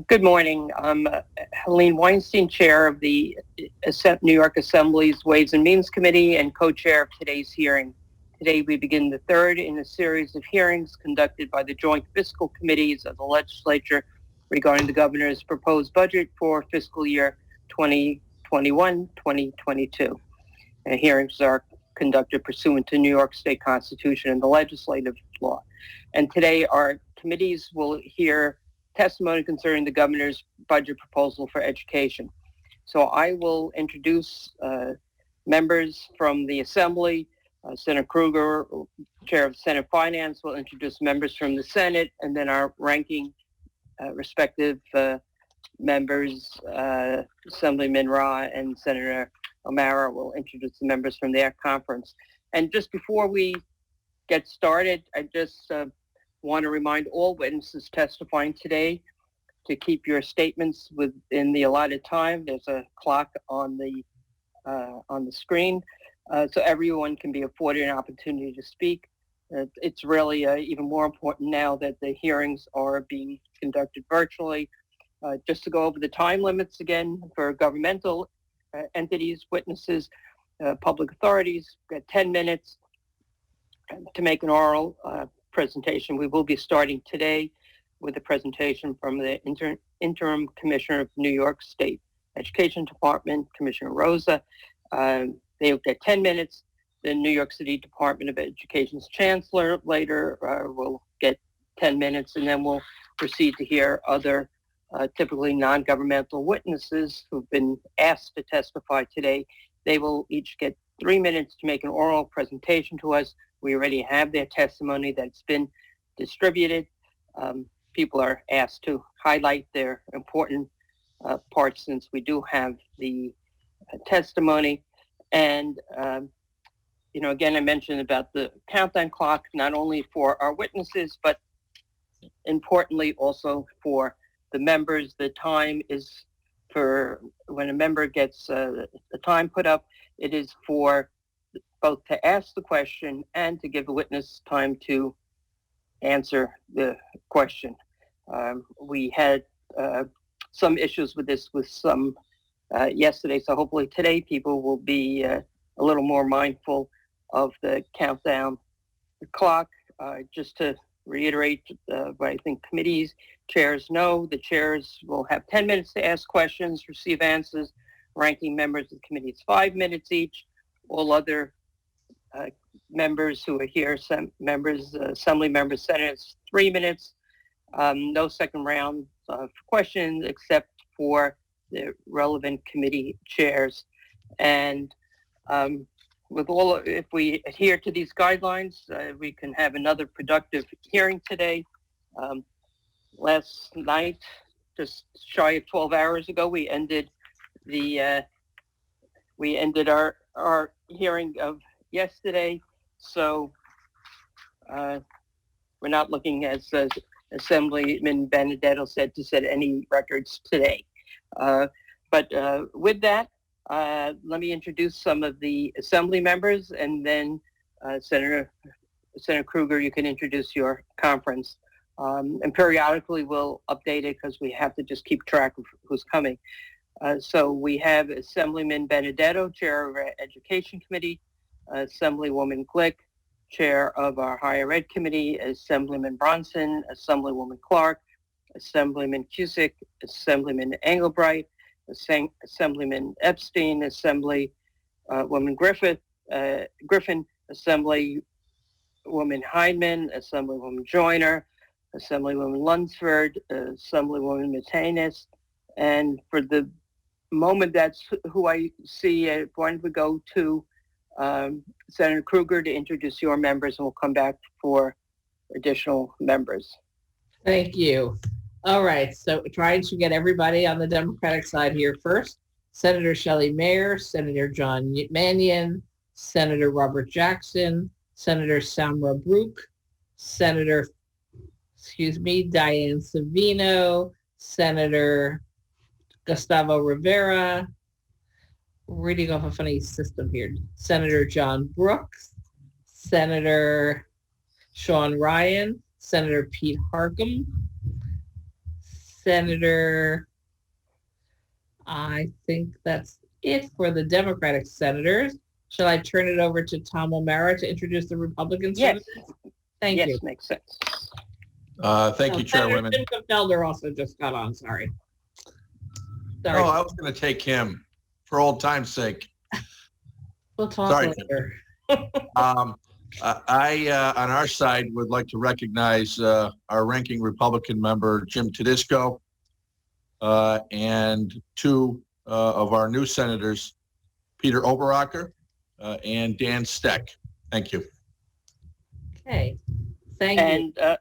Good morning. I'm Helene Weinstein, Chair of the New York Assembly's Ways and Means Committee and co-chair of today's hearing. Today we begin the third in a series of hearings conducted by the Joint Fiscal Committees of the Legislature regarding the Governor's proposed budget for fiscal year 2021-2022. Hearings are conducted pursuant to New York State Constitution and the legislative law. And today our committees will hear testimony concerning the governor's budget proposal for education. So I will introduce members from the Assembly. Senator Krueger, Chair of Senate Finance, will introduce members from the Senate, and then our ranking respective members, Assemblyman Rah and Senator O'Mara, will introduce the members from their conference. And just before we get started, I just want to remind all witnesses testifying today to keep your statements within the allotted time. There's a clock on the screen, so everyone can be afforded an opportunity to speak. It's really even more important now that the hearings are being conducted virtually. Just to go over the time limits again for governmental entities, witnesses, public authorities, we've got 10 minutes to make an oral presentation. We will be starting today with a presentation from the interim commissioner of New York State Education Department, Commissioner Rosa. They will get 10 minutes. The New York City Department of Education's chancellor later will get 10 minutes, and then we'll proceed to hear other typically non-governmental witnesses who've been asked to testify today. They will each get 3 minutes to make an oral presentation to us. We already have their testimony that's been distributed. People are asked to highlight their important parts since we do have the testimony. And, again, I mentioned about the countdown clock, not only for our witnesses, but importantly also for the members. The time is for when a member gets the time put up, it is for both to ask the question and to give the witness time to answer the question. We had some issues with this with some yesterday, so hopefully today people will be a little more mindful of the countdown clock. Just to reiterate what I think committees chairs know, the chairs will have 10 minutes to ask questions, receive answers. Ranking members of the committee is 5 minutes each. All other members who are here, members, assembly members, senators, 3 minutes. No second round for questions except for the relevant committee chairs. And if we adhere to these guidelines, we can have another productive hearing today. Last night, just shy of 12 hours ago, we ended our hearing of yesterday. So we're not looking, as Assemblyman Benedetto said, to set any records today. But with that, let me introduce some of the Assembly members, and then Senator Krueger, you can introduce your conference. And periodically we'll update it because we have to just keep track of who's coming. So we have Assemblyman Benedetto, Chair of our Education Committee, Assemblywoman Glick, Chair of our Higher Ed Committee, Assemblyman Bronson, Assemblywoman Clark, Assemblyman Cusick, Assemblyman Engelbright, Assemblyman Epstein, Assemblywoman Griffin, Assemblywoman Hyndman, Assemblywoman Joyner, Assemblywoman Lunsford, Assemblywoman Matenis, and for the moment, that's who I see. Why don't we go to Senator Krueger to introduce your members, and we'll come back for additional members. Thank you. All right, so trying to get everybody on the Democratic side here first. Senator Shelley Mayer, Senator John Mannion, Senator Robert Jackson, Senator Samra Brook, Diane Savino, Senator Gustavo Rivera, reading off a funny system here, Senator John Brooks, Senator Sean Ryan, Senator Pete Harcum, Senator, I think that's it for the Democratic senators. Shall I turn it over to Tom O'Mara to introduce the Republican Yes, senators? Thank you. yes, makes sense. Thank you, Senator Chairwoman. Tim Felder also just got on, sorry. Oh, Sorry, I was going to take him for old time's sake. we'll talk sorry. later. I, on our side, would like to recognize our ranking Republican member, Jim Tedisco, and two of our new senators, Peter Oberacker and Dan Steck. Thank you. Okay, thank you. And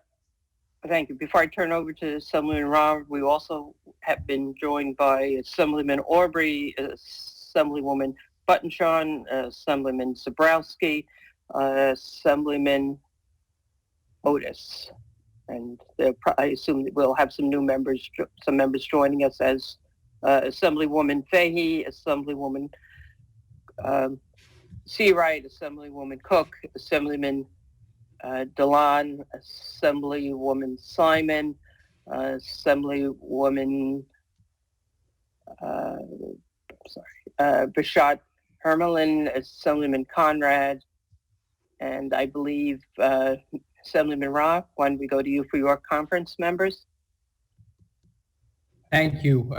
thank you. Before I turn over to Assemblyman Rob, we also have been joined by Assemblyman Aubrey, Assemblywoman Buttonshaw, Assemblyman Zabrowski, Assemblyman Otis. And I assume that we'll have some new members, some members joining us as Assemblywoman Fahey, Assemblywoman Seawright, Assemblywoman Cook, Assemblyman DeLon, Assemblywoman Simon, Assemblywoman Bishat Hermelin, Assemblyman Conrad, and I believe Assemblyman Ra. Why don't we go to you for your conference members? Thank you.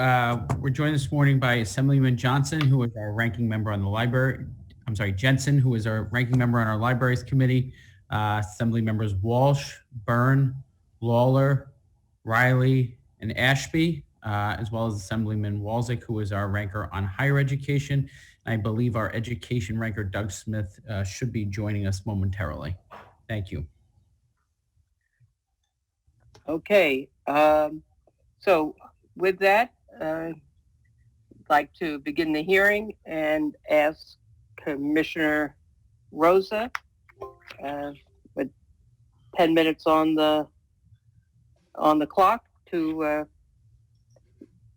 We're joined this morning by Assemblyman Johnson, who is our ranking member on the library. I'm sorry, Jensen, who is our ranking member on our libraries committee. Assembly members Walsh, Byrne, Lawler, Riley, and Ashby, as well as Assemblyman Walczyk, who is our ranker on higher education. I believe our education ranker, Doug Smith, should be joining us momentarily. Thank you. Okay, so with that, I'd like to begin the hearing and ask Commissioner Rosa, with 10 minutes on the clock, to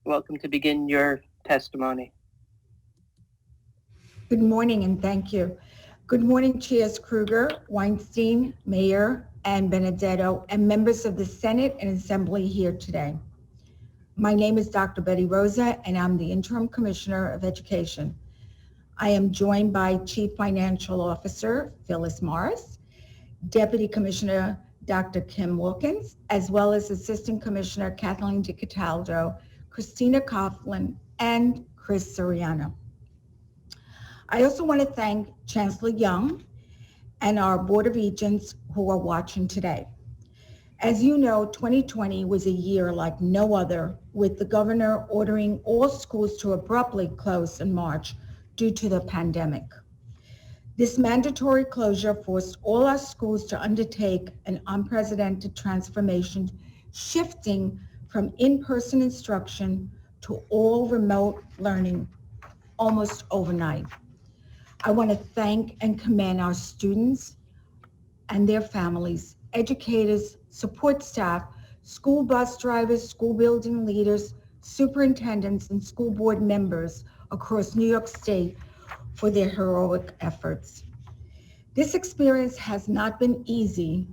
welcome to begin your testimony. Good morning and thank you. Good morning, Chairs Kruger, Weinstein, Mayor, and Benedetto, and members of the Senate and Assembly here today. My name is Dr. Betty Rosa, and I'm the Interim Commissioner of Education. I am joined by Chief Financial Officer Phyllis Morris, Deputy Commissioner Dr. Kim Wilkins, as well as Assistant Commissioner Kathleen DiCataldo, Christina Coughlin, and Chris Soriano. I also want to thank Chancellor Young and our Board of Regents who are watching today. As you know, 2020 was a year like no other, with the governor ordering all schools to abruptly close in March due to the pandemic. This mandatory closure forced all our schools to undertake an unprecedented transformation, shifting from in-person instruction to all remote learning almost overnight. I want to thank and commend our students and their families, educators, support staff, school bus drivers, school building leaders, superintendents, and school board members across New York State for their heroic efforts. This experience has not been easy,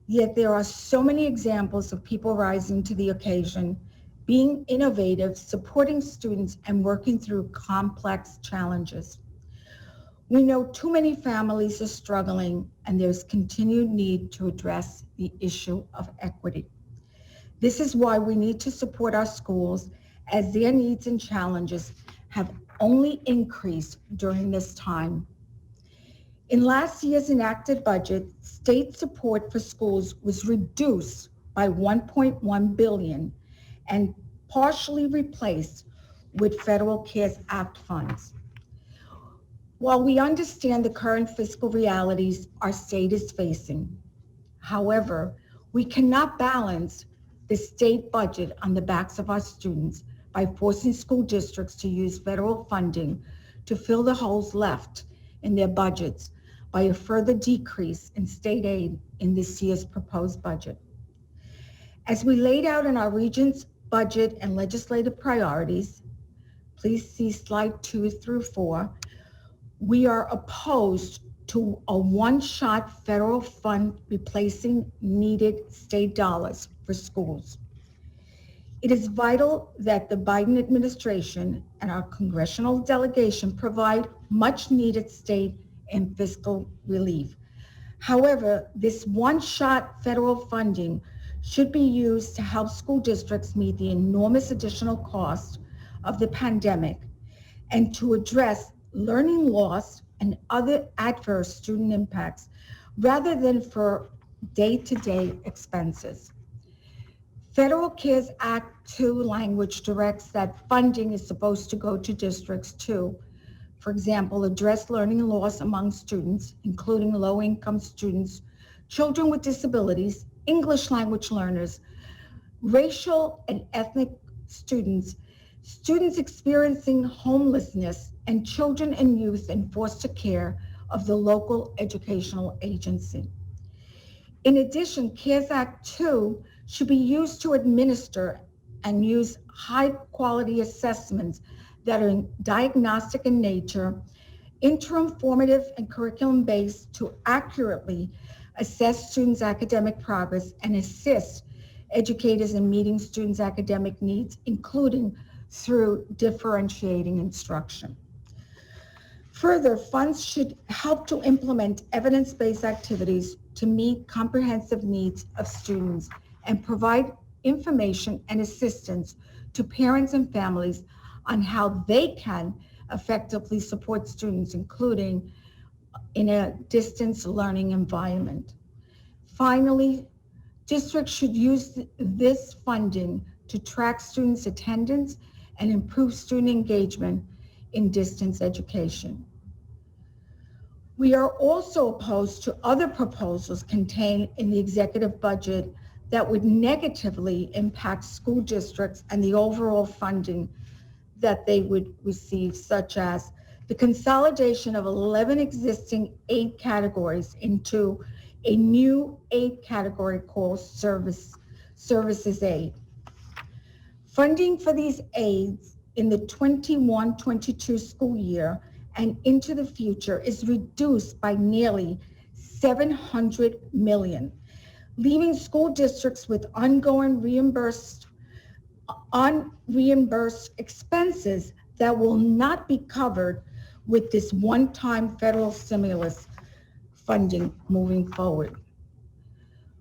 yet there are so many examples of people rising to the occasion, being innovative, supporting students, and working through complex challenges. We know too many families are struggling, and there's continued need to address the issue of equity. This is why we need to support our schools, as their needs and challenges have only increased during this time. In last year's enacted budget, state support for schools was reduced by $1.1 billion and partially replaced with Federal CARES Act funds. While we understand the current fiscal realities our state is facing, however, we cannot balance the state budget on the backs of our students by forcing school districts to use federal funding to fill the holes left in their budgets by a further decrease in state aid in this year's proposed budget. As we laid out in our Regents' budget and legislative priorities, please see slide 2 through 4, we are opposed to a one-shot federal fund replacing needed state dollars for schools. It is vital that the Biden administration and our congressional delegation provide much needed state and fiscal relief. However, this one-shot federal funding should be used to help school districts meet the enormous additional cost of the pandemic and to address learning loss and other adverse student impacts rather than for day-to-day expenses. Federal CARES Act 2 language directs that funding is supposed to go to districts to, for example, address learning loss among students, including low-income students, children with disabilities, English language learners, racial and ethnic students, students experiencing homelessness, and children and youth in foster care of the local educational agency. In addition, CARES Act 2 should be used to administer and use high-quality assessments that are diagnostic in nature, interim, formative, and curriculum-based to accurately assess students' academic progress and assist educators in meeting students' academic needs, including through differentiating instruction. Further, funds should help to implement evidence-based activities to meet comprehensive needs of students and provide information and assistance to parents and families on how they can effectively support students, including in a distance learning environment. Finally, districts should use this funding to track students' attendance and improve student engagement in distance education. We are also opposed to other proposals contained in the executive budget that would negatively impact school districts and the overall funding that they would receive, such as the consolidation of 11 existing aid categories into a new aid category called services aid. Funding for these aids in the 21-22 school year and into the future is reduced by nearly $700 million, leaving school districts with ongoing unreimbursed expenses that will not be covered with this one-time federal stimulus funding moving forward.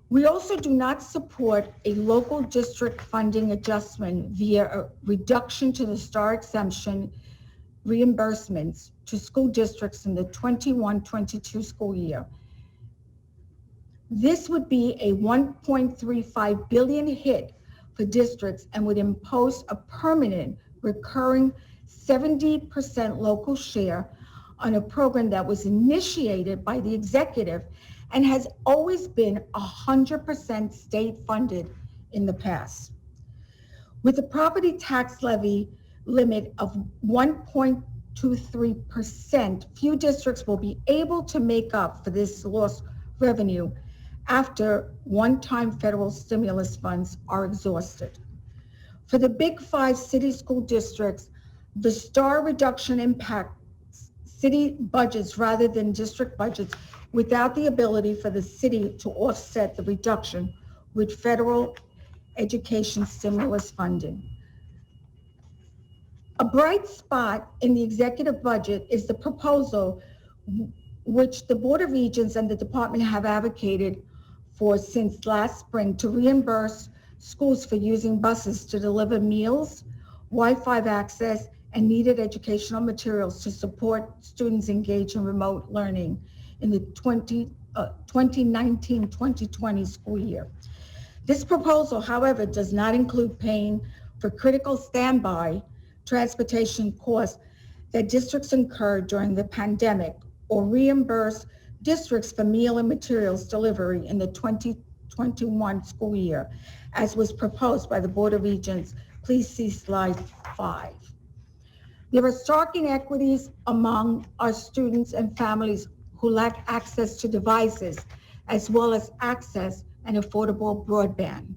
We also do not support a local district funding adjustment via a reduction to the STAR exemption reimbursements to school districts in the 21-22 school year. This would be a $1.35 billion hit for districts and would impose a permanent recurring 70% local share on a program that was initiated by the executive and has always been 100% state funded in the past. With the property tax levy limit of 1.23%, few districts will be able to make up for this lost revenue after one-time federal stimulus funds are exhausted. For the Big Five city school districts, the STAR reduction impacts city budgets rather than district budgets without the ability for the city to offset the reduction with federal education stimulus funding. A bright spot in the executive budget is the proposal which the Board of Regents and the department have advocated for since last spring to reimburse schools for using buses to deliver meals, Wi-Fi access, and needed educational materials to support students engaged in remote learning in the 2019-2020 school year. This proposal, however, does not include paying for critical standby transportation costs that districts incurred during the pandemic or reimburse districts for meal and materials delivery in the 2021 school year, as was proposed by the Board of Regents. Please see slide 5. There are stark inequities among our students and families who lack access to devices, as well as access and affordable broadband.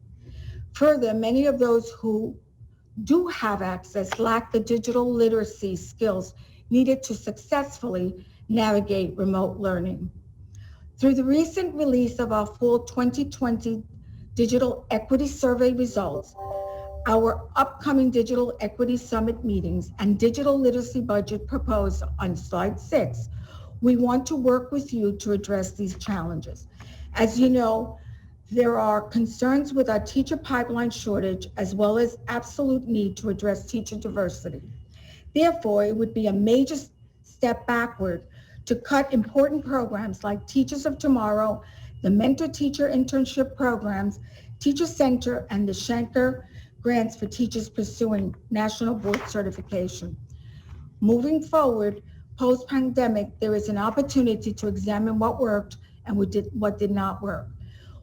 Further, many of those who do have access lack the digital literacy skills needed to successfully navigate remote learning. Through the recent release of our full 2020 Digital Equity Survey results, our upcoming Digital Equity Summit meetings and digital literacy budget proposed on slide 6, we want to work with you to address these challenges. As you know, there are concerns with our teacher pipeline shortage, as well as absolute need to address teacher diversity. Therefore, it would be a major step backward to cut important programs like Teachers of Tomorrow, the Mentor Teacher Internship Programs, Teacher Center, and the Schenker grants for teachers pursuing National Board certification. Moving forward, post-pandemic, there is an opportunity to examine what worked and what did not work.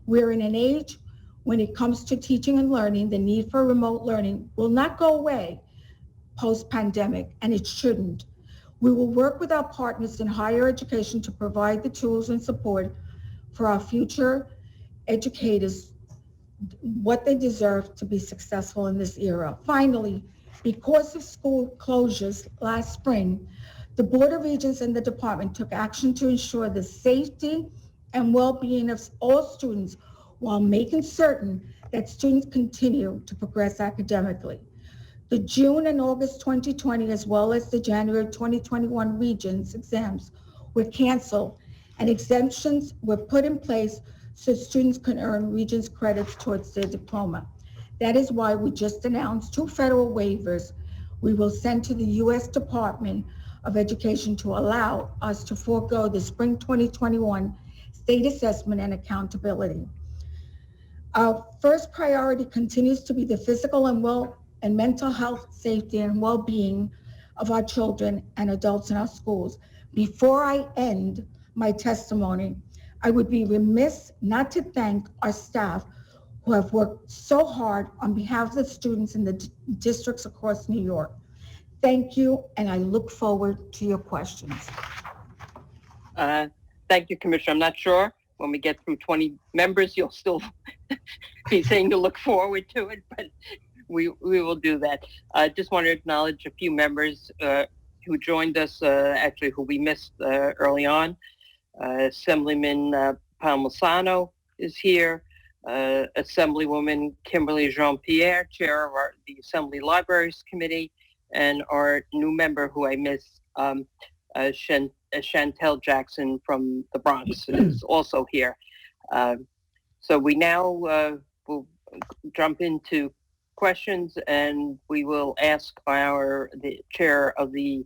We're in an age when it comes to teaching and learning, the need for remote learning will not go away post-pandemic, and it shouldn't. We will work with our partners in higher education to provide the tools and support for our future educators what they deserve to be successful in this era. Finally, because of school closures last spring, the Board of Regents and the department took action to ensure the safety and well-being of all students while making certain that students continue to progress academically. The June and August 2020, as well as the January 2021 Regents exams were canceled and exemptions were put in place so students can earn Regents credits towards their diploma. That is why we just announced 2 federal waivers we will send to the U.S. Department of Education to allow us to forego the spring 2021 state assessment and accountability. Our first priority continues to be the physical and mental health, safety, and well-being of our children and adults in our schools. Before I end my testimony, I would be remiss not to thank our staff who have worked so hard on behalf of the students in the districts across New York. Thank you, and I look forward to your questions. Thank you, Commissioner. I'm not sure when we get through 20 members, you'll still be saying to look forward to it, but we will do that. I just want to acknowledge a few members who joined us, actually who we missed early on. Assemblyman Palmisano is here. Assemblywoman Kimberly Jean-Pierre, Chair of the Assembly Libraries Committee, and our new member who I missed, Chantel Jackson from the Bronx is also here. So we now will jump into questions, and we will ask the Chair of the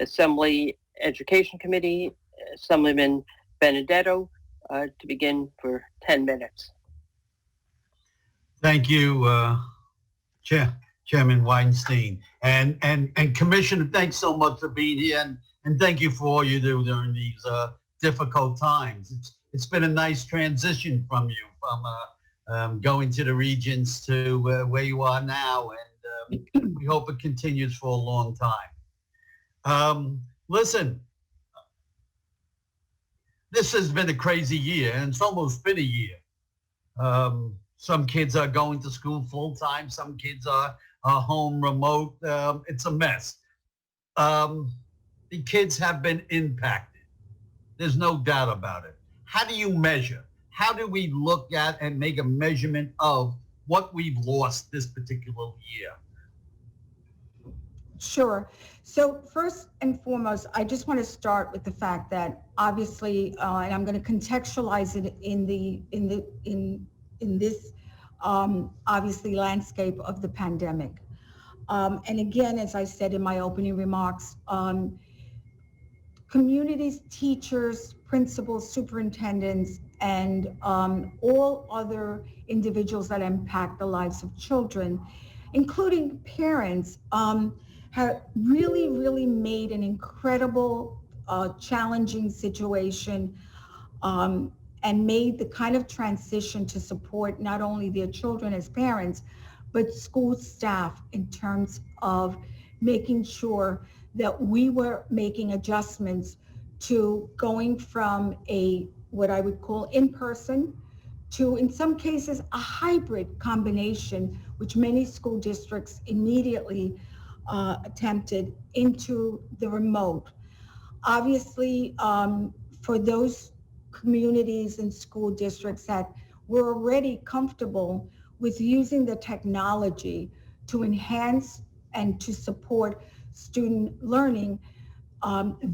Assembly Education Committee, Assemblyman Benedetto, to begin for 10 minutes. Thank you, Chairman Weinstein. And Commissioner, thanks so much for being here, and thank you for all you do during these difficult times. It's been a nice transition from you, from going to the Regents to where you are now, and we hope it continues for a long time. Listen, this has been a crazy year, and it's almost been a year. Some kids are going to school full-time, some kids are home remote. It's a mess. The kids have been impacted. There's no doubt about it. How do you measure? How do we look at and make a measurement of what we've lost this particular year? Sure. So first and foremost, I just want to start with the fact that obviously, and I'm going to contextualize it in this obviously landscape of the pandemic. And again, as I said in my opening remarks, communities, teachers, principals, superintendents, and all other individuals that impact the lives of children, including parents, have really made an incredible, challenging situation and made the kind of transition to support not only their children as parents, but school staff in terms of making sure that we were making adjustments to going from what I would call in-person to, in some cases, a hybrid combination, which many school districts immediately attempted, into the remote. Obviously, for those communities and school districts that were already comfortable with using the technology to enhance and to support student learning,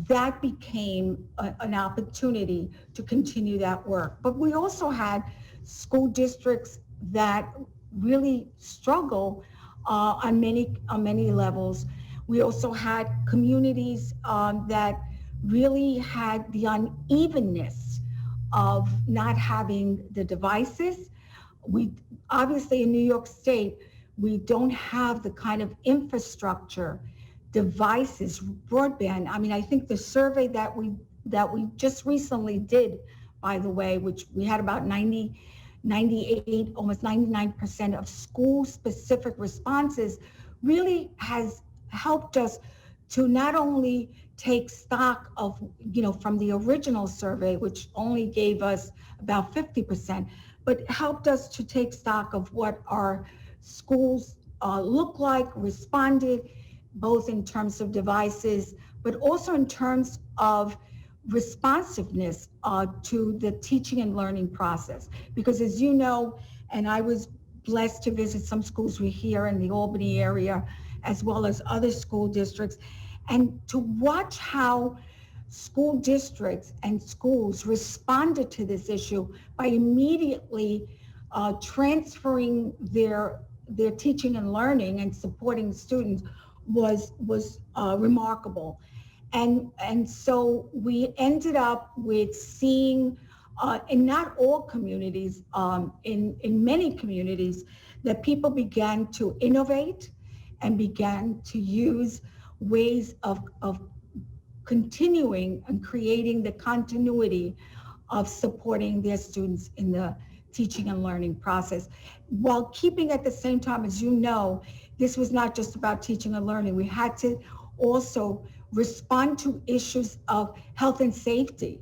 that became an opportunity to continue that work. But we also had school districts that really struggle on many levels. We also had communities that really had the unevenness of not having the devices. We obviously in New York State, we don't have the kind of infrastructure, devices, broadband. I mean, I think the survey that we just recently did, by the way, which we had about 98, almost 99% of school-specific responses, really has helped us to not only take stock of, from the original survey, which only gave us about 50%, but helped us to take stock of what our schools look like, responded, both in terms of devices, but also in terms of responsiveness to the teaching and learning process. Because as you know, and I was blessed to visit some schools here in the Albany area, as well as other school districts, and to watch how school districts and schools responded to this issue by immediately transferring their teaching and learning and supporting students was remarkable. And so we ended up with seeing, in not all communities, in many communities, that people began to innovate and began to use ways of continuing and creating the continuity of supporting their students in the teaching and learning process, while keeping at the same time, as you know, this was not just about teaching and learning. We had to also respond to issues of health and safety.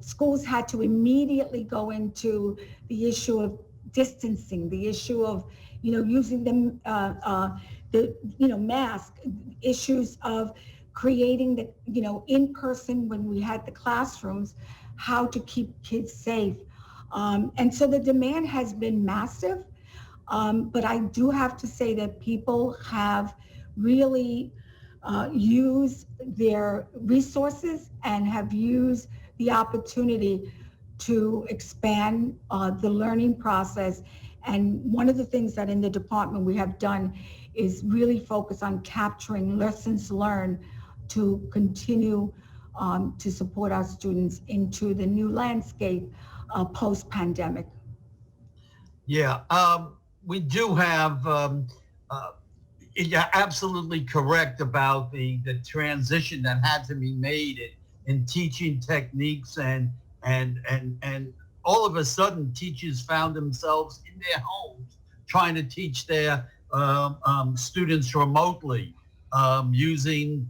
Schools had to immediately go into the issue of distancing, the issue of, using the mask, issues of creating the, in person when we had the classrooms, how to keep kids safe. And so the demand has been massive, but I do have to say that people have really used their resources and have used the opportunity to expand the learning process. And one of the things that in the department we have done is really focus on capturing lessons learned to continue to support our students into the new landscape post-pandemic. Yeah, we do have, you're absolutely correct about the transition that had to be made in teaching techniques, and all of a sudden teachers found themselves in their homes trying to teach their students remotely, using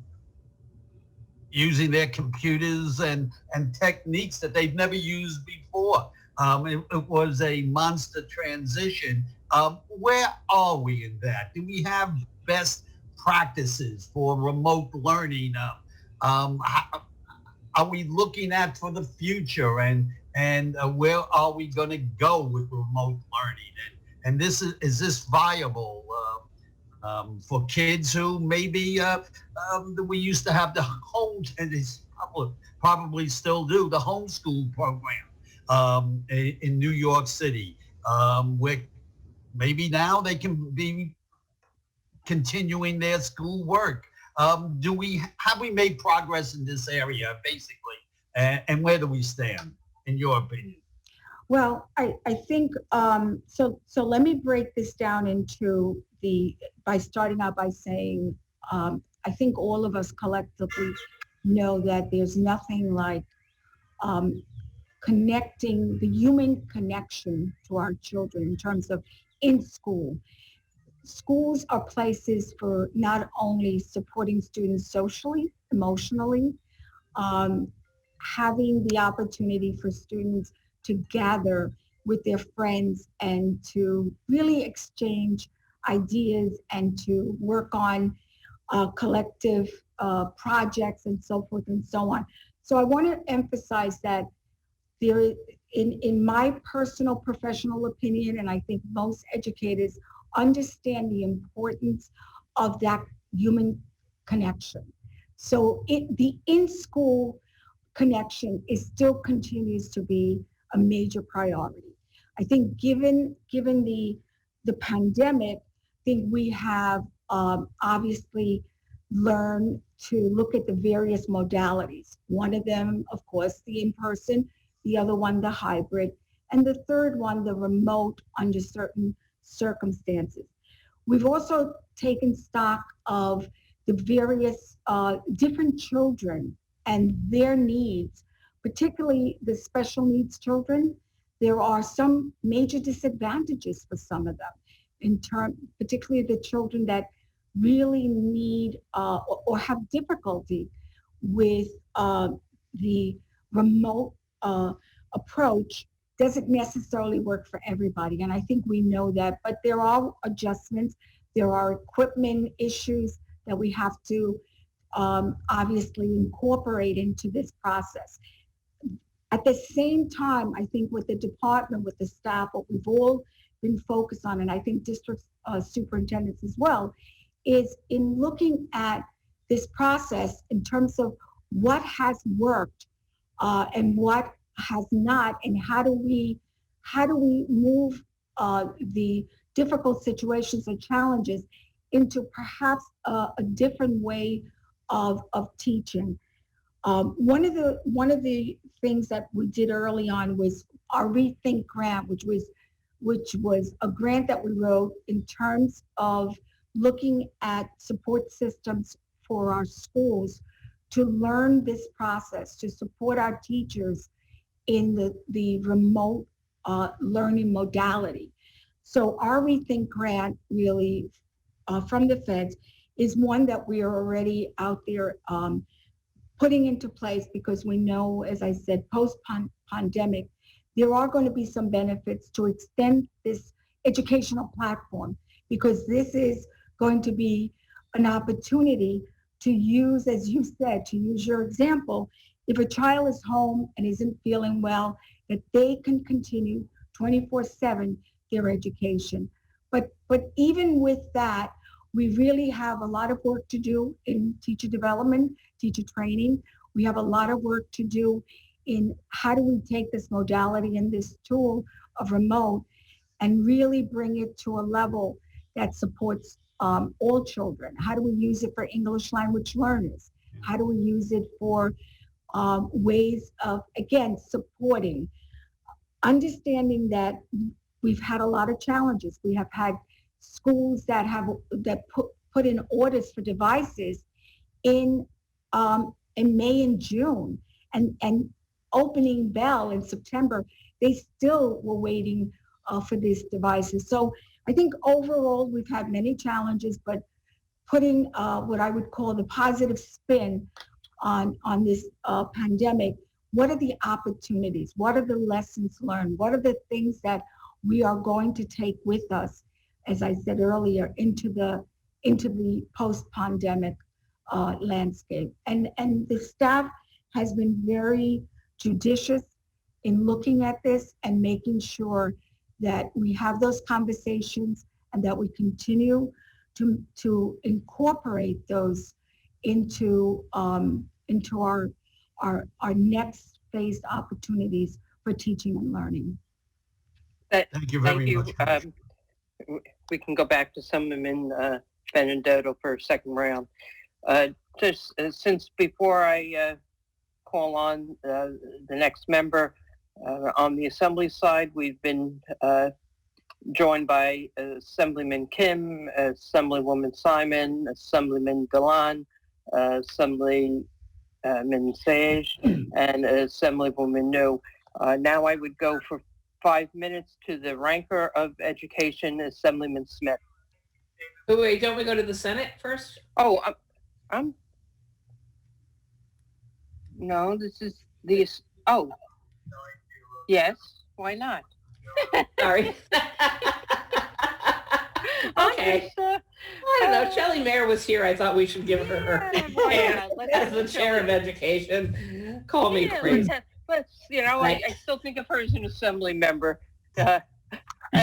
their computers and techniques that they've never used before. It was a monster transition. Where are we in that? Do we have best practices for remote learning? Are we looking at for the future, and where are we going to go with remote learning? And is this viable for kids who maybe we used to have the home, and they probably still do, the homeschool program in New York City, where maybe now they can be continuing their school work. Have we made progress in this area, basically, and where do we stand, in your opinion? Well, I think, so let me break this down into by starting out by saying, I think all of us collectively know that there's nothing like connecting, the human connection to our children in terms of in school. Schools are places for not only supporting students socially, emotionally, having the opportunity for students to gather with their friends and to really exchange ideas and to work on collective projects and so forth and so on. So I want to emphasize that there, in my personal professional opinion, and I think most educators understand the importance of that human connection. So the in-school connection still continues to be a major priority. I think given the pandemic, I think we have obviously learned to look at the various modalities. One of them, of course, the in-person, the other one, the hybrid, and the third one, the remote under certain circumstances. We've also taken stock of the various different children and their needs, particularly the special needs children. There are some major disadvantages for some of them, particularly the children that really need or have difficulty with the remote approach. Doesn't necessarily work for everybody, and I think we know that, but there are adjustments, there are equipment issues that we have to obviously incorporate into this process. At the same time, I think with the department, with the staff, what we've all been focused on, and I think district superintendents as well, is in looking at this process in terms of what has worked and what has not, and how do we move the difficult situations and challenges into perhaps a different way of teaching. One of the things that we did early on was our Rethink grant, which was a grant that we wrote in terms of looking at support systems for our schools to learn this process, to support our teachers in the remote learning modality. So our Rethink grant really from the feds is one that we are already out there putting into place, because we know, as I said, post-pandemic, there are going to be some benefits to extend this educational platform, because this is going to be an opportunity to use, as you said, to use your example, if a child is home and isn't feeling well, that they can continue 24/7 their education. But even with that, we really have a lot of work to do in teacher development, teacher training. We have a lot of work to do in how do we take this modality and this tool of remote and really bring it to a level that supports all children. How do we use it for English language learners? How do we use it for ways of, again, supporting, understanding that we've had a lot of challenges. We have had schools that put in orders for devices in May and June, and opening bell in September, they still were waiting for these devices. So I think overall we've had many challenges, but putting what I would call the positive spin on this pandemic, what are the opportunities? What are the lessons learned? What are the things that we are going to take with us, as I said earlier, into the post-pandemic landscape? And the staff has been very judicious in looking at this and making sure that we have those conversations and that we continue to incorporate those into our next phased opportunities for teaching and learning. Thank you very much. We can go back to Assemblyman Benedetto for a second round. Just since before I call on the next member, on the Assembly side, we've been joined by Assemblyman Kim, Assemblywoman Simon, Assemblyman Galan, Assemblyman Sage, and Assemblywoman New. Now I would go for 5 minutes to the ranker of education, Assemblyman Smith. Wait, don't we go to the Senate first? Oh, no, this is the, oh, yes, why not? Sorry. Okay. I don't know. Shelley Mayer was here. I thought we should give her her hand as the chair of education. Call me crazy. Let's, I still think of her as an assembly member.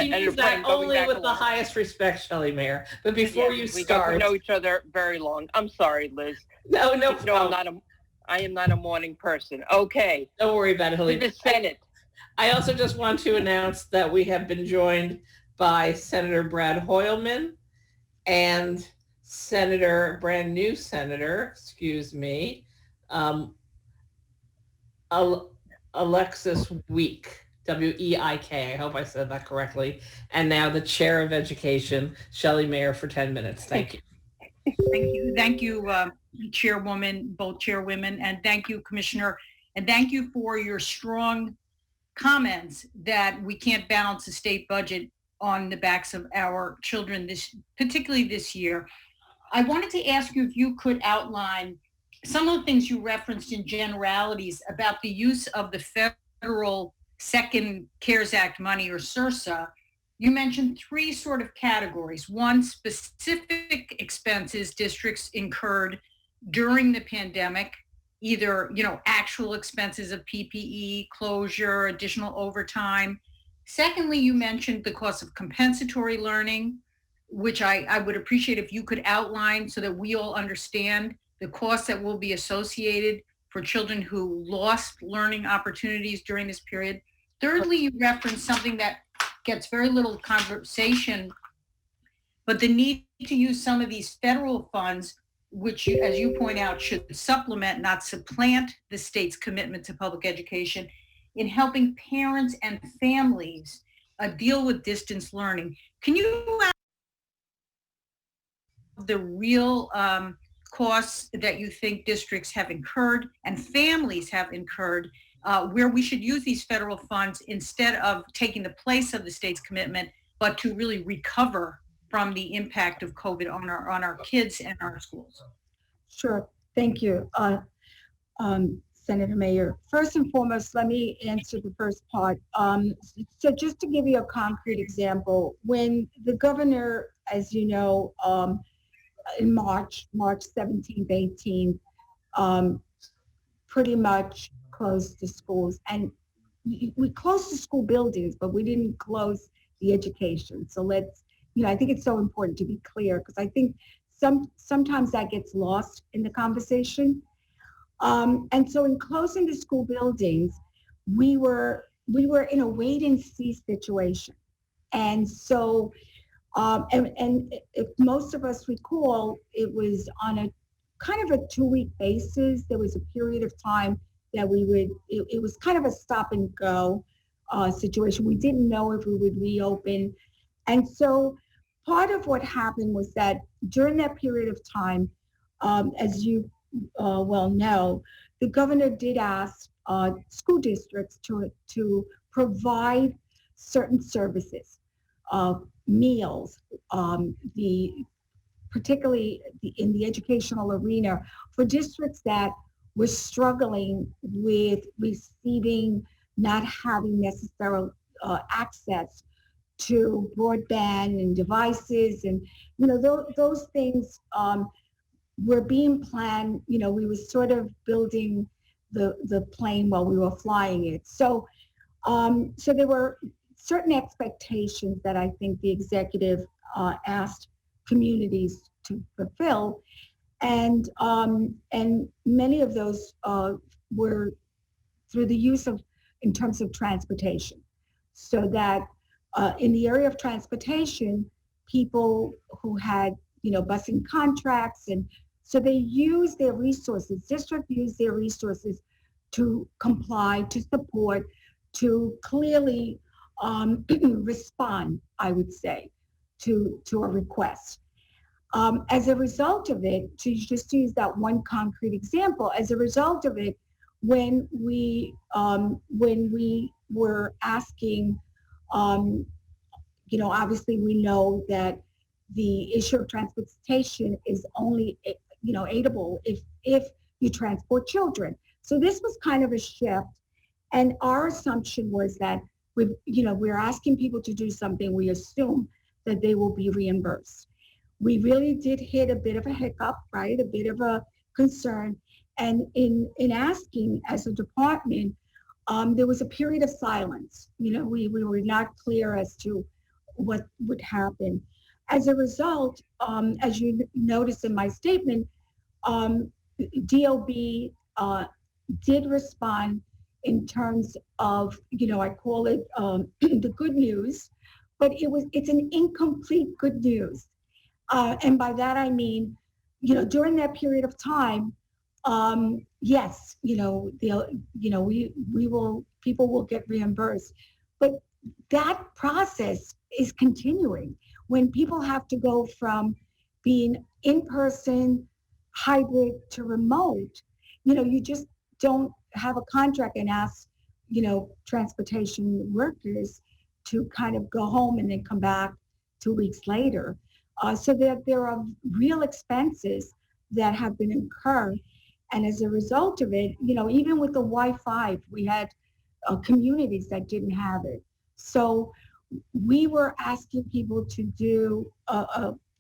She means that only with the highest respect, Shelley Mayer. But before you we got to start, know each other very long. I'm sorry, Liz. no No, I am not a morning person. Okay. Don't worry about it, To Hilly. the Senate. I also just want to announce that we have been joined by Senator Brad Hoylman and brand new senator, Alexis Week, W-E-I-K. I hope I said that correctly. And now the Chair of Education, Shelley Mayer, for 10 minutes. Thank you. Thank you, Chairwoman, both chairwomen, and thank you, Commissioner, and thank you for your strong comments that we can't balance the state budget on the backs of our children, particularly this year. I wanted to ask you if you could outline some of the things you referenced in generalities about the use of the federal Second CARES Act money, or SRSA. You mentioned three sort of categories. One, specific expenses districts incurred during the pandemic, either, actual expenses of PPE, closure, additional overtime. Secondly, you mentioned the cost of compensatory learning, which I would appreciate if you could outline so that we all understand the costs that will be associated for children who lost learning opportunities during this period. Thirdly, you referenced something that gets very little conversation, but the need to use some of these federal funds, which, as you point out, should supplement, not supplant, the state's commitment to public education in helping parents and families deal with distance learning. Can you the real costs that you think districts have incurred and families have incurred where we should use these federal funds instead of taking the place of the state's commitment, but to really recover from the impact of COVID on our kids and our schools? Sure. Thank you, Senator Mayer. First and foremost, let me answer the first part. So just to give you a concrete example, when the governor, as you know, in March 17th, 18th, pretty much closed the schools. And we closed the school buildings, but we didn't close the education. So I think it's so important to be clear, because I think sometimes that gets lost in the conversation. And so in closing the school buildings, we were in a wait and see situation. And so, and if most of us recall, it was on a kind of a 2-week basis. There was a period of time that it was kind of a stop and go situation. We didn't know if we would reopen. And so part of what happened was that during that period of time, as you well know, the governor did ask school districts to provide certain services, meals, particularly in the educational arena, for districts that were struggling with not having necessary access to broadband and devices, and those things were being planned. We were sort of building the plane while we were flying it. So there were certain expectations that I think the executive asked communities to fulfill, and many of those were through the use in terms of transportation, so that in the area of transportation, people who had busing contracts, and so they use their resources. District used their resources to comply, to support, to clearly respond, I would say, to a request. As a result of it, to just use that one concrete example, as a result of it, when we were asking, obviously we know that the issue of transportation is only, aidable if you transport children. So this was kind of a shift, and our assumption was that we're asking people to do something, we assume that they will be reimbursed. We really did hit a bit of a hiccup, right? A bit of a concern. And in asking as a department, there was a period of silence. We were not clear as to what would happen. As a result, as you notice in my statement, DOB did respond in terms of, I call it the good news, but it's an incomplete good news. And by that I mean, during that period of time, yes, people will get reimbursed, but that process is continuing. When people have to go from being in person, hybrid to remote, you just don't have a contract and ask, transportation workers to kind of go home and then come back 2 weeks later. So that there are real expenses that have been incurred. And as a result of it, even with the Wi-Fi, we had communities that didn't have it. So we were asking people to do,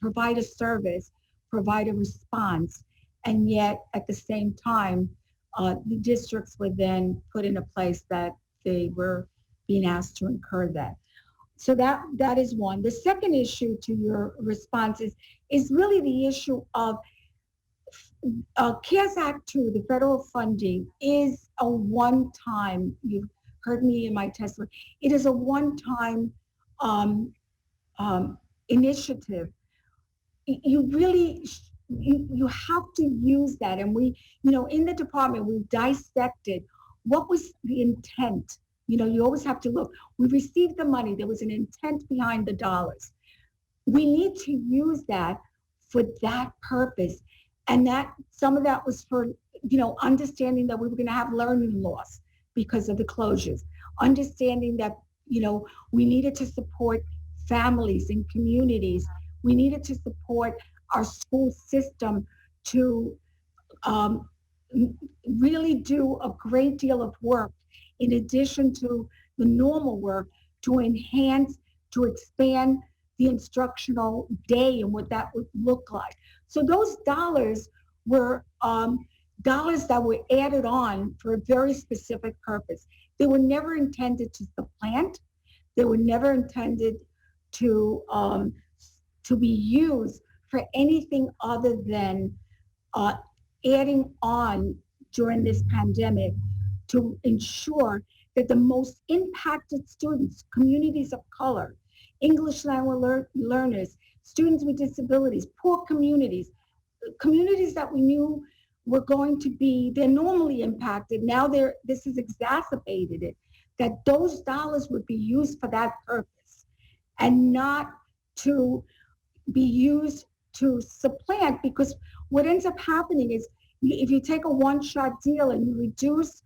provide a service, provide a response, and yet at the same time, the districts were then put in a place that they were being asked to incur that. So that is one. The second issue to your response is really the issue of CARES Act 2, the federal funding, is a one-time, you've heard me in my testimony, it is a one-time initiative. You really, you have to use that. And we, in the department, we dissected what was the intent. You always have to look. We received the money. There was an intent behind the dollars. We need to use that for that purpose. And that some of that was for, understanding that we were going to have learning loss because of the closures. Understanding that, we needed to support families and communities. We needed to support our school system to really do a great deal of work in addition to the normal work to enhance, to expand the instructional day and what that would look like. So those dollars were dollars that were added on for a very specific purpose. They were never intended to supplant. They were never intended to be used for anything other than adding on during this pandemic to ensure that the most impacted students, communities of color, English language learners, students with disabilities, poor communities, communities that we knew were going to be, they're normally impacted. Now this has exacerbated it, that those dollars would be used for that purpose and not to be used to supplant, because what ends up happening is if you take a one-shot deal and you reduce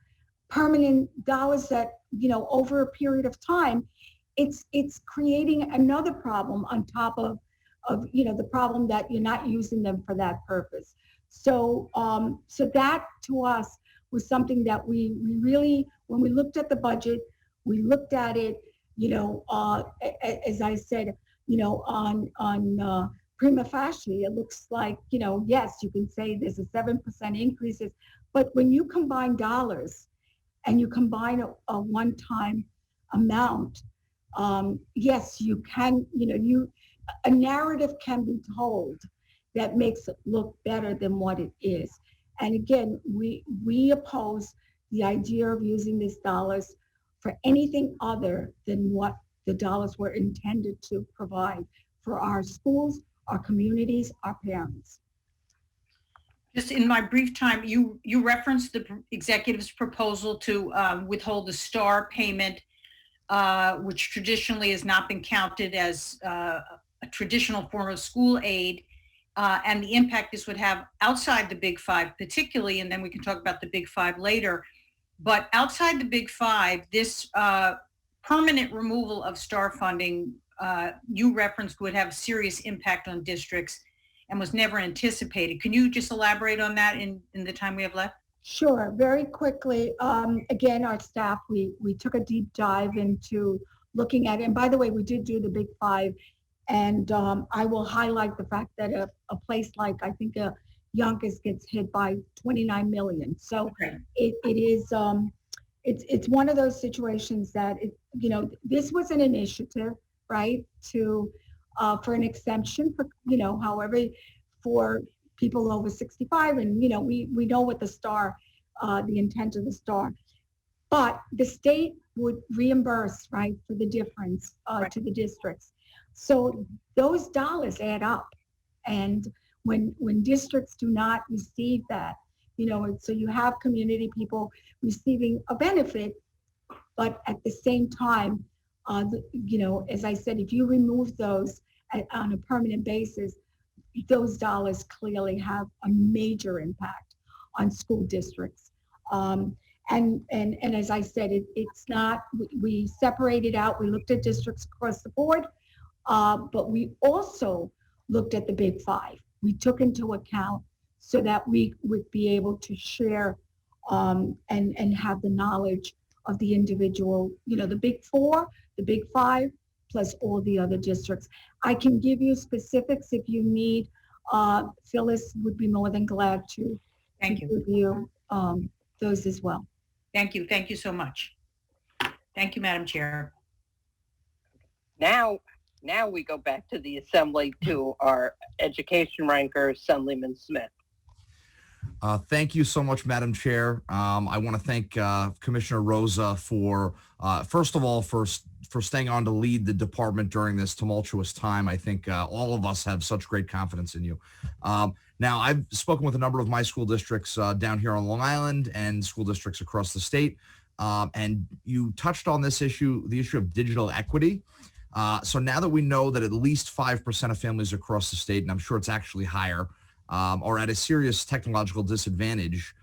permanent dollars that, over a period of time, it's creating another problem on top of the problem that you're not using them for that purpose. So so that to us was something that we really, when we looked at the budget, we looked at it, as I said, on prima facie, it looks like, yes, you can say there's a 7% increases, but when you combine dollars and you combine a one-time amount, yes, you can, a narrative can be told that makes it look better than what it is. And again, we oppose the idea of using these dollars for anything other than what the dollars were intended to provide for our schools, our communities, our parents. Just in my brief time, you referenced the executive's proposal to withhold the STAR payment, which traditionally has not been counted as a traditional form of school aid, and the impact this would have outside the Big Five particularly, and then we can talk about the Big Five later. But outside the Big Five, this permanent removal of STAR funding you referenced would have a serious impact on districts and was never anticipated. Can you just elaborate on that in the time we have left? Sure, very quickly. Again, our staff, we took a deep dive into looking at it. And by the way, we did do the Big Five. And I will highlight the fact that a place like, I think, Yonkers gets hit by 29 million. So Okay. it is, it's one of those situations that, this was an initiative right, to, for an exemption for, however, for people over 65. And, we know what the STAR, the intent of the STAR. But the state would reimburse, right, for the difference to the districts. So those dollars add up. And when districts do not receive that, so you have community people receiving a benefit, but at the same time, as I said, if you remove those on a permanent basis, those dollars clearly have a major impact on school districts. And as I said, it's not, we separated out, we looked at districts across the board, but we also looked at the big five. We took into account so that we would be able to share and have the knowledge of the individual, the big four, the big five, plus all the other districts. I can give you specifics if you need. Phyllis would be more than glad to Thank you. give you those as well. Thank you. Thank you so much. Thank you, Madam Chair. Now we go back to the assembly to our education ranker, Assemblyman Smith. Thank you so much, Madam Chair. I want to thank Commissioner Rosa for, first of all, for staying on to lead the department during this tumultuous time. I think all of us have such great confidence in you. Now, I've spoken with a number of my school districts down here on Long Island and school districts across the state, and you touched on this issue, the issue of digital equity. So now that we know that at least 5% of families across the state, and I'm sure it's actually higher, are at a serious technological disadvantage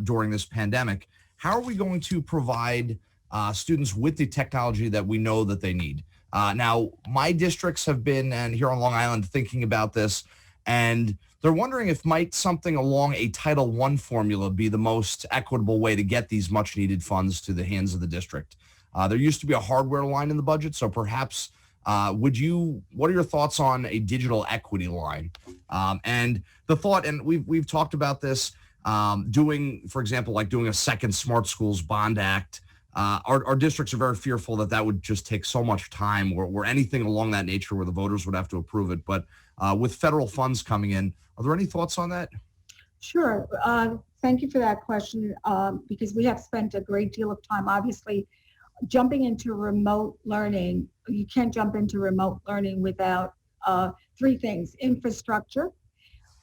during this pandemic, how are we going to provide students with the technology that we know that they need? Now, my districts have been, and here on Long Island, thinking about this, and they're wondering if might something along a Title I formula be the most equitable way to get these much needed funds to the hands of the district. There used to be a hardware line in the budget, so perhaps what are your thoughts on a digital equity line? And the thought, and we've talked about this, doing, for example, like doing a second Smart Schools Bond Act. Our districts are very fearful that would just take so much time or anything along that nature where the voters would have to approve it. But with federal funds coming in, are there any thoughts on that? Sure. Thank you for that question, because we have spent a great deal of time, obviously, jumping into remote learning. You can't jump into remote learning without three things: infrastructure,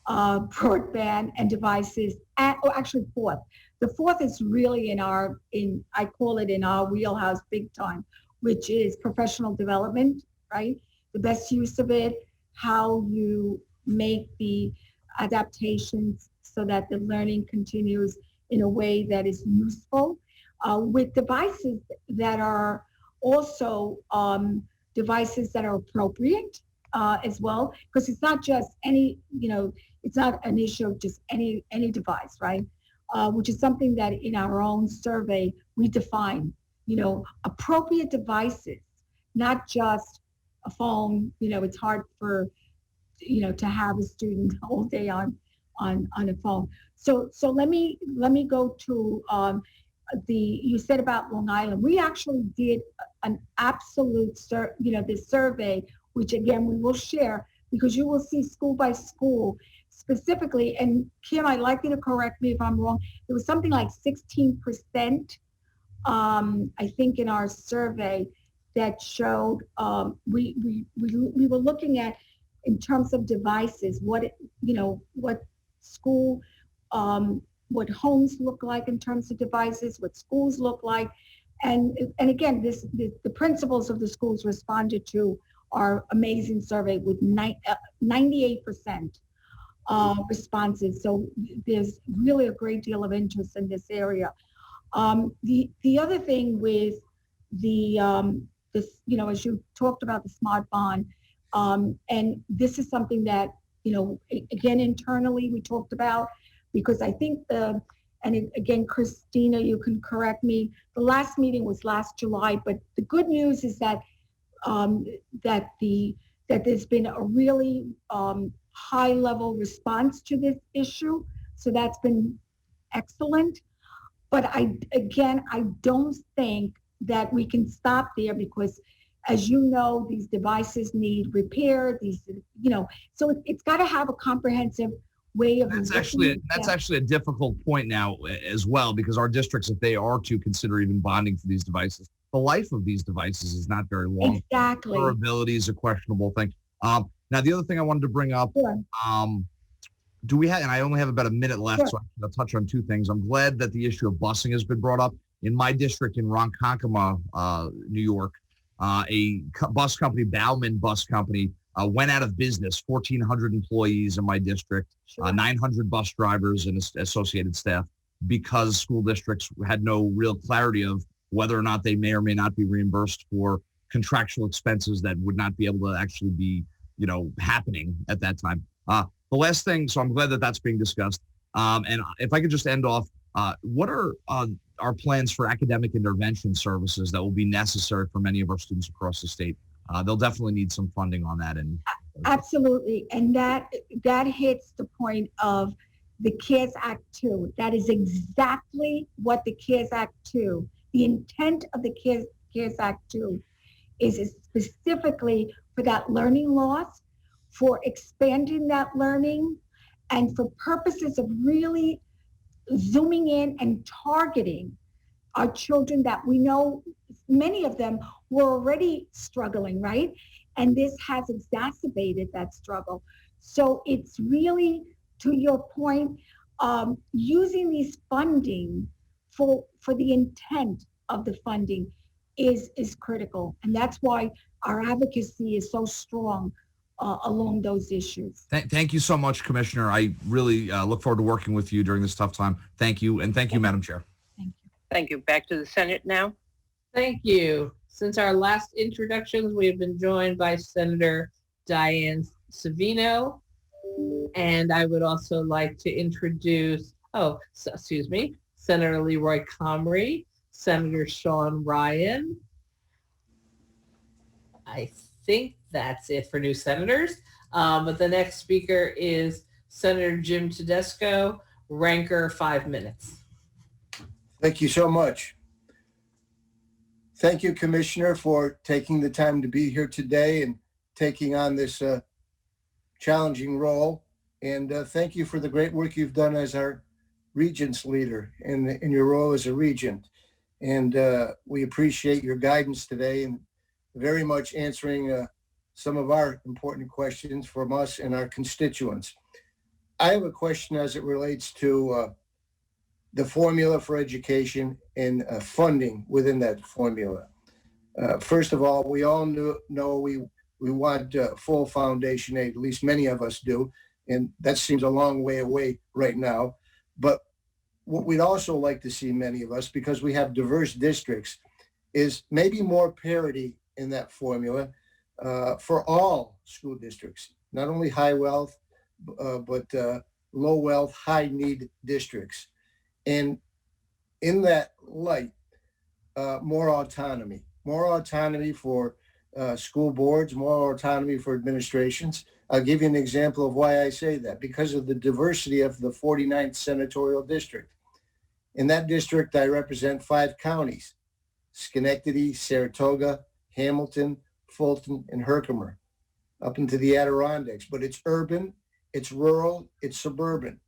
broadband, and devices. Actually, fourth. The fourth is really I call it in our wheelhouse big time, which is professional development, right? The best use of it, how you make the adaptations so that the learning continues in a way that is useful, with devices that are also devices that are appropriate as well, because it's not just any, it's not an issue of just any device, right? Which is something that in our own survey we define, appropriate devices, not just a phone. It's hard for, to have a student all day on a phone. So let me go to you said about Long Island. We actually did an absolute, this survey, which again we will share, because you will see school by school specifically. And Kim, I'd like you to correct me if I'm wrong. It was something like 16%, I think, in our survey that showed we were looking at, in terms of devices, what school, what homes look like in terms of devices, what schools look like. And again, the principals of the schools responded to our amazing survey with 98% responses. So there's really a great deal of interest in this area. The other thing with this, as you talked about the smart bond, and this is something that, again, internally we talked about, because I think again, Christina, you can correct me, the last meeting was last July, but the good news is that that there's been a really high level response to this issue. So that's been excellent. But I don't think that we can stop there, because As you know, these devices need repair, so it's got to have a comprehensive way of. That's actually a difficult point now as well, because our districts, if they are to consider even bonding for these devices, the life of these devices is not very long. Exactly. Durability is a questionable thing. Now, the other thing I wanted to bring up, Sure. do we have, and I only have about a minute left, Sure. so I'm going to touch on two things. I'm glad that the issue of busing has been brought up. In my district in Ronkonkoma, New York, a bus company, Bauman Bus Company, went out of business. 1,400 employees in my district, Sure. 900 bus drivers and associated staff, because school districts had no real clarity of whether or not they may or may not be reimbursed for contractual expenses that would not be able to actually be, happening at that time. The last thing, so I'm glad that that's being discussed. And if I could just end off, what are our plans for academic intervention services that will be necessary for many of our students across the state? They'll definitely need some funding on that. And Absolutely. And that hits the point of the CARES Act 2. That is exactly what the CARES Act 2, the intent of the CARES Act 2 is specifically for that learning loss, for expanding that learning, and for purposes of really zooming in and targeting our children that we know many of them were already struggling, right? And this has exacerbated that struggle. So it's really, to your point, using these funding for the intent of the funding is critical. And that's why our advocacy is so strong along those issues. Thank you so much, Commissioner. I really look forward to working with you during this tough time. Thank you. And thank you, Madam Chair. Thank you. Thank you. Back to the Senate now. Thank you. Since our last introductions, we have been joined by Senator Diane Savino. And I would also like to introduce, Senator Leroy Comrie, Senator Sean Ryan. I think that's it for new senators. But the next speaker is Senator Jim Tedesco, ranker, 5 minutes. Thank you so much. Thank you, Commissioner, for taking the time to be here today and taking on this challenging role. And thank you for the great work you've done as our Regents leader in your role as a Regent. And we appreciate your guidance today and very much answering some of our important questions from us and our constituents. I have a question as it relates to the formula for education and funding within that formula. First of all, we all know we want full foundation aid, at least many of us do, and that seems a long way away right now. But what we'd also like to see, many of us, because we have diverse districts, is maybe more parity in that formula for all school districts, not only high wealth, but low wealth, high need districts. And in that light, more autonomy for school boards, more autonomy for administrations. I'll give you an example of why I say that. Because of the diversity of the 49th senatorial district. In that district, I represent 5 counties: Schenectady, Saratoga, Hamilton, Fulton, and Herkimer, up into the Adirondacks. But it's urban, it's rural, it's suburban.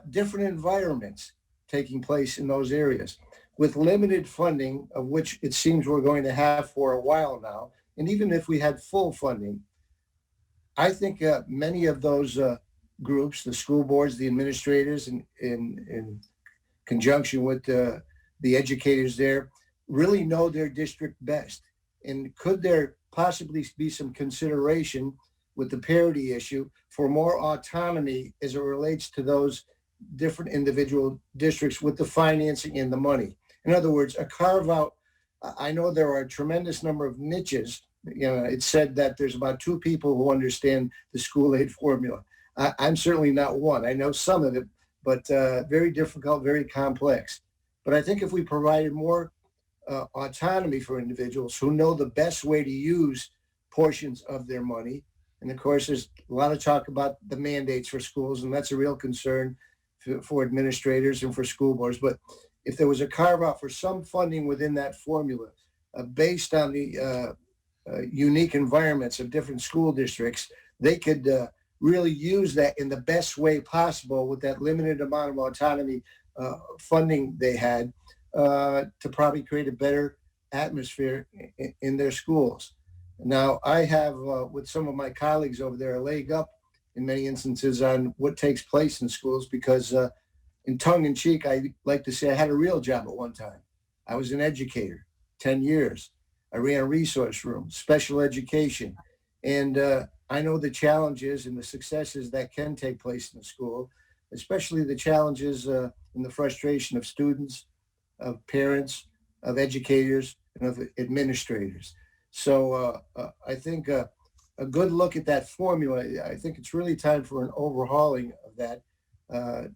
Different environments taking place in those areas with limited funding, of which it seems we're going to have for a while now. And even if we had full funding, I think many of those groups, the school boards, the administrators, in conjunction with the educators there, really know their district best. And could there possibly be some consideration with the parity issue for more autonomy as it relates to those different individual districts with the financing and the money? In other words, a carve out. I know there are a tremendous number of niches. It's said that there's about 2 people who understand the school aid formula. I'm certainly not one. I know some of it, but very difficult, very complex. But I think if we provided more autonomy for individuals who know the best way to use portions of their money, and of course, there's a lot of talk about the mandates for schools, and that's a real concern for administrators and for school boards. But if there was a carve out for some funding within that formula based on the unique environments of different school districts, they could really use that in the best way possible with that limited amount of autonomy funding they had to probably create a better atmosphere in their schools. Now, I have, with some of my colleagues over there, a leg up in many instances on what takes place in schools because in tongue in cheek, I like to say I had a real job at one time. I was an educator, 10 years. I ran a resource room, special education. And I know the challenges and the successes that can take place in the school, especially the challenges and the frustration of students, of parents, of educators, and of administrators. So I think a good look at that formula, I think it's really time for an overhauling of that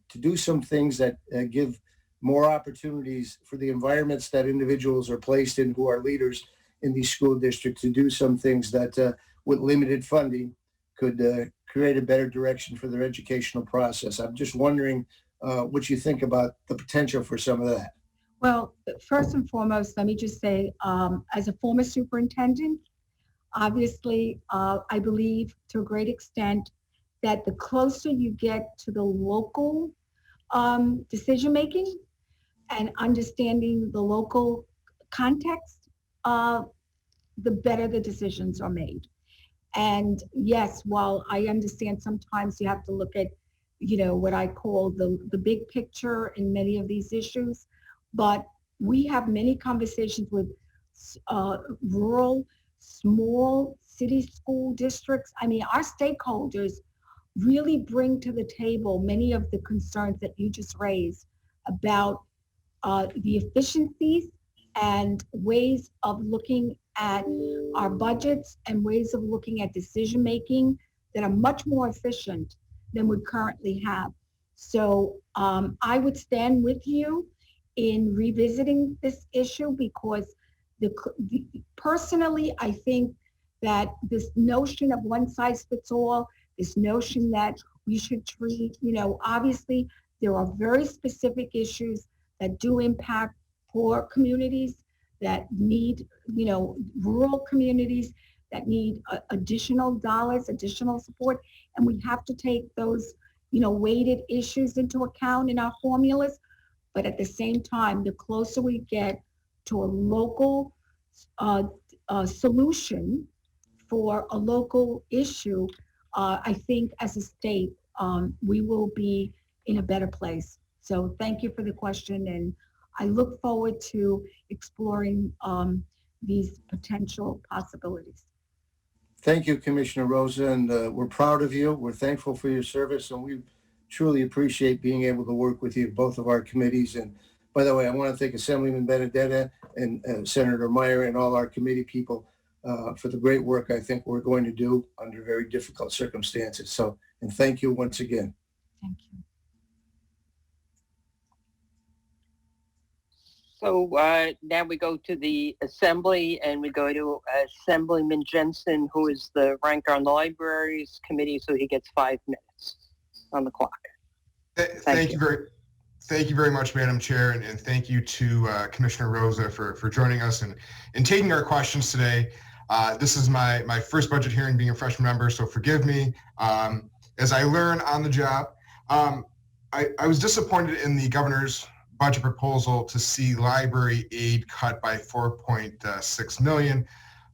to do some things that give more opportunities for the environments that individuals are placed in who are leaders in these school districts to do some things that with limited funding could create a better direction for their educational process. I'm just wondering what you think about the potential for some of that. Well, first and foremost, let me just say, as a former superintendent, obviously, I believe to a great extent that the closer you get to the local decision-making and understanding the local context, the better the decisions are made. And yes, while I understand sometimes you have to look at, what I call the big picture in many of these issues, but we have many conversations with rural, small city school districts. I mean, our stakeholders really bring to the table many of the concerns that you just raised about the efficiencies and ways of looking at our budgets and ways of looking at decision-making that are much more efficient than we currently have. So I would stand with you in revisiting this issue because personally, I think that this notion of one size fits all, this notion that we should treat, obviously there are very specific issues that do impact poor communities that need, rural communities that need additional dollars, additional support. And we have to take those, weighted issues into account in our formulas. But at the same time, the closer we get to a local solution for a local issue, I think as a state, we will be in a better place. So thank you for the question. And I look forward to exploring these potential possibilities. Thank you, Commissioner Rosa, and we're proud of you. We're thankful for your service, and we truly appreciate being able to work with you, both of our committees. And by the way, I want to thank Assemblyman Benedetta and Senator Meyer and all our committee people for the great work I think we're going to do under very difficult circumstances. So, and thank you once again. Thank you. So now we go to the Assembly and we go to Assemblyman Jensen, who is the ranker on the Libraries Committee, so he gets 5 minutes on the clock. Thank you very much, Madam Chair, and thank you to Commissioner Rosa for joining us and taking our questions today. This is my first budget hearing being a freshman member, so forgive me as I learn on the job. I was disappointed in the governor's budget proposal to see library aid cut by 4.6 million,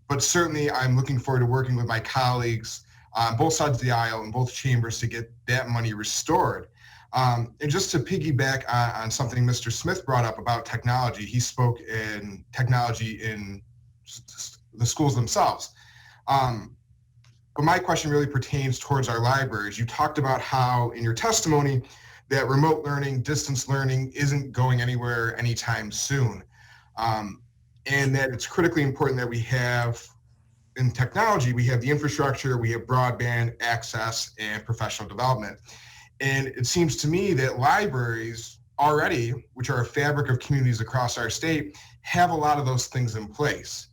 but certainly I'm looking forward to working with my colleagues on both sides of the aisle in both chambers to get that money restored. And just to piggyback on something Mr. Smith brought up about technology, he spoke in technology in the schools themselves. But my question really pertains towards our libraries. You talked about how in your testimony that remote learning, distance learning isn't going anywhere anytime soon. And that it's critically important that we have, in technology, we have the infrastructure, we have broadband access and professional development. And it seems to me that libraries already, which are a fabric of communities across our state, have a lot of those things in place.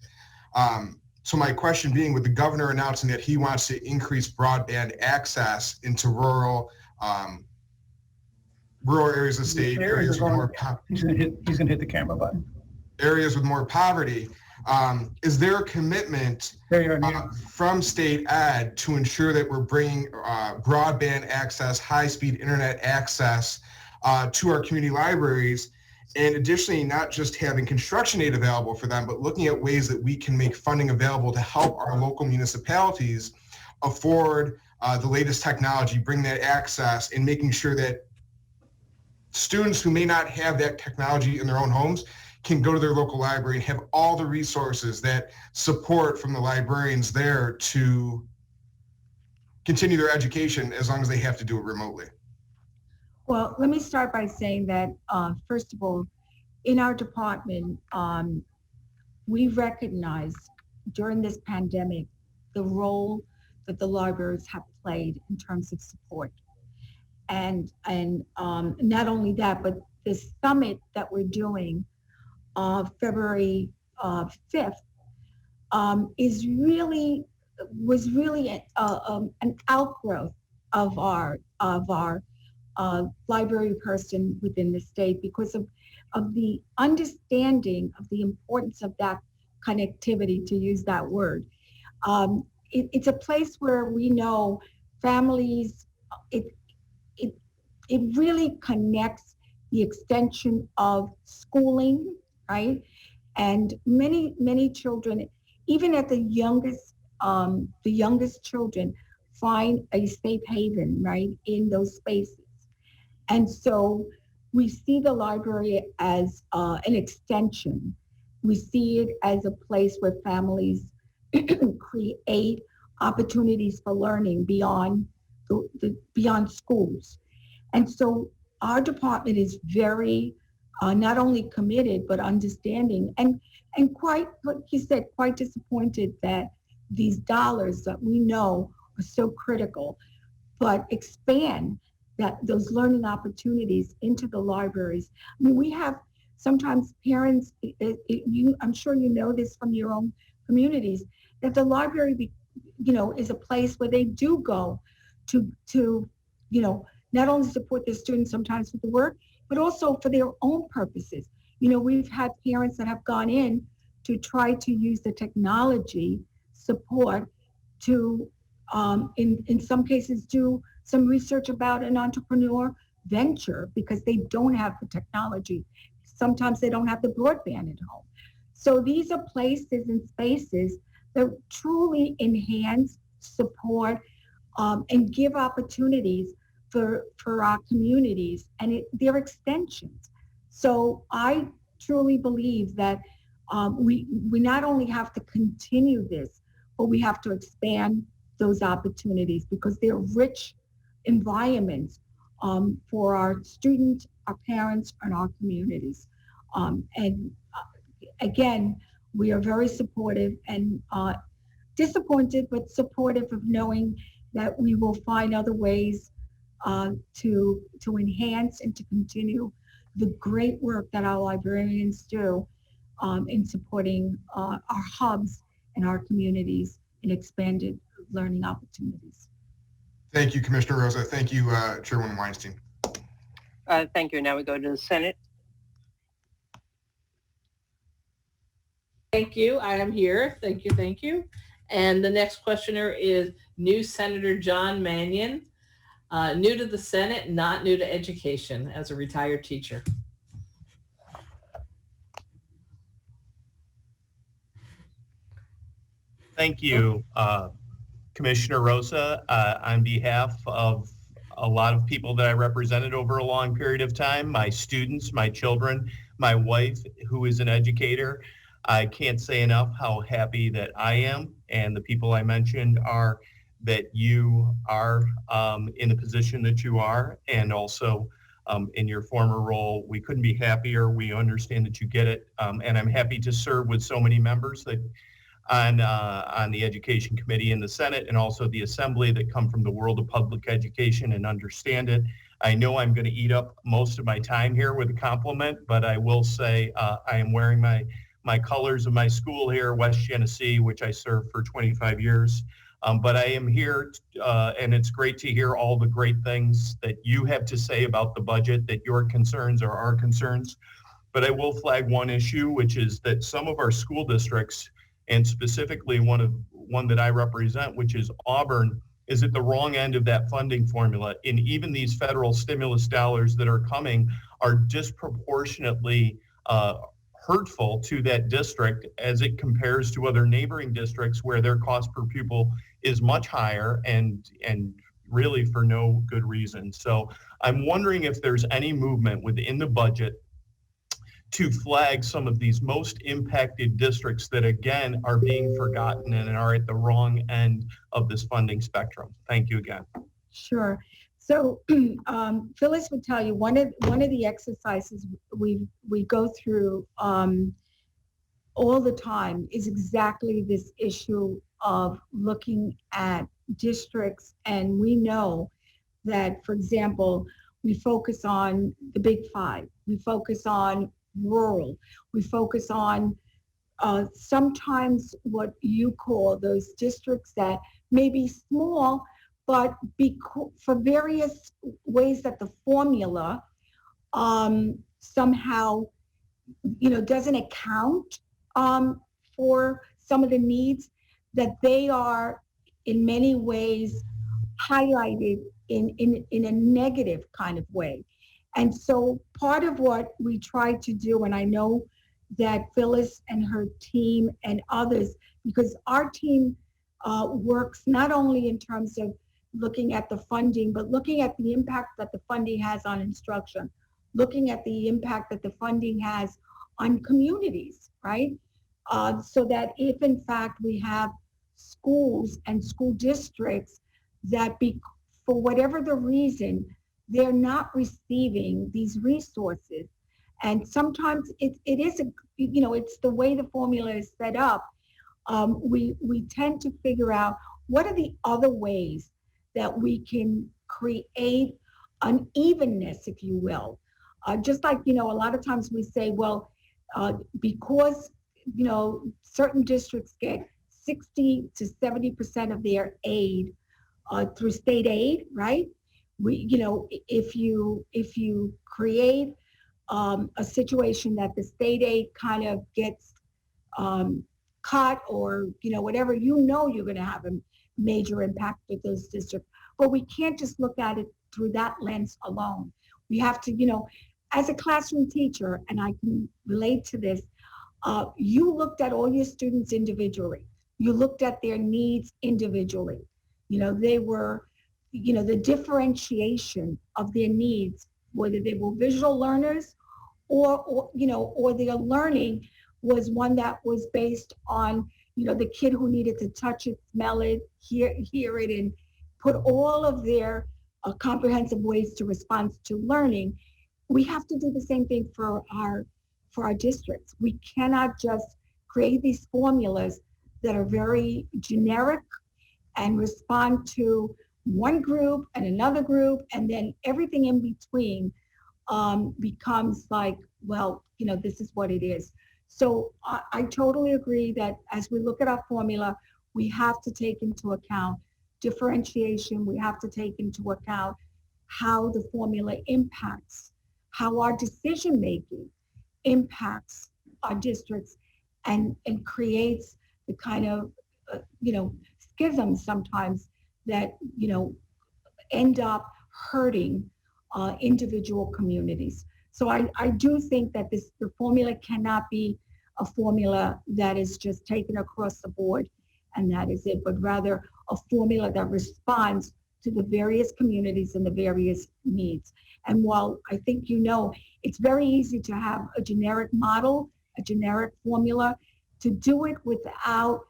So my question being, with the governor announcing that he wants to increase broadband access into rural areas of the state, areas with more he's gonna hit the camera button. Areas with more poverty, Is there a commitment from state ed to ensure that we're bringing broadband access, high-speed internet access to our community libraries? And additionally, not just having construction aid available for them, but looking at ways that we can make funding available to help our local municipalities afford the latest technology, bring that access, and making sure that students who may not have that technology in their own homes can go to their local library and have all the resources that support from the librarians there to continue their education as long as they have to do it remotely. Well, let me start by saying that, first of all, in our department, we recognize during this pandemic the role that the libraries have played in terms of support. And not only that, but the summit that we're doing February 5th was really an outgrowth of our library person within the state because of the understanding of the importance of that connectivity, to use that word. It's a place where we know families, it really connects the extension of schooling, right? And many children, even at the youngest children, find a safe haven, right, in those spaces. And so we see the library as an extension. We see it as a place where families create opportunities for learning beyond beyond schools. And so our department is very not only committed but understanding and quite, like you said, quite disappointed that these dollars that we know are so critical, but expand those learning opportunities into the libraries. I mean, we have sometimes parents, I'm sure you know this from your own communities, that the library, is a place where they do go to not only support their students sometimes with the work, but also for their own purposes. We've had parents that have gone in to try to use the technology support to, in some cases, do some research about an entrepreneur venture because they don't have the technology. Sometimes they don't have the broadband at home. So these are places and spaces that truly enhance, support, and give opportunities for our communities, and they're extensions. So I truly believe that we not only have to continue this, but we have to expand those opportunities because they're rich environments for our students, our parents, and our communities. Again, we are very supportive and disappointed, but supportive of knowing that we will find other ways to enhance and to continue the great work that our librarians do in supporting our hubs and our communities in expanded learning opportunities. Thank you, Commissioner Rosa. Thank you, Chairwoman Weinstein. Thank you. Now we go to the Senate. Thank you. I am here. Thank you. Thank you. And the next questioner is new Senator John Mannion, new to the Senate, not new to education, as a retired teacher. Thank you, Commissioner Rosa. On behalf of a lot of people that I represented over a long period of time, my students, my children, my wife, who is an educator, I can't say enough how happy that I am and the people I mentioned are that you are in the position that you are, and also in your former role. We couldn't be happier. We understand that you get it, and I'm happy to serve with so many members that on the Education Committee in the Senate and also the Assembly that come from the world of public education and understand it. I know I'm going to eat up most of my time here with a compliment, but I will say I am wearing my colors of my school here, West Genesee, which I served for 25 years. But I am here, and it's great to hear all the great things that you have to say about the budget, that your concerns are our concerns. But I will flag one issue, which is that some of our school districts, and specifically one that I represent, which is Auburn, is at the wrong end of that funding formula. And even these federal stimulus dollars that are coming are disproportionately hurtful to that district as it compares to other neighboring districts where their cost per pupil is much higher and really for no good reason. So I'm wondering if there's any movement within the budget to flag some of these most impacted districts that again are being forgotten and are at the wrong end of this funding spectrum. Thank you again. Sure. So Phyllis would tell you one of the exercises we go through all the time is exactly this issue of looking at districts, and we know that, for example, we focus on the Big Five, we focus on rural, we focus on sometimes what you call those districts that may be small, but for various ways that the formula somehow, doesn't account for some of the needs, that they are in many ways highlighted in a negative kind of way. And so part of what we try to do, and I know that Phyllis and her team and others, because our team works not only in terms of looking at the funding, but looking at the impact that the funding has on instruction, looking at the impact that the funding has on communities, right? So that if in fact we have schools and school districts that for whatever the reason, they're not receiving these resources. And sometimes it is, it's the way the formula is set up. We tend to figure out what are the other ways that we can create an evenness, if you will. Just like, a lot of times we say, well, because, certain districts get 60 to 70% of their aid through state aid, right? If you create a situation that the state aid kind of gets cut or, whatever, you're going to have a major impact with those districts. But we can't just look at it through that lens alone. We have to, as a classroom teacher, and I can relate to this, you looked at all your students individually. You looked at their needs individually. They were, the differentiation of their needs, whether they were visual learners or their learning was one that was based on, the kid who needed to touch it, smell it, hear it, and put all of their comprehensive ways to respond to learning. We have to do the same thing for our districts. We cannot just create these formulas that are very generic and respond to one group and another group, and then everything in between becomes like, well, this is what it is. So I totally agree that as we look at our formula, we have to take into account differentiation. We have to take into account how the formula impacts, how our decision-making impacts our districts and creates the kind of, schisms sometimes that, end up hurting individual communities. So I do think that the formula cannot be a formula that is just taken across the board and that is it, but rather a formula that responds to the various communities and the various needs. And while I think it's very easy to have a generic model, a generic formula, to do it without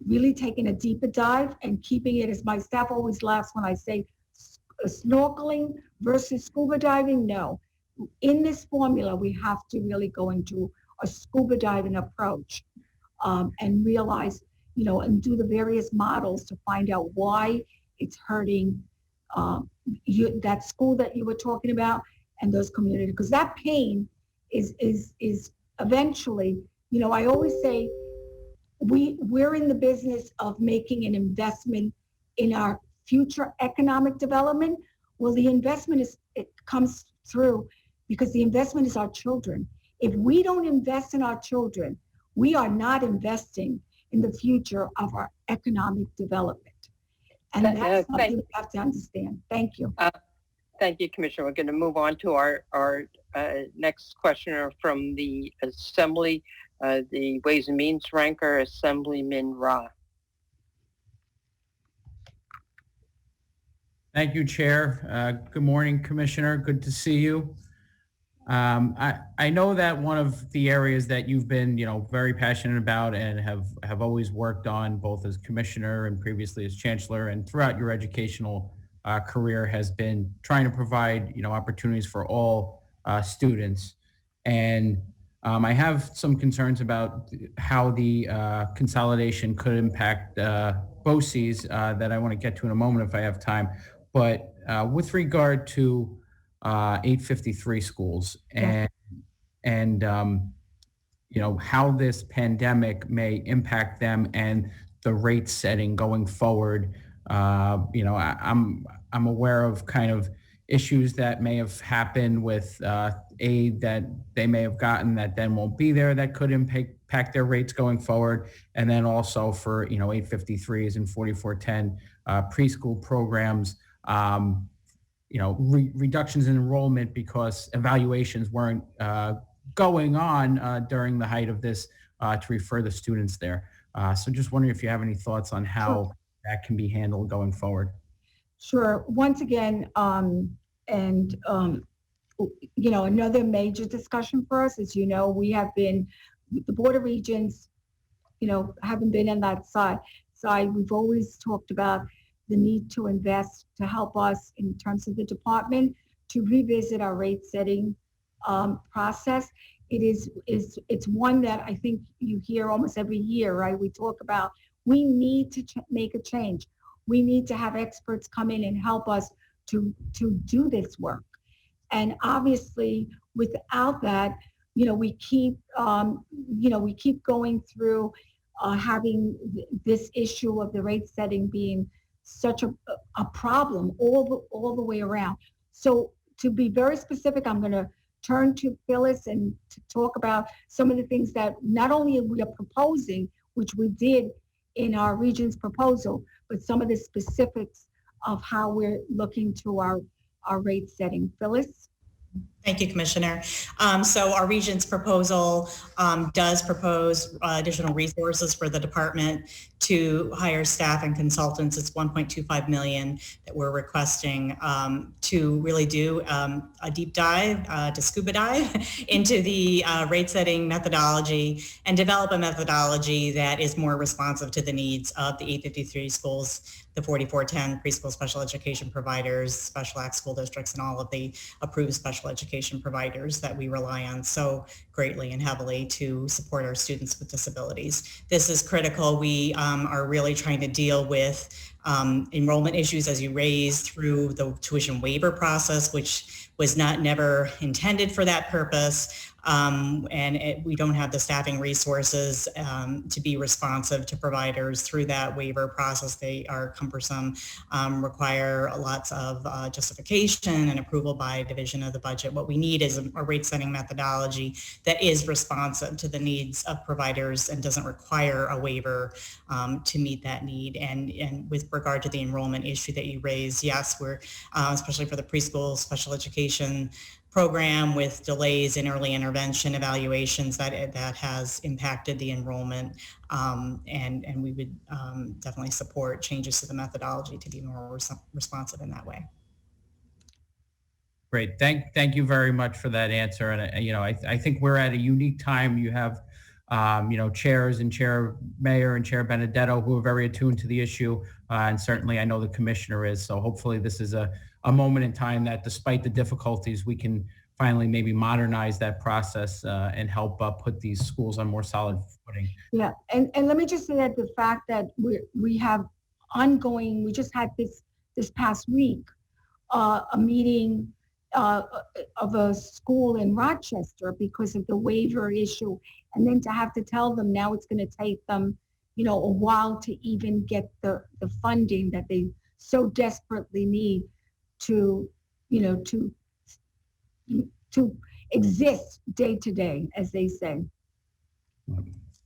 really taking a deeper dive and keeping it, as my staff always laughs when I say snorkeling versus scuba diving, no. In this formula, we have to really go into a scuba diving approach and realize, and do the various models to find out why it's hurting that school that you were talking about and those communities. Because that pain is eventually, I always say we're in the business of making an investment in our future economic development. Well, the investment it comes through because the investment is our children. If we don't invest in our children, we are not investing in the future of our economic development. And that's something we have to understand. Thank you. Thank you, Commissioner. We're going to move on to our next questioner from the Assembly, the Ways and Means ranker, Assemblyman Rah. Thank you, Chair. Good morning, Commissioner. Good to see you. I know that one of the areas that you've been, very passionate about and have always worked on, both as Commissioner and previously as Chancellor and throughout your educational career, has been trying to provide, opportunities for all students. And I have some concerns about how the consolidation could impact BOCES that I want to get to in a moment if I have time. But with regard to 853 schools and how this pandemic may impact them and the rate setting going forward. I'm aware of kind of issues that may have happened with aid that they may have gotten that then won't be there, that could impact their rates going forward. And then also for 853s and 4410 preschool programs, reductions in enrollment because evaluations weren't going on during the height of this to refer the students there. So just wondering if you have any thoughts on how that can be handled going forward. Sure. Once again, another major discussion for us is, we have been, the Board of Regents, haven't been on that side. We've always talked about the need to invest to help us in terms of the department to revisit our rate setting process. It's one that I think you hear almost every year, right? We talk about we need to make a change. We need to have experts come in and help us to do this work. And obviously, without that, we keep going through having this issue of the rate setting being such a problem all the way around. So to be very specific, I'm going to turn to Phyllis and to talk about some of the things that not only we are proposing, which we did in our region's proposal, but some of the specifics of how we're looking to our rate setting. Phyllis? Thank you, Commissioner. So our region's proposal does propose additional resources for the department to hire staff and consultants. It's $1.25 million that we're requesting to really do a deep dive, to scuba dive into the rate setting methodology and develop a methodology that is more responsive to the needs of the 853 schools, the 4410 preschool special education providers, special act school districts, and all of the approved special education providers that we rely on so greatly and heavily to support our students with disabilities. This is critical. We are really trying to deal with enrollment issues as you raised through the tuition waiver process, which was never intended for that purpose. We don't have the staffing resources to be responsive to providers through that waiver process. They are cumbersome, require lots of justification and approval by division of the budget. What we need is a rate setting methodology that is responsive to the needs of providers and doesn't require a waiver to meet that need. And with regard to the enrollment issue that you raised, yes, we're especially for the preschool special education program with delays in early intervention evaluations that has impacted the enrollment, and we would definitely support changes to the methodology to be more responsive in that way. Great, thank you very much for that answer. And I think we're at a unique time. You have chairs and Chair Mayor and Chair Benedetto who are very attuned to the issue, and certainly I know the Commissioner is. So hopefully this is a moment in time that, despite the difficulties, we can finally maybe modernize that process and help put these schools on more solid footing. Yeah, and let me just say that the fact that we have ongoing, we just had this past week, a meeting of a school in Rochester because of the waiver issue, and then to have to tell them now it's going to take them, a while to even get the funding that they so desperately need to exist day to day, as they say.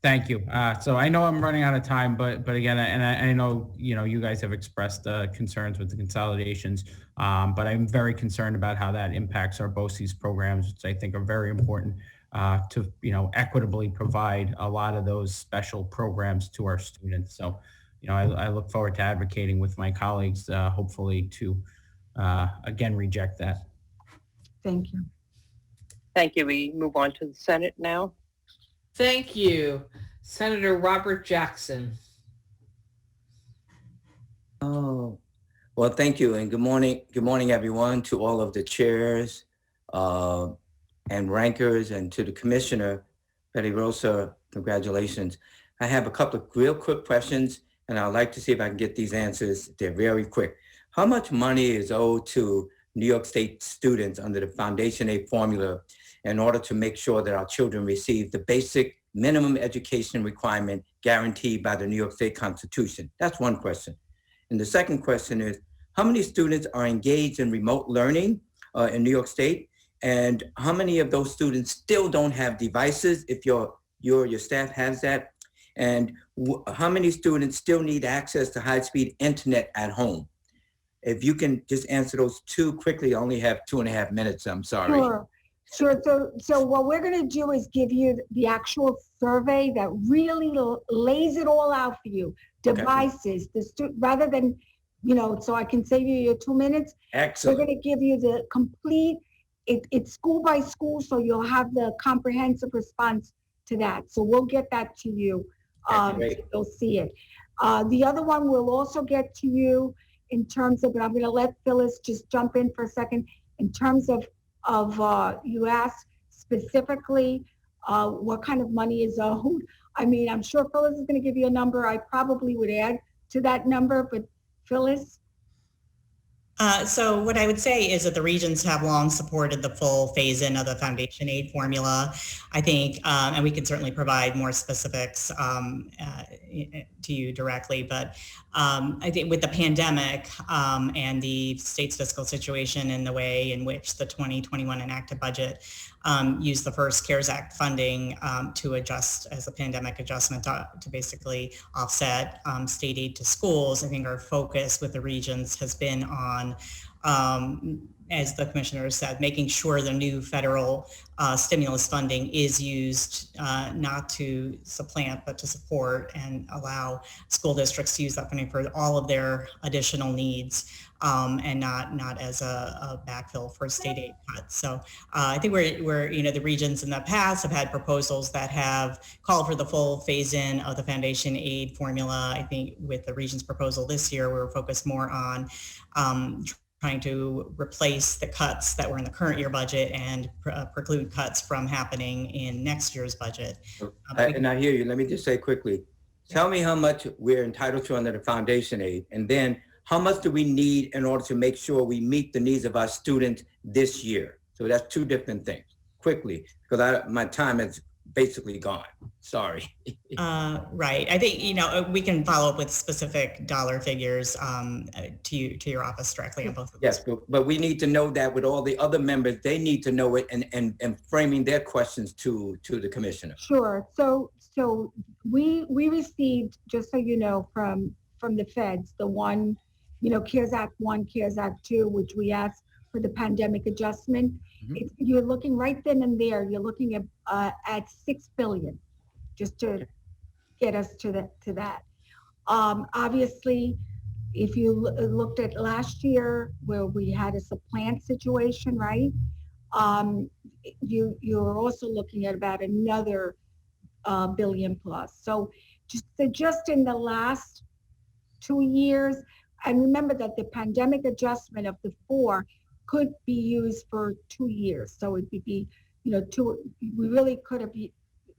Thank you. So I know I'm running out of time, but again, and I know, you guys have expressed concerns with the consolidations, but I'm very concerned about how that impacts our BOCES programs, which I think are very important to, equitably provide a lot of those special programs to our students. So, I look forward to advocating with my colleagues, hopefully to, again, reject that. Thank you. Thank you. We move on to the Senate now. Thank you. Senator Robert Jackson. Oh, well, thank you. And good morning. Good morning, everyone, to all of the chairs and rankers, and to the Commissioner, Betty Rosa, congratulations. I have a couple of real quick questions, and I'd like to see if I can get these answers. They're very quick. How much money is owed to New York State students under the Foundation Aid formula in order to make sure that our children receive the basic minimum education requirement guaranteed by the New York State Constitution? That's one question. And the second question is, how many students are engaged in remote learning in New York State? And how many of those students still don't have devices if your staff has that? And how many students still need access to high-speed internet at home? If you can just answer those two quickly, I only have 2.5 minutes, I'm sorry. Sure. So what we're going to do is give you the actual survey that really lays it all out for you. Devices, okay. Rather than, so I can save you your 2 minutes. Excellent. We're going to give you the complete, it's school by school, so you'll have the comprehensive response to that. So we'll get that to you. You'll see it. The other one we'll also get to you in terms of, but I'm going to let Phyllis just jump in for a second, in terms of you asked specifically what kind of money is owed. I mean, I'm sure Phyllis is going to give you a number. I probably would add to that number, but Phyllis? So what I would say is that the regions have long supported the full phase-in of the Foundation Aid formula. I think, and we can certainly provide more specifics to you directly, but I think with the pandemic and the state's fiscal situation and the way in which the 2021 enacted budget used the first CARES Act funding to adjust as a pandemic adjustment to basically offset state aid to schools, I think our focus with the regions has been on, as the commissioner said, making sure the new federal stimulus funding is used not to supplant, but to support and allow school districts to use that funding for all of their additional needs, and not as a backfill for state aid cuts. So I think we're the regions in the past have had proposals that have called for the full phase-in of the Foundation Aid formula. I think with the region's proposal this year, we're focused more on trying to replace the cuts that were in the current year budget and preclude cuts from happening in next year's budget. And I hear you. Let me just say quickly, tell me how much we're entitled to under the Foundation Aid, and then how much do we need in order to make sure we meet the needs of our students this year? So that's two different things. Quickly, because my time is basically gone. Sorry. Right. I think, we can follow up with specific dollar figures to your office directly on both of those. Yes, but we need to know that with all the other members, they need to know it and framing their questions to the commissioner. Sure. So we received, just so you know, from the feds, the one, CARES Act 1, CARES Act 2, which we asked for the pandemic adjustment. Mm-hmm. You're looking right then and there, you're looking at $6 billion, just to get us to that. Obviously, if you looked at last year where we had a supplant situation, right? You're also looking at about another billion plus. So just in the last 2 years, and remember that the pandemic adjustment of the 4 could be used for 2 years. So it would be, we really could have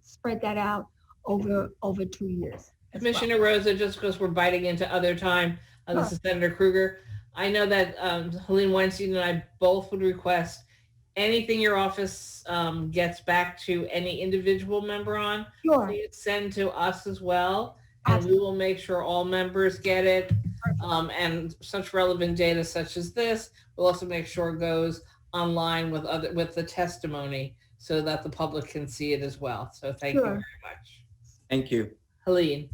spread that out over 2 years. Commissioner Rosa, just because we're biting into other time, this is Senator Krueger. I know that Helene Weinstein and I both would request anything your office gets back to any individual member on, please send to us as well. And we will make sure all members get it. And such relevant data such as this, we'll also make sure it goes online with the testimony so that the public can see it as well. So thank you Sure. very much. Thank you. Helene.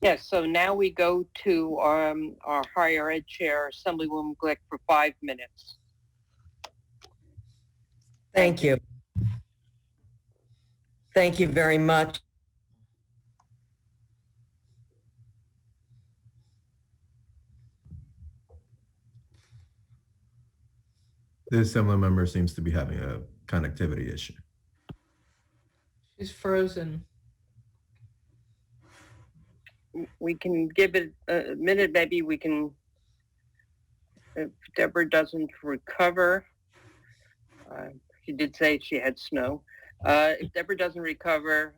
Yes, so now we go to our higher ed chair, Assemblywoman Glick, for 5 minutes. Thank you. Thank you very much. The assembly member seems to be having a connectivity issue. She's frozen. We can give it a minute, maybe we can, if Deborah doesn't recover, she did say she had snow. If Deborah doesn't recover,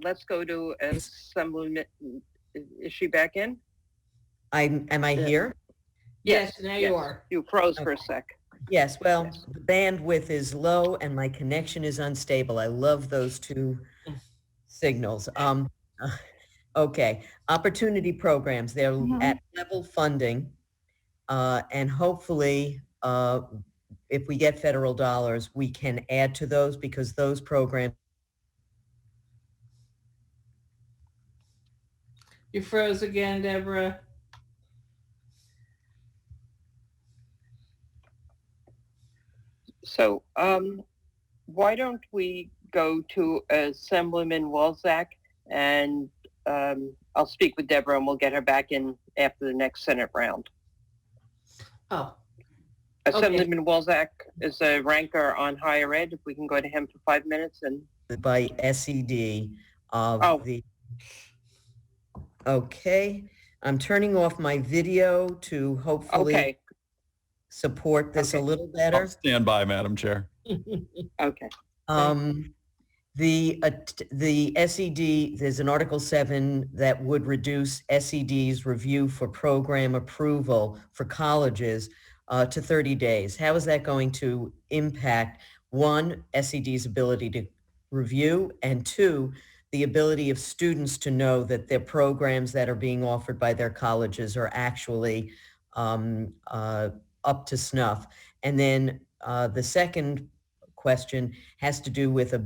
let's go to Assemblyman, is she back in? Am I here? Yes, now you are. You froze for a sec. Yes, well, the bandwidth is low and my connection is unstable. I love those two signals. Okay, opportunity programs, they're at level funding. And hopefully, if we get federal dollars, we can add to those because those programs. You froze again, Deborah. So why don't we go to Assemblyman Walczak, and I'll speak with Deborah and we'll get her back in after the next Senate round. Oh. Assemblyman Walczak is a ranker on higher ed. If we can go to him for 5 minutes. And by SED of the. Okay, I'm turning off my video to hopefully support this a little better. I'll stand by, Madam Chair. Okay. The SED, there's an Article 7 that would reduce SED's review for program approval for colleges to 30 days. How is that going to impact, one, SED's ability to review, and two, the ability of students to know that their programs that are being offered by their colleges are actually up to snuff? And then the second question has to do with a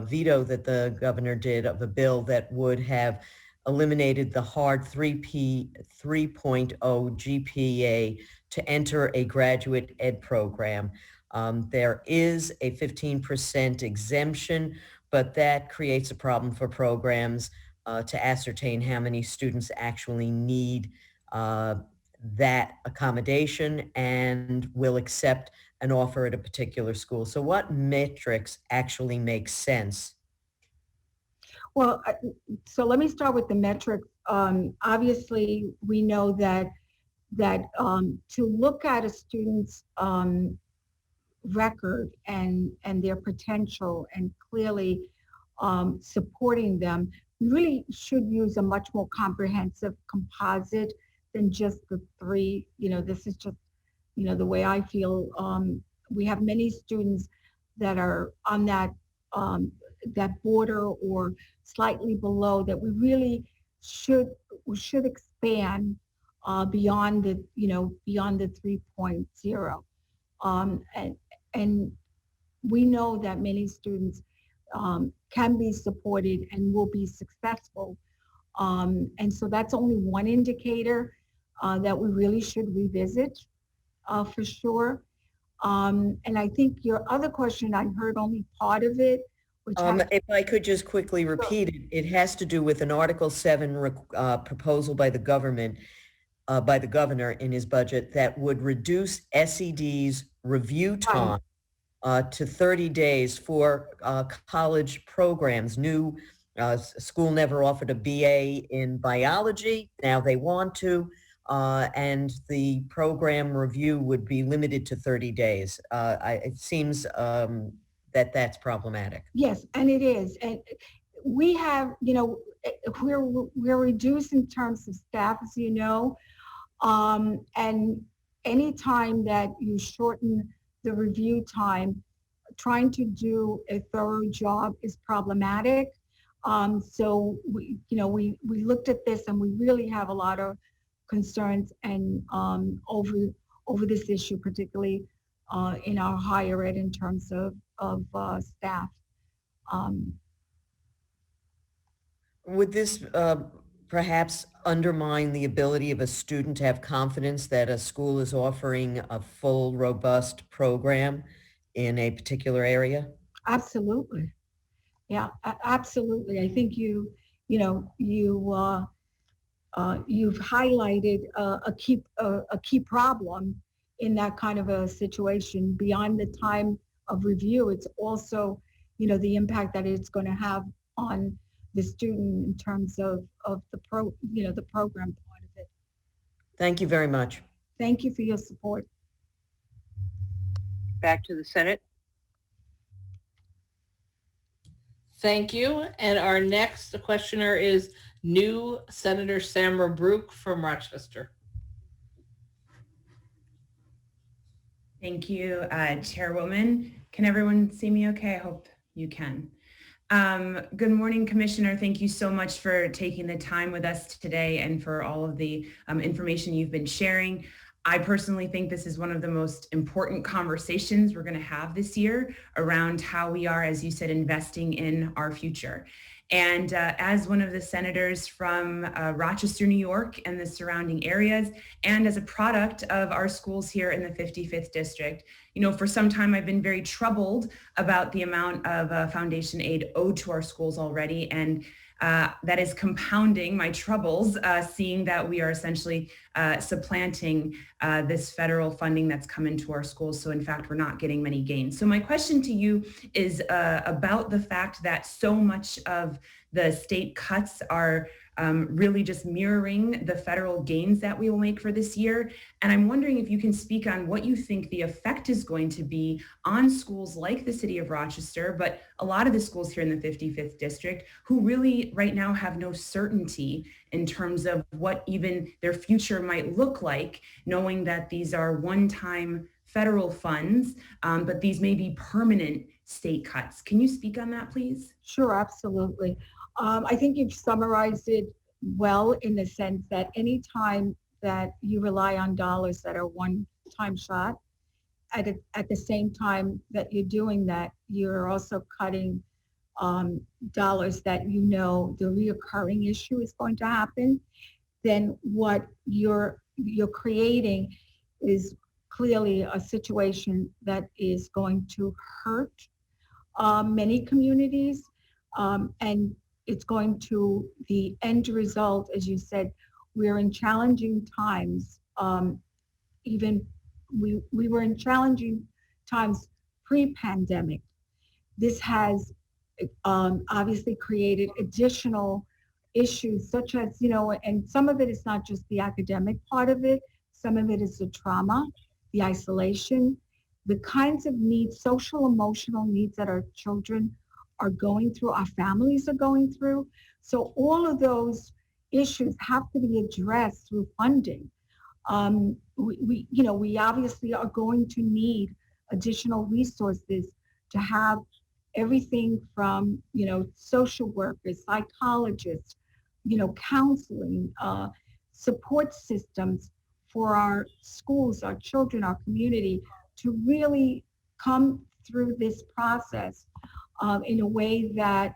veto that the governor did of a bill that would have eliminated the hard 3.0 GPA to enter a graduate ed program. There is a 15% exemption, but that creates a problem for programs to ascertain how many students actually need that accommodation and will accept an offer at a particular school. So what metrics actually make sense? Well, so let me start with the metrics. Obviously, we know that to look at a student's record and their potential and clearly supporting them, we really should use a much more comprehensive composite than just the three. This is just, the way I feel. We have many students that are on that border or slightly below that we really should expand beyond the 3.0. And we know that many students can be supported and will be successful. And so that's only one indicator that we really should revisit for sure. And I think your other question, I heard only part of it. If I could just quickly repeat it, it has to do with an Article 7 proposal by the government, by the governor in his budget that would reduce SED's review time to 30 days for college programs. New school never offered a BA in biology. Now they want to. And the program review would be limited to 30 days. It seems that's problematic. Yes, and it is. And we have, we're reduced in terms of staff, as you know. And any time that you shorten the review time, trying to do a thorough job is problematic. So we looked at this and we really have a lot of concerns and over this issue, particularly in our higher ed in terms of staff. Would this perhaps undermine the ability of a student to have confidence that a school is offering a full, robust program in a particular area? Absolutely. Yeah, absolutely. I think you've highlighted a key problem in that kind of a situation. Beyond the time of review, it's also, the impact that it's going to have on the student in terms of the program part of it. Thank you very much. Thank you for your support. Back to the Senate. Thank you. And our next questioner is new Senator Samara Brook from Rochester. Thank you, Chairwoman. Can everyone see me okay? I hope you can. Good morning, Commissioner. Thank you so much for taking the time with us today and for all of the information you've been sharing. I personally think this is one of the most important conversations we're going to have this year around how we are, as you said, investing in our future. And as one of the senators from Rochester, New York and the surrounding areas, and as a product of our schools here in the 55th District, for some time I've been very troubled about the amount of foundation aid owed to our schools already. And that is compounding my troubles, seeing that we are essentially supplanting this federal funding that's come into our schools. So in fact, we're not getting many gains. So my question to you is about the fact that so much of the state cuts are really just mirroring the federal gains that we will make for this year. And I'm wondering if you can speak on what you think the effect is going to be on schools like the city of Rochester, but a lot of the schools here in the 55th District who really right now have no certainty in terms of what even their future might look like, knowing that these are one-time federal funds, but these may be permanent state cuts. Can you speak on that, please? Sure, absolutely. I think you've summarized it well in the sense that any time that you rely on dollars that are one-time shot, at the same time that you're doing that, you're also cutting dollars that the reoccurring issue is going to happen. Then what you're creating is clearly a situation that is going to hurt many communities, and it's going to, the end result, as you said, we're in challenging times. We were in challenging times pre-pandemic. This has obviously created additional issues such as, and some of it is not just the academic part of it, some of it is the trauma, the isolation, the kinds of needs, social, emotional needs that our children are going through, our families are going through. So all of those issues have to be addressed through funding. We obviously are going to need additional resources to have everything from, social workers, psychologists, counseling, support systems for our schools, our children, our community to really come through this process in a way that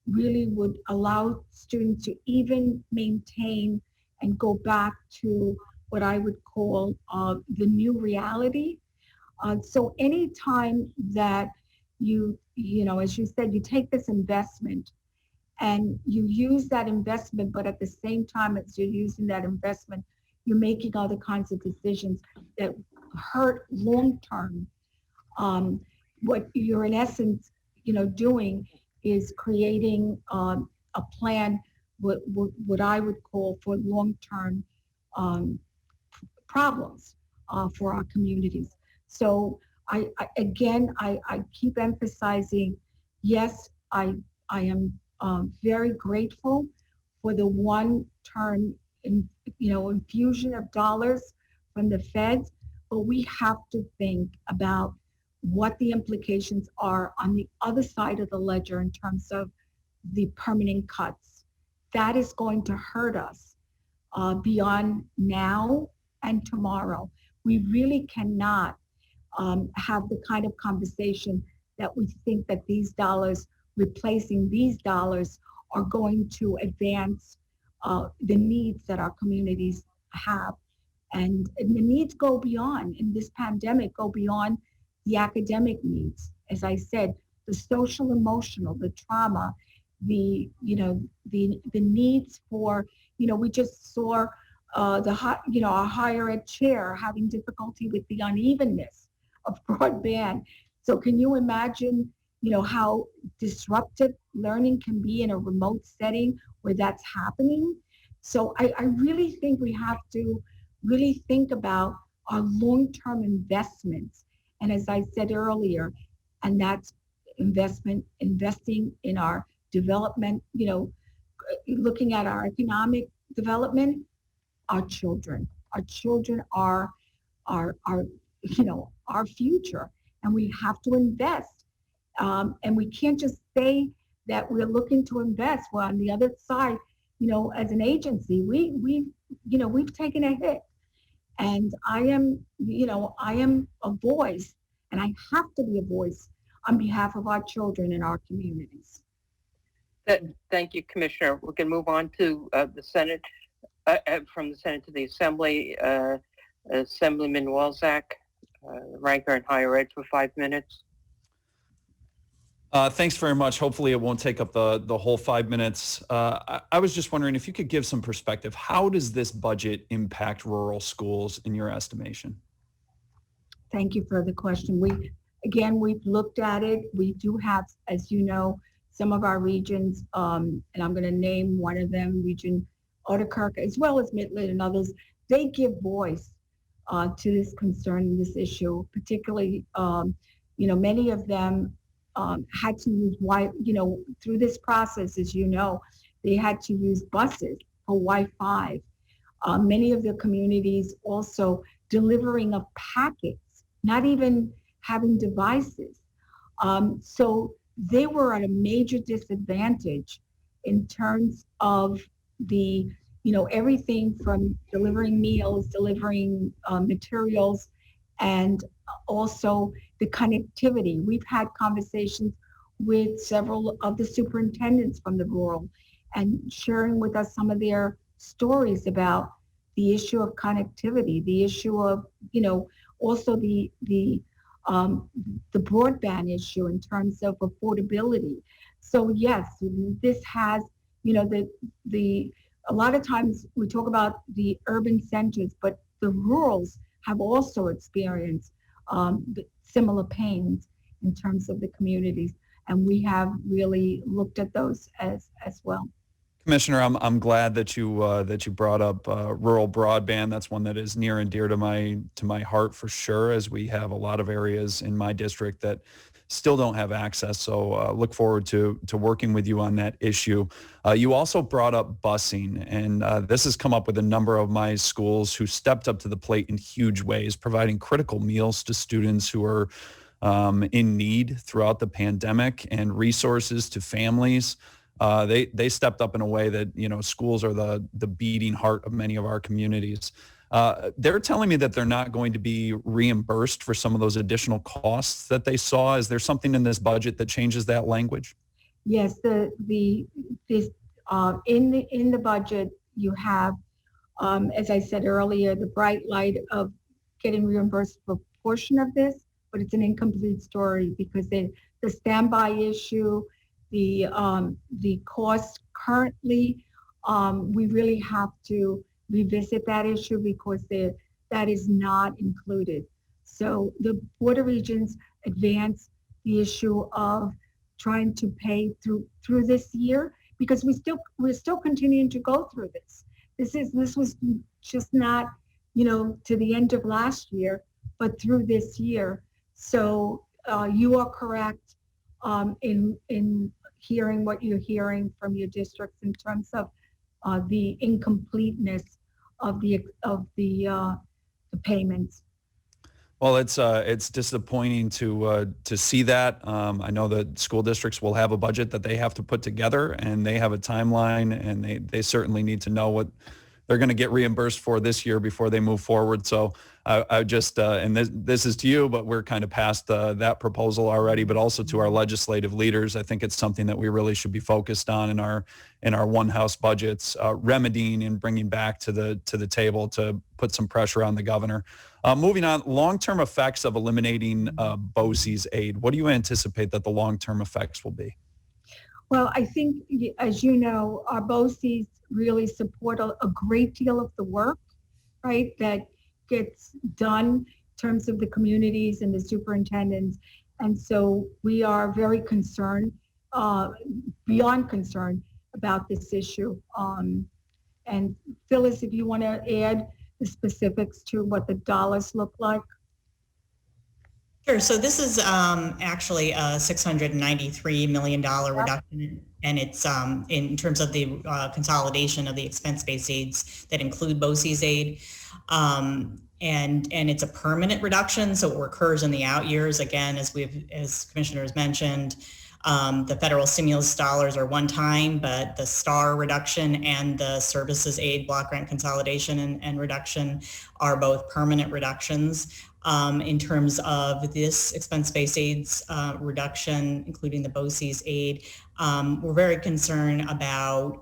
really would allow students to even maintain and go back to what I would call the new reality. So anytime that you as you said, you take this investment and you use that investment, but at the same time as you're using that investment, you're making other kinds of decisions that hurt long-term. What you're in essence, doing is creating a plan, what I would call for long-term problems for our communities. So I keep emphasizing, yes, I am very grateful for the one-term infusion of dollars from the feds, but we have to think about what the implications are on the other side of the ledger in terms of the permanent cuts. That is going to hurt us beyond now and tomorrow. We really cannot have the kind of conversation that we think that these dollars, replacing these dollars, are going to advance the needs that our communities have. And the needs go beyond, in this pandemic, go beyond the academic needs. As I said, the social, emotional, the trauma, the needs for, we just saw our higher ed chair having difficulty with the unevenness of broadband. So can you imagine, how disruptive learning can be in a remote setting where that's happening? So I really think we have to really think about our long-term investments. And as I said earlier, and that's investing in our development, looking at our economic development, our children are our future, and we have to invest. And we can't just say that we're looking to invest. Well, on the other side, as an agency, we've taken a hit. And I am a voice, and I have to be a voice on behalf of our children and our communities. Thank you, Commissioner. We can move on to the Senate, from the Senate to the Assembly. Assemblyman Walczak, ranker in higher ed, for 5 minutes. Thanks very much. Hopefully it won't take up the whole 5 minutes. I was just wondering if you could give some perspective. How does this budget impact rural schools in your estimation? Thank you for the question. We've looked at it. We do have, as you know, some of our regions, and I'm going to name one of them, Region Otakirk, as well as Midland and others. They give voice to this concern and this issue, particularly, many of them had to use, through this process, as you know, they had to use buses for Wi-Fi. Many of the communities also delivering of packets, not even having devices. So they were at a major disadvantage in terms of the, everything from delivering meals, delivering materials, and also the connectivity. We've had conversations with several of the superintendents from the rural and sharing with us some of their stories about the issue of connectivity, the issue of, also the broadband issue in terms of affordability. So yes, this has, a lot of times we talk about the urban centers, but the rurals have also experienced similar pains in terms of the communities, and we have really looked at those as well. Commissioner, I'm glad that you brought up rural broadband. That's one that is near and dear to my heart for sure, as we have a lot of areas in my district that still don't have access. So look forward to working with you on that issue. You also brought up busing, and this has come up with a number of my schools who stepped up to the plate in huge ways, providing critical meals to students who are in need throughout the pandemic, and resources to families. They stepped up in a way that, schools are the beating heart of many of our communities. They're telling me that they're not going to be reimbursed for some of those additional costs that they saw. Is there something in this budget that changes that language? Yes, in the budget you have, as I said earlier, the bright light of getting reimbursed for a portion of this, but it's an incomplete story because the standby issue, the cost currently, we really have to revisit that issue because that is not included. So the Board of Regents advanced the issue of trying to pay through this year, because we're still continuing to go through this. This was just not, to the end of last year, but through this year. So you are correct in hearing what you're hearing from your districts in terms of the incompleteness of the payments. Well, it's disappointing to see that. I know that school districts will have a budget that they have to put together, and they have a timeline, and they certainly need to know they're going to get reimbursed for this year before they move forward. So I just, and this is to you, but we're kind of past that proposal already, but also to our legislative leaders. I think it's something that we really should be focused on in our one house budgets, remedying and bringing back to the table to put some pressure on the governor. Moving on, long-term effects of eliminating BOCES aid. What do you anticipate that the long-term effects will be? Well, I think, as you know, our BOCES really support a great deal of the work, right, that gets done in terms of the communities and the superintendents. And so we are very concerned, beyond concerned, about this issue. And Phyllis, if you want to add the specifics to what the dollars look like. Sure. So this is actually a $693 million reduction, and it's in terms of the consolidation of the expense-based aids that include BOCES aid. And it's a permanent reduction, so it recurs in the out years. Again, as commissioners mentioned, the federal stimulus dollars are one time, but the STAR reduction and the services aid block grant consolidation and reduction are both permanent reductions. In terms of this expense-based aids reduction, including the BOCES aid, we're very concerned about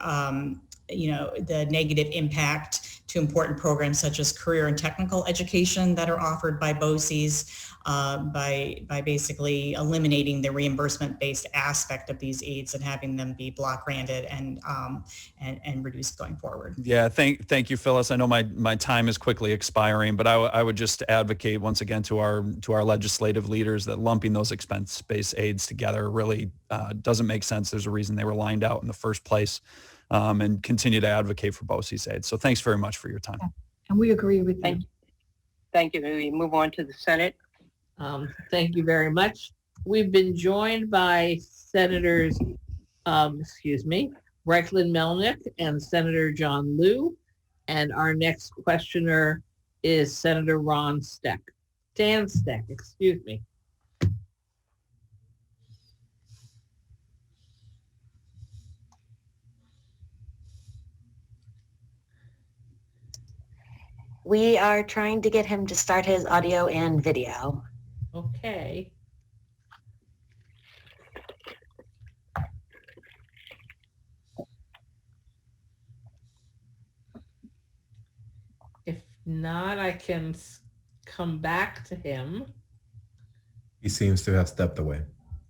the negative impact to important programs such as career and technical education that are offered by BOCES by basically eliminating the reimbursement-based aspect of these aids and having them be block granted and reduced going forward. Yeah, thank you, Phyllis. I know my time is quickly expiring, but I would just advocate once again to our legislative leaders that lumping those expense-based aids together really doesn't make sense. There's a reason they were lined out in the first place. And continue to advocate for BOCES aid. So thanks very much for your time. And we agree with you. Thank you. We move on to the Senate. Thank you very much. We've been joined by Senators, Reichlin Melnick and Senator John Liu. And our next questioner is Senator Dan Steck, excuse me. We are trying to get him to start his audio and video. Okay. If not, I can come back to him. He seems to have stepped away.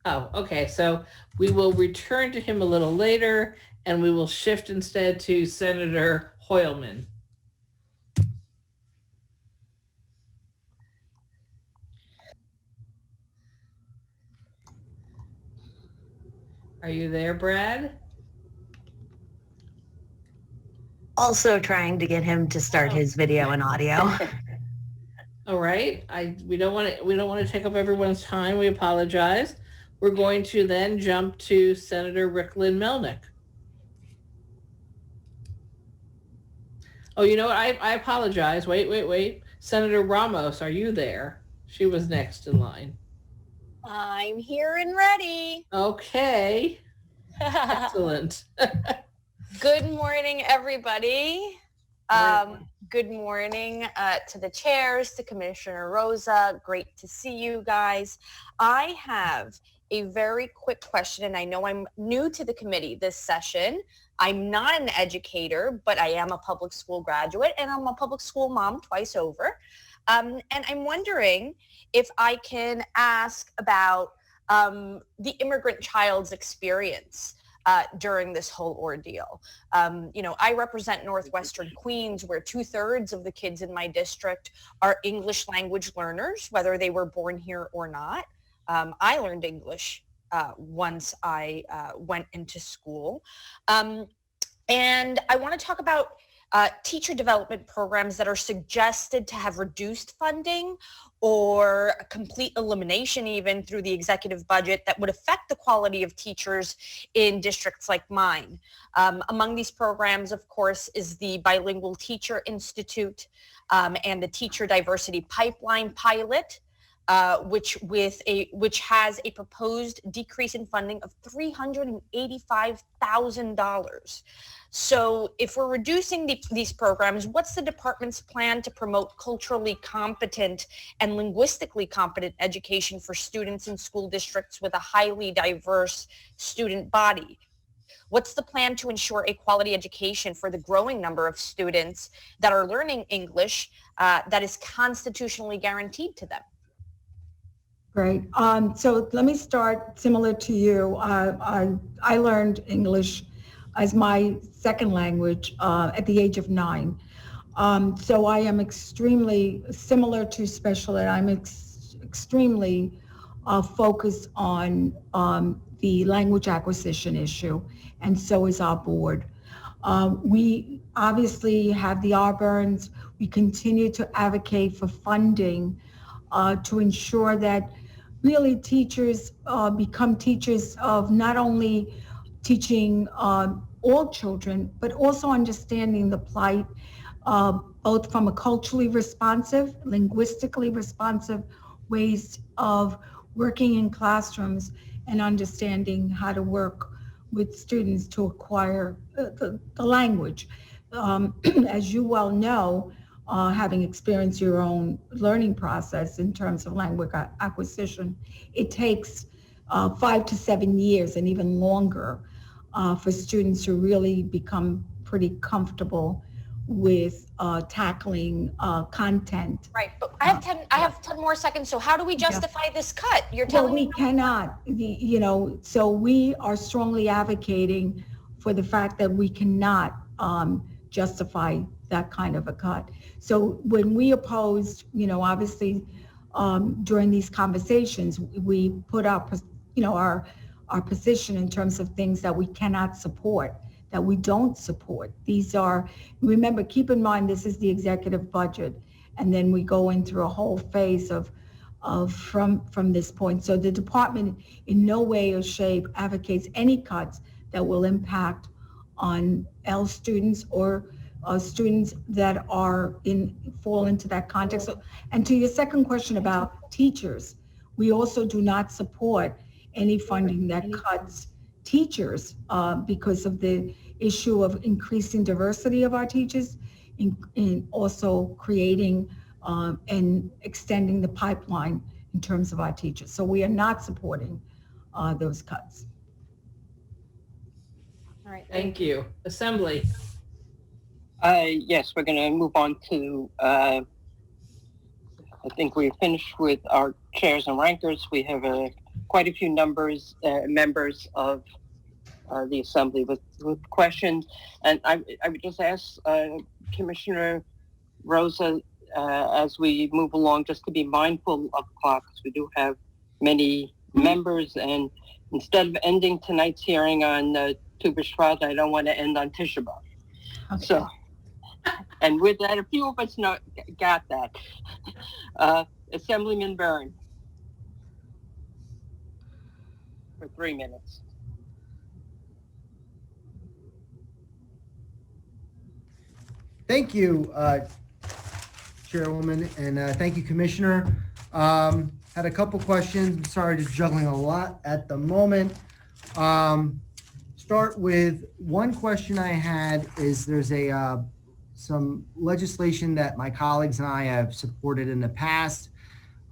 Oh, okay. So we will return to him a little later, and we will shift instead to Senator Hoylman. Are you there, Brad? Also trying to get him to start his video and audio. All right. We don't want to take up everyone's time. We apologize. We're going to then jump to Senator Reichlin Melnick. Oh, you know what? I apologize. Wait. Senator Ramos, are you there? She was next in line. I'm here and ready. Okay. Excellent. Good morning, everybody. Good morning to the chairs, to Commissioner Rosa. Great to see you guys. I have a very quick question, and I know I'm new to the committee this session. I'm not an educator, but I am a public school graduate, and I'm a public school mom twice over. And I'm wondering if I can ask about the immigrant child's experience during this whole ordeal. I represent Northwestern Queens, where 2/3 of the kids in my district are English language learners, whether they were born here or not. I learned English once I went into school. And I want to talk about teacher development programs that are suggested to have reduced funding or a complete elimination even through the executive budget that would affect the quality of teachers in districts like mine. Among these programs, of course, is the Bilingual Teacher Institute and the Teacher Diversity Pipeline Pilot. which has a proposed decrease in funding of $385,000. So if we're reducing these programs, what's the department's plan to promote culturally competent and linguistically competent education for students in school districts with a highly diverse student body? What's the plan to ensure a quality education for the growing number of students that are learning English that is constitutionally guaranteed to them? Great. So let me start similar to you. I learned English as my second language at the age of 9. So I am extremely similar to special ed. I'm extremely focused on the language acquisition issue, and so is our board. We obviously have the Arburns. We continue to advocate for funding to ensure that really teachers become teachers of not only teaching all children, but also understanding the plight, both from a culturally responsive, linguistically responsive ways of working in classrooms and understanding how to work with students to acquire the language. As you well know, having experienced your own learning process in terms of language acquisition, it takes 5 to 7 years and even longer for students to really become pretty comfortable with tackling content. Right, but I have 10 more seconds. So how do we justify this cut? You're telling me we cannot. So we are strongly advocating for the fact that we cannot justify that kind of a cut. So when we opposed, obviously during these conversations, we put our position in terms of things that we cannot support, that we don't support. These are, remember, keep in mind, this is the executive budget, and then we go in through a whole phase of from this point. So the department in no way or shape advocates any cuts that will impact on L students or students that fall into that context. So, and to your second question about teachers, we also do not support any funding that cuts teachers because of the issue of increasing diversity of our teachers, in also creating and extending the pipeline in terms of our teachers. So we are not supporting those cuts. All right, thank you. Assembly. Yes, we're going to move on to, I think we're finished with our chairs and rankers. We have quite a few members of the Assembly with questions. And I would just ask Commissioner Rosa, as we move along, just to be mindful of the clock, because we do have many members. And instead of ending tonight's hearing on Tu B'Shvat, I don't want to end on Tisha B'Av. Okay. So, and with that, a few of us got that. Assemblyman Byrne, for 3 minutes. Thank you, Chairwoman, and thank you, Commissioner. Had a couple questions. I'm sorry, just juggling a lot at the moment. Start with one question I had is there's some legislation that my colleagues and I have supported in the past.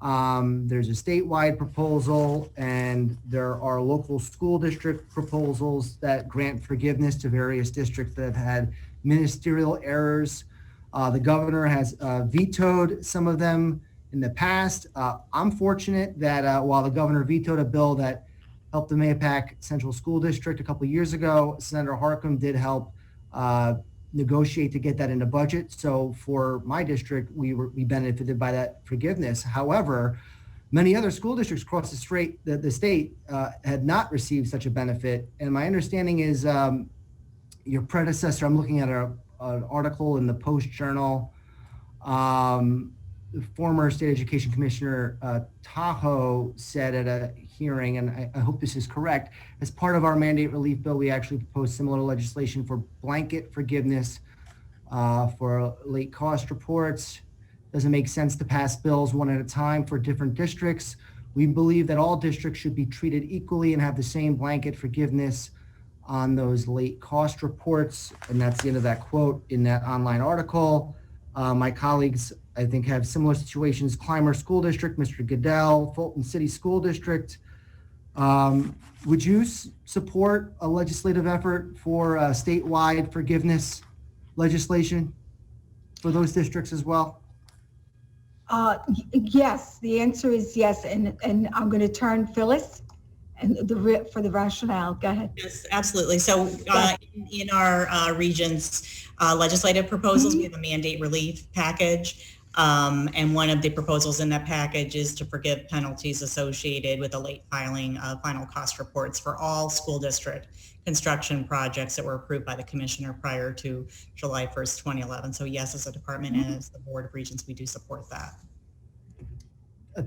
There's a statewide proposal and there are local school district proposals that grant forgiveness to various districts that have had ministerial errors. The governor has vetoed some of them in the past. I'm fortunate that while the governor vetoed a bill that helped the Mahopac Central School District a couple of years ago, Senator Harckham did help negotiate to get that into budget. So for my district, we benefited by that forgiveness. However, many other school districts across the state had not received such a benefit. And my understanding is your predecessor, I'm looking at an article in the Post Journal, the former State Education Commissioner Tahoe said at a hearing, and I hope this is correct, as part of our mandate relief bill, we actually proposed similar legislation for blanket forgiveness for late cost reports Doesn't make sense to pass bills one at a time for different districts. We believe that all districts should be treated equally and have the same blanket forgiveness on those late cost reports. And that's the end of that quote in that online article. My colleagues, I think, have similar situations. Clymer School District, Mr. Goodell, Fulton City School District. Would you support a legislative effort for statewide forgiveness legislation for those districts as well? Yes, the answer is yes. And I'm going to turn Phyllis and for the rationale. Go ahead. Yes, absolutely. So in our region's legislative proposals, we have a mandate relief package. And one of the proposals in that package is to forgive penalties associated with the late filing of final cost reports for all school district construction projects that were approved by the commissioner prior to July 1st, 2011. So yes, as a department and as the Board of Regents, we do support that.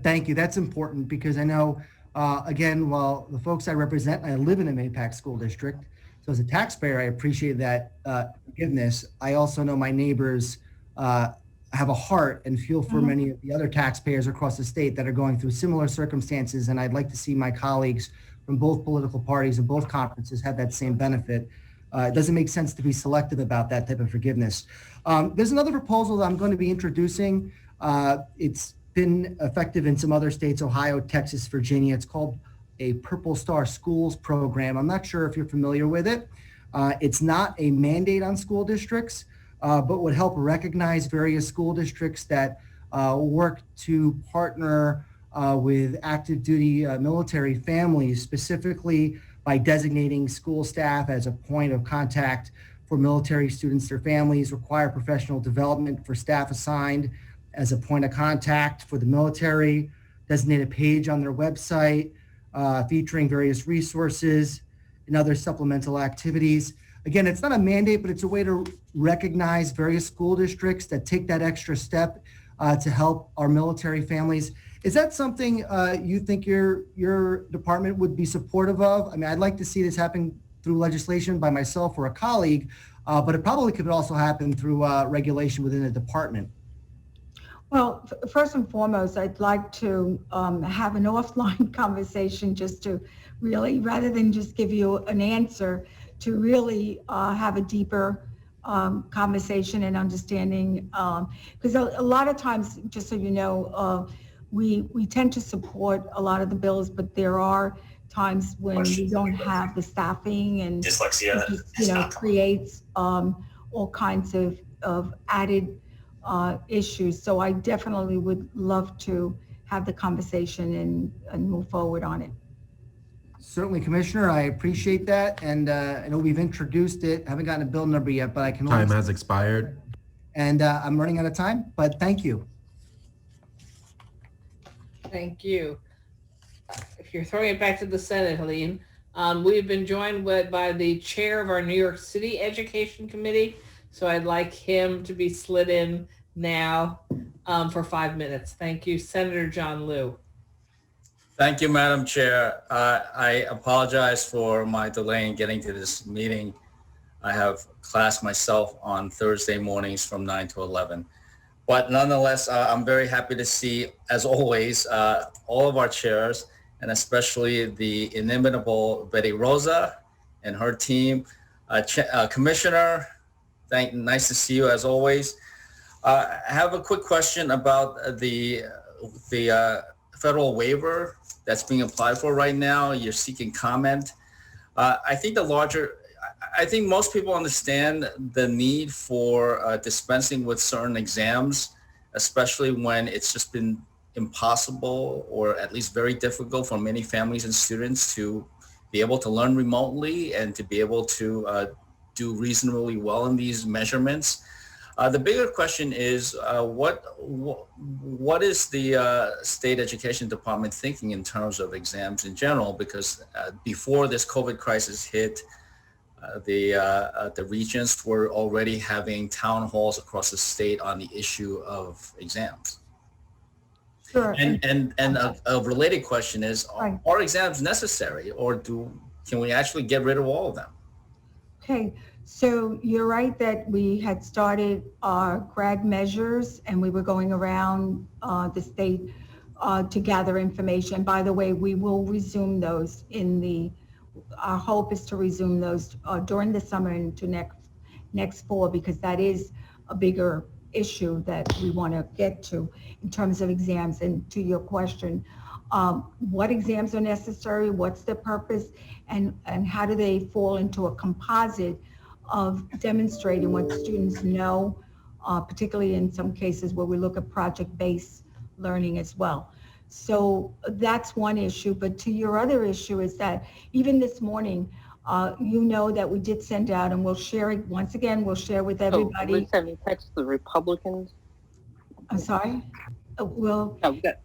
Thank you. That's important because I know, again, while the folks I represent, I live in a MAPAC school district. So as a taxpayer, I appreciate that forgiveness. I also know my neighbors have a heart and feel for many of the other taxpayers across the state that are going through similar circumstances. And I'd like to see my colleagues from both political parties and both conferences have that same benefit. It doesn't make sense to be selective about that type of forgiveness. There's another proposal that I'm going to be introducing. It's been effective in some other states, Ohio, Texas, Virginia. It's called a Purple Star Schools program. I'm not sure if you're familiar with it. It's not a mandate on school districts, but would help recognize various school districts that work to partner with active duty military families, specifically by designating school staff as a point of contact for military students, their families, require professional development for staff assigned as a point of contact for the military, designate a page on their website featuring various resources and other supplemental activities. Again, it's not a mandate, but it's a way to recognize various school districts that take that extra step to help our military families. Is that something you think your department would be supportive of? I mean, I'd like to see this happen through legislation by myself or a colleague, but it probably could also happen through regulation within the department. Well, first and foremost, I'd like to have an offline conversation just to really, rather than just give you an answer, to really have a deeper conversation and understanding. Because a lot of times, just so you know, we tend to support a lot of the bills, but there are times when we don't have the staffing and dyslexia, creates all kinds of added issues. So I definitely would love to have the conversation and move forward on it. Certainly, Commissioner, I appreciate that. And I know we've introduced it. Haven't gotten a bill number yet, but I can. Time has expired. And I'm running out of time, but thank you. Thank you. If you're throwing it back to the Senate, Helene, we've been joined by the chair of our New York City Education Committee. So I'd like him to be slid in now for 5 minutes. Thank you, Senator John Liu. Thank you, Madam Chair. I apologize for my delay in getting to this meeting. I have class myself on Thursday mornings from 9 to 11. But nonetheless, I'm very happy to see, as always, all of our chairs, and especially the inimitable Betty Rosa and her team. Commissioner, nice to see you as always. I have a quick question about the federal waiver that's being applied for right now. You're seeking comment. I think most people understand the need for dispensing with certain exams, especially when it's just been impossible or at least very difficult for many families and students to be able to learn remotely and to be able to do reasonably well in these measurements. The bigger question is what is the state education department thinking in terms of exams in general? Because before this COVID crisis hit, the regents were already having town halls across the state on the issue of exams. Sure. And a related question is, are exams necessary, or can we actually get rid of all of them? Okay, So you're right that we had started our grad measures and we were going around the state to gather information. By the way, we will resume those our hope is to resume those during the summer into next fall, because that is a bigger issue that we want to get to in terms of exams. And to your question, what exams are necessary, what's the purpose, and how do they fall into a composite of demonstrating what students know, particularly in some cases where we look at project-based learning as well. So that's one issue. But to your other issue is that even this morning, you know that we did send out, and we'll share it, once again, we'll share with everybody. We sent a text to the Republicans. I'm sorry? We'll. No, we got.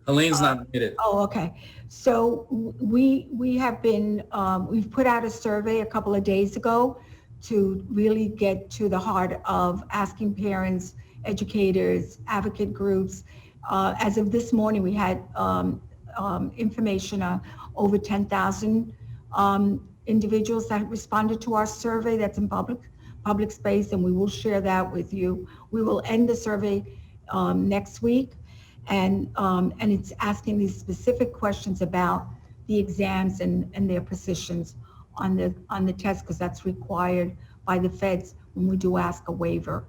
Helene's not muted. Oh, okay. So we have been, we've put out a survey a couple of days ago to really get to the heart of asking parents, educators, advocate groups. As of this morning, we had information on over 10,000 individuals that responded to our survey that's in public space, and we will share that with you. We will end the survey next week. And it's asking these specific questions about the exams and their positions on the test, because that's required by the feds when we do ask a waiver,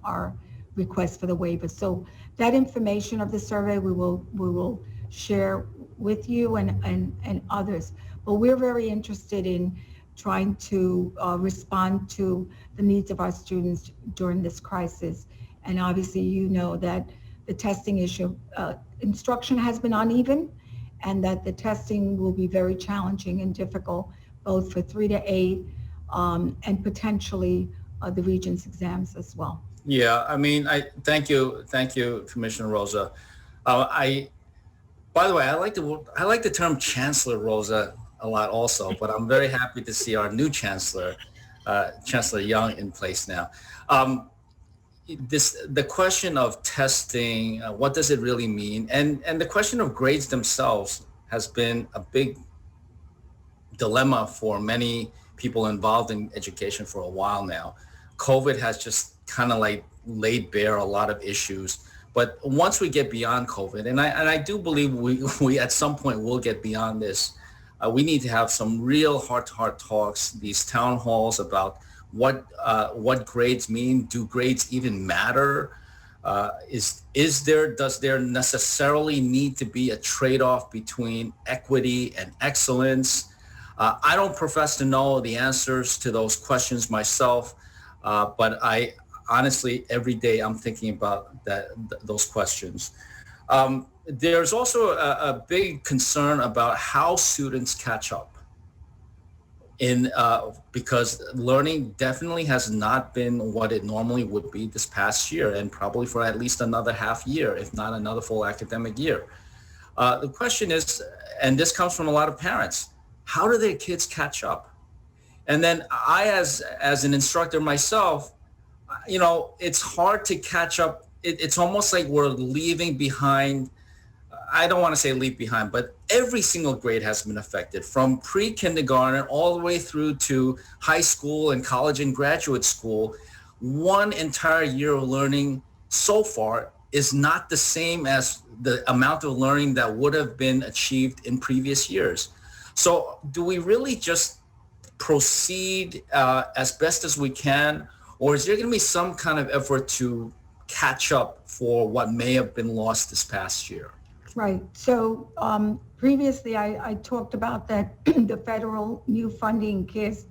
our request for the waiver. So that information of the survey we will share with you and others. But we're very interested in trying to respond to the needs of our students during this crisis. And obviously, you know that the testing issue, instruction has been uneven, and that the testing will be very challenging and difficult, both for 3 to 8 and potentially the Regents exams as well. Yeah, I mean, thank you, Commissioner Rosa. By the way, I like the term Chancellor Rosa a lot also, but I'm very happy to see our new Chancellor, Chancellor Young, in place now. The question of testing, what does it really mean? And the question of grades themselves has been a big dilemma for many people involved in education for a while now. COVID has just kind of like laid bare a lot of issues. But once we get beyond COVID, and I do believe we at some point will get beyond this, we need to have some real heart-to-heart talks, these town halls about what grades mean. Do grades even matter? Does there necessarily need to be a trade-off between equity and excellence? I don't profess to know the answers to those questions myself, but I honestly, every day I'm thinking about those questions. There's also a big concern about how students catch up. Because learning definitely has not been what it normally would be this past year, and probably for at least another half year, if not another full academic year. The question is, and this comes from a lot of parents, how do their kids catch up? And then I, as an instructor myself, it's hard to catch up. It's almost like we're leaving behind. I don't want to say leave behind, but every single grade has been affected, from pre-kindergarten all the way through to high school and college and graduate school. One entire year of learning so far is not the same as the amount of learning that would have been achieved in previous years. So do we really just proceed as best as we can, or is there going to be some kind of effort to catch up for what may have been lost this past year? Right. So previously, I talked about that the federal new funding CARES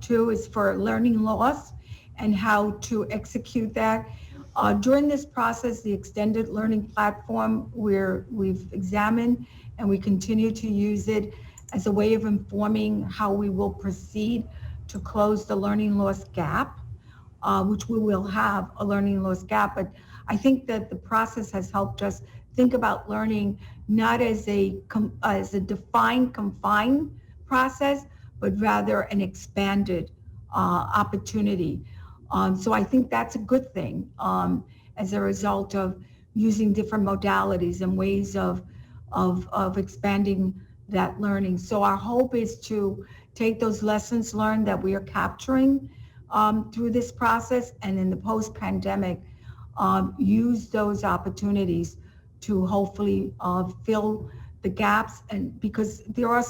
2 is for learning loss and how to execute that. During this process, the extended learning platform, we've examined and we continue to use it as a way of informing how we will proceed to close the learning loss gap, which we will have a learning loss gap. But I think that the process has helped us think about learning not as a defined, confined process, but rather an expanded opportunity. So I think that's a good thing as a result of using different modalities and ways of expanding that learning. So our hope is to take those lessons learned that we are capturing through this process, and in the post-pandemic, use those opportunities to hopefully fill the gaps. And because there are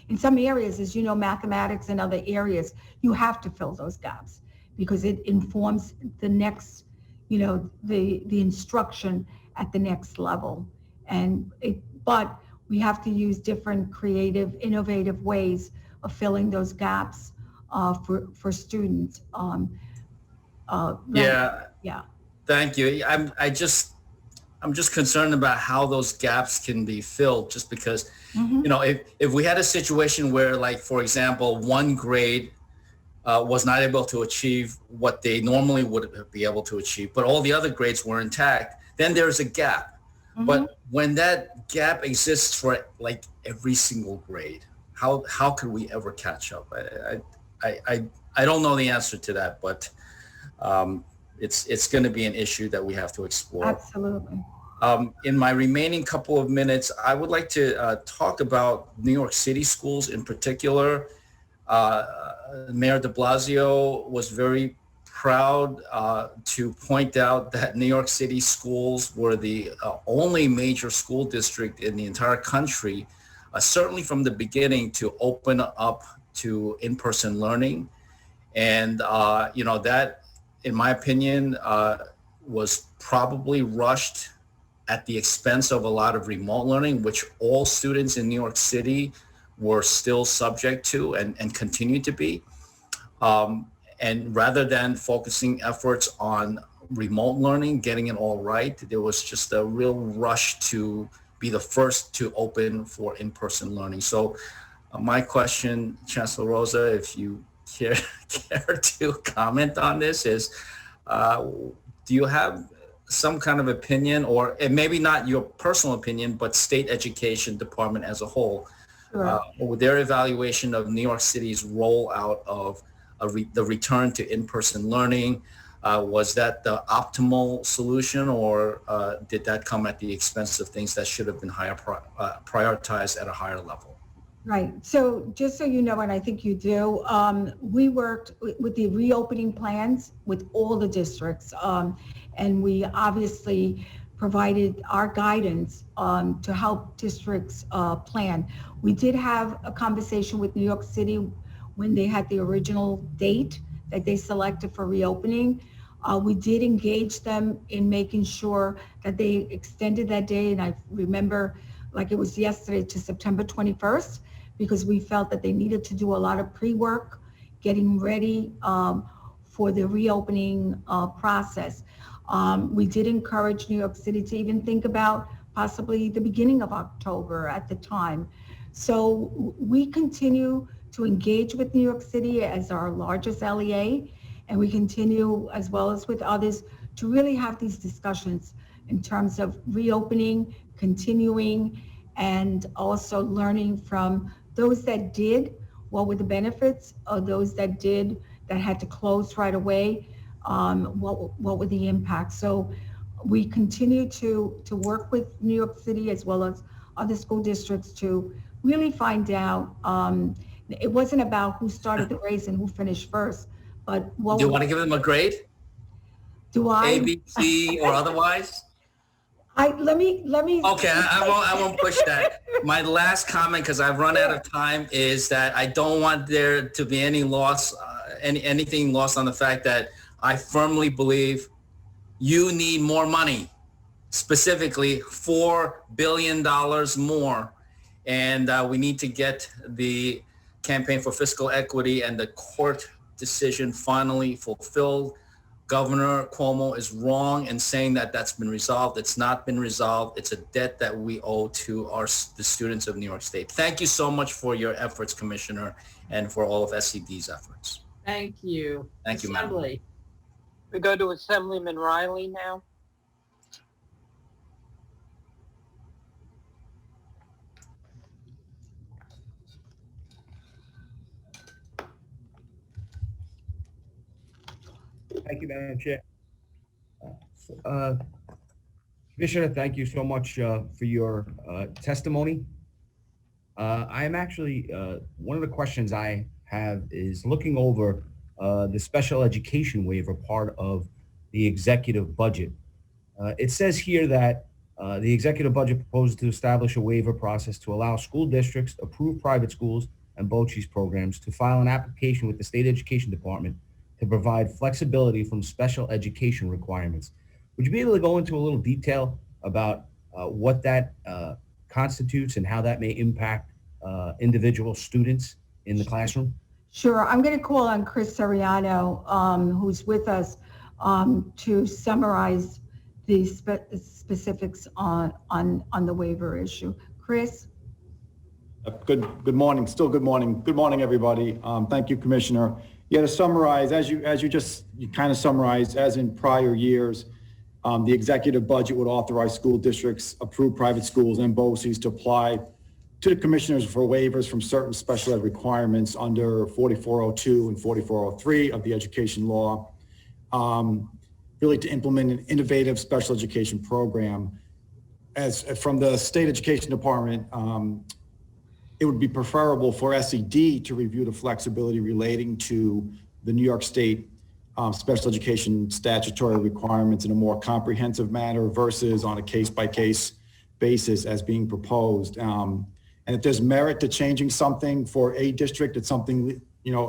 in some areas, as you know, mathematics and other areas, you have to fill those gaps because it informs the next, the instruction at the next level. But we have to use different creative, innovative ways of filling those gaps for students. Yeah. Yeah. Thank you. I'm just concerned about how those gaps can be filled, just because, if we had a situation where, like, for example, one grade was not able to achieve what they normally would be able to achieve, but all the other grades were intact, then there's a gap. But when that gap exists for like every single grade, how could we ever catch up? I don't know the answer to that, but it's going to be an issue that we have to explore. Absolutely. In my remaining couple of minutes, I would like to talk about New York City schools in particular. Mayor de Blasio was very proud to point out that New York City schools were the only major school district in the entire country, certainly from the beginning, to open up to in-person learning. And, that, in my opinion, was probably rushed at the expense of a lot of remote learning, which all students in New York City were still subject to and continue to be. And rather than focusing efforts on remote learning, getting it all right, there was just a real rush to be the first to open for in-person learning. So my question, Chancellor Rosa, if you care to comment on this, is do you have some kind of opinion, or maybe not your personal opinion, but state education department as a whole, with their evaluation of New York City's rollout of the return to in-person learning? Was that the optimal solution, or did that come at the expense of things that should have been prioritized at a higher level? Right. So just so you know, and I think you do, we worked with the reopening plans with all the districts, and we obviously provided our guidance to help districts plan. We did have a conversation with New York City when they had the original date that they selected for reopening. We did engage them in making sure that they extended that day, and I remember like it was yesterday, to September 21st, because we felt that they needed to do a lot of pre-work, getting ready for the reopening process. We did encourage New York City to even think about possibly the beginning of October at the time. So we continue to engage with New York City as our largest LEA, and we continue, as well as with others, to really have these discussions in terms of reopening, continuing, and also learning from those that did, what were the benefits of those that did, that had to close right away, what were the impacts. So we continue to work with New York City as well as other school districts to really find out. It wasn't about who started the race and who finished first, but what. Do you want to give them a grade? Do I? A, B, C, or otherwise? Let me. Okay, I won't push that. My last comment, because I've run out of time, is that I don't want there to be any loss, anything lost on the fact that I firmly believe you need more money, specifically $4 billion more. And we need to get the Campaign for Fiscal Equity and the court decision finally fulfilled. Governor Cuomo is wrong in saying that that's been resolved. It's not been resolved. It's a debt that we owe to the students of New York State. Thank you so much for your efforts, Commissioner, and for all of SCD's efforts. Thank you. Thank you, Madam. Assembly. We go to Assemblyman Riley now. Thank you, Madam Chair. Commissioner, thank you so much for your testimony. I'm actually, one of the questions I have is looking over the special education waiver part of the executive budget. It says here that the executive budget proposes to establish a waiver process to allow school districts, approved private schools, and BOCES programs to file an application with the State Education Department to provide flexibility from special education requirements. Would you be able to go into a little detail about what that constitutes and how that may impact individual students in the classroom? Sure. I'm going to call on Chris Soriano, who's with us, to summarize the specifics on the waiver issue. Chris? Good morning. Still good morning. Good morning, everybody. Thank you, Commissioner. Yeah, to summarize, as you kind of summarized, as in prior years, the executive budget would authorize school districts, approved private schools, and BOCES to apply to the commissioners for waivers from certain special ed requirements under 4402 and 4403 of the education law, really to implement an innovative special education program. As from the State Education Department, it would be preferable for SED to review the flexibility relating to the New York State special education statutory requirements in a more comprehensive manner versus on a case-by-case basis as being proposed. And if there's merit to changing something for a district, it's something,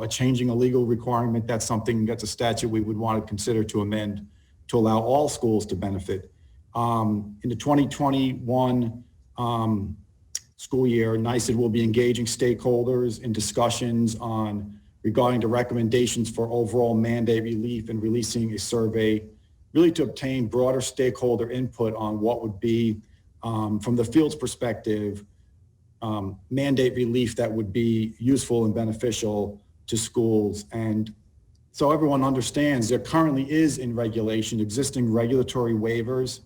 changing a legal requirement, that's a statute we would want to consider to amend to allow all schools to benefit. In the 2021 school year, NYSED will be engaging stakeholders in discussions regarding the recommendations for overall mandate relief and releasing a survey really to obtain broader stakeholder input on what would be, from the field's perspective, mandate relief that would be useful and beneficial to schools. And so everyone understands there currently is in regulation existing regulatory waivers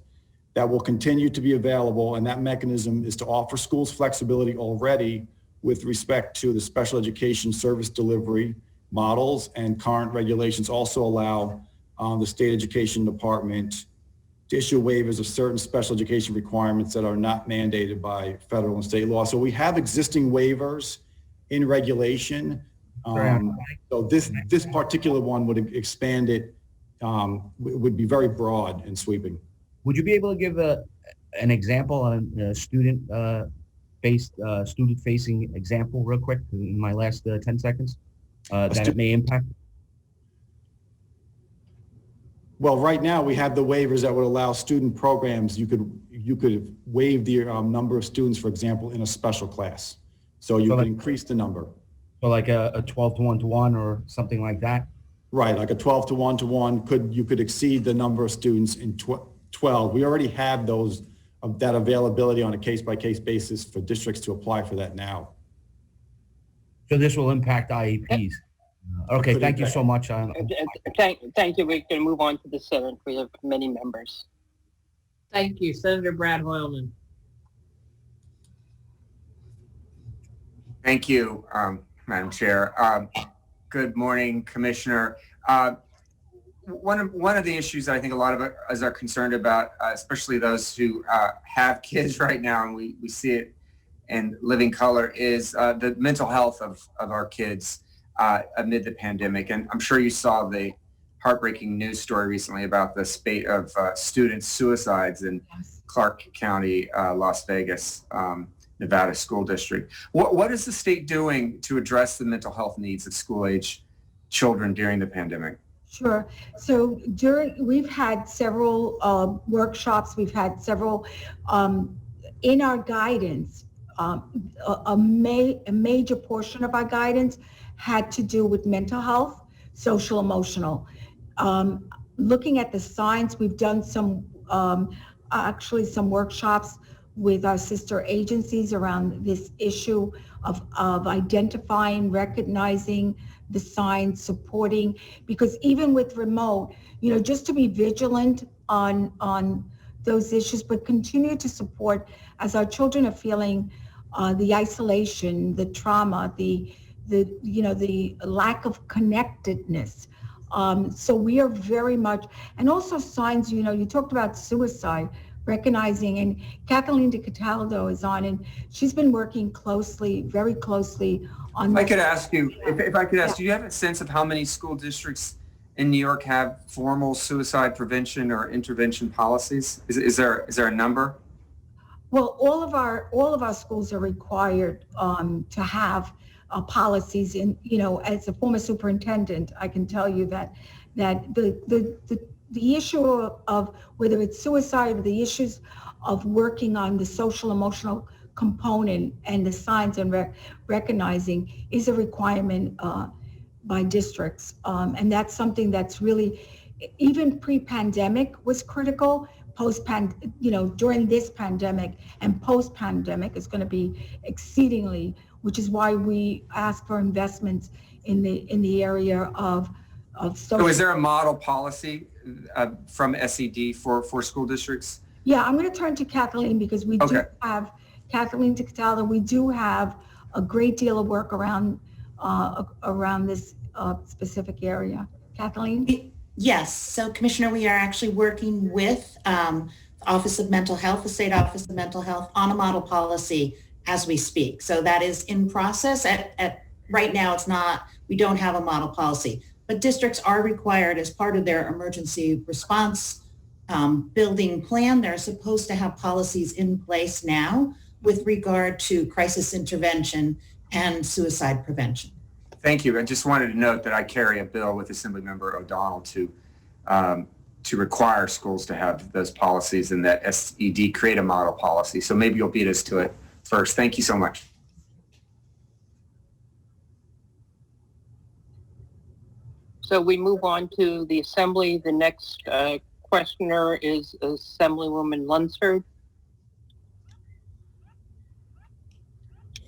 that will continue to be available, and that mechanism is to offer schools flexibility already with respect to the special education service delivery models, and current regulations also allow the State Education Department to issue waivers of certain special education requirements that are not mandated by federal and state law. So we have existing waivers in regulation. So this particular one would expand it, would be very broad and sweeping. Would you be able to give an example on a student-facing example real quick in my last 10 seconds that it may impact? Well, right now we have the waivers that would allow student programs. You could waive the number of students, for example, in a special class. So you could increase the number. So like a 12 to 1-to-1 or something like that? Right, like a 12 to 1-to-1. You could exceed the number of students in 12. We already have that availability on a case-by-case basis for districts to apply for that now. So this will impact IEPs. Okay, thank you so much. Thank you. We're going to move on to the Senate. We have many members. Thank you. Senator Brad Hoylman. Thank you, Madam Chair. Good morning, Commissioner. One of the issues that I think a lot of us are concerned about, especially those who have kids right now, and we see it in living color, is the mental health of our kids amid the pandemic. And I'm sure you saw the heartbreaking news story recently about the spate of student suicides in Clark County, Las Vegas, Nevada school district. What is the state doing to address the mental health needs of school-age children during the pandemic? Sure. So we've had several workshops. We've had several in our guidance. A major portion of our guidance had to do with mental health, social, emotional. Looking at the signs, we've done some workshops with our sister agencies around this issue of identifying, recognizing the signs, supporting, because even with remote, just to be vigilant on those issues, but continue to support as our children are feeling the isolation, the trauma, the lack of connectedness. So we are very much, and also signs, you talked about suicide. recognizing, and Kathleen DiCataldo is on, and she's been working closely, very closely on. If I could ask you, if I could ask, do you have a sense of how many school districts in New York have formal suicide prevention or intervention policies? Is there a number? Well, all of our schools are required to have policies. And as a former superintendent, I can tell you that the issue of whether it's suicide or the issues of working on the social emotional component and the signs and recognizing is a requirement by districts. And that's something that's really, even pre-pandemic was critical. During this pandemic and post-pandemic is going to be exceedingly, which is why we ask for investments in the area of social. So is there a model policy from SED for school districts? Yeah, I'm going to turn to Kathleen because we do have, Kathleen DiCataldo, we do have a great deal of work around this specific area. Kathleen? Yes, so Commissioner, we are actually working with the Office of Mental Health, the State Office of Mental Health, on a model policy as we speak. So that is in process. Right now, it's not, we don't have a model policy, but districts are required as part of their emergency response building plan. They're supposed to have policies in place now with regard to crisis intervention and suicide prevention. Thank you. I just wanted to note that I carry a bill with Assemblymember O'Donnell to require schools to have those policies and that SED create a model policy. So maybe you'll beat us to it first. Thank you so much. So we move on to the Assembly. The next questioner is Assemblywoman Lunsford.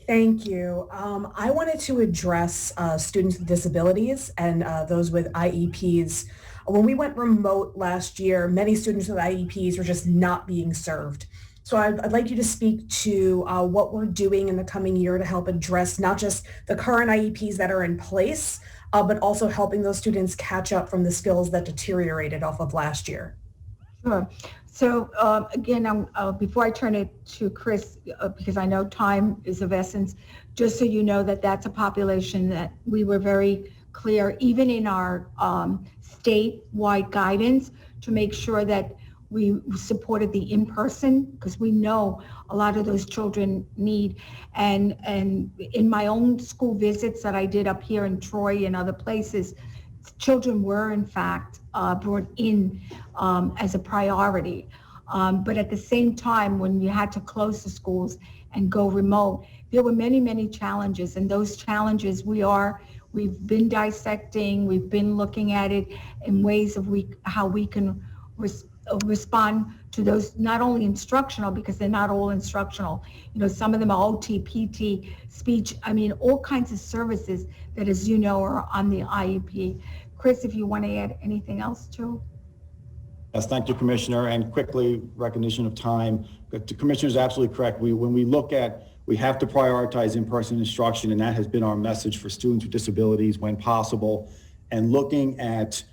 Thank you. I wanted to address students with disabilities and those with IEPs. When we went remote last year, many students with IEPs were just not being served. So I'd like you to speak to what we're doing in the coming year to help address not just the current IEPs that are in place, but also helping those students catch up from the skills that deteriorated off of last year. Sure. So again, before I turn it to Chris, because I know time is of essence, just so you know that that's a population that we were very clear, even in our statewide guidance, to make sure that we supported the in-person, because we know a lot of those children need. And in my own school visits that I did up here in Troy and other places, children were in fact brought in as a priority. But at the same time, when you had to close the schools and go remote, there were many, many challenges. And those challenges we've been dissecting, we've been looking at it in ways of how we can respond to those, not only instructional, because they're not all instructional. Some of them are OT, PT, speech, all kinds of services that, as you know, are on the IEP. Chris, if you want to add anything else too? Yes, thank you, Commissioner. And quickly, recognition of time. The Commissioner is absolutely correct. When we look at, we have to prioritize in-person instruction, and that has been our message for students with disabilities when possible. And looking at,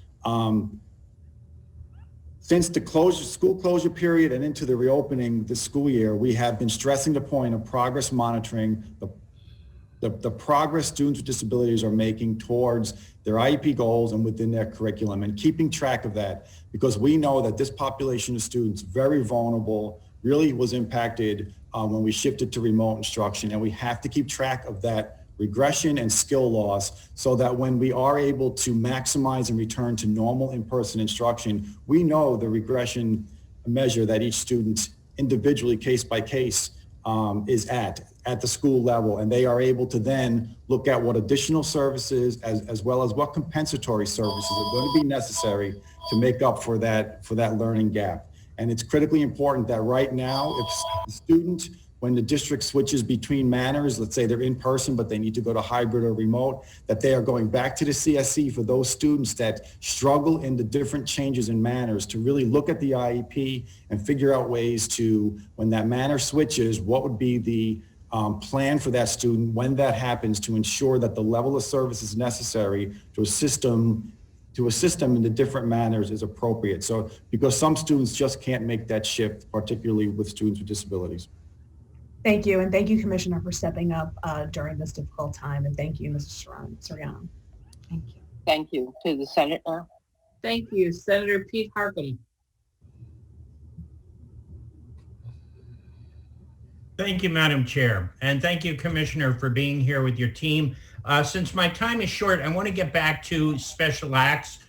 since the school closure period and into the reopening this school year, we have been stressing the point of progress monitoring, the progress students with disabilities are making towards their IEP goals and within their curriculum, and keeping track of that, because we know that this population of students, very vulnerable, really was impacted when we shifted to remote instruction, and we have to keep track of that regression and skill loss so that when we are able to maximize and return to normal in-person instruction, we know the regression measure that each student individually, case by case, is at the school level, and they are able to then look at what additional services as well as what compensatory services are going to be necessary to make up for that learning gap. And it's critically important that right now, if the student, when the district switches between manners, let's say they're in person, but they need to go to hybrid or remote, that they are going back to the CSE for those students that struggle in the different changes in manners, to really look at the IEP and figure out ways to, when that manner switches, what would be the plan for that student when that happens, to ensure that the level of services necessary to assist them to assist them in the different manners is appropriate. So because some students just can't make that shift, particularly with students with disabilities. Thank you. And thank you, Commissioner, for stepping up during this difficult time. And thank you, Mr. Soriano. Thank you. Thank you. To the Senate now. Thank you. Senator Pete Harkam. Thank you, Madam Chair. And thank you, Commissioner, for being here with your team. Since my time is short, I want to get back to special acts,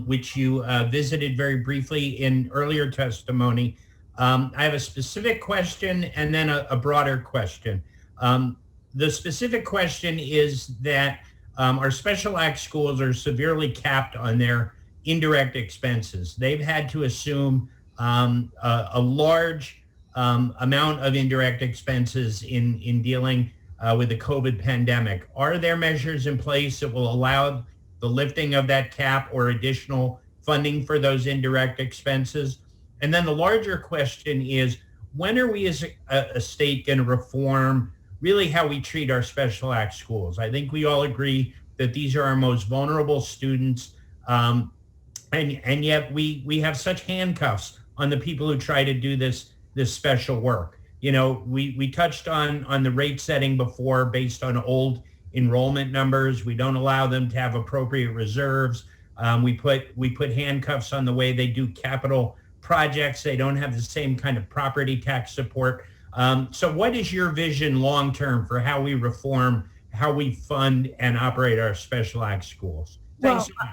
which you visited very briefly in earlier testimony. I have a specific question and then a broader question. The specific question is that our special act schools are severely capped on their indirect expenses. They've had to assume a large amount of indirect expenses in dealing with the COVID pandemic. Are there measures in place that will allow the lifting of that cap or additional funding for those indirect expenses? And then the larger question is, when are we as a state going to reform really how we treat our special act schools? I think we all agree that these are our most vulnerable students, and yet we have such handcuffs on the people who try to do this special work. You know, we touched on the rate setting before based on old enrollment numbers. We don't allow them to have appropriate reserves. We put handcuffs on the way they do capital projects. They don't have the same kind of property tax support. So what is your vision long-term for how we reform, how we fund and operate our special act schools? Thanks so much.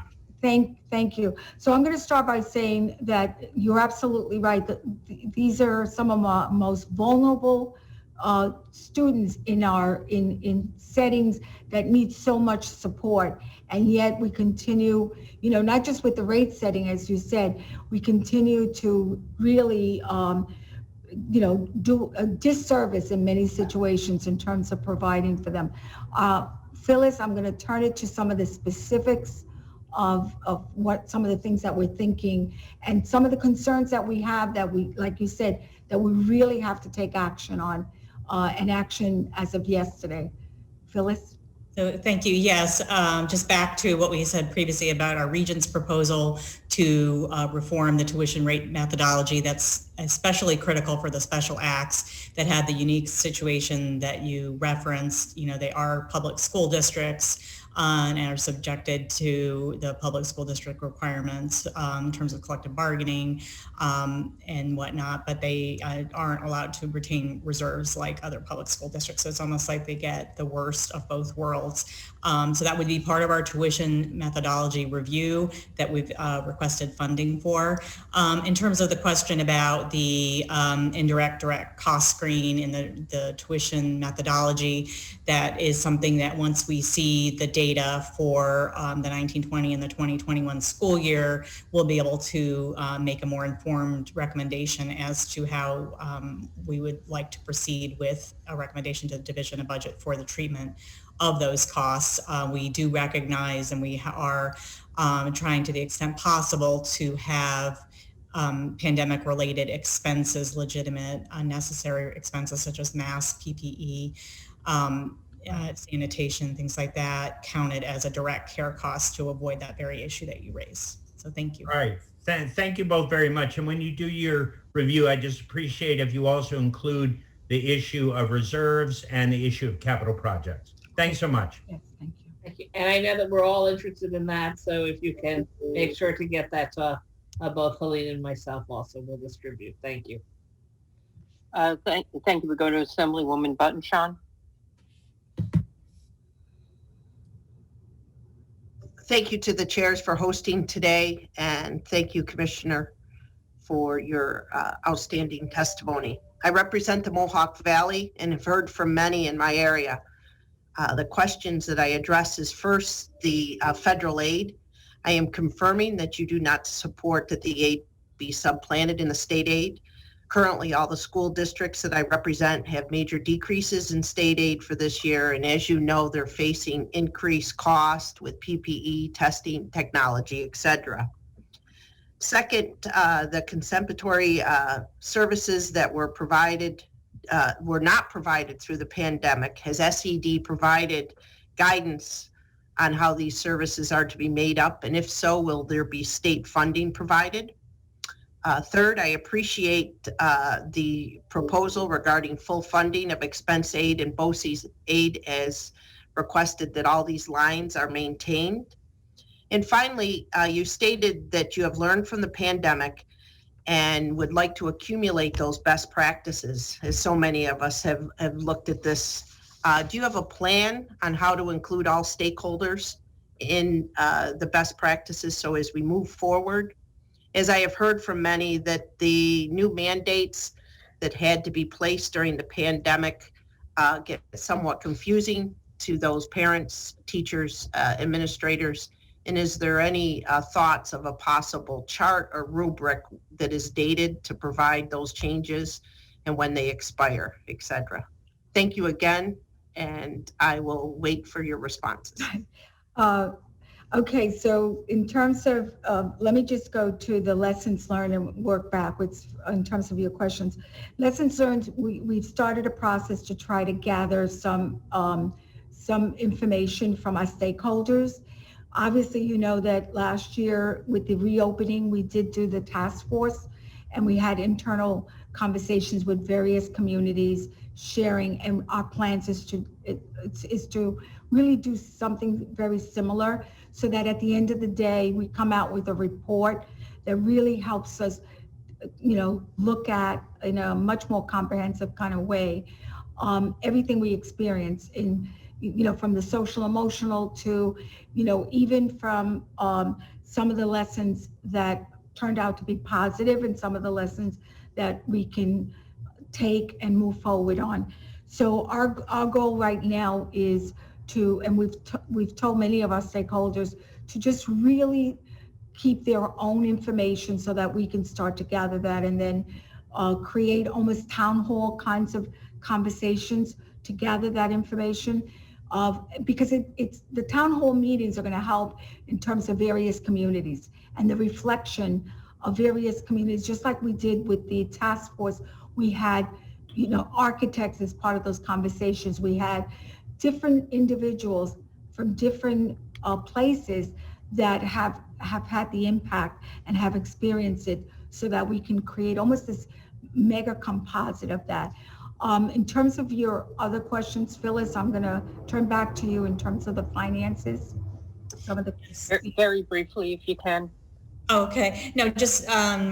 Thank you. So I'm going to start by saying that you're absolutely right. That these are some of our most vulnerable students in settings that need so much support, and yet we continue, you know, not just with the rate setting, as you said, we continue to really, you know, do a disservice in many situations in terms of providing for them. Phyllis, I'm going to turn it to some of the specifics of what some of the things that we're thinking and some of the concerns that we have that we, like you said, that we really have to take action on, and action as of yesterday. Phyllis? So thank you. Yes, just back to what we said previously about our Regents' proposal to reform the tuition rate methodology. That's especially critical for the special acts that had the unique situation that you referenced. You know, they are public school districts and are subjected to the public school district requirements in terms of collective bargaining and whatnot, but they aren't allowed to retain reserves like other public school districts. So it's almost like they get the worst of both worlds. So that would be part of our tuition methodology review that we've requested funding for. In terms of the question about the indirect direct cost screen in the tuition methodology, that is something that once we see the data for the 1920 and the 2021 school year, we'll be able to make a more informed recommendation as to how we would like to proceed with a recommendation to the Division of Budget for the treatment of those costs. We do recognize, and we are trying to the extent possible to have pandemic-related expenses, legitimate, unnecessary expenses such as masks, PPE, sanitation, things like that, counted as a direct care cost to avoid that very issue that you raised. So thank you. All right. Thank you both very much. And when you do your review, I just appreciate if you also include the issue of reserves and the issue of capital projects. Thanks so much. Yes, thank you. Thank you. And I know that we're all interested in that, so if you can make sure to get that to both Helene and myself also, we'll distribute. Thank you. Thank you. We go to Assemblywoman Buttonshaw. Thank you to the chairs for hosting today, and thank you, Commissioner, for your outstanding testimony. I represent the Mohawk Valley and have heard from many in my area. The questions that I address is first the federal aid. I am confirming that you do not support that the aid be supplanted in the state aid. Currently, all the school districts that I represent have major decreases in state aid for this year. And as you know, they're facing increased cost with PPE, testing, technology, et cetera. Second, the compensatory services that were not provided through the pandemic. Has SED provided guidance on how these services are to be made up? And if so, will there be state funding provided? Third, I appreciate the proposal regarding full funding of expense aid and BOCES aid as requested, that all these lines are maintained. And finally, you stated that you have learned from the pandemic and would like to accumulate those best practices, as so many of us have looked at this. Do you have a plan on how to include all stakeholders in the best practices so as we move forward? As I have heard from many, that the new mandates that had to be placed during the pandemic get somewhat confusing to those parents, teachers, administrators. And is there any thoughts of a possible chart or rubric that is dated to provide those changes and when they expire, et cetera? Thank you again, and I will wait for your responses. Okay, so in terms of, let me just go to the lessons learned and work backwards in terms of your questions. Lessons learned, we've started a process to try to gather some information from our stakeholders. Obviously, you know that last year with the reopening, we did do the task force, and we had internal conversations with various communities sharing, and our plans is to really do something very similar, so that at the end of the day, we come out with a report that really helps us, look at in a much more comprehensive kind of way, everything we experience in, from the social emotional to, even from some of the lessons that turned out to be positive and some of the lessons that we can take and move forward on. So our goal right now is to, and we've told many of our stakeholders to just really keep their own information so that we can start to gather that, and then create almost town hall kinds of conversations to gather that information. Because it's the town hall meetings are going to help in terms of various communities and the reflection of various communities, just like we did with the task force. We had, architects as part of those conversations. We had different individuals from different places that have had the impact and have experienced it, so that we can create almost this mega composite of that. In terms of your other questions, Phyllis, I'm going to turn back to you in terms of the finances. Some of the very briefly, if you can. Okay. No, just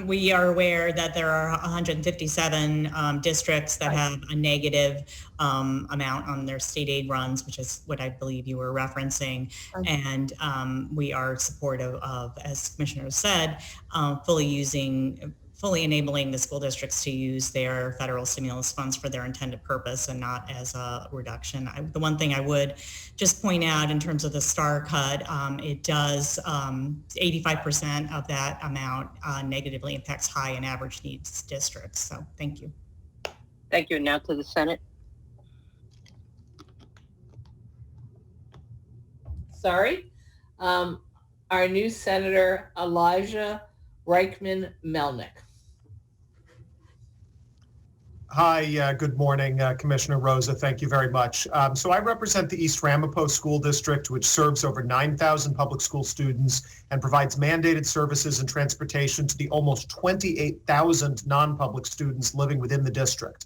we are aware that there are 157 districts that have a negative amount on their state aid runs, which is what I believe you were referencing. And we are supportive of, as Commissioner said, fully enabling the school districts to use their federal stimulus funds for their intended purpose and not as a reduction. The one thing I would just point out in terms of the STAR cut, it does 85% of that amount negatively impacts high and average needs districts. So thank you. Thank you. Now to the Senate. Sorry. Our new Senator Elijah Reichman Melnick. Hi, good morning, Commissioner Rosa. Thank you very much. So I represent the East Ramapo School District, which serves over 9,000 public school students and provides mandated services and transportation to the almost 28,000 non-public students living within the district.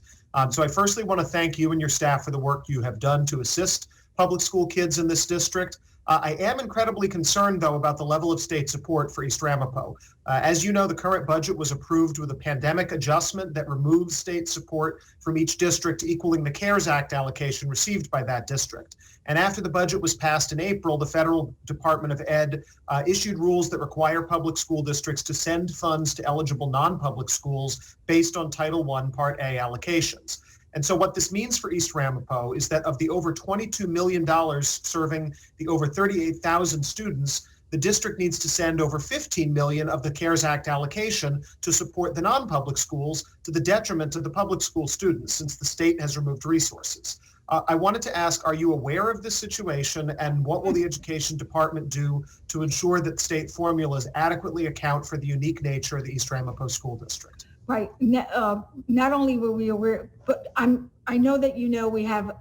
So I firstly want to thank you and your staff for the work you have done to assist public school kids in this district. I am incredibly concerned, though, about the level of state support for East Ramapo. As you know, the current budget was approved with a pandemic adjustment that removes state support from each district, equaling the CARES Act allocation received by that district. And after the budget was passed in April, the Federal Department of Ed issued rules that require public school districts to send funds to eligible non-public schools based on Title I Part A allocations. And so what this means for East Ramapo is that of the over $22 million serving the over 38,000 students, the district needs to send over $15 million of the CARES Act allocation to support the non-public schools, to the detriment of the public school students, since the state has removed resources. I wanted to ask, are you aware of this situation, and what will the Education Department do to ensure that state formulas adequately account for the unique nature of the East Ramapo School District? Right. Not only were we aware, but I'm I know that you know we have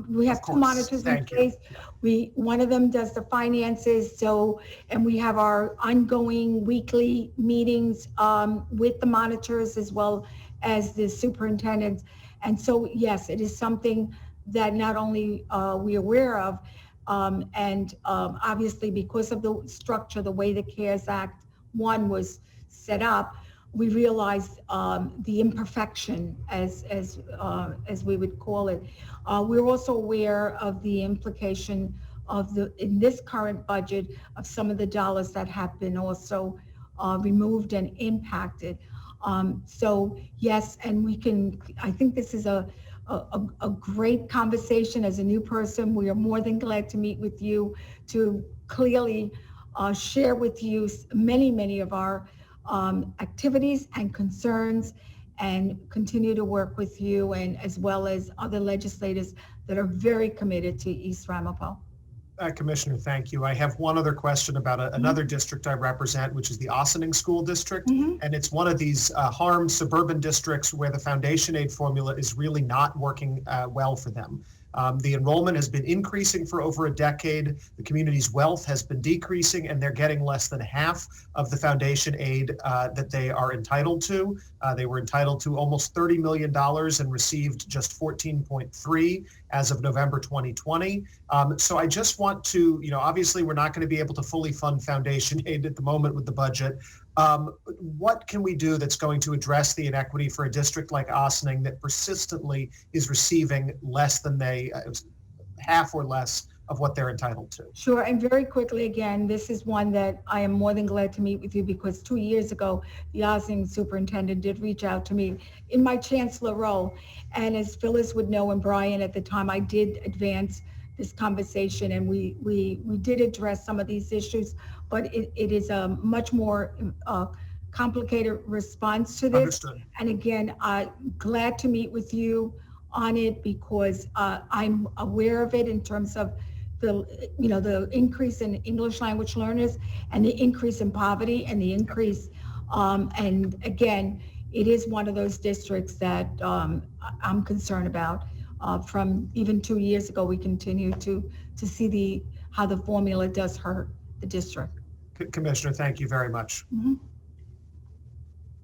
we have two monitors in place. One of them does the finances, and we have our ongoing weekly meetings with the monitors as well as the superintendents. And so, yes, it is something that not only we're aware of, and obviously because of the structure, the way the CARES Act 1 was set up, we realized the imperfection, as we would call it. We're also aware of the implication of in this current budget of some of the dollars that have been also removed and impacted. So yes, and I think this is a great conversation. As a new person, we are more than glad to meet with you to clearly share with you many of our activities and concerns, and continue to work with you and as well as other legislators that are very committed to East Ramapo. Commissioner, thank you. I have one other question about another district I represent, which is the Ossining School District. And it's one of these harmed suburban districts where the foundation aid formula is really not working well for them. The enrollment has been increasing for over a decade. The community's wealth has been decreasing, and they're getting less than half of the foundation aid that they are entitled to. They were entitled to almost $30 million and received just 14.3 as of November 2020. So I just want to, obviously we're not going to be able to fully fund foundation aid at the moment with the budget. What can we do that's going to address the inequity for a district like Ossining that persistently is receiving less than half or less of what they're entitled to? Sure, and very quickly again, this is one that I am more than glad to meet with you, because 2 years ago, the Ossining superintendent did reach out to me in my chancellor role. And as Phyllis would know, and Brian at the time, I did advance this conversation, and we did address some of these issues, but it is a much more complicated response to this. Understood. And again, glad to meet with you on it, because I'm aware of it in terms of the increase in English language learners and the increase in poverty and the increase, and again, it is one of those districts that I'm concerned about. From even 2 years ago, we continue to see how the formula does hurt the district. Commissioner, thank you very much. Mm-hmm.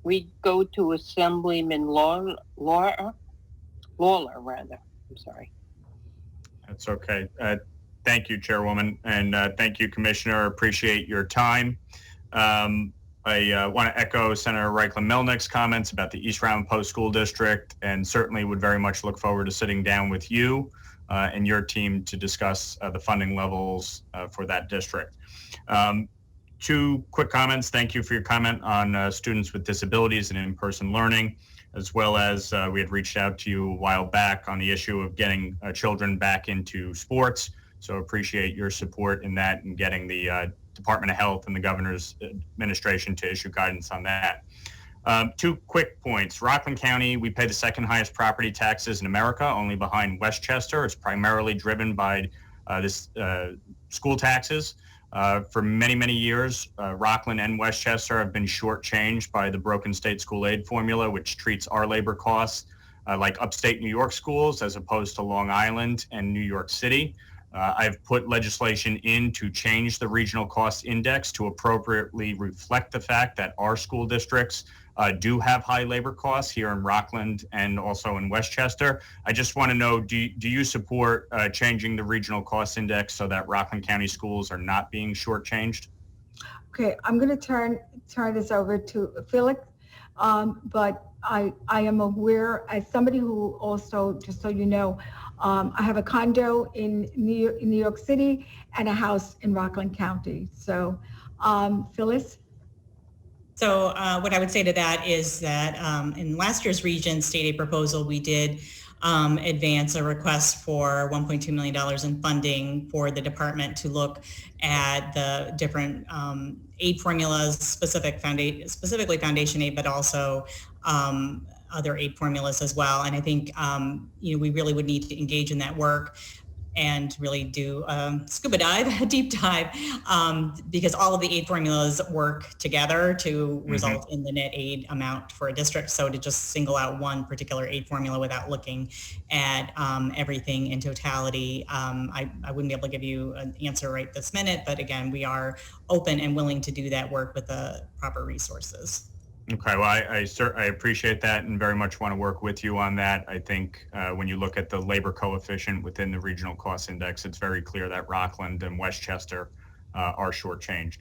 We go to Assemblyman Lawler, I'm sorry. That's okay. Thank you, Chairwoman, and thank you, Commissioner. Appreciate your time. I want to echo Senator Reichlin-Melnick's comments about the East Ramapo School District, and certainly would very much look forward to sitting down with you and your team to discuss the funding levels for that district. Two quick comments. Thank you for your comment on students with disabilities and in-person learning, as well as we had reached out to you a while back on the issue of getting children back into sports. So appreciate your support in that and getting the Department of Health and the governor's administration to issue guidance on that. Two quick points. Rockland County, we pay the second highest property taxes in America, only behind Westchester. It's primarily driven by school taxes. For many, many years, Rockland and Westchester have been shortchanged by the broken state school aid formula, which treats our labor costs like upstate New York schools as opposed to Long Island and New York City. I've put legislation in to change the regional cost index to appropriately reflect the fact that our school districts do have high labor costs here in Rockland and also in Westchester. I just want to know, do you support changing the regional cost index so that Rockland County schools are not being shortchanged? Okay, I'm going to turn this over to Felix, but I am aware, as somebody who also, just so you know, I have a condo in New York City and a house in Rockland County. So, Phyllis? So what I would say to that is that in last year's region state aid proposal, we did advance a request for $1.2 million in funding for the department to look at the different aid formulas, specifically foundation aid, but also other aid formulas as well. And I think we really would need to engage in that work. and really do scuba dive, a deep dive, because all of the aid formulas work together to result in the net aid amount for a district. So to just single out one particular aid formula without looking at everything in totality, I wouldn't be able to give you an answer right this minute, but again, we are open and willing to do that work with the proper resources. Okay, well, I appreciate that and very much want to work with you on that. I think when you look at the labor coefficient within the regional cost index, it's very clear that Rockland and Westchester are shortchanged.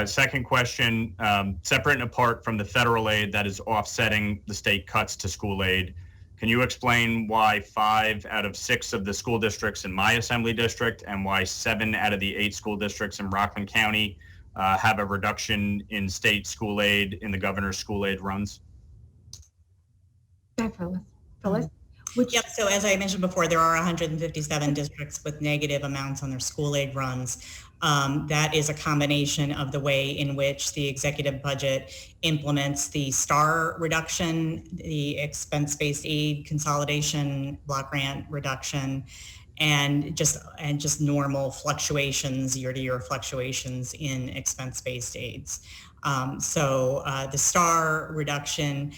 Second question, separate and apart from the federal aid that is offsetting the state cuts to school aid, can you explain why 5 out of 6 of the school districts in my assembly district and why 7 out of the 8 school districts in Rockland County have a reduction in state school aid in the governor's school aid runs? Phyllis? Yep, so as I mentioned before, there are 157 districts with negative amounts on their school aid runs. That is a combination of the way in which the executive budget implements the STAR reduction, the expense-based aid consolidation, block grant reduction, and just normal fluctuations, year-to-year fluctuations in expense-based aids. So the STAR reduction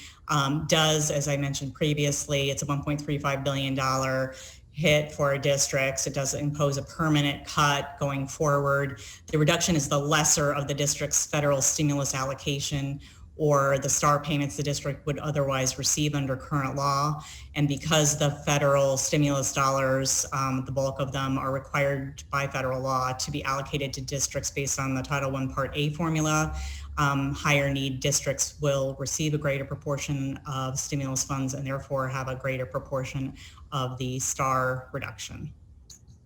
does, as I mentioned previously, it's a $1.35 billion hit for our districts. It does impose a permanent cut going forward. The reduction is the lesser of the district's federal stimulus allocation or the STAR payments the district would otherwise receive under current law. And because the federal stimulus dollars, the bulk of them are required by federal law to be allocated to districts based on the Title I Part A formula, higher need districts will receive a greater proportion of stimulus funds and therefore have a greater proportion of the STAR reduction.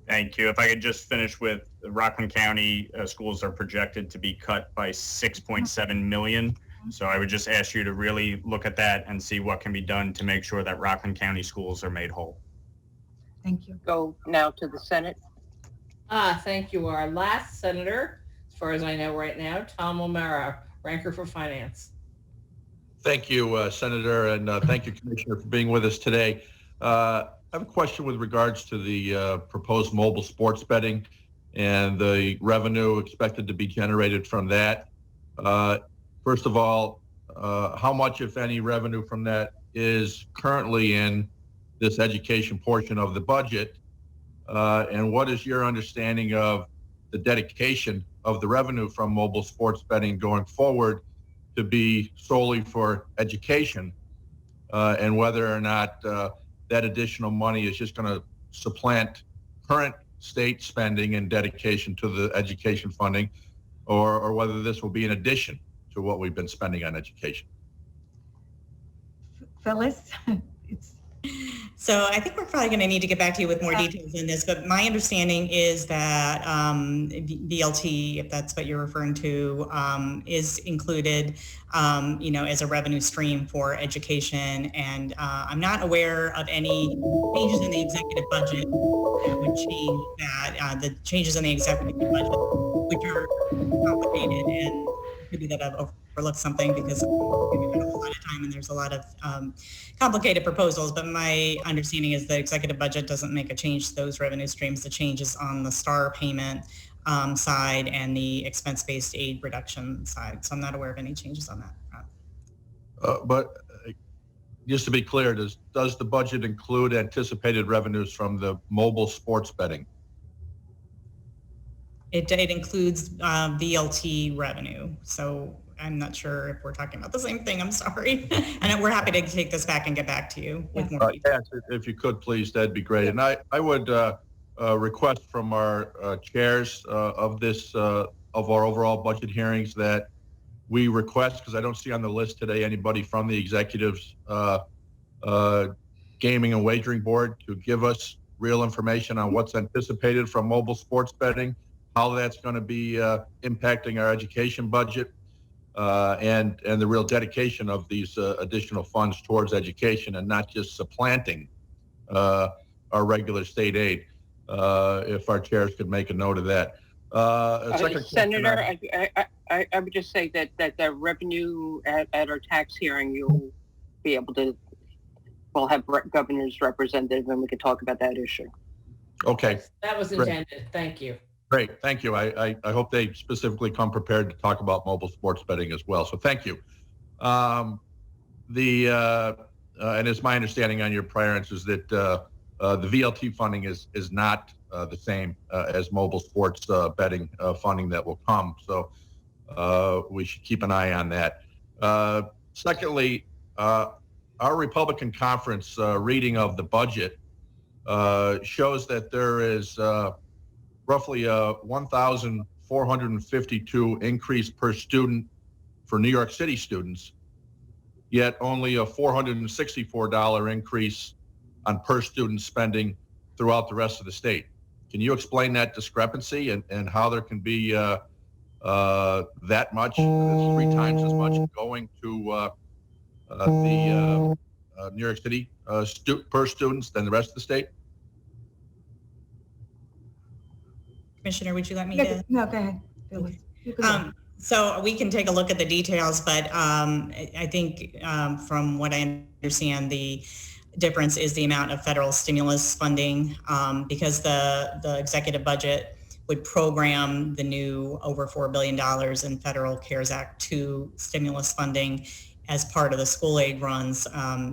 Thank you. If I could just finish with Rockland County schools are projected to be cut by 6.7 million. So I would just ask you to really look at that and see what can be done to make sure that Rockland County schools are made whole. Thank you. Go now to the Senate. Thank you. Our last senator, as far as I know right now, Tom O'Mara, ranker for finance. Thank you, Senator, and thank you, Commissioner, for being with us today. I have a question with regards to the proposed mobile sports betting and the revenue expected to be generated from that. First of all, how much, if any, revenue from that is currently in this education portion of the budget? And what is your understanding of the dedication of the revenue from mobile sports betting going forward to be solely for education? And whether or not that additional money is just going to supplant current state spending and dedication to the education funding, or whether this will be in addition to what we've been spending on education. Phyllis? So I think we're probably going to need to get back to you with more details in this, but my understanding is that BLT, if that's what you're referring to, is included, as a revenue stream for education. And I'm not aware of any changes in the executive budget that would change that. The changes in the executive budget, which are complicated, and it could be that I've overlooked something because we've had a lot of time and there's a lot of complicated proposals, but my understanding is the executive budget doesn't make a change to those revenue streams. The changes on the STAR payment side and the expense-based aid reduction side. So I'm not aware of any changes on that. But just to be clear, does the budget include anticipated revenues from the mobile sports betting? It includes VLT revenue. So I'm not sure if we're talking about the same thing. I'm sorry. And we're happy to take this back and get back to you with more details. Yes, if you could, please, that'd be great. And I would request from our chairs of our overall budget hearings that we request, because I don't see on the list today anybody from the executives gaming and wagering board to give us real information on what's anticipated from mobile sports betting, how that's going to be impacting our education budget, and the real dedication of these additional funds towards education and not just supplanting our regular state aid. If our chairs could make a note of that. Senator, I would just say that the revenue at our tax hearing, you'll be able to, we'll have governor's representative and we can talk about that issue. Okay, That was Great. intended. Thank you. great. Thank you. I hope they specifically come prepared to talk about mobile sports betting as well. So thank you. And it's my understanding on your prior answers that the VLT funding is not the same as mobile sports betting funding that will come. So we should keep an eye on that. Secondly, our Republican conference reading of the budget shows that there is roughly a 1,452 increase per student for New York City students, yet only a $464 increase on per student spending throughout the rest of the state. Can you explain that discrepancy and how there can be that much, 3 times as much going to the New York City per students than the rest of the state? Commissioner, would you let me to? No, go ahead. Phyllis. You can go. So we can take a look at the details, but I think from what I understand, the difference is the amount of federal stimulus funding because the executive budget would program the new over $4 billion in federal CARES Act 2 stimulus funding as part of the school aid runs.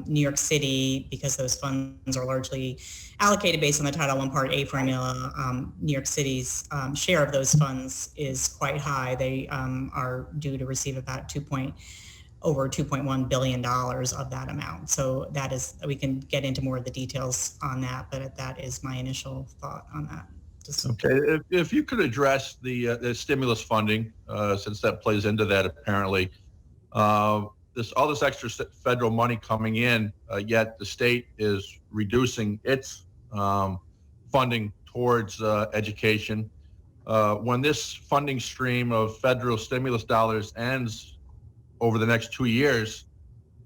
New York City, because those funds are largely allocated based on the Title I Part A formula, New York City's share of those funds is quite high. They are due to receive about over $2.1 billion of that amount. So that is, we can get into more of the details on that, but that is my initial thought on that. Okay, if you could address the stimulus funding, since that plays into that apparently. All this extra federal money coming in, yet the state is reducing its funding towards education. When this funding stream of federal stimulus dollars ends over the next 2 years,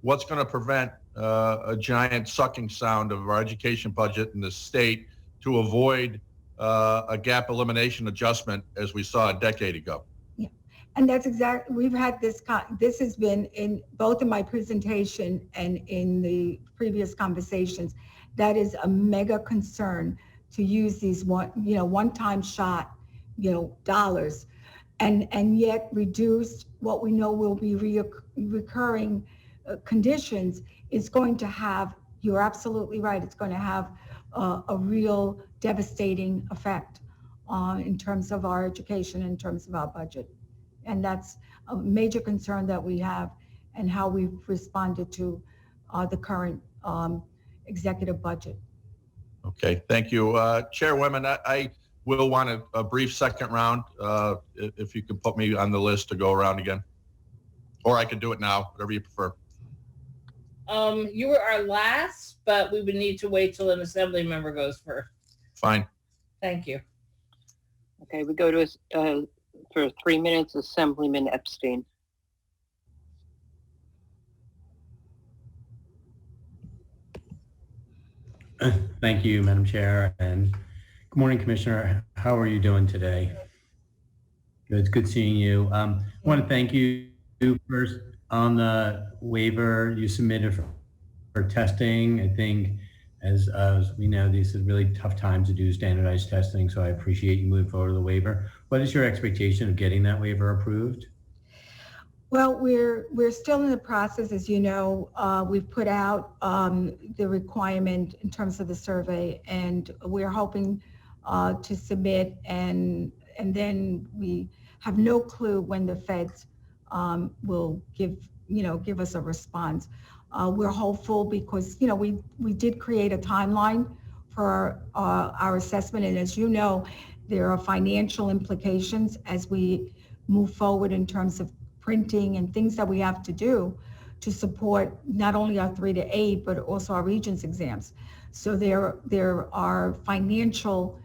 what's going to prevent a giant sucking sound of our education budget in the state to avoid a gap elimination adjustment as we saw a decade ago? And that's exactly, we've had this has been in both in my presentation and in the previous conversations. That is a mega concern, to use these one-time shot, dollars, and yet reduce what we know will be recurring conditions. Is going to have, you're absolutely right, it's going to have a real devastating effect in terms of our education, in terms of our budget. And that's a major concern that we have, and how we've responded to the current executive budget. Okay, thank you. Chairwoman, I will want a brief second round, if you can put me on the list to go around again. Or I could do it now, whatever you prefer. You were our last, but we would need to wait till an assembly member goes first. Fine. Thank you. Okay, we go to for 3 minutes, Assemblyman Epstein. Thank you, Madam Chair, and good morning, Commissioner. How are you doing today? Good, it's good seeing you. I want to thank you first on the waiver you submitted for testing. I think as we know, these are really tough times to do standardized testing, so I appreciate you moving forward with the waiver. What is your expectation of getting that waiver approved? Well, we're still in the process, as you know. We've put out the requirement in terms of the survey, and we're hoping to submit, and then we have no clue when the feds will give us a response. We're hopeful because we did create a timeline for our assessment, and as you know, there are financial implications as we move forward in terms of printing and things that we have to do to support not only our 3 to 8, but also our Regents exams. So there are financial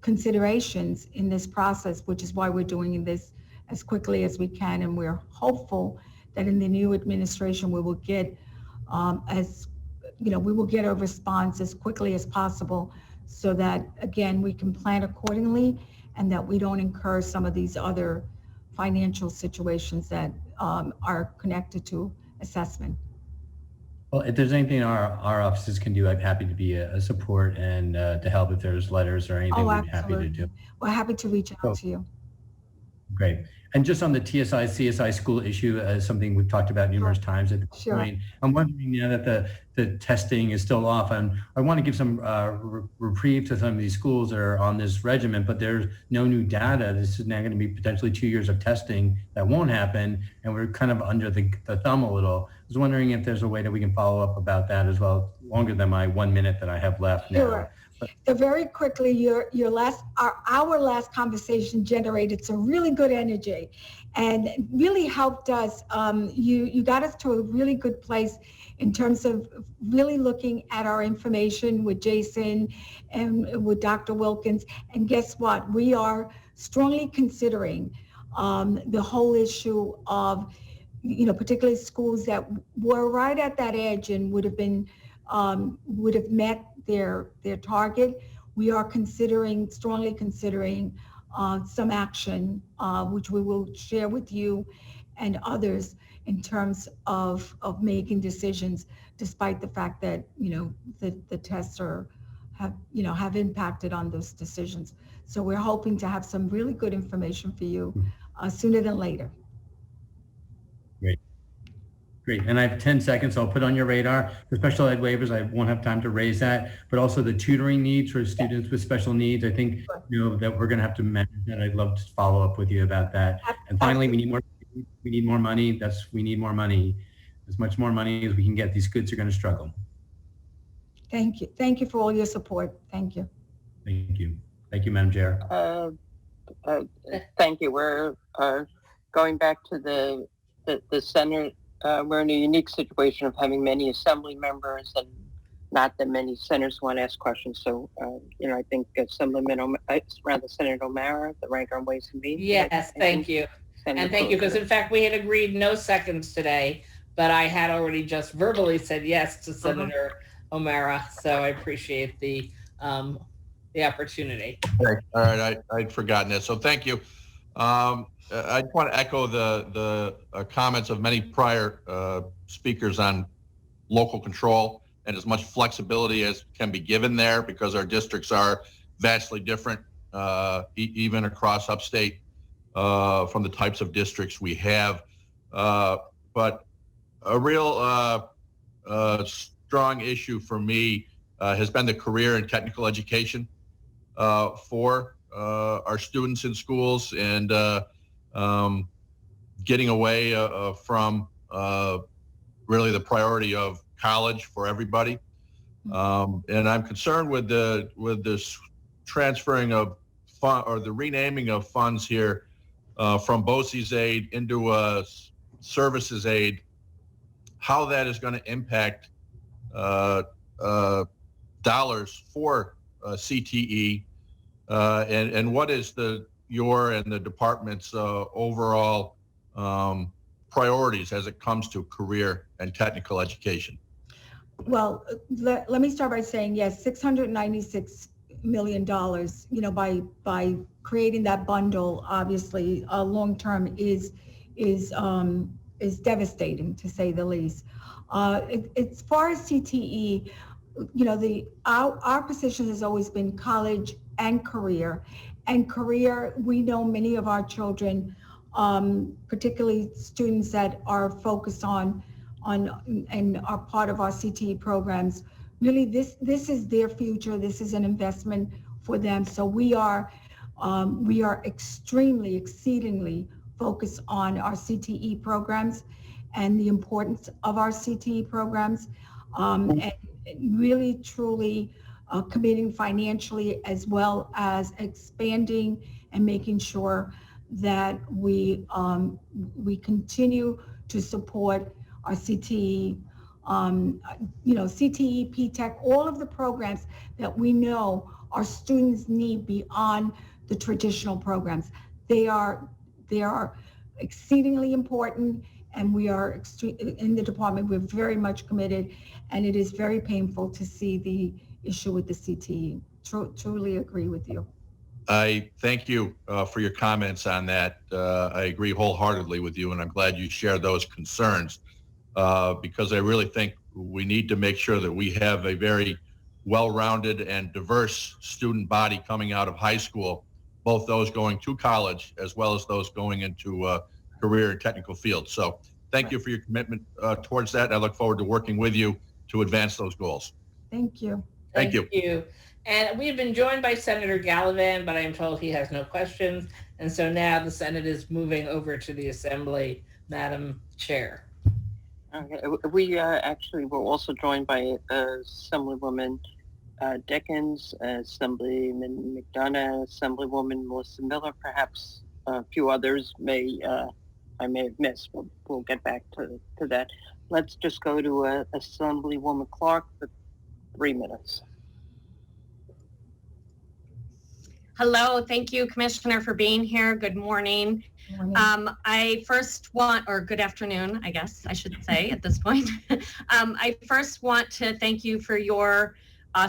considerations in this process, which is why we're doing this as quickly as we can, and we're hopeful that in the new administration we will get we will get a response as quickly as possible, so that again we can plan accordingly and that we don't incur some of these other financial situations that are connected to assessment. Well, if there's anything our offices can do, I'm happy to be a support and to help if there's letters or anything, we'd be happy to do. We're happy to reach out to you. Great. And just on the TSI, CSI school issue, something we've talked about numerous times at this point, I'm wondering now that the testing is still off, and I want to give some reprieve to some of these schools that are on this regimen, but there's no new data. This is now going to be potentially 2 years of testing that won't happen, and we're kind of under the thumb a little. I was wondering if there's a way that we can follow up about that as well, longer than my 1 minute that I have left now. Sure. So very quickly, our last conversation generated some really good energy, and really helped us. You got us to a really good place in terms of really looking at our information with Jason and with Dr. Wilkins. And guess what? We are strongly considering the whole issue of, particularly schools that were right at that edge and would have met their target. We are strongly considering some action, which we will share with you and others in terms of making decisions, despite the fact that, the tests have impacted on those decisions. So we're hoping to have some really good information for you sooner than later. Great. And I have 10 seconds. So I'll put on your radar for special ed waivers. I won't have time to raise that, but also the tutoring needs for students with special needs. I think, that we're going to have to manage that. I'd love to follow up with you about that. And finally, we need more money. We need more money. As much more money as we can get. These kids are going to struggle. Thank you. Thank you for all your support. Thank you. Thank you. Thank you, Madam Chair. Thank you. We're going back to the Senate. We're in a unique situation of having many assembly members and not that many senators want to ask questions. So, I think Senator O'Mara, the ranker on Ways and Means. Yes, thank you. And thank you, because in fact, we had agreed no seconds today, but I had already just verbally said yes to Senator O'Mara. So I appreciate the opportunity. All right, I'd forgotten that. So thank you. I just want to echo the comments of many prior speakers on local control and as much flexibility as can be given there, because our districts are vastly different, even across upstate from the types of districts we have. But a real strong issue for me has been the career and technical education for our students in schools, and getting away from really the priority of college for everybody. And I'm concerned with this transferring of or the renaming of funds here from BOCES aid into a services aid, how that is going to impact dollars for CTE, and what is your and the department's overall priorities as it comes to career and technical education? Well, let me start by saying, yes, $696 million, by creating that bundle, obviously, long-term is devastating, to say the least. As far as CTE, our position has always been college and career. And career, we know many of our children, particularly students that are focused on and are part of our CTE programs, really this is their future. This is an investment for them. So we are exceedingly focused on our CTE programs and the importance of our CTE programs, and really truly committing financially, as well as expanding and making sure that we continue to support our CTE, CTE, P-TECH, all of the programs that we know our students need beyond the traditional programs. They are exceedingly important, and we are in the department, we're very much committed, and it is very painful to see the issue with the CTE. Truly agree with you. I thank you for your comments on that. I agree wholeheartedly with you, and I'm glad you share those concerns, because I really think we need to make sure that we have a very well-rounded and diverse student body coming out of high school, both those going to college as well as those going into career and technical fields. So thank you for your commitment towards that. I look forward to working with you to advance those goals. Thank you. Thank you. And we have been joined by Senator Gallivan, but I am told he has no questions. And so now the Senate is moving over to the Assembly, Madam Chair. Okay. We actually were also joined by Assemblywoman Dickens, Assemblyman McDonough, Assemblywoman Melissa Miller, perhaps a few others I may have missed. We'll get back to that. Let's just go to Assemblywoman Clark for 3 minutes. Hello, thank you, Commissioner, for being here. Good morning. I first want, or good afternoon, I guess I should say at this point. I first want to thank you for your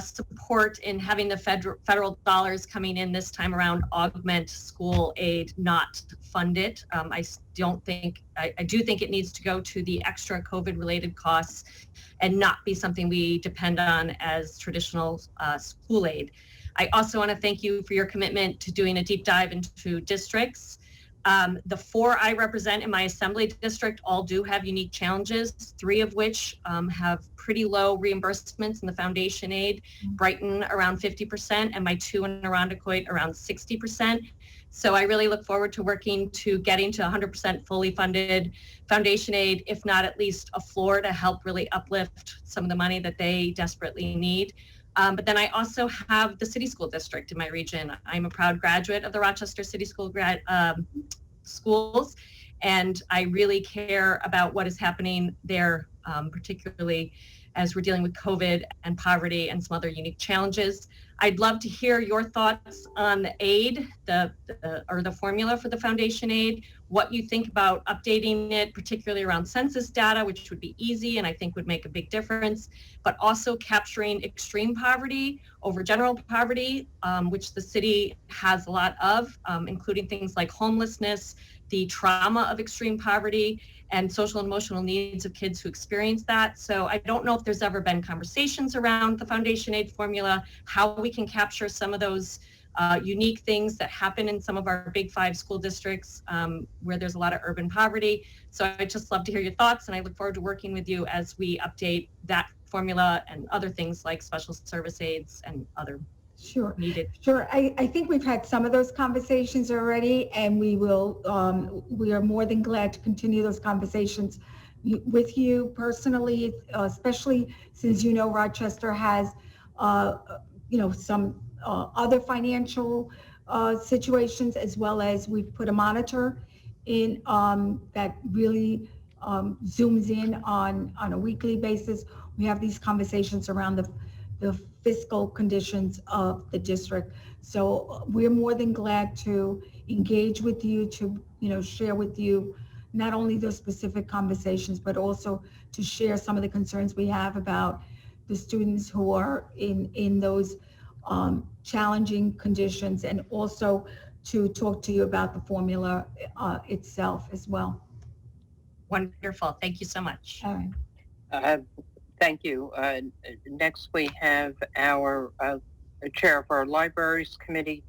support in having the federal dollars coming in this time around augment school aid, not fund it. I do think it needs to go to the extra COVID-related costs and not be something we depend on as traditional school aid. I also want to thank you for your commitment to doing a deep dive into districts. The 4 I represent in my assembly district all do have unique challenges, 3 of which have pretty low reimbursements in the foundation aid, Brighton around 50%, and my 2 in Irondequoit around 60%. So I really look forward to working to getting to 100% fully funded foundation aid, if not at least a floor to help really uplift some of the money that they desperately need. But then I also have the city school district in my region. I'm a proud graduate of the Rochester City School schools, and I really care about what is happening there, particularly as we're dealing with COVID and poverty and some other unique challenges. I'd love to hear your thoughts on the aid, or the formula for the foundation aid, what you think about updating it, particularly around census data, which would be easy and I think would make a big difference, but also capturing extreme poverty over general poverty, which the city has a lot of, including things like homelessness, the trauma of extreme poverty, and social and emotional needs of kids who experience that. So I don't know if there's ever been conversations around the foundation aid formula, how we can capture some of those unique things that happen in some of our big 5 school districts where there's a lot of urban poverty. So I'd just love to hear your thoughts, and I look forward to working with you as we update that formula and other things like special service aids and other needed. Sure. I think we've had some of those conversations already, and we are more than glad to continue those conversations with you personally, especially since Rochester has some other financial situations, as well as we've put a monitor in that really zooms in on a weekly basis. We have these conversations around the fiscal conditions of the district. So we're more than glad to engage with you, to share with you not only those specific conversations, but also to share some of the concerns we have about the students who are in those challenging conditions, and also to talk to you about the formula itself as well. Wonderful. Thank you so much. All right. Thank you. Next, we have our chair of our Libraries Committee,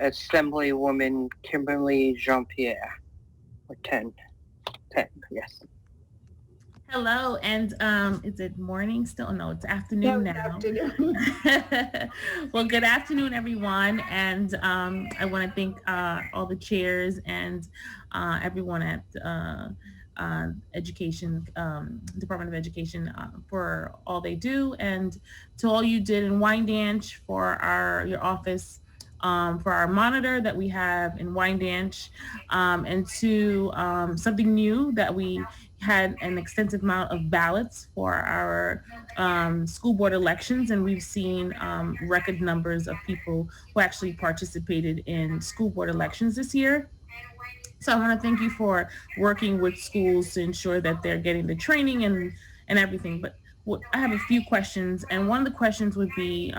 Assemblywoman Kimberly Jean-Pierre. Or 10, yes. Hello, and is it morning still? No, it's afternoon now. Afternoon. Well, good afternoon, everyone. And I want to thank all the chairs and everyone at Education, Department of Education for all they do, and to all you did in Wyandanch for your office, for our monitor that we have in Wyandanch, and to something new that we had an extensive amount of ballots for our school board elections, and we've seen record numbers of people who actually participated in school board elections this year. So I want to thank you for working with schools to ensure that they're getting the training and everything. But I have a few questions, and one of the questions would be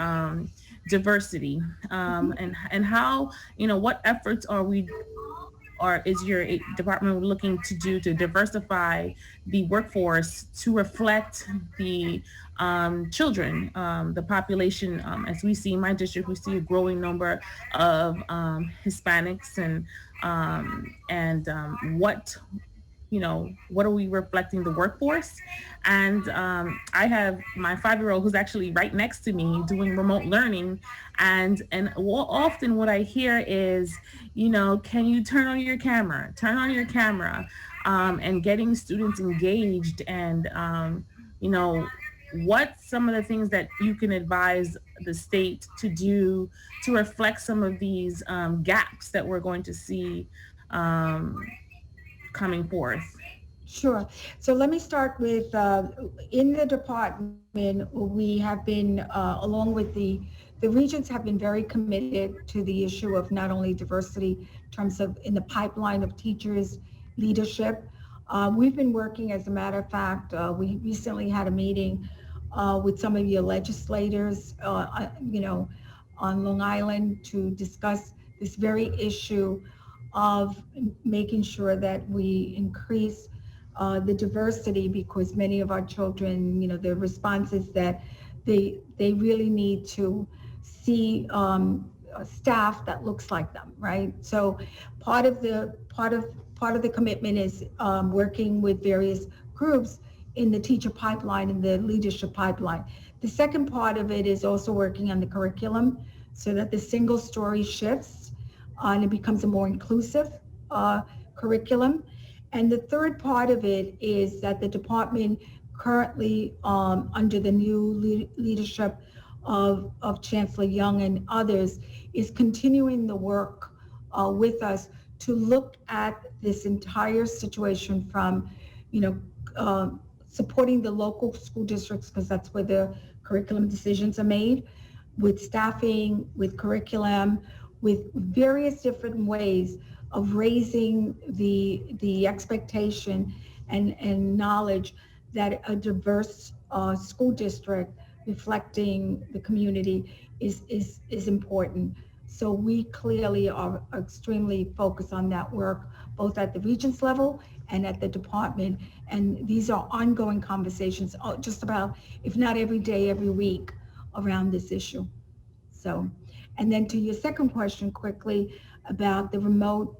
diversity, and how, what efforts are we or is your department looking to do to diversify the workforce to reflect the children, the population? As we see in my district, we see a growing number of Hispanics, and what are we reflecting the workforce? And I have my 5-year-old who's actually right next to me doing remote learning. And often what I hear is, can you turn on your camera, and getting students engaged, and, what some of the things that you can advise the state to do to reflect some of these gaps that we're going to see coming forth? Sure. So let me start with, in the department, we have been, along with the regents have been very committed to the issue of not only diversity in terms of in the pipeline of teachers, leadership. We've been working, as a matter of fact, we recently had a meeting with some of your legislators, on Long Island to discuss this very issue of making sure that we increase the diversity, because many of our children, their response is that they really need to see staff that looks like them, right? So part of the commitment is working with various groups in the teacher pipeline and the leadership pipeline. The second part of it is also working on the curriculum so that the single story shifts and it becomes a more inclusive curriculum. And the third part of it is that the department currently, under the new leadership of Chancellor Young and others, is continuing the work with us to look at this entire situation from, supporting the local school districts, because that's where the curriculum decisions are made, with staffing, with curriculum, with various different ways of raising the expectation and knowledge that a diverse school district reflecting the community is important. So we clearly are extremely focused on that work, both at the Regents level and at the department. And these are ongoing conversations, just about, if not every day, every week, around this issue. So, and then to your second question quickly about the remote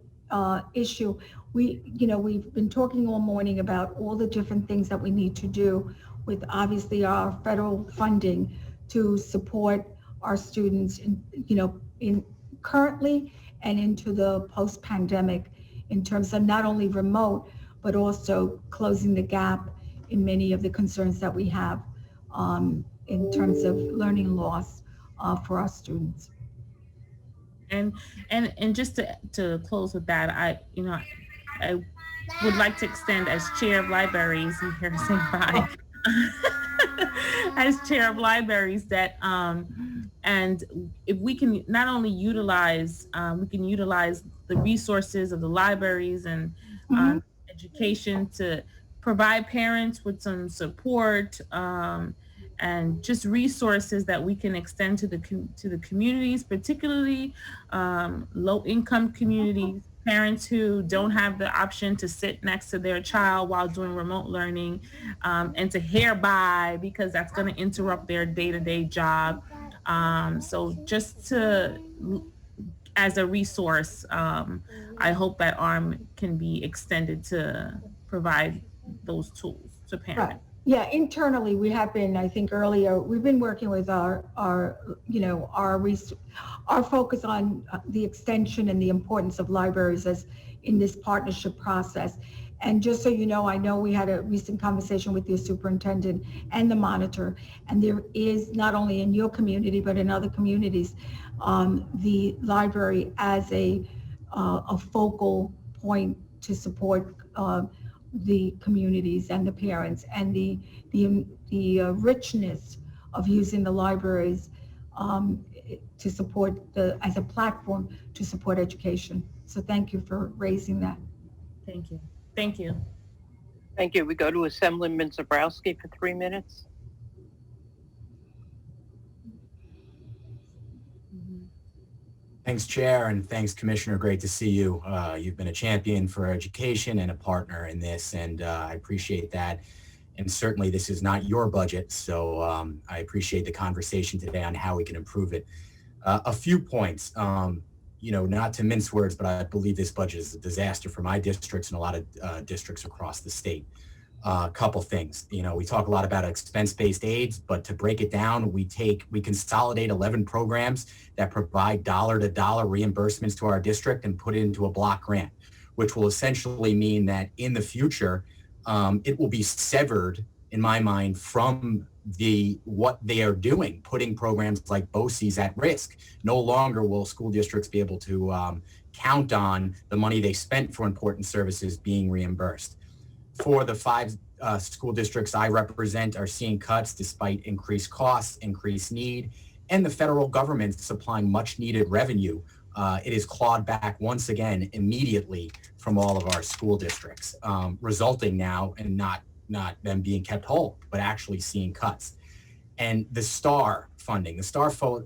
issue, we've been talking all morning about all the different things that we need to do with obviously our federal funding to support our students in currently and into the post-pandemic, in terms of not only remote, but also closing the gap in many of the concerns that we have in terms of learning loss for our students. And just to close with that, I would like to extend, as chair of libraries, and here to say bye, as chair of libraries, that and if we can not only utilize, we can utilize the resources of the libraries and education to provide parents with some support and just resources that we can extend to the communities, particularly low-income communities, parents who don't have the option to sit next to their child while doing remote learning, and to hereby, because that's going to interrupt their day-to-day job. So just as a resource, I hope that ARM can be extended to provide those tools to parents. Right. Yeah, internally we have been, I think earlier, we've been working with our focus on the extension and the importance of libraries as in this partnership process. And just so you know, I know we had a recent conversation with your superintendent and the monitor, and there is not only in your community, but in other communities, the library as a focal point to support the communities and the parents, and the richness of using the libraries to support as a platform to support education. So thank you for raising that. Thank you. Thank you. Thank you. We go to Assemblyman Zabrowski for 3 minutes. Thanks, Chair, and thanks, Commissioner. Great to see you. You've been a champion for education and a partner in this, and I appreciate that. And certainly this is not your budget, so I appreciate the conversation today on how we can improve it. A few points, not to mince words, but I believe this budget is a disaster for my districts and a lot of districts across the state. A couple things, we talk a lot about expense-based aids, but to break it down, we consolidate 11 programs that provide dollar-to-dollar reimbursements to our district and put it into a block grant, which will essentially mean that in the future, it will be severed, in my mind, from what they are doing, putting programs like BOCES at risk. No longer will school districts be able to count on the money they spent for important services being reimbursed. For the 5 school districts I represent are seeing cuts despite increased costs, increased need, and the federal government supplying much needed revenue. It is clawed back once again immediately from all of our school districts, resulting now in not them being kept whole, but actually seeing cuts. And the STAR funding,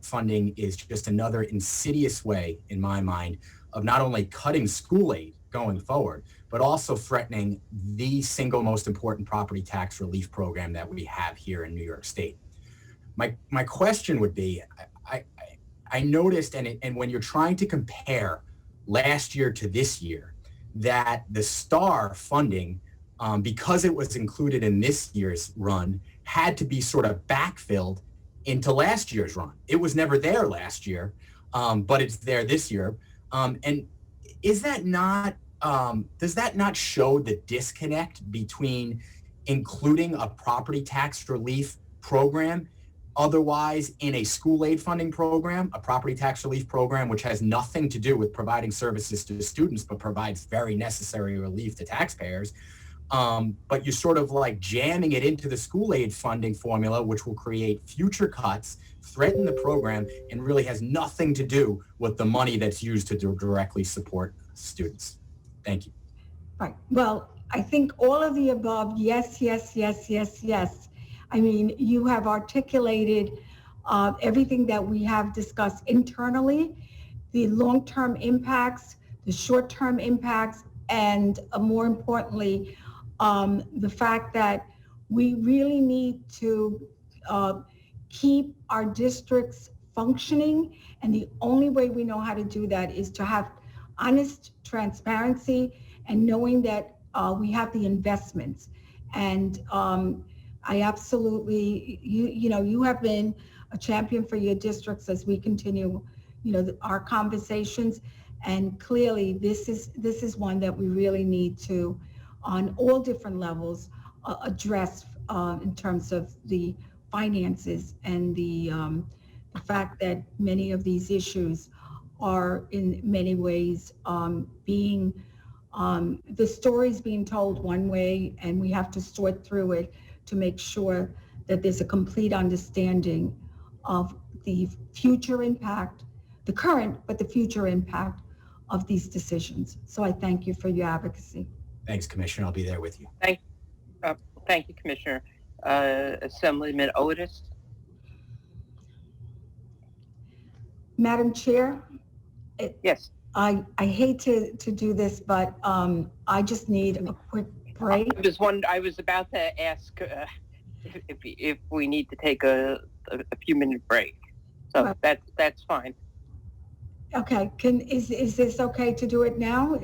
funding is just another insidious way, in my mind, of not only cutting school aid going forward, but also threatening the single most important property tax relief program that we have here in New York State. My question would be, I noticed, and when you're trying to compare last year to this year, that the STAR funding, because it was included in this year's run, had to be sort of backfilled into last year's run. It was never there last year, but it's there this year. And is that not, does that not show the disconnect between including a property tax relief program otherwise in a school aid funding program, a property tax relief program, which has nothing to do with providing services to the students, but provides very necessary relief to taxpayers. But you're sort of like jamming it into the school aid funding formula, which will create future cuts, threaten the program, and really has nothing to do with the money that's used to directly support students. Thank you. Right. Well, I think all of the above, yes, yes, yes, yes, yes. I mean, you have articulated everything that we have discussed internally, the long-term impacts, the short-term impacts, and more importantly, the fact that we really need to keep our districts functioning. And the only way we know how to do that is to have honest transparency and knowing that we have the investments. And I absolutely, you have been a champion for your districts as we continue, our conversations. And clearly this is one that we really need to, on all different levels, address in terms of the finances and the fact that many of these issues are in many ways being, the story's being told one way, and we have to sort through it to make sure that there's a complete understanding of the future impact, the current, but the future impact of these decisions. So I thank you for your advocacy. Thanks, Commissioner. I'll be there with you. Thank you, Commissioner. Assemblyman Otis. Madam Chair? Yes. I hate to do this, but I just need a quick break. I was about to ask if we need to take a few minute break. So that's fine. Okay. Is this okay to do it now?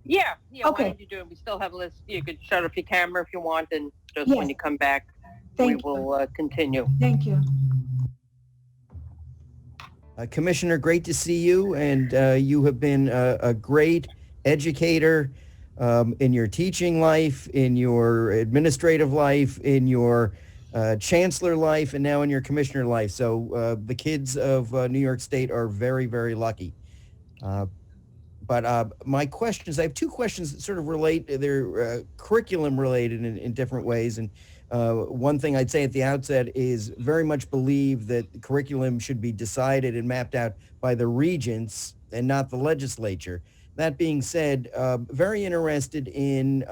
Yeah. Okay. Why don't you do it? We still have a list. You could shut off your camera if you want, and just Yes. when you come back, Thank we will continue. Thank you. Commissioner, great to see you, and you have been a great educator in your teaching life, in your administrative life, in your chancellor life, and now in your commissioner life. So the kids of New York State are very, very lucky. But my questions, I have 2 questions that sort of relate, they're curriculum related in different ways. And one thing I'd say at the outset is very much believe that the curriculum should be decided and mapped out by the regents and not the legislature. That being said, very interested in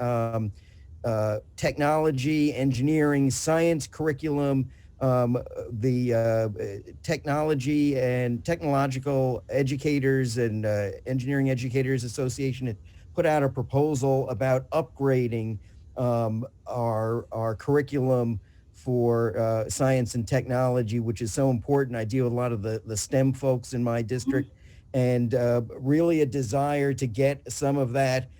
technology, engineering, science curriculum the technology and technological educators and engineering educators association had put out a proposal about upgrading our curriculum for science and technology, which is so important. I deal with a lot of the STEM folks in my district, and really a desire to get some of that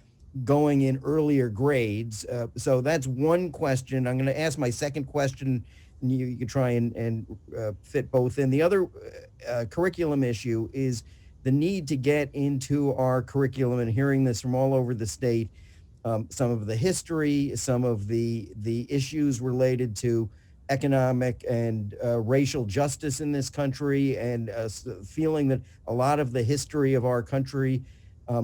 going in earlier grades. So that's one question. I'm going to ask my second question, and you can try and fit both in. The other curriculum issue is the need to get into our curriculum, and hearing this from all over the state, some of the history, some of the issues related to economic and racial justice in this country, and feeling that a lot of the history of our country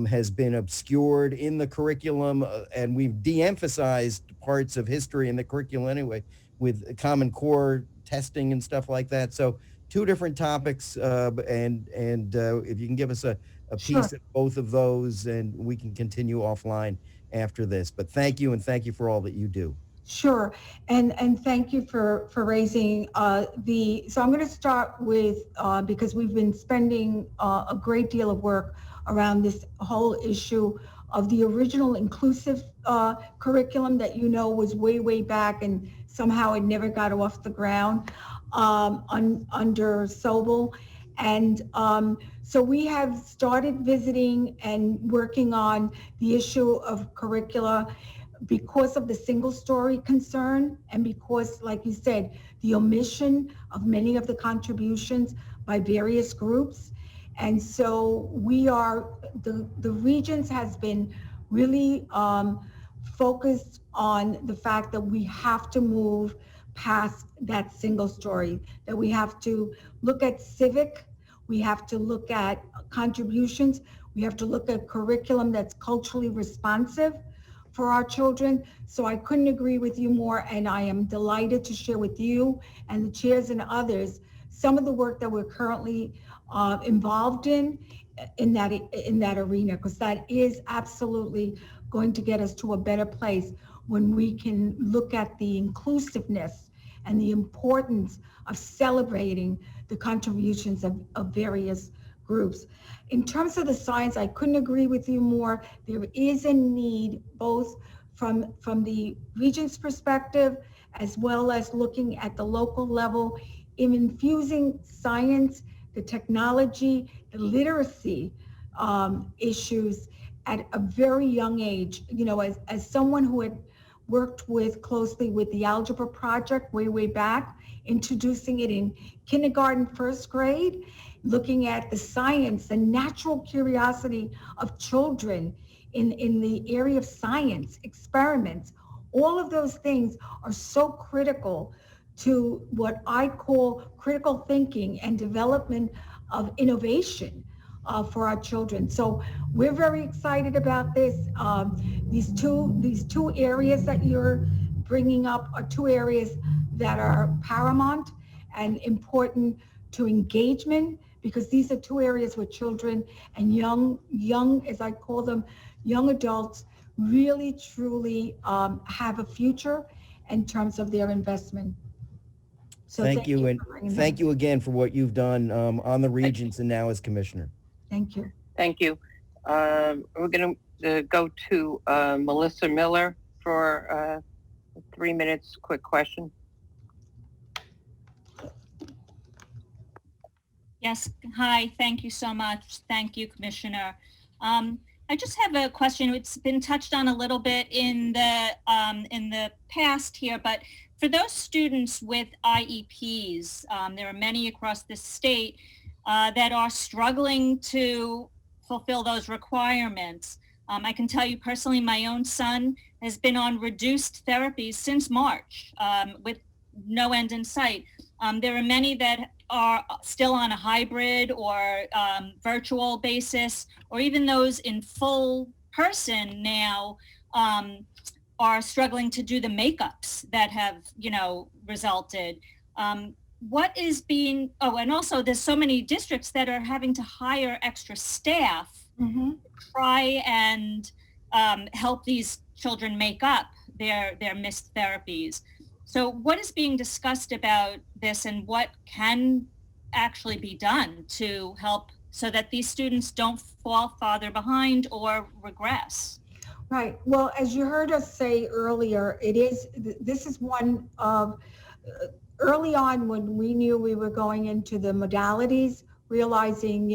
has been obscured in the curriculum, and we've de-emphasized parts of history in the curriculum anyway, with Common Core testing and stuff like that. So two different topics, and if you can give us a piece of both of those, and we can continue offline after this. But thank you, and thank you for all that you do. Sure, and thank you for raising so I'm going to start with, because we've been spending a great deal of work around this whole issue of the original inclusive curriculum that was way back, and somehow it never got off the ground under Sobel. And so we have started visiting and working on the issue of curricula because of the single story concern, and because, like you said, the omission of many of the contributions by various groups. And so we are, the Regents has been really focused on the fact that we have to move past that single story, that we have to look at civic, we have to look at contributions, we have to look at curriculum that's culturally responsive for our children. So I couldn't agree with you more, and I am delighted to share with you and the chairs and others some of the work that we're currently involved in that arena, because that is absolutely going to get us to a better place when we can look at the inclusiveness and the importance of celebrating the contributions of various groups. In terms of the science, I couldn't agree with you more. There is a need, both from the Regents' perspective, as well as looking at the local level, in infusing science, the technology, the literacy issues at a very young age. As someone who had worked closely with the Algebra Project way back, introducing it in kindergarten, first grade, looking at the science and natural curiosity of children in the area of science, experiments, all of those things are so critical to what I call critical thinking and development of innovation for our children. So we're very excited about this. These two areas that you're bringing up are two areas that are paramount and important to engagement, because these are two areas where children and young, as I call them, young adults really truly have a future in terms of their investment. So thank you, and thank you again for what you've done on the Regents and now as Commissioner. Thank you. Thank you. We're going to go to Melissa Miller for 3 minutes, quick question. Yes, hi, thank you so much. Thank you, Commissioner. I just have a question. It's been touched on a little bit in the past here, but for those students with IEPs, there are many across the state that are struggling to fulfill those requirements. I can tell you personally, my own son has been on reduced therapies since March with no end in sight. There are many that are still on a hybrid or virtual basis, or even those in full person now are struggling to do the makeups that have, resulted. What is being, and also there's so many districts that are having to hire extra staff to try and help these children make up their missed therapies. So what is being discussed about this, and what can actually be done to help so that these students don't fall farther behind or regress? Right. Well, as you heard us say earlier, this is one of, early on when we knew we were going into the modalities, realizing,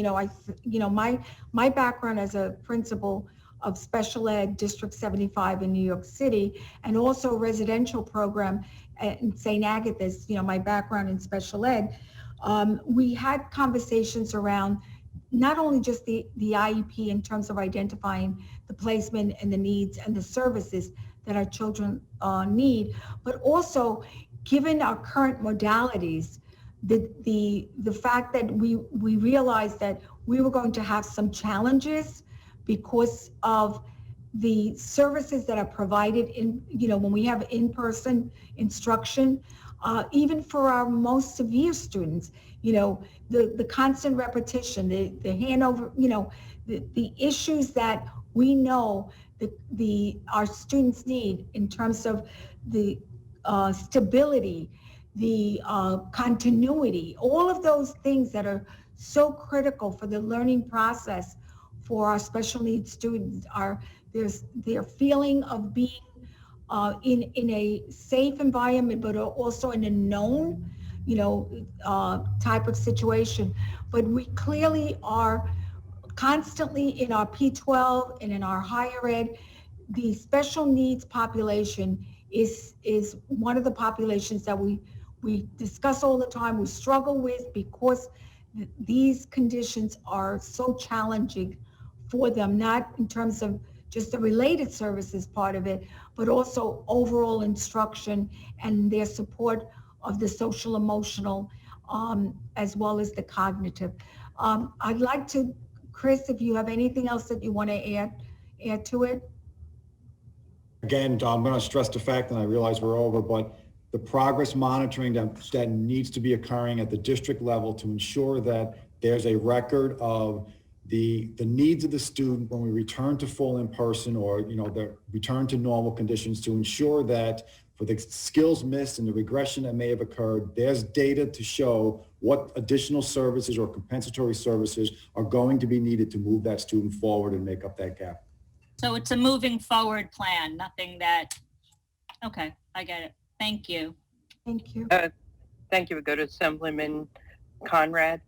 my background as a principal of special ed District 75 in New York City, and also a residential program in St. Agatha's, my background in special ed, we had conversations around not only just the IEP in terms of identifying the placement and the needs and the services that our children need, but also given our current modalities, the fact that we realized that we were going to have some challenges because of the services that are provided in, when we have in-person instruction, even for our most severe students, the constant repetition, the handover, the issues that we know that our students need in terms of the stability, the continuity, all of those things that are so critical for the learning process for our special needs students are their feeling of being in a safe environment, but also in a known, type of situation. But we clearly are constantly in our P12 and in our higher ed, the special needs population is one of the populations that we discuss all the time, we struggle with, because these conditions are so challenging for them, not in terms of just the related services part of it, but also overall instruction and their support of the social emotional, as well as the cognitive. I'd like to, Chris, if you have anything else that you want to add to it. Again, I'm going to stress the fact, and I realize we're over, but the progress monitoring that needs to be occurring at the district level to ensure that there's a record of the needs of the student when we return to full in-person, or the return to normal conditions, to ensure that for the skills missed and the regression that may have occurred, there's data to show what additional services or compensatory services are going to be needed to move that student forward and make up that gap. So it's a moving forward plan, nothing that, okay, I get it. Thank you. Thank you. Thank you. We go to Assemblyman Conrad.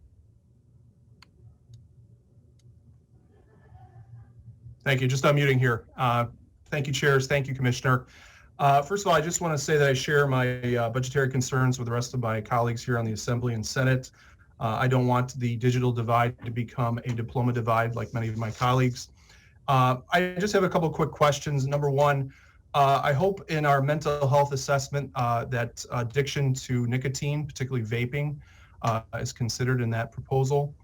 Thank you. Just unmuting here. Thank you, chairs. Thank you, Commissioner. First of all, I just want to say that I share my budgetary concerns with the rest of my colleagues here on the Assembly and Senate. I don't want the digital divide to become a diploma divide like many of my colleagues. I just have a couple of quick questions. Number one, I hope in our mental health assessment that addiction to nicotine, particularly vaping, is considered in that proposal.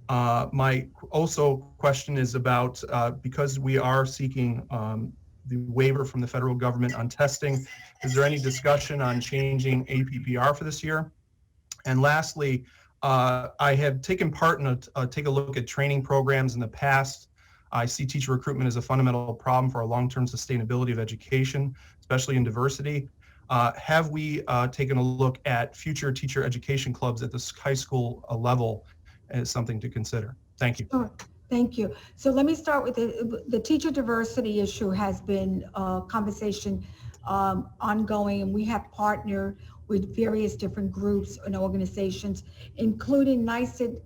My also question is about, because we are seeking the waiver from the federal government on testing, is there any discussion on changing APPR for this year? And lastly, I have taken part in take a look at training programs in the past. I see teacher recruitment as a fundamental problem for our long-term sustainability of education, especially in diversity. Have we taken a look at future teacher education clubs at the high school level as something to consider? Thank you. Sure. Thank you. So let me start with the teacher diversity issue. Has been a conversation ongoing, and we have partnered with various different groups and organizations, including NYSED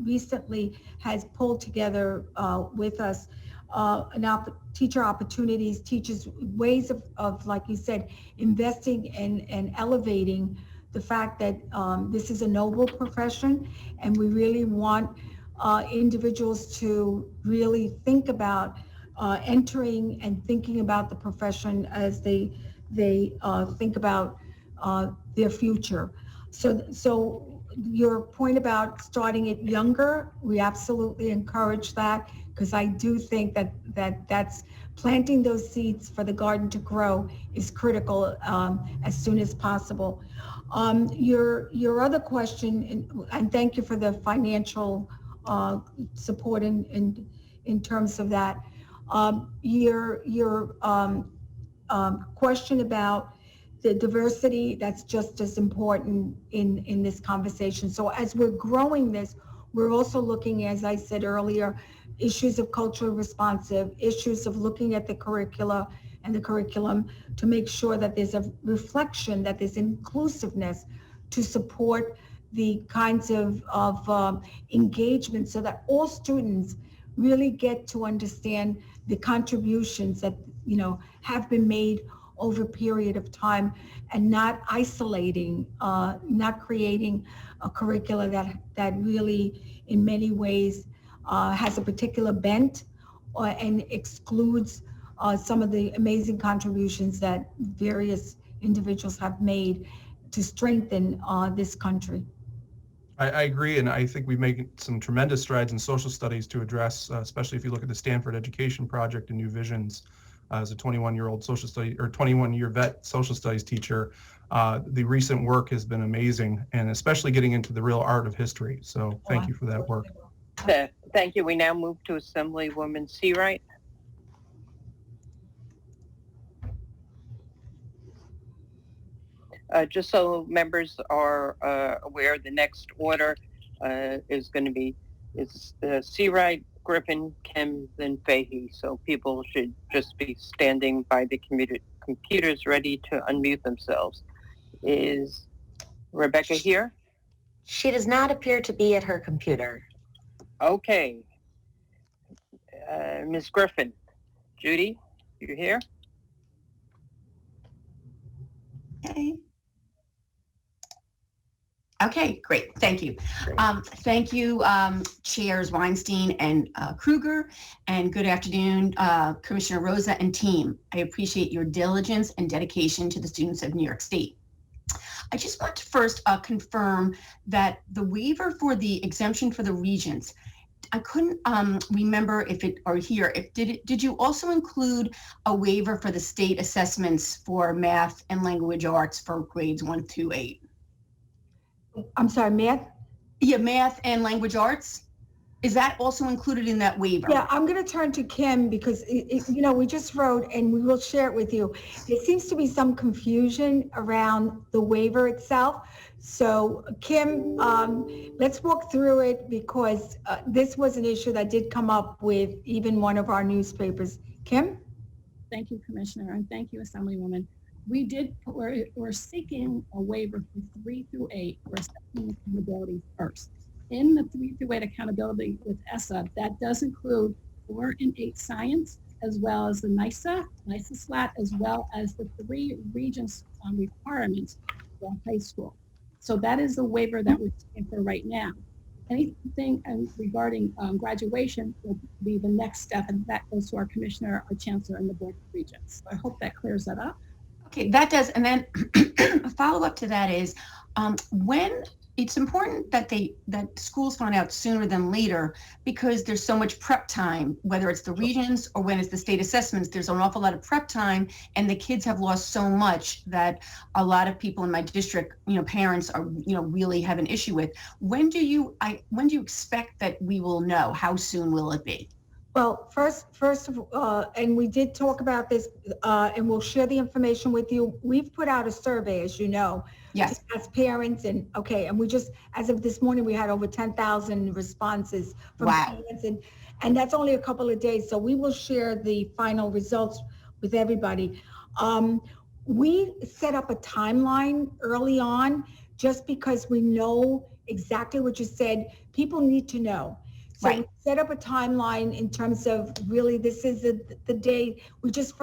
recently has pulled together with us teacher opportunities, teachers, ways of, like you said, investing and elevating the fact that this is a noble profession, and we really want individuals to really think about entering and thinking about the profession as they think about their future. So your point about starting it younger, we absolutely encourage that, because I do think that's planting those seeds for the garden to grow is critical as soon as possible. Your other question, and thank you for the financial support in terms of that. Your question about the diversity that's just as important in this conversation. So as we're growing this, we're also looking, as I said earlier, issues of culturally responsive, issues of looking at the curricula and the curriculum to make sure that there's a reflection, that there's inclusiveness to support the kinds of engagement so that all students really get to understand the contributions that, you know, have been made over a period of time, and not isolating, not creating a curricula that really in many ways has a particular bent and excludes some of the amazing contributions that various individuals have made to strengthen this country. I agree, and I think we've made some tremendous strides in social studies to address, especially if you look at the Stanford Education Project and New Visions. As a 21-year-old social study or 21-year vet social studies teacher, the recent work has been amazing, and especially getting into the real art of history. So thank you for that work. Thank you. We now move to Assemblywoman Seawright. Just so members are aware, the next order is going to be Seawright, Griffin, Kim, then Fahey. So people should just be standing by the computers ready to unmute themselves. Is Rebecca here? She does not appear to be at her computer. Okay. Ms. Griffin. Judy, you here? Okay, great. Thank you. Thank you, Chairs Weinstein and Kruger, and good afternoon, Commissioner Rosa and team. I appreciate your diligence and dedication to the students of New York State. I just want to first confirm that the waiver for the exemption for the Regents, I couldn't remember if it, or hear, if did you also include a waiver for the state assessments for math and language arts for grades 1 through 8? I'm sorry, math? Yeah, math and language arts. Is that also included in that waiver? Yeah, I'm going to turn to Kim because, you know, we just wrote and we will share it with you. There seems to be some confusion around the waiver itself. So Kim, let's walk through it because this was an issue that did come up with even one of our newspapers. Kim? Thank you, Commissioner, and thank you, Assemblywoman. We're seeking a waiver from 3 through 8 for assessment accountability first. In the 3 through 8 accountability with ESSA, that does include 4 and 8 science, as well as the NISA SLAT, as well as the 3 Regents requirements for high school. So that is the waiver that we're seeking for right now. Anything regarding graduation will be the next step, and that goes to our Commissioner, our Chancellor, and the Board of Regents. So I hope that clears that up. Okay, that does. And then a follow-up to that is when it's important that that schools find out sooner than later, because there's so much prep time, whether it's the Regents or when it's the state assessments, there's an awful lot of prep time, and the kids have lost so much that a lot of people in my district, you know, parents are, you know, really have an issue with. When do you expect that we will know? How soon will it be? Well, first of all, and we did talk about this, and we'll share the information with you. We've put out a survey, as you know, yes, as parents, and and we just, as of this morning, we had over 10,000 responses from parents, and that's only a couple of days. So we will share the final results with everybody. We set up a timeline early on, just because we know exactly what you said. People need to know. So we set up a timeline in terms of really, this is the day. We just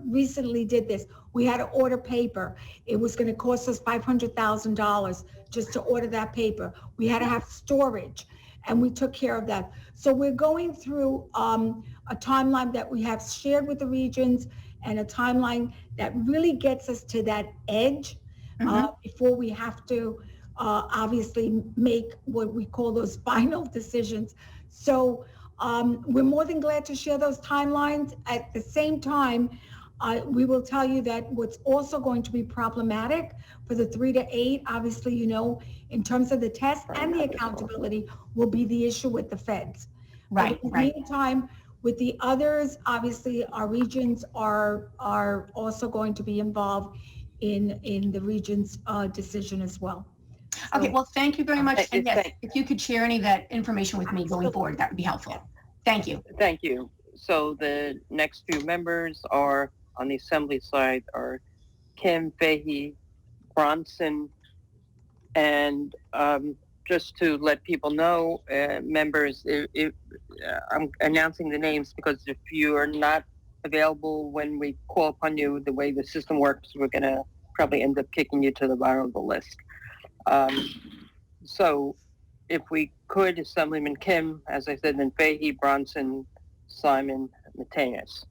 recently did this. We had to order paper. It was going to cost us $500,000 just to order that paper. We had to have storage, and we took care of that. So we're going through a timeline that we have shared with the regions, and a timeline that really gets us to that edge before we have to obviously make what we call those final decisions. So we're more than glad to share those timelines. At the same time, we will tell you that what's also going to be problematic for the 3 to 8, obviously, you know, in terms of the test and the accountability, will be the issue with the feds. Right, in the meantime, with the others, obviously, our regions are also going to be involved in the Regent's decision as well. Okay, well, thank you very much. And yes, thank- if you could share any of that information with me going forward, that would be helpful. Thank you. Thank you. So the next few members are on the Assembly side are Kim, Fahey, Bronson, and just to let people know, members, I'm announcing the names because if you are not available when we call upon you, the way the system works, we're going to probably end up kicking you to the bottom of the list. So if we could, Assemblyman Kim, as I said, then Fahey, Bronson, Simon, Mateus.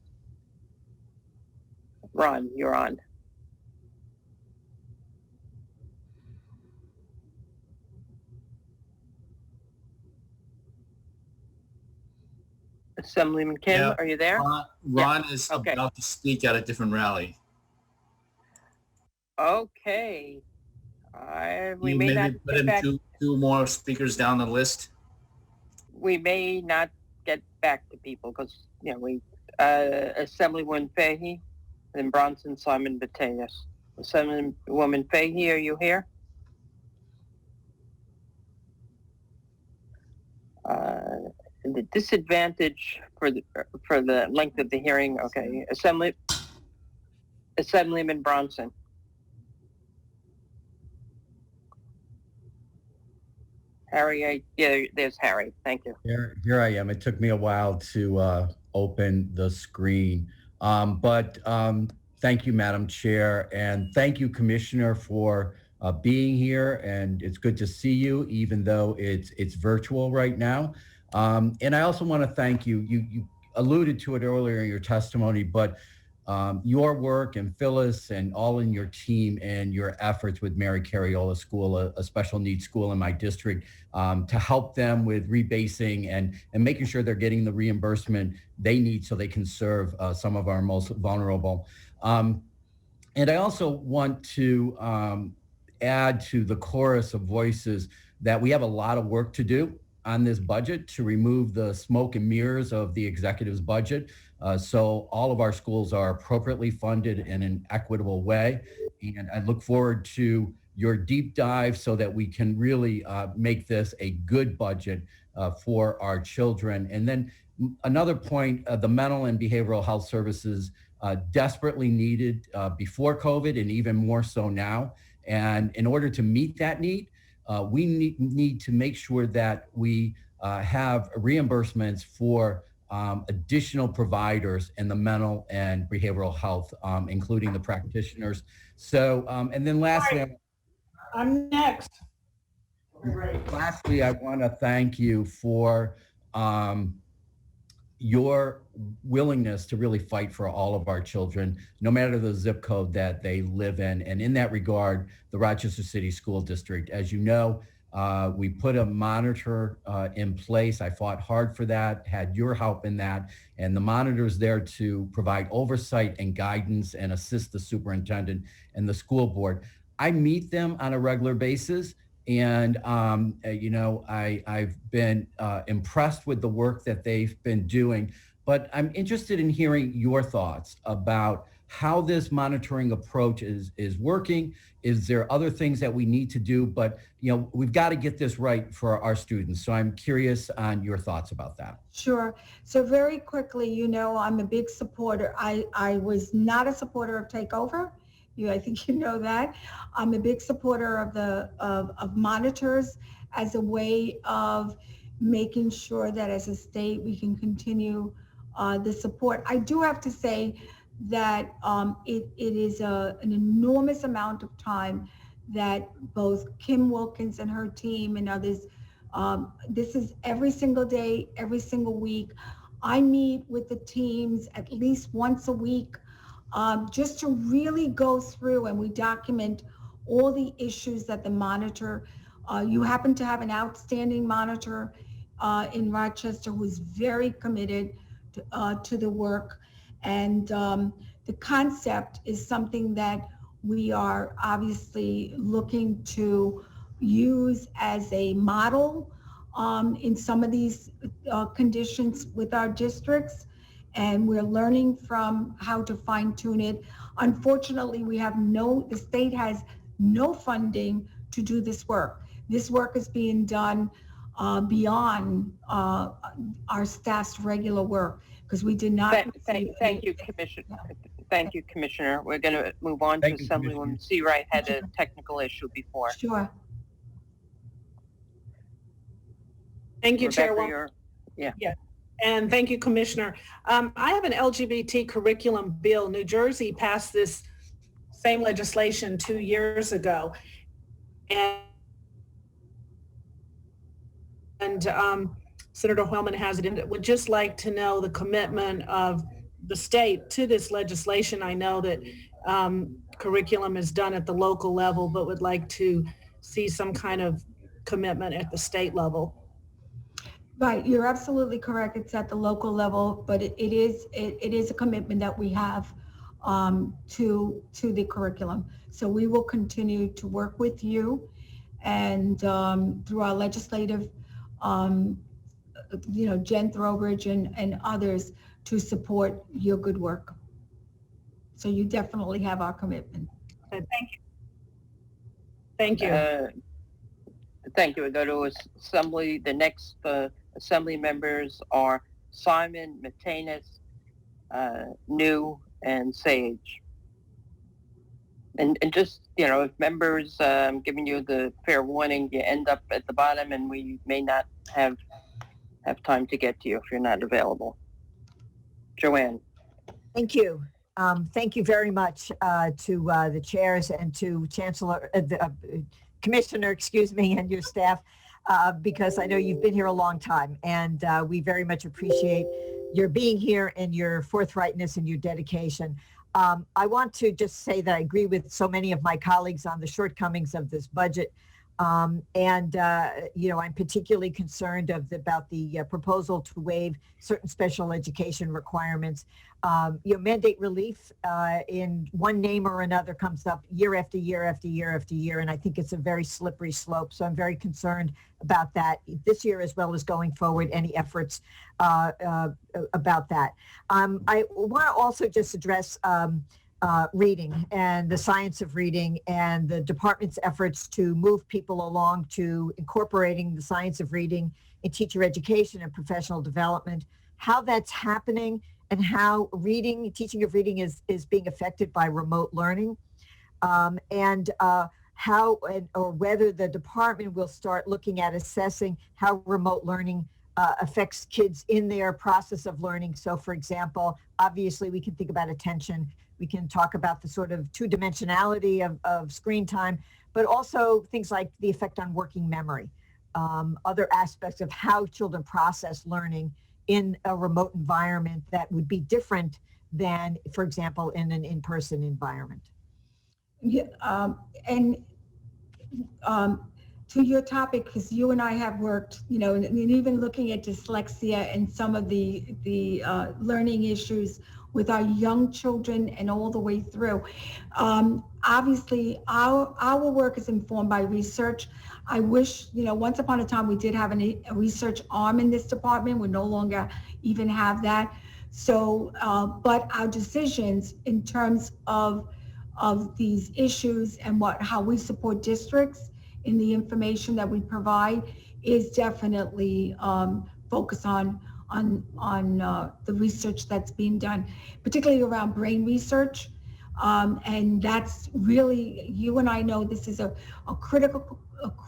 Ron, you're on. Assemblyman Kim, Yeah, are you there? Ron is Okay. about to speak at a different rally. Okay. We You may not maybe put get in back. two more speakers down the list. We may not get back to people because we Assemblywoman Fahey, then Bronson, Simon, Mateus. Assemblywoman Fahey, are you here? The disadvantage for the length of the hearing. Okay, Assemblyman Bronson. Harry, there's Harry. Thank you. Here I am. It took me a while to open the screen. But thank you, Madam Chair, and thank you, Commissioner, for being here. And it's good to see you, even though it's virtual right now. And I also want to thank you. You alluded to it earlier in your testimony, but your work and Phyllis and all in your team and your efforts with Mary Cariola School, a special needs school in my district, to help them with rebasing and making sure they're getting the reimbursement they need so they can serve some of our most vulnerable. And I also want to add to the chorus of voices that we have a lot of work to do on this budget to remove the smoke and mirrors of the executive's budget. So all of our schools are appropriately funded in an equitable way. And I look forward to your deep dive so that we can really make this a good budget for our children. And then another point, the mental and behavioral health services desperately needed before COVID and even more so now. And in order to meet that need, we need to make sure that we have reimbursements for additional providers in the mental and behavioral health, including the practitioners. So, and then lastly, I'm next. Lastly, I want to thank you for your willingness to really fight for all of our children, no matter the zip code that they live in. And in that regard, the Rochester City School District, as you know, we put a monitor in place. I fought hard for that, had your help in that. And the monitor is there to provide oversight and guidance and assist the superintendent and the school board. I meet them on a regular basis. And, I've been impressed with the work that they've been doing, but I'm interested in hearing your thoughts about how this monitoring approach is working. Is there other things that we need to do? But, we've got to get this right for our students. So I'm curious on your thoughts about that. Sure. So very quickly, I'm a big supporter. I was not a supporter of takeover. I think you know that. I'm a big supporter of monitors as a way of making sure that as a state we can continue the support. I do have to say that it is an enormous amount of time that both Kim Wilkins and her team and others, this is every single day, every single week. I meet with the teams at least once a week, just to really go through and we document all the issues that the monitor, you happen to have an outstanding monitor in Rochester who's very committed to the work. And the concept is something that we are obviously looking to use as a model in some of these conditions with our districts. and we're learning from how to fine tune it. Unfortunately, the state has no funding to do this work. This work is being done beyond our staff's regular work because we did not. Thank you, Commissioner. Thank you, Commissioner. We're going to move on to Assemblywoman Seawright had a technical issue before. Sure. Thank you, Rebecca, Chairwoman. Yeah. And thank you, Commissioner. I have an LGBT curriculum bill. New Jersey passed this same legislation 2 years ago. And Senator Wellman has it in it. Would just like to know the commitment of the state to this legislation. I know that curriculum is done at the local level, but would like to see some kind of commitment at the state level. Right, you're absolutely correct. It's at the local level, but it is a commitment that we have to the curriculum. So we will continue to work with you and through our legislative, Jen Throwbridge and others to support your good work. So you definitely have our commitment. Thank you. Thank you. Thank you. We go to Assembly. The next Assembly members are Simon, Matenas, New, and Sage. And just, if members, I'm giving you the fair warning, you end up at the bottom and we may not have time to get to you if you're not available. Joanne. Thank you. Thank you very much to the chairs and to Chancellor, Commissioner, and your staff, because I know you've been here a long time, and we very much appreciate your being here and your forthrightness and your dedication. I want to just say that I agree with so many of my colleagues on the shortcomings of this budget. I'm particularly concerned about the proposal to waive certain special education requirements. Mandate relief in one name or another comes up year after year after year after year, and I think it's a very slippery slope. So I'm very concerned about that this year as well as going forward, any efforts about that. I want to also just address reading and the science of reading and the department's efforts to move people along to incorporating the science of reading in teacher education and professional development, how that's happening and how teaching of reading is being affected by remote learning, and how or whether the department will start looking at assessing how remote learning affects kids in their process of learning. So for example, obviously we can think about attention. We can talk about the sort of two-dimensionality of screen time, but also things like the effect on working memory, other aspects of how children process learning in a remote environment that would be different than, for example, in an in-person environment. Yeah, to your topic, because you and I have worked, and even looking at dyslexia and some of the learning issues with our young children and all the way through. Obviously, our work is informed by research. I wish, once upon a time we did have a research arm in this department. We no longer even have that. So, but our decisions in terms of these issues and how we support districts in the information that we provide is definitely focused on the research that's being done, particularly around brain research. And that's really, you and I know this is a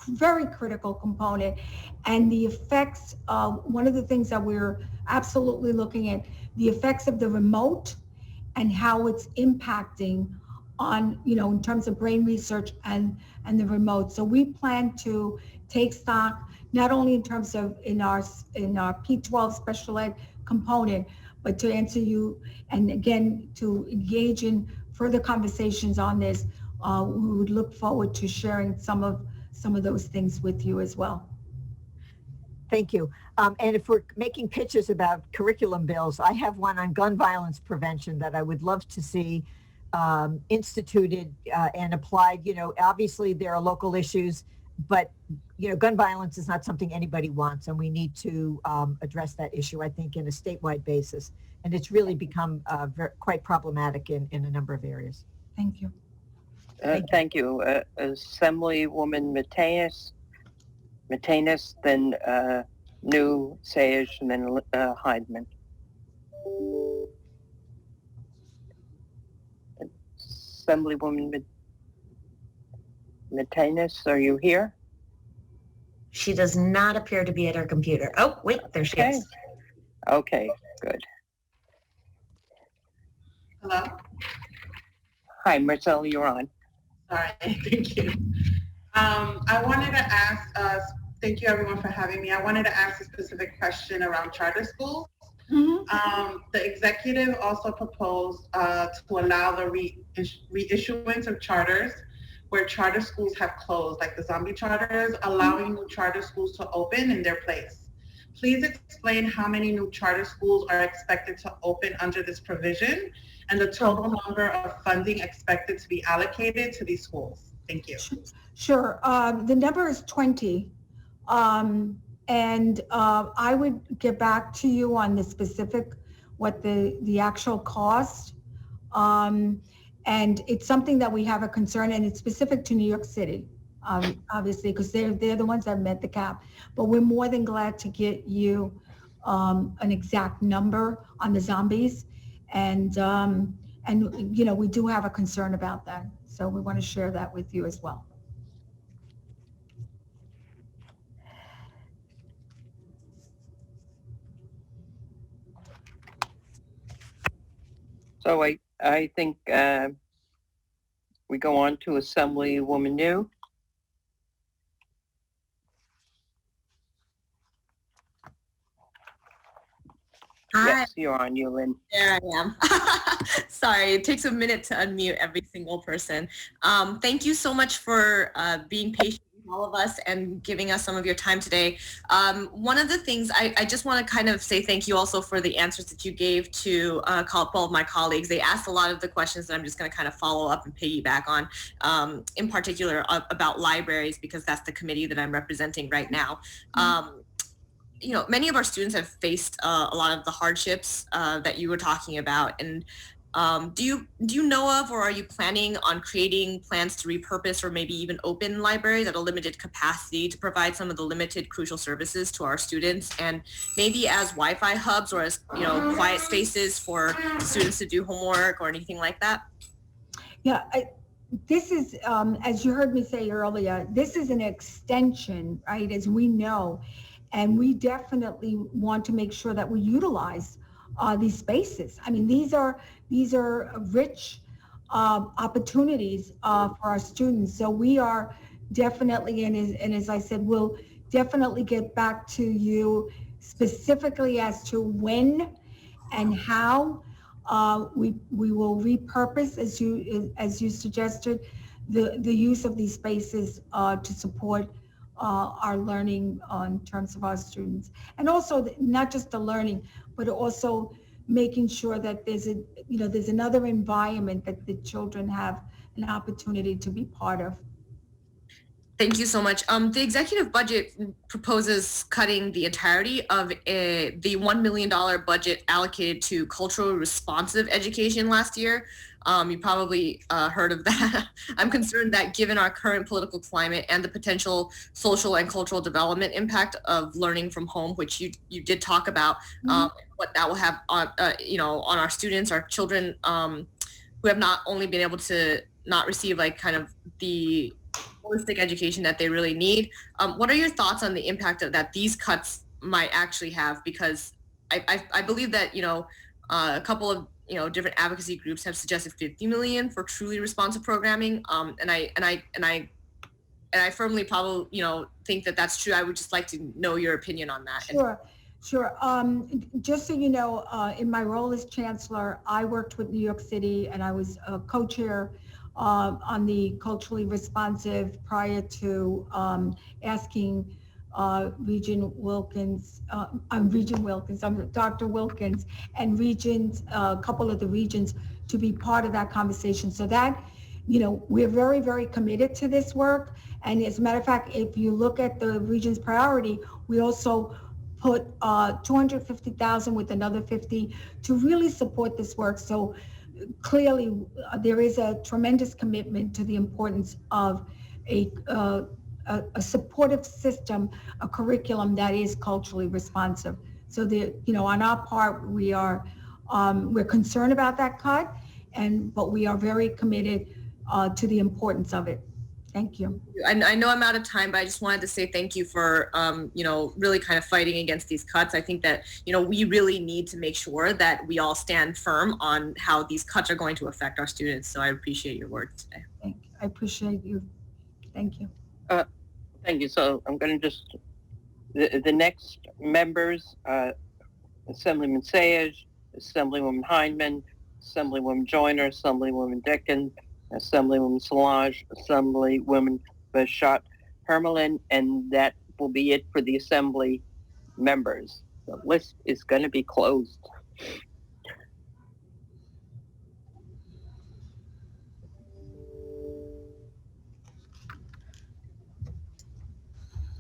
very critical component. And the effects, one of the things that we're absolutely looking at, the effects of the remote and how it's impacting on, in terms of brain research and the remote. So we plan to take stock, not only in terms of in our P12 special ed component, but to answer you, and again, to engage in further conversations on this. We would look forward to sharing some of those things with you as well. Thank you. And if we're making pitches about curriculum bills, I have one on gun violence prevention that I would love to see instituted and applied. Obviously there are local issues But, you know, gun violence is not something anybody wants, and we need to address that issue, I think, in a statewide basis. And it's really become quite problematic in a number of areas. Thank you. Thank you. Assemblywoman Matenis, then New Sayers, and then Heidman. Assemblywoman Matenis, are you here? She does not appear to be at her computer. Oh, wait, there she is. Okay, good. Hello? Hi, Marcella, you're on. All right, thank you. I wanted to ask, thank you everyone for having me. I wanted to ask a specific question around charter schools. The executive also proposed to allow the reissuance of charters where charter schools have closed, like the zombie charters, allowing new charter schools to open in their place. Please explain how many new charter schools are expected to open under this provision and the total number of funding expected to be allocated to these schools. Thank you. Sure. The number is 20. And I would get back to you on the specific, what the actual cost. And it's something that we have a concern, and it's specific to New York City, obviously, because they're the ones that met the cap. But we're more than glad to get you an exact number on the zombies. And you know, we do have a concern about that. So we want to share that with you as well. So I think we go on to Assemblywoman New. Yes, you're on, Yulin. There I am. Sorry, it takes a minute to unmute every single person. Thank you so much for being patient with all of us and giving us some of your time today. One of the things I just want to kind of say thank you also for the answers that you gave to a couple of my colleagues. They asked a lot of the questions that I'm just going to kind of follow up and piggyback on, in particular about libraries, because that's the committee that I'm representing right now. You know, many of our students have faced a lot of the hardships that you were talking about. And do you know of, or are you planning on creating plans to repurpose or maybe even open libraries at a limited capacity to provide some of the limited crucial services to our students, and maybe as Wi-Fi hubs or as, you know, quiet spaces for students to do homework or anything like that? Yeah, this is, as you heard me say earlier, this is an extension, right, as we know. And we definitely want to make sure that we utilize these spaces. I mean, these are rich opportunities for our students. So we are definitely, and as I said, we'll definitely get back to you specifically as to when and how we will repurpose, as you suggested, the use of these spaces to support our learning in terms of our students, and also not just the learning, but also making sure that there's another environment that the children have an opportunity to be part of. Thank you so much. The executive budget proposes cutting the entirety of the $1 million budget allocated to culturally responsive education last year. You probably heard of that. I'm concerned that given our current political climate and the potential social and cultural development impact of learning from home, which you did talk about, what that will have on on our students, our children, who have not only been able to not receive like kind of the holistic education that they really need. What are your thoughts on the impact that these cuts might actually have? Because I believe that a couple of different advocacy groups have suggested 50 million for truly responsive programming, and I firmly probably think that that's true. I would just like to know your opinion on that. Sure. Just so you know, in my role as chancellor, I worked with New York City, and I was a co-chair on the culturally responsive prior to asking Dr. Wilkins and regions, a couple of the regions, to be part of that conversation. So that we're very, very committed to this work. And as a matter of fact, if you look at the region's priority, we also put $250,000 with another 50 to really support this work. So clearly, there is a tremendous commitment to the importance of a supportive system, a curriculum that is culturally responsive. So on our part, we're concerned about that cut, but we are very committed to the importance of it. Thank you. I know I'm out of time, but I just wanted to say thank you for, really kind of fighting against these cuts. I think that, we really need to make sure that we all stand firm on how these cuts are going to affect our students. So I appreciate your work today. Thank you. I appreciate you. Thank you. Thank you. So I'm going to just, the next members, Assemblyman Sayegh, Assemblywoman Heineman, Assemblywoman Joyner, Assemblywoman Dickon, Assemblywoman Solange, Assemblywoman Bashot Hermelin, and that will be it for the Assembly members. The list is going to be closed.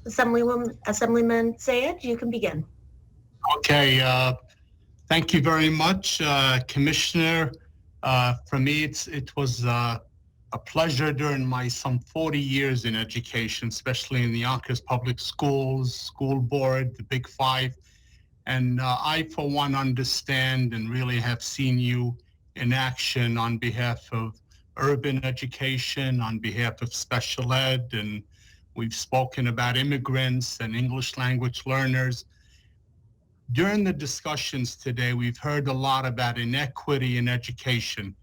Assemblyman Sayegh, you can begin. Okay, thank you very much, Commissioner. For me, it was a pleasure during my some 40 years in education, especially in the Yonkers Public Schools, school board, the Big Five. And I, for one, understand and really have seen you in action on behalf of urban education, on behalf of special ed, and we've spoken about immigrants and English language learners. During the discussions today, we've heard a lot about inequity in education.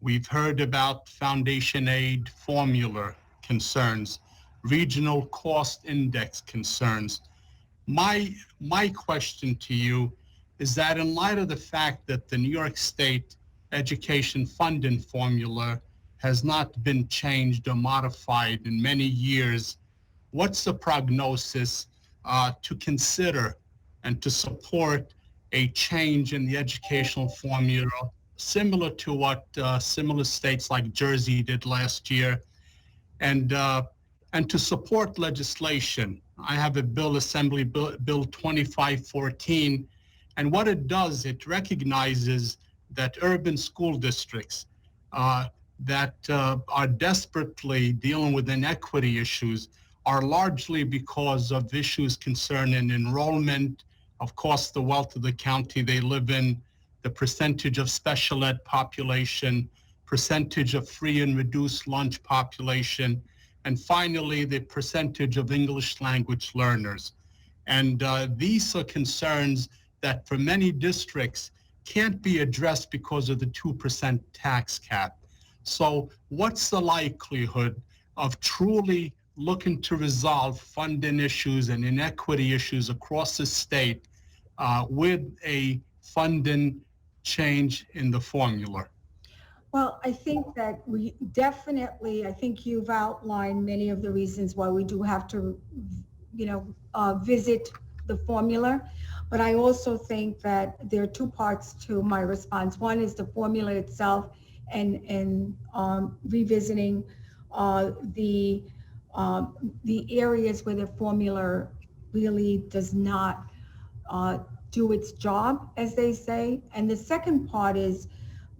We've heard about foundation aid formula concerns, regional cost index concerns. My question to you is that in light of the fact that the New York State education funding formula has not been changed or modified in many years, what's the prognosis to consider and to support a change in the educational formula, similar to what similar states like Jersey did last year, and to support legislation? I have a bill, Assembly Bill 2514, and what it does, it recognizes that urban school districts that are desperately dealing with inequity issues are largely because of issues concerning enrollment, of course, the wealth of the county they live in, the percentage of special ed population, percentage of free and reduced lunch population, and finally, the percentage of English language learners. And these are concerns that for many districts can't be addressed because of the 2% tax cap. So what's the likelihood of truly looking to resolve funding issues and inequity issues across the state with a funding change in the formula? Well, I think that we definitely, I think you've outlined many of the reasons why we do have to, visit the formula. But I also think that there are two parts to my response. One is the formula itself and revisiting the areas where the formula really does not do its job, as they say. And the second part is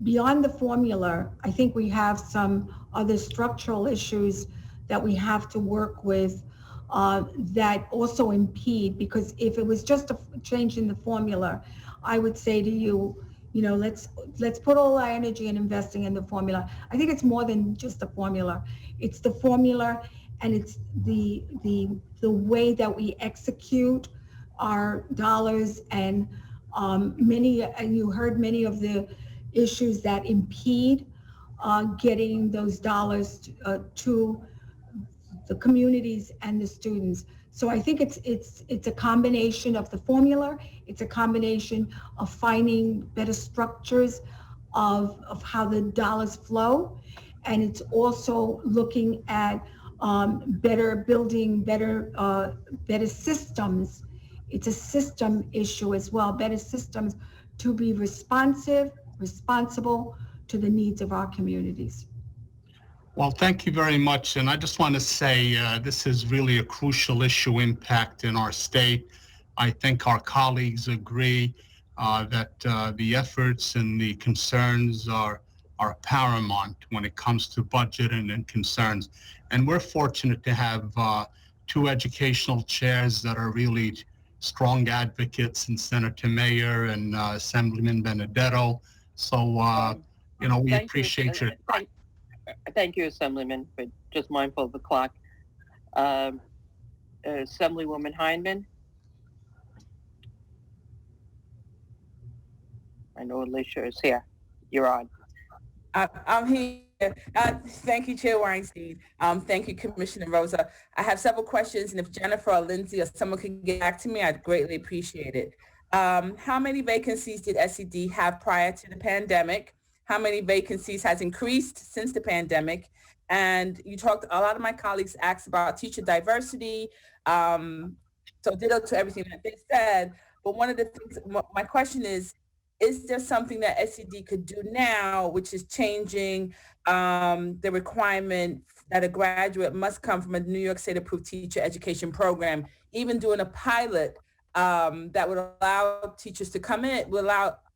beyond the formula. I think we have some other structural issues that we have to work with that also impede, because if it was just a change in the formula, I would say to you, let's put all our energy in investing in the formula. I think it's more than just the formula. It's the formula, and it's the way that we execute our dollars, and you heard many of the issues that impede getting those dollars to the communities and the students. So I think it's a combination of the formula. It's a combination of finding better structures of how the dollars flow, and it's also looking at building better systems. It's a system issue as well. Better systems to be responsible to the needs of our communities. Well, thank you very much. And I just want to say this is really a crucial issue impact in our state. I think our colleagues agree that the efforts and the concerns are paramount when it comes to budget and concerns. And we're fortunate to have two educational chairs that are really strong advocates in Senator Mayer and Assemblyman Benedetto. So, we Thank appreciate you. your time. Thank you, Assemblyman, but just mindful of the clock. Assemblywoman Hindman. I know Alicia is here. You're on. I'm here. Thank you, Chair Weinstein. Thank you, Commissioner Rosa. I have several questions, and if Jennifer or Lindsay or someone can get back to me, I'd greatly appreciate it. How many vacancies did SED have prior to the pandemic? How many vacancies has increased since the pandemic? And you talked, a lot of my colleagues asked about teacher diversity. So ditto to everything that they said. But one of the things, my question is there something that SED could do now, which is changing the requirement that a graduate must come from a New York State approved teacher education program, even doing a pilot that would allow teachers to come in,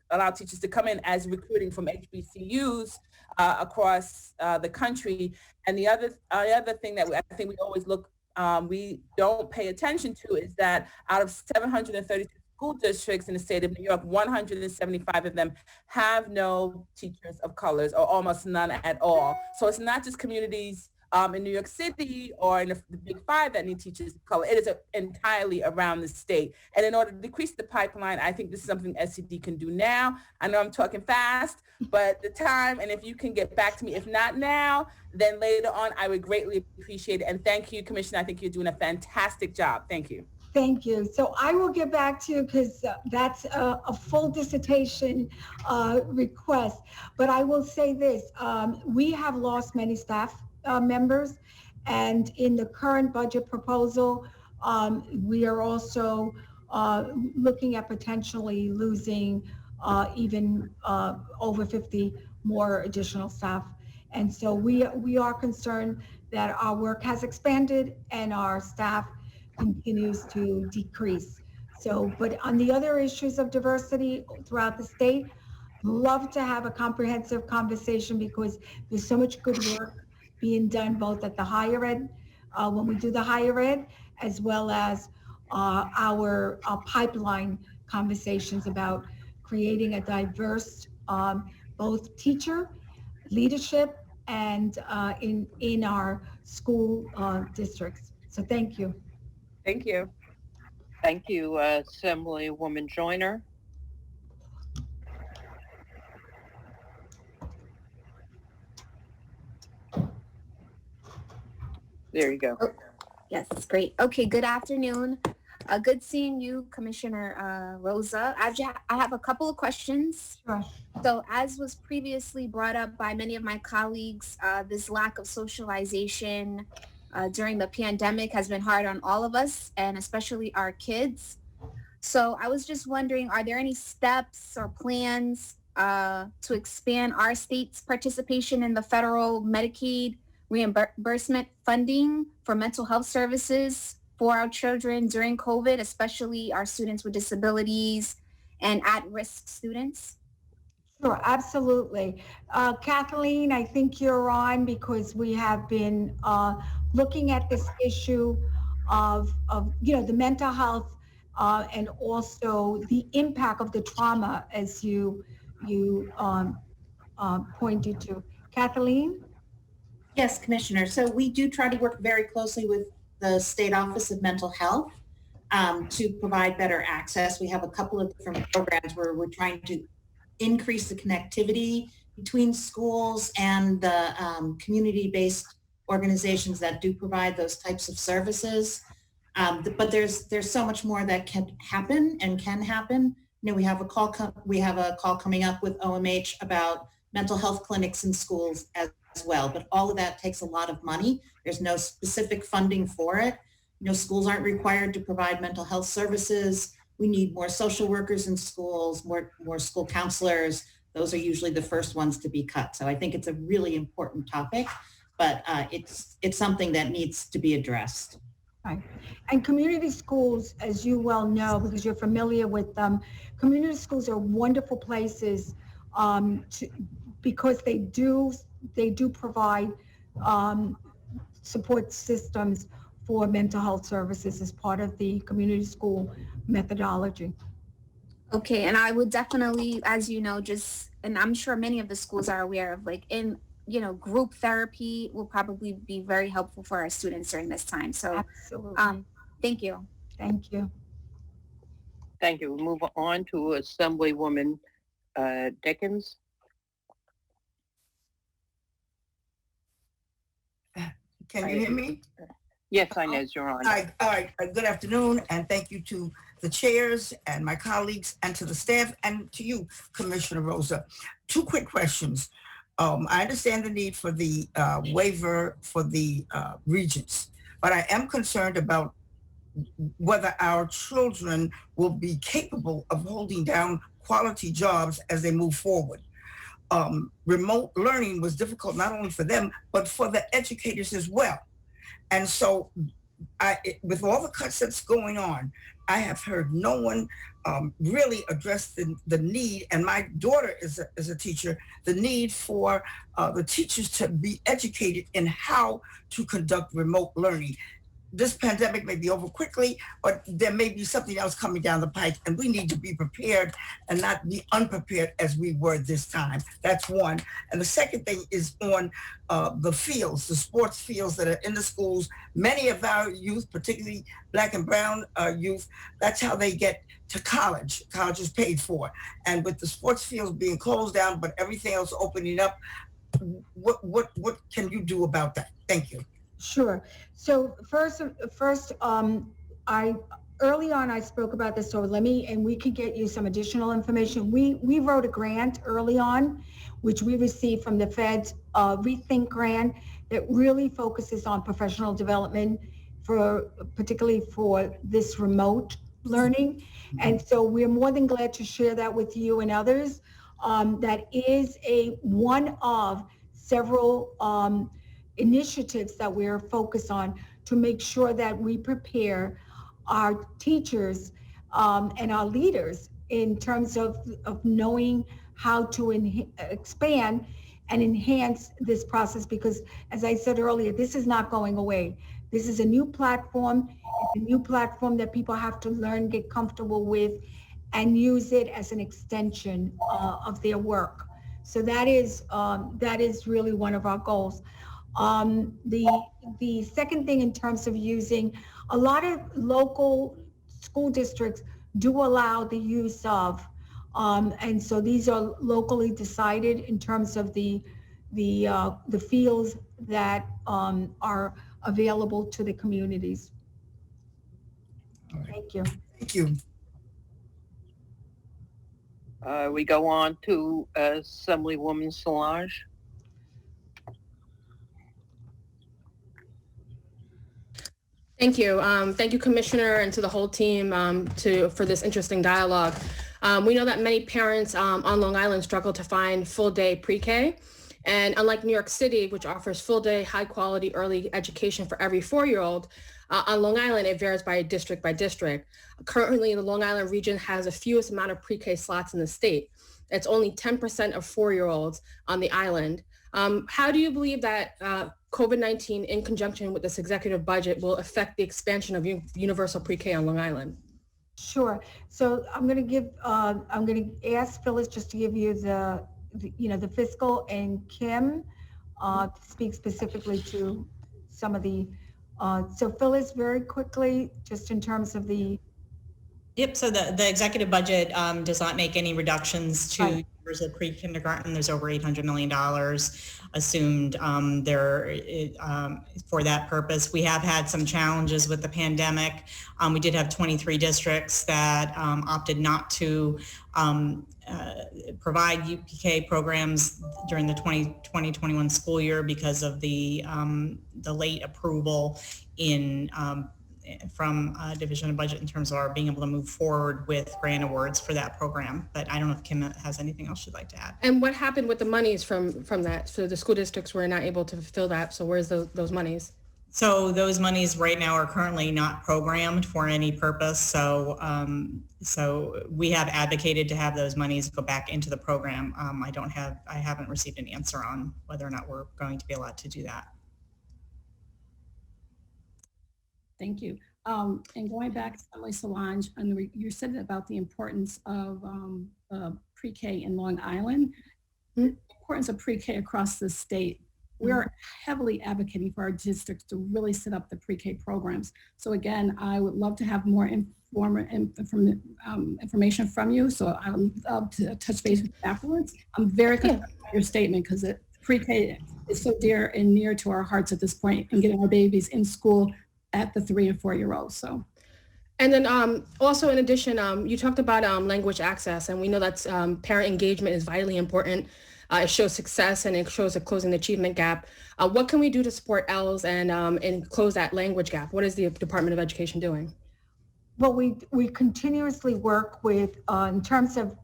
allow teachers to come in as recruiting from HBCUs across the country. And the other thing that I think we always we don't pay attention to is that out of 732 school districts in the state of New York, 175 of them have no teachers of colors or almost none at all. So it's not just communities in New York City or in the Big Five that need teachers of color. It is entirely around the state. And in order to decrease the pipeline, I think this is something SED can do now. I know I'm talking fast, but the time, and if you can get back to me, if not now, then later on, I would greatly appreciate it. And thank you, Commissioner. I think you're doing a fantastic job. Thank you. Thank you. So I will get back to you because that's a full dissertation request. But I will say this, we have lost many staff members, and in the current budget proposal, we are also looking at potentially losing even over 50 more additional staff. And so we are concerned that our work has expanded and our staff continues to decrease. So, but on the other issues of diversity throughout the state, love to have a comprehensive conversation because there's so much good work being done both at the higher ed, when we do the higher ed, as well as our pipeline conversations about creating a diverse both teacher, leadership, and in our school districts. So thank you. Thank you. Thank you, Assemblywoman Joyner. There you go. Oh, yes, great. Okay, good afternoon. Good seeing you, Commissioner Rosa. I have a couple of questions. Sure. So as was previously brought up by many of my colleagues, this lack of socialization during the pandemic has been hard on all of us and especially our kids. So I was just wondering, are there any steps or plans to expand our state's participation in the federal Medicaid reimbursement funding for mental health services for our children during COVID, especially our students with disabilities and at-risk students? Sure, absolutely. Kathleen, I think you're on because we have been looking at this issue of the mental health and also the impact of the trauma as you pointed to. Kathleen? Yes, Commissioner. So we do try to work very closely with the State Office of Mental Health to provide better access. We have a couple of different programs where we're trying to increase the connectivity between schools and the community-based organizations that do provide those types of services. But there's so much more that can happen. You know, we have a call coming up with OMH about mental health clinics in schools as well. But all of that takes a lot of money. There's no specific funding for it. You know, schools aren't required to provide mental health services. We need more social workers in schools, more school counselors. Those are usually the first ones to be cut. So I think it's a really important topic. but it's something that needs to be addressed. Right. And community schools, as you well know, because you're familiar with them, community schools are wonderful places because they do provide support systems for mental health services as part of the community school methodology. Okay, and I would definitely, as you know, and I'm sure many of the schools are aware of, like, group therapy will probably be very helpful for our students during this time. So, absolutely. Thank you. Thank you. Thank you. We'll move on to Assemblywoman Dickens. Can you hear me? Yes, Inez, you're on. All right. Good afternoon, and thank you to the chairs and my colleagues and to the staff and to you, Commissioner Rosa. Two quick questions. I understand the need for the waiver for the regents, but I am concerned about whether our children will be capable of holding down quality jobs as they move forward. Remote learning was difficult not only for them, but for the educators as well. And so with all the cuts that's going on, I have heard no one really address the need, and my daughter is a teacher, the need for the teachers to be educated in how to conduct remote learning. This pandemic may be over quickly, but there may be something else coming down the pike, and we need to be prepared and not be unprepared as we were this time. That's one. And the second thing is on the fields, the sports fields that are in the schools. Many of our youth, particularly Black and brown youth, that's how they get to college. College is paid for. And with the sports fields being closed down, but everything else opening up, what can you do about that? Thank you. Sure. So first, early on I spoke about this, so and we can get you some additional information. We wrote a grant early on, which we received from the Fed's Rethink grant that really focuses on professional development particularly for this remote learning. And so we're more than glad to share that with you and others. That is one of several initiatives that we're focused on to make sure that we prepare our teachers and our leaders in terms of knowing how to expand and enhance this process, because as I said earlier, this is not going away. This is a new platform. It's a new platform that people have to learn, get comfortable with, and use it as an extension of their work. So that is really one of our goals. The second thing in terms of using, a lot of local school districts do allow the use of, and so these are locally decided in terms of the fields that are available to the communities. Thank you. Thank you. We go on to Assemblywoman Solange. Thank you. Thank you, Commissioner, and to the whole team for this interesting dialogue. We know that many parents on Long Island struggle to find full-day pre-K. And unlike New York City, which offers full-day, high-quality early education for every 4-year-old, on Long Island, it varies by district. Currently, the Long Island region has the fewest amount of pre-K slots in the state. It's only 10% of 4-year-olds on the island. How do you believe that COVID-19 in conjunction with this executive budget will affect the expansion of universal pre-K on Long Island? Sure. So I'm going to ask Phyllis just to give you the fiscal, and Kim to speak specifically to some of the, so Phyllis, very quickly, just in terms of the. Yep, so the executive budget does not make any reductions to universal pre-kindergarten. There's over $800 million assumed there for that purpose. We have had some challenges with the pandemic. We did have 23 districts that opted not to provide UPK programs during the 2020-21 school year because of the late approval in Division of Budget in terms of our being able to move forward with grant awards for that program. But I don't know if Kim has anything else she'd like to add. And what happened with the monies from that? So the school districts were not able to fulfill that. So where's those monies? So those monies right now are currently not programmed for any purpose. So we have advocated to have those monies go back into the program. I haven't received an answer on whether or not we're going to be allowed to do that. Thank you. And going back to Emily Solange, you said about the importance of pre-K in Long Island, the importance of pre-K across the state. We're heavily advocating for our districts to really set up the pre-K programs. So again, I would love to have more information from you. So I would love to touch base with you afterwards. I'm very concerned about your statement because pre-K is so dear and near to our hearts at this point, and getting our babies in school at the 3 and 4 year olds. So. And then also in addition, you talked about language access, and we know that parent engagement is vitally important. It shows success and it shows a closing the achievement gap. What can we do to support ELLs and close that language gap? What is the Department of Education doing? Well, we continuously work with, in terms of,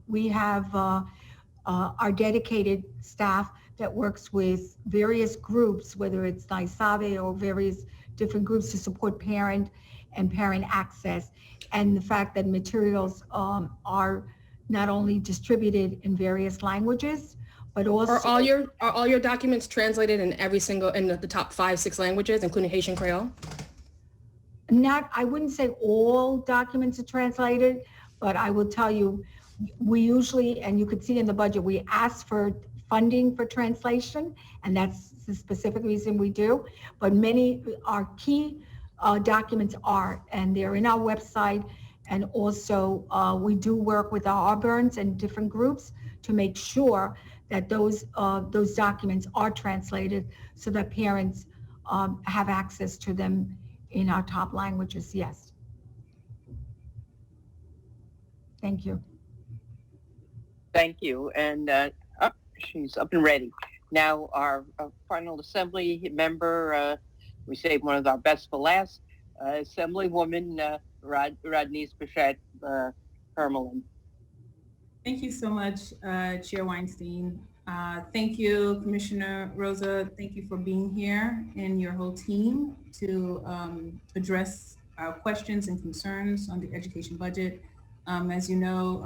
we have our dedicated staff that works with various groups, whether it's NYSABE or various different groups to support parent and parent access. And the fact that materials are not only distributed in various languages, but also— Are all your documents translated in the top 5-6 languages, including Haitian Creole? I wouldn't say all documents are translated, but I will tell you, we usually, and you could see in the budget, we ask for funding for translation, and that's the specific reason we do. But many, our key documents are, and they're in our website. And also, we do work with our Auburns and different groups to make sure that those documents are translated so that parents have access to them in our top languages. Yes. Thank you. Thank you. And she's up and ready. Now our final Assembly member, we saved one of our best for last, Assemblywoman Rodney's Bichette Hermelin. Thank you so much, Chair Weinstein. Thank you, Commissioner Rosa. Thank you for being here and your whole team to address our questions and concerns on the education budget. As you know,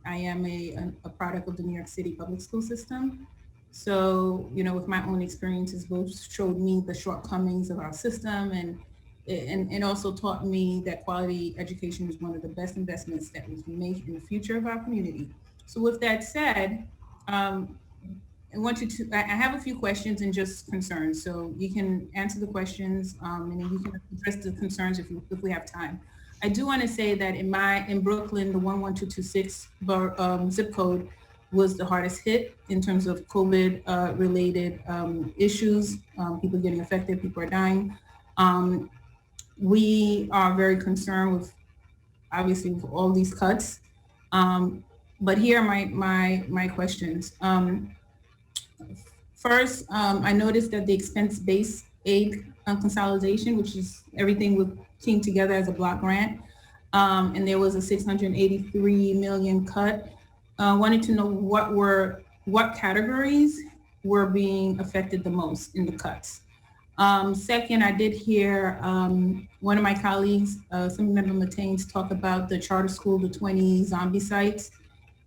I am a product of the New York City public school system. So, with my own experiences, both showed me the shortcomings of our system and also taught me that quality education is one of the best investments that we can make in the future of our community. So with that said, I have a few questions and just concerns. So you can answer the questions and then you can address the concerns if we have time. I do want to say that in Brooklyn, the 11226 zip code was the hardest hit in terms of COVID related issues. People getting affected, people are dying. We are very concerned with, obviously, with all these cuts. But here are my questions. First, I noticed that the expense-based aid consolidation, which is everything came together as a block grant, and there was a $683 million cut. Wanted to know what categories were being affected the most in the cuts. Second, I did hear one of my colleagues, Assemblymember Mataines, talk about the charter school, the 20 zombie sites,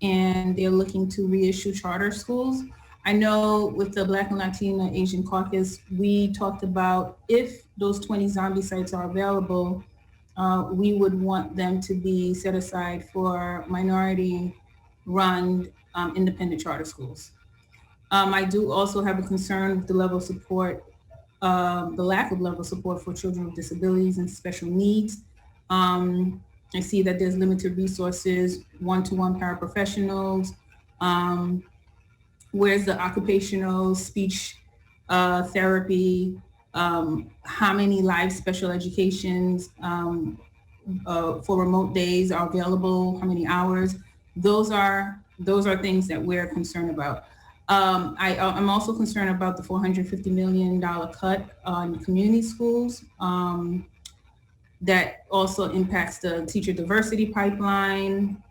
and they're looking to reissue charter schools. I know with the Black and Latina Asian Caucus, we talked about if those 20 zombie sites are available, we would want them to be set aside for minority-run independent charter schools. I do also have a concern with the level of support, the lack of level of support for children with disabilities and special needs. I see that there's limited resources, one-to-one paraprofessionals. Where's the occupational speech therapy? How many live special educations for remote days are available? How many hours? Those are things that we're concerned about. I'm also concerned about the $450 million cut on community schools. that also impacts the teacher diversity pipeline,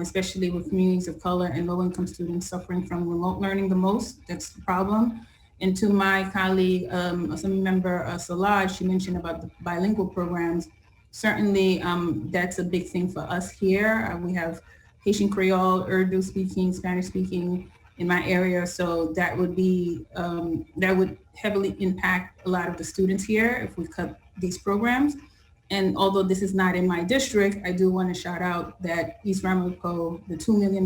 especially with communities of color and low-income students suffering from remote learning the most. That's the problem. And to my colleague, Assembly Member Szilard, she mentioned about the bilingual programs. Certainly, that's a big thing for us here. We have Haitian Creole, Urdu speaking, Spanish speaking in my area. So that would be, that would heavily impact a lot of the students here if we cut these programs. And although this is not in my district, I do want to shout out that East Ramapo, the $2 million,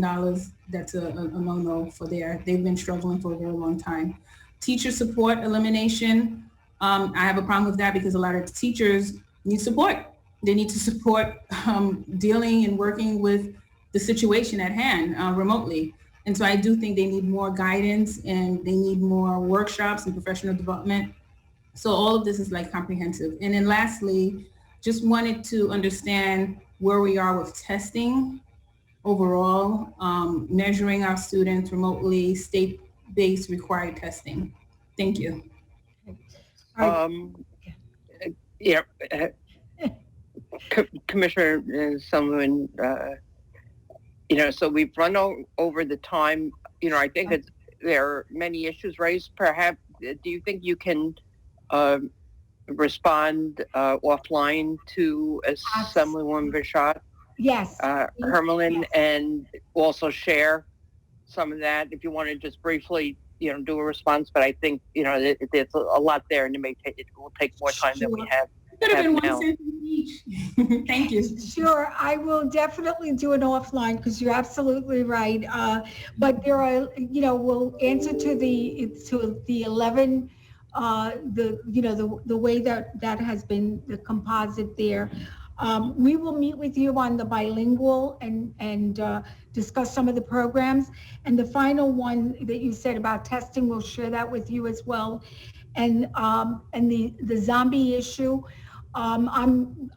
that's a no-no for there. They've been struggling for a very long time. Teacher support elimination, I have a problem with that because a lot of teachers need support. They need to support dealing and working with the situation at hand remotely. And so I do think they need more guidance and they need more workshops and professional development. So all of this is like comprehensive. And then lastly, just wanted to understand where we are with testing overall, measuring our students remotely, state-based required testing. Thank you. Commissioner Sullivan, so we've run over the time. I think that there are many issues raised. Perhaps, do you think you can respond offline to Assemblywoman Bashad? Yes. Hermelin, and also share some of that if you want to just briefly, do a response. But I think, there's a lot there, and it will take more time than we have. Could have been one sentence each. Thank you. Sure, I will definitely do it offline because you're absolutely right. But there are, we'll answer to the 11. The way that has been the composite there. We will meet with you on the bilingual and discuss some of the programs. And the final one that you said about testing, we'll share that with you as well. And the zombie issue, I'm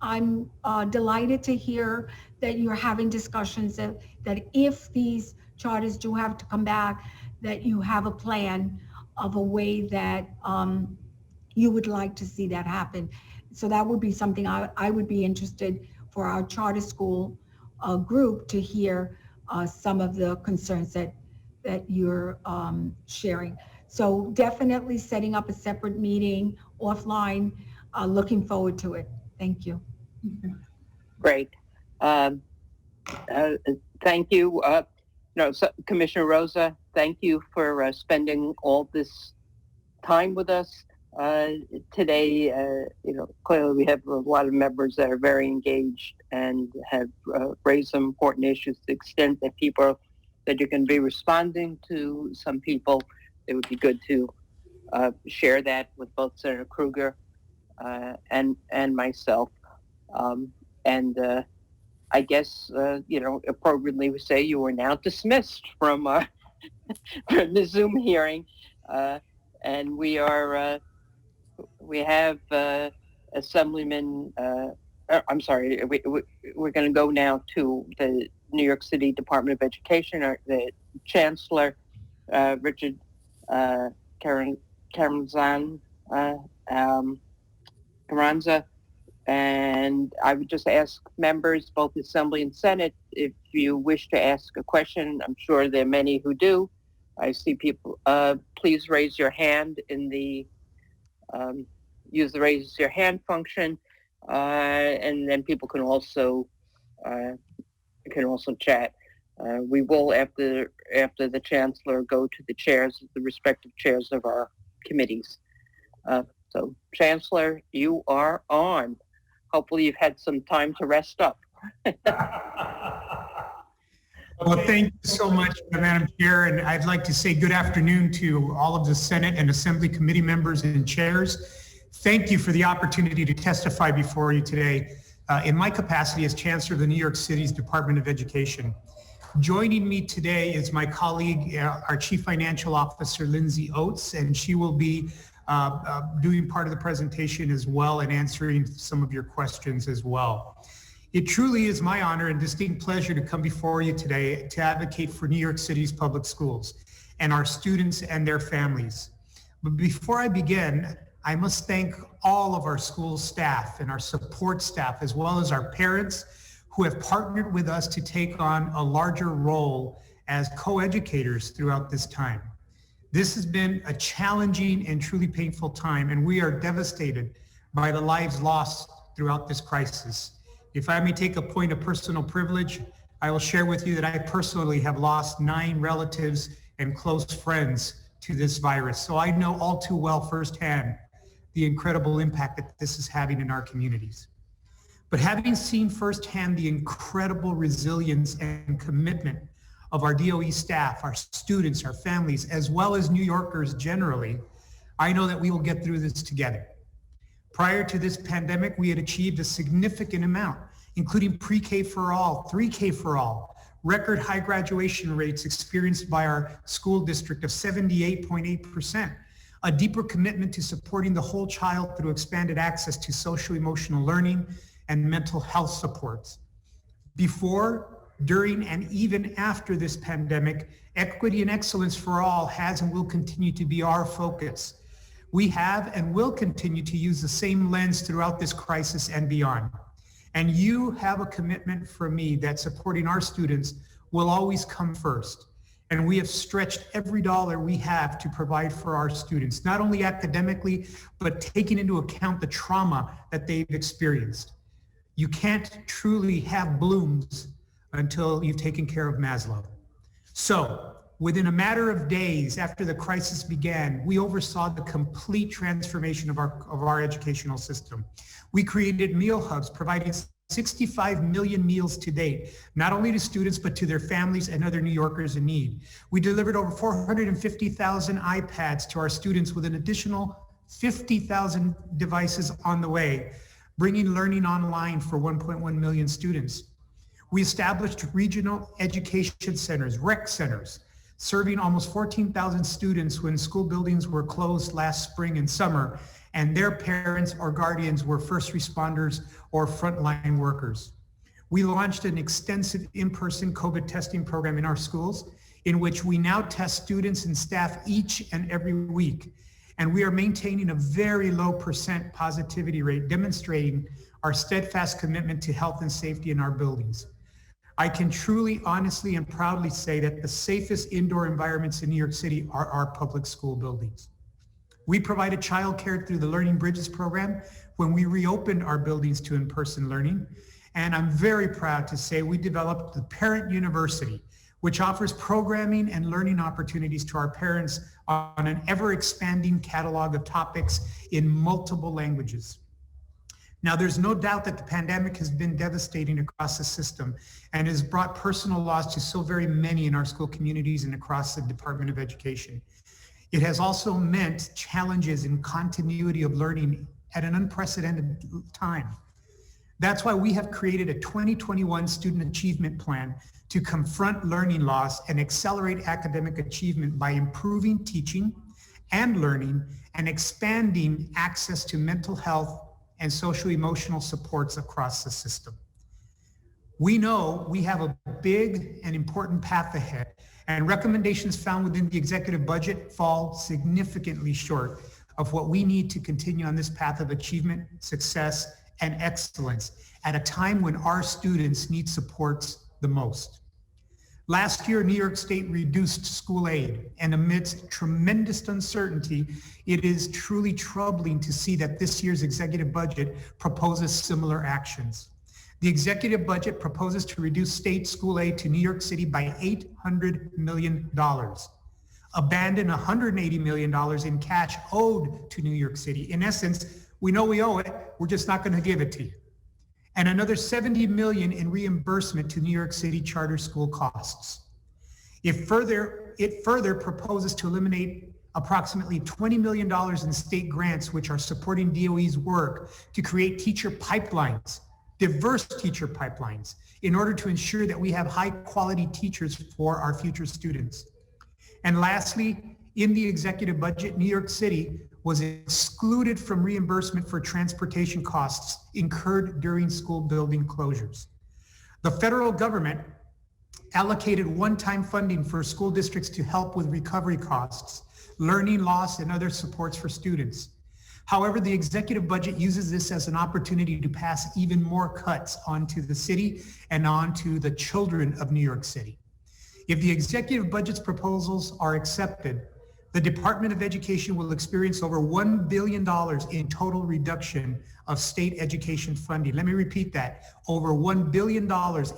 delighted to hear that you're having discussions that if these charters do have to come back, that you have a plan of a way that you would like to see that happen. So that would be something I would be interested for our charter school group to hear some of the concerns that you're sharing. So definitely setting up a separate meeting offline, looking forward to it. Thank you. Great. Thank you. Commissioner Rosa, thank you for spending all this time with us today. Clearly we have a lot of members that are very engaged and have raised some important issues to the extent that that you can be responding to some people. It would be good to share that with both Senator Krueger and myself. I guess, appropriately we say you are now dismissed from the Zoom hearing. And we have Assemblyman, I'm sorry, we're going to go now to the New York City Department of Education, or the Chancellor, Richard Carranza. And I would just ask members, both Assembly and Senate, if you wish to ask a question. I'm sure there are many who do. I see people. Please raise your hand in the, use the raise your hand function, and then people can also chat. We will, after the Chancellor, go to the chairs, the respective chairs of our committees. So, Chancellor, you are on. Hopefully you've had some time to rest up. Well, thank you so much, Madam Chair, and I'd like to say good afternoon to all of the Senate and Assembly committee members and chairs. Thank you for the opportunity to testify before you today in my capacity as Chancellor of the New York City's Department of Education. Joining me today is my colleague, our Chief Financial Officer, Lindsay Oates, and she will be doing part of the presentation as well and answering some of your questions as well. It truly is my honor and distinct pleasure to come before you today to advocate for New York City's public schools and our students and their families. But before I begin, I must thank all of our school staff and our support staff, as well as our parents who have partnered with us to take on a larger role as co-educators throughout this time. This has been a challenging and truly painful time, and we are devastated by the lives lost throughout this crisis. If I may take a point of personal privilege, I will share with you that I personally have lost 9 relatives and close friends to this virus. So I know all too well firsthand the incredible impact that this is having in our communities. But having seen firsthand the incredible resilience and commitment of our DOE staff, our students, our families, as well as New Yorkers generally, I know that we will get through this together. Prior to this pandemic, we had achieved a significant amount, including pre-K for all, 3K for all, record high graduation rates experienced by our school district of 78.8%, a deeper commitment to supporting the whole child through expanded access to social-emotional learning and mental health supports. Before, during, and even after this pandemic, equity and excellence for all has and will continue to be our focus. We have and will continue to use the same lens throughout this crisis and beyond. And you have a commitment from me that supporting our students will always come first. And we have stretched every dollar we have to provide for our students, not only academically, but taking into account the trauma that they've experienced. You can't truly have blooms until you've taken care of Maslow. So within a matter of days after the crisis began, we oversaw the complete transformation of our educational system. We created meal hubs, providing 65 million meals to date, not only to students, but to their families and other New Yorkers in need. We delivered over 450,000 iPads to our students with an additional 50,000 devices on the way, bringing learning online for 1.1 million students. We established regional education centers, rec centers, serving almost 14,000 students when school buildings were closed last spring and summer, and their parents or guardians were first responders or frontline workers. We launched an extensive in-person COVID testing program in our schools, in which we now test students and staff each and every week. And we are maintaining a very low % positivity rate, demonstrating our steadfast commitment to health and safety in our buildings. I can truly, honestly, and proudly say that the safest indoor environments in New York City are our public school buildings. We provided childcare through the Learning Bridges program when we reopened our buildings to in-person learning. And I'm very proud to say we developed the Parent University, which offers programming and learning opportunities to our parents on an ever-expanding catalog of topics in multiple languages. Now, there's no doubt that the pandemic has been devastating across the system and has brought personal loss to so very many in our school communities and across the Department of Education. It has also meant challenges in continuity of learning at an unprecedented time. That's why we have created a 2021 Student Achievement Plan to confront learning loss and accelerate academic achievement by improving teaching and learning and expanding access to mental health and social-emotional supports across the system. We know we have a big and important path ahead, and recommendations found within the executive budget fall significantly short of what we need to continue on this path of achievement, success, and excellence at a time when our students need supports the most. Last year, New York State reduced school aid, and amidst tremendous uncertainty, it is truly troubling to see that this year's executive budget proposes similar actions. The executive budget proposes to reduce state school aid to New York City by $800 million, abandon $180 million in cash owed to New York City. In essence, we know we owe it, we're just not going to give it to you. And another $70 million in reimbursement to New York City charter school costs. It further proposes to eliminate approximately $20 million in state grants, which are supporting DOE's work to create teacher pipelines, diverse teacher pipelines, in order to ensure that we have high quality teachers for our future students. And lastly, in the executive budget, New York City was excluded from reimbursement for transportation costs incurred during school building closures. The federal government allocated one-time funding for school districts to help with recovery costs, learning loss, and other supports for students. However, the executive budget uses this as an opportunity to pass even more cuts onto the city and onto the children of New York City. If the executive budget's proposals are accepted, the Department of Education will experience over $1 billion in total reduction of state education funding. Let me repeat that, over $1 billion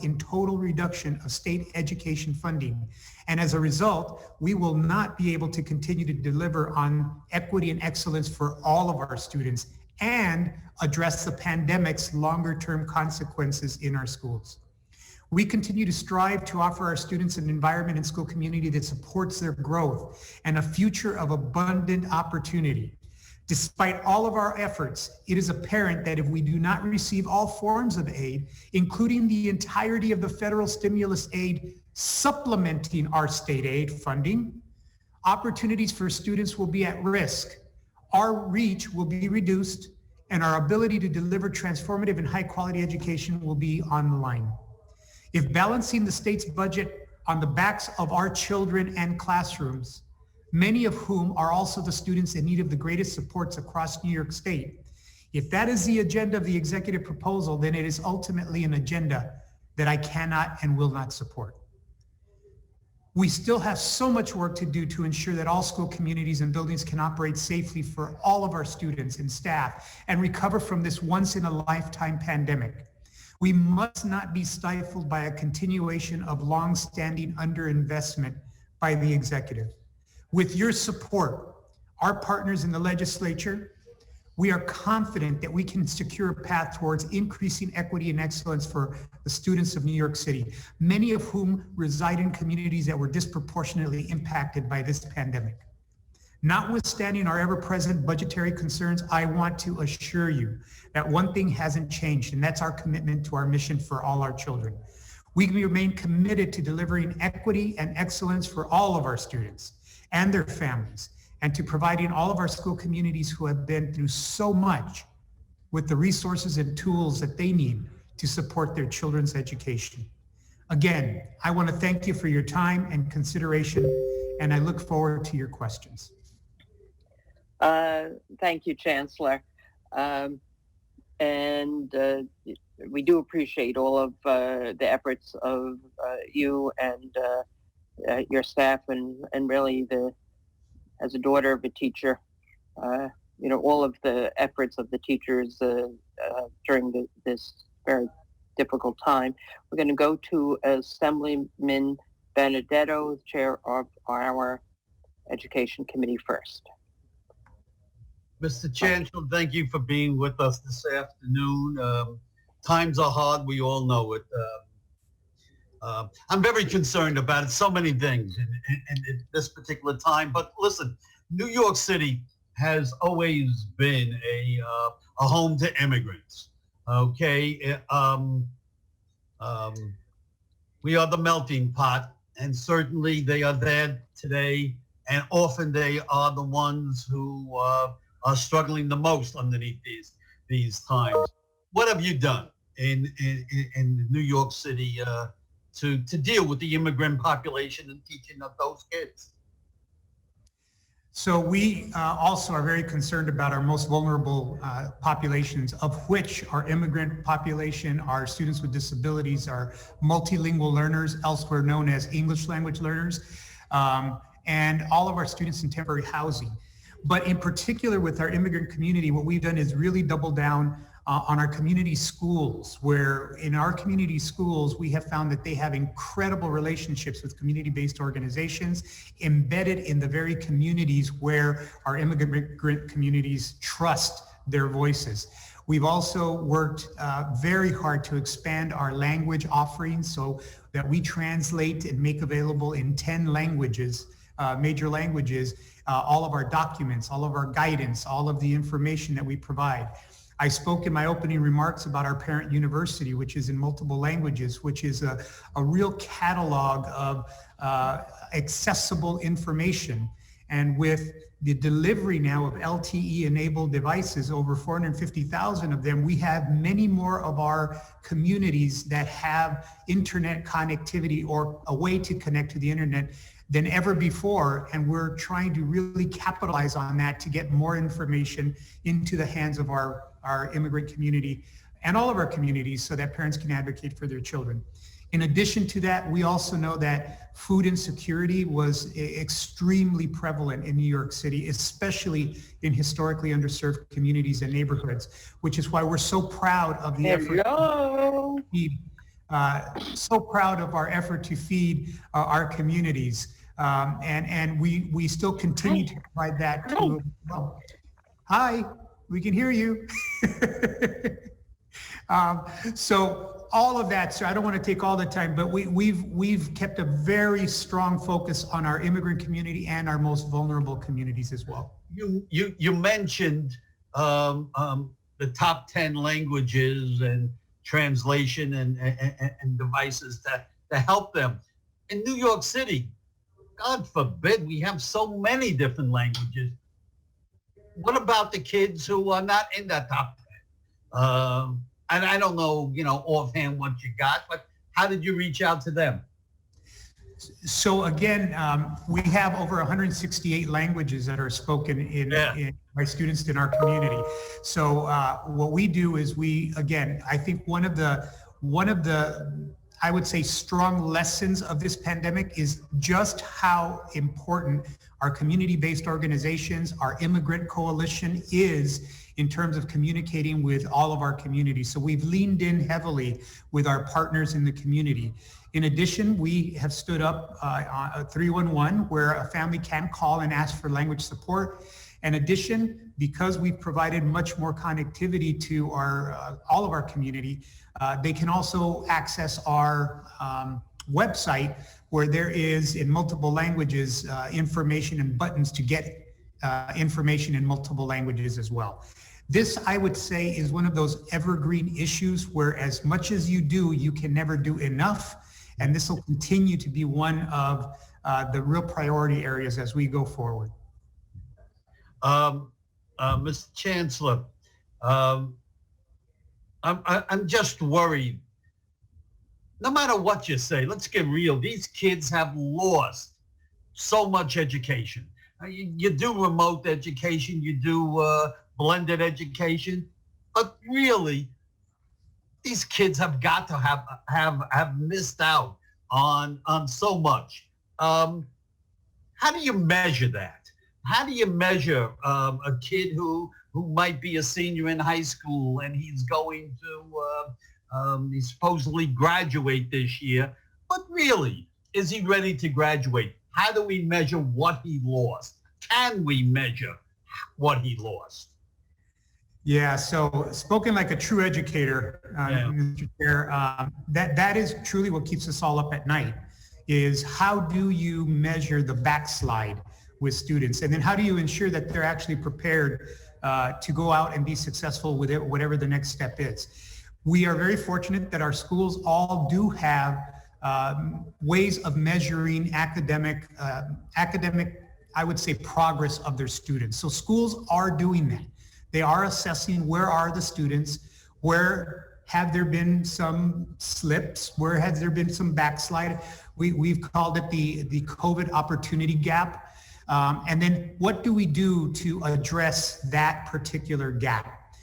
in total reduction of state education funding. And as a result, we will not be able to continue to deliver on equity and excellence for all of our students and address the pandemic's longer-term consequences in our schools. We continue to strive to offer our students an environment and school community that supports their growth and a future of abundant opportunity. Despite all of our efforts, it is apparent that if we do not receive all forms of aid, including the entirety of the federal stimulus aid supplementing our state aid funding, opportunities for students will be at risk. Our reach will be reduced, and our ability to deliver transformative and high-quality education will be on the line. If balancing the state's budget on the backs of our children and classrooms, many of whom are also the students in need of the greatest supports across New York State, if that is the agenda of the executive proposal, then it is ultimately an agenda that I cannot and will not support. We still have so much work to do to ensure that all school communities and buildings can operate safely for all of our students and staff and recover from this once-in-a-lifetime pandemic. We must not be stifled by a continuation of long-standing underinvestment by the executive. With your support, our partners in the legislature, we are confident that we can secure a path towards increasing equity and excellence for the students of New York City, many of whom reside in communities that were disproportionately impacted by this pandemic. Notwithstanding our ever-present budgetary concerns, I want to assure you that one thing hasn't changed, and that's our commitment to our mission for all our children. We remain committed to delivering equity and excellence for all of our students and their families, and to providing all of our school communities who have been through so much with the resources and tools that they need to support their children's education. Again, I want to thank you for your time and consideration, and I look forward to your questions. Thank you, Chancellor. We do appreciate all of the efforts of you and your staff, and really as a daughter of a teacher, all of the efforts of the teachers during this very difficult time. We're going to go to Assemblyman Benedetto, chair of our Education Committee first. Mr. Chancellor, thank you for being with us this afternoon. Times are hard, we all know it. I'm very concerned about it, so many things in this particular time. But listen, New York City has always been a home to immigrants. Okay, we are the melting pot, and certainly they are there today, and often they are the ones who are struggling the most underneath these times. What have you done in New York City to deal with the immigrant population and teaching of those kids? So we also are very concerned about our most vulnerable populations, of which our immigrant population, our students with disabilities, our multilingual learners, elsewhere known as English language learners, and all of our students in temporary housing. But in particular with our immigrant community, what we've done is really double down on our community schools, where in our community schools, we have found that they have incredible relationships with community-based organizations embedded in the very communities where our immigrant communities trust their voices. We've also worked very hard to expand our language offerings so that we translate and make available in 10 languages, major languages, all of our documents, all of our guidance, all of the information that we provide. I spoke in my opening remarks about our parent university, which is in multiple languages, which is a real catalog of accessible information. And with the delivery now of LTE-enabled devices, over 450,000 of them, we have many more of our communities that have internet connectivity or a way to connect to the internet than ever before. And we're trying to really capitalize on that to get more information into the hands of our immigrant community and all of our communities so that parents can advocate for their children. In addition to that, we also know that food insecurity was extremely prevalent in New York City, especially in historically underserved communities and neighborhoods, which is why we're so proud of the effort. So proud of our effort to feed our communities. And we still continue to provide that to, hi, we can hear you. So all of that, so I don't want to take all the time, but we've kept a very strong focus on our immigrant community and our most vulnerable communities as well. You mentioned the top 10 languages and translation and devices to help them. In New York City, God forbid, we have so many different languages. What about the kids who are not in that top 10? And I don't know, offhand what you got, but how did you reach out to them? So again, we have over 168 languages that are spoken in by students in our community. So what we do is I think one of the I would say strong lessons of this pandemic is just how important our community-based organizations, our immigrant coalition is in terms of communicating with all of our communities. So we've leaned in heavily with our partners in the community. In addition, we have stood up a 311 where a family can call and ask for language support. In addition, because we've provided much more connectivity to all of our community, they can also access our website where there is in multiple languages information and buttons to get information in multiple languages as well. This, I would say, is one of those evergreen issues where as much as you do, you can never do enough. And this will continue to be one of the real priority areas as we go forward. Mr. Chancellor, I'm just worried. No matter what you say, let's get real. These kids have lost so much education. You do remote education, you do blended education, but really, these kids have got to have missed out on so much. How do you measure that? How do you measure a kid who might be a senior in high school and he's going to he's supposedly graduate this year, but really, is he ready to graduate? How do we measure what he lost? Can we measure what he lost? Yeah, so spoken like a true educator, Mr. Chair, that is truly what keeps us all up at night, is how do you measure the backslide with students? And then how do you ensure that they're actually prepared to go out and be successful with it, whatever the next step is? We are very fortunate that our schools all do have ways of measuring academic, I would say, progress of their students. So schools are doing that. They are assessing where are the students, where have there been some slips, where has there been some backslide. We've called it the COVID opportunity gap. And then what do we do to address that particular gap?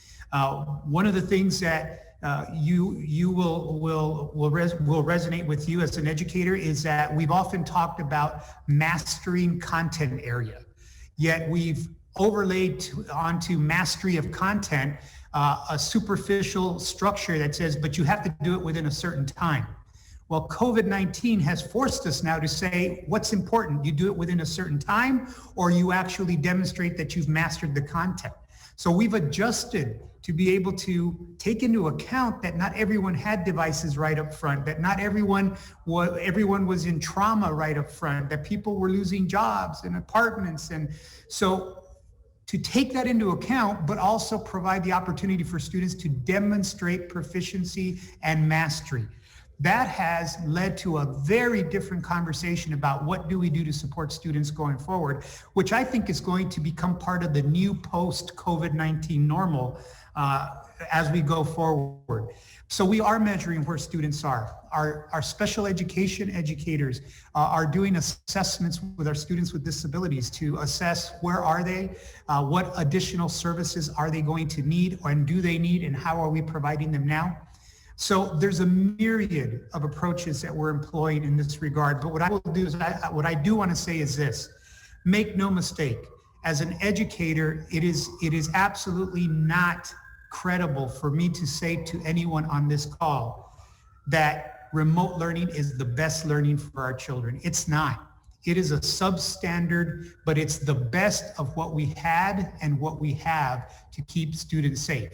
One of the things that you will resonate with you as an educator is that we've often talked about mastering content area, yet we've overlaid onto mastery of content a superficial structure that says, but you have to do it within a certain time. Well, COVID-19 has forced us now to say, what's important? You do it within a certain time, or you actually demonstrate that you've mastered the content. So we've adjusted to be able to take into account that not everyone had devices right up front, that not everyone was in trauma right up front, that people were losing jobs and apartments. And so to take that into account, but also provide the opportunity for students to demonstrate proficiency and mastery. That has led to a very different conversation about what do we do to support students going forward, which I think is going to become part of the new post-COVID-19 normal as we go forward. So we are measuring where students are. Our special education educators are doing assessments with our students with disabilities to assess where are they, what additional services are they going to need, and do they need, and how are we providing them now? So there's a myriad of approaches that we're employing in this regard. But what I will do is, what I do want to say is this: make no mistake, as an educator, it is absolutely not credible for me to say to anyone on this call that remote learning is the best learning for our children. It's not. It is a substandard, but it's the best of what we had and what we have to keep students safe.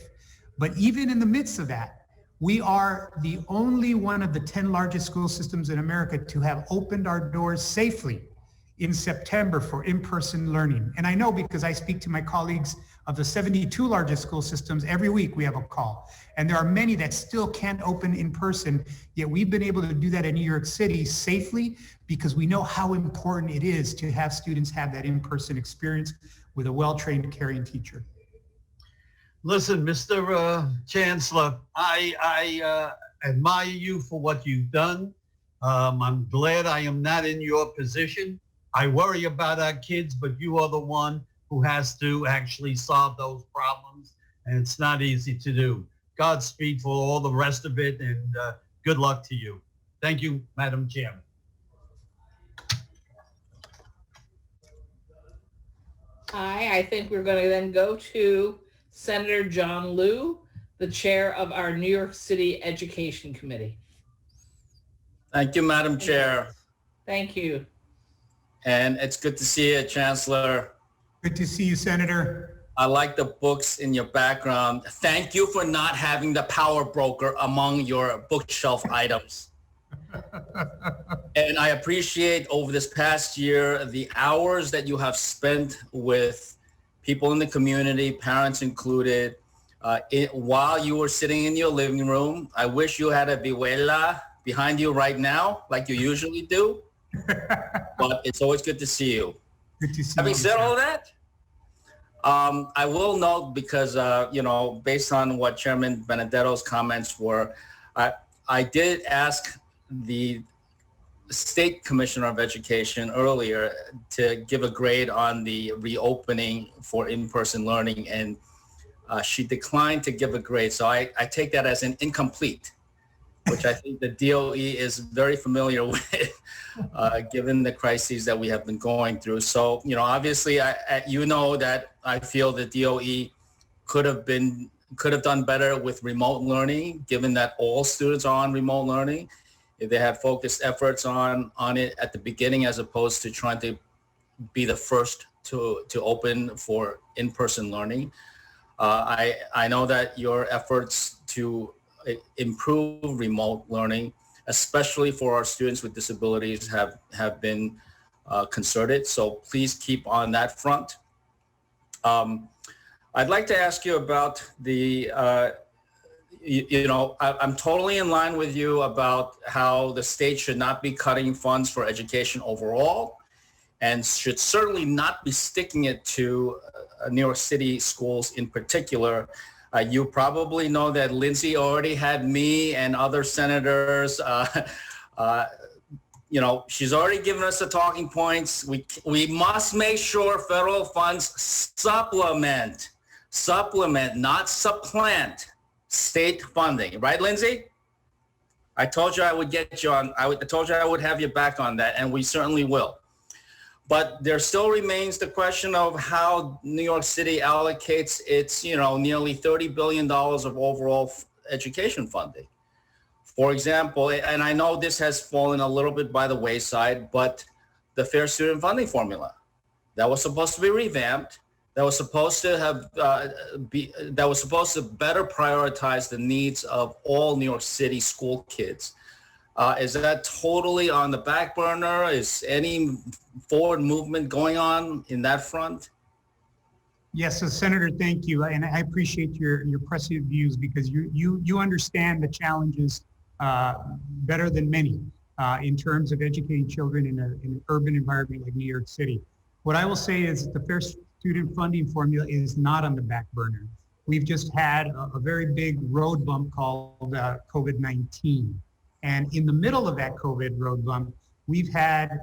But even in the midst of that, we are the only one of the 10 largest school systems in America to have opened our doors safely in September for in-person learning. And I know because I speak to my colleagues of the 72 largest school systems every week. We have a call. And there are many that still can't open in person, yet we've been able to do that in New York City safely because we know how important it is to have students have that in-person experience with a well-trained, caring teacher. Listen, Mr. Chancellor, I admire you for what you've done. I'm glad I am not in your position. I worry about our kids, but you are the one who has to actually solve those problems, and it's not easy to do. Godspeed for all the rest of it, and good luck to you. Thank you, Madam Chairman. I think we're going to then go to Senator John Liu, the chair of our New York City Education Committee. Thank you, Madam Chair. Thank you. And it's good to see you, Chancellor. Good to see you, Senator. I like the books in your background. Thank you for not having the Power Broker among your bookshelf items. And I appreciate over this past year the hours that you have spent with people in the community, parents included, while you were sitting in your living room. I wish you had a vihuela behind you right now, like you usually do. But it's always good to see you. Good to see Having you. said all that, I will note because, based on what Chairman Benedetto's comments were, I did ask the State Commissioner of Education earlier to give a grade on the reopening for in-person learning, and she declined to give a grade. So I take that as an incomplete, which I think the DOE is very familiar with, given the crises that we have been going through. So, obviously, that I feel the DOE could have done better with remote learning, given that all students are on remote learning. If they had focused efforts on it at the beginning, as opposed to trying to be the first to open for in-person learning. I know that your efforts to improve remote learning, especially for our students with disabilities, have been concerted. So please keep on that front. I'd like to ask you about the, I'm totally in line with you about how the state should not be cutting funds for education overall, and should certainly not be sticking it to New York City schools in particular. You probably know that Lindsay already had me and other senators. She's already given us the talking points. We must make sure federal funds supplement, not supplant state funding. Right, Lindsay? I told you I would get you on. I told you I would have you back on that, and we certainly will. But there still remains the question of how New York City allocates its, nearly $30 billion of overall education funding. For example, and I know this has fallen a little bit by the wayside, but the Fair Student Funding Formula that was supposed to be revamped, that was supposed to better prioritize the needs of all New York City school kids. Is that totally on the back burner? Is any forward movement going on in that front? Yes, so Senator, thank you. And I appreciate your pressing views, because you understand the challenges better than many in terms of educating children in an urban environment like New York City. What I will say is the Fair Student Funding Formula is not on the back burner. We've just had a very big road bump called COVID-19. And in the middle of that COVID road bump, we've had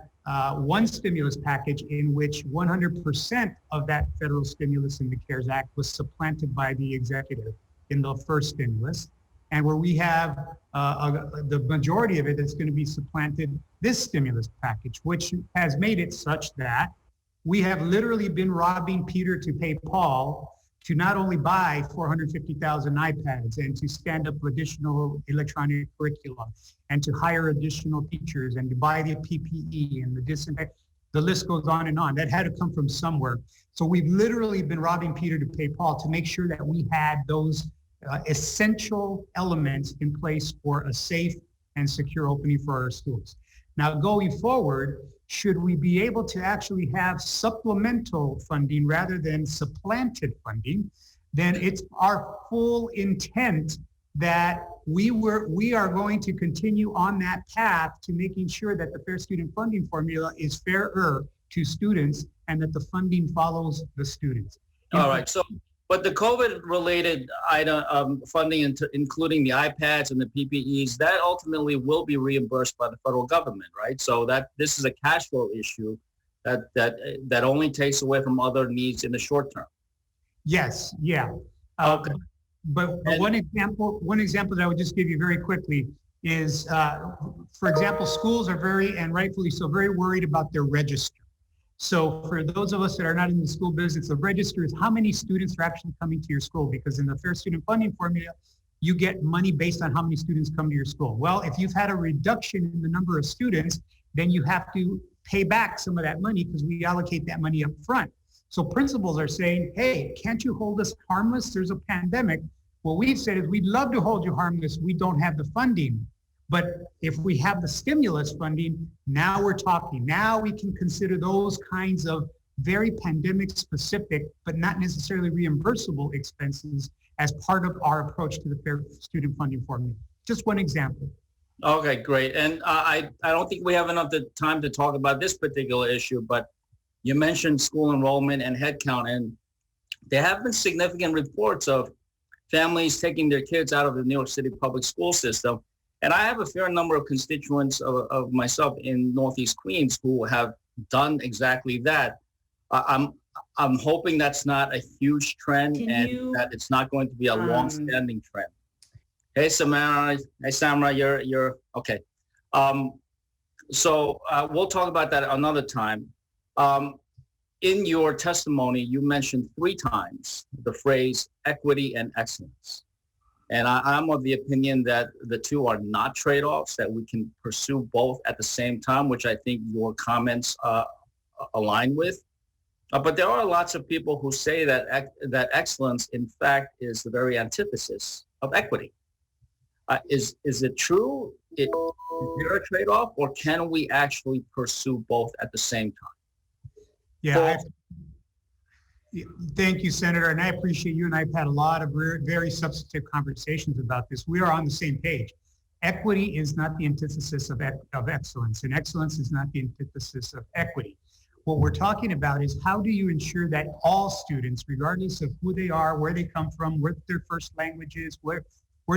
one stimulus package in which 100% of that federal stimulus in the CARES Act was supplanted by the executive in the first stimulus, and where we have the majority of it is going to be supplanted this stimulus package, which has made it such that we have literally been robbing Peter to pay Paul to not only buy 450,000 iPads and to stand up additional electronic curriculum and to hire additional teachers and to buy the PPE and the disinfect, the list goes on and on. That had to come from somewhere. So we've literally been robbing Peter to pay Paul to make sure that we had those essential elements in place for a safe and secure opening for our schools. Now, going forward, should we be able to actually have supplemental funding rather than supplanted funding, then it's our full intent that we are going to continue on that path to making sure that the Fair Student Funding Formula is fairer to students and that the funding follows the students. All right. So, but the COVID-related item funding, including the iPads and the PPEs, that ultimately will be reimbursed by the federal government, right? So that this is a cash flow issue that only takes away from other needs in the short term. Yes. Yeah. Okay. But one example that I would just give you very quickly is, for example, schools are very, and rightfully so, very worried about their register. So for those of us that are not in the school business, the register is how many students are actually coming to your school, because in the Fair Student Funding Formula, you get money based on how many students come to your school. Well, if you've had a reduction in the number of students, then you have to pay back some of that money because we allocate that money up front. So principals are saying, hey, can't you hold us harmless? There's a pandemic. What we've said is we'd love to hold you harmless. We don't have the funding. But if we have the stimulus funding, now we're talking. Now we can consider those kinds of very pandemic specific, but not necessarily reimbursable expenses as part of our approach to the Fair Student Funding Formula. Just one example. Okay, great. And I don't think we have enough time to talk about this particular issue, but you mentioned school enrollment and headcount, and there have been significant reports of families taking their kids out of the New York City public school system. And I have a fair number of constituents of myself in Northeast Queens who have done exactly that. I'm hoping that's not a huge trend that it's not going to be a long-standing trend. Hey, Samara. Hey, Samara, you're okay. So we'll talk about that another time. In your testimony, you mentioned 3 times the phrase equity and excellence. And I'm of the opinion that the two are not trade-offs, that we can pursue both at the same time, which I think your comments align with. But there are lots of people who say that excellence, in fact, is the very antithesis of equity. Is it true? Is there a trade-off, or can we actually pursue both at the same time? Yeah. Thank you, Senator, and I appreciate you and I've had a lot of very substantive conversations about this. We are on the same page. Equity is not the antithesis of excellence, and excellence is not the antithesis of equity. What we're talking about is how do you ensure that all students, regardless of who they are, where they come from, what their first language is, where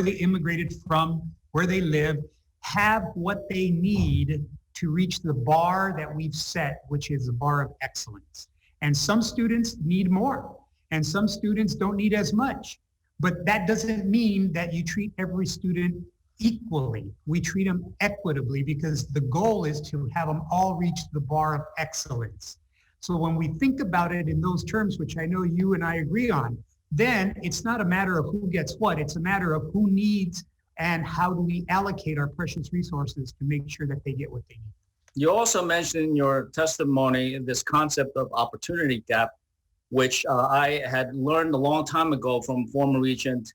they immigrated from, where they live, have what they need to reach the bar that we've set, which is the bar of excellence. And some students need more, and some students don't need as much. But that doesn't mean that you treat every student equally. We treat them equitably because the goal is to have them all reach the bar of excellence. So when we think about it in those terms, which I know you and I agree on, then it's not a matter of who gets what, it's a matter of who needs and how do we allocate our precious resources to make sure that they get what they need. You also mentioned in your testimony this concept of opportunity gap, which I had learned a long time ago from former Regent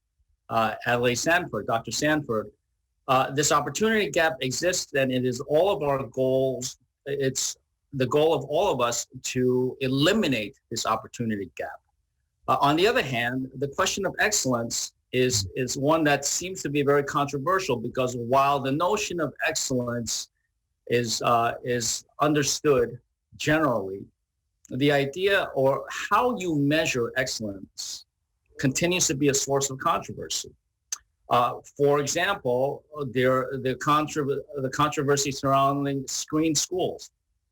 Adlai Sanford, Dr. Sanford. This opportunity gap exists, and it is all of our goals. It's the goal of all of us to eliminate this opportunity gap. On the other hand, the question of excellence is one that seems to be very controversial, because while the notion of excellence is understood generally, the idea or how you measure excellence continues to be a source of controversy. For example, the controversy surrounding screen schools.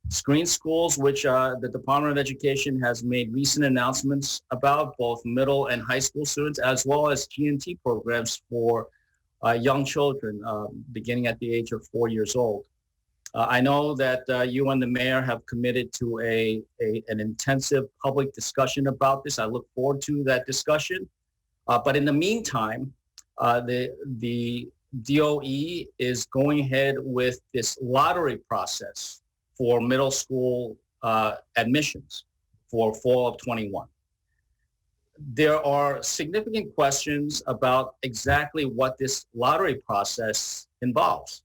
Screen schools, which the Department of Education has made recent announcements about, both middle and high school students, as well as G&T programs for young children beginning at the age of 4 years old. I know that you and the mayor have committed to an intensive public discussion about this. I look forward to that discussion. But in the meantime, the DOE is going ahead with this lottery process for middle school admissions for fall of 21. There are significant questions about exactly what this lottery process involves.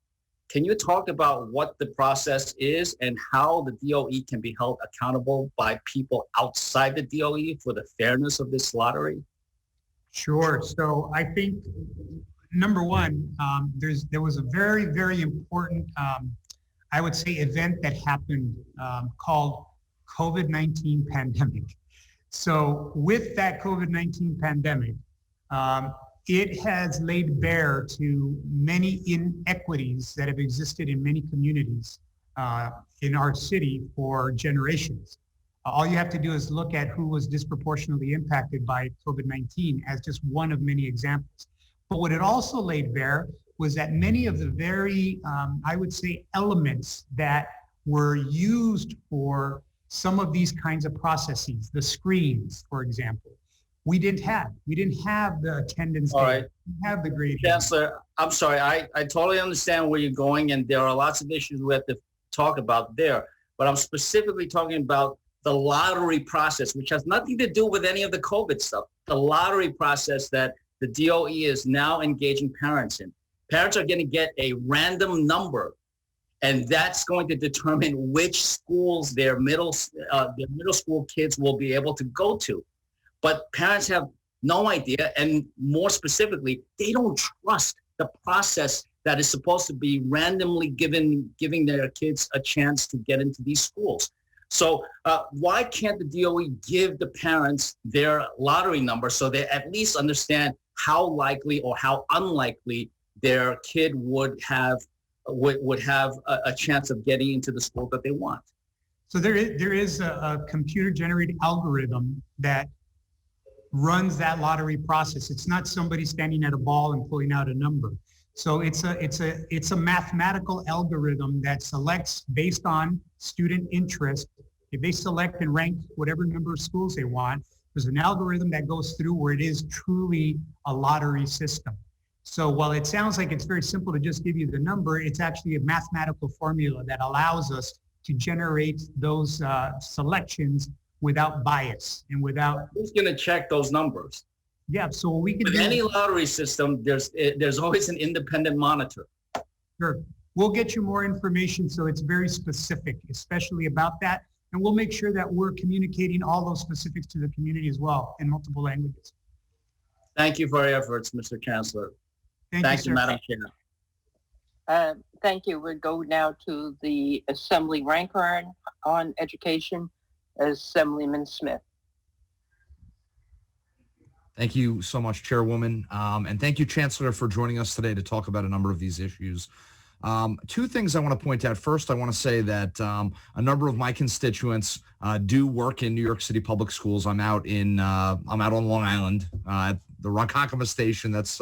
Can you talk about what the process is and how the DOE can be held accountable by people outside the DOE for the fairness of this lottery? Sure. So I think, number one, there was a very, very important, I would say, event that happened called COVID-19 pandemic. So with that COVID-19 pandemic, it has laid bare to many inequities that have existed in many communities in our city for generations. All you have to do is look at who was disproportionately impacted by COVID-19 as just one of many examples. But what it also laid bare was that many of the very, I would say, elements that were used for some of these kinds of processes, the screens, for example, we didn't have. We didn't have the attendance data. Right. We didn't have the grading. Chancellor, I'm sorry, I totally understand where you're going, and there are lots of issues we have to talk about there, but I'm specifically talking about the lottery process, which has nothing to do with any of the COVID stuff. The lottery process that the DOE is now engaging parents in. Parents are going to get a random number, and that's going to determine which schools their middle school kids will be able to go to. But parents have no idea, and more specifically, they don't trust the process that is supposed to be randomly giving their kids a chance to get into these schools. So why can't the DOE give the parents their lottery number so they at least understand how likely or how unlikely their kid would have a chance of getting into the school that they want? So there is a computer-generated algorithm that runs that lottery process. It's not somebody standing at a ball and pulling out a number. So it's a mathematical algorithm that selects based on student interest. If they select and rank whatever number of schools they want, there's an algorithm that goes through where it is truly a lottery system. So while it sounds like it's very simple to just give you the number, it's actually a mathematical formula that allows us to generate those selections without bias and without. Who's going to check those numbers? Yeah, so we can with any lottery system, there's always an independent monitor. Sure, we'll get you more information, so it's very specific, especially about that, and we'll make sure that we're communicating all those specifics to the community as well in multiple languages. Thank you for your efforts, Mr. Chancellor. Thank you, Madam Chair. Thank you. We'll go now to the Assembly Ranker on Education, Assemblyman Smith. Thank you so much, Chairwoman. And thank you, Chancellor, for joining us today to talk about a number of these issues. Two things I want to point out. First, I want to say that a number of my constituents do work in New York City public schools. I'm out on Long Island at the Ronkonkoma station. That's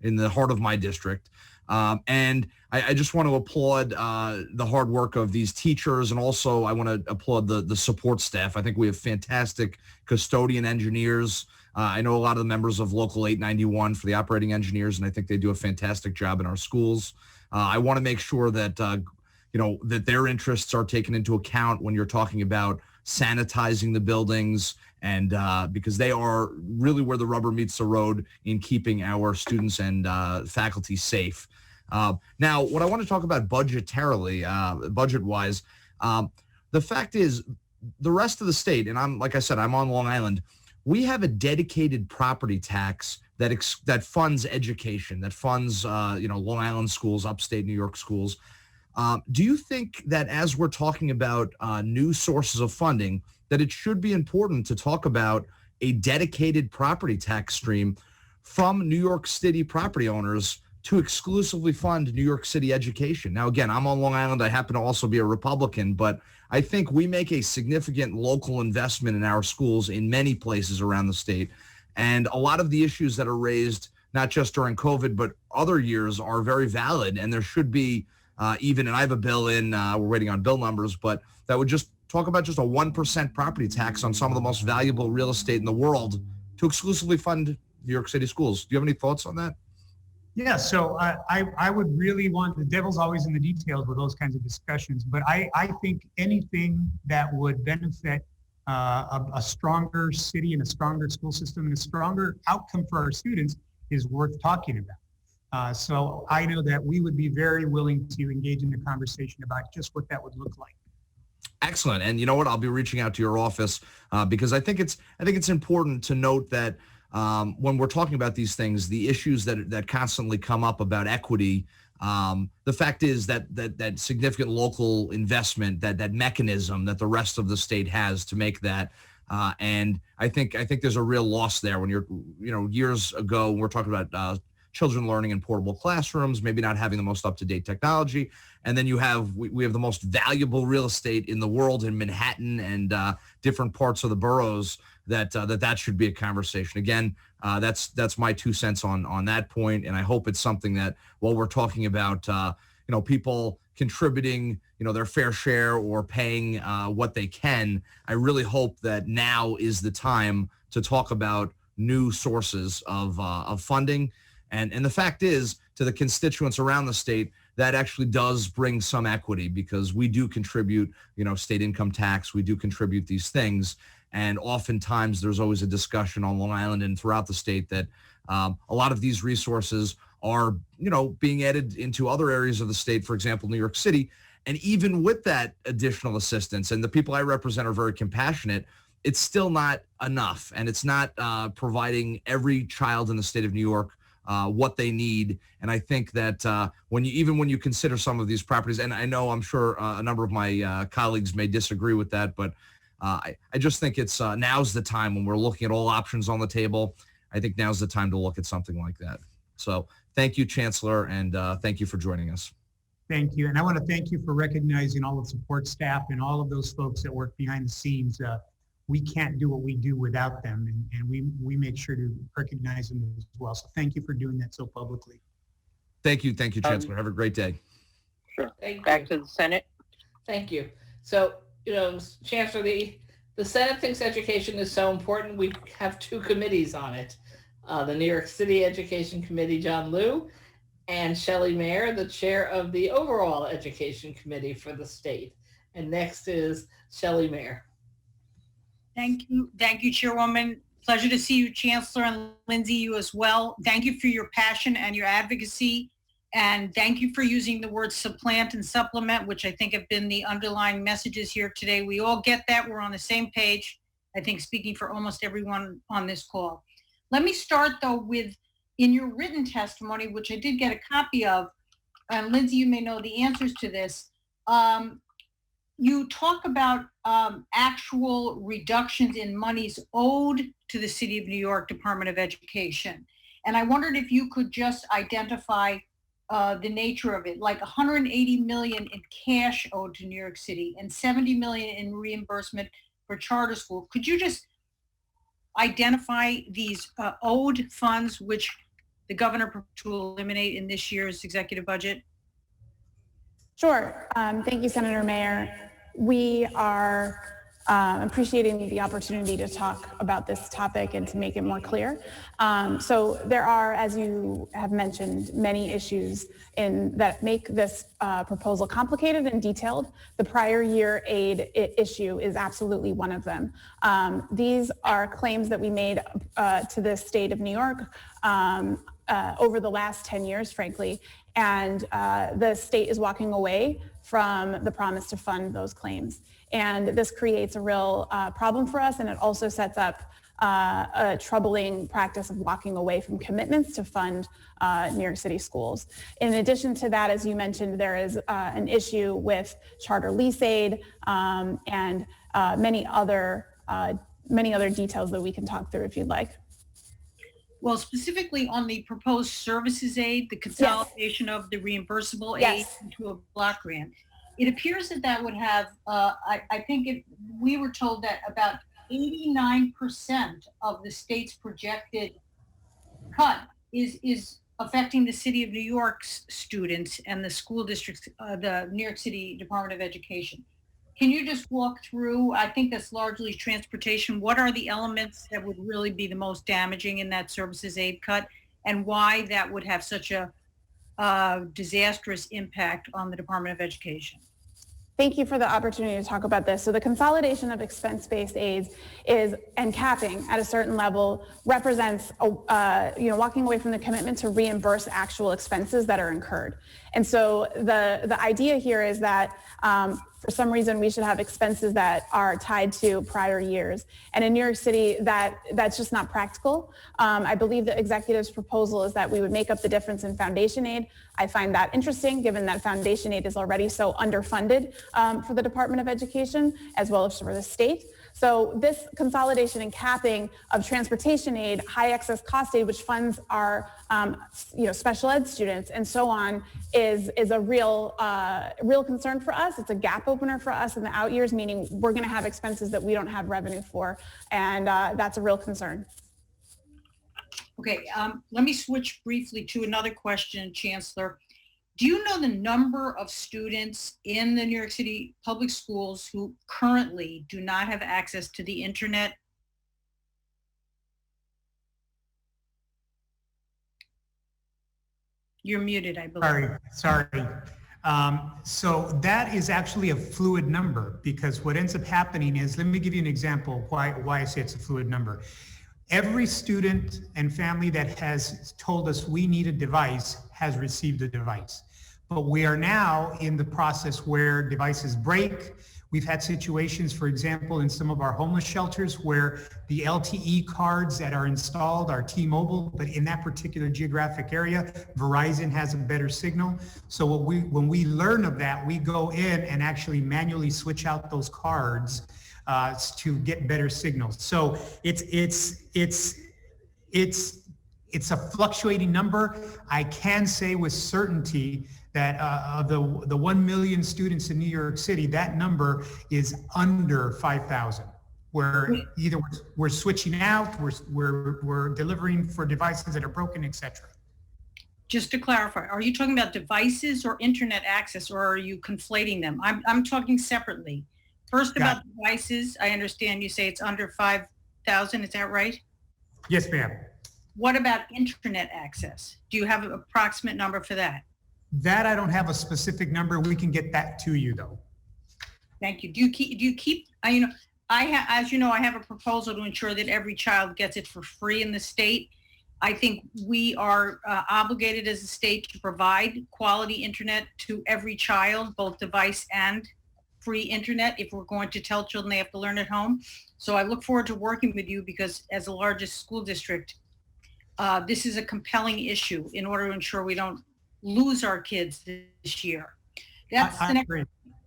in the heart of my district. And I just want to applaud the hard work of these teachers, and also I want to applaud the support staff. I think we have fantastic custodian engineers. I know a lot of the members of Local 891 for the operating engineers, and I think they do a fantastic job in our schools. I want to make sure that that their interests are taken into account when you're talking about sanitizing the buildings, and because they are really where the rubber meets the road in keeping our students and faculty safe. Now, what I want to talk about budgetarily, budget-wise, the fact is the rest of the state, and like I said, I'm on Long Island, we have a dedicated property tax that funds education, that funds Long Island schools, upstate New York schools. Do you think that as we're talking about new sources of funding, that it should be important to talk about a dedicated property tax stream from New York City property owners to exclusively fund New York City education? Now, again, I'm on Long Island. I happen to also be a Republican, but I think we make a significant local investment in our schools in many places around the state. And a lot of the issues that are raised, not just during COVID, but other years, are very valid. And there should be and I have a bill in, we're waiting on bill numbers, but that would just talk about just a 1% property tax on some of the most valuable real estate in the world to exclusively fund New York City schools. Do you have any thoughts on that? Yeah, so I would really want, the devil's always in the details with those kinds of discussions, but I think anything that would benefit a stronger city and a stronger school system and a stronger outcome for our students is worth talking about. So I know that we would be very willing to engage in the conversation about just what that would look like. Excellent. And you know what? I'll be reaching out to your office because I think it's important to note that when we're talking about these things, the issues that constantly come up about equity, the fact is that significant local investment, that mechanism that the rest of the state has to make that. And I think there's a real loss there when years ago, we're talking about children learning in portable classrooms, maybe not having the most up-to-date technology. And then we have the most valuable real estate in the world in Manhattan and different parts of the boroughs that should be a conversation. Again, that's my 2 cents on that point. And I hope it's something that while we're talking about, people contributing, their fair share or paying what they can, I really hope that now is the time to talk about new sources of funding. And the fact is, to the constituents around the state, that actually does bring some equity because we do contribute, state income tax, we do contribute these things. And oftentimes there's always a discussion on Long Island and throughout the state that a lot of these resources are, being added into other areas of the state, for example, New York City. And even with that additional assistance, and the people I represent are very compassionate, it's still not enough. And it's not providing every child in the state of New York what they need. And I think that when you consider some of these properties, and I'm sure a number of my colleagues may disagree with that, but I just think it's now's the time when we're looking at all options on the table. I think now's the time to look at something like that. So thank you, Chancellor, and thank you for joining us. Thank you. And I want to thank you for recognizing all the support staff and all of those folks that work behind the scenes. We can't do what we do without them, and we make sure to recognize them as well. So thank you for doing that so publicly. Thank you, Chancellor. Have a great day. Sure. Back to the Senate. Thank you. So, Chancellor, the Senate thinks education is so important. We have 2 committees on it. The New York City Education Committee, John Liu, and Shelley Mayer, the chair of the overall Education Committee for the state. And next is Shelley Mayer. Thank you, Chairwoman. Pleasure to see you, Chancellor, and Lindsay, you as well. Thank you for your passion and your advocacy, and thank you for using the words supplant and supplement, which I think have been the underlying messages here today. We all get that. We're on the same page, I think, speaking for almost everyone on this call. Let me start, though, with in your written testimony, which I did get a copy of, and Lindsay, you may know the answers to this. You talk about actual reductions in monies owed to the City of New York Department of Education. And I wondered if you could just identify the nature of it, like 180 million in cash owed to New York City and 70 million in reimbursement for charter school. Could you just identify these owed funds which the governor proposed to eliminate in this year's executive budget? Sure. Thank you, Senator Mayer. We are appreciating the opportunity to talk about this topic and to make it more clear. So there are, as you have mentioned, many issues that make this proposal complicated and detailed. The prior year aid issue is absolutely one of them. These are claims that we made to the state of New York over the last 10 years, frankly, and the state is walking away from the promise to fund those claims. And this creates a real problem for us, and it also sets up a troubling practice of walking away from commitments to fund New York City schools. In addition to that, as you mentioned, there is an issue with charter lease aid and many other details that we can talk through if you'd like. Well, specifically on the proposed services aid, the consolidation of the reimbursable aid into a block grant, it appears that that would have, we were told that about 89% of the state's projected cut is affecting the City of New York's students and the school districts, the New York City Department of Education. Can you just walk through, I think that's largely transportation, what are the elements that would really be the most damaging in that services aid cut, and why that would have such a disastrous impact on the Department of Education? Thank you for the opportunity to talk about this. So the consolidation of expense-based aids and capping at a certain level represents, walking away from the commitment to reimburse actual expenses that are incurred. And so the idea here is that for some reason we should have expenses that are tied to prior years. And in New York City, that's just not practical. I believe the executive's proposal is that we would make up the difference in foundation aid. I find that interesting, given that foundation aid is already so underfunded for the Department of Education, as well as for the state. So this consolidation and capping of transportation aid, high excess cost aid, which funds our special ed students and so on, is a real concern for us. It's a gap opener for us in the out years, meaning we're going to have expenses that we don't have revenue for, and that's a real concern. Okay, let me switch briefly to another question, Chancellor. Do you know the number of students in the New York City public schools who currently do not have access to the internet? You're muted, I believe. Sorry. So that is actually a fluid number, because what ends up happening is, let me give you an example why I say it's a fluid number. Every student and family that has told us we need a device has received a device. But we are now in the process where devices break. We've had situations, for example, in some of our homeless shelters where the LTE cards that are installed are T-Mobile, but in that particular geographic area, Verizon has a better signal. So when we learn of that, we go in and actually manually switch out those cards to get better signals. So it's a fluctuating number. I can say with certainty that of the 1 million students in New York City, that number is under 5,000. Where either we're switching out, we're delivering for devices that are broken, etc. Just to clarify, are you talking about devices or internet access, or are you conflating them? I'm talking separately. First, about devices, I understand you say it's under 5,000, is that right? Yes, ma'am. What about internet access? Do you have an approximate number for that? That I don't have a specific number. We can get that to you, though. Thank you. Do you keep? As you know, I have a proposal to ensure that every child gets it for free in the state. I think we are obligated as a state to provide quality internet to every child, both device and free internet, if we're going to tell children they have to learn at home. So I look forward to working with you, because as the largest school district, this is a compelling issue in order to ensure we don't lose our kids this year. That's the next.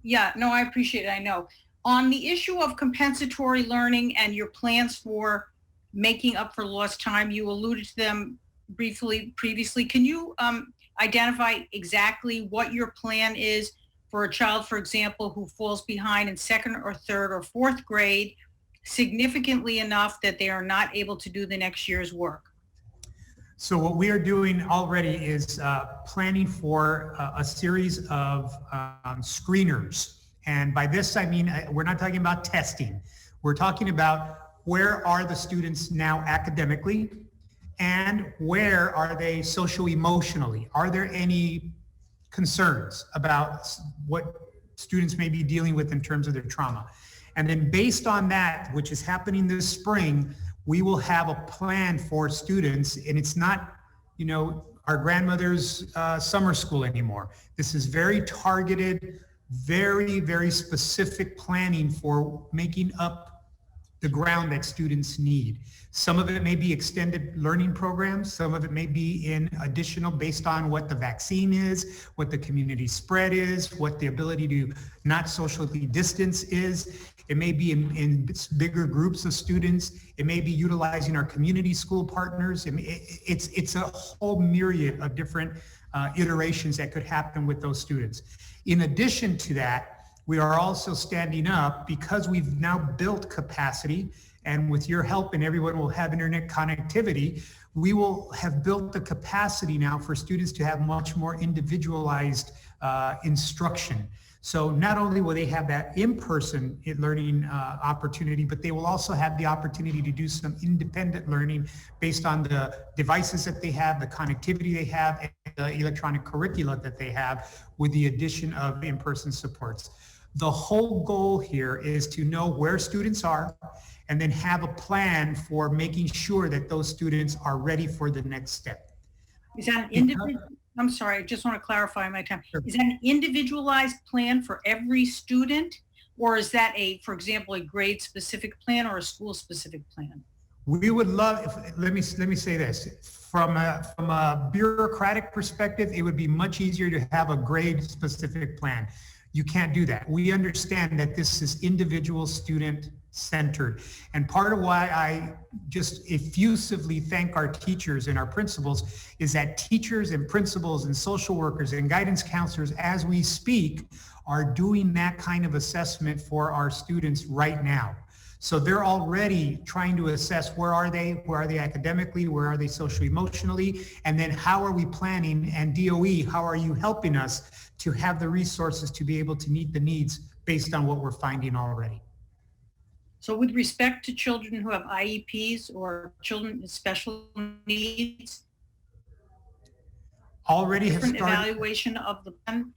Yeah, no, I appreciate it. I know. On the issue of compensatory learning and your plans for making up for lost time, you alluded to them briefly previously. Can you identify exactly what your plan is for a child, for example, who falls behind in second or third or fourth grade significantly enough that they are not able to do the next year's work? So what we are doing already is planning for a series of screeners. And by this, I mean, we're not talking about testing. We're talking about where are the students now academically, and where are they socio-emotionally? Are there any concerns about what students may be dealing with in terms of their trauma? And then based on that, which is happening this spring, we will have a plan for students, and it's not, our grandmother's summer school anymore. This is very targeted, very, very specific planning for making up the ground that students need. Some of it may be extended learning programs. Some of it may be in additional based on what the vaccine is, what the community spread is, what the ability to not socially distance is. It may be in bigger groups of students. It may be utilizing our community school partners. It's a whole myriad of different iterations that could happen with those students. In addition to that, we are also standing up because we've now built capacity, and with your help and everyone will have internet connectivity, we will have built the capacity now for students to have much more individualized instruction. So not only will they have that in-person learning opportunity, but they will also have the opportunity to do some independent learning based on the devices that they have, the connectivity they have, and the electronic curricula that they have with the addition of in-person supports. The whole goal here is to know where students are and then have a plan for making sure that those students are ready for the next step. Is that an individual? I'm sorry, I just want to clarify my time. Is that an individualized plan for every student? Or is that for example, a grade specific plan or a school specific plan? We would love, let me say this, from a bureaucratic perspective, it would be much easier to have a grade specific plan. You can't do that. We understand that this is individual student centered. And part of why I just effusively thank our teachers and our principals is that teachers and principals and social workers and guidance counselors, as we speak, are doing that kind of assessment for our students right now. So they're already trying to assess where are they academically, where are they socially, emotionally, and then how are we planning, and DOE, how are you helping us to have the resources to be able to meet the needs based on what we're finding already. So with respect to children who have IEPs or children with special needs, already have different started evaluation of the plan?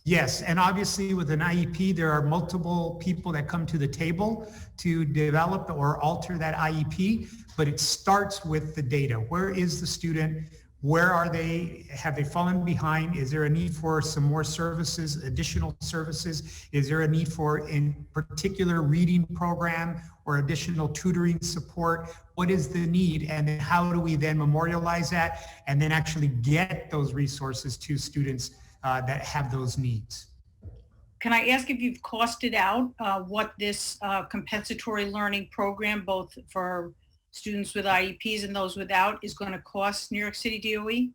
Yes, and obviously with an IEP, there are multiple people that come to the table to develop or alter that IEP, but it starts with the data. Where is the student? Where are they? Have they fallen behind? Is there a need for some more services, additional services? Is there a need for, in particular, reading program or additional tutoring support? What is the need? And then how do we then memorialize that and then actually get those resources to students that have those needs? Can I ask if you've costed out what this compensatory learning program, both for students with IEPs and those without, is going to cost New York City DOE?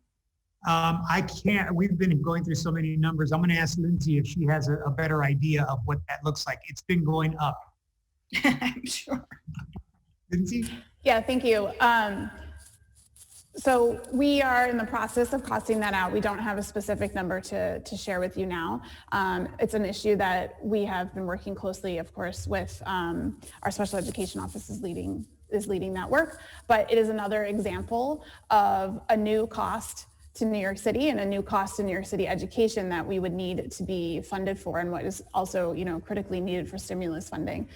I can't, we've been going through so many numbers. I'm going to ask Lindsay if she has a better idea of what that looks like. It's been going up. I'm sure. Lindsay? Yeah, thank you. So we are in the process of costing that out. We don't have a specific number to share with you now. It's an issue that we have been working closely, of course, with our special education office is leading that work, but it is another example of a new cost to New York City and a new cost to New York City education that we would need to be funded for, and what is also, critically needed for stimulus funding.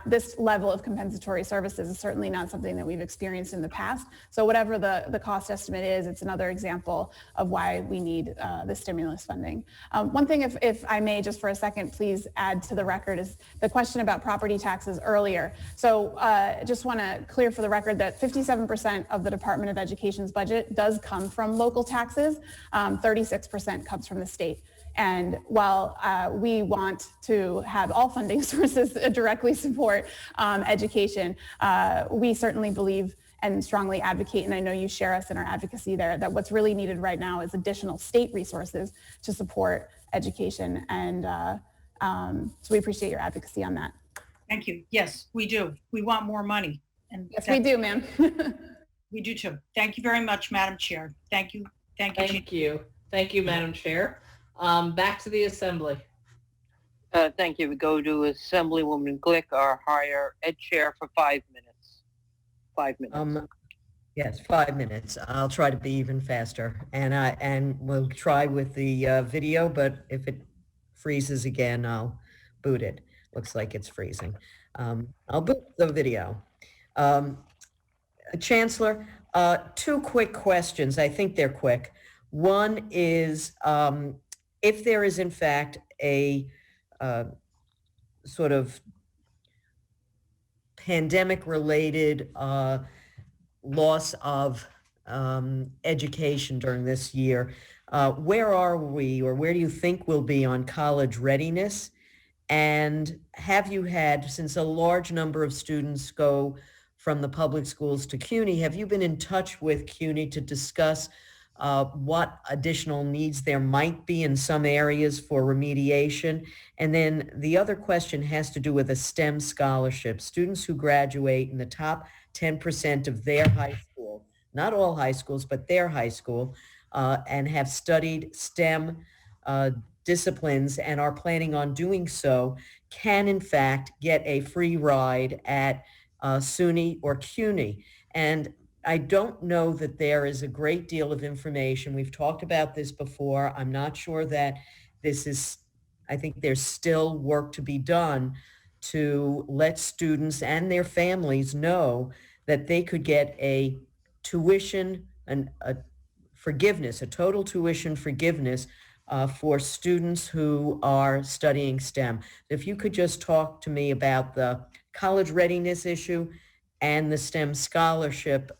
This level of compensatory services is certainly not something that we've experienced in the past. So whatever the cost estimate is, it's another example of why we need the stimulus funding. One thing, if I may, just for a second, please add to the record, is the question about property taxes earlier. So just want to clear for the record that 57% of the Department of Education's budget does come from local taxes, 36% comes from the state. And while we want to have all funding sources directly support education, we certainly believe and strongly advocate, and I know you share us in our advocacy there, that what's really needed right now is additional state resources to support education. And so we appreciate your advocacy on that. Thank you. Yes, we do. We want more money. And yes, we do, ma'am. We do too. Thank you very much, Madam Chair. Thank you. Thank you. Thank you. Thank you, Madam Chair. Back to the Assembly. Thank you. We go to Assemblywoman Glick, our higher ed chair, for 5 minutes. 5 minutes. Yes, 5 minutes. I'll try to be even faster, and we'll try with the video. But if it freezes again, I'll boot it. Looks like it's freezing. I'll boot the video. Chancellor, 2 quick questions. I think they're quick. One is, if there is in fact a sort of pandemic-related loss of education during this year. Where are we, or where do you think we'll be on college readiness? And have you had, since a large number of students go from the public schools to CUNY, have you been in touch with CUNY to discuss what additional needs there might be in some areas for remediation? And then the other question has to do with a STEM scholarship. Students who graduate in the top 10% of their high school, not all high schools, but their high school, and have studied STEM disciplines and are planning on doing so, can in fact get a free ride at SUNY or CUNY. And I don't know that there is a great deal of information. We've talked about this before. I'm not sure that this is, I think there's still work to be done to let students and their families know that they could get a tuition, a forgiveness, a total tuition forgiveness for students who are studying STEM. If you could just talk to me about the college readiness issue and the STEM scholarship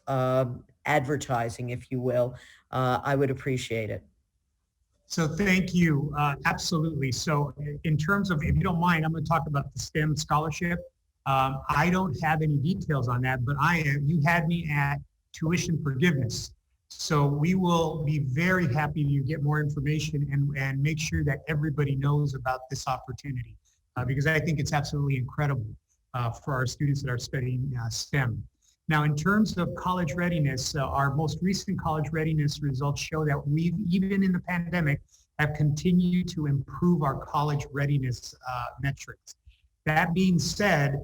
advertising, if you will, I would appreciate it. So thank you. Absolutely. So in terms of, if you don't mind, I'm going to talk about the STEM scholarship. I don't have any details on that, but you had me at tuition forgiveness. So we will be very happy to get more information and make sure that everybody knows about this opportunity, because I think it's absolutely incredible for our students that are studying STEM. Now, in terms of college readiness, our most recent college readiness results show that we've, even in the pandemic, have continued to improve our college readiness metrics. That being said,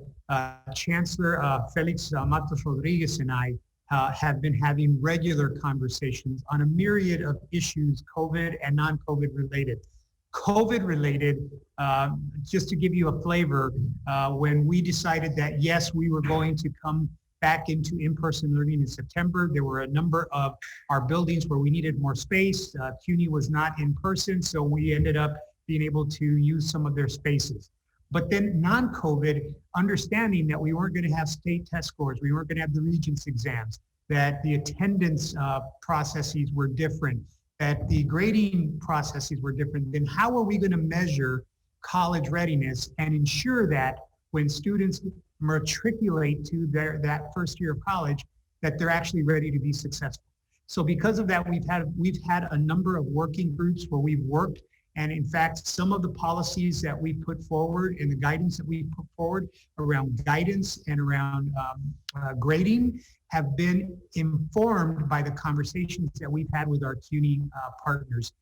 Chancellor Felix Matos Rodriguez and I have been having regular conversations on a myriad of issues, COVID and non-COVID related. COVID related, just to give you a flavor, when we decided that yes, we were going to come back into in-person learning in September, there were a number of our buildings where we needed more space. CUNY was not in person, so we ended up being able to use some of their spaces. But then non-COVID, understanding that we weren't going to have state test scores, we weren't going to have the Regents exams, that the attendance processes were different, that the grading processes were different, then how are we going to measure college readiness and ensure that when students matriculate to that first year of college, that they're actually ready to be successful? So because of that, we've had a number of working groups where we've worked. And in fact, some of the policies that we put forward and the guidance that we put forward around guidance and around grading have been informed by the conversations that we've had with our CUNY partners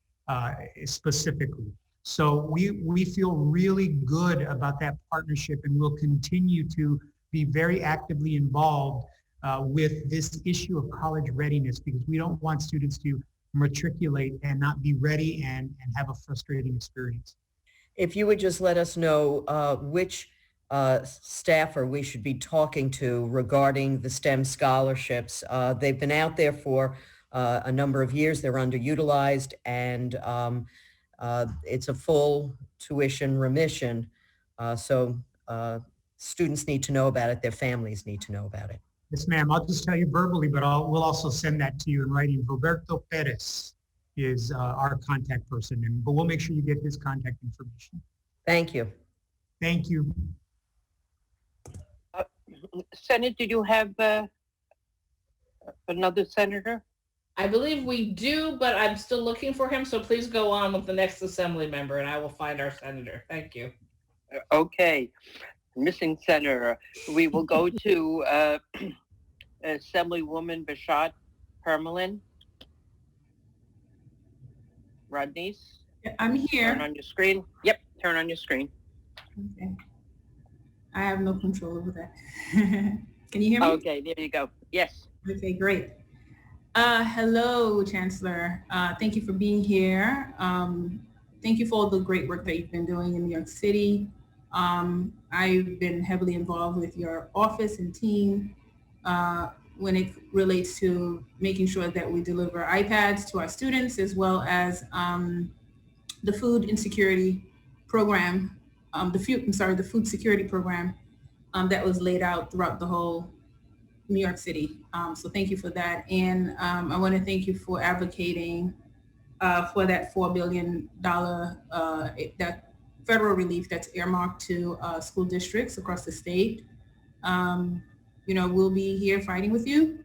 specifically. So we feel really good about that partnership, and we'll continue to be very actively involved with this issue of college readiness, because we don't want students to matriculate and not be ready and have a frustrating experience. If you would just let us know which staffer we should be talking to regarding the STEM scholarships. They've been out there for a number of years. They're underutilized, and it's a full tuition remission. So students need to know about it. Their families need to know about it. Yes, ma'am. I'll just tell you verbally, but we'll also send that to you in writing. Roberto Perez is our contact person, but we'll make sure you get his contact information. Thank you. Thank you. Senate, did you have another senator? I believe we do, but I'm still looking for him, so please go on with the next assembly member and I will find our senator. Thank you. Okay. Missing senator. We will go to Assemblywoman Bashat Hermelin. Rodney's. I'm here. Turn on your screen. Yep, turn on your screen. Okay. I have no control over that. Can you hear me? Okay, there you go. Yes. Okay, great. Hello, Chancellor. Thank you for being here. Thank you for all the great work that you've been doing in New York City. I've been heavily involved with your office and team when it relates to making sure that we deliver iPads to our students, as well as the food insecurity program, the food security program that was laid out throughout the whole New York City. So thank you for that. And I want to thank you for advocating for that $4 billion that federal relief that's earmarked to school districts across the state. We'll be here fighting with you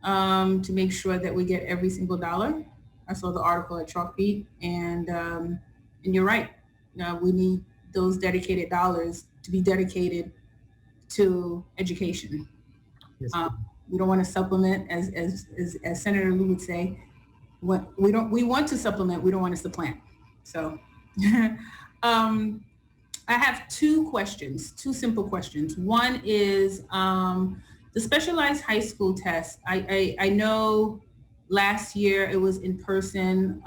to make sure that we get every single dollar. I saw the article at Chalkbeat, and you're right. We need those dedicated dollars to be dedicated to education. Yes. We don't want to supplement, as Senator Liu would say. We want to supplement. We don't want to supplant. So, I have two simple questions. One is the specialized high school test. I know last year it was in person.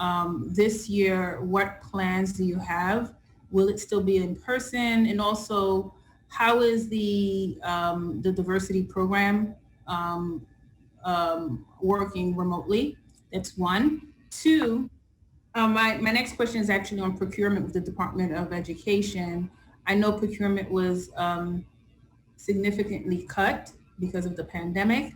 This year, what plans do you have? Will it still be in person? And also, how is the diversity program working remotely? That's one. Two, my next question is actually on procurement with the Department of Education. I know procurement was significantly cut because of the pandemic.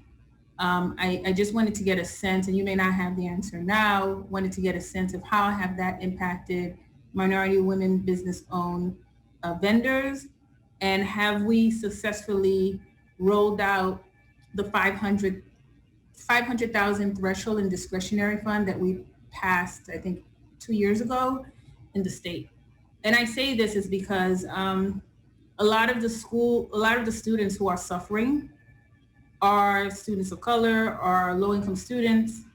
I just wanted to get a sense, and you may not have the answer now, wanted to get a sense of how have that impacted minority women business-owned vendors, and have we successfully rolled out the 500,000 threshold in discretionary fund that we passed, I think, 2 years ago in the state. And I say this is because a lot of the students who are suffering are students of color, are low-income students,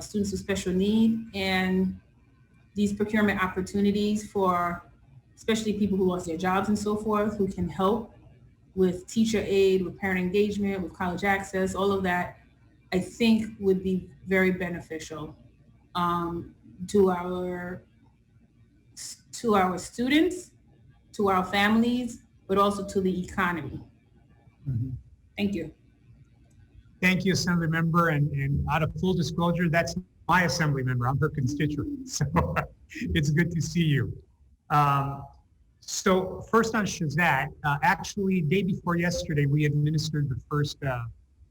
students with special need, and these procurement opportunities for especially people who lost their jobs and so forth, who can help with teacher aid, with parent engagement, with college access, all of that, I think would be very beneficial to our students, to our families, but also to the economy. Mm-hmm. Thank you. Thank you, Assembly Member. And out of full disclosure, that's my Assembly Member. I'm her constituent. So it's good to see you. So first on Shazat, actually day before yesterday, we administered the first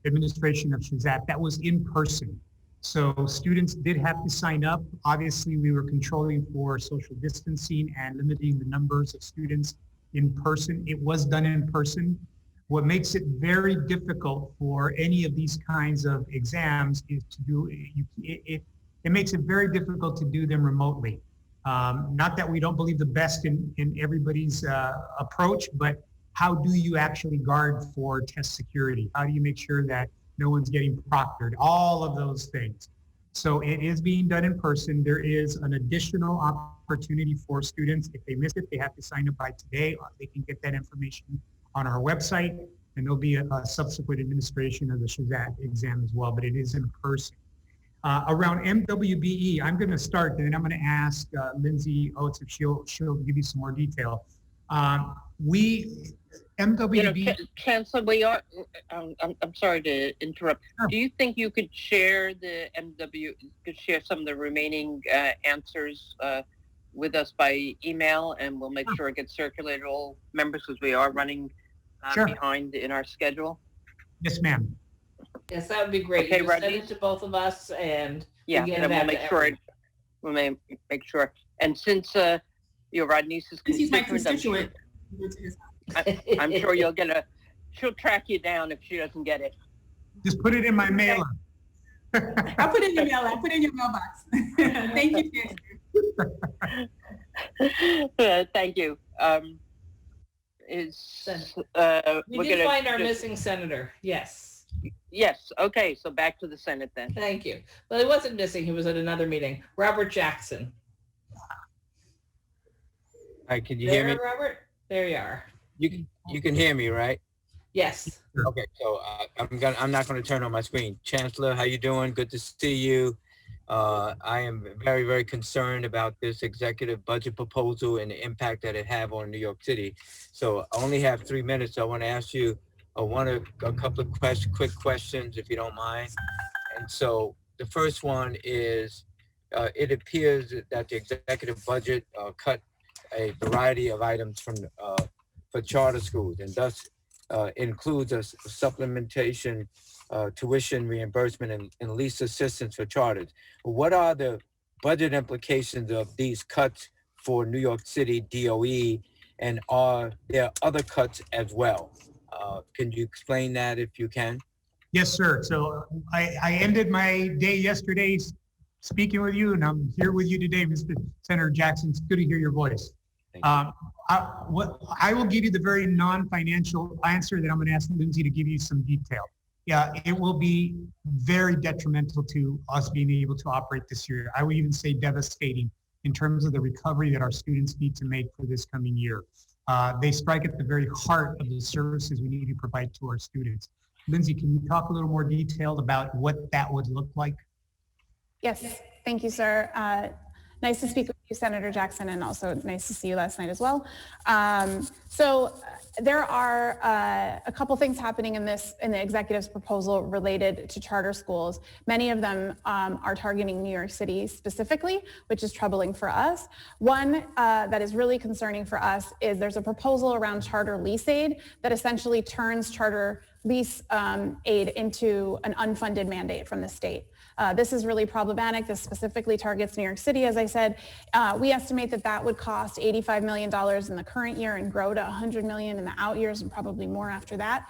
administration of Shazat. That was in person. So students did have to sign up. Obviously, we were controlling for social distancing and limiting the numbers of students in person. It was done in person. What makes it very difficult for any of these kinds of exams is to do, it makes it very difficult to do them remotely. Not that we don't believe the best in everybody's approach, but how do you actually guard for test security? How do you make sure that no one's getting proctored? All of those things. So it is being done in person. There is an additional opportunity for students. If they miss it, they have to sign up by today. They can get that information on our website, and there'll be a subsequent administration of the Shazat exam as well, but it is in person. Around MWBE, I'm going to start, and then I'm going to ask Lindsay Oates if she'll give you some more detail. MWBE. Chancellor, we are. I'm sorry to interrupt. Sure. Do you think you could share some of the remaining answers with us by email, and we'll make sure it gets circulated to all members because we are running behind in our schedule? Yes, ma'am. Yes, that would be great. Okay, you send it to both of us, and yeah, we and we'll make sure. We'll make sure. And since Rodney's my constituent, I'm sure she'll track you down if she doesn't get it. Just put it in my mailer. I'll put it in your mail. I'll put it in your mailbox. Thank you, Chancellor. Thank you. We did find our missing senator. Yes. Yes. Okay. So back to the Senate then. Thank you. Well, he wasn't missing. He was at another meeting. Robert Jackson. All right. Can you hear me? Robert? There you are. You can hear me, right? Yes. Okay. So I'm not going to turn on my screen. Chancellor, how you doing? Good to see you. I am very, very concerned about this executive budget proposal and the impact that it have on New York City. So I only have 3 minutes. So I want to ask you a couple of quick questions, if you don't mind. And so the first one is, it appears that the executive budget cut a variety of items from for charter schools, and thus includes a supplementation, tuition reimbursement and lease assistance for charters. What are the budget implications of these cuts for New York City DOE, and are there other cuts as well? Can you explain that if you can? Yes, sir. So I ended my day yesterday speaking with you, and I'm here with you today, Mr. Senator Jackson. It's good to hear your voice. I will give you the very non-financial answer that I'm going to ask Lindsay to give you some detail. Yeah, it will be very detrimental to us being able to operate this year. I would even say devastating in terms of the recovery that our students need to make for this coming year. They strike at the very heart of the services we need to provide to our students. Lindsay, can you talk a little more detailed about what that would look like? Yes, thank you, sir. Nice to speak with you, Senator Jackson, and also nice to see you last night as well. So there are a couple things happening in the executive's proposal related to charter schools. Many of them are targeting New York City specifically, which is troubling for us. One that is really concerning for us is there's a proposal around charter lease aid that essentially turns charter lease aid into an unfunded mandate from the state. This is really problematic. This specifically targets New York City. As I said, we estimate that that would cost $85 million in the current year and grow to $100 million in the out years and probably more after that.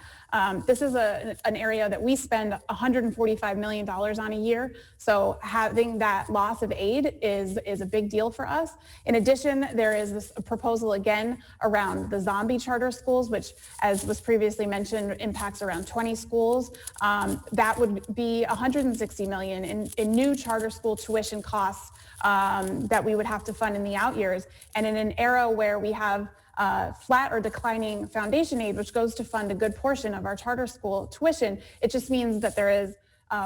This is an area that we spend $145 million on a year. So having that loss of aid is a big deal for us. In addition, there is this proposal again around the zombie charter schools, which, as was previously mentioned, impacts around 20 schools. That would be $160 million in new charter school tuition costs that we would have to fund in the out years. And in an era where we have flat or declining foundation aid, which goes to fund a good portion of our charter school tuition, it just means that there is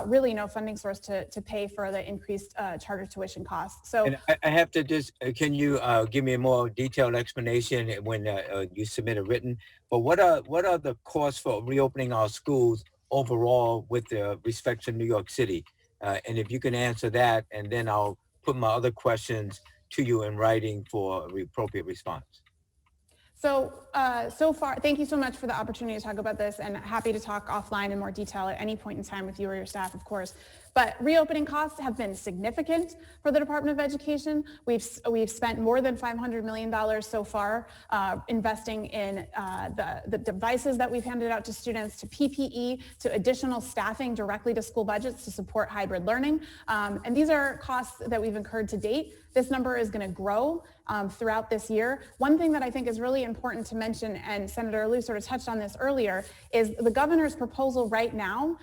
really no funding source to pay for the increased charter tuition costs. So and I have to just, can you give me a more detailed explanation when you submit a written, but what are the costs for reopening our schools overall with respect to New York City? And if you can answer that, and then I'll put my other questions to you in writing for appropriate response. So far, thank you so much for the opportunity to talk about this, and happy to talk offline in more detail at any point in time with you or your staff, of course. But reopening costs have been significant for the Department of Education. We've spent more than $500 million so far investing in the devices that we've handed out to students, to PPE, to additional staffing directly to school budgets to support hybrid learning. And these are costs that we've incurred to date. This number is going to grow throughout this year. One thing that I think is really important to mention, and Senator Lieu sort of touched on this earlier, is the governor's proposal right now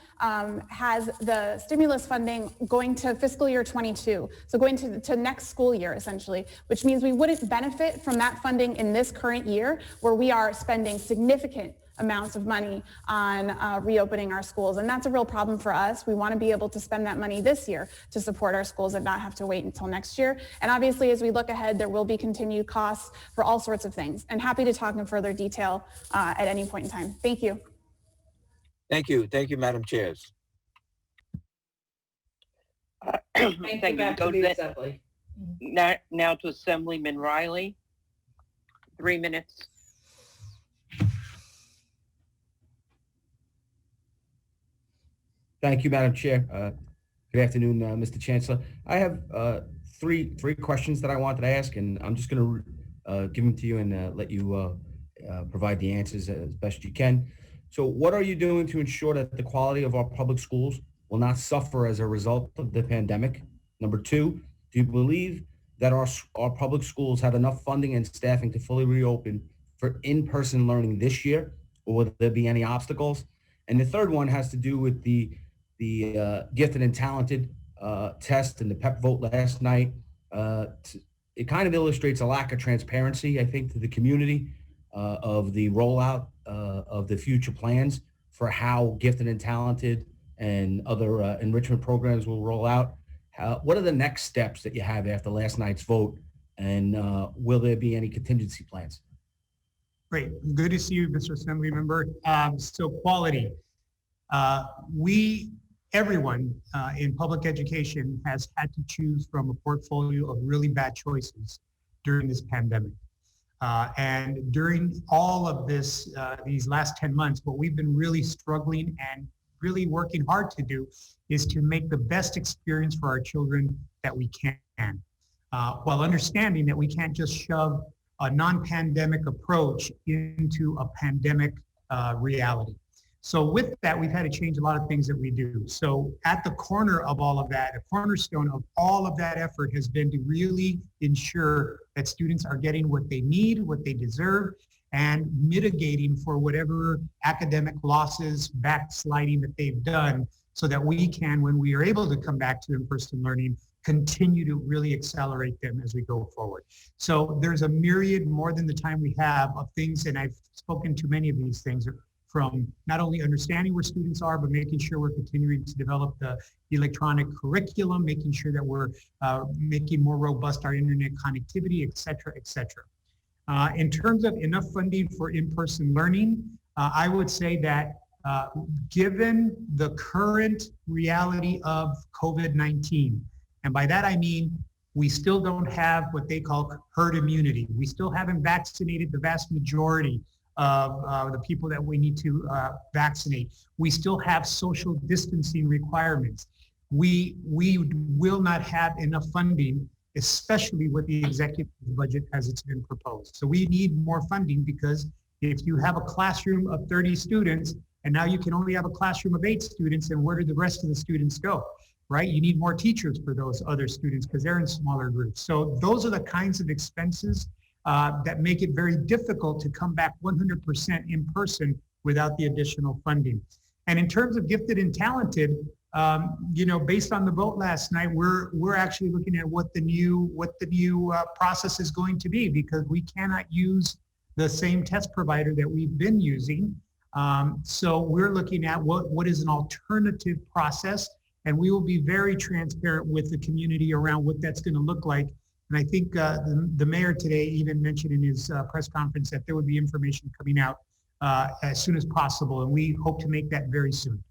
has the stimulus funding going to fiscal year 22, so going to next school year essentially, which means we wouldn't benefit from that funding in this current year where we are spending significant amounts of money on reopening our schools. And that's a real problem for us. We want to be able to spend that money this year to support our schools and not have to wait until next year. And obviously, as we look ahead, there will be continued costs for all sorts of things. And happy to talk in further detail at any point in time. Thank you. Thank you. Thank you, Madam Chairs. Thank you. Back to the Assembly. Now to Assemblyman Riley. 3 minutes. Thank you, Madam Chair. Good afternoon, Mr. Chancellor. I have three questions that I wanted to ask, and I'm just going to give them to you and let you provide the answers as best you can. So what are you doing to ensure that the quality of our public schools will not suffer as a result of the pandemic? Number two, do you believe that our public schools have enough funding and staffing to fully reopen for in-person learning this year, or will there be any obstacles? And the third one has to do with the gifted and talented test and the PEP vote last night. It kind of illustrates a lack of transparency, I think, to the community of the rollout of the future plans for how gifted and talented and other enrichment programs will roll out. What are the next steps that you have after last night's vote, and will there be any contingency plans? Great. Good to see you, Mr. Assembly Member. So quality. Everyone in public education has had to choose from a portfolio of really bad choices during this pandemic. And during all of this, these last 10 months, what we've been really struggling and really working hard to do is to make the best experience for our children that we can, while understanding that we can't just shove a non-pandemic approach into a pandemic reality. So with that, we've had to change a lot of things that we do. So at the corner of all of that, a cornerstone of all of that effort has been to really ensure that students are getting what they need, what they deserve, and mitigating for whatever academic losses, backsliding that they've done, so that we can, when we are able to come back to in-person learning, continue to really accelerate them as we go forward. So there's a myriad, more than the time we have, of things, and I've spoken to many of these things, from not only understanding where students are, but making sure we're continuing to develop the electronic curriculum, making sure that we're making more robust our internet connectivity, et cetera, et cetera. In terms of enough funding for in-person learning, I would say that given the current reality of COVID-19, and by that I mean we still don't have what they call herd immunity. We still haven't vaccinated the vast majority of the people that we need to vaccinate. We still have social distancing requirements. We will not have enough funding, especially with the executive budget as it's been proposed. So we need more funding, because if you have a classroom of 30 students and now you can only have a classroom of 8 students, and where do the rest of the students go, right? You need more teachers for those other students because they're in smaller groups. So those are the kinds of expenses that make it very difficult to come back 100% in person without the additional funding. And in terms of gifted and talented, based on the vote last night, we're actually looking at what the new process is going to be, because we cannot use the same test provider that we've been using. So we're looking at what is an alternative process, and we will be very transparent with the community around what that's going to look like. And I think the mayor today even mentioned in his press conference that there would be information coming out as soon as possible, and we hope to make that very soon.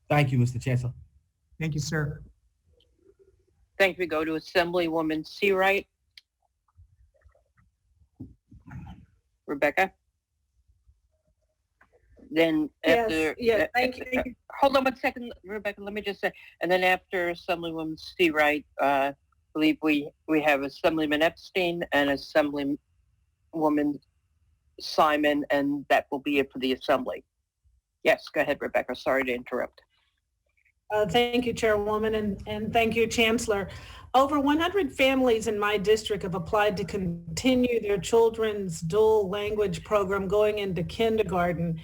Thank you, Mr. Chancellor. Thank you, sir. Thank you. We go to Assemblywoman Seawright. Rebecca? Then after, thank you. Hold on one second, Rebecca, let me just say, and then after Assemblywoman Seawright, I believe we have Assemblyman Epstein and Assemblywoman Simon, and that will be it for the Assembly. Yes, go ahead, Rebecca. Sorry to interrupt. Thank you, Chairwoman, and thank you, Chancellor. Over 100 families in my district have applied to continue their children's dual language program going into kindergarten,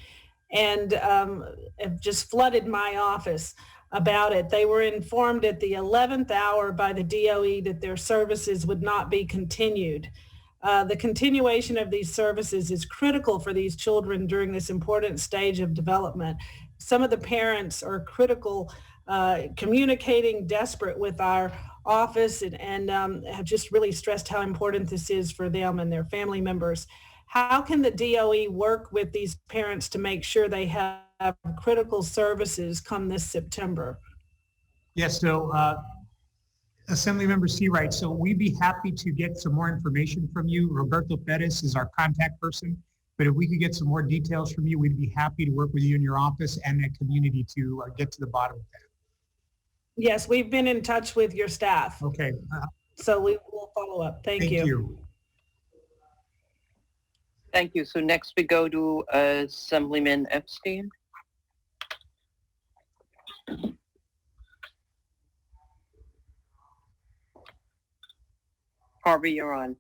and have just flooded my office about it. They were informed at the 11th hour by the DOE that their services would not be continued. The continuation of these services is critical for these children during this important stage of development. Some of the parents are critical, communicating, desperate with our office, and have just really stressed how important this is for them and their family members. How can the DOE work with these parents to make sure they have critical services come this September? Yes, so Assemblymember Seawright, so we'd be happy to get some more information from you. Roberto Perez is our contact person, but if we could get some more details from you, we'd be happy to work with you in your office and that community to get to the bottom of that. Yes, we've been in touch with your staff. Okay. So we will follow up. Thank you. Thank you. So next we go to Assemblyman Epstein. Harvey, you're on.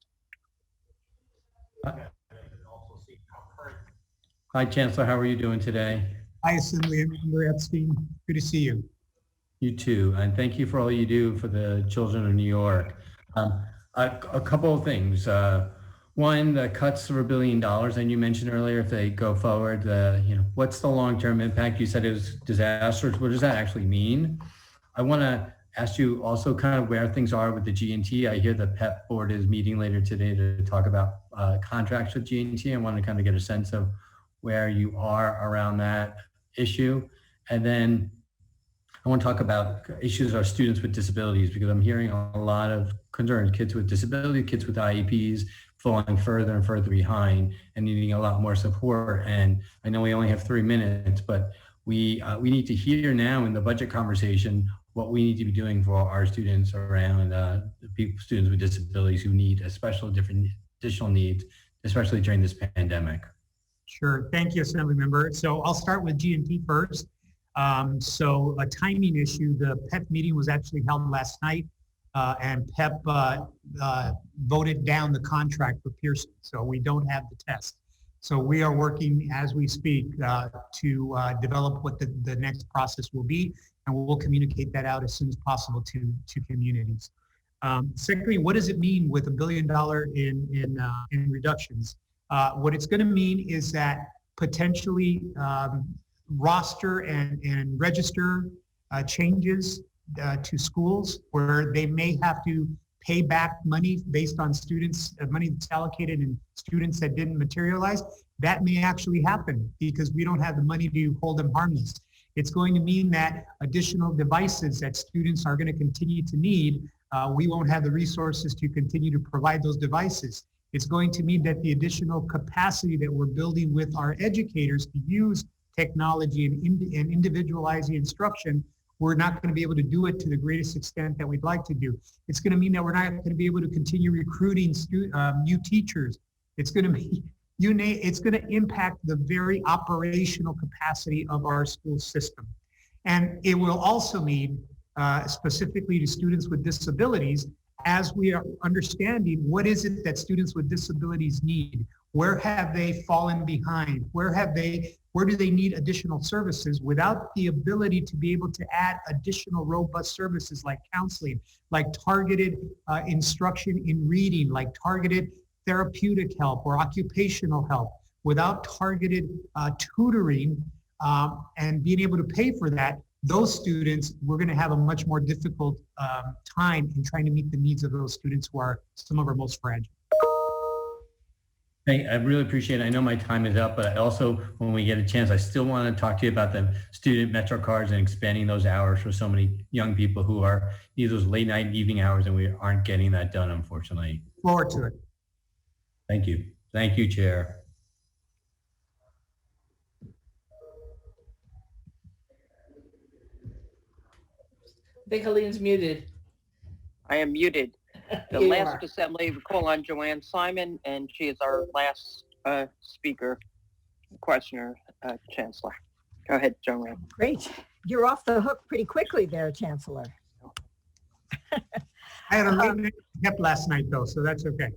Hi, Chancellor. How are you doing today? Hi, Assemblymember Epstein. Good to see you. You too, and thank you for all you do for the children of New York. A couple of things. One, the cuts of $1 billion, and you mentioned earlier if they go forward, what's the long-term impact? You said it was disastrous. What does that actually mean? I want to ask you also kind of where things are with the G&T. I hear the PEP board is meeting later today to talk about contracts with G&T. I want to kind of get a sense of where you are around that issue. And then I want to talk about issues of students with disabilities, because I'm hearing a lot of concerns, kids with disabilities, kids with IEPs, falling further and further behind and needing a lot more support. And I know we only have 3 minutes, but we need to hear now in the budget conversation what we need to be doing for our students around the students with disabilities who need different additional needs, especially during this pandemic. Sure. Thank you, Assembly Member. So I'll start with G&T first. So a timing issue, the PEP meeting was actually held last night, and PEP voted down the contract for Pearson. So we don't have the test. So we are working as we speak to develop what the next process will be, and we'll communicate that out as soon as possible to communities. Secondly, what does it mean with $1 billion in reductions? What it's going to mean is that potentially roster and register changes to schools where they may have to pay back money based on students, money that's allocated and students that didn't materialize. That may actually happen because we don't have the money to hold them harmless. It's going to mean that additional devices that students are going to continue to need, we won't have the resources to continue to provide those devices. It's going to mean that the additional capacity that we're building with our educators to use technology and individualize the instruction, we're not going to be able to do it to the greatest extent that we'd like to do. It's going to mean that we're not going to be able to continue recruiting new teachers. It's going to be, it's going to impact the very operational capacity of our school system. And it will also mean, specifically to students with disabilities, as we are understanding what is it that students with disabilities need, where have they fallen behind, where do they need additional services without the ability to be able to add additional robust services like counseling, like targeted instruction in reading, like targeted therapeutic help or occupational help, without targeted tutoring and being able to pay for that. Those students, we're going to have a much more difficult time in trying to meet the needs of those students who are some of our most fragile. Hey, I really appreciate it. I know my time is up, but I also, when we get a chance, I still want to talk to you about the student Metro cards and expanding those hours for so many young people who need those late night and evening hours, and we aren't getting that done, unfortunately. Forward to it. Thank you. Thank you, Chair. I think Helene's muted. I am muted. The You last are. assembly, we call on Joanne Simon, and she is our last speaker, questioner, Chancellor. Go ahead, Joanne. Great. You're off the hook pretty quickly there, Chancellor. I had a late night PEP last night though, so that's okay.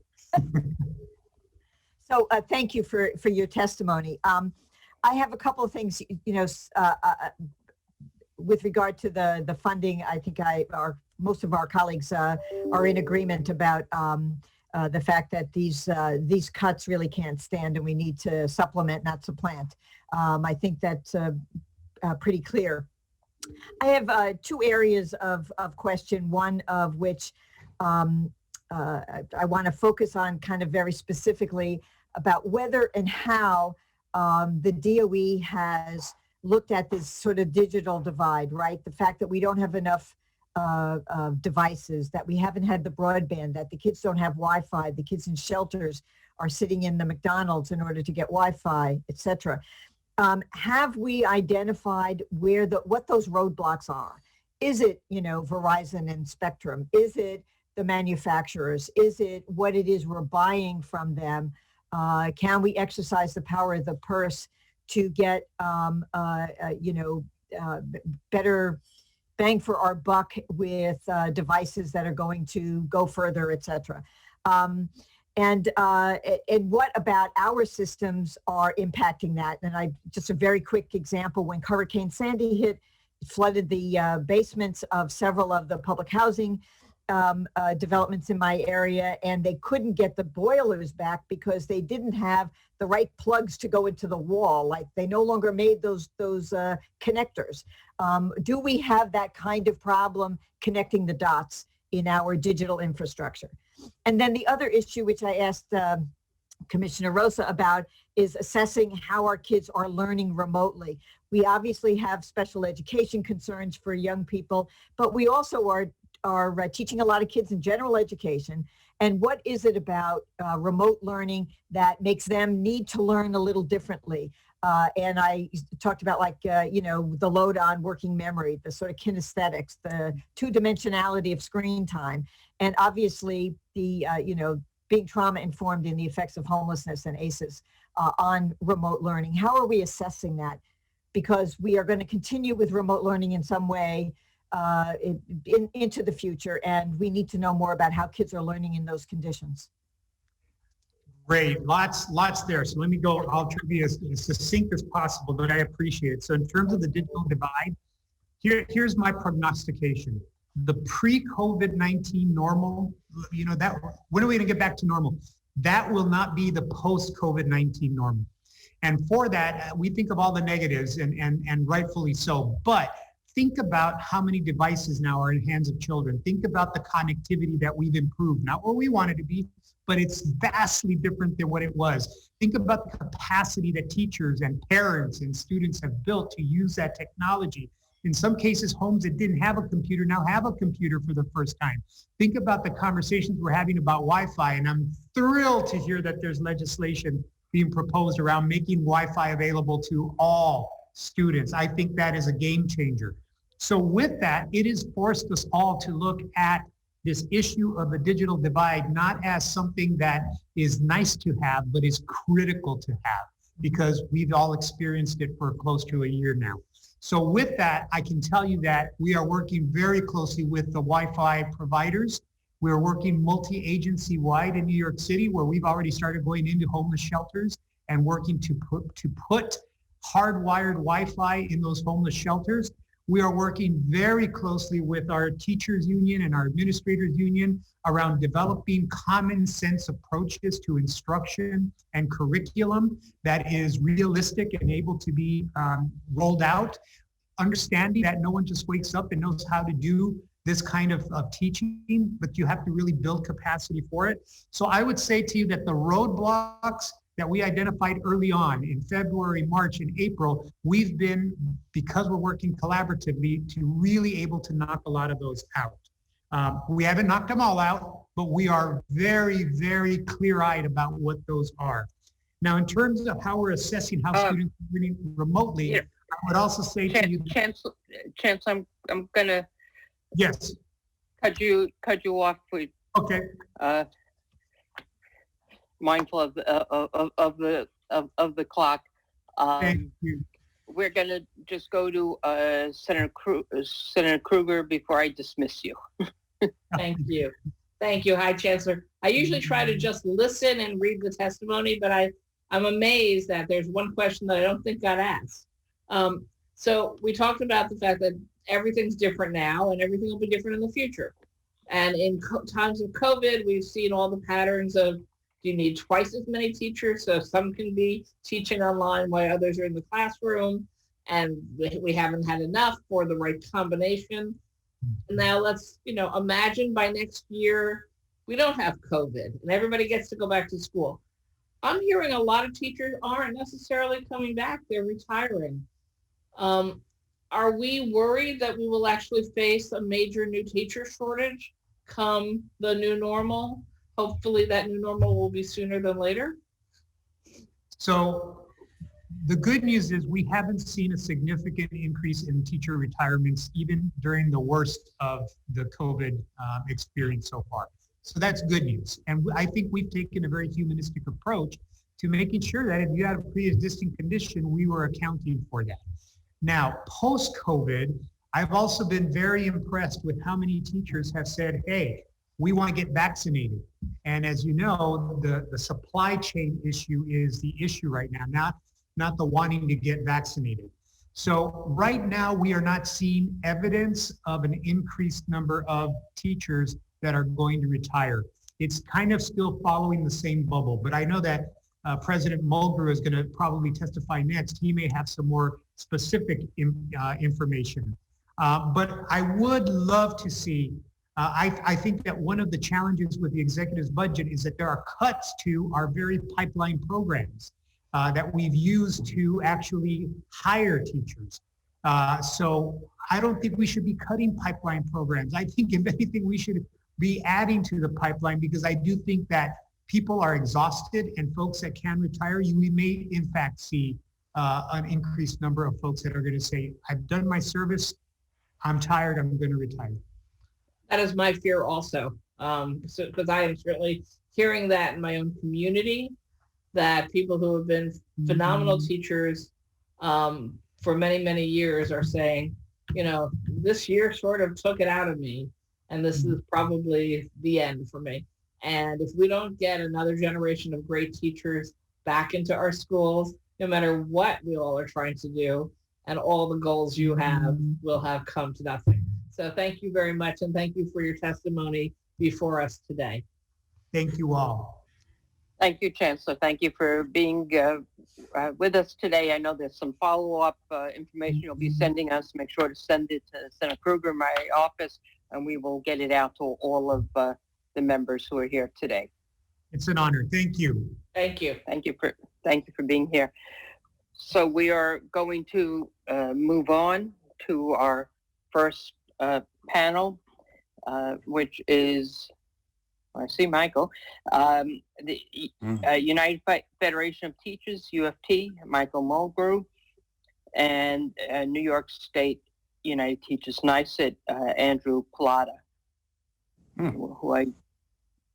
So thank you for your testimony. I have a couple of things, with regard to the funding. I think most of our colleagues are in agreement about the fact that these cuts really can't stand and we need to supplement, not supplant. I think that's pretty clear. I have two areas of question, one of which I want to focus on kind of very specifically about whether and how the DOE has looked at this sort of digital divide, right? The fact that we don't have enough devices, that we haven't had the broadband, that the kids don't have Wi-Fi, the kids in shelters are sitting in the McDonald's in order to get Wi-Fi, et cetera. Have we identified what those roadblocks are? Is it, Verizon and Spectrum? Is it the manufacturers? Is it what it is we're buying from them? Can we exercise the power of the purse to get, better bang for our buck with devices that are going to go further, et cetera? And what about our systems are impacting that? And just a very quick example, when Hurricane Sandy hit, it flooded the basements of several of the public housing developments in my area, and they couldn't get the boilers back because they didn't have the right plugs to go into the wall. Like they no longer made those connectors. Do we have that kind of problem connecting the dots in our digital infrastructure? And then the other issue, which I asked Commissioner Rosa about, is assessing how our kids are learning remotely. We obviously have special education concerns for young people, but we also are teaching a lot of kids in general education, And what is it about remote learning that makes them need to learn a little differently? And I talked about the load on working memory, the sort of kinesthetics, the two-dimensionality of screen time, and obviously the, being trauma informed in the effects of homelessness and ACEs on remote learning. How are we assessing that? Because we are going to continue with remote learning in some way into the future, and we need to know more about how kids are learning in those conditions. Great, lots there. So let me go, I'll try to be as succinct as possible, but I appreciate it. So in terms of the digital divide, here's my prognostication. The pre-COVID-19 normal, that when are we gonna get back to normal? That will not be the post-COVID-19 normal. And for that, we think of all the negatives and rightfully so, but think about how many devices now are in hands of children. Think about the connectivity that we've improved, not where we want it to be, but it's vastly different than what it was. Think about the capacity that teachers and parents and students have built to use that technology. In some cases, homes that didn't have a computer now have a computer for the first time. Think about the conversations we're having about Wi-Fi, and I'm thrilled to hear that there's legislation being proposed around making Wi-Fi available to all students. I think that is a game changer. So with that, it has forced us all to look at this issue of the digital divide, not as something that is nice to have, but is critical to have, because we've all experienced it for close to a year now. So with that, I can tell you that we are working very closely with the Wi-Fi providers. We're working multi-agency wide in New York City, where we've already started going into homeless shelters and working to put hardwired Wi-Fi in those homeless shelters. We are working very closely with our teachers union and our administrators union around developing common sense approaches to instruction and curriculum that is realistic and able to be rolled out. Understanding that no one just wakes up and knows how to do this kind of teaching, but you have to really build capacity for it. So I would say to you that the roadblocks that we identified early on in February, March, and April, we've been, because we're working collaboratively, to really able to knock a lot of those out. We haven't knocked them all out, but we are very, very clear-eyed about what those are. Now, in terms of how we're assessing how students are learning remotely, I would also say to you, Chancellor, I'm gonna yes, cut you off. Okay. Mindful of the clock. Thank you. We're gonna just go to Senator Krueger before I dismiss you. Thank you. Thank you. Hi, Chancellor. I usually try to just listen and read the testimony, but I'm amazed that there's one question that I don't think got asked. So we talked about the fact that everything's different now and everything will be different in the future. And in times of COVID, we've seen all the patterns of, do you need twice as many teachers so some can be teaching online while others are in the classroom? And we haven't had enough for the right combination. And now let's, imagine by next year, we don't have COVID and everybody gets to go back to school. I'm hearing a lot of teachers aren't necessarily coming back, they're retiring. Are we worried that we will actually face a major new teacher shortage come the new normal? Hopefully that new normal will be sooner than later. So the good news is we haven't seen a significant increase in teacher retirements even during the worst of the COVID experience so far. So that's good news. And I think we've taken a very humanistic approach to making sure that if you had a pre-existing condition, we were accounting for that. Now, post-COVID, I've also been very impressed with how many teachers have said, hey, we want to get vaccinated. And as you know, the supply chain issue is the issue right now, not the wanting to get vaccinated. So right now, we are not seeing evidence of an increased number of teachers that are going to retire. It's kind of still following the same bubble, but I know that President Mulgrew is going to probably testify next. He may have some more specific information. But I would love to see, I think that one of the challenges with the executive's budget is that there are cuts to our very pipeline programs that we've used to actually hire teachers. So I don't think we should be cutting pipeline programs. I think if anything, we should be adding to the pipeline, because I do think that people are exhausted, and folks that can retire, we may in fact see an increased number of folks that are going to say, I've done my service, I'm tired, I'm going to retire. That is my fear also. Because I am certainly hearing that in my own community, that people who have been phenomenal teachers for many, many years are saying, you know, this year sort of took it out of me, and this is probably the end for me. And if we don't get another generation of great teachers back into our schools, no matter what we all are trying to do, and all the goals you have will have come to nothing. So thank you very much, and thank you for your testimony before us today. Thank you all. Thank you, Chancellor. Thank you for being with us today. I know there's some follow-up information you'll be sending us. Make sure to send it to Senator Krueger, my office, and we will get it out to all of the members who are here today. It's an honor. Thank you. Thank you. Thank you for being here. So we are going to move on to our first panel, which is, I see Michael, the United Federation of Teachers, UFT, Michael Mulgrew, and New York State United Teachers, NYSET, Andrew Pallotta, who I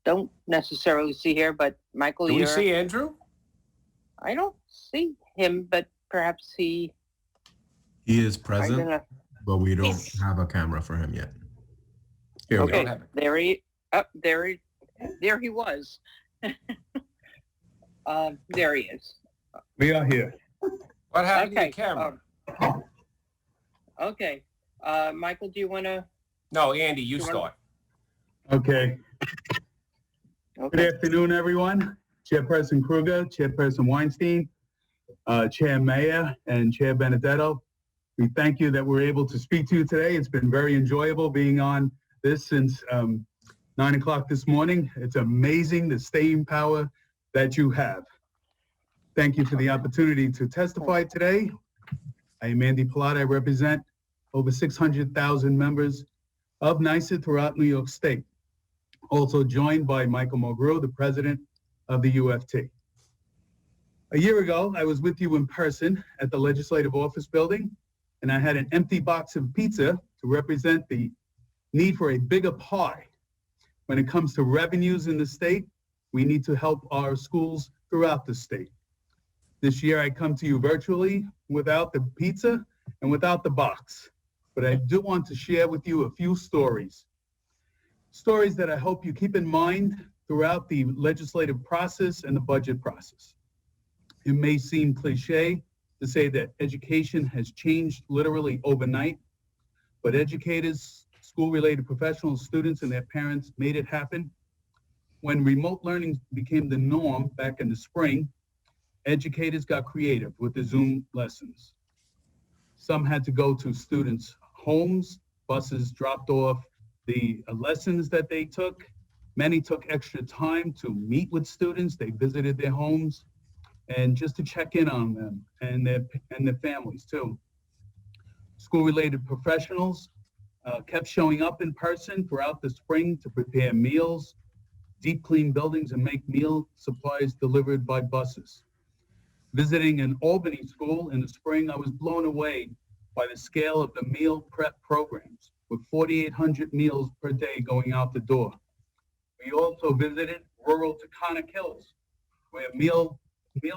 don't necessarily see here, but Michael, Do we see Andrew? I don't see him, but perhaps He is present, gonna- but we don't have a camera for him yet. Here we okay, go. there he was. There he is. We are here. What happened to the camera? Okay. Michael, do you want to? No, Andy, you start. Okay. Good afternoon, everyone. Chairperson Krueger, Chairperson Weinstein, Chair Mayer, and Chair Benedetto. We thank you that we're able to speak to you today. It's been very enjoyable being on this since 9 o'clock this morning. It's amazing the staying power that you have. Thank you for the opportunity to testify today. I am Andy Pallotta. I represent over 600,000 members of NYSET throughout New York State. Also joined by Michael Mulgrew, the president of the UFT. A year ago, I was with you in person at the Legislative Office Building, and I had an empty box of pizza to represent the need for a bigger pie. When it comes to revenues in the state, we need to help our schools throughout the state. This year, I come to you virtually without the pizza and without the box, but I do want to share with you a few stories. Stories that I hope you keep in mind throughout the legislative process and the budget process. It may seem cliche to say that education has changed literally overnight, but educators, school-related professionals, students, and their parents made it happen. When remote learning became the norm back in the spring, educators got creative with the Zoom lessons. Some had to go to students' homes, buses dropped off the lessons that they took. Many took extra time to meet with students. They visited their homes and just to check in on them and their families too. School-related professionals kept showing up in person throughout the spring to prepare meals, deep clean buildings, and make meal supplies delivered by buses. Visiting an Albany school in the spring, I was blown away by the scale of the meal prep programs, with 4,800 meals per day going out the door. We also visited rural Taconic Hills, where meal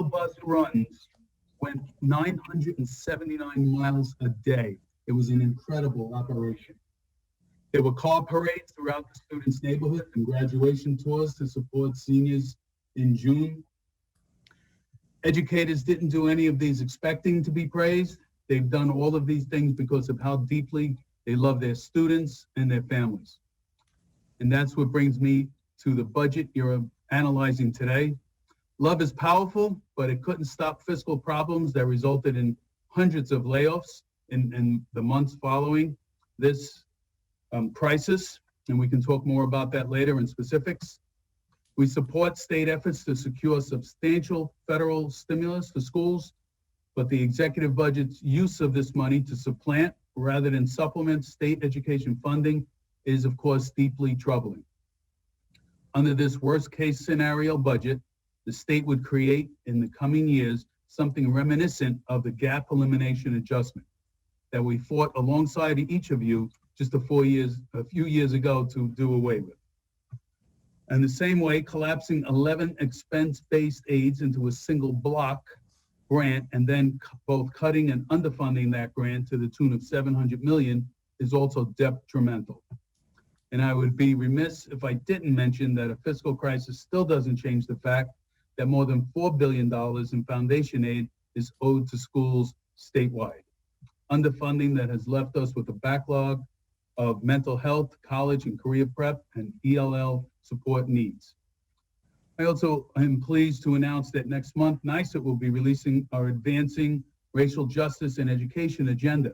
bus runs went 979 miles a day. It was an incredible operation. There were car parades throughout the students' neighborhood and graduation tours to support seniors in June. Educators didn't do any of these expecting to be praised. They've done all of these things because of how deeply they love their students and their families. And that's what brings me to the budget you're analyzing today. Love is powerful, but it couldn't stop fiscal problems that resulted in hundreds of layoffs in the months following this crisis. And we can talk more about that later in specifics. We support state efforts to secure substantial federal stimulus for schools, but the executive budget's use of this money to supplant rather than supplement state education funding is, of course, deeply troubling. Under this worst-case scenario budget, the state would create in the coming years something reminiscent of the gap elimination adjustment that we fought alongside each of you just a few years ago to do away with. And the same way, collapsing 11 expense-based aids into a single block grant and then both cutting and underfunding that grant to the tune of $700 million is also detrimental. And I would be remiss if I didn't mention that a fiscal crisis still doesn't change the fact that more than $4 billion in foundation aid is owed to schools statewide. Underfunding that has left us with a backlog of mental health, college and career prep, and ELL support needs. I also am pleased to announce that next month, NYSET will be releasing our Advancing Racial Justice and Education agenda.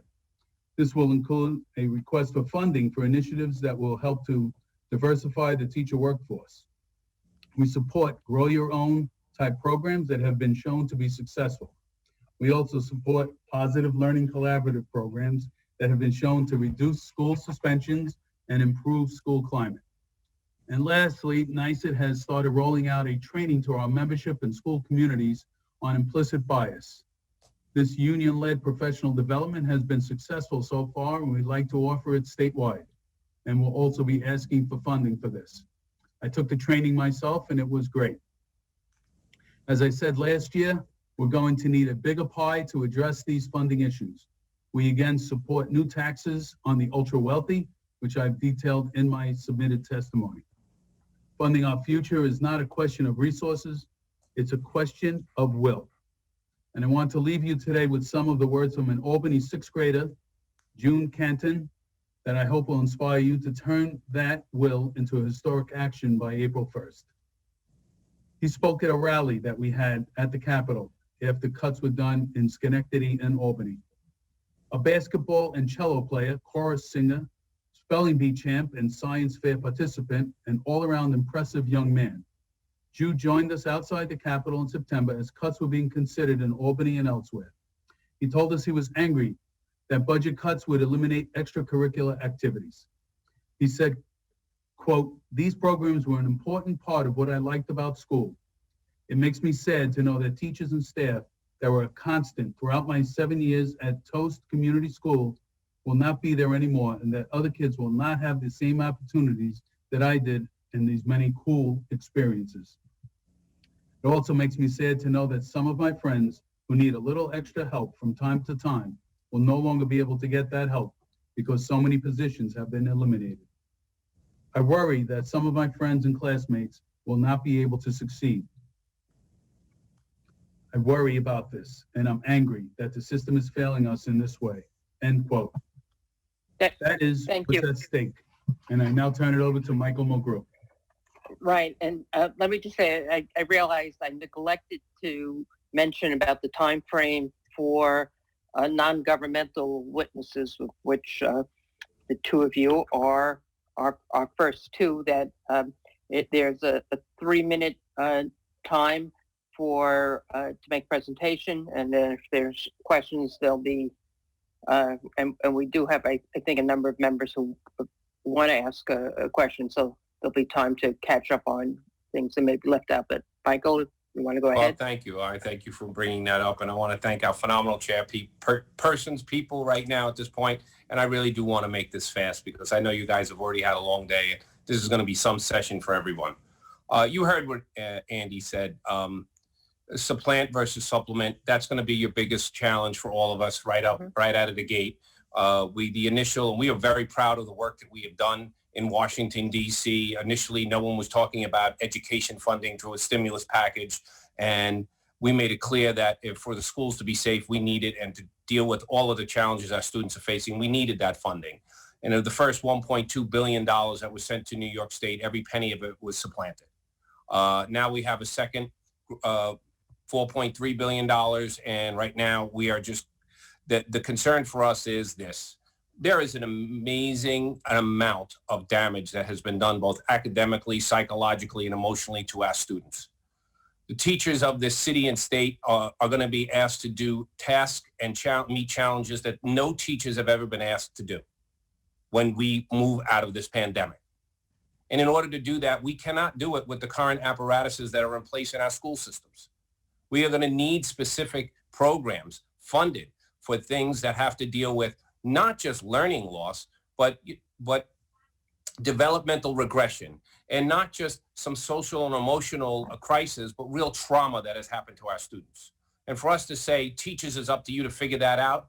This will include a request for funding for initiatives that will help to diversify the teacher workforce. We support grow your own type programs that have been shown to be successful. We also support positive learning collaborative programs that have been shown to reduce school suspensions and improve school climate. And lastly, NYSET has started rolling out a training to our membership and school communities on implicit bias. This union-led professional development has been successful so far, and we'd like to offer it statewide. And we'll also be asking for funding for this. I took the training myself, and it was great. As I said last year, we're going to need a bigger pie to address these funding issues. We again support new taxes on the ultra-wealthy, which I've detailed in my submitted testimony. Funding our future is not a question of resources, it's a question of will. And I want to leave you today with some of the words from an Albany sixth grader, June Canton, that I hope will inspire you to turn that will into a historic action by April 1st. He spoke at a rally that we had at the Capitol after cuts were done in Schenectady and Albany. A basketball and cello player, chorus singer, spelling bee champ, and science fair participant, an all-around impressive young man. Jude joined us outside the Capitol in September as cuts were being considered in Albany and elsewhere. He told us he was angry that budget cuts would eliminate extracurricular activities. He said, quote, "These programs were an important part of what I liked about school. It makes me sad to know that teachers and staff that were a constant throughout my 7 years at Toast Community School will not be there anymore, and that other kids will not have the same opportunities that I did in these many cool experiences. It also makes me sad to know that some of my friends who need a little extra help from time to time will no longer be able to get that help because so many positions have been eliminated. I worry that some of my friends and classmates will not be able to succeed. I worry about this, and I'm angry that the system is failing us in this way." End quote. That is what's at stake. And I now turn it over to Michael Mulgrew. Right, and let me just say, I realized I neglected to mention about the time frame for non-governmental witnesses, which the two of you are our first two. That there's a 3-minute time for to make presentation, and then if there's questions, there'll be and we do have I think a number of members who want to ask a question, so there'll be time to catch up on things that may be left out. But Michael, if you want to go ahead. Well, thank you. I thank you for bringing that up, and I want to thank our phenomenal chair people right now at this point. And I really do want to make this fast because I know you guys have already had a long day. This is going to be some session for everyone. You heard what Andy said. Supplant versus supplement. That's going to be your biggest challenge for all of us right out of the gate. We are very proud of the work that we have done in Washington, D.C. Initially, no one was talking about education funding through a stimulus package. And we made it clear that for the schools to be safe, we needed, and to deal with all of the challenges our students are facing, we needed that funding. And of the first $1.2 billion that was sent to New York State, every penny of it was supplanted. Now we have a second $4.3 billion. And right now we are just, the concern for us is this. There is an amazing amount of damage that has been done both academically, psychologically, and emotionally to our students. The teachers of this city and state are going to be asked to do tasks and meet challenges that no teachers have ever been asked to do when we move out of this pandemic. And in order to do that, we cannot do it with the current apparatuses that are in place in our school systems. We are going to need specific programs funded for things that have to deal with not just learning loss, but developmental regression, and not just some social and emotional crisis, but real trauma that has happened to our students. And for us to say, teachers, it's up to you to figure that out,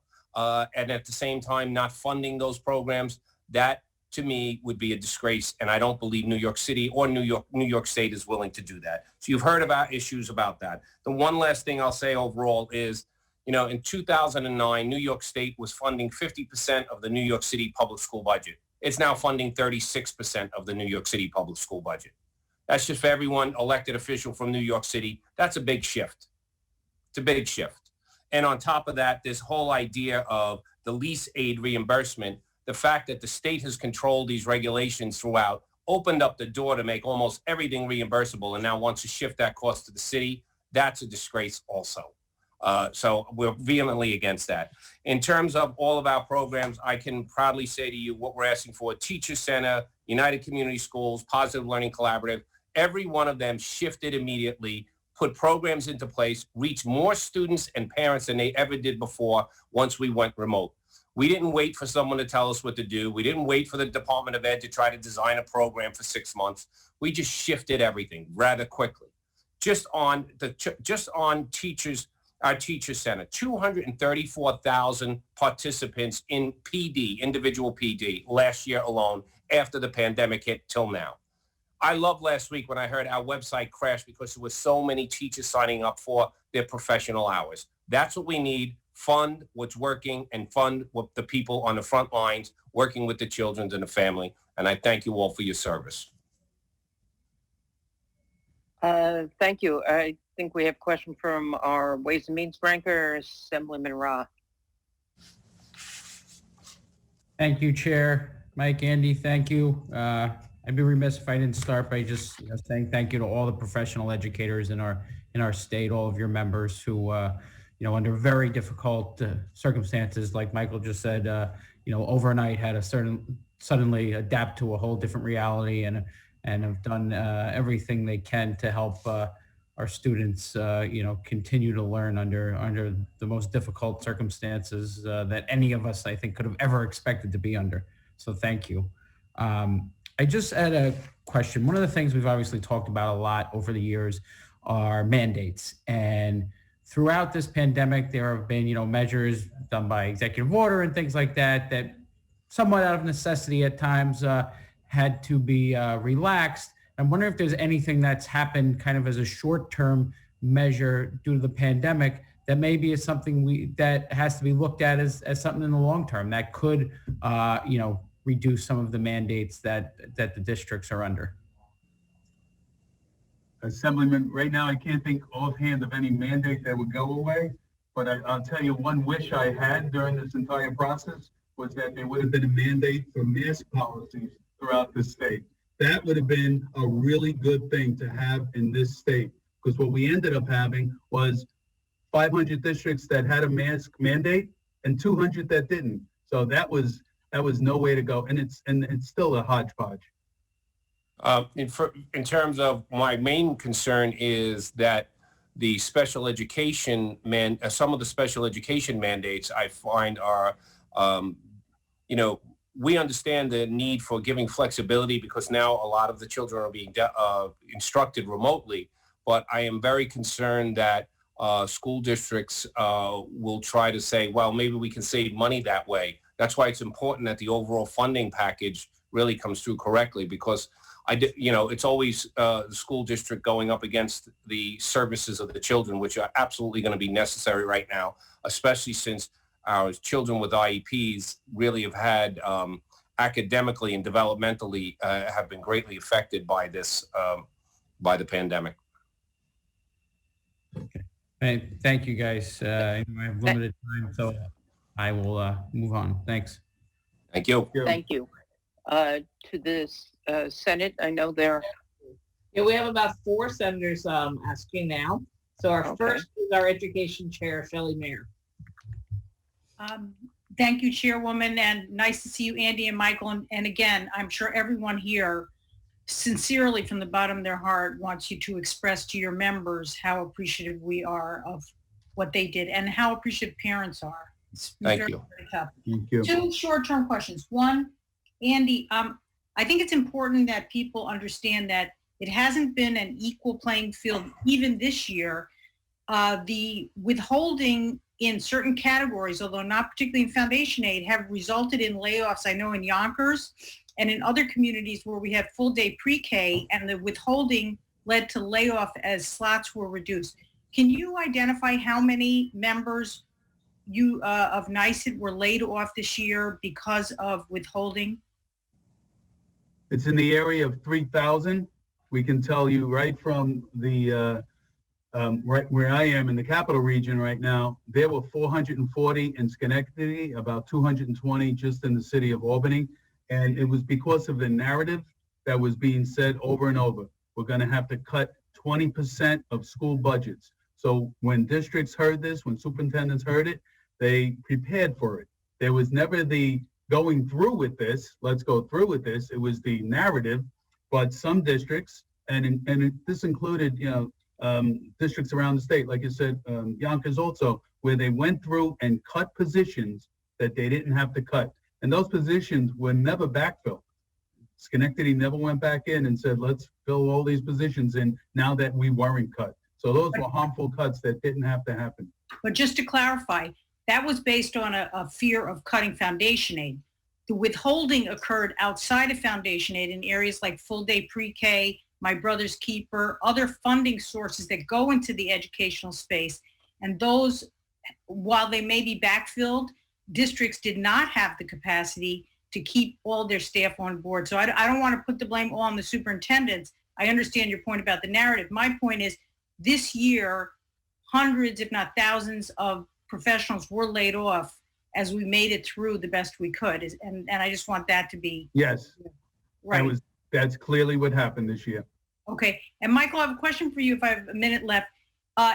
and at the same time not funding those programs, that to me would be a disgrace. And I don't believe New York City or New York State is willing to do that. So you've heard about issues about that. The one last thing I'll say overall is, in 2009, New York State was funding 50% of the New York City public school budget. It's now funding 36% of the New York City public school budget. That's just for everyone elected official from New York City. That's a big shift. It's a big shift. And on top of that, this whole idea of the lease aid reimbursement, the fact that the state has controlled these regulations throughout, opened up the door to make almost everything reimbursable, and now wants to shift that cost to the city, that's a disgrace also. So we're vehemently against that. In terms of all of our programs, I can proudly say to you what we're asking for: Teacher Center, United Community Schools, Positive Learning Collaborative. Every one of them shifted immediately, put programs into place, reached more students and parents than they ever did before once we went remote. We didn't wait for someone to tell us what to do. We didn't wait for the Department of Ed to try to design a program for 6 months. We just shifted everything rather quickly. Just on teachers, our Teacher Center, 234,000 participants in PD, individual PD, last year alone after the pandemic hit till now. I loved last week when I heard our website crash because there were so many teachers signing up for their professional hours. That's what we need. Fund what's working and fund what the people on the front lines working with the children and the family. And I thank you all for your service. Thank you. I think we have a question from our Ways and Means ranker, Assemblyman Ra. Thank you, Chair. Mike, Andy, thank you. I'd be remiss if I didn't start by just saying thank you to all the professional educators in our state, all of your members who, under very difficult circumstances, like Michael just said, overnight had to suddenly adapt to a whole different reality and have done everything they can to help our students, continue to learn under the most difficult circumstances that any of us, I think, could have ever expected to be under. So thank you. I just had a question. One of the things we've obviously talked about a lot over the years are mandates. And throughout this pandemic, there have been, measures done by executive order and things like that, that somewhat out of necessity at times had to be relaxed. I'm wondering if there's anything that's happened kind of as a short-term measure due to the pandemic that maybe is something that has to be looked at as something in the long term that could, reduce some of the mandates that the districts are under. Assemblyman, right now I can't think offhand of any mandate that would go away, but I'll tell you one wish I had during this entire process was that there would have been a mandate for mask policies throughout the state. That would have been a really good thing to have in this state, because what we ended up having was 500 districts that had a mask mandate and 200 that didn't. So that was no way to go, and it's still a hodgepodge. In terms of my main concern is that the special education some of the special education mandates I find are, we understand the need for giving flexibility because now a lot of the children are being instructed remotely, but I am very concerned that school districts will try to say, well, maybe we can save money that way. That's why it's important that the overall funding package really comes through correctly, because it's always the school district going up against the services of the children, which are absolutely going to be necessary right now, especially since our children with IEPs really have had academically and developmentally have been greatly affected by this, by the pandemic. Okay. Thank you, guys. I have limited time, so I will move on. Thanks. Thank you. Thank you. To this Senate, I know there. Yeah, we have about 4 senators asking now. So our first is our Education Chair, Shelley Mayer. Thank you, Chairwoman, and nice to see you, Andy and Michael. And again, I'm sure everyone here sincerely from the bottom of their heart wants you to express to your members how appreciative we are of what they did and how appreciative parents are. It's Thank very, you. very tough. Thank you. Two short-term questions. One, Andy, I think it's important that people understand that it hasn't been an equal playing field even this year. The withholding in certain categories, although not particularly in foundation aid, have resulted in layoffs. I know in Yonkers and in other communities where we have full day pre-K, and the withholding led to layoff as slots were reduced. Can you identify how many members of NYSED were laid off this year because of withholding? It's in the area of 3,000. We can tell you right from the, right where I am in the capital region right now, there were 440 in Schenectady, about 220 just in the city of Albany. And it was because of the narrative that was being said over and over. We're going to have to cut 20% of school budgets. So when districts heard this, when superintendents heard it, they prepared for it. There was never the going through with this, let's go through with this. It was the narrative, but some districts, this included, districts around the state, like you said, Yonkers also, where they went through and cut positions that they didn't have to cut. And those positions were never backfilled. Schenectady never went back in and said, let's fill all these positions in now that we weren't cut. So those were harmful cuts that didn't have to happen. But just to clarify, that was based on a fear of cutting foundation aid. The withholding occurred outside of foundation aid in areas like full day pre-K, My Brother's Keeper, other funding sources that go into the educational space. And those, while they may be backfilled, districts did not have the capacity to keep all their staff on board. So I don't want to put the blame all on the superintendents. I understand your point about the narrative. My point is this year, hundreds, if not thousands of professionals were laid off as we made it through the best we could. And I just want that to be. Yes. Right. That's clearly what happened this year. Okay. And Michael, I have a question for you if I have a minute left.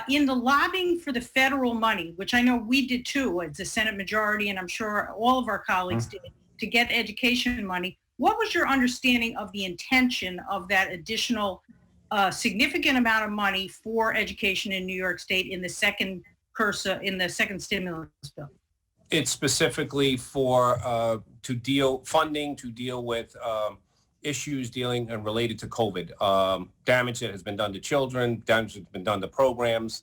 In the lobbying for the federal money, which I know we did too, as a Senate majority, and I'm sure all of our colleagues did, to get education money, what was your understanding of the intention of that additional significant amount of money for education in New York State in the second stimulus bill? It's specifically for funding to deal with issues dealing and related to COVID, damage that has been done to children, damage that's been done to programs,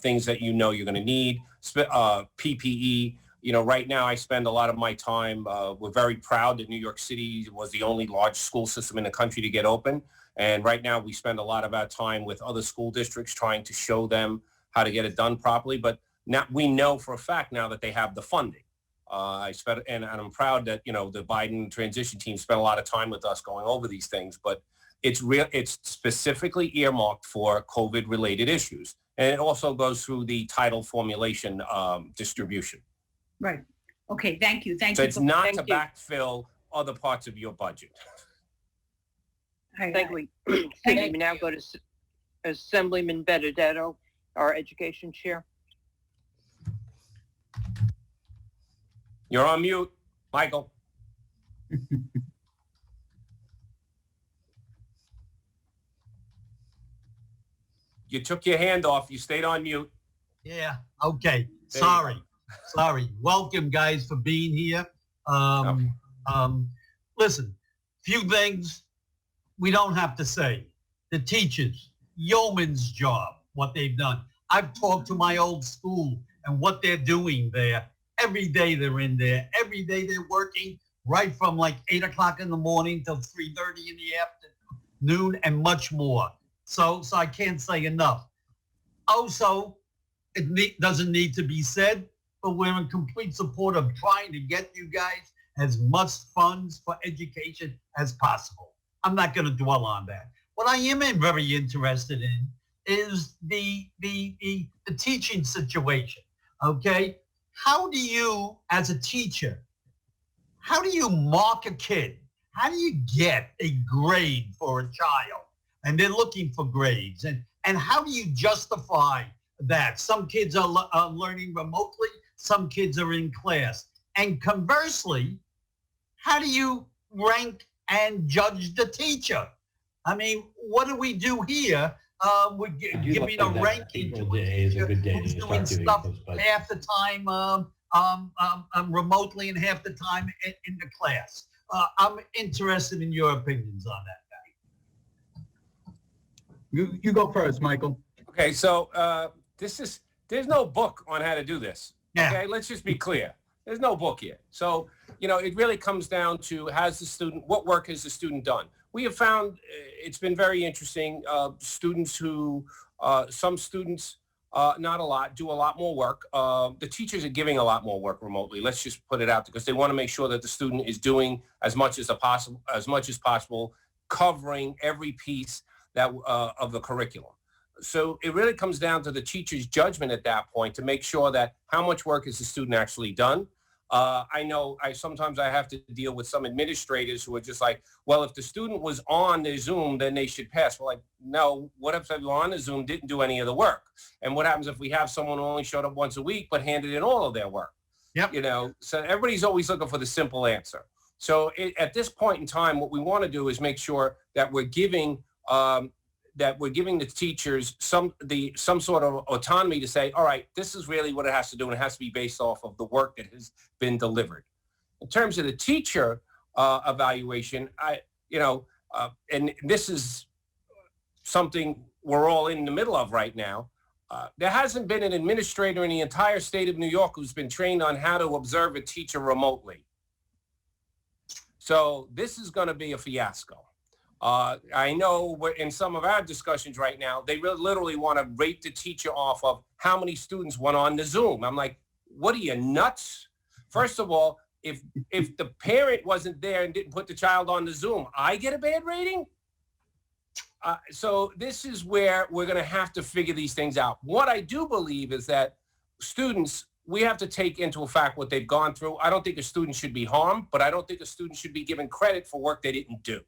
things that you're going to need, PPE. Right now I spend a lot of my time, we're very proud that New York City was the only large school system in the country to get open. And right now we spend a lot of our time with other school districts trying to show them how to get it done properly. But now we know for a fact now that they have the funding. And I'm proud that, the Biden transition team spent a lot of time with us going over these things, but it's specifically earmarked for COVID related issues. And it also goes through the title formulation distribution. Right. Okay. Thank you. So it's not to backfill other parts of your budget. Thank you. We now go to Assemblyman Benedetto, our education chair. You're on mute, Michael. You took your hand off. You stayed on mute. Yeah. Okay. Sorry. Welcome, guys, for being here. Listen, few things we don't have to say. The teachers, yeoman's job, what they've done. I've talked to my old school and what they're doing there. Every day they're in there. Every day they're working right from like 8 o'clock in the morning till 3:30 in the afternoon and much more. So I can't say enough. Also, it doesn't need to be said, but we're in complete support of trying to get you guys as much funds for education as possible. I'm not going to dwell on that. What I am very interested in is the teaching situation, okay? How do you, as a teacher, how do you mark a kid? How do you get a grade for a child? And they're looking for grades. And how do you justify that? Some kids are learning remotely. Some kids are in class. And conversely, how do you rank and judge the teacher? I mean, what do we do here? We're giving a ranking to Day is a good day who's to doing start doing stuff those budgets. half the time remotely and half the time in the class. I'm interested in your opinions on that. You go first, Michael. Okay, so there's no book on how to do this. Yeah. Okay, let's just be clear. There's no book here. So, it really comes down to what work has the student done? We have found it's been very interesting. Students who, some students, not a lot, do a lot more work. The teachers are giving a lot more work remotely. Let's just put it out there because they want to make sure that the student is doing as much as possible, covering every piece of the curriculum. So it really comes down to the teacher's judgment at that point to make sure that how much work has the student actually done. I know sometimes I have to deal with some administrators who are just like, well, if the student was on the Zoom, then they should pass. Well, like, no, what if everyone on the Zoom didn't do any of the work? And what happens if we have someone who only showed up once a week but handed in all of their work? Yep. So everybody's always looking for the simple answer. So at this point in time, what we want to do is make sure that we're giving the teachers some sort of autonomy to say, all right, this is really what it has to do, and it has to be based off of the work that has been delivered. In terms of the teacher evaluation, and this is something we're all in the middle of right now. There hasn't been an administrator in the entire state of New York who's been trained on how to observe a teacher remotely. So this is going to be a fiasco. I know in some of our discussions right now, they literally want to rate the teacher off of how many students went on the Zoom. I'm like, what are you, nuts? First of all, if the parent wasn't there and didn't put the child on the Zoom, I get a bad rating? So this is where we're going to have to figure these things out. What I do believe is that students, we have to take into effect what they've gone through. I don't think a student should be harmed, but I don't think a student should be given credit for work they didn't do.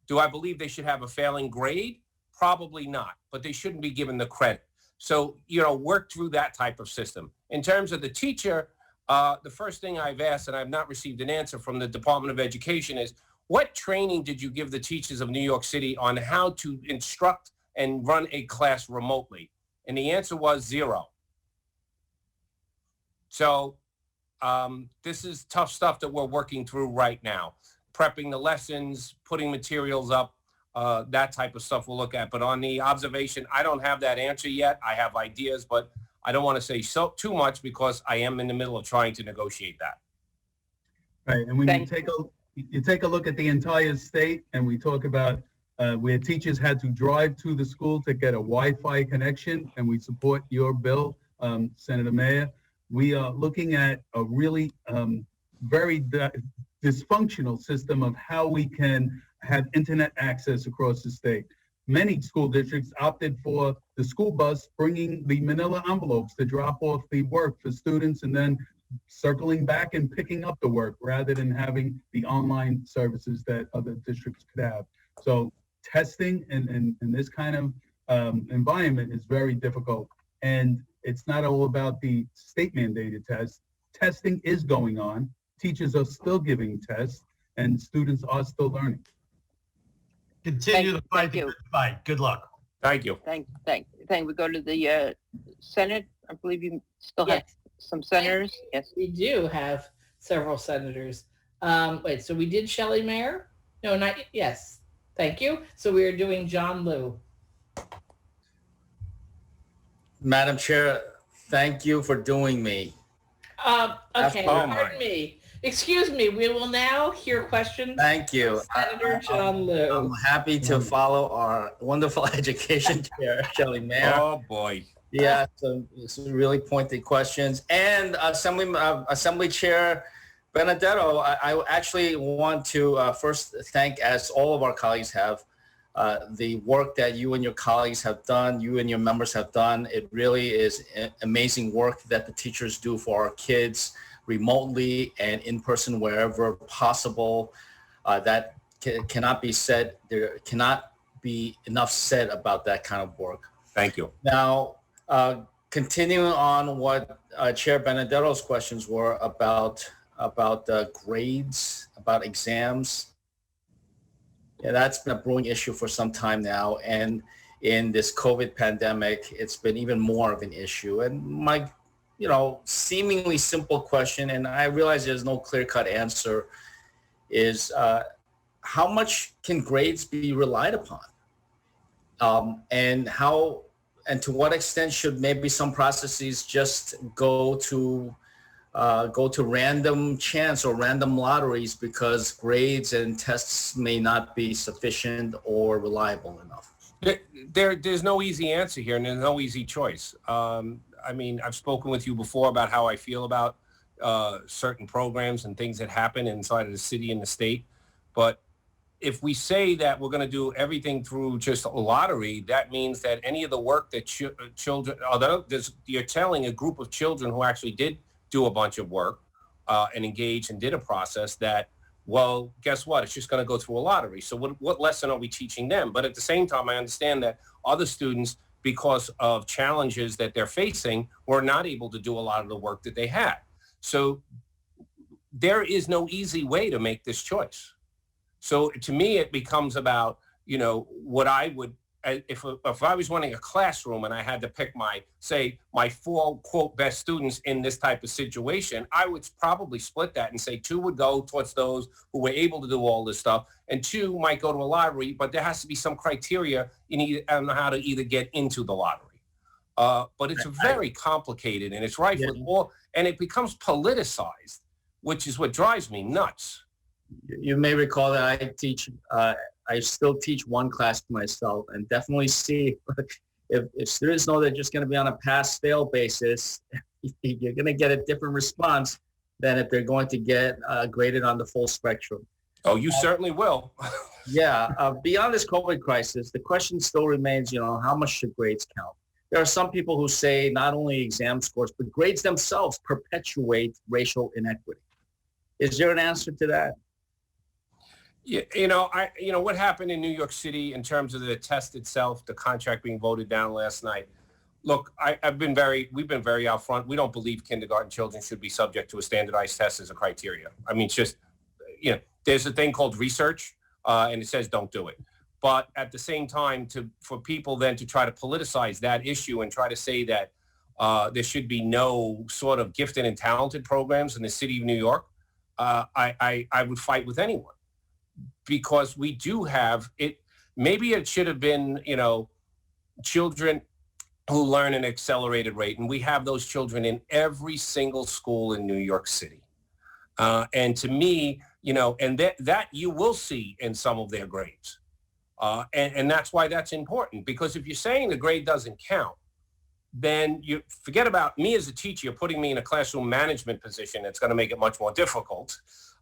Do I believe they should have a failing grade? Probably not, but they shouldn't be given the credit. So, work through that type of system. In terms of the teacher, the first thing I've asked, and I've not received an answer from the Department of Education, is what training did you give the teachers of New York City on how to instruct and run a class remotely? And the answer was 0. So this is tough stuff that we're working through right now. Prepping the lessons, putting materials up, that type of stuff we'll look at. But on the observation, I don't have that answer yet. I have ideas, but I don't want to say too much because I am in the middle of trying to negotiate that. Right, and when you take a look at the entire state, and we talk about where teachers had to drive to the school to get a Wi-Fi connection, and we support your bill, Senator Mayer. We are looking at a really very dysfunctional system of how we can have internet access across the state. Many school districts opted for the school bus bringing the manila envelopes to drop off the work for students and then circling back and picking up the work rather than having the online services that other districts could have. So testing in this kind of environment is very difficult. And it's not all about the state mandated tests. Testing is going on. Teachers are still giving tests and students are still learning. Continue the fight. Good luck. Thank you. Thank we go to the Senate. I believe you still have some senators. Yes, we do have several senators. Wait, so we did Shelley Mayer? No, not yet. Yes. Thank you. So we are doing John Liu. Madam Chair, thank you for doing me. Okay, pardon me. Excuse me, we will now hear questions. Thank you. Senator John Liu. I'm happy to follow our wonderful education chair, Shelley Mayer. Oh, boy. Yeah, some really pointed questions. And Assembly Chair Benedetto, I actually want to first thank, as all of our colleagues have, the work that you and your colleagues have done, you and your members have done. It really is amazing work that the teachers do for our kids remotely and in person wherever possible. That cannot be said. There cannot be enough said about that kind of work. Thank you. Now, continuing on what Chair Benedetto's questions were about grades, about exams. Yeah, that's been a brewing issue for some time now. And in this COVID pandemic, it's been even more of an issue. And my, seemingly simple question, and I realize there's no clear-cut answer, is how much can grades be relied upon? And to what extent should maybe some processes just go to random chance or random lotteries because grades and tests may not be sufficient or reliable enough? There's no easy answer here, and there's no easy choice. I've spoken with you before about how I feel about certain programs and things that happen inside of the city and the state. But if we say that we're going to do everything through just a lottery, that means that any of the work that children, although you're telling a group of children who actually did do a bunch of work and engaged and did a process that, well, guess what? It's just going to go through a lottery. So what lesson are we teaching them? But at the same time, I understand that other students, because of challenges that they're facing, were not able to do a lot of the work that they had. So there is no easy way to make this choice. So to me, it becomes about, what I would, if I was running a classroom and I had to pick my 4, quote, best students in this type of situation, I would probably split that and say 2 would go towards those who were able to do all this stuff, and 2 might go to a lottery, but there has to be some criteria on how to either get into the lottery. But it's very complicated, and it's rife with all, and it becomes politicized, which is what drives me nuts. You may recall that I still teach one class to myself, and definitely see if students know they're just going to be on a pass-fail basis, you're going to get a different response than if they're going to get graded on the full spectrum. Oh, you certainly will. Beyond this COVID crisis, the question still remains, how much should grades count? There are some people who say not only exam scores, but grades themselves perpetuate racial inequity. Is there an answer to that? Yeah, what happened in New York City in terms of the test itself, the contract being voted down last night. Look, we've been very out front. We don't believe kindergarten children should be subject to a standardized test as a criteria. I mean, it's just, there's a thing called research, and it says don't do it. But at the same time, for people then to try to politicize that issue and try to say that there should be no sort of gifted and talented programs in the city of New York, I would fight with anyone. Because we do have it. Maybe it should have been, children who learn at an accelerated rate. And we have those children in every single school in New York City. And to me, and that you will see in some of their grades. And that's why that's important. Because if you're saying the grade doesn't count, then you forget about me as a teacher. You're putting me in a classroom management position. It's going to make it much more difficult.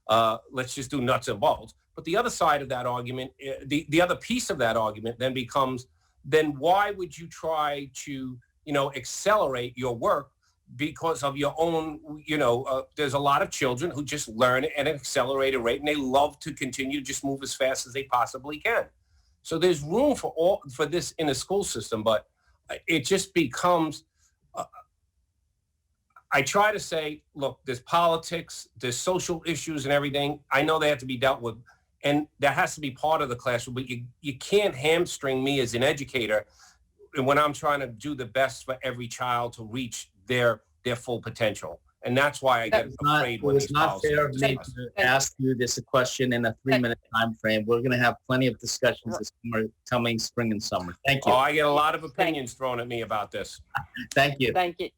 Let's just do nuts and bolts. But the other side of that argument, the other piece of that argument then becomes, then why would you try to, accelerate your work because of your own, there's a lot of children who just learn at an accelerated rate and they love to continue to just move as fast as they possibly can. So there's room for this in the school system, but it just becomes, I try to say, look, there's politics, there's social issues and everything. I know they have to be dealt with, and that has to be part of the classroom, but you can't hamstring me as an educator when I'm trying to do the best for every child to reach their full potential. And that's why I get afraid when these policies. It was not fair of me to ask you this question in a 3-minute time frame. We're going to have plenty of discussions this summer, coming spring and summer. Thank you. Oh, I get a lot of opinions thrown at me about this. Thank you. Thank you.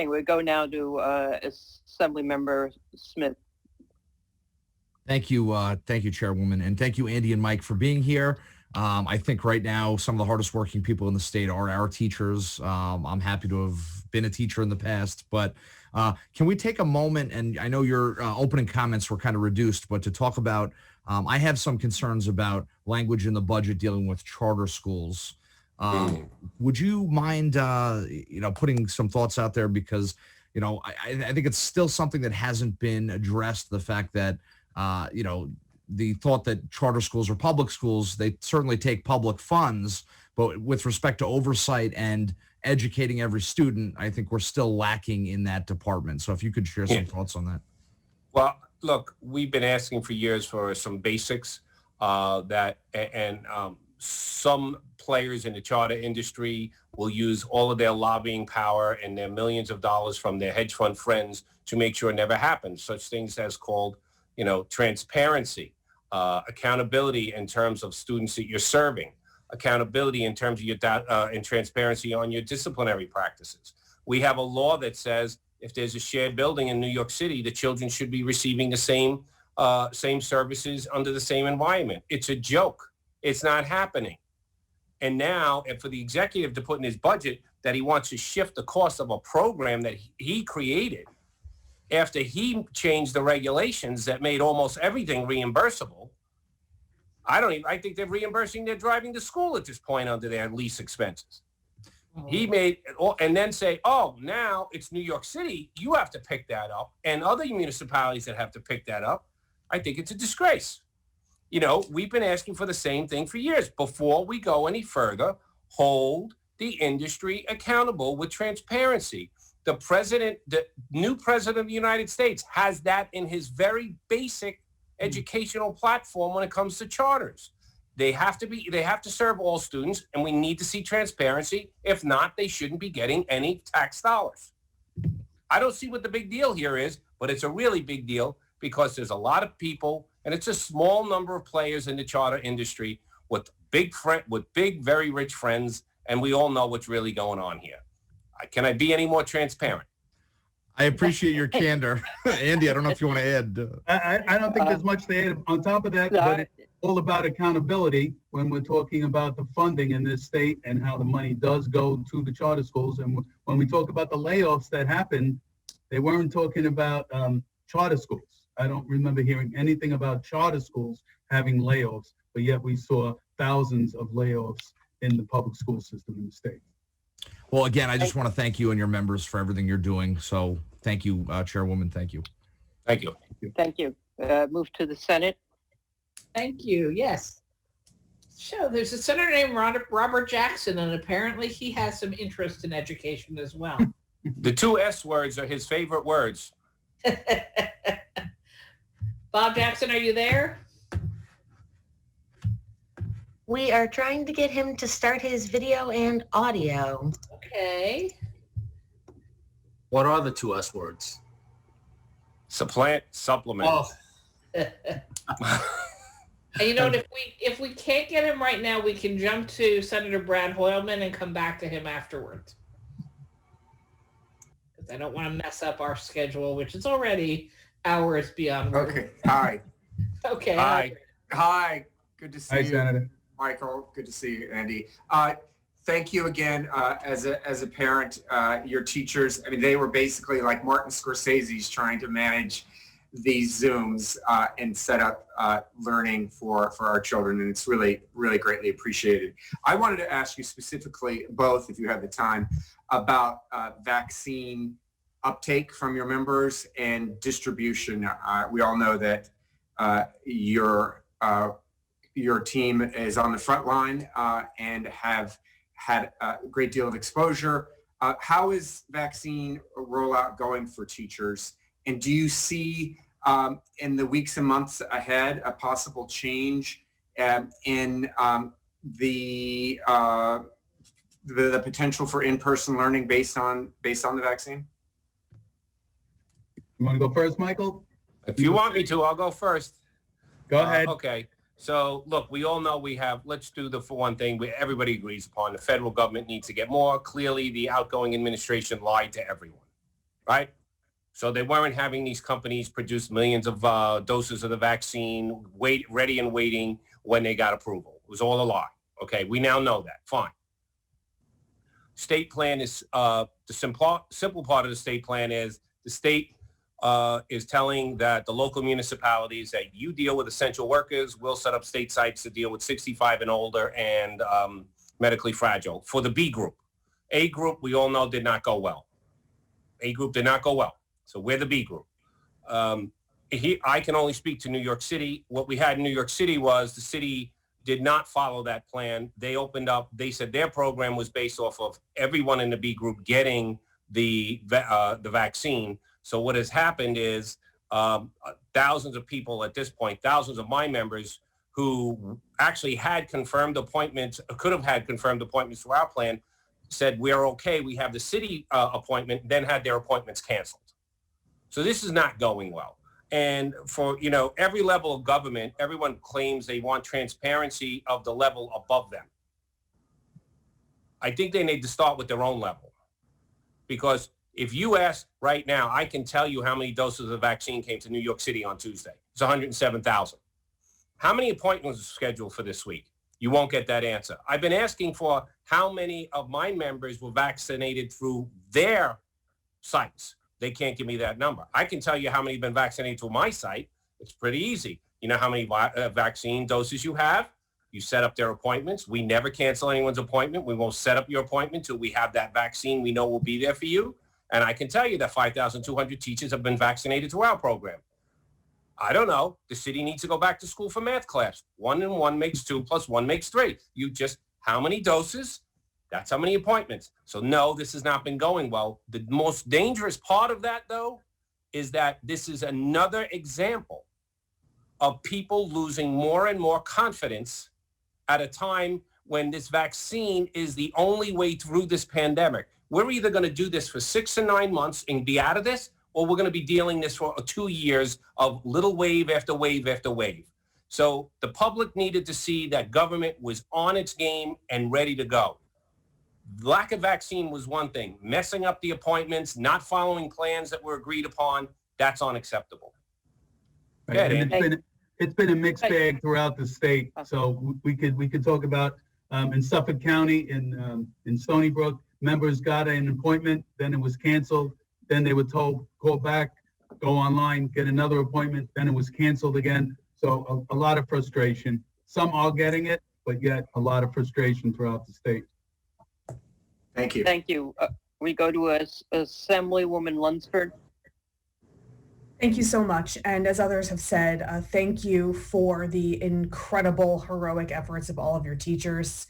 We go now to Assemblymember Smith. Thank you, Chairwoman, and thank you, Andy and Mike, for being here. I think right now some of the hardest working people in the state are our teachers. I'm happy to have been a teacher in the past, but can we take a moment, and I know your opening comments were kind of reduced, but to talk about, I have some concerns about language in the budget dealing with charter schools. Would you mind, putting some thoughts out there? Because, I think it's still something that hasn't been addressed, the fact that, the thought that charter schools are public schools, they certainly take public funds, but with respect to oversight and educating every student, I think we're still lacking in that department. So if you could share some thoughts on that. Well, look, we've been asking for years for some basics. some players in the charter industry will use all of their lobbying power and their millions of dollars from their hedge fund friends to make sure it never happens. Such things as called, transparency, accountability in terms of students that you're serving, accountability in terms of your and transparency on your disciplinary practices. We have a law that says if there's a shared building in New York City, the children should be receiving the same services under the same environment. It's a joke. It's not happening. And now, and for the executive to put in his budget that he wants to shift the cost of a program that he created after he changed the regulations that made almost everything reimbursable. I think they're reimbursing their driving to school at this point under their lease expenses. He made, and then say, oh, now it's New York City, you have to pick that up, and other municipalities that have to pick that up. I think it's a disgrace. We've been asking for the same thing for years. Before we go any further, hold the industry accountable with transparency. The new president of the United States has that in his very basic educational platform when it comes to charters. They have to serve all students, and we need to see transparency. If not, they shouldn't be getting any tax dollars. I don't see what the big deal here is, but it's a really big deal because there's a lot of people, and it's a small number of players in the charter industry with big, very rich friends, and we all know what's really going on here. Can I be any more transparent? I appreciate your candor. Andy, I don't know if you want to add. I don't think there's much to add on top of that, but it's all about accountability when we're talking about the funding in this state and how the money does go to the charter schools. And when we talk about the layoffs that happened, they weren't talking about charter schools. I don't remember hearing anything about charter schools having layoffs, but yet we saw thousands of layoffs in the public school system in the state. Well, again, I just want to thank you and your members for everything you're doing. So thank you, Chairwoman. Thank you. Thank you. Thank you. Move to the Senate. Thank you. Yes. So there's a senator named Robert Jackson, and apparently he has some interest in education as well. The two S words are his favorite words. Bob Jackson, are you there? We are trying to get him to start his video and audio. Okay. What are the two S words? Supplant, supplement. Oh. And if we can't get him right now, we can jump to Senator Brad Hoylman and come back to him afterwards. Because I don't want to mess up our schedule, which is already hours beyond. Okay. Hi. Okay. Hi. Good to see you. Hi, Senator. Michael, good to see you, Andy. Thank you again. As a parent, your teachers, they were basically like Martin Scorsese's trying to manage these Zooms and set up learning for our children, and it's really, really greatly appreciated. I wanted to ask you specifically, both, if you have the time, about vaccine uptake from your members and distribution. We all know that your team is on the front line and have had a great deal of exposure. How is vaccine rollout going for teachers? And do you see in the weeks and months ahead a possible change in the potential for in-person learning based on the vaccine? You want to go first, Michael? If you want me to, I'll go first. Go ahead. Okay. So look, we all know let's do the for one thing everybody agrees upon. The federal government needs to get more. Clearly, the outgoing administration lied to everyone, right? So they weren't having these companies produce millions of doses of the vaccine, ready and waiting when they got approval. It was all a lie. Okay, we now know that. Fine. State plan is, the simple part of the state plan is the state is telling that the local municipalities that you deal with essential workers will set up state sites to deal with 65 and older and medically fragile for the B group. A group, we all know, did not go well. A group did not go well. So we're the B group. I can only speak to New York City. What we had in New York City was the city did not follow that plan. They opened up, they said their program was based off of everyone in the B group getting the vaccine. So what has happened is thousands of people at this point, thousands of my members who actually had confirmed appointments, could have had confirmed appointments to our plan, said, we're okay, we have the city appointment, then had their appointments canceled. So this is not going well. And for, you know, every level of government, everyone claims they want transparency of the level above them. I think they need to start with their own level. Because if you ask right now, I can tell you how many doses of vaccine came to New York City on Tuesday. It's 107,000. How many appointments are scheduled for this week? You won't get that answer. I've been asking for how many of my members were vaccinated through their sites. They can't give me that number. I can tell you how many have been vaccinated through my site. It's pretty easy. You know how many vaccine doses you have? You set up their appointments. We never cancel anyone's appointment. We won't set up your appointment till we have that vaccine we know will be there for you. And I can tell you that 5,200 teachers have been vaccinated through our program. I don't know. The city needs to go back to school for math class. 1 and 1 makes 2 plus 1 makes 3. You just, how many doses? That's how many appointments. So no, this has not been going well. The most dangerous part of that, though, is that this is another example of people losing more and more confidence at a time when this vaccine is the only way through this pandemic. We're either going to do this for 6 to 9 months and be out of this, or we're going to be dealing this for 2 years of little wave after wave after wave. So the public needed to see that government was on its game and ready to go. Lack of vaccine was one thing. Messing up the appointments, not following plans that were agreed upon, that's unacceptable. Right. And it's been a mixed bag throughout the state. So we could talk about in Suffolk County, in Stony Brook, members got an appointment, then it was canceled. Then they were told, call back, go online, get another appointment, then it was canceled again. So a lot of frustration. Some are getting it, but yet a lot of frustration throughout the state. Thank you. Thank you. We go to Assemblywoman Lunsford. Thank you so much. And as others have said, thank you for the incredible, heroic efforts of all of your teachers.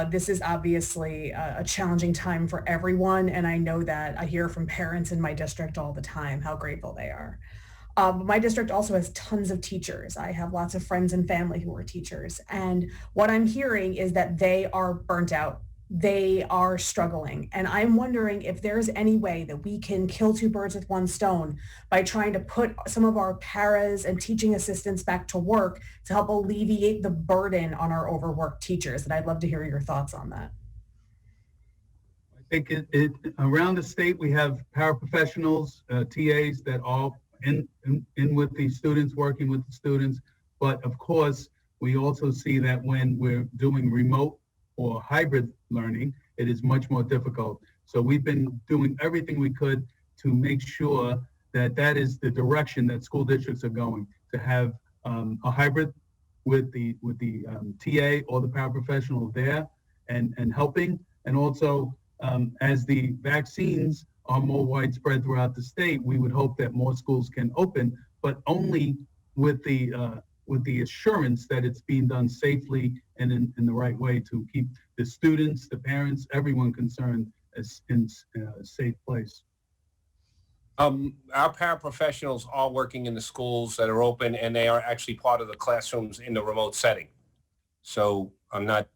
This is obviously a challenging time for everyone. And I know that I hear from parents in my district all the time how grateful they are. My district also has tons of teachers. I have lots of friends and family who are teachers. And what I'm hearing is that they are burnt out. They are struggling. And I'm wondering if there's any way that we can kill 2 birds with 1 stone by trying to put some of our paras and teaching assistants back to work to help alleviate the burden on our overworked teachers. And I'd love to hear your thoughts on that. I think around the state, we have paraprofessionals, TAs that are in with the students, working with the students. But of course, we also see that when we're doing remote or hybrid learning, it is much more difficult. So we've been doing everything we could to make sure that that is the direction that school districts are going, to have a hybrid with the TA or the paraprofessional there and helping. And also, as the vaccines are more widespread throughout the state, we would hope that more schools can open, but only with the assurance that it's being done safely and in the right way to keep the students, the parents, everyone concerned as in a safe place. Our paraprofessionals are working in the schools that are open, and they are actually part of the classrooms in the remote setting. So I'm not,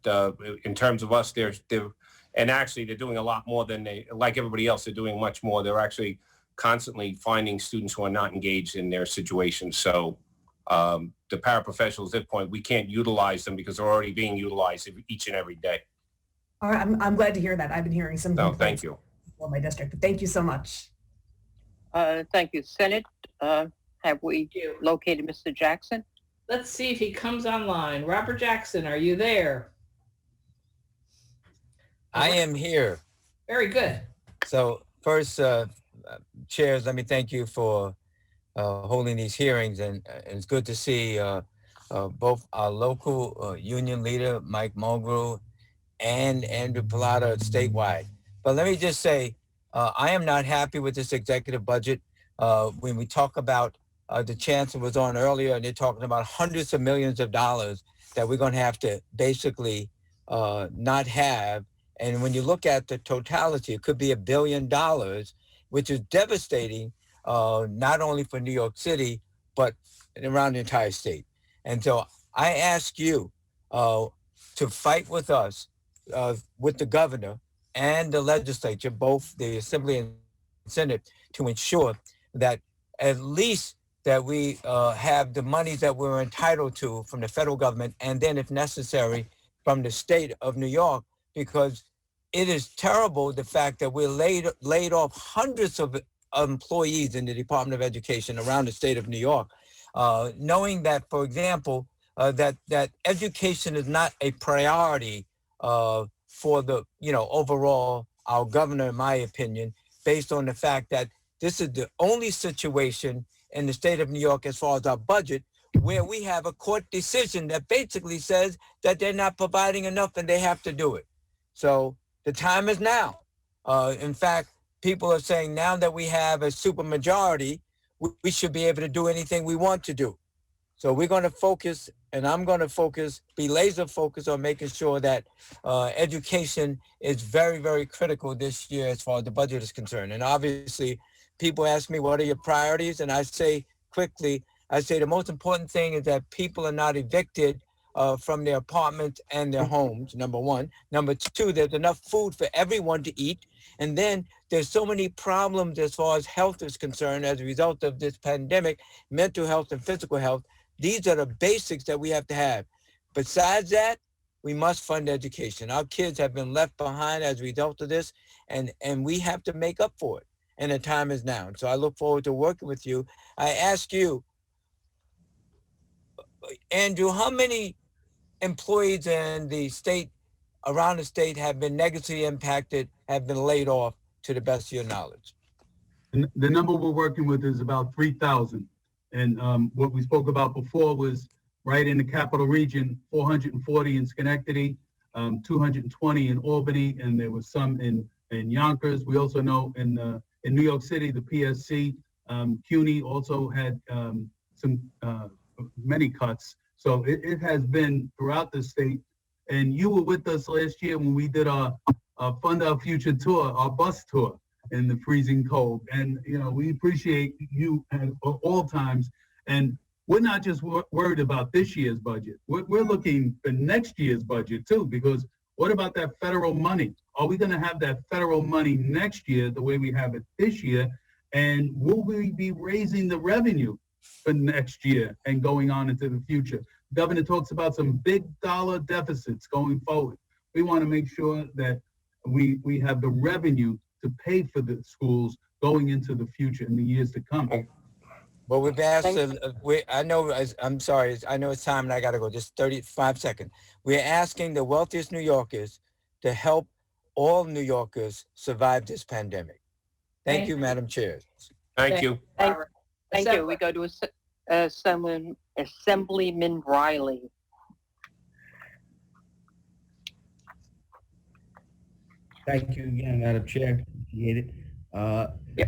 in terms of us, and actually they're doing a lot more than like everybody else, they're doing much more. They're actually constantly finding students who are not engaged in their situation. So the paraprofessionals at this point, we can't utilize them because they're already being utilized each and every day. All right, I'm glad to hear that. I've been hearing some No, thank you. for my district, but thank you so much. Thank you. Senate, have we located Mr. Jackson? Let's see if he comes online. Robert Jackson, are you there? I am here. Very good. So first, chairs, let me thank you for holding these hearings, and it's good to see both our local union leader, Mike Mulgrew, and Andrew Pilata statewide. But let me just say, I am not happy with this executive budget. When we talk about, the chancellor was on earlier, and they're talking about hundreds of millions of dollars that we're going to have to basically not have. And when you look at the totality, it could be $1 billion, which is devastating, not only for New York City, but around the entire state. And so I ask you to fight with us, with the governor and the legislature, both the Assembly and Senate, to ensure that at least that we have the monies that we're entitled to from the federal government, and then if necessary from the state of New York, because it is terrible the fact that we're laid off hundreds of employees in the Department of Education around the state of New York, knowing that, for example, that education is not a priority for the, overall, our governor, in my opinion, based on the fact that this is the only situation in the state of New York as far as our budget where we have a court decision that basically says that they're not providing enough and they have to do it. So the time is now. In fact, people are saying now that we have a supermajority, we should be able to do anything we want to do. So we're going to focus, and I'm going to be laser focused on making sure that education is very, very critical this year as far as the budget is concerned. And obviously, people ask me, what are your priorities? And I say quickly, the most important thing is that people are not evicted from their apartments and their homes, number one. Number two, there's enough food for everyone to eat. And then there's so many problems as far as health is concerned as a result of this pandemic, mental health and physical health. These are the basics that we have to have. Besides that, we must fund education. Our kids have been left behind as a result of this, and we have to make up for it. And the time is now. So I look forward to working with you. I ask you, Andrew, how many employees in the state, around the state, have been negatively impacted, have been laid off, to the best of your knowledge? The number we're working with is about 3,000. And what we spoke about before was right in the capital region, 440 in Schenectady, 220 in Albany, and there was some in Yonkers. We also know in New York City, the PSC, CUNY also had many cuts. So it has been throughout the state. And you were with us last year when we did our Fund Our Future tour, our bus tour in the freezing cold. And, we appreciate you at all times. And we're not just worried about this year's budget. We're looking for next year's budget too, because what about that federal money? Are we going to have that federal money next year the way we have it this year? And will we be raising the revenue for next year and going on into the future? Governor talks about some big dollar deficits going forward. We want to make sure that we have the revenue to pay for the schools going into the future in the years to come. Well, we've asked, I'm sorry, I know it's time and I got to go, just 35 seconds. We're asking the wealthiest New Yorkers to help all New Yorkers survive this pandemic. Thank you, Madam Chair. Thank you. Thank you. We go to Assemblyman Riley. Thank you again, Madam Chair. Appreciate it.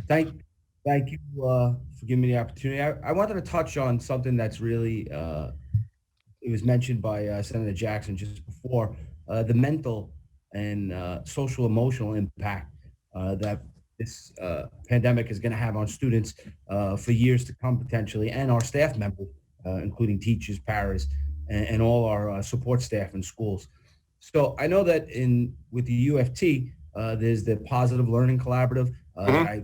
Thank you for giving me the opportunity. I wanted to touch on something that's really, it was mentioned by Senator Jackson just before, the mental and social emotional impact that this pandemic is going to have on students for years to come potentially, and our staff members, including teachers, paras, and all our support staff in schools. So I know that with the UFT, there's the Positive Learning Collaborative. I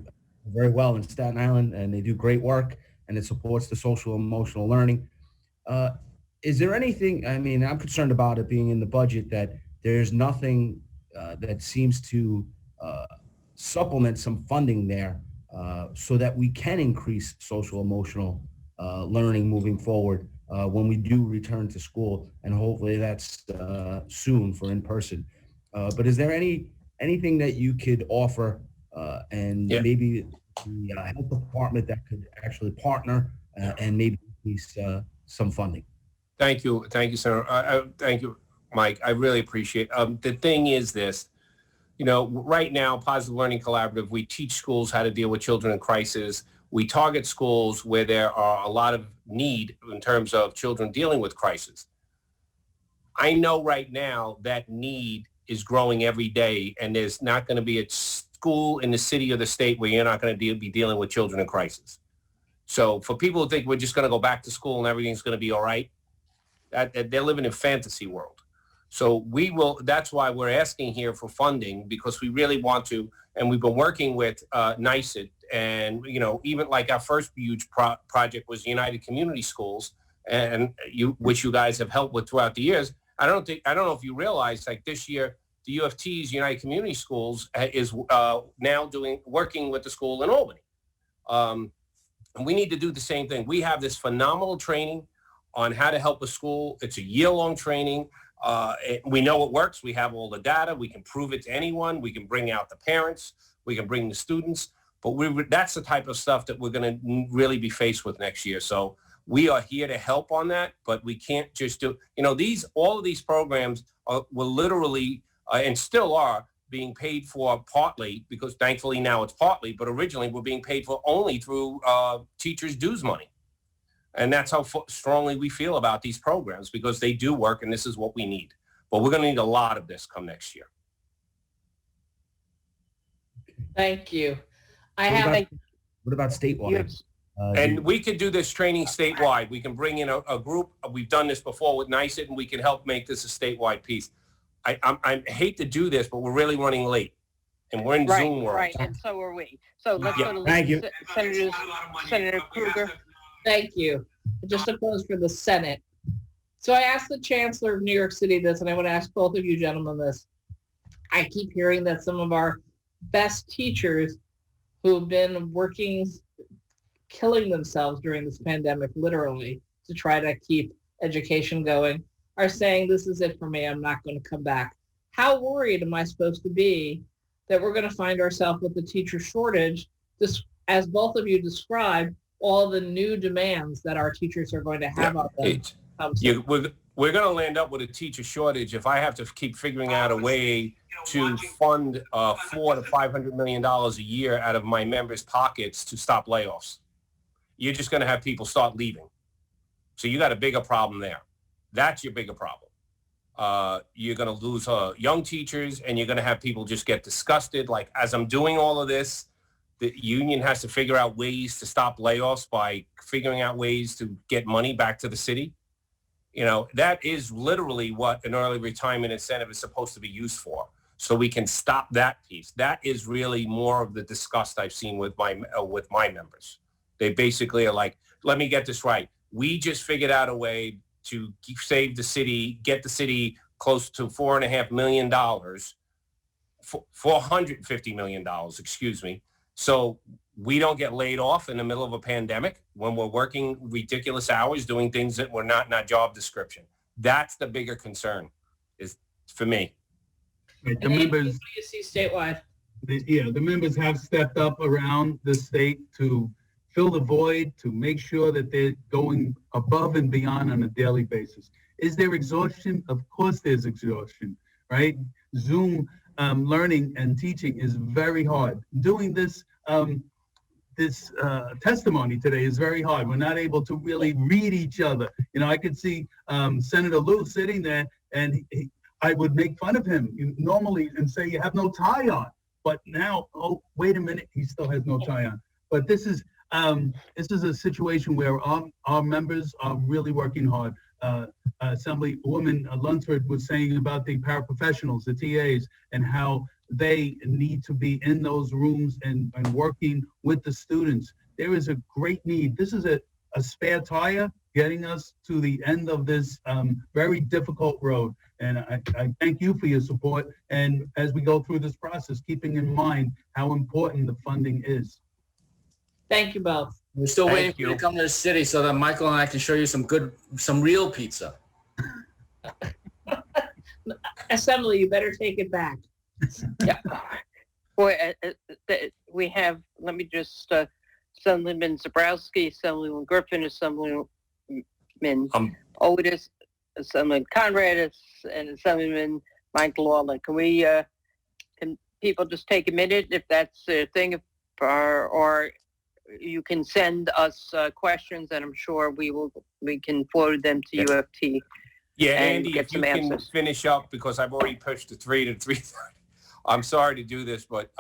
very well in Staten Island, and they do great work, and it supports the social emotional learning. Is there anything, I'm concerned about it being in the budget that there's nothing that seems to supplement some funding there so that we can increase social emotional learning moving forward when we do return to school, and hopefully that's soon for in person. But is there anything that you could offer maybe the health department that could actually partner and maybe increase some funding? Thank you, Senator. Thank you, Mike. I really appreciate it. The thing is this, right now, Positive Learning Collaborative, we teach schools how to deal with children in crisis. We target schools where there are a lot of need in terms of children dealing with crisis. I know right now that need is growing every day, and there's not going to be a school in the city or the state where you're not going to be dealing with children in crisis. So for people who think we're just going to go back to school and everything's going to be all right, They're living in fantasy world. So that's why we're asking here for funding, because we really want to, and we've been working with NYSET, and, even like our first huge project was United Community Schools, and which you guys have helped with throughout the years. I don't know if you realize, like this year, the U of T's United Community Schools is now working with the school in Albany. And we need to do the same thing. We have this phenomenal training on how to help a school. It's a year-long training. We know it works. We have all the data. We can prove it to anyone. We can bring out the parents. We can bring the students. But that's the type of stuff that we're going to really be faced with next year. So we are here to help on that, but we can't just do, all of these programs were literally and still are being paid for partly, because thankfully now it's partly, but originally we're being paid for only through teachers' dues money. And that's how strongly we feel about these programs, because they do work and this is what we need. But we're going to need a lot of this come next year. Thank you. What about statewide? And we could do this training statewide. We can bring in a group. We've done this before with NYSET, and we can help make this a statewide piece. I hate to do this, but we're really running late, and we're in Zoom world. Right, and so are we. So let's go to Senator Krueger. Thank you. Just a close for the Senate. So I asked the Chancellor of New York City this, and I want to ask both of you gentlemen this. I keep hearing that some of our best teachers who have been working, killing themselves during this pandemic, literally, to try to keep education going, are saying, this is it for me, I'm not going to come back. How worried am I supposed to be that we're going to find ourselves with the teacher shortage, this, as both of you described, all the new demands that our teachers are going to have on them? We're going to land up with a teacher shortage if I have to keep figuring out a way to fund $400 to $500 million a year out of my members' pockets to stop layoffs. You're just going to have people start leaving. So you got a bigger problem there. That's your bigger problem. You're going to lose young teachers, and you're going to have people just get disgusted. Like, as I'm doing all of this, the union has to figure out ways to stop layoffs by figuring out ways to get money back to the city. That is literally what an early retirement incentive is supposed to be used for. So we can stop that piece. That is really more of the disgust I've seen with my members. They basically are like, let me get this right. We just figured out a way to save the city, get the city close to $4.5 million, $450 million, excuse me. So we don't get laid off in the middle of a pandemic when we're working ridiculous hours doing things that were not in our job description. That's the bigger concern, is for me. Right, the members, you see statewide. The members have stepped up around the state to fill the void, to make sure that they're going above and beyond on a daily basis. Is there exhaustion? Of course there's exhaustion, right? Zoom learning and teaching is very hard. Doing this testimony today is very hard. We're not able to really read each other. I could see Senator Lou sitting there, and I would make fun of him normally and say, you have no tie on. But now, oh, wait a minute, he still has no tie on. But this is a situation where our members are really working hard. Assemblywoman Lunsford was saying about the paraprofessionals, the TAs, and how they need to be in those rooms and working with the students. There is a great need. This is a spare tire getting us to the end of this very difficult road. And I thank you for your support. And as we go through this process, keeping in mind how important the funding is. Thank you both. We're still waiting for you to come to the city so that Michael and I can show you some real pizza. Assembly, you better take it back. Yeah. Boy, we have, let me just, Assemblyman Zabrowski, Assemblyman Griffin, Assemblyman Otis, Assemblyman Conrad, and Assemblyman Mike Lawler. Can people just take a minute if that's a thing, or you can send us questions, and I'm sure we can forward them to UFT. Yeah, Andy, if you can finish up, because I've already pushed to 3 to 3:30. I'm sorry to do this, but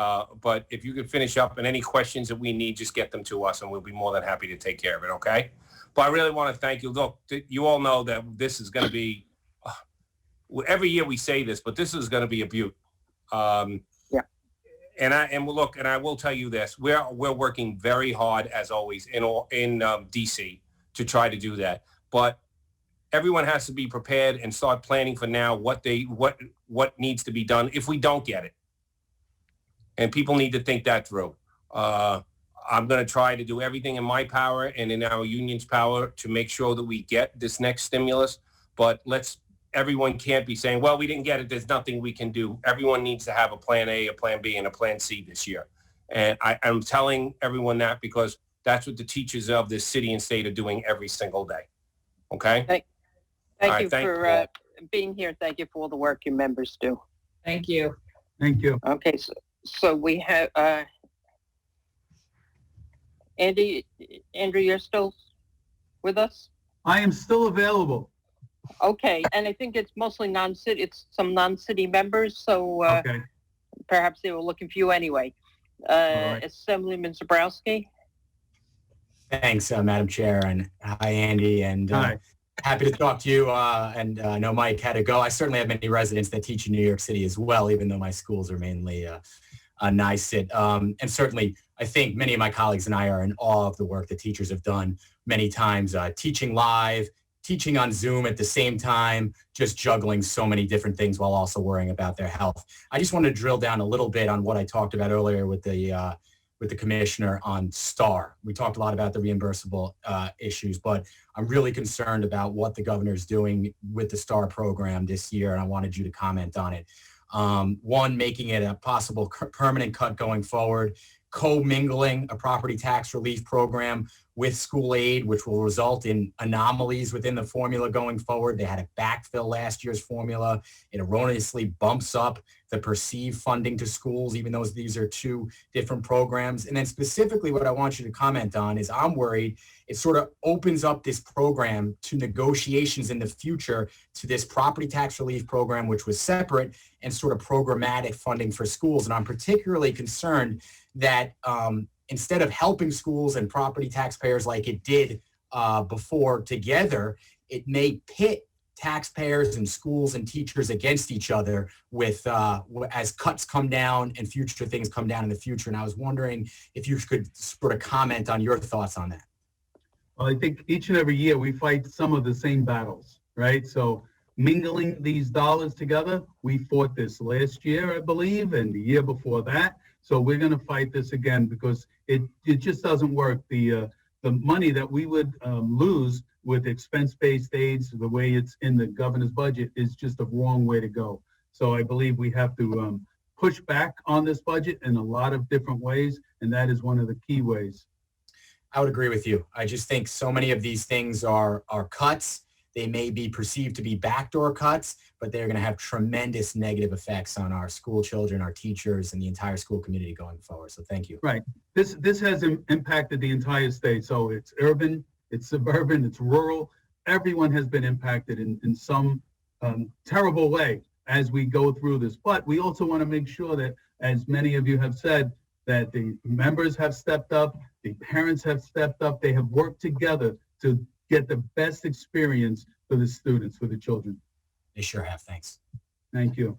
if you can finish up, and any questions that we need, just get them to us, and we'll be more than happy to take care of it. Okay. But I really want to thank you. Look, you all know that this is going to be, every year we say this, but this is going to be a beaut. Yeah. And I will tell you this: we're working very hard as always in DC to try to do that. But everyone has to be prepared and start planning for now what needs to be done if we don't get it. And people need to think that through. I'm going to try to do everything in my power and in our union's power to make sure that we get this next stimulus. But everyone can't be saying, well, we didn't get it, there's nothing we can do. Everyone needs to have a plan A, a plan B, and a plan C this year. And I'm telling everyone that because that's what the teachers of this city and state are doing every single day. Okay? Thank you for being here. Thank you for all the work your members do. Thank you. Thank you. Okay, so we have Andrew, you're still with us? I am still available. Okay, and I think it's mostly non-city, it's some non-city members, so Okay. perhaps they were looking for you anyway. right. Assemblyman Zabrowski? Thanks, Madam Chair, and hi, Andy, and Hi. happy to talk to you. And I know Mike had to go. I certainly have many residents that teach in New York City as well, even though my schools are mainly NYSIT. And certainly, I think many of my colleagues and I are in awe of the work that teachers have done many times, teaching live, teaching on Zoom at the same time, just juggling so many different things while also worrying about their health. I just wanted to drill down a little bit on what I talked about earlier with the commissioner on STAR. We talked a lot about the reimbursable issues, but I'm really concerned about what the governor's doing with the STAR program this year, and I wanted you to comment on it. One, making it a possible permanent cut going forward, co-mingling a property tax relief program with school aid, which will result in anomalies within the formula going forward. They had to backfill last year's formula. It erroneously bumps up the perceived funding to schools, even though these are two different programs. And then specifically what I want you to comment on is I'm worried it sort of opens up this program to negotiations in the future to this property tax relief program, which was separate, and sort of programmatic funding for schools. And I'm particularly concerned that instead of helping schools and property taxpayers like it did before together, it may pit taxpayers and schools and teachers against each other with as cuts come down and future things come down in the future. And I was wondering if you could sort of comment on your thoughts on that. Well, I think each and every year we fight some of the same battles, right? So mingling these dollars together, we fought this last year, I believe, and the year before that. So we're going to fight this again because it just doesn't work. The money that we would lose with expense-based aids, the way it's in the governor's budget, is just a wrong way to go. So I believe we have to push back on this budget in a lot of different ways, and that is one of the key ways. I would agree with you. I just think so many of these things are cuts. They may be perceived to be backdoor cuts, but they're going to have tremendous negative effects on our school children, our teachers, and the entire school community going forward. So thank you. Right. This has impacted the entire state. So it's urban, it's suburban, it's rural. Everyone has been impacted in some terrible way as we go through this. But we also want to make sure that, as many of you have said, that the members have stepped up, the parents have stepped up, they have worked together to get the best experience for the students, for the children. They sure have. Thanks. Thank you.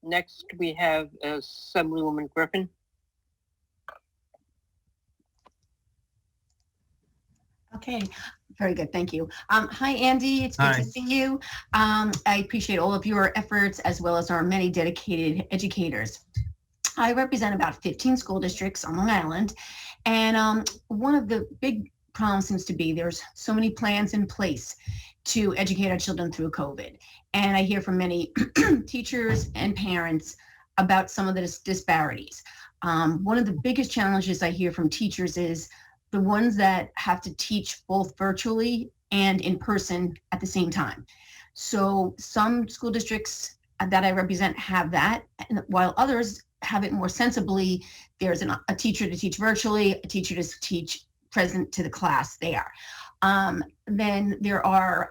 Next, we have Assemblywoman Griffin. Okay, very good. Thank you. Hi, Andy. It's good Hi. to see you. I appreciate all of your efforts as well as our many dedicated educators. I represent about 15 school districts on Long Island, and one of the big problems seems to be there's so many plans in place to educate our children through COVID. And I hear from many teachers and parents about some of the disparities. One of the biggest challenges I hear from teachers is the ones that have to teach both virtually and in person at the same time. So some school districts that I represent have that, and while others have it more sensibly. There's a teacher to teach virtually, a teacher to teach present to the class there. Then there are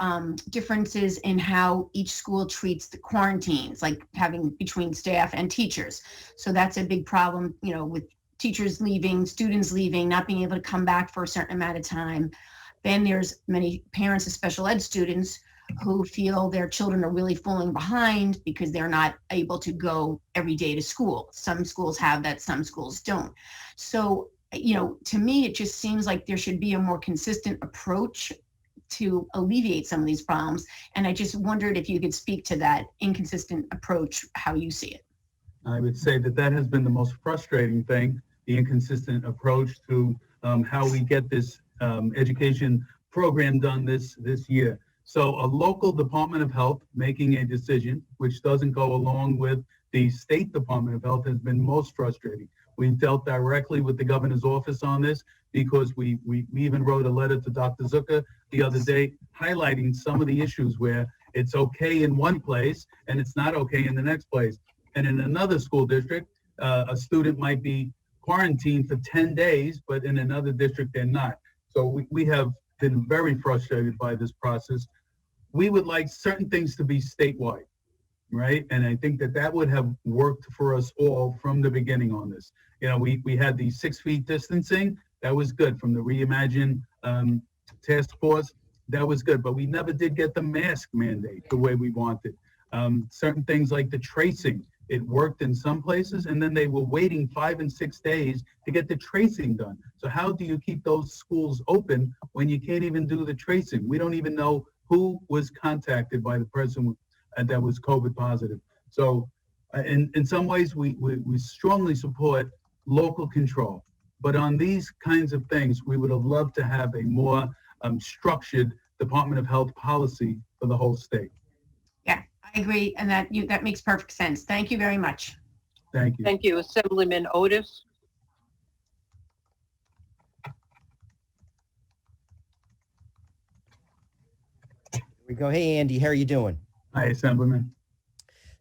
differences in how each school treats the quarantines, like having between staff and teachers. So that's a big problem, you know, with teachers leaving, students leaving, not being able to come back for a certain amount of time. Then there's many parents of special ed students who feel their children are really falling behind because they're not able to go every day to school. Some schools have that, some schools don't. So, you know, to me, it just seems like there should be a more consistent approach to alleviate some of these problems. And I just wondered if you could speak to that inconsistent approach, how you see it. I would say that that has been the most frustrating thing, the inconsistent approach to how we get this education program done this year. So a local Department of Health making a decision which doesn't go along with the State Department of Health has been most frustrating. We dealt directly with the governor's office on this because we even wrote a letter to Dr. Zucker the other day highlighting some of the issues where it's okay in one place and it's not okay in the next place. And in another school district, a student might be quarantined for 10 days, but in another district they're not. So we have been very frustrated by this process. We would like certain things to be statewide, right? And I think that that would have worked for us all from the beginning on this. You know, we had the 6 feet distancing. That was good from the Reimagine task force. That was good, but we never did get the mask mandate the way we wanted. Certain things like the tracing, it worked in some places, and then they were waiting 5 and 6 days to get the tracing done. So how do you keep those schools open when you can't even do the tracing? We don't even know who was contacted by the person that was COVID positive. So in some ways, we strongly support local control. But on these kinds of things, we would have loved to have a more structured Department of Health policy for the whole state. Yeah, I agree. And that makes perfect sense. Thank you very much. Thank you. Thank you. Assemblyman Otis. We go, hey, Andy, how are you doing? Hi, Assemblyman.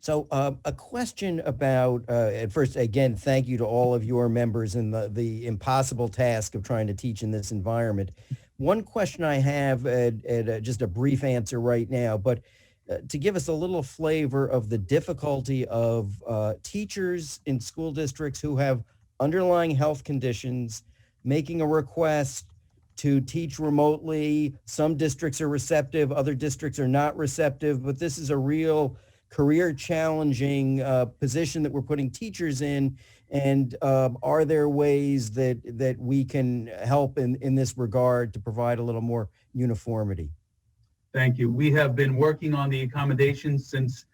So a question about, at first, again, thank you to all of your members in the impossible task of trying to teach in this environment. One question I have, just a brief answer right now, but to give us a little flavor of the difficulty of teachers in school districts who have underlying health conditions making a request to teach remotely. Some districts are receptive, other districts are not receptive, but this is a real career challenging position that we're putting teachers in. And are there ways that we can help in this regard to provide a little more uniformity? Thank you. We have been working on the accommodations since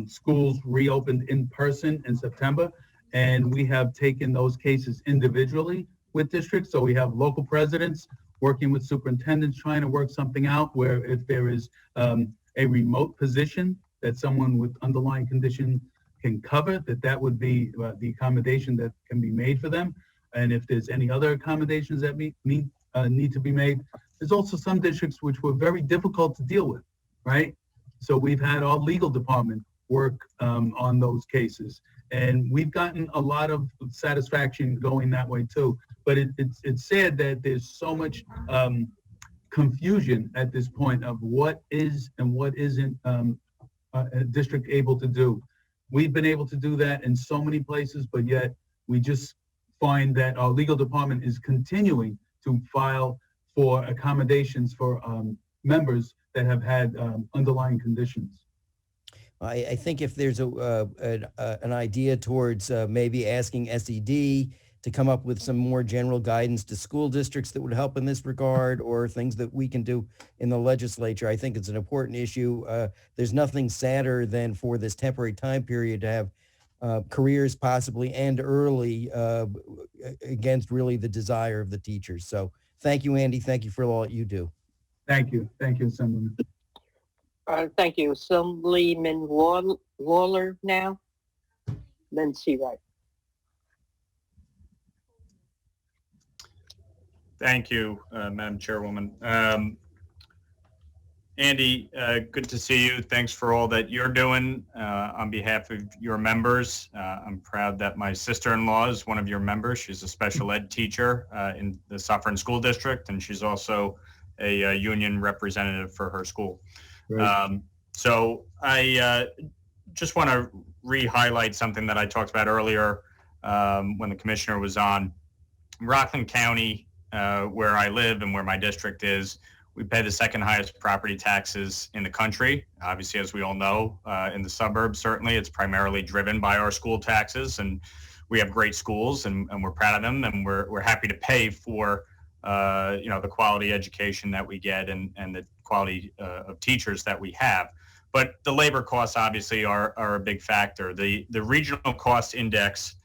schools reopened in person in September, and we have taken those cases individually with districts. So we have local presidents working with superintendents, trying to work something out where if there is a remote position that someone with underlying condition can cover, that would be the accommodation that can be made for them. And if there's any other accommodations that need to be made, there's also some districts which were very difficult to deal with, right? So we've had our legal department work on those cases. And we've gotten a lot of satisfaction going that way too. But it's sad that there's so much confusion at this point of what is and what isn't a district able to do. We've been able to do that in so many places, but yet we just find that our legal department is continuing to file for accommodations for members that have had underlying conditions. I think if there's an idea towards maybe asking SED to come up with some more general guidance to school districts that would help in this regard, or things that we can do in the legislature, I think it's an important issue. There's nothing sadder than for this temporary time period to have careers possibly end early against really the desire of the teachers. So thank you, Andy. Thank you for all that you do. Thank you. Thank you, Assemblyman. Thank you. Assemblyman Waller now, then Seawright. Thank you, Madam Chairwoman. Andy, good to see you. Thanks for all that you're doing on behalf of your members. I'm proud that my sister-in-law is one of your members. She's a special ed teacher in the Suffern School District, and she's also a union representative for her school. So I just want to re-highlight something that I talked about earlier when the commissioner was on. Rockland County, where I live and where my district is, we pay the second highest property taxes in the country. Obviously, as we all know, in the suburbs, certainly, it's primarily driven by our school taxes, and we have great schools, and we're proud of them, and we're happy to pay for the quality education that we get and the quality of teachers that we have. But the labor costs obviously are a big factor. The regional cost index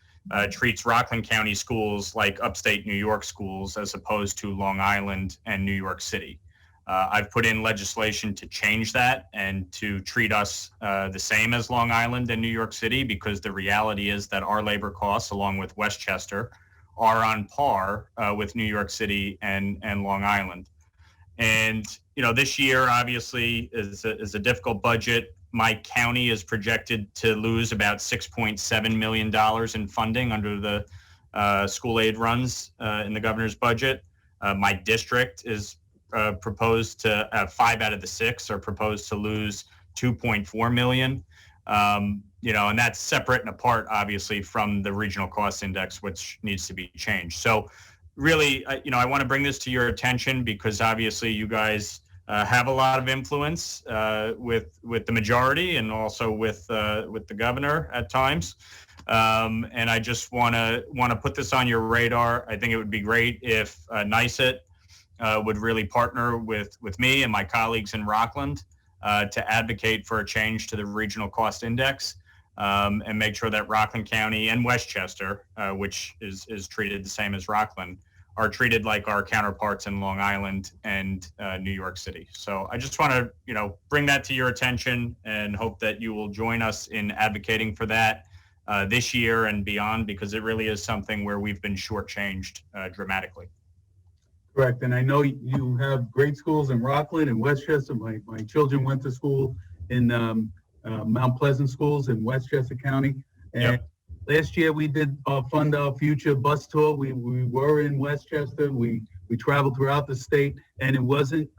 treats Rockland County schools like upstate New York schools as opposed to Long Island and New York City. I've put in legislation to change that and to treat us the same as Long Island and New York City, because the reality is that our labor costs, along with Westchester, are on par with New York City and Long Island. And, this year obviously is a difficult budget. My county is projected to lose about $6.7 million in funding under the school aid runs in the governor's budget. My district is proposed to 5 out of the 6 are proposed to lose $2.4 million. And that's separate and apart, obviously, from the regional cost index, which needs to be changed. So really, I want to bring this to your attention because obviously you guys have a lot of influence with the majority and also with the governor at times. And I just want to put this on your radar. I think it would be great if NYSET would really partner with me and my colleagues in Rockland to advocate for a change to the regional cost index and make sure that Rockland County and Westchester, which is treated the same as Rockland, are treated like our counterparts in Long Island and New York City. So I just want to, bring that to your attention and hope that you will join us in advocating for that this year and beyond, because it really is something where we've been shortchanged dramatically. Correct. And I know you have great schools in Rockland and Westchester. My children went to school in Mount Pleasant schools in Westchester County. And last year we did Fund Our Future bus tour. We were in Westchester. We traveled throughout the state, and it wasn't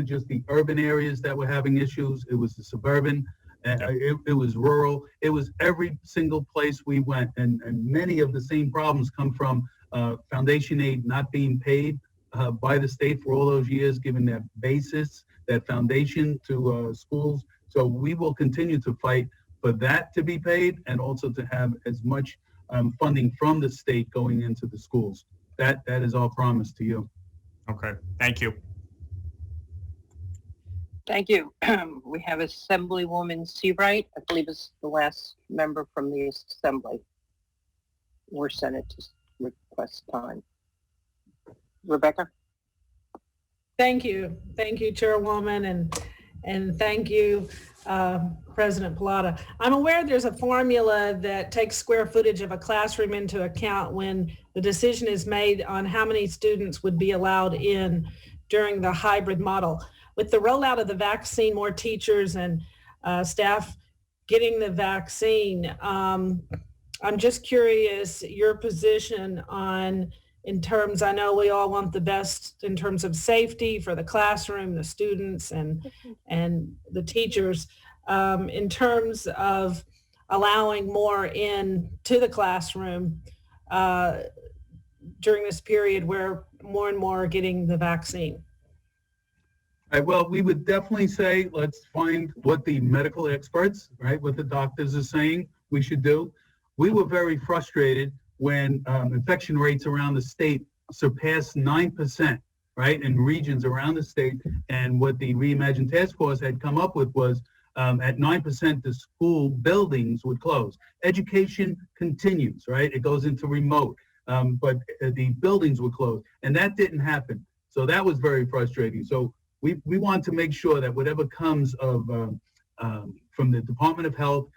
just the urban areas that were having issues. It was the suburban. It was rural. It was every single place we went. And many of the same problems come from foundation aid not being paid by the state for all those years, given that basis, that foundation to schools. So we will continue to fight for that to be paid and also to have as much funding from the state going into the schools. That is our promise to you. Okay, thank you. Thank you. We have Assemblywoman Seabright, I believe is the last member from the Assembly or Senate to request time. Rebecca? Thank you. Thank you, Chairwoman, and thank you, President Pallotta. I'm aware there's a formula that takes square footage of a classroom into account when the decision is made on how many students would be allowed in during the hybrid model. With the rollout of the vaccine, more teachers and staff getting the vaccine, I'm just curious your position on, in terms, I know we all want the best in terms of safety for the classroom, the students, and the teachers, in terms of allowing more in to the classroom during this period where more and more are getting the vaccine. All right, well, we would definitely say, let's find what the medical experts, right, what the doctors are saying we should do. We were very frustrated when infection rates around the state surpassed 9%, right, in regions around the state. And what the Reimagine Task Force had come up with was at 9%, the school buildings would close. Education continues, right? It goes into remote, but the buildings would close. And that didn't happen. So that was very frustrating. So we want to make sure that whatever comes of from the Department of Health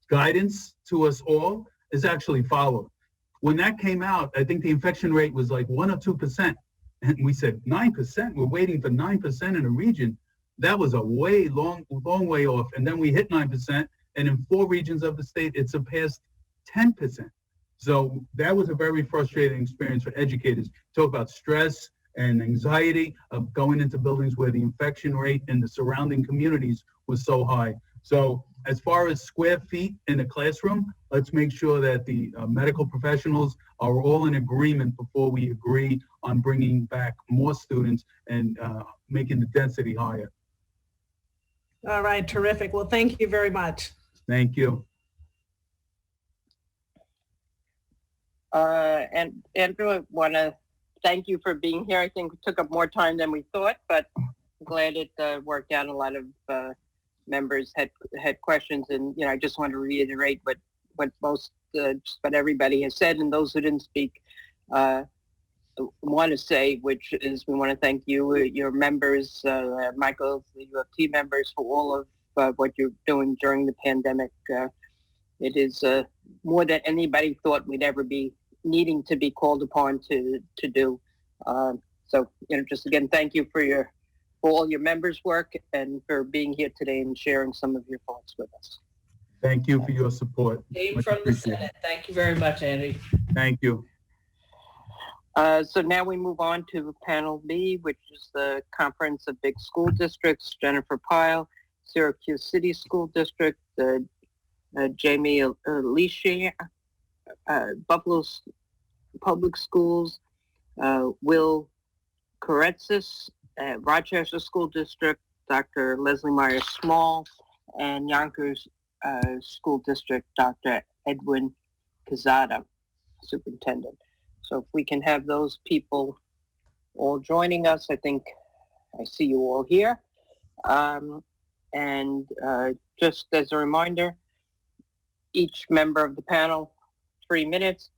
guidance to us all is actually followed. When that came out, I think the infection rate was like 1 or 2%. And we said 9%, we're waiting for 9% in a region. That was a long way off. And then we hit 9%, and in 4 regions of the state, it surpassed 10%. So that was a very frustrating experience for educators. Talk about stress and anxiety of going into buildings where the infection rate in the surrounding communities was so high. So As far as square feet in a classroom, let's make sure that the medical professionals are all in agreement before we agree on bringing back more students and making the density higher. All right, terrific. Well, thank you very much. Thank you. And Andrew, I want to thank you for being here. I think it took up more time than we thought, but I'm glad it worked out. A lot of members had questions, and I just want to reiterate what most just what everybody has said, and those who didn't speak want to say, which is we want to thank you, your members, Michael, the UFT members, for all of what you're doing during the pandemic. It is more than anybody thought we'd ever be needing to be called upon to do. So, just again, thank you for all your members' work and for being here today and sharing some of your thoughts with us. Thank you for your support. Dave Much from the appreciated. Senate. Thank you very much, Andy. Thank you. So now we move on to panel B, which is the Conference of Big School Districts. Jennifer Pyle, Syracuse City School District, Jamie Alicia, Buffalo Public Schools, Will Koretsis, Rochester School District, Dr. Leslie Myers Small, and Yonkers School District, Dr. Edwin Quezada, Superintendent. So if we can have those people all joining us, I think I see you all here. And just as a reminder, each member of the panel, 3 minutes.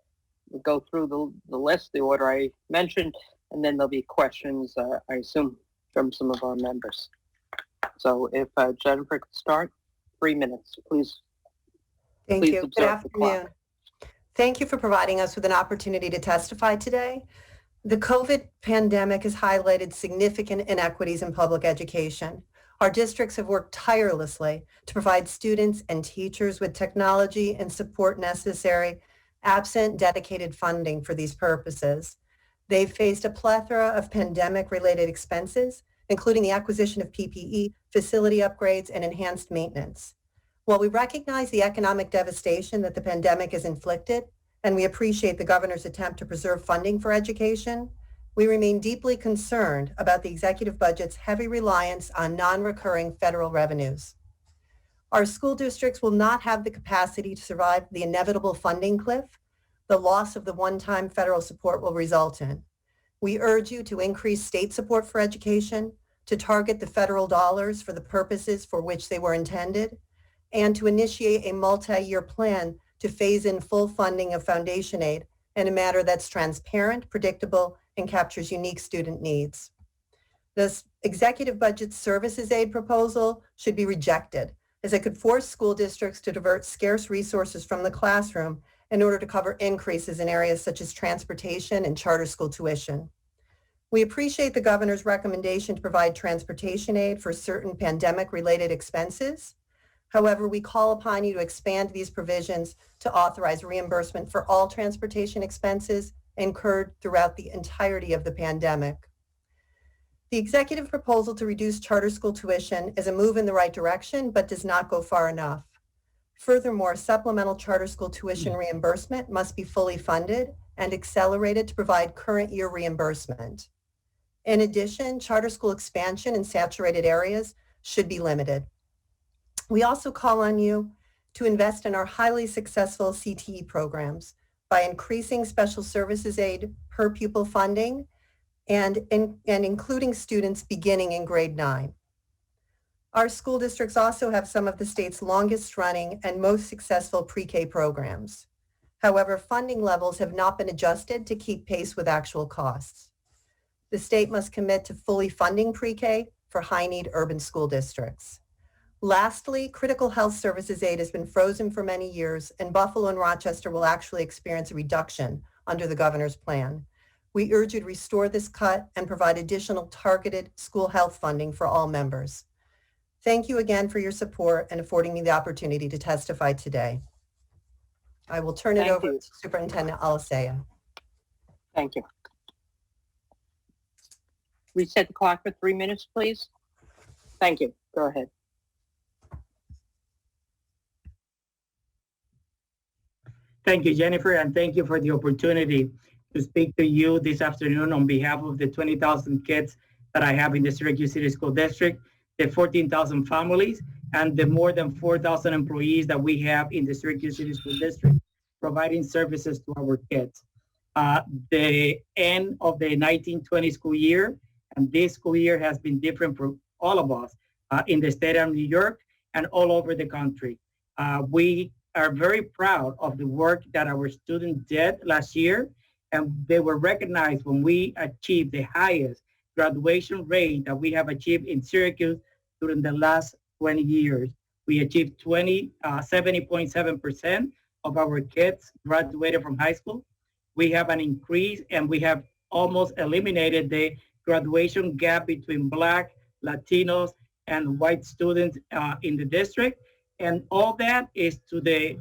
We'll go through the list, the order I mentioned, and then there'll be questions, I assume, from some of our members. So if Jennifer could start, 3 minutes, please. Thank you. Good observe the clock. afternoon. Thank you for providing us with an opportunity to testify today. The COVID pandemic has highlighted significant inequities in public education. Our districts have worked tirelessly to provide students and teachers with technology and support necessary, absent dedicated funding for these purposes. They've faced a plethora of pandemic-related expenses, including the acquisition of PPE, facility upgrades, and enhanced maintenance. While we recognize the economic devastation that the pandemic has inflicted, and we appreciate the governor's attempt to preserve funding for education, we remain deeply concerned about the executive budget's heavy reliance on non-recurring federal revenues. Our school districts will not have the capacity to survive the inevitable funding cliff the loss of the one-time federal support will result in. We urge you to increase state support for education, to target the federal dollars for the purposes for which they were intended, and to initiate a multi-year plan to phase in full funding of foundation aid in a manner that's transparent, predictable, and captures unique student needs. This executive budget services aid proposal should be rejected, as it could force school districts to divert scarce resources from the classroom in order to cover increases in areas such as transportation and charter school tuition. We appreciate the governor's recommendation to provide transportation aid for certain pandemic-related expenses. However, we call upon you to expand these provisions to authorize reimbursement for all transportation expenses incurred throughout the entirety of the pandemic. The executive proposal to reduce charter school tuition is a move in the right direction, but does not go far enough. Furthermore, supplemental charter school tuition reimbursement must be fully funded and accelerated to provide current year reimbursement. In addition, charter school expansion in saturated areas should be limited. We also call on you to invest in our highly successful CTE programs by increasing special services aid per pupil funding and including students beginning in grade 9. Our school districts also have some of the state's longest running and most successful pre-K programs. However, funding levels have not been adjusted to keep pace with actual costs. The state must commit to fully funding pre-K for high-need urban school districts. Lastly, critical health services aid has been frozen for many years, and Buffalo and Rochester will actually experience a reduction under the governor's plan. We urge you to restore this cut and provide additional targeted school health funding for all members. Thank you again for your support and affording me the opportunity to testify today. I will turn it over to Superintendent Alicea. Thank you. Reset the clock for 3 minutes, please. Thank you. Go ahead. Thank you, Jennifer, and thank you for the opportunity to speak to you this afternoon on behalf of the 20,000 kids that I have in the Syracuse City School District, the 14,000 families, and the more than 4,000 employees that we have in the Syracuse City School District providing services to our kids. The end of the 1920 school year and this school year has been different for all of us in the state of New York and all over the country. We are very proud of the work that our students did last year, and they were recognized when we achieved the highest graduation rate that we have achieved in Syracuse during the last 20 years. We achieved 70.7% of our kids graduated from high school. We have an increase, and we have almost eliminated the graduation gap between Black, Latinos, and white students in the district. And all that is to the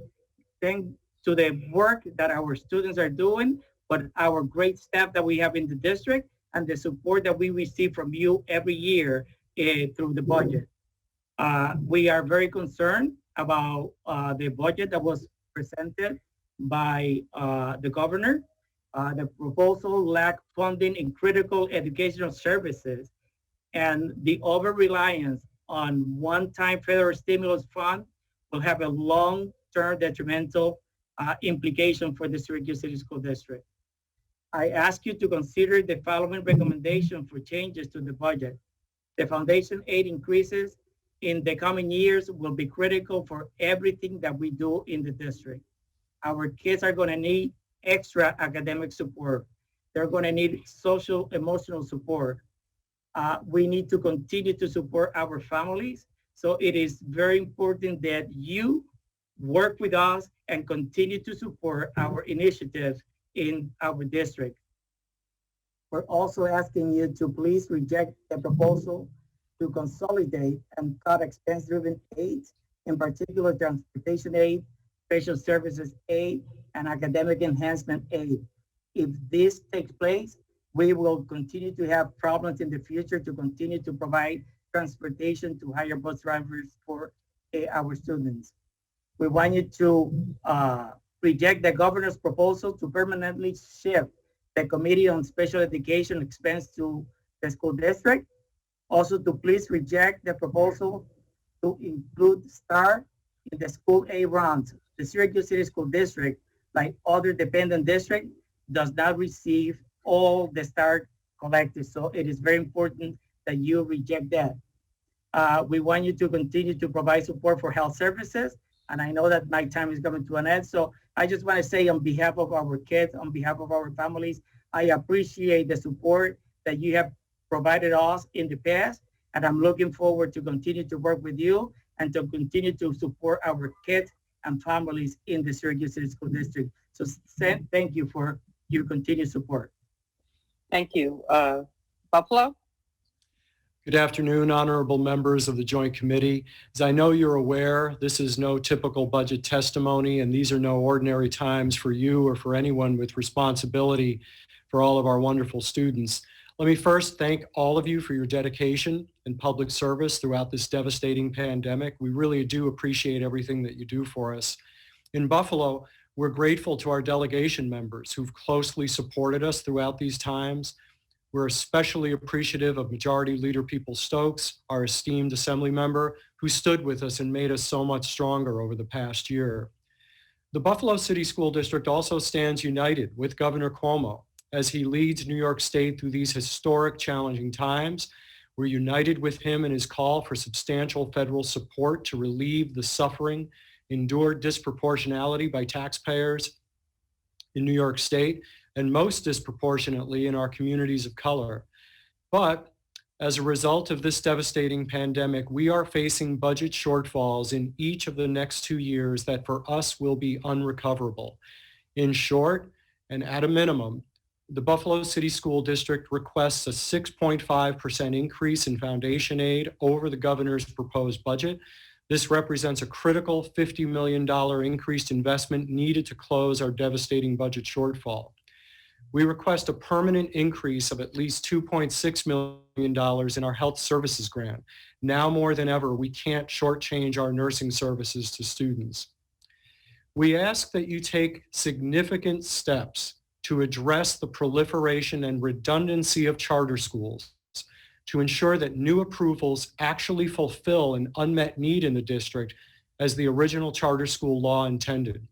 work that our students are doing, but our great staff that we have in the district and the support that we receive from you every year through the budget. We are very concerned about the budget that was presented by the governor. The proposal lacked funding in critical educational services, and the over-reliance on one-time federal stimulus fund will have a long-term detrimental implication for the Syracuse City School District. I ask you to consider the following recommendation for changes to the budget. The foundation aid increases in the coming years will be critical for everything that we do in the district. Our kids are going to need extra academic support. They're going to need social, emotional support. We need to continue to support our families. So it is very important that you work with us and continue to support our initiatives in our district. We're also asking you to please reject the proposal to consolidate and cut expense-driven aids, in particular transportation aid, special services aid, and academic enhancement aid. If this takes place, we will continue to have problems in the future to continue to provide transportation to hire bus drivers for our students. We want you to reject the governor's proposal to permanently shift the Committee on Special Education expense to the school district. Also to please reject the proposal to include STAR in the school aid rounds. The Syracuse City School District, like other dependent districts, does not receive all the STAR collected. So it is very important that you reject that. We want you to continue to provide support for health services. And I know that my time is coming to an end. So I just want to say on behalf of our kids, on behalf of our families, I appreciate the support that you have provided us in the past. And I'm looking forward to continue to work with you and to continue to support our kids and families in the Syracuse City School District. So thank you for your continued support. Thank you. Buffalo? Good afternoon, honorable members of the Joint Committee. As I know you're aware, this is no typical budget testimony, and these are no ordinary times for you or for anyone with responsibility for all of our wonderful students. Let me first thank all of you for your dedication and public service throughout this devastating pandemic. We really do appreciate everything that you do for us. In Buffalo, we're grateful to our delegation members who've closely supported us throughout these times. We're especially appreciative of Majority Leader Peoples-Stokes, our esteemed assembly member, who stood with us and made us so much stronger over the past year. The Buffalo City School District also stands united with Governor Cuomo as he leads New York State through these historic, challenging times. We're united with him in his call for substantial federal support to relieve the suffering endured disproportionality by taxpayers in New York State, and most disproportionately in our communities of color. But as a result of this devastating pandemic, we are facing budget shortfalls in each of the next 2 years that for us will be unrecoverable. In short, and at a minimum, the Buffalo City School District requests a 6.5% increase in foundation aid over the governor's proposed budget. This represents a critical $50 million increased investment needed to close our devastating budget shortfall. We request a permanent increase of at least $2.6 million in our health services grant. Now more than ever, we can't shortchange our nursing services to students. We ask that you take significant steps to address the proliferation and redundancy of charter schools to ensure that new approvals actually fulfill an unmet need in the district as the original charter school law intended.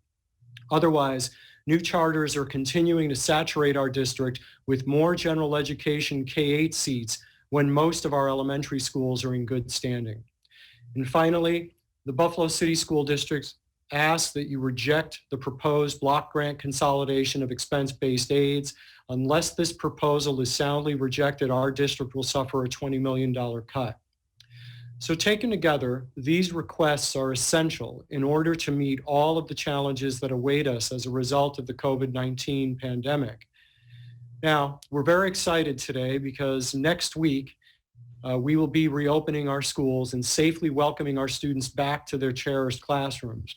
Otherwise, new charters are continuing to saturate our district with more general education K-8 seats when most of our elementary schools are in good standing. And finally, the Buffalo City School District asks that you reject the proposed block grant consolidation of expense-based aids. Unless this proposal is soundly rejected, our district will suffer a $20 million cut. So taken together, these requests are essential in order to meet all of the challenges that await us as a result of the COVID-19 pandemic. Now, we're very excited today because next week, we will be reopening our schools and safely welcoming our students back to their cherished classrooms.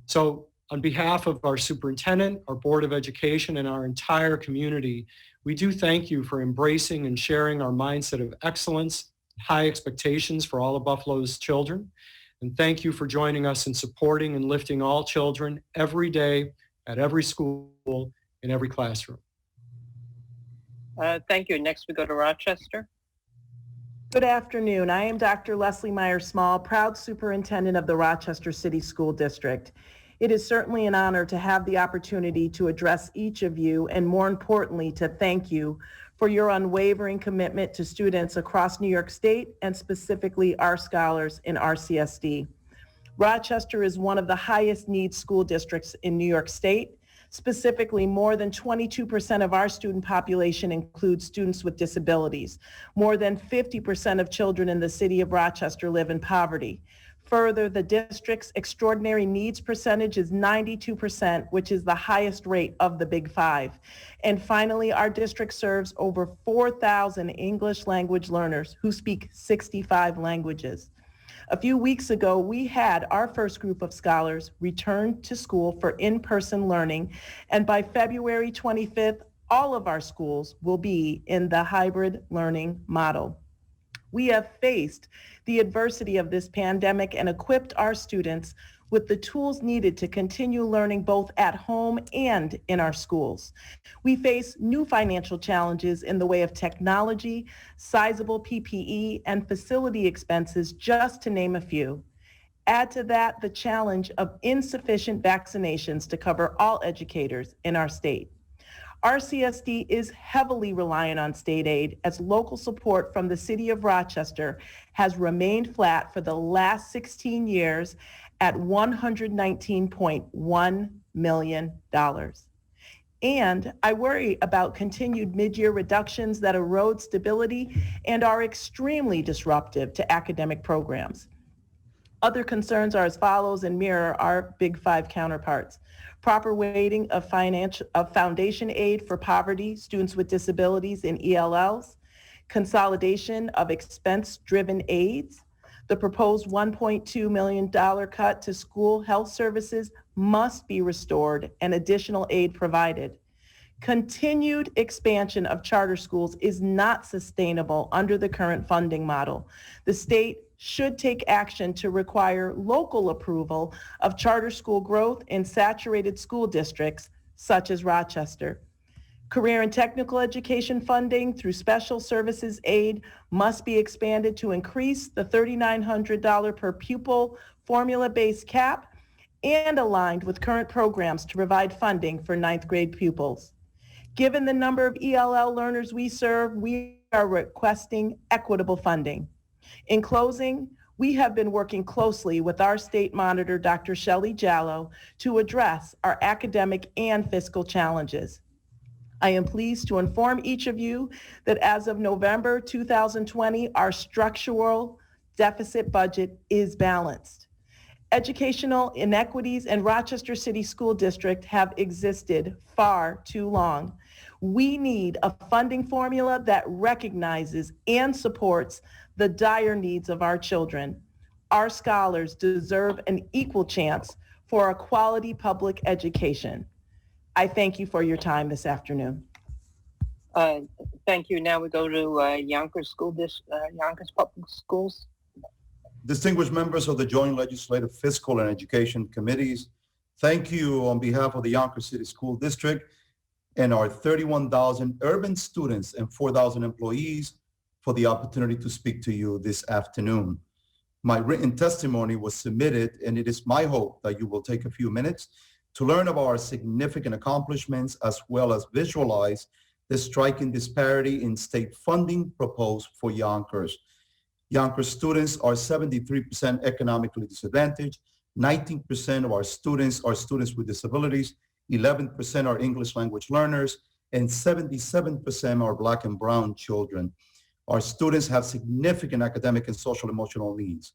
So on behalf of our superintendent, our Board of Education, and our entire community, we do thank you for embracing and sharing our mindset of excellence, high expectations for all of Buffalo's children. And thank you for joining us in supporting and lifting all children every day at every school, in every classroom. Thank you. Next, we go to Rochester. Good afternoon. I am Dr. Leslie Meyer-Small, proud superintendent of the Rochester City School District. It is certainly an honor to have the opportunity to address each of you, and more importantly, to thank you for your unwavering commitment to students across New York State and specifically our scholars in RCSD. Rochester is one of the highest needs school districts in New York State. Specifically, more than 22% of our student population includes students with disabilities. More than 50% of children in the city of Rochester live in poverty. Further, the district's extraordinary needs percentage is 92%, which is the highest rate of the Big Five. And finally, our district serves over 4,000 English language learners who speak 65 languages. A few weeks ago, we had our first group of scholars return to school for in-person learning, and by February 25th, all of our schools will be in the hybrid learning model. We have faced the adversity of this pandemic and equipped our students with the tools needed to continue learning both at home and in our schools. We face new financial challenges in the way of technology, sizable PPE, and facility expenses, just to name a few. Add to that the challenge of insufficient vaccinations to cover all educators in our state. RCSD is heavily reliant on state aid as local support from the city of Rochester has remained flat for the last 16 years at $119.1 million. And I worry about continued mid-year reductions that erode stability and are extremely disruptive to academic programs. Other concerns are as follows and mirror our Big Five counterparts. Proper weighting of foundation aid for poverty, students with disabilities, and ELLs, consolidation of expense-driven aids. The proposed $1.2 million cut to school health services must be restored and additional aid provided. Continued expansion of charter schools is not sustainable under the current funding model. The state should take action to require local approval of charter school growth in saturated school districts such as Rochester. Career and technical education funding through special services aid must be expanded to increase the $3,900 per pupil formula-based cap and aligned with current programs to provide funding for ninth grade pupils. Given the number of ELL learners we serve, we are requesting equitable funding. In closing, we have been working closely with our state monitor, Dr. Shelley Jallow, to address our academic and fiscal challenges. I am pleased to inform each of you that as of November 2020, our structural deficit budget is balanced. Educational inequities in Rochester City School District have existed far too long. We need a funding formula that recognizes and supports the dire needs of our children. Our scholars deserve an equal chance for a quality public education. I thank you for your time this afternoon. Thank you. Now we go to Yonkers Public Schools. Distinguished members of the Joint Legislative Fiscal and Education Committees, Thank you on behalf of the Yonkers City School District and our 31,000 urban students and 4,000 employees for the opportunity to speak to you this afternoon. My written testimony was submitted, and it is my hope that you will take a few minutes to learn about our significant accomplishments as well as visualize the striking disparity in state funding proposed for Yonkers. Yonkers students are 73% economically disadvantaged, 19% of our students are students with disabilities, 11% are English language learners, and 77% are Black and Brown children. Our students have significant academic and social emotional needs.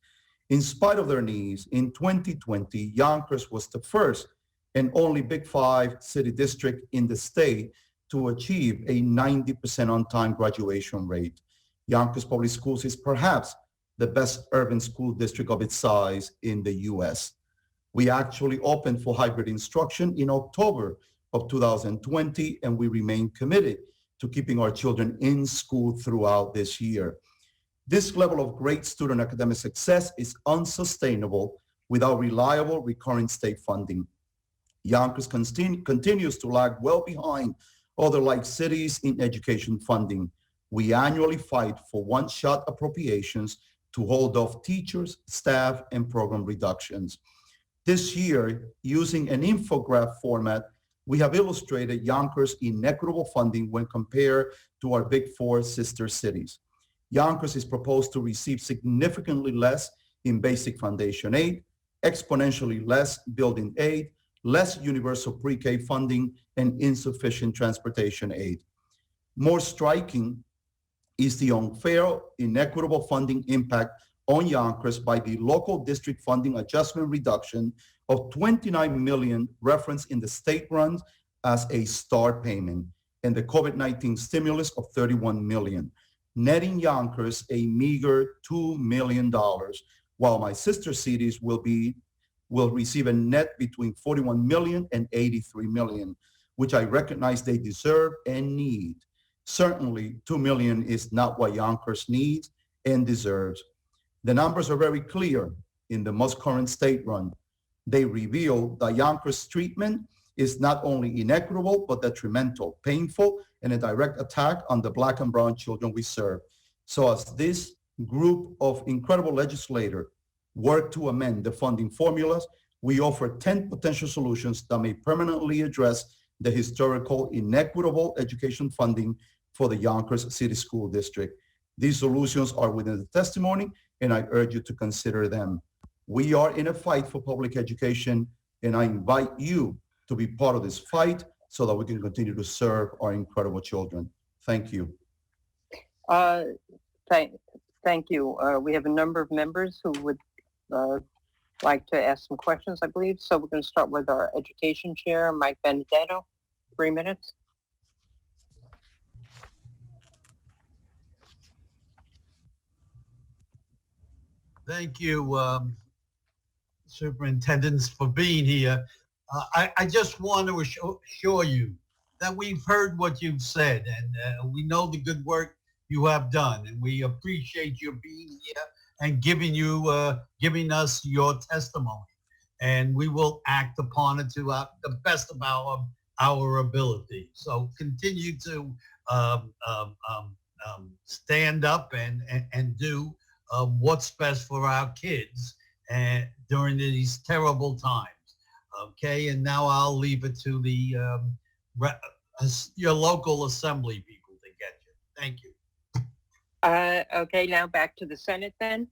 In spite of their needs, in 2020, Yonkers was the first and only Big Five city district in the state to achieve a 90% on-time graduation rate. Yonkers Public Schools is perhaps the best urban school district of its size in the US. We actually opened for hybrid instruction in October of 2020, and we remain committed to keeping our children in school throughout this year. This level of great student academic success is unsustainable without reliable recurrent state funding. Yonkers continues to lag well behind other like cities in education funding. We annually fight for one-shot appropriations to hold off teachers, staff, and program reductions. This year, using an infograph format, we have illustrated Yonkers' inequitable funding when compared to our Big Four sister cities. Yonkers is proposed to receive significantly less in basic foundation aid, exponentially less building aid, less universal pre-K funding, and insufficient transportation aid. More striking is the unfair, inequitable funding impact on Yonkers by the local district funding adjustment reduction of $29 million referenced in the state runs as a STAR payment, and the COVID-19 stimulus of $31 million, netting Yonkers a meager $2 million, while my sister cities will receive a net between $41 million and $83 million, which I recognize they deserve and need. Certainly, $2 million is not what Yonkers needs and deserves. The numbers are very clear in the most current state run. They reveal that Yonkers' treatment is not only inequitable, but detrimental, painful, and a direct attack on the Black and Brown children we serve. So as this group of incredible legislators work to amend the funding formulas, we offer 10 potential solutions that may permanently address the historical inequitable education funding for the Yonkers City School District. These solutions are within the testimony, and I urge you to consider them. We are in a fight for public education, and I invite you to be part of this fight so that we can continue to serve our incredible children. Thank you. Thank you. We have a number of members who would like to ask some questions, I believe. So we're going to start with our education chair, Mike Benedetto, 3 minutes. Thank you, superintendents, for being here. I just want to assure you that we've heard what you've said, and we know the good work you have done, and we appreciate your being here and giving us your testimony. And we will act upon it to the best of our ability. So continue to stand up and do what's best for our kids during these terrible times. Okay, and now I'll leave it to the your local assembly people to get you. Thank you. Okay, now back to the Senate then.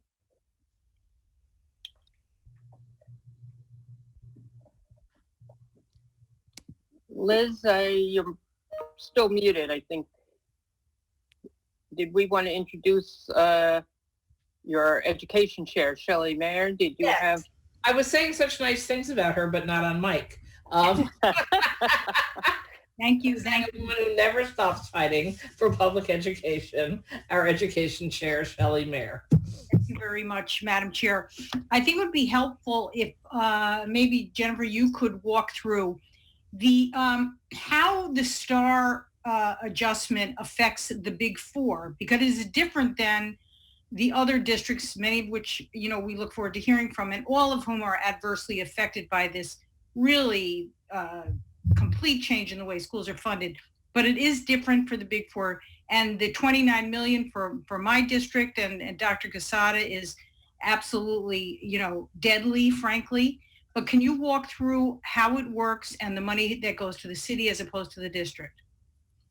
Liz, you're still muted, I think. Did we want to introduce your education chair, Shelley Mayer? Did you have? I was saying such nice things about her, but not on mic. Thank you. Thank you. Woman who never stops fighting for public education, our education chair, Shelley Mayer. Thank you very much, Madam Chair. I think it would be helpful if maybe, Jennifer, you could walk through the how the STAR adjustment affects the Big Four, because it is different than the other districts, many of which, we look forward to hearing from, and all of whom are adversely affected by this really complete change in the way schools are funded. But it is different for the Big Four, and the 29 million for my district and Dr. Quesada is absolutely, deadly, frankly. But can you walk through how it works and the money that goes to the city as opposed to the district?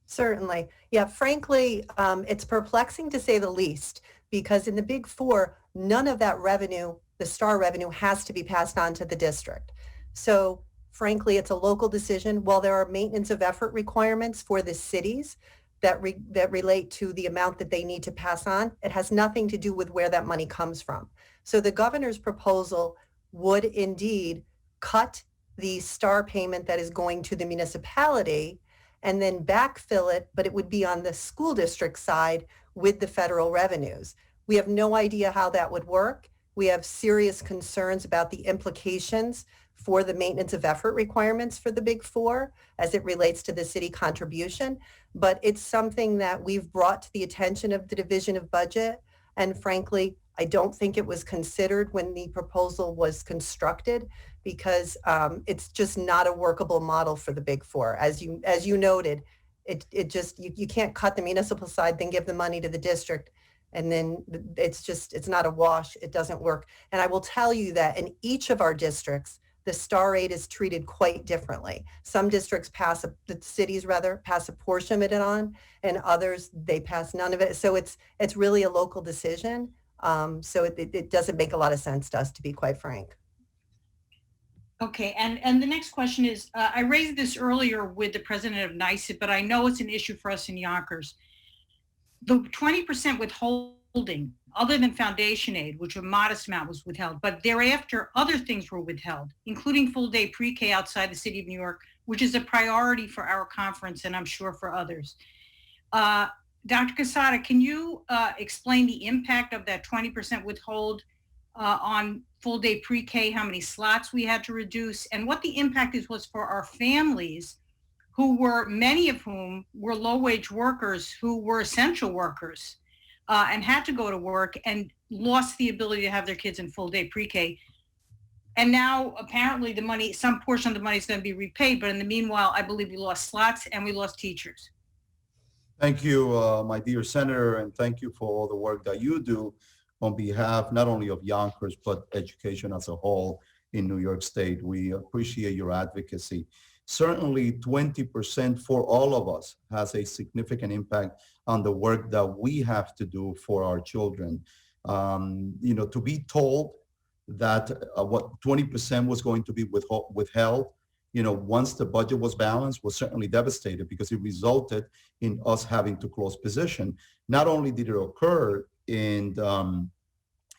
Certainly. Yeah, frankly, it's perplexing to say the least, because in the Big Four, none of that revenue, the STAR revenue, has to be passed on to the district. So frankly, it's a local decision. While there are maintenance of effort requirements for the cities that relate to the amount that they need to pass on, it has nothing to do with where that money comes from. So the governor's proposal would indeed cut the STAR payment that is going to the municipality and then backfill it, but it would be on the school district side with the federal revenues. We have no idea how that would work. We have serious concerns about the implications for the maintenance of effort requirements for the Big Four as it relates to the city contribution. But it's something that we've brought to the attention of the Division of Budget. And frankly, I don't think it was considered when the proposal was constructed, because it's just not a workable model for the Big Four. As you noted, it just, you can't cut the municipal side, then give the money to the district. And then it's not a wash. It doesn't work. And I will tell you that in each of our districts, the STAR rate is treated quite differently. Some districts the cities pass a portion of it on, and others, they pass none of it. So it's really a local decision. So it doesn't make a lot of sense to us, to be quite frank. Okay, and the next question is, I raised this earlier with the president of NYSET, but I know it's an issue for us in Yonkers. The 20% withholding, other than foundation aid, which a modest amount was withheld, but thereafter other things were withheld, including full day pre-K outside the city of New York, which is a priority for our conference and I'm sure for others. Dr. Quesada, can you explain the impact of that 20% withhold on full day pre-K, how many slots we had to reduce, and what the impact was for our families, who were, many of whom were low-wage workers who were essential workers and had to go to work and lost the ability to have their kids in full day pre-K. And now apparently the money, some portion of the money is going to be repaid, but in the meanwhile, I believe we lost slots and we lost teachers. Thank you, my dear Senator, and thank you for all the work that you do on behalf not only of Yonkers, but education as a whole in New York State. We appreciate your advocacy. Certainly 20% for all of us has a significant impact on the work that we have to do for our children. To be told that what 20% was going to be withheld, once the budget was balanced, was certainly devastated, because it resulted in us having to close position. Not only did it occur in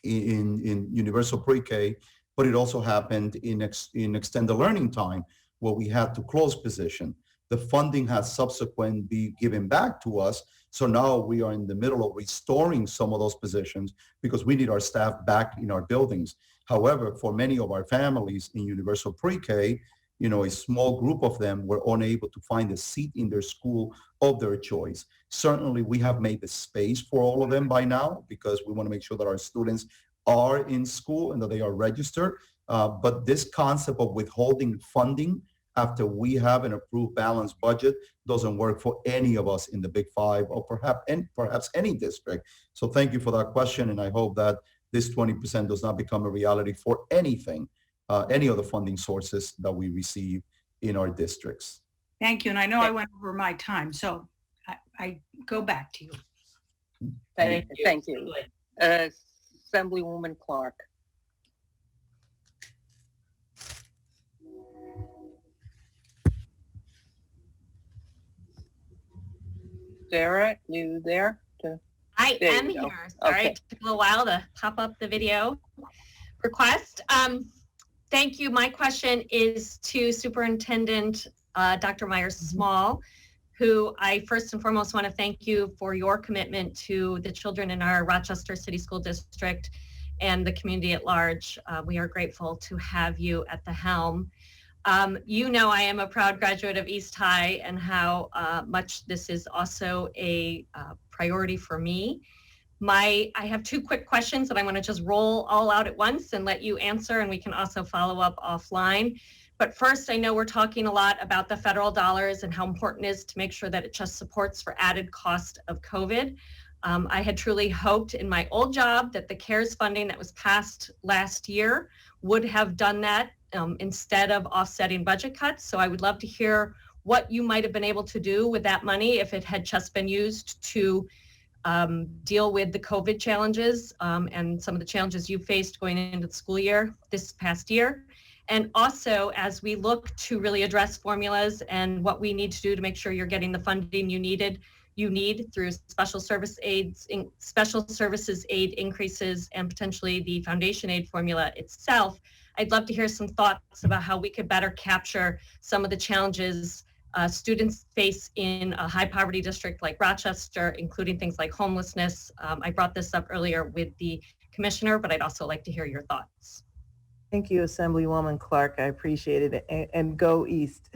universal pre-K, but it also happened in extended learning time, where we had to close position. The funding has subsequently been given back to us. So now we are in the middle of restoring some of those positions because we need our staff back in our buildings. However, for many of our families in universal pre-K, a small group of them were unable to find a seat in their school of their choice. Certainly, we have made the space for all of them by now, because we want to make sure that our students are in school and that they are registered. But this concept of withholding funding after we have an approved balanced budget doesn't work for any of us in the Big Five, or perhaps any district. So thank you for that question, and I hope that this 20% does not become a reality for anything, any of the funding sources that we receive in our districts. Thank you, and I know I went over my time, so I go back to you. Thank you. Assemblywoman Clark. Sarah, you there? I There am you go. here. Sorry, Okay. it took a little while to pop up the video request. Thank you. My question is to Superintendent Dr. Myers-Small, who I first and foremost want to thank you for your commitment to the children in our Rochester City School District and the community at large. We are grateful to have you at the helm. You know, I am a proud graduate of East High, and how much this is also a priority for me. I have two quick questions that I'm going to just roll all out at once and let you answer, and we can also follow up offline. But first, I know we're talking a lot about the federal dollars and how important it is to make sure that it just supports for added cost of COVID. I had truly hoped in my old job that the CARES funding that was passed last year would have done that instead of offsetting budget cuts. So I would love to hear what you might have been able to do with that money if it had just been used to deal with the COVID challenges and some of the challenges you faced going into the school year this past year. And also, as we look to really address formulas and what we need to do to make sure you're getting the funding you need through special services aid increases and potentially the foundation aid formula itself, I'd love to hear some thoughts about how we could better capture some of the challenges students face in a high poverty district like Rochester, including things like homelessness. I brought this up earlier with the commissioner, but I'd also like to hear your thoughts. Thank you, Assemblywoman Clark. I appreciate it. And go East.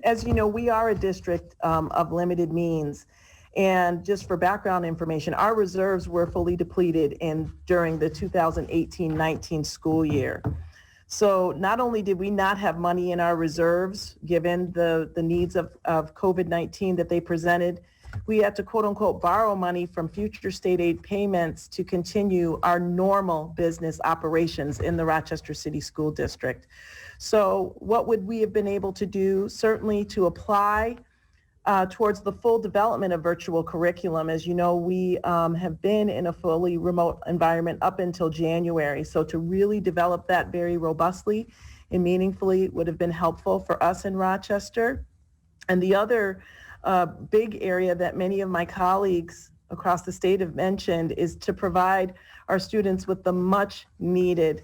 As you know, we are a district of limited means. And just for background information, our reserves were fully depleted during the 2018-19 school year. So not only did we not have money in our reserves, given the needs of COVID-19 that they presented, we had to quote unquote borrow money from future state aid payments to continue our normal business operations in the Rochester City School District. So what would we have been able to do? Certainly to apply towards the full development of virtual curriculum. As you know, we have been in a fully remote environment up until January. So to really develop that very robustly and meaningfully would have been helpful for us in Rochester. And the other big area that many of my colleagues across the state have mentioned is to provide our students with the much needed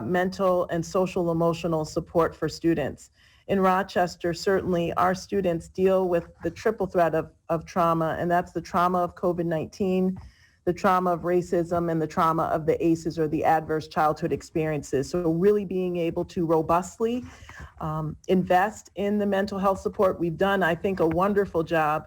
mental and social emotional support for students. In Rochester, certainly our students deal with the triple threat of trauma, and that's the trauma of COVID-19, the trauma of racism, and the trauma of the ACEs, or the adverse childhood experiences. So really being able to robustly invest in the mental health support. We've done, I think, a wonderful job,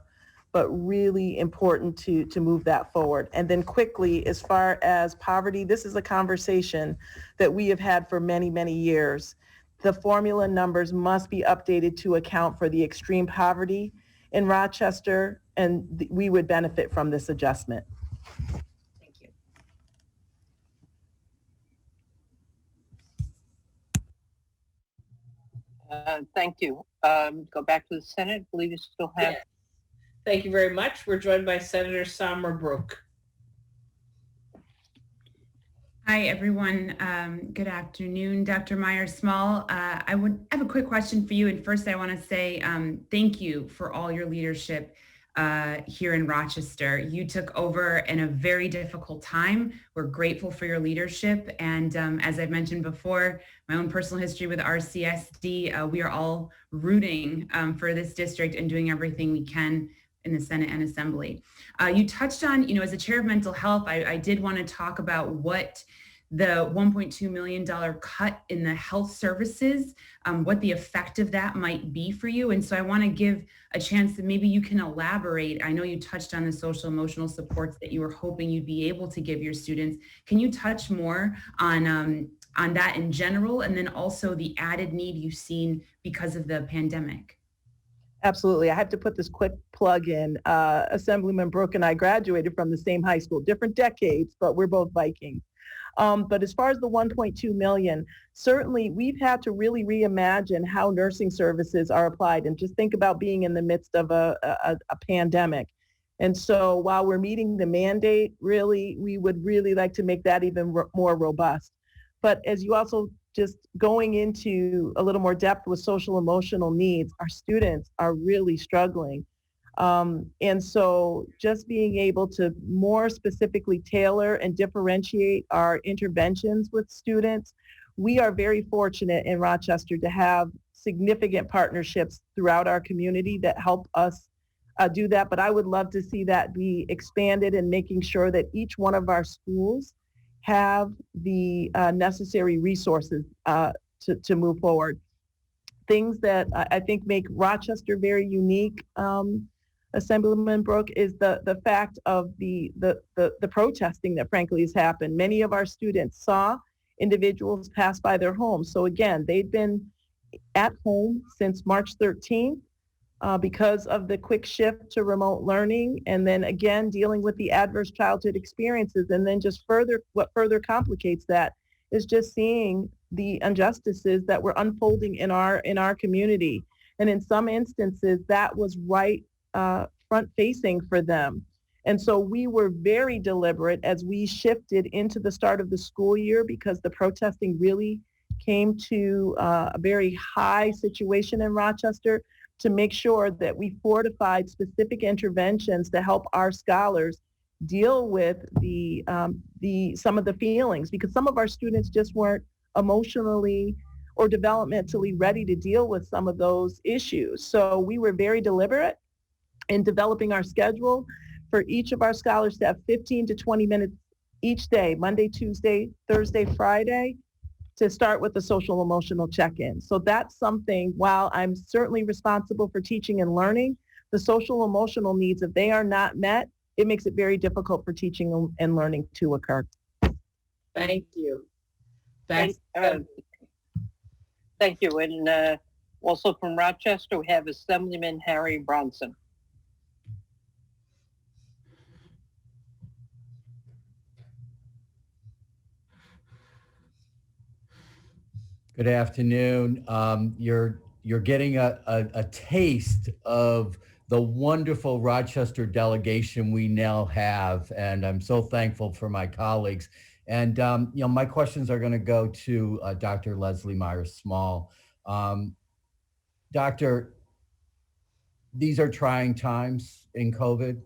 but really important to move that forward. And then quickly, as far as poverty, this is a conversation that we have had for many, many years. The formula numbers must be updated to account for the extreme poverty in Rochester, and we would benefit from this adjustment. Thank you. Thank you. Go back to the Senate. I believe you still have. Yes. Thank you very much. We're joined by Senator Samra Brooke. Hi, everyone. Good afternoon, Dr. Myers-Small. I would have a quick question for you. And first, I want to say thank you for all your leadership here in Rochester. You took over in a very difficult time. We're grateful for your leadership. And as I've mentioned before, my own personal history with RCSD, we are all rooting for this district and doing everything we can in the Senate and Assembly. You touched on, as a chair of mental health, I did want to talk about what the $1.2 million cut in the health services, what the effect of that might be for you. And so I want to give a chance that maybe you can elaborate. I know you touched on the social emotional supports that you were hoping you'd be able to give your students. Can you touch more on that in general, and then also the added need you've seen because of the pandemic? Absolutely. I have to put this quick plug in. Assemblyman Brooke and I graduated from the same high school, different decades, but we're both Vikings. But as far as the 1.2 million, certainly we've had to really reimagine how nursing services are applied, and just think about being in the midst of a pandemic. And so while we're meeting the mandate, really, we would really like to make that even more robust. But as you also just going into a little more depth with social emotional needs, our students are really struggling. And so just being able to more specifically tailor and differentiate our interventions with students, we are very fortunate in Rochester to have significant partnerships throughout our community that help us do that. But I would love to see that be expanded, and making sure that each one of our schools have the necessary resources to move forward. Things that I think make Rochester very unique, Assemblyman Brooke, is the fact of the protesting that frankly has happened. Many of our students saw individuals pass by their homes. So again, they've been at home since March 13th because of the quick shift to remote learning, and then again dealing with the adverse childhood experiences. And then just what further complicates that is just seeing the injustices that were unfolding in our community. And in some instances, that was right front facing for them. And so we were very deliberate as we shifted into the start of the school year, because the protesting really came to a very high situation in Rochester, to make sure that we fortified specific interventions to help our scholars deal with some of the feelings, because some of our students just weren't emotionally or developmentally ready to deal with some of those issues. So we were very deliberate in developing our schedule for each of our scholars to have 15 to 20 minutes each day, Monday, Tuesday, Thursday, Friday, to start with the social emotional check-in. So that's something, while I'm certainly responsible for teaching and learning, the social emotional needs, if they are not met, it makes it very difficult for teaching and learning to occur. Thank you. Thank you. And also from Rochester, we have Assemblyman Harry Bronson. Good afternoon. You're getting a taste of the wonderful Rochester delegation we now have, and I'm so thankful for my colleagues. And my questions are going to go to Dr. Leslie Myers-Small. Doctor, these are trying times in COVID,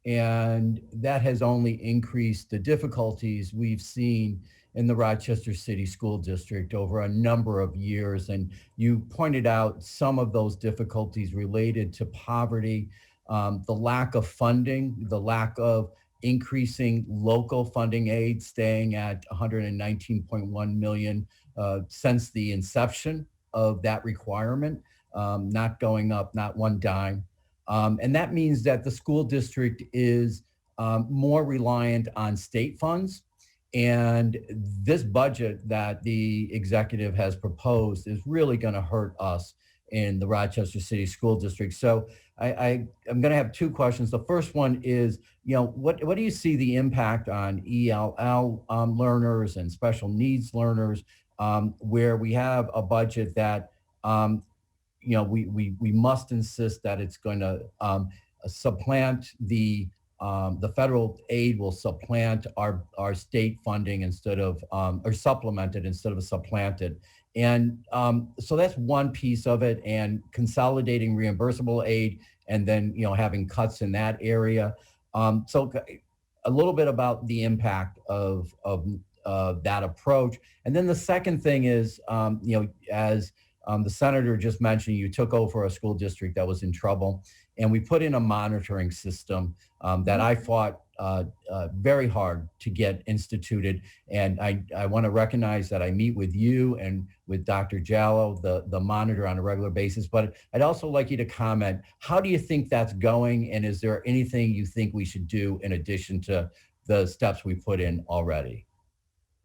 and that has only increased the difficulties we've seen in the Rochester City School District over a number of years. And you pointed out some of those difficulties related to poverty, the lack of funding, the lack of increasing local funding aid, staying at $119.1 million since the inception of that requirement, not going up, not one dime. And that means that the school district is more reliant on state funds. And this budget that the executive has proposed is really going to hurt us in the Rochester City School District. So I'm going to have two questions. The first one is, what do you see the impact on ELL learners and special needs learners, where we have a budget that, we must insist that it's going to supplant the federal aid will supplant our state funding instead of, or supplemented instead of supplanted. And so that's one piece of it, and consolidating reimbursable aid, and then, having cuts in that area. So a little bit about the impact of that approach. And then the second thing is, as the senator just mentioned, you took over a school district that was in trouble, and we put in a monitoring system that I fought very hard to get instituted. And I want to recognize that I meet with you and with Dr. Jallo, the monitor, on a regular basis. But I'd also like you to comment, how do you think that's going? And is there anything you think we should do in addition to the steps we put in already?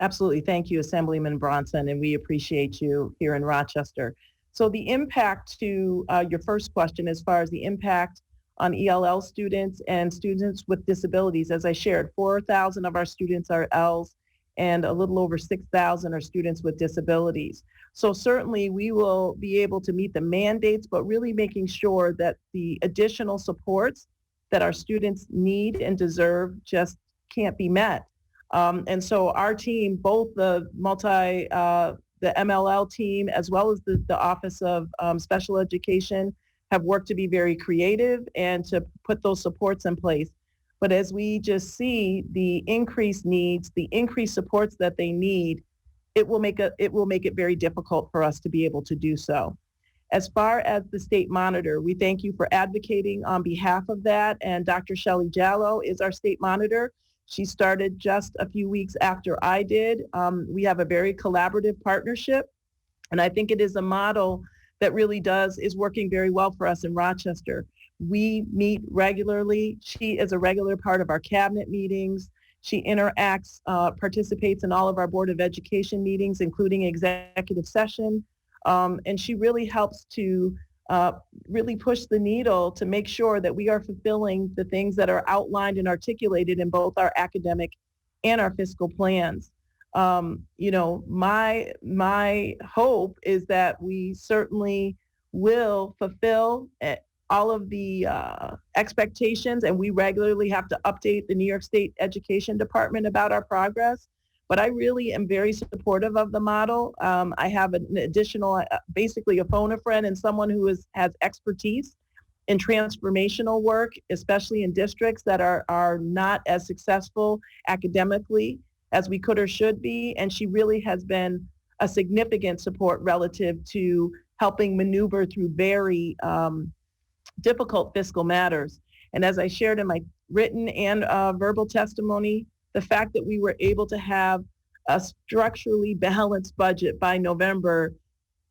Absolutely. Thank you, Assemblyman Bronson, and we appreciate you here in Rochester. So the impact to your first question, as far as the impact on ELL students and students with disabilities, as I shared, 4,000 of our students are ELs, and a little over 6,000 are students with disabilities. So certainly we will be able to meet the mandates, but really making sure that the additional supports that our students need and deserve just can't be met. And so our team, both the MLL team, as well as the Office of Special Education, have worked to be very creative and to put those supports in place. But as we just see the increased needs, the increased supports that they need, it will make it very difficult for us to be able to do so. As far as the state monitor, we thank you for advocating on behalf of that. And Dr. Shelley Jallo is our state monitor. She started just a few weeks after I did. We have a very collaborative partnership, and I think it is a model that really is working very well for us in Rochester. We meet regularly. She is a regular part of our cabinet meetings. She interacts, participates in all of our Board of Education meetings, including executive session. And she really helps to really push the needle to make sure that we are fulfilling the things that are outlined and articulated in both our academic and our fiscal plans. You know, my hope is that we certainly will fulfill all of the expectations, and we regularly have to update the New York State Education Department about our progress. But I really am very supportive of the model. I have an additional, basically a phone a friend and someone who has expertise in transformational work, especially in districts that are not as successful academically as we could or should be. And she really has been a significant support relative to helping maneuver through very difficult fiscal matters. And as I shared in my written and verbal testimony, the fact that we were able to have a structurally balanced budget by November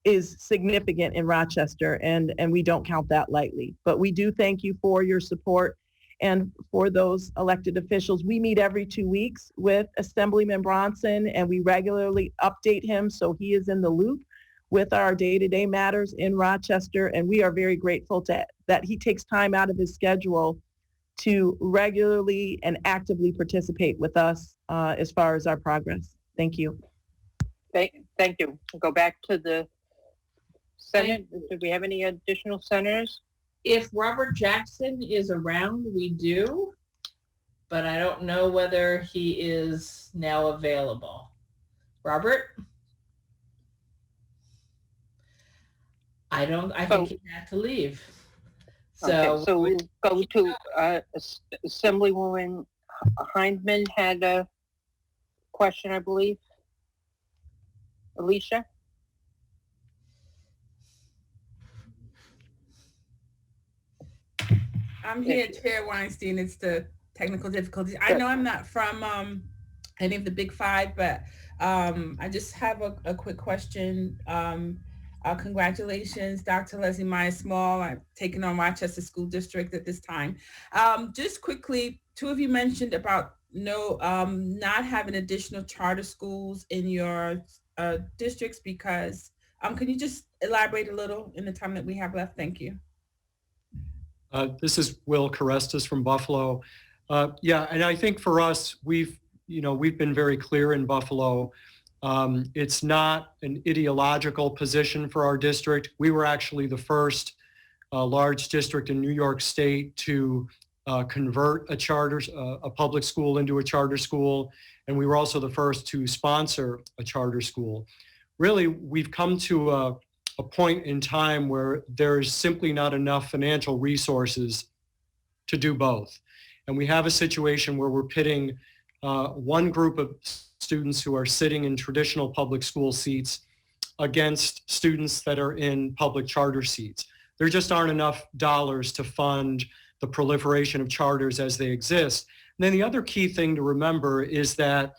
is significant in Rochester, and we don't count that lightly. But we do thank you for your support. And for those elected officials, we meet every 2 weeks with Assemblyman Bronson, and we regularly update him so he is in the loop with our day-to-day matters in Rochester. And we are very grateful that he takes time out of his schedule to regularly and actively participate with us as far as our progress. Thank you. Thank you. We'll go back to the Senate. Do we have any additional senators? If Robert Jackson is around, we do, but I don't know whether he is now available. Robert? I think he had to leave. So we'll go to Assemblywoman Hindman had a question, I believe. Alicia? I'm here, Chair Weinstein. It's the technical difficulties. I know I'm not from any of the big five, but I just have a quick question. Congratulations, Dr. Leslie Myers-Small. I've taken on Rochester School District at this time. Just quickly, two of you mentioned about not having additional charter schools in your districts because, can you just elaborate a little in the time that we have left? Thank you. This is Will Carestas from Buffalo. Yeah, and I think for us, we've been very clear in Buffalo. It's not an ideological position for our district. We were actually the first large district in New York State to convert a public school into a charter school, and we were also the first to sponsor a charter school. Really, we've come to a point in time where there's simply not enough financial resources to do both. And we have a situation where we're pitting one group of students who are sitting in traditional public school seats against students that are in public charter seats. There just aren't enough dollars to fund the proliferation of charters as they exist. And then the other key thing to remember is that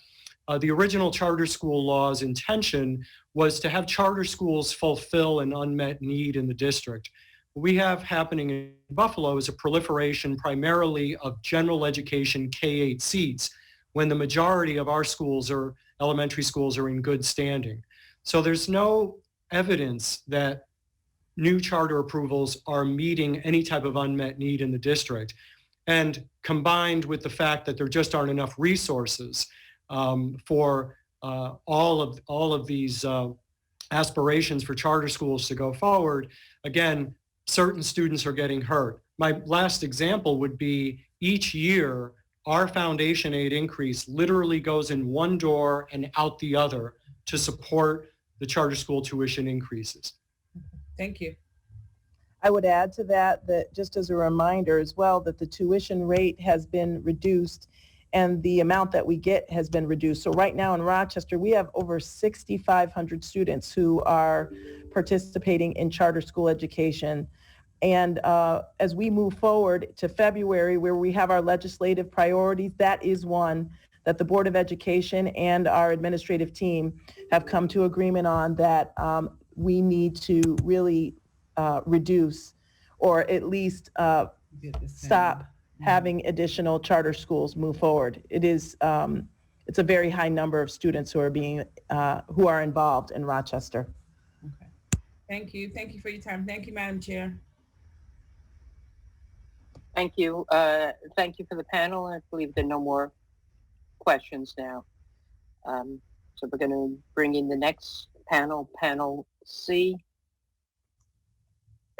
the original charter school law's intention was to have charter schools fulfill an unmet need in the district. What we have happening in Buffalo is a proliferation primarily of general education K-8 seats, when the majority of our schools or elementary schools are in good standing. So there's no evidence that new charter approvals are meeting any type of unmet need in the district. And combined with the fact that there just aren't enough resources for all of these aspirations for charter schools to go forward, again, certain students are getting hurt. My last example would be each year, our foundation aid increase literally goes in one door and out the other to support the charter school tuition increases. Thank you. I would add to that just as a reminder as well, that the tuition rate has been reduced and the amount that we get has been reduced. So right now in Rochester, we have over 6,500 students who are participating in charter school education. And as we move forward to February, where we have our legislative priorities, that is one that the Board of Education and our administrative team have come to agreement on, that we need to really reduce or at least stop having additional charter schools move forward. It is, it's a very high number of students who are involved in Rochester. Thank you. Thank you for your time. Thank you, Madam Chair. Thank you. Thank you for the panel. I believe there are no more questions now. So we're going to bring in the next panel, panel C,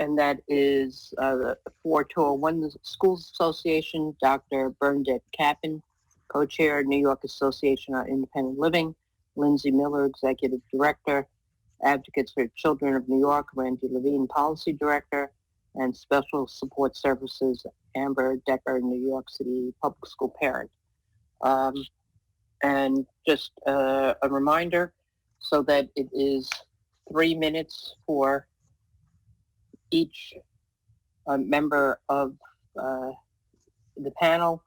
and that is 4201 Schools Association, Dr. Bernadette Kaplan, co-chair, New York Association on Independent Living, Lindsay Miller, executive director, Advocates for Children of New York, Randy Levine, policy director, and Special Support Services, Amber Decker, New York City public school parent. And just a reminder, so that it is 3 minutes for each member of the panel.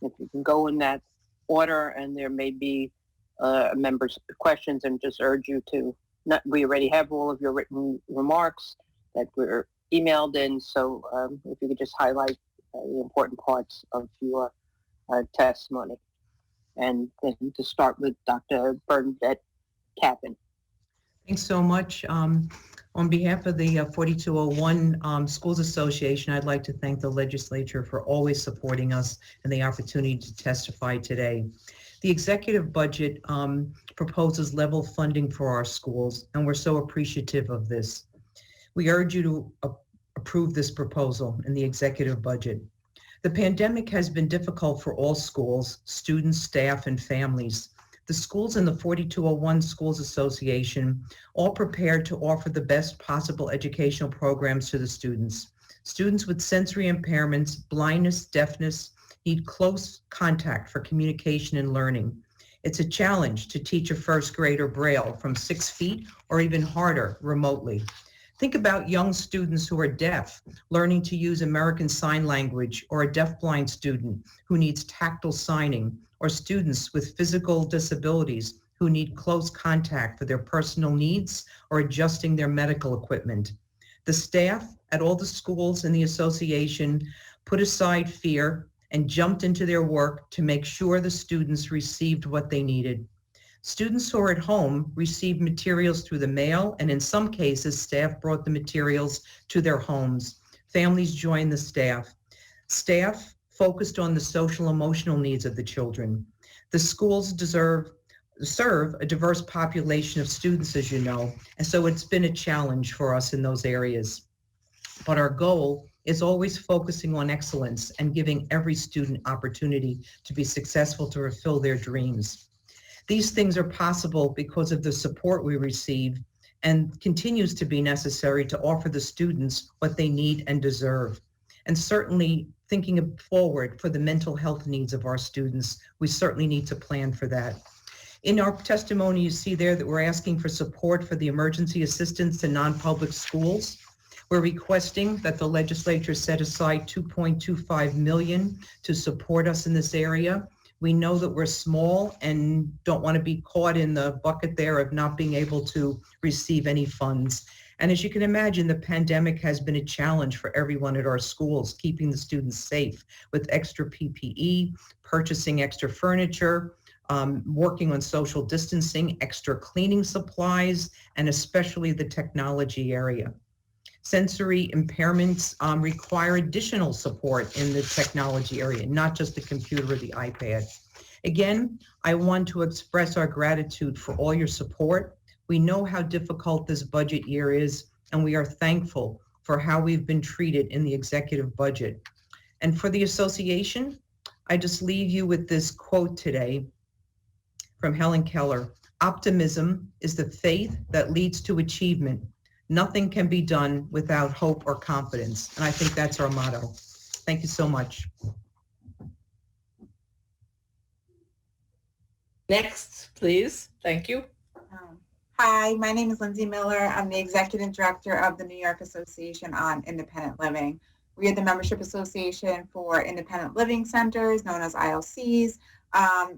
If you can go in that order, and there may be members' questions, and just urge you to we already have all of your written remarks that were emailed in, so if you could just highlight the important parts of your testimony. And then to start with Dr. Bernadette Kaplan. Thanks so much. On behalf of the 4201 Schools Association, I'd like to thank the legislature for always supporting us and the opportunity to testify today. The executive budget proposes level funding for our schools, and we're so appreciative of this. We urge you to approve this proposal in the executive budget. The pandemic has been difficult for all schools, students, staff, and families. The schools in the 4201 Schools Association all prepared to offer the best possible educational programs to the students. Students with sensory impairments, blindness, deafness, need close contact for communication and learning. It's a challenge to teach a first grader Braille from 6 feet or even harder remotely. Think about young students who are deaf, learning to use American Sign Language, or a deafblind student who needs tactile signing, or students with physical disabilities who need close contact for their personal needs or adjusting their medical equipment. The staff at all the schools in the association put aside fear and jumped into their work to make sure the students received what they needed. Students who are at home received materials through the mail, and in some cases, staff brought the materials to their homes. Families joined the staff. Staff focused on the social emotional needs of the children. The schools serve a diverse population of students, as you know, and so it's been a challenge for us in those areas. But our goal is always focusing on excellence and giving every student opportunity to be successful, to fulfill their dreams. These things are possible because of the support we receive and continues to be necessary to offer the students what they need and deserve. And certainly thinking forward for the mental health needs of our students, we certainly need to plan for that. In our testimony, you see there that we're asking for support for the emergency assistance to non-public schools. We're requesting that the legislature set aside $2.25 million to support us in this area. We know that we're small and don't want to be caught in the bucket there of not being able to receive any funds. And as you can imagine, the pandemic has been a challenge for everyone at our schools, keeping the students safe with extra PPE, purchasing extra furniture, working on social distancing, extra cleaning supplies, and especially the technology area. Sensory impairments require additional support in the technology area, not just the computer or the iPad. Again, I want to express our gratitude for all your support. We know how difficult this budget year is, and we are thankful for how we've been treated in the executive budget. And for the association, I just leave you with this quote today from Helen Keller. Optimism is the faith that leads to achievement. Nothing can be done without hope or confidence. And I think that's our motto. Thank you so much. Next, please. Thank you. Hi, my name is Lindsay Miller. I'm the Executive Director of the New York Association on Independent Living. We are the membership association for independent living centers, known as ILCs,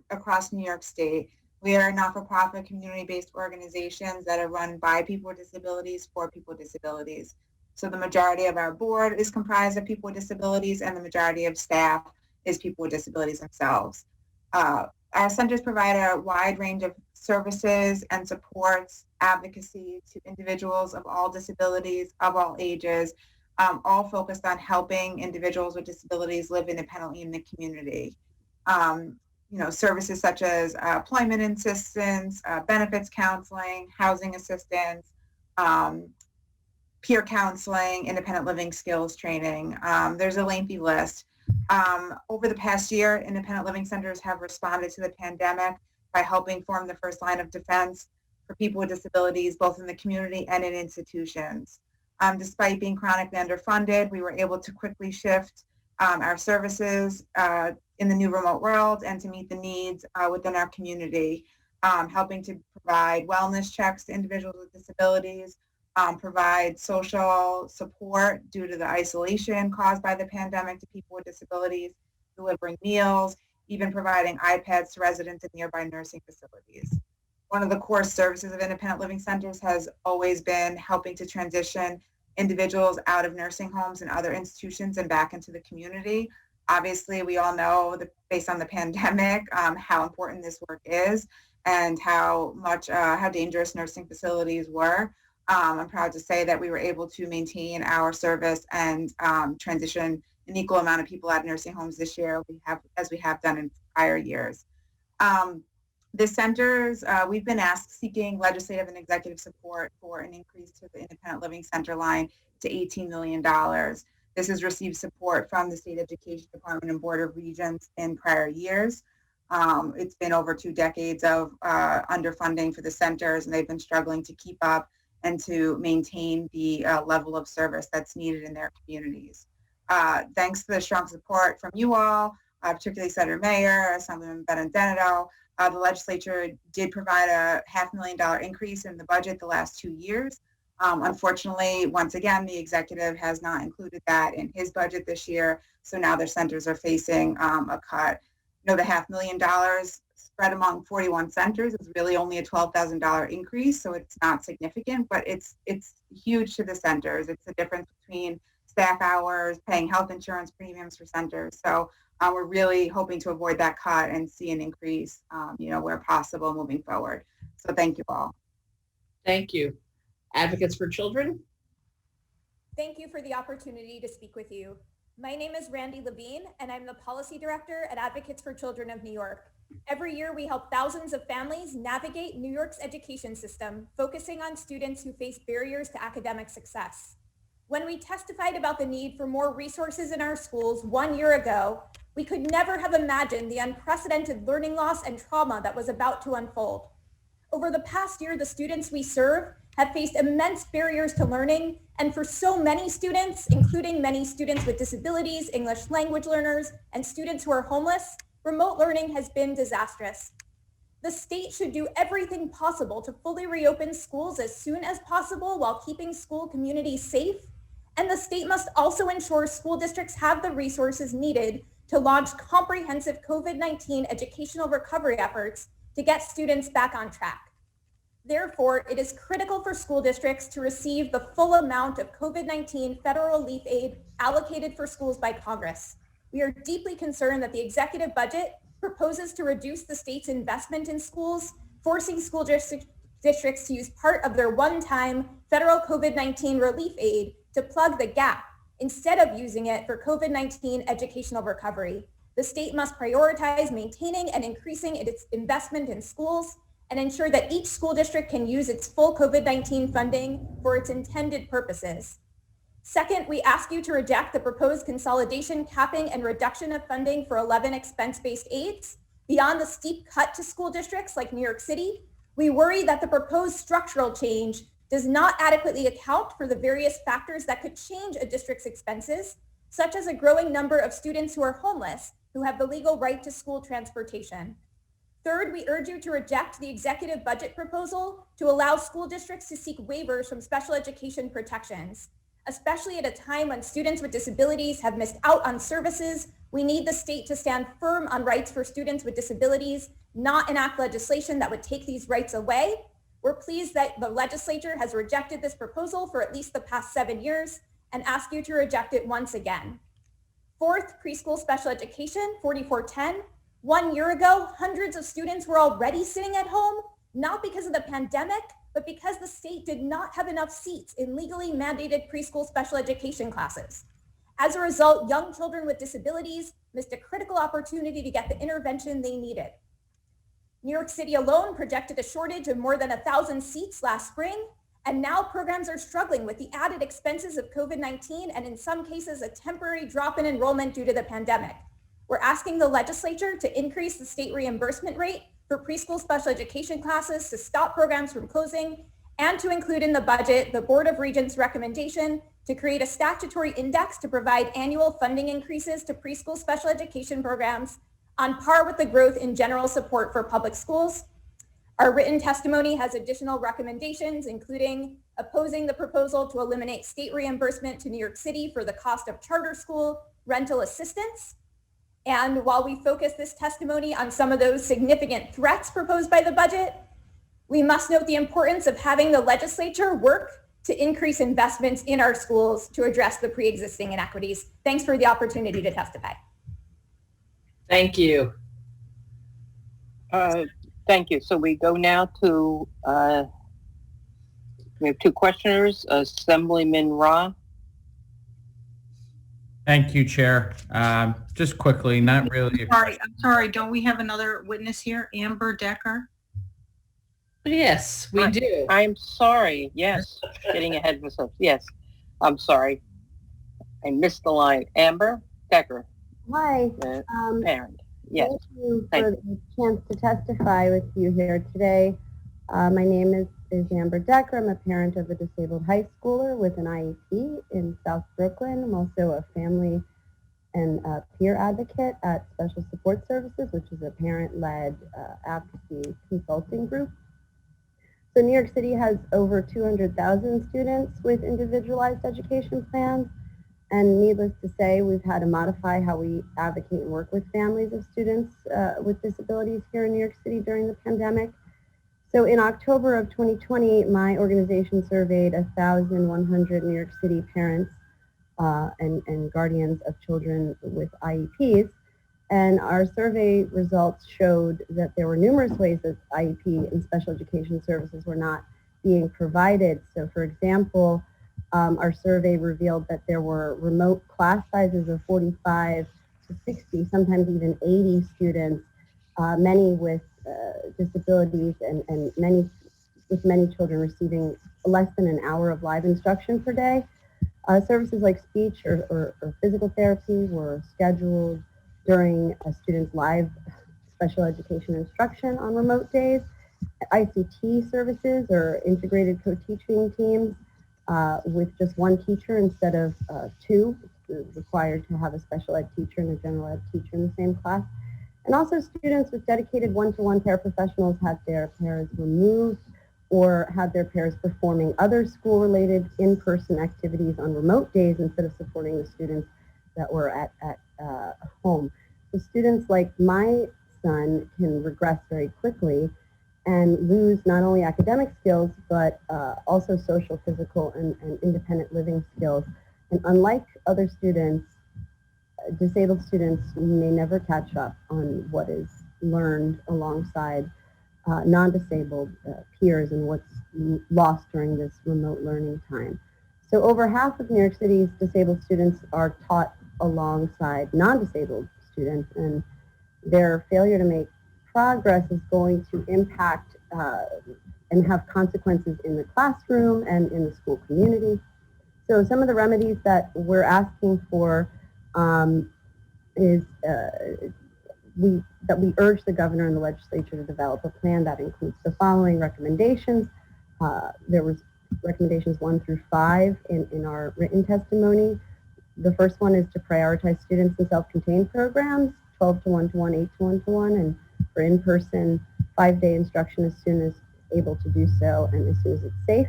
across New York State. We are not-for-profit community-based organizations that are run by people with disabilities for people with disabilities. So the majority of our board is comprised of people with disabilities, and the majority of staff is people with disabilities themselves. Our centers provide a wide range of services and supports, advocacy to individuals of all disabilities, of all ages, all focused on helping individuals with disabilities live independently in the community. Services such as employment assistance, benefits counseling, housing assistance, peer counseling, independent living skills training. There's a lengthy list. Over the past year, independent living centers have responded to the pandemic by helping form the first line of defense for people with disabilities, both in the community and in institutions. Despite being chronically underfunded, we were able to quickly shift our services in the new remote world and to meet the needs within our community, helping to provide wellness checks to individuals with disabilities, provide social support due to the isolation caused by the pandemic to people with disabilities, delivering meals, even providing iPads to residents in nearby nursing facilities. One of the core services of independent living centers has always been helping to transition individuals out of nursing homes and other institutions and back into the community. Obviously, we all know that based on the pandemic, how important this work is and how dangerous nursing facilities were. I'm proud to say that we were able to maintain our service and transition an equal amount of people out of nursing homes this year as we have done in prior years. The centers, we've been seeking legislative and executive support for an increase to the independent living center line to $18 million. This has received support from the State Education Department and Board of Regents in prior years. It's been over 2 decades of underfunding for the centers, and they've been struggling to keep up and to maintain the level of service that's needed in their communities. Thanks to the strong support from you all, particularly Senator Mayer, Assemblyman Benedetto, the legislature did provide a $500,000 increase in the budget the last 2 years. Unfortunately, once again, the executive has not included that in his budget this year, so now their centers are facing a cut. The $500,000 spread among 41 centers is really only a $12,000 increase, so it's not significant, but it's huge to the centers. It's the difference between staff hours, paying health insurance premiums for centers. So we're really hoping to avoid that cut and see an increase, where possible moving forward. So thank you all. Thank you. Advocates for Children. Thank you for the opportunity to speak with you. My name is Randy Levine, and I'm the Policy Director at Advocates for Children of New York. Every year, we help thousands of families navigate New York's education system, focusing on students who face barriers to academic success. When we testified about the need for more resources in our schools 1 year ago, we could never have imagined the unprecedented learning loss and trauma that was about to unfold. Over the past year, the students we serve have faced immense barriers to learning, and for so many students, including many students with disabilities, English language learners, and students who are homeless, remote learning has been disastrous. The state should do everything possible to fully reopen schools as soon as possible while keeping school communities safe, and the state must also ensure school districts have the resources needed to launch comprehensive COVID-19 educational recovery efforts to get students back on track. Therefore, it is critical for school districts to receive the full amount of COVID-19 federal relief aid allocated for schools by Congress. We are deeply concerned that the executive budget proposes to reduce the state's investment in schools, forcing school districts to use part of their one-time federal COVID-19 relief aid to plug the gap instead of using it for COVID-19 educational recovery. The state must prioritize maintaining and increasing its investment in schools and ensure that each school district can use its full COVID-19 funding for its intended purposes. Second, we ask you to reject the proposed consolidation, capping, and reduction of funding for 11 expense-based aids. Beyond the steep cut to school districts like New York City, we worry that the proposed structural change does not adequately account for the various factors that could change a district's expenses, such as a growing number of students who are homeless who have the legal right to school transportation. Third, we urge you to reject the executive budget proposal to allow school districts to seek waivers from special education protections. Especially at a time when students with disabilities have missed out on services, we need the state to stand firm on rights for students with disabilities, not enact legislation that would take these rights away. We're pleased that the legislature has rejected this proposal for at least the past 7 years and ask you to reject it once again. Fourth, preschool special education, 4410. 1 year ago, hundreds of students were already sitting at home, not because of the pandemic, but because the state did not have enough seats in legally mandated preschool special education classes. As a result, young children with disabilities missed a critical opportunity to get the intervention they needed. New York City alone projected a shortage of more than 1,000 seats last spring, and now programs are struggling with the added expenses of COVID-19 and in some cases a temporary drop in enrollment due to the pandemic. We're asking the legislature to increase the state reimbursement rate for preschool special education classes to stop programs from closing and to include in the budget the Board of Regents' recommendation to create a statutory index to provide annual funding increases to preschool special education programs on par with the growth in general support for public schools. Our written testimony has additional recommendations, including opposing the proposal to eliminate state reimbursement to New York City for the cost of charter school rental assistance. And while we focus this testimony on some of those significant threats proposed by the budget, we must note the importance of having the legislature work to increase investments in our schools to address the pre-existing inequities. Thanks for the opportunity to testify. Thank you. Thank you. So we go now to, we have two questioners, Assemblyman Ra. Thank you, Chair. Just quickly, not really. I'm sorry. Don't we have another witness here, Amber Decker? Yes, we do. I'm sorry. Yes, getting ahead of myself. Yes, I'm sorry. I missed the line. Amber Decker. Hi. Parent. Yes. Thank you for the chance to testify with you here today. My name is Amber Decker. I'm a parent of a disabled high schooler with an IEP in South Brooklyn. I'm also a family and peer advocate at Special Support Services, which is a parent-led advocacy consulting group. So New York City has over 200,000 students with individualized education plans. And needless to say, we've had to modify how we advocate and work with families of students with disabilities here in New York City during the pandemic. So in October of 2020, my organization surveyed 1,100 New York City parents and guardians of children with IEPs. And our survey results showed that there were numerous ways that IEP and special education services were not being provided. So for example, our survey revealed that there were remote class sizes of 45 to 60, sometimes even 80 students, many with disabilities and many children receiving less than an hour of live instruction per day. Services like speech or physical therapy were scheduled during a student's live special education instruction on remote days. ICT services or integrated co-teaching teams with just one teacher instead of two. It's required to have a special ed teacher and a general ed teacher in the same class. And also students with dedicated one-to-one paraprofessionals had their pairs removed or had their pairs performing other school-related in-person activities on remote days instead of supporting the students that were at home. So students like my son can regress very quickly and lose not only academic skills, but also social, physical, and independent living skills. And unlike other students, disabled students may never catch up on what is learned alongside non-disabled peers and what's lost during this remote learning time. So over half of New York City's disabled students are taught alongside non-disabled students, and their failure to make progress is going to impact and have consequences in the classroom and in the school community. So some of the remedies that we're asking for is that we urge the governor and the legislature to develop a plan that includes the following recommendations. There was recommendations 1 through 5 in our written testimony. The first one is to prioritize students in self-contained programs, 12 to 1-to-1, 8 to 1-to-1, and for in-person 5-day instruction as soon as able to do so and as soon as it's safe,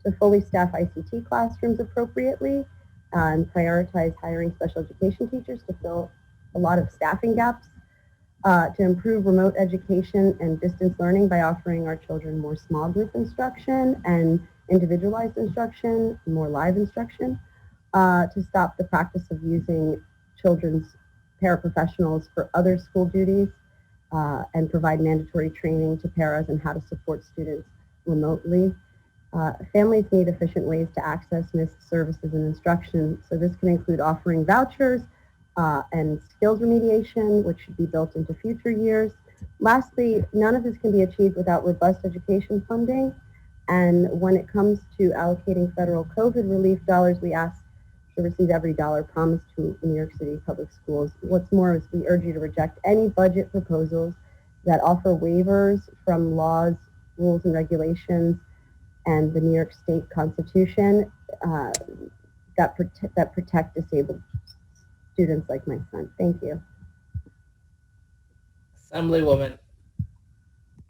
to fully staff ICT classrooms appropriately, and prioritize hiring special education teachers to fill a lot of staffing gaps. to improve remote education and distance learning by offering our children more small group instruction and individualized instruction, more live instruction, to stop the practice of using children's paraprofessionals for other school duties, and provide mandatory training to paras on how to support students remotely. Families need efficient ways to access missed services and instruction, so this can include offering vouchers and skills remediation, which should be built into future years. Lastly, none of this can be achieved without robust education funding, and when it comes to allocating federal COVID relief dollars, we ask to receive every dollar promised to New York City public schools. What's more is we urge you to reject any budget proposals that offer waivers from laws, rules, and regulations and the New York State Constitution that protect disabled students like my son. Thank you. Assemblywoman.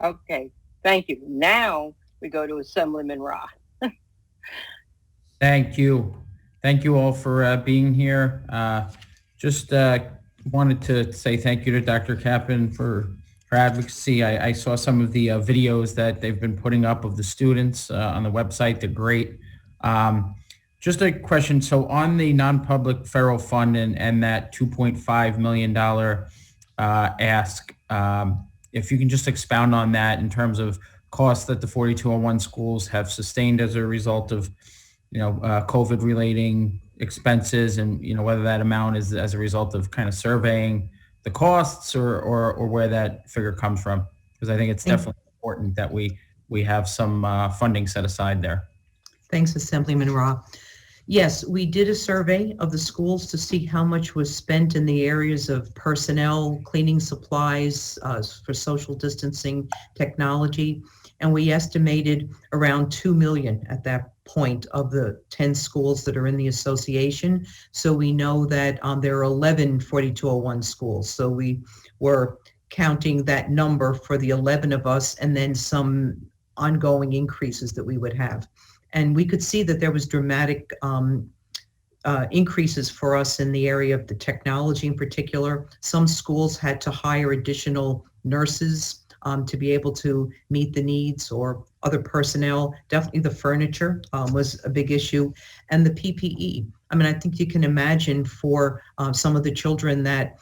Okay, thank you. Now we go to Assemblyman Ra. Thank you. Thank you all for being here. Just wanted to say thank you to Dr. Kaplan for advocacy. I saw some of the videos that they've been putting up of the students on the website. They're great. Just a question. So on the non-public federal fund and that $2.5 million ask, if you can just expound on that in terms of costs that the 4201 schools have sustained as a result of, COVID relating expenses, and, whether that amount is as a result of kind of surveying the costs or where that figure comes from. Because I think it's definitely important that we have some funding set aside there. Thanks, Assemblyman Ra. Yes, we did a survey of the schools to see how much was spent in the areas of personnel, cleaning supplies, for social distancing, technology, and we estimated around $2 million at that point of the 10 schools that are in the association. So we know that there are 11 4201 schools. So we were counting that number for the 11 of us and then some ongoing increases that we would have. And we could see that there was dramatic increases for us in the area of the technology in particular. Some schools had to hire additional nurses to be able to meet the needs, or other personnel. Definitely the furniture was a big issue, and the PPE. I mean, I think you can imagine for some of the children that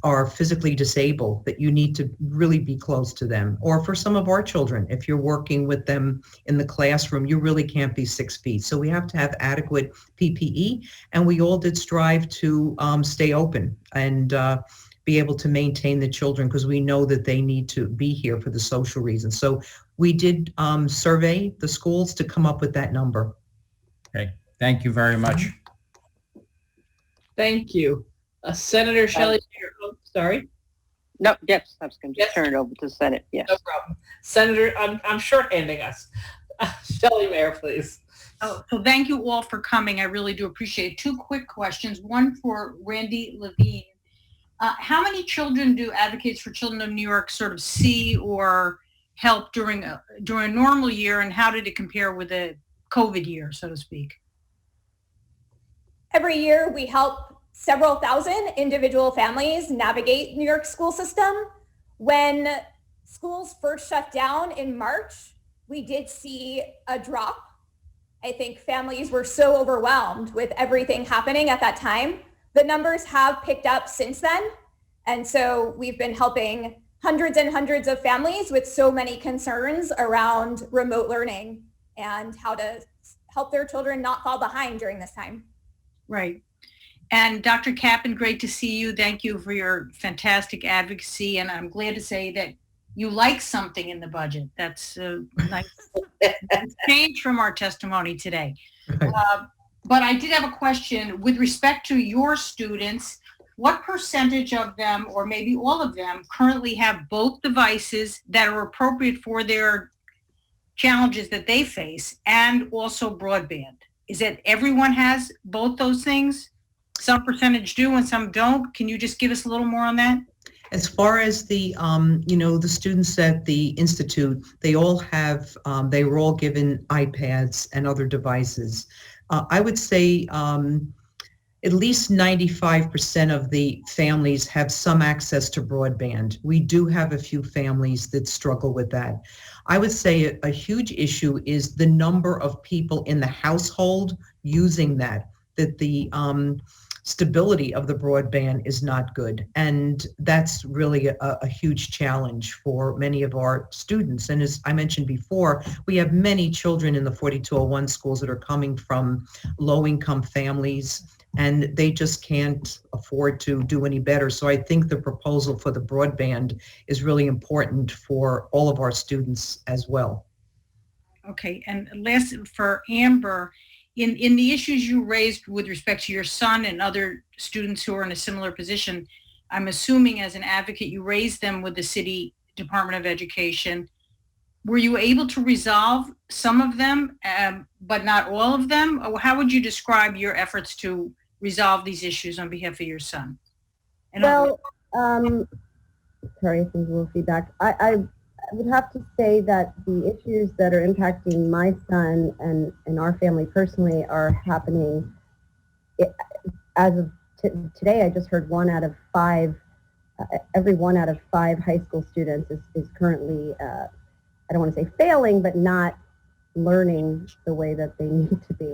are physically disabled that you need to really be close to them, or for some of our children, if you're working with them in the classroom, you really can't be 6 feet. So we have to have adequate PPE, and we all did strive to stay open and be able to maintain the children, because we know that they need to be here for the social reasons. So we did survey the schools to come up with that number. Okay, thank you very much. Thank you. Senator Shelley Mayer. Oh, sorry. No, yes, I was going to just turn it over to the Senate. Yes. No problem. Senator, I'm shorthanding us. Shelley Mayer, please. Oh, so thank you all for coming. I really do appreciate it. 2 quick questions. One for Randy Levine. How many children do Advocates for Children of New York sort of see or help during a normal year, and how did it compare with a COVID year, so to speak? Every year we help several thousand individual families navigate New York school system. When schools first shut down in March, we did see a drop. I think families were so overwhelmed with everything happening at that time. The numbers have picked up since then. And so we've been helping hundreds and hundreds of families with so many concerns around remote learning and how to help their children not fall behind during this time. Right. And Dr. Kaplan, great to see you. Thank you for your fantastic advocacy. And I'm glad to say that you like something in the budget. That's a nice change from our testimony today. But I did have a question with respect to your students. What percentage of them, or maybe all of them, currently have both devices that are appropriate for their challenges that they face, and also broadband? Is it everyone has both those things? Some percentage do and some don't. Can you just give us a little more on that? As far as the, the students at the Institute, they all have, they were all given iPads and other devices. I would say at least 95% of the families have some access to broadband. We do have a few families that struggle with that. I would say a huge issue is the number of people in the household using that the stability of the broadband is not good. And that's really a huge challenge for many of our students. And as I mentioned before, we have many children in the 4201 schools that are coming from low-income families, and they just can't afford to do any better. So I think the proposal for the broadband is really important for all of our students as well. Okay, and last for Amber, in the issues you raised with respect to your son and other students who are in a similar position, I'm assuming as an advocate, you raised them with the City Department of Education. Were you able to resolve some of them, but not all of them? Or how would you describe your efforts to resolve these issues on behalf of your son? And well, sorry, I think a little feedback. I would have to say that the issues that are impacting my son and our family personally are happening as of today. I just heard every 1 out of 5 high school students is currently, I don't want to say failing, but not learning the way that they need to be.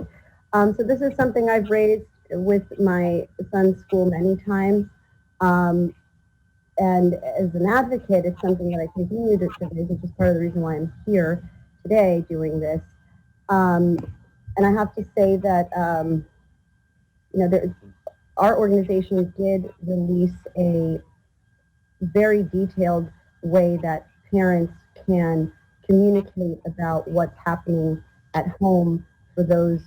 So this is something I've raised with my son's school many times. And as an advocate, it's something that I continue to raise, which is part of the reason why I'm here today doing this. And I have to say that, our organization did release a very detailed way that parents can communicate about what's happening at home for those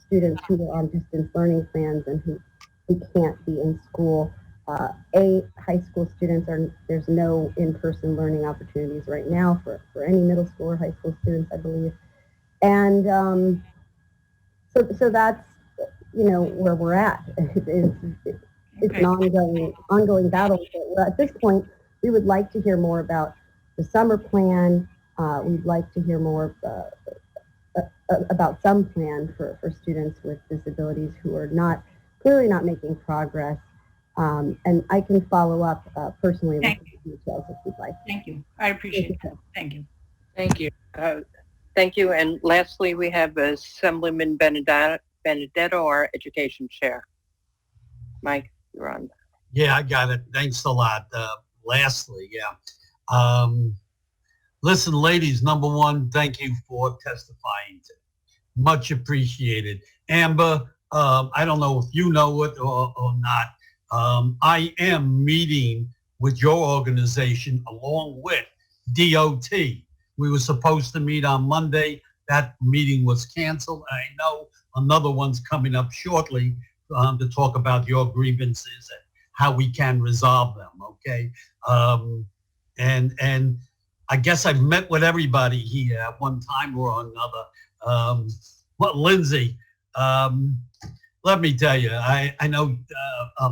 students who are on distance learning plans and who can't be in school. High school students there's no in-person learning opportunities right now for any middle school or high school students, I believe. And so that's, where we're at. It's an ongoing battle. But at this point, we would like to hear more about the summer plan. We'd like to hear more about some plan for students with disabilities who are clearly not making progress. And I can follow up personally with the details if you'd like. Thank you. I appreciate that. Thank you. Thank you. Thank you. And lastly, we have Assemblyman Benedetto, our education chair. Mike, you're on. Yeah, I got it. Thanks a lot. Lastly, yeah. Listen, ladies, number one, thank you for testifying today. Much appreciated. Amber, I don't know if you know it or not. I am meeting with your organization along with DOT. We were supposed to meet on Monday. That meeting was canceled. I know another one's coming up shortly to talk about your grievances and how we can resolve them, okay? And I guess I've met with everybody here at one time or another. Lindsay, let me tell you, I know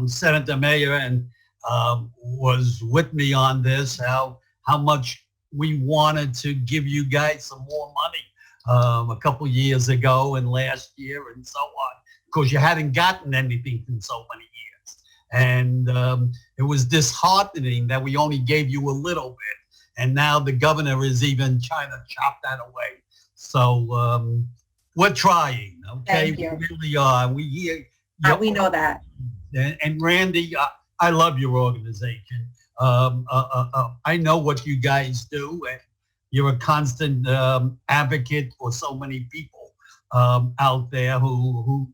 Senator Mayer and was with me on this, how much we wanted to give you guys some more money a couple years ago and last year and so on, because you hadn't gotten anything in so many years. And it was disheartening that we only gave you a little bit. And now the governor is even trying to chop that away. So we're trying, okay? We really are. We hear. We know that. And Randy, I love your organization. I know what you guys do, and you're a constant advocate for so many people out there who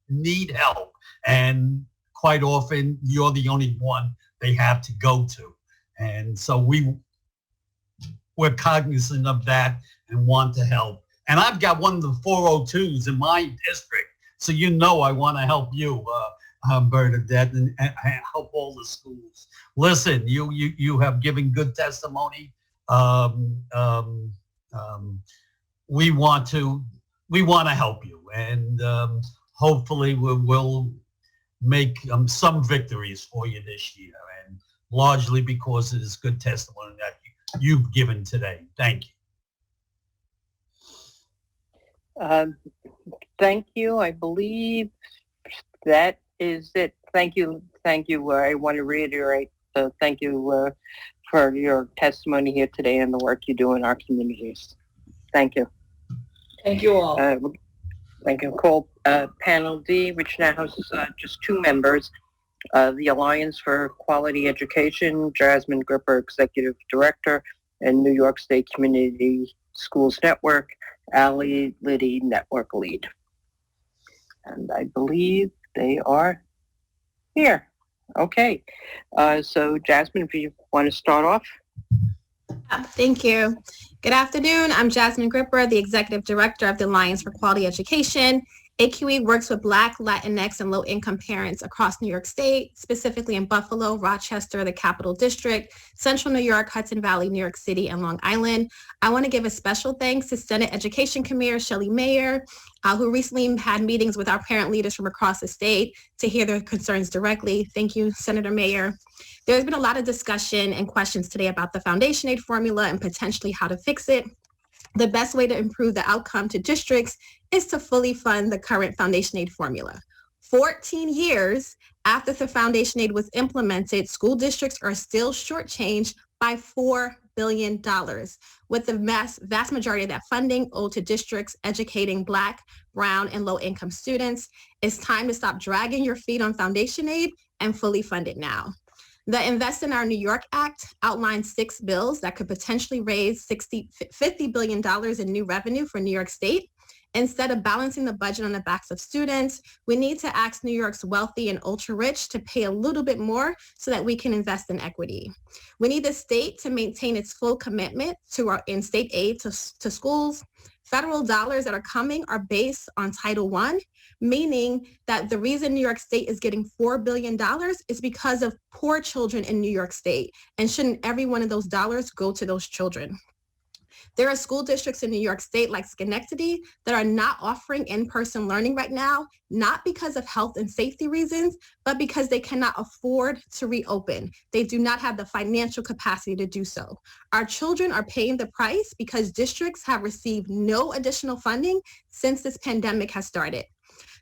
need help. And quite often, you're the only one they have to go to. And so we're cognizant of that and want to help. And I've got one of the 402s in my district, so I want to help you, Bernadette, and help all the schools. Listen, you have given good testimony. We want to help you, and hopefully we'll make some victories for you this year, and largely because it is good testimony that you've given today. Thank you. Thank you. I believe that is it. Thank you. Thank you. I want to reiterate, thank you for your testimony here today and the work you do in our communities. Thank you. Thank you all. Thank you. Call panel D, which now has just 2 members. The Alliance for Quality Education, Jasmine Gripper, Executive Director, and New York State Community Schools Network, Ali Liddy, Network Lead. And I believe they are here. Okay. So Jasmine, if you want to start off. Thank you. Good afternoon. I'm Jasmine Gripper, the Executive Director of the Alliance for Quality Education. AQE works with Black, Latinx, and low-income parents across New York State, specifically in Buffalo, Rochester, the Capital District, Central New York, Hudson Valley, New York City, and Long Island. I want to give a special thanks to Senate Education Committee Shelley Mayer, who recently had meetings with our parent leaders from across the state to hear their concerns directly. Thank you, Senator Mayer. There's been a lot of discussion and questions today about the foundation aid formula and potentially how to fix it. The best way to improve the outcome to districts is to fully fund the current foundation aid formula. 14 years after the foundation aid was implemented, school districts are still shortchanged by $4 billion, with the vast majority of that funding owed to districts educating Black, brown, and low-income students. It's time to stop dragging your feet on foundation aid and fully fund it now. The Invest in Our New York Act outlines 6 bills that could potentially raise $50 billion in new revenue for New York State. Instead of balancing the budget on the backs of students, we need to ask New York's wealthy and ultra-rich to pay a little bit more so that we can invest in equity. We need the state to maintain its full commitment to our in-state aid to schools. Federal dollars that are coming are based on Title I, meaning that the reason New York State is getting $4 billion is because of poor children in New York State. And shouldn't every one of those dollars go to those children? There are school districts in New York State like Schenectady that are not offering in-person learning right now, not because of health and safety reasons, but because they cannot afford to reopen. They do not have the financial capacity to do so. Our children are paying the price because districts have received no additional funding since this pandemic has started.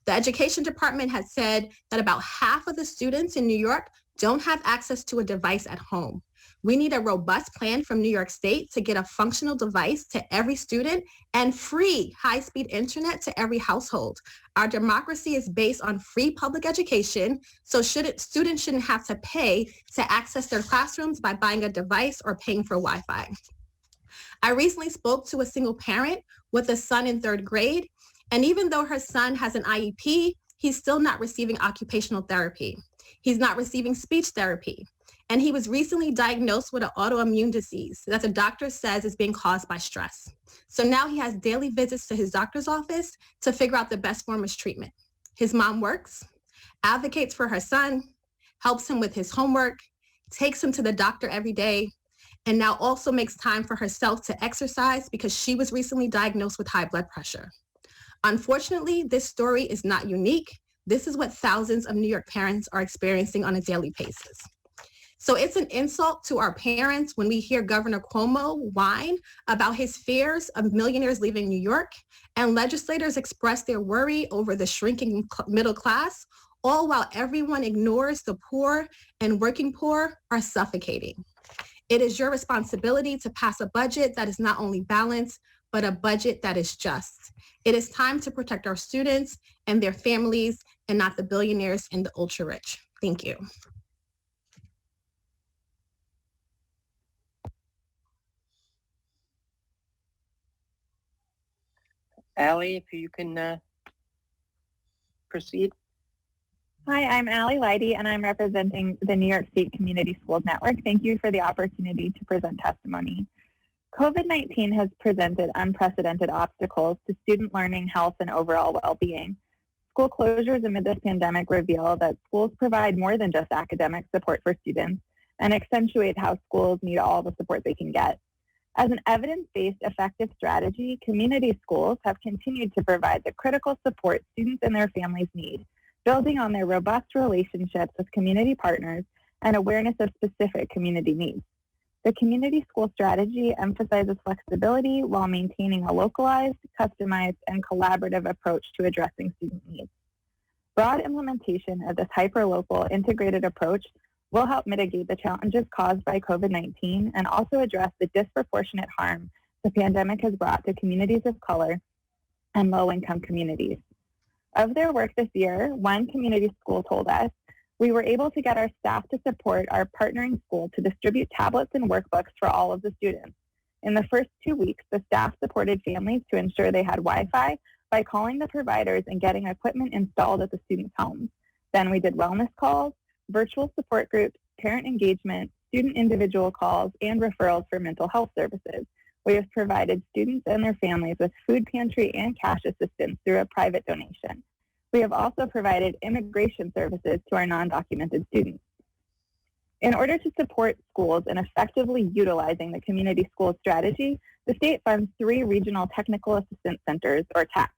The Education Department has said that about half of the students in New York don't have access to a device at home. We need a robust plan from New York State to get a functional device to every student and free high-speed internet to every household. Our democracy is based on free public education, so students shouldn't have to pay to access their classrooms by buying a device or paying for Wi-Fi. I recently spoke to a single parent with a son in 3rd grade, and even though her son has an IEP, he's still not receiving occupational therapy. He's not receiving speech therapy. And he was recently diagnosed with an autoimmune disease that the doctor says is being caused by stress. So now he has daily visits to his doctor's office to figure out the best form of treatment. His mom works, advocates for her son, helps him with his homework, takes him to the doctor every day, and now also makes time for herself to exercise because she was recently diagnosed with high blood pressure. Unfortunately, this story is not unique. This is what thousands of New York parents are experiencing on a daily basis. So it's an insult to our parents when we hear Governor Cuomo whine about his fears of millionaires leaving New York, and legislators express their worry over the shrinking middle class, all while everyone ignores the poor and working poor are suffocating. It is your responsibility to pass a budget that is not only balanced, but a budget that is just. It is time to protect our students and their families and not the billionaires and the ultra-rich. Thank you. Ali, if you can proceed. Hi, I'm Ali Leidy, and I'm representing the New York State Community Schools Network. Thank you for the opportunity to present testimony. COVID-19 has presented unprecedented obstacles to student learning, health, and overall well-being. School closures amid this pandemic reveal that schools provide more than just academic support for students and accentuate how schools need all the support they can get. As an evidence-based effective strategy, community schools have continued to provide the critical support students and their families need, building on their robust relationships with community partners and awareness of specific community needs. The community school strategy emphasizes flexibility while maintaining a localized, customized, and collaborative approach to addressing student needs. Broad implementation of this hyperlocal integrated approach will help mitigate the challenges caused by COVID-19 and also address the disproportionate harm the pandemic has brought to communities of color and low-income communities. Of their work this year, one community school told us, we were able to get our staff to support our partnering school to distribute tablets and workbooks for all of the students. In the first 2 weeks, the staff supported families to ensure they had Wi-Fi by calling the providers and getting equipment installed at the students' homes. Then we did wellness calls, virtual support groups, parent engagement, student individual calls, and referrals for mental health services. We have provided students and their families with food pantry and cash assistance through a private donation. We have also provided immigration services to our non-documented students. In order to support schools in effectively utilizing the community school strategy, the state funds 3 regional technical assistance centers, or TACs.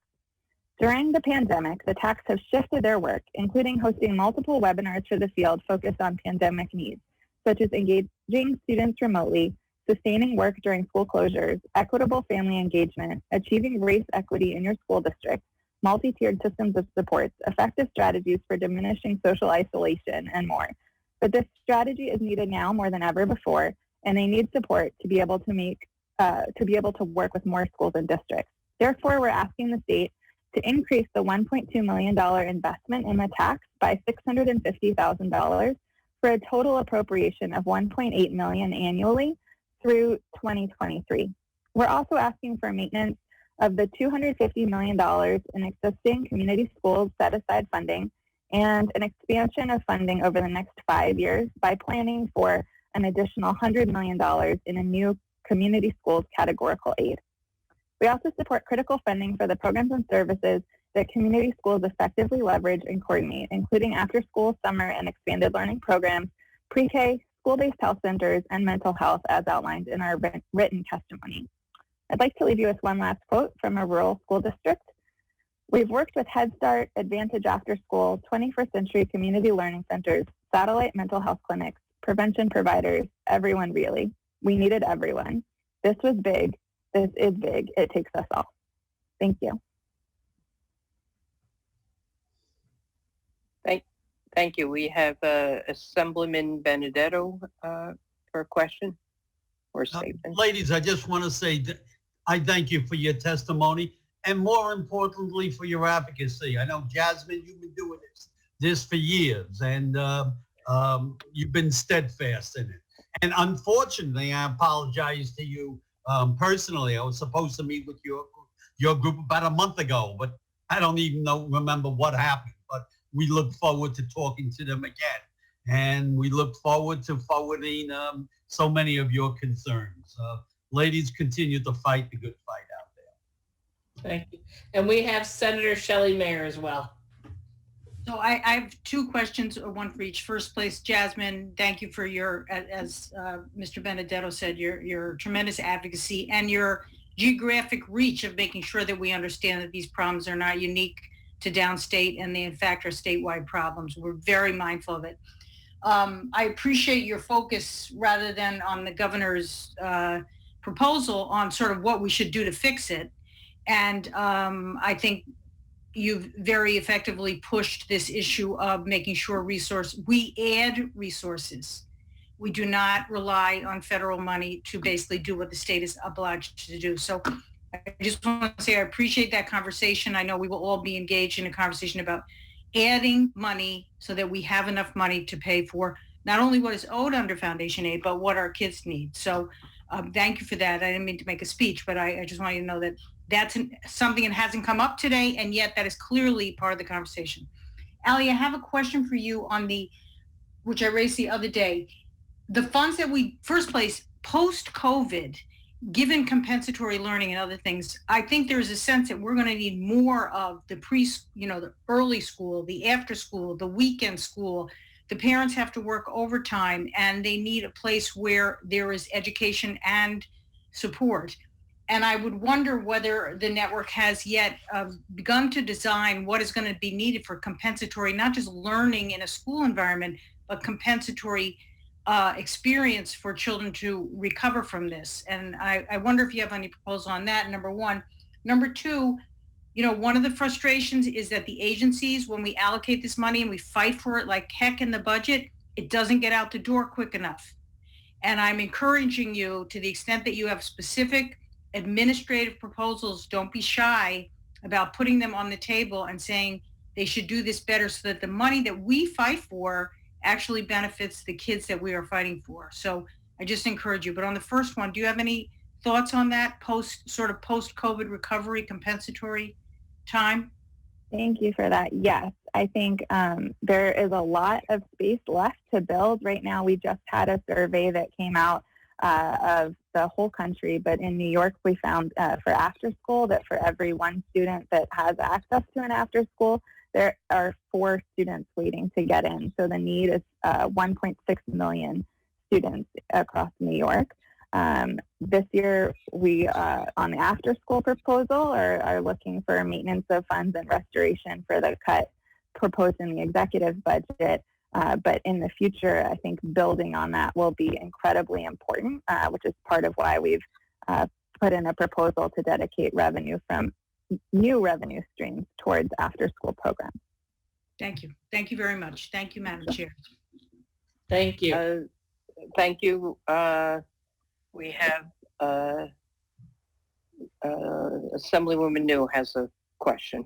During the pandemic, the TACs have shifted their work, including hosting multiple webinars for the field focused on pandemic needs, such as engaging students remotely, sustaining work during school closures, equitable family engagement, achieving race equity in your school district, multi-tiered systems of supports, effective strategies for diminishing social isolation, and more. But this strategy is needed now more than ever before, and they need support to be able to work with more schools and districts. Therefore, we're asking the state to increase the $1.2 million investment in the tax by $650,000 for a total appropriation of $1.8 million annually through 2023. We're also asking for maintenance of the $250 million in existing community schools set-aside funding and an expansion of funding over the next 5 years by planning for an additional $100 million in a new community schools categorical aid. We also support critical funding for the programs and services that community schools effectively leverage and coordinate, including after-school, summer, and expanded learning programs, pre-K, school-based health centers, and mental health as outlined in our written testimony. I'd like to leave you with one last quote from a rural school district. We've worked with Head Start, Advantage After School, 21st Century Community Learning Centers, satellite mental health clinics, prevention providers, everyone really. We needed everyone. This was big. This is big. It takes us all. Thank you. Thank you. We have Assemblyman Benedetto for a question or statement. Ladies, I just want to say that I thank you for your testimony and more importantly for your advocacy. I know, Jasmine, you've been doing this for years and you've been steadfast in it. And unfortunately, I apologize to you personally. I was supposed to meet with your group about a month ago, but I don't even remember what happened. But we look forward to talking to them again. And we look forward to forwarding so many of your concerns. Ladies, continue to fight the good fight out there. Thank you. And we have Senator Shelley Mayer as well. So I have 2 questions, one for each. First place, Jasmine, thank you for your, as Mr. Benedetto said, your tremendous advocacy and your geographic reach of making sure that we understand that these problems are not unique to downstate and they in fact are statewide problems. We're very mindful of it. I appreciate your focus rather than on the governor's proposal on sort of what we should do to fix it. And I think you've very effectively pushed this issue of making sure we add resources. We do not rely on federal money to basically do what the state is obliged to do. So I just want to say I appreciate that conversation. I know we will all be engaged in a conversation about adding money so that we have enough money to pay for not only what is owed under Foundation Aid, but what our kids need. So thank you for that. I didn't mean to make a speech, but I just want you to know that that's something that hasn't come up today, and yet that is clearly part of the conversation. Allie, I have a question for you on which I raised the other day. The funds that first place, post-COVID, given compensatory learning and other things, I think there's a sense that we're going to need more of the the early school, the after school, the weekend school. The parents have to work overtime and they need a place where there is education and support. And I would wonder whether the network has yet begun to design what is going to be needed for compensatory, not just learning in a school environment, but compensatory experience for children to recover from this. And I wonder if you have any proposal on that, number one. Number two, one of the frustrations is that the agencies, when we allocate this money and we fight for it like heck in the budget, it doesn't get out the door quick enough. And I'm encouraging you, to the extent that you have specific administrative proposals, don't be shy about putting them on the table and saying they should do this better, so that the money that we fight for actually benefits the kids that we are fighting for. So I just encourage you. But on the first one, do you have any thoughts on that post-COVID recovery compensatory time? Thank you for that. Yes, I think there is a lot of space left to build. Right now, we just had a survey that came out of the whole country, but in New York, we found for after school that for every one student that has access to an after school, there are 4 students waiting to get in. So the need is 1.6 million students across New York. This year, we, on the after-school proposal, are looking for maintenance of funds and restoration for the cut proposed in the executive budget. But in the future, I think building on that will be incredibly important, which is part of why we've put in a proposal to dedicate revenue from new revenue streams towards after-school programs. Thank you. Thank you very much. Thank you, Madam Chair. Thank you. Thank you. We have Assemblywoman New has a question.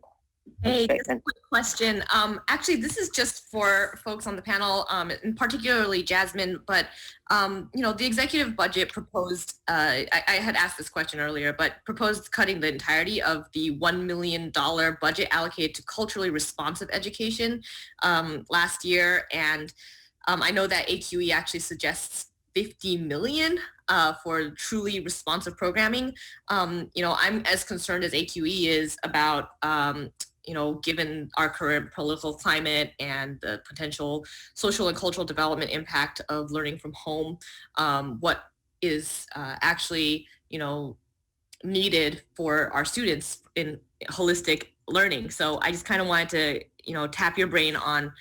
Hey, just a quick question. Actually, this is just for folks on the panel, and particularly Jasmine, but, the executive budget proposed, I had asked this question earlier, but proposed cutting the entirety of the $1 million budget allocated to culturally responsive education last year. And I know that AQE actually suggests $50 million for truly responsive programming. I'm as concerned as AQE is about given our current political climate and the potential social and cultural development impact of learning from home, what is actually, needed for our students in holistic learning. So I just kind of wanted to, tap your brain on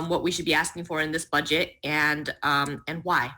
what we should be asking for in this budget and why.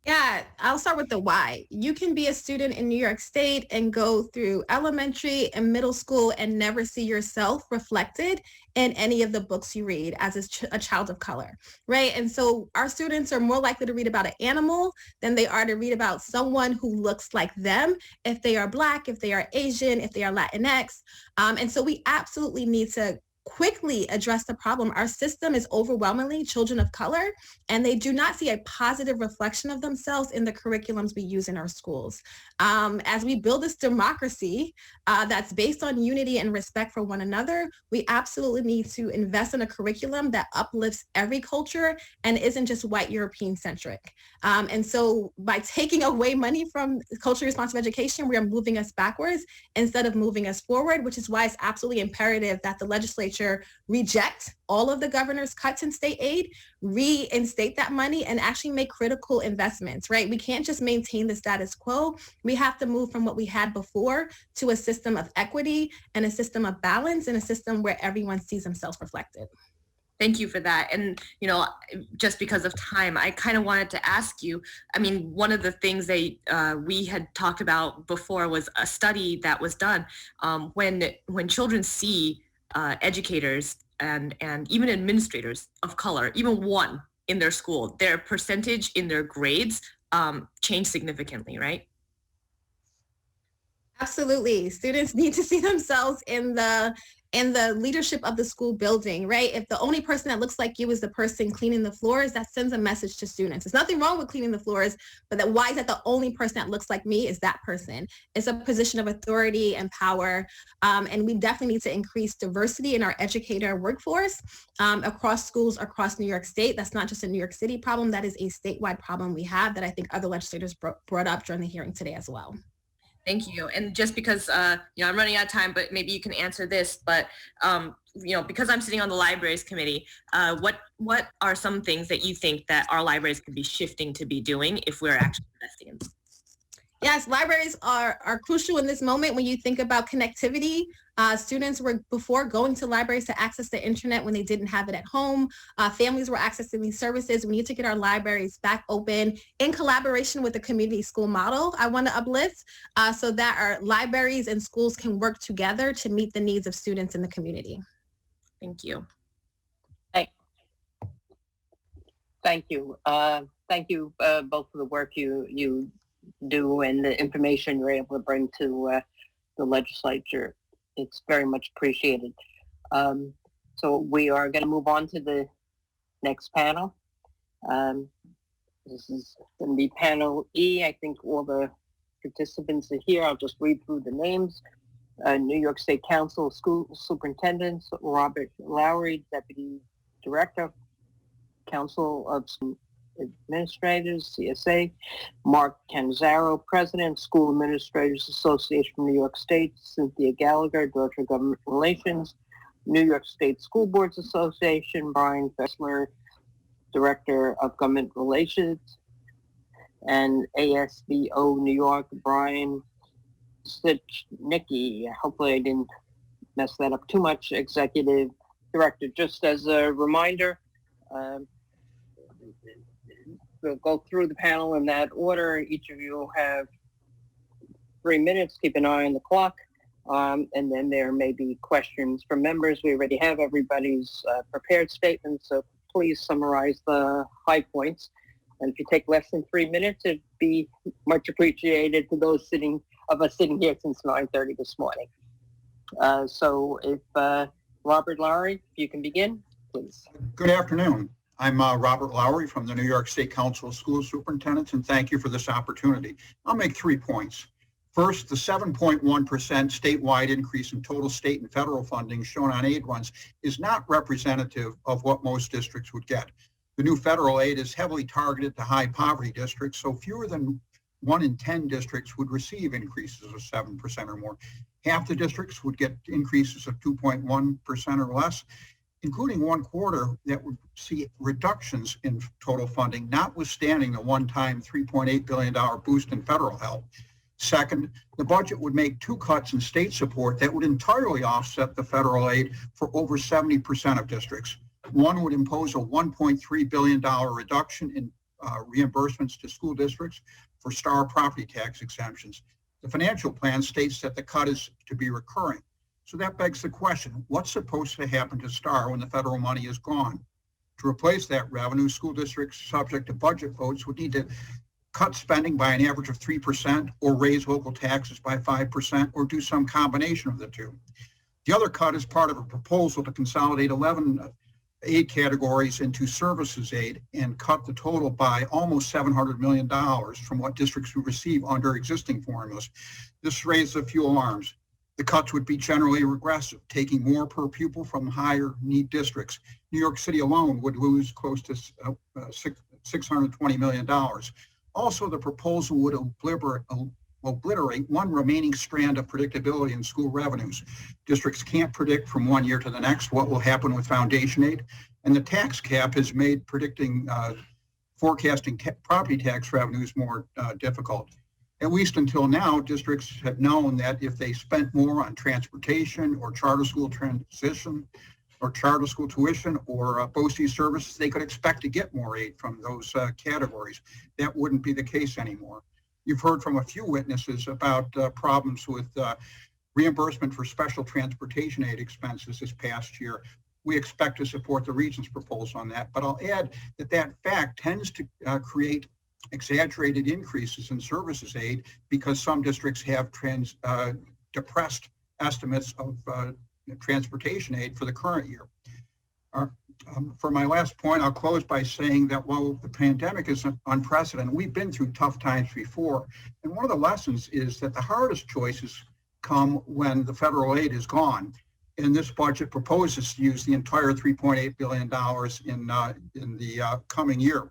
Yeah, I'll start with the why. You can be a student in New York State and go through elementary and middle school and never see yourself reflected in any of the books you read as a child of color, right? And so our students are more likely to read about an animal than they are to read about someone who looks like them, if they are Black, if they are Asian, if they are Latinx. And so we absolutely need to quickly address the problem. Our system is overwhelmingly children of color, and they do not see a positive reflection of themselves in the curriculums we use in our schools. As we build this democracy that's based on unity and respect for one another, we absolutely need to invest in a curriculum that uplifts every culture and isn't just white European centric. And so by taking away money from culturally responsive education, we are moving us backwards instead of moving us forward, which is why it's absolutely imperative that the legislature reject all of the governor's cuts in state aid, reinstate that money, and actually make critical investments, right? We can't just maintain the status quo. We have to move from what we had before to a system of equity and a system of balance and a system where everyone sees themselves reflected. Thank you for that. And, just because of time, I kind of wanted to ask you, one of the things that we had talked about before was a study that was done when children see educators and even administrators of color, even one in their school, their percentage in their grades change significantly, right? Absolutely. Students need to see themselves in the leadership of the school building, right? If the only person that looks like you is the person cleaning the floors, that sends a message to students. There's nothing wrong with cleaning the floors, but why is that the only person that looks like me is that person? It's a position of authority and power. And we definitely need to increase diversity in our educator workforce across schools across New York State. That's not just a New York City problem. That is a statewide problem we have that I think other legislators brought up during the hearing today as well. Thank you. And just because, I'm running out of time, but maybe you can answer this, but, because I'm sitting on the libraries committee, what are some things that you think that our libraries could be shifting to be doing if we're actually investing in them? Yes, libraries are crucial in this moment when you think about connectivity. Students were before going to libraries to access the internet when they didn't have it at home. Families were accessing these services. We need to get our libraries back open in collaboration with the community school model I want to uplift so that our libraries and schools can work together to meet the needs of students in the community. Thank you. Thank you. Thank you both for the work you do and the information you're able to bring to the legislature. It's very much appreciated. So we are going to move on to the next panel. This is going to be panel E. I think all the participants are here. I'll just read through the names. New York State Council of School Superintendents, Robert Lowry, Deputy Director, Council of Administrators, CSA, Mark Canzaro, President, School Administrators Association from New York State, Cynthia Gallagher, Director of Government Relations, New York State School Boards Association, Brian Fessler, Director of Government Relations, and ASBO New York, Brian Sichnicki. Hopefully I didn't mess that up too much, Executive Director. Just as a reminder, we'll go through the panel in that order. Each of you will have 3 minutes. Keep an eye on the clock. And then there may be questions from members. We already have everybody's prepared statements, so please summarize the high points. And if you take less than 3 minutes, it'd be much appreciated to those of us sitting here since 9:30 this morning. So if Robert Lowry, if you can begin, please. Good afternoon. I'm Robert Lowry from the New York State Council of School Superintendents, and thank you for this opportunity. I'll make 3 points. First, the 7.1% statewide increase in total state and federal funding shown on aid runs is not representative of what most districts would get. The new federal aid is heavily targeted to high poverty districts, so fewer than 1 in 10 districts would receive increases of 7% or more. Half the districts would get increases of 2.1% or less, including 1/4 that would see reductions in total funding, notwithstanding the one-time $3.8 billion boost in federal help. Second, the budget would make 2 cuts in state support that would entirely offset the federal aid for over 70% of districts. One would impose a $1.3 billion reduction in reimbursements to school districts for STAR property tax exemptions. The financial plan states that the cut is to be recurring. So that begs the question, what's supposed to happen to STAR when the federal money is gone? To replace that revenue, school districts subject to budget votes would need to cut spending by an average of 3% or raise local taxes by 5% or do some combination of the two. The other cut is part of a proposal to consolidate 11 aid categories into services aid and cut the total by almost $700 million from what districts would receive under existing formulas. This raised a few alarms. The cuts would be generally regressive, taking more per pupil from higher need districts. New York City alone would lose close to $620 million. Also, the proposal would obliterate one remaining strand of predictability in school revenues. Districts can't predict from one year to the next what will happen with foundation aid, and the tax cap has made forecasting property tax revenues more difficult. At least until now, districts have known that if they spent more on transportation or charter school transition or charter school tuition or BOCES services, they could expect to get more aid from those categories. That wouldn't be the case anymore. You've heard from a few witnesses about problems with reimbursement for special transportation aid expenses this past year. We expect to support the region's proposal on that, but I'll add that that fact tends to create exaggerated increases in services aid because some districts have depressed estimates of transportation aid for the current year. For my last point, I'll close by saying that while the pandemic is unprecedented, we've been through tough times before. And one of the lessons is that the hardest choices come when the federal aid is gone. And this budget proposes to use the entire $3.8 billion in the coming year.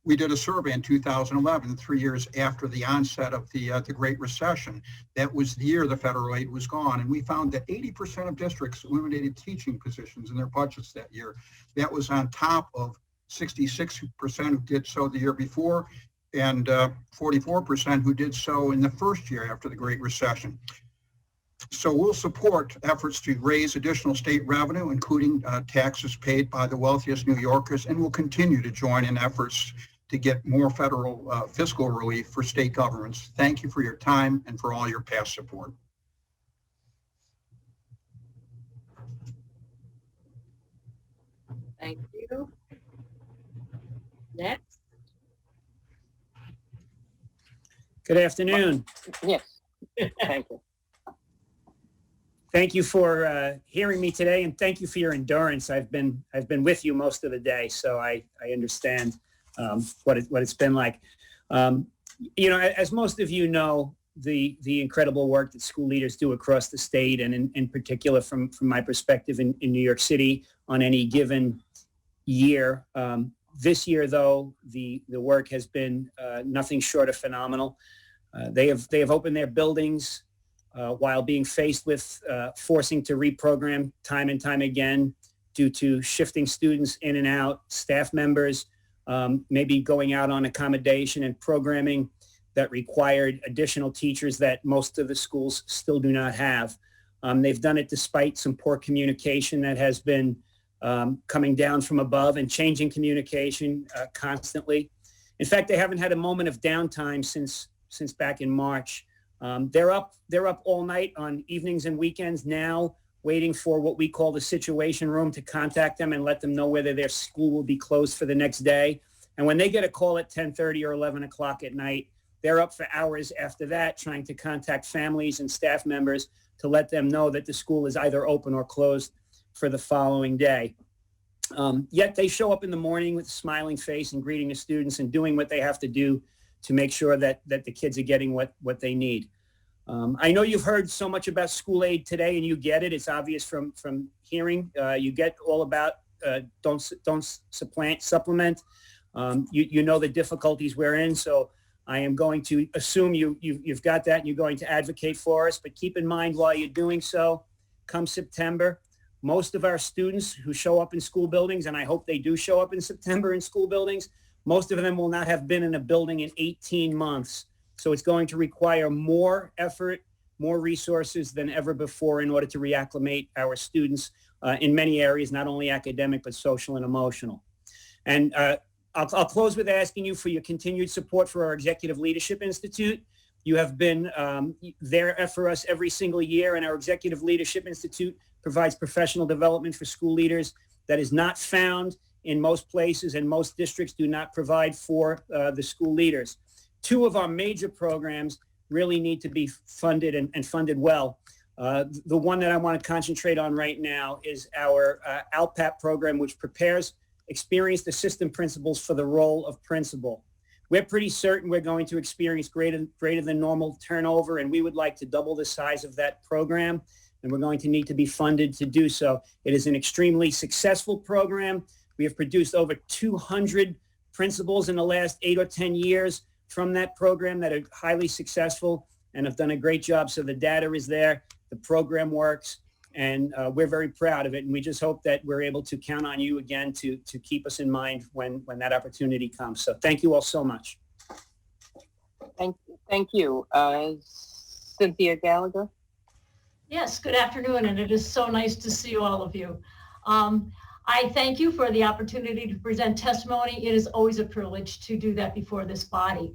We did a survey in 2011, 3 years after the onset of the Great Recession. That was the year the federal aid was gone. And we found that 80% of districts eliminated teaching positions in their budgets that year. That was on top of 66% who did so the year before and 44% who did so in the first year after the Great Recession. So we'll support efforts to raise additional state revenue, including taxes paid by the wealthiest New Yorkers, and we'll continue to join in efforts to get more federal fiscal relief for state governments. Thank you for your time and for all your past support. Thank you. Next. Good afternoon. Yes. Thank you. Thank you for hearing me today, and thank you for your endurance. I've been with you most of the day, so I understand what it's been like. You know, as most of you know, the incredible work that school leaders do across the state, and in particular from my perspective in New York City on any given year. This year, though, the work has been nothing short of phenomenal. They have opened their buildings while being faced with forcing to reprogram time and time again due to shifting students in and out, staff members maybe going out on accommodation and programming that required additional teachers that most of the schools still do not have. They've done it despite some poor communication that has been coming down from above and changing communication constantly. In fact, they haven't had a moment of downtime since back in March. They're up all night on evenings and weekends now, waiting for what we call the situation room to contact them and let them know whether their school will be closed for the next day. And when they get a call at 10:30 or 11 o'clock at night, they're up for hours after that trying to contact families and staff members to let them know that the school is either open or closed for the following day. Yet they show up in the morning with a smiling face and greeting the students and doing what they have to do to make sure that the kids are getting what they need. I know you've heard so much about school aid today, and you get it. It's obvious from hearing. You get all about don't supplement. You know the difficulties we're in, so I am going to assume you've got that and you're going to advocate for us. But keep in mind while you're doing so, come September, most of our students who show up in school buildings, and I hope they do show up in September in school buildings, most of them will not have been in a building in 18 months. So it's going to require more effort, more resources than ever before in order to reacclimate our students in many areas, not only academic, but social and emotional. And I'll close with asking you for your continued support for our Executive Leadership Institute. You have been there for us every single year, and our Executive Leadership Institute provides professional development for school leaders that is not found in most places, and most districts do not provide for the school leaders. Two of our major programs really need to be funded and funded well. The one that I want to concentrate on right now is our ALPAP program, which prepares experienced assistant principals for the role of principal. We're pretty certain we're going to experience greater than normal turnover, and we would like to double the size of that program, and we're going to need to be funded to do so. It is an extremely successful program. We have produced over 200 principals in the last 8 or 10 years from that program that are highly successful and have done a great job. So the data is there, the program works, and we're very proud of it. And we just hope that we're able to count on you again to keep us in mind when that opportunity comes. So thank you all so much. Thank you. Cynthia Gallagher. Yes, good afternoon, and it is so nice to see all of you. I thank you for the opportunity to present testimony. It is always a privilege to do that before this body.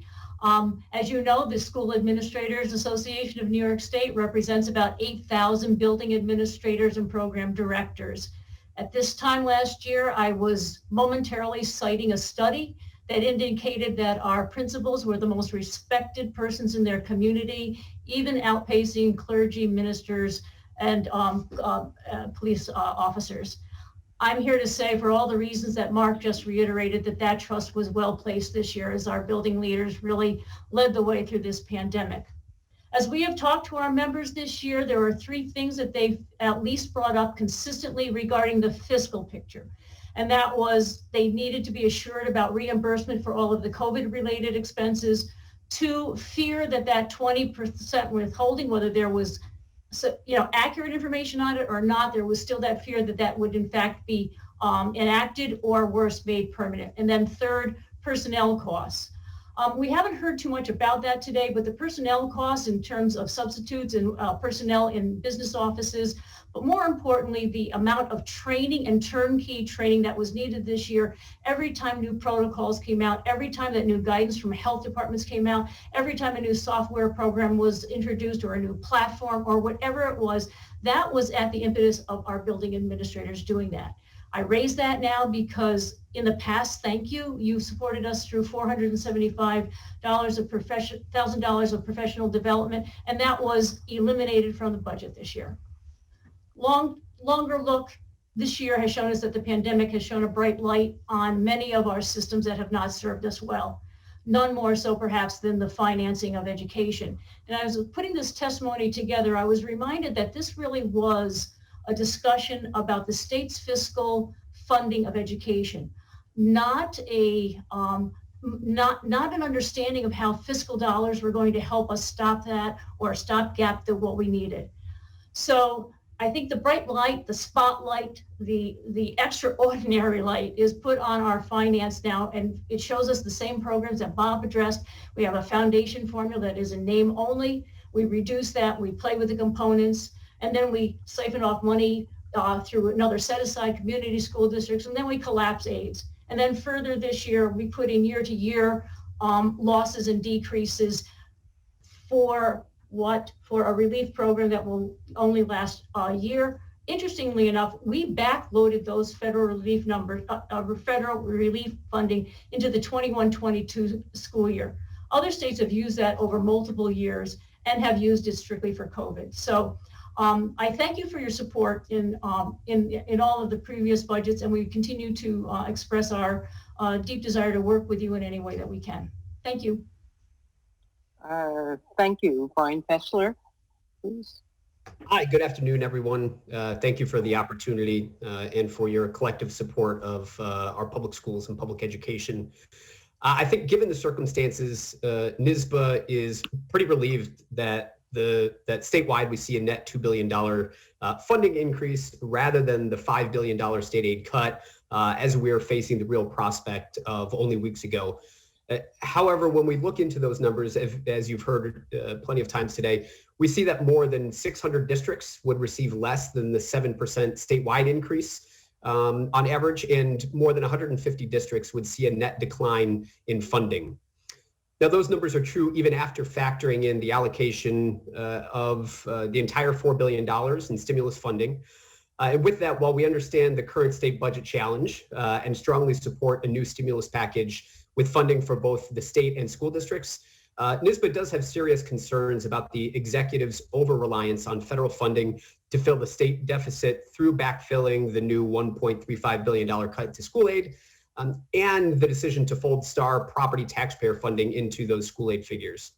As you know, the School Administrators Association of New York State represents about 8,000 building administrators and program directors. At this time last year, I was momentarily citing a study that indicated that our principals were the most respected persons in their community, even outpacing clergy, ministers, and police officers. I'm here to say, for all the reasons that Mark just reiterated, that trust was well placed this year as our building leaders really led the way through this pandemic. As we have talked to our members this year, there are 3 things that they've at least brought up consistently regarding the fiscal picture. And that was they needed to be assured about reimbursement for all of the COVID-related expenses. 2, fear that 20% withholding, whether there was accurate information on it or not, there was still that fear that would in fact be enacted or worse, made permanent. And then 3rd, personnel costs. We haven't heard too much about that today, but the personnel costs in terms of substitutes and personnel in business offices, but more importantly, the amount of training and turnkey training that was needed this year. Every time new protocols came out, every time that new guidance from health departments came out, every time a new software program was introduced or a new platform or whatever it was, that was at the impetus of our building administrators doing that. I raise that now because in the past, thank you, you supported us through $475 of $1,000 of professional development, and that was eliminated from the budget this year. Longer look, this year has shown us that the pandemic has shone a bright light on many of our systems that have not served us well. None more so perhaps than the financing of education. And as I was putting this testimony together, I was reminded that this really was a discussion about the state's fiscal funding of education, not an understanding of how fiscal dollars were going to help us stop that or stopgap what we needed. So I think the bright light, the spotlight, the extraordinary light is put on our finance now, and it shows us the same programs that Bob addressed. We have a foundation formula that is in name only. We reduce that, we play with the components, and then we siphon off money through another set-aside community school districts, and then we collapse aids. And then further this year, we put in year-to-year losses and decreases for a relief program that will only last a year. Interestingly enough, we backloaded those federal relief numbers, federal relief funding into the 21-22 school year. Other states have used that over multiple years and have used it strictly for COVID. So I thank you for your support in all of the previous budgets, and we continue to express our deep desire to work with you in any way that we can. Thank you. Thank you. Brian Fessler, please. Hi, good afternoon, everyone. Thank you for the opportunity and for your collective support of our public schools and public education. I think given the circumstances, NYSBA is pretty relieved that statewide we see a net $2 billion funding increase rather than the $5 billion state aid cut as we are facing the real prospect of only weeks ago. However, when we look into those numbers, as you've heard plenty of times today, we see that more than 600 districts would receive less than the 7% statewide increase on average, and more than 150 districts would see a net decline in funding. Now, those numbers are true even after factoring in the allocation of the entire $4 billion in stimulus funding. And with that, while we understand the current state budget challenge and strongly support a new stimulus package with funding for both the state and school districts, NYSBA does have serious concerns about the executive's over-reliance on federal funding to fill the state deficit through backfilling the new $1.35 billion cut to school aid, and the decision to fold STAR property taxpayer funding into those school aid figures.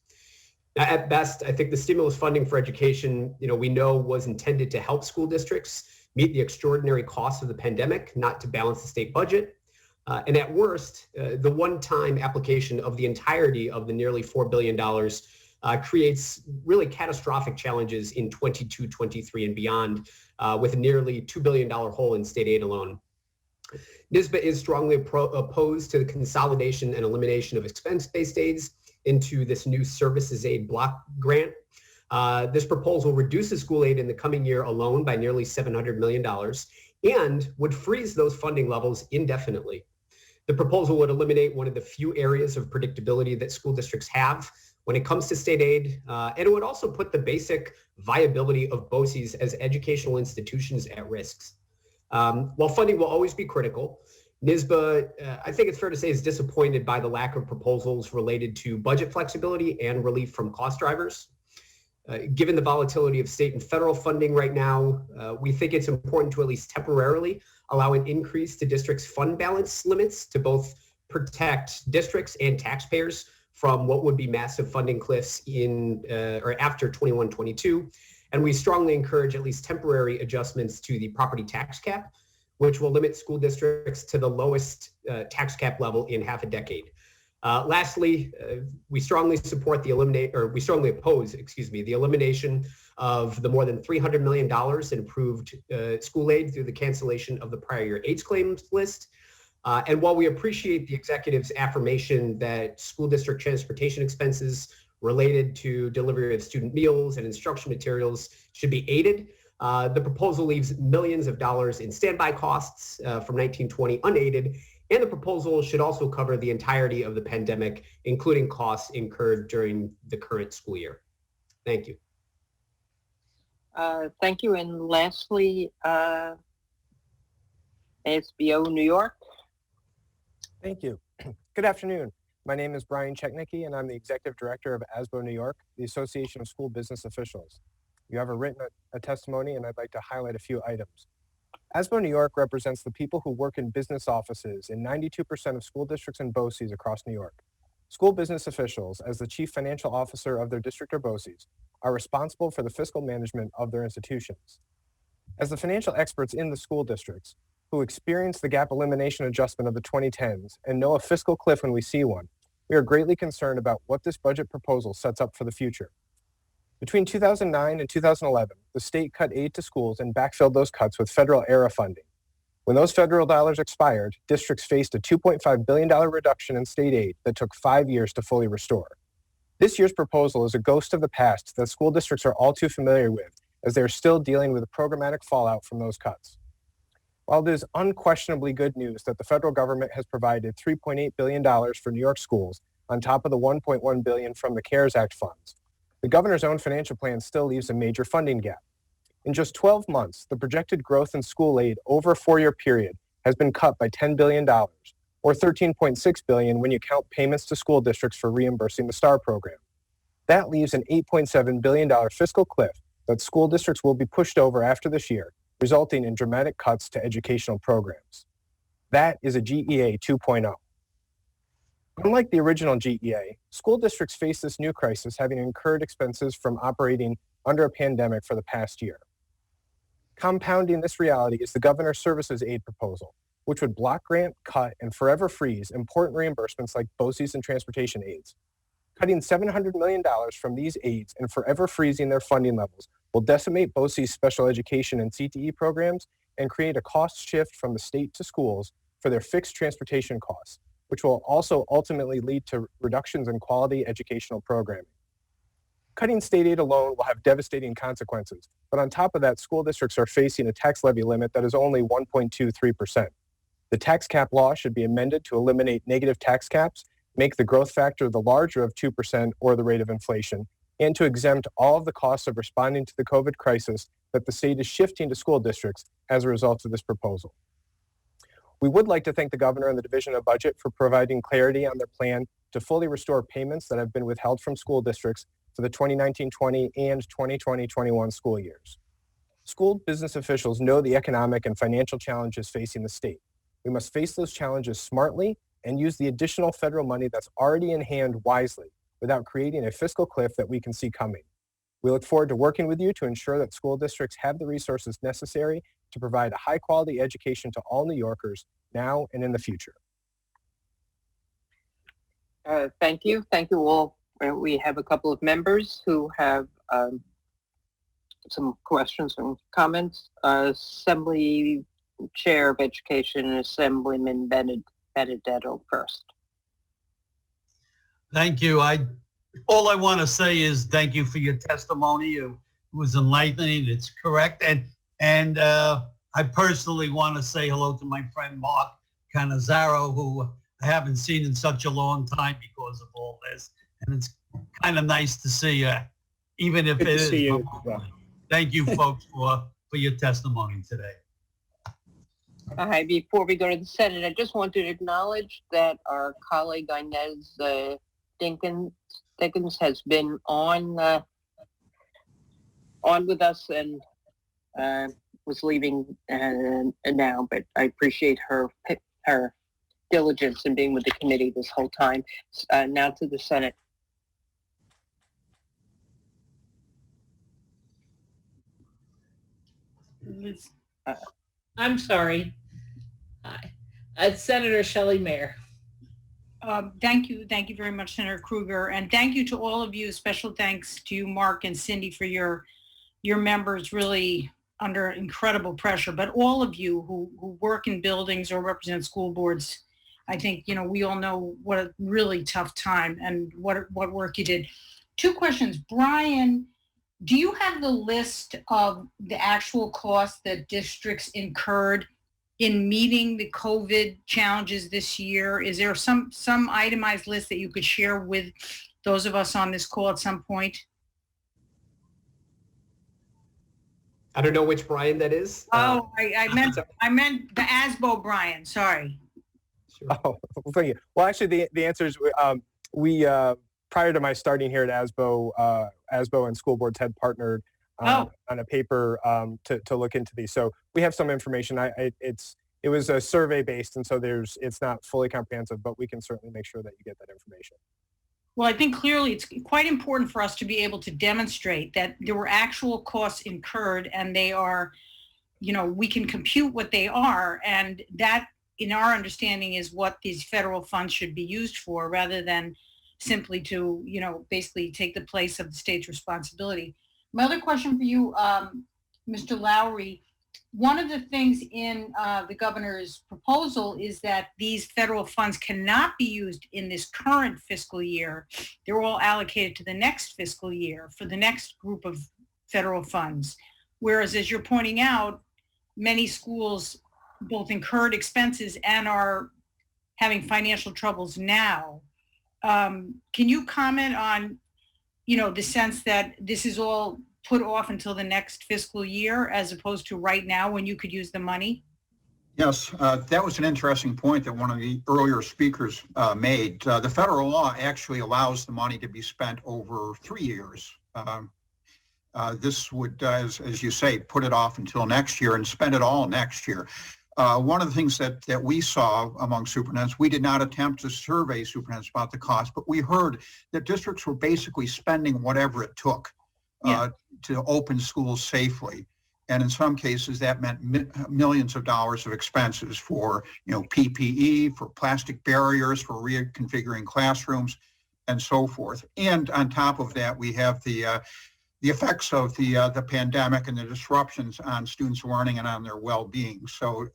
Now, at best, I think the stimulus funding for education, we know was intended to help school districts meet the extraordinary costs of the pandemic, not to balance the state budget. And at worst, the one-time application of the entirety of the nearly $4 billion creates really catastrophic challenges in 22, 23, and beyond, with a nearly $2 billion hole in state aid alone. NYSBA is strongly opposed to the consolidation and elimination of expense-based aids into this new services aid block grant. This proposal reduces school aid in the coming year alone by nearly $700 million and would freeze those funding levels indefinitely. The proposal would eliminate one of the few areas of predictability that school districts have when it comes to state aid, and it would also put the basic viability of BOCES as educational institutions at risk. While funding will always be critical, NYSBA, I think it's fair to say, is disappointed by the lack of proposals related to budget flexibility and relief from cost drivers. Given the volatility of state and federal funding right now, we think it's important to at least temporarily allow an increase to districts' fund balance limits to both protect districts and taxpayers from what would be massive funding cliffs in or after 21-22. And we strongly encourage at least temporary adjustments to the property tax cap, which will limit school districts to the lowest tax cap level in half a decade. Lastly, we strongly oppose the elimination of the more than $300 million in approved school aid through the cancellation of the prior year AIDS claims list. And while we appreciate the executive's affirmation that school district transportation expenses related to delivery of student meals and instruction materials should be aided, the proposal leaves millions of dollars in standby costs from 1920 unaided, and the proposal should also cover the entirety of the pandemic, including costs incurred during the current school year. Thank you. Thank you. And lastly, ASBO New York. Thank you. Good afternoon. My name is Brian Cheknicki, and I'm the Executive Director of ASBO New York, the Association of School Business Officials. You have written a testimony, and I'd like to highlight a few items. ASBO New York represents the people who work in business offices in 92% of school districts and BOCES across New York. School business officials, as the chief financial officer of their district or BOCES, are responsible for the fiscal management of their institutions. As the financial experts in the school districts, who experienced the gap elimination adjustment of the 2010s and know a fiscal cliff when we see one, we are greatly concerned about what this budget proposal sets up for the future. Between 2009 and 2011, the state cut aid to schools and backfilled those cuts with federal ERA funding. When those federal dollars expired, districts faced a $2.5 billion reduction in state aid that took 5 years to fully restore. This year's proposal is a ghost of the past that school districts are all too familiar with, as they are still dealing with the programmatic fallout from those cuts. While it is unquestionably good news that the federal government has provided $3.8 billion for New York schools on top of the $1.1 billion from the CARES Act funds, the governor's own financial plan still leaves a major funding gap. In just 12 months, the projected growth in school aid over a 4-year period has been cut by $10 billion, or $13.6 billion when you count payments to school districts for reimbursing the STAR program. That leaves an $8.7 billion fiscal cliff that school districts will be pushed over after this year, resulting in dramatic cuts to educational programs. That is a GEA 2.0. Unlike the original GEA, school districts face this new crisis having incurred expenses from operating under a pandemic for the past year. Compounding this reality is the Governor's Services Aid proposal, which would block grant, cut, and forever freeze important reimbursements like BOCES and transportation aids. Cutting $700 million from these aids and forever freezing their funding levels will decimate BOCES special education and CTE programs and create a cost shift from the state to schools for their fixed transportation costs, which will also ultimately lead to reductions in quality educational programming. Cutting state aid alone will have devastating consequences, but on top of that, school districts are facing a tax levy limit that is only 1.23%. The tax cap law should be amended to eliminate negative tax caps, make the growth factor the larger of 2% or the rate of inflation, and to exempt all of the costs of responding to the COVID crisis that the state is shifting to school districts as a result of this proposal. We would like to thank the governor and the Division of Budget for providing clarity on their plan to fully restore payments that have been withheld from school districts for the 2019-20 and 2020-21 school years. School business officials know the economic and financial challenges facing the state. We must face those challenges smartly and use the additional federal money that's already in hand wisely without creating a fiscal cliff that we can see coming. We look forward to working with you to ensure that school districts have the resources necessary to provide a high-quality education to all New Yorkers now and in the future. Thank you. Thank you all. We have a couple of members who have some questions and comments. Assembly Chair of Education, Assemblyman Benedetto first. Thank you. All I want to say is thank you for your testimony. It was enlightening. It's correct. And I personally want to say hello to my friend Mark Cannizzaro, who I haven't seen in such a long time because of all this. And it's kind of nice to see you, even if it is remotely. Thank you, folks, for your testimony today. Hi, before we go to the Senate, I just wanted to acknowledge that our colleague Inez Dinkins has been on with us and was leaving now, but I appreciate her diligence in being with the committee this whole time. Now to the Senate. I'm sorry. Senator Shelley Mayer. Thank you very much, Senator Krueger, and thank you to all of you. Special thanks to you, Mark and Cindy, for your members really under incredible pressure, but all of you who work in buildings or represent school boards, I think, we all know what a really tough time and what work you did. 2 questions. Brian, do you have the list of the actual costs that districts incurred in meeting the COVID challenges this year? Is there some itemized list that you could share with those of us on this call at some point? I don't know which Brian that is. Oh, I meant the ASBO Brian, sorry. Sure. Oh, well, thank you. Well, actually, the answer is we prior to my starting here at ASBO, ASBO and school boards had partnered on a paper to look into these. So we have some information. It was a survey based, and so it's not fully comprehensive, but we can certainly make sure that you get that information. Well, I think clearly it's quite important for us to be able to demonstrate that there were actual costs incurred, and they are, we can compute what they are, and that, in our understanding, is what these federal funds should be used for, rather than simply to, basically take the place of the state's responsibility. My other question for you, Mr. Lowry, one of the things in the governor's proposal is that these federal funds cannot be used in this current fiscal year. They're all allocated to the next fiscal year for the next group of federal funds. Whereas, as you're pointing out, many schools both incurred expenses and are having financial troubles now. Can you comment on, the sense that this is all put off until the next fiscal year as opposed to right now when you could use the money? Yes, that was an interesting point that one of the earlier speakers made. The federal law actually allows the money to be spent over 3 years. This would, as you say, put it off until next year and spend it all next year. One of the things that we saw among superintendents, we did not attempt to survey superintendents about the cost, but we heard that districts were basically spending whatever it took to open schools safely. And in some cases, that meant millions of dollars of expenses for, PPE, for plastic barriers, for reconfiguring classrooms, and so forth. And on top of that, we have the effects of the pandemic and the disruptions on students' learning and on their well-being. So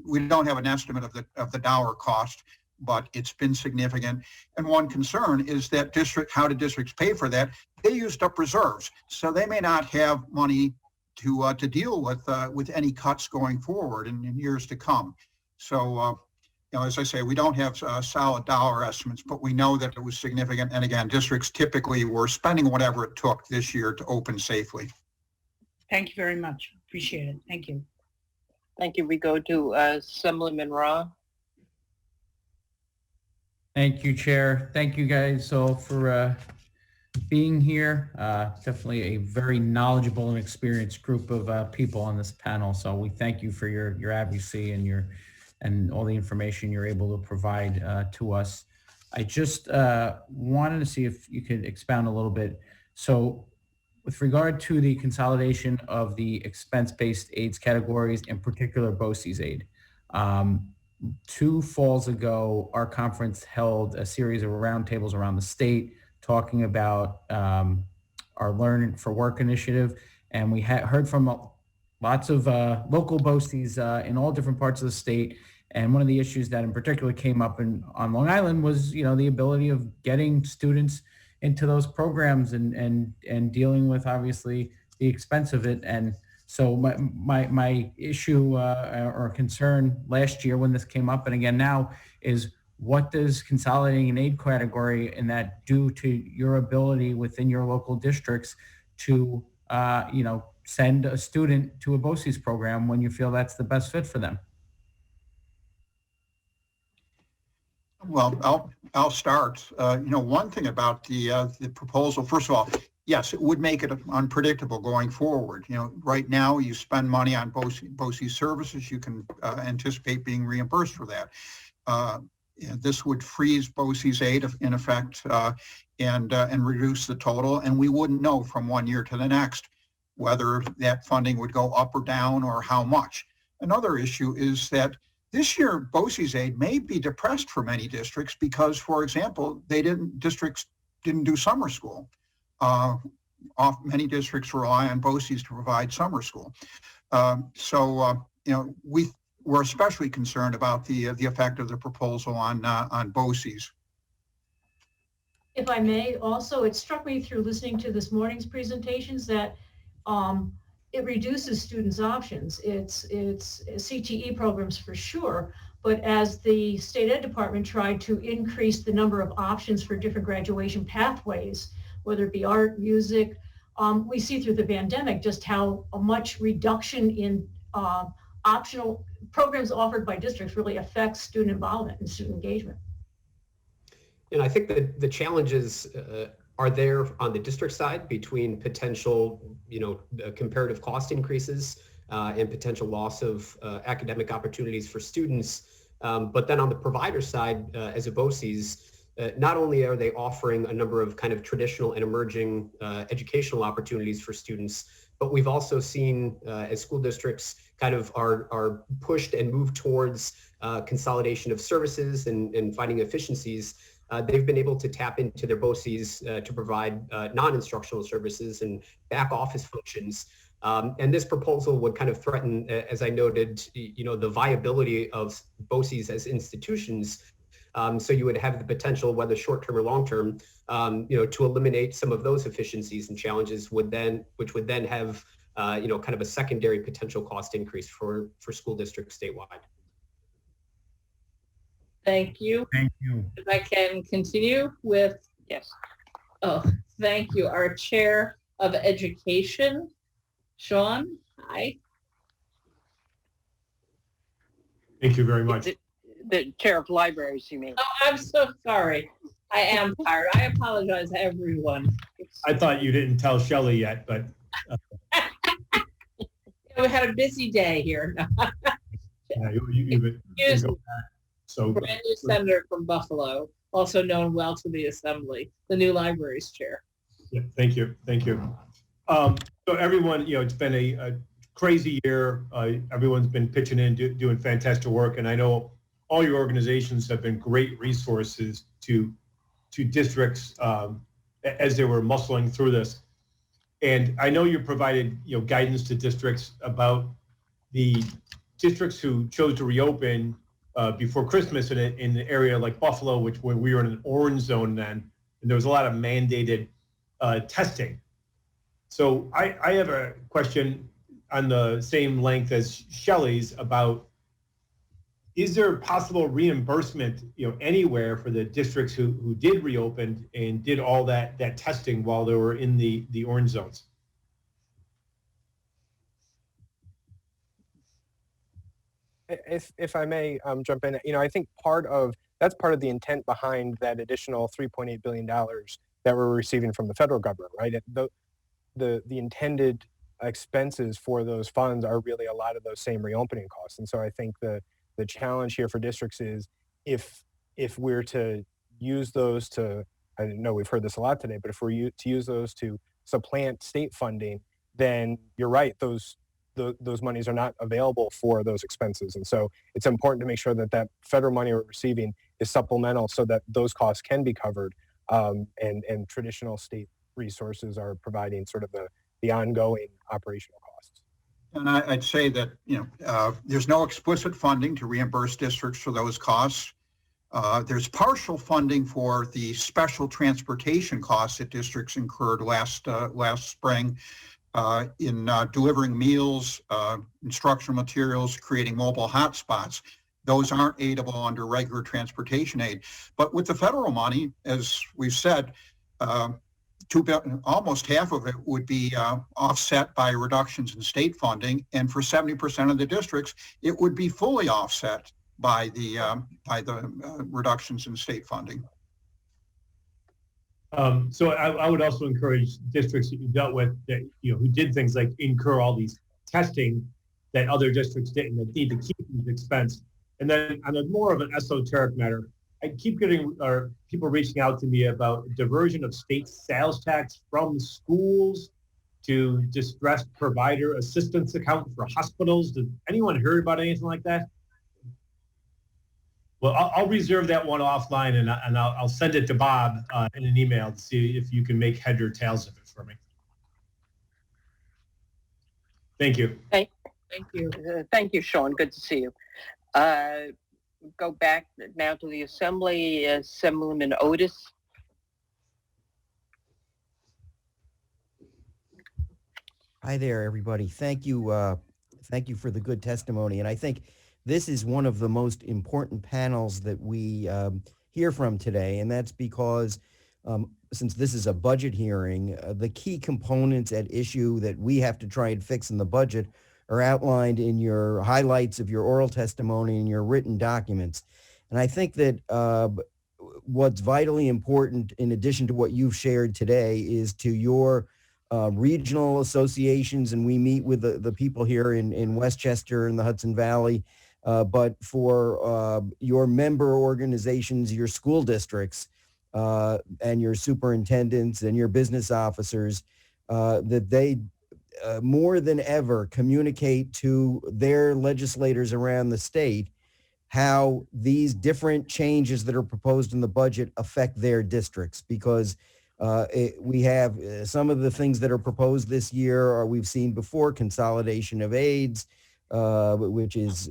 we don't have an estimate of the dollar cost, but it's been significant. And one concern is that how do districts pay for that? They used up reserves, so they may not have money to deal with any cuts going forward in years to come. So, as I say, we don't have solid dollar estimates, but we know that it was significant. And again, districts typically were spending whatever it took this year to open safely. Thank you very much. Appreciate it. Thank you. Thank you. We go to Assemblyman Rah. Thank you, Chair. Thank you guys all for being here. Definitely a very knowledgeable and experienced group of people on this panel. So we thank you for your advocacy and all the information you're able to provide to us. I just wanted to see if you could expound a little bit. So with regard to the consolidation of the expense-based aids categories, in particular BOCES aid, 2 falls ago, our conference held a series of roundtables around the state talking about our Learn for Work initiative. And we heard from lots of local BOCES in all different parts of the state. And one of the issues that in particular came up on Long Island was, the ability of getting students into those programs and dealing with obviously the expense of it. And so my issue or concern last year when this came up, and again now, is what does consolidating an aid category in that do to your ability within your local districts to, send a student to a BOCES program when you feel that's the best fit for them? Well, I'll start. One thing about the proposal, first of all, yes, it would make it unpredictable going forward. Right now you spend money on BOCES services, you can anticipate being reimbursed for that. This would freeze BOCES aid in effect and reduce the total, and we wouldn't know from one year to the next whether that funding would go up or down or how much. Another issue is that this year BOCES aid may be depressed for many districts because, for example, districts didn't do summer school. Many districts rely on BOCES to provide summer school. We're especially concerned about the effect of the proposal on BOCES. If I may, also, it struck me through listening to this morning's presentations that it reduces students' options. It's CTE programs for sure, but as the state ed department tried to increase the number of options for different graduation pathways, whether it be art, music, we see through the pandemic just how a much reduction in optional programs offered by districts really affects student involvement and student engagement. And I think that the challenges are there on the district side between potential, comparative cost increases and potential loss of academic opportunities for students. But then on the provider side, as a BOCES, not only are they offering a number of kind of traditional and emerging educational opportunities for students, but we've also seen as school districts kind of are pushed and move towards consolidation of services and finding efficiencies. They've been able to tap into their BOCES to provide non-instructional services and back office functions. And this proposal would kind of threaten, as I noted, the viability of BOCES as institutions. So you would have the potential, whether short-term or long-term, to eliminate some of those efficiencies and challenges which would then have, kind of a secondary potential cost increase for school districts statewide. Thank you. Thank you. If I can continue with, yes. Oh, thank you. Our Chair of Education, Sean. Hi. Thank you very much. The Chair of Libraries, you mean? Oh, I'm so sorry. I am tired. I apologize, everyone. I thought you didn't tell Shelley yet, but. We had a busy day here. Yeah, you've been go back. So brand new senator from Buffalo, also known well to the Assembly, the new Libraries Chair. Yeah, thank you. So everyone, it's been a crazy year. Everyone's been pitching in, doing fantastic work, and I know all your organizations have been great resources to districts as they were muscling through this. And I know you provided guidance to districts about the districts who chose to reopen before Christmas in an area like Buffalo, where we were in an orange zone then, and there was a lot of mandated testing. So I have a question on the same length as Shelley's about, is there possible reimbursement anywhere for the districts who did reopen and did all that testing while they were in the orange zones? If I may jump in, I think that's part of the intent behind that additional $3.8 billion that we're receiving from the federal government, right? The intended expenses for those funds are really a lot of those same reopening costs. And so I think the challenge here for districts is if we're to use those to, I know we've heard this a lot today, but if we're to use those to supplant state funding, then you're right, those monies are not available for those expenses. And so it's important to make sure that federal money we're receiving is supplemental so that those costs can be covered, and traditional state resources are providing sort of the ongoing operational costs. And I'd say that, there's no explicit funding to reimburse districts for those costs. There's partial funding for the special transportation costs that districts incurred last spring in delivering meals, instructional materials, creating mobile hotspots. Those aren't aidable under regular transportation aid. But with the federal money, as we've said, almost half of it would be offset by reductions in state funding, and for 70% of the districts, it would be fully offset by the reductions in state funding. So I would also encourage districts that you dealt with that who did things like incur all these testing that other districts didn't, that need to keep these expense. And then on a more of an esoteric matter, I keep getting people reaching out to me about diversion of state sales tax from schools to distressed provider assistance account for hospitals. Did anyone hear about anything like that? Well, I'll reserve that one offline, and I'll send it to Bob in an email to see if you can make head or tails of it for me. Thank you. Thank you. Thank you, Sean. Good to see you. Go back now to the Assembly. Assemblyman Otis. Hi there, everybody. Thank you. Thank you for the good testimony. And I think this is one of the most important panels that we hear from today. And that's because since this is a budget hearing, the key components at issue that we have to try and fix in the budget are outlined in your highlights of your oral testimony and your written documents. And I think that what's vitally important, in addition to what you've shared today, is to your regional associations, and we meet with the people here in Westchester and the Hudson Valley, but for your member organizations, your school districts, and your superintendents and your business officers, that they more than ever communicate to their legislators around the state how these different changes that are proposed in the budget affect their districts, because we have some of the things that are proposed this year, or we've seen before, consolidation of aides, which is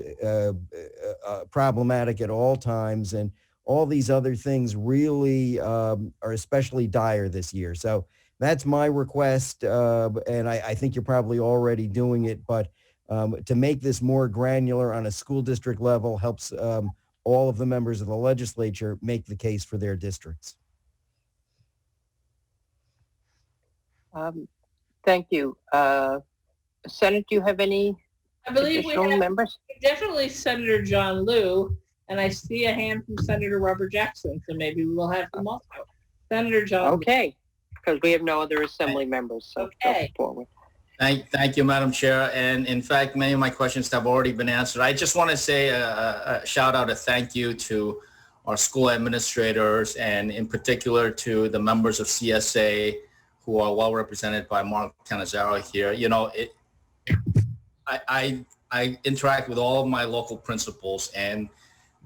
problematic at all times, and all these other things really are especially dire this year. So that's my request, and I think you're probably already doing it, but to make this more granular on a school district level helps all of the members of the legislature make the case for their districts. Thank you. Senate, do you have any I believe we additional have members? definitely Senator John Liu, and I see a hand from Senator Robert Jackson, so maybe we'll have him also. Senator John. Okay, because we have no other Assembly members, so Okay. go forward. Thank you, Madam Chair. And in fact, many of my questions have already been answered. I just want to say a shout out, a thank you to our school administrators, and in particular to the members of CSA who are well represented by Mark Cannizzaro here. You know, I interact with all of my local principals, and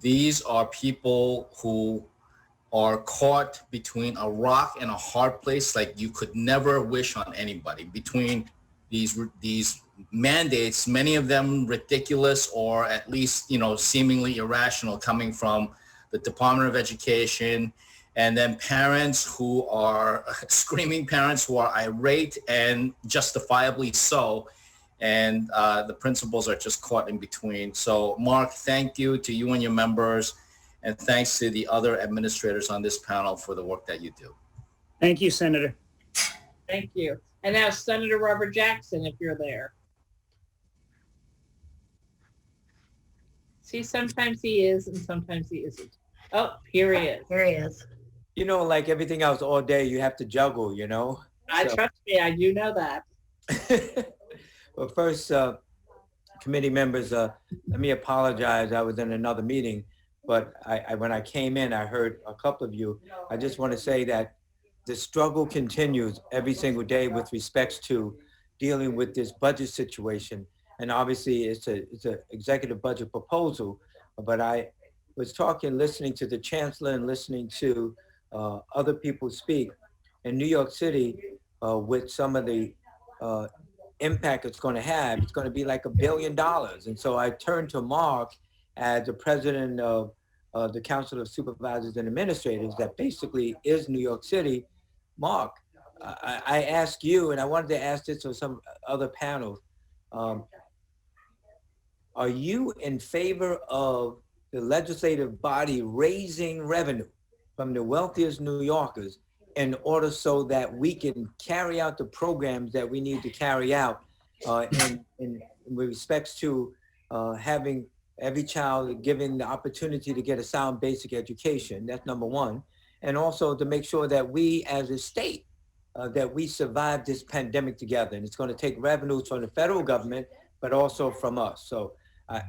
these are people who are caught between a rock and a hard place like you could never wish on anybody, between these mandates, many of them ridiculous or at least, you know, seemingly irrational, coming from the Department of Education, and then parents who are screaming parents who are irate and justifiably so. And the principals are just caught in between. So Mark, thank you to you and your members, and thanks to the other administrators on this panel for the work that you do. Thank you, Senator. Thank you. And now Senator Robert Jackson, if you're there. See, sometimes he is and sometimes he isn't. Oh, here he is. Here he is. You know, like everything else all day, you have to juggle, you know? Trust me, I do know that. Well, first, committee members, let me apologize. I was in another meeting, but when I came in, I heard a couple of you. I just want to say that the struggle continues every single day with respects to dealing with this budget situation. And obviously, it's an executive budget proposal, but I was listening to the chancellor and listening to other people speak. In New York City, with some of the impact it's going to have, it's going to be like $1 billion. And so I turned to Mark as the president of the Council of Supervisors and Administrators that basically is New York City. Mark, I ask you, and I wanted to ask this of some other panels, are you in favor of the legislative body raising revenue from the wealthiest New Yorkers in order so that we can carry out the programs that we need to carry out in respects to having every child given the opportunity to get a sound basic education? That's number one. And also to make sure that we as a state, that we survive this pandemic together. And it's going to take revenues from the federal government, but also from us. So,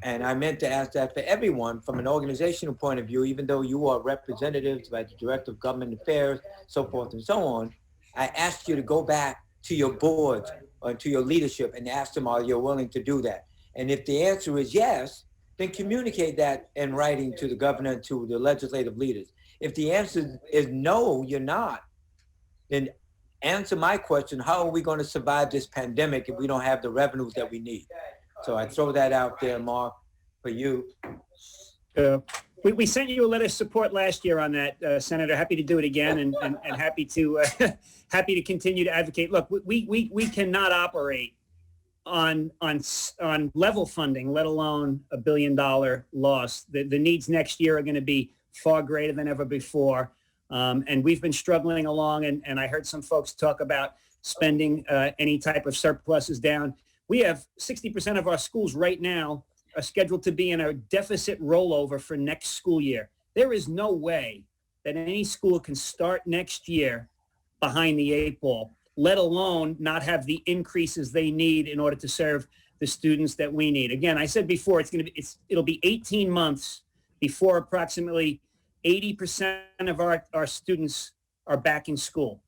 and I meant to ask that for everyone from an organizational point of view, even though you are representatives by the Director of Government Affairs, so forth and so on, I asked you to go back to your boards or to your leadership and ask them, are you willing to do that? And if the answer is yes, then communicate that in writing to the governor and to the legislative leaders. If the answer is no, you're not, then answer my question, how are we going to survive this pandemic if we don't have the revenues that we need? So I throw that out there, Mark, for you. We sent you a letter of support last year on that, Senator. Happy to do it again, and happy to happy to continue to advocate. Look, we cannot operate on level funding, let alone $1 billion loss. The needs next year are going to be far greater than ever before, and we've been struggling along. And I heard some folks talk about spending any type of surpluses down. We have 60% of our schools right now are scheduled to be in a deficit rollover for next school year. There is no way that any school can start next year behind the 8 ball, let alone not have the increases they need in order to serve the students that we need. Again, I said before, it'll be 18 months before approximately 80% of our students are back in school,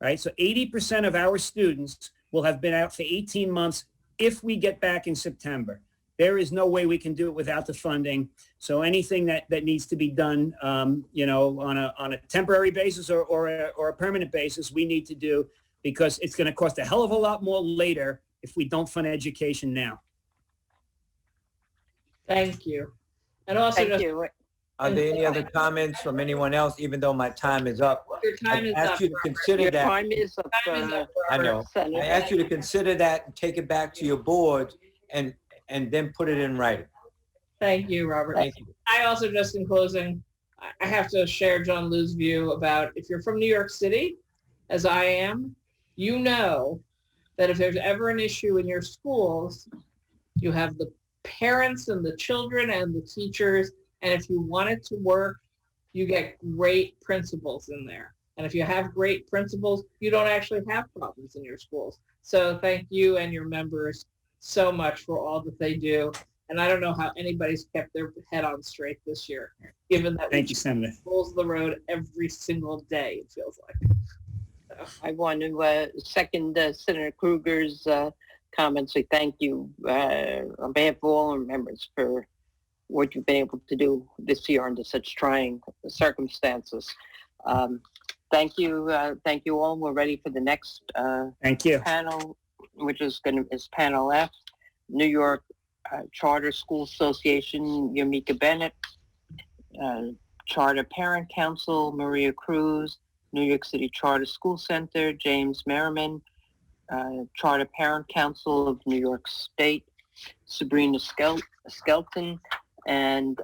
right? So 80% of our students will have been out for 18 months if we get back in September. There is no way we can do it without the funding. So anything that needs to be done, on a temporary basis or a permanent basis, we need to do, because it's going to cost a hell of a lot more later if we don't fund education now. Thank you. And also, Thank you. Are there any other comments from anyone else, even though my time is up? Your time is I ask up. you to consider Your that. time is up. I know. Senator. I ask you to consider that and take it back to your board and then put it in writing. Thank you, Robert. Thank you. I also, just in closing, I have to share John Liu's view about, if you're from New York City, as I am, you know that if there's ever an issue in your schools, you have the parents and the children and the teachers. And if you want it to work, you get great principals in there. And if you have great principals, you don't actually have problems in your schools. So thank you and your members so much for all that they do. And I don't know how anybody's kept their head on straight this year, given that Thank you, Senator. rolls the road every single day, it feels like. So, I want to second Senator Kruger's comments. Say thank you on behalf of all our members for what you've been able to do this year under such trying circumstances. Thank you all. We're ready for the next Thank you. panel, which is panel F, New York Charter School Association, Yamika Bennett, Charter Parent Council, Maria Cruz, New York City Charter School Center, James Merriman, Charter Parent Council of New York State, Sabrina Skelton, and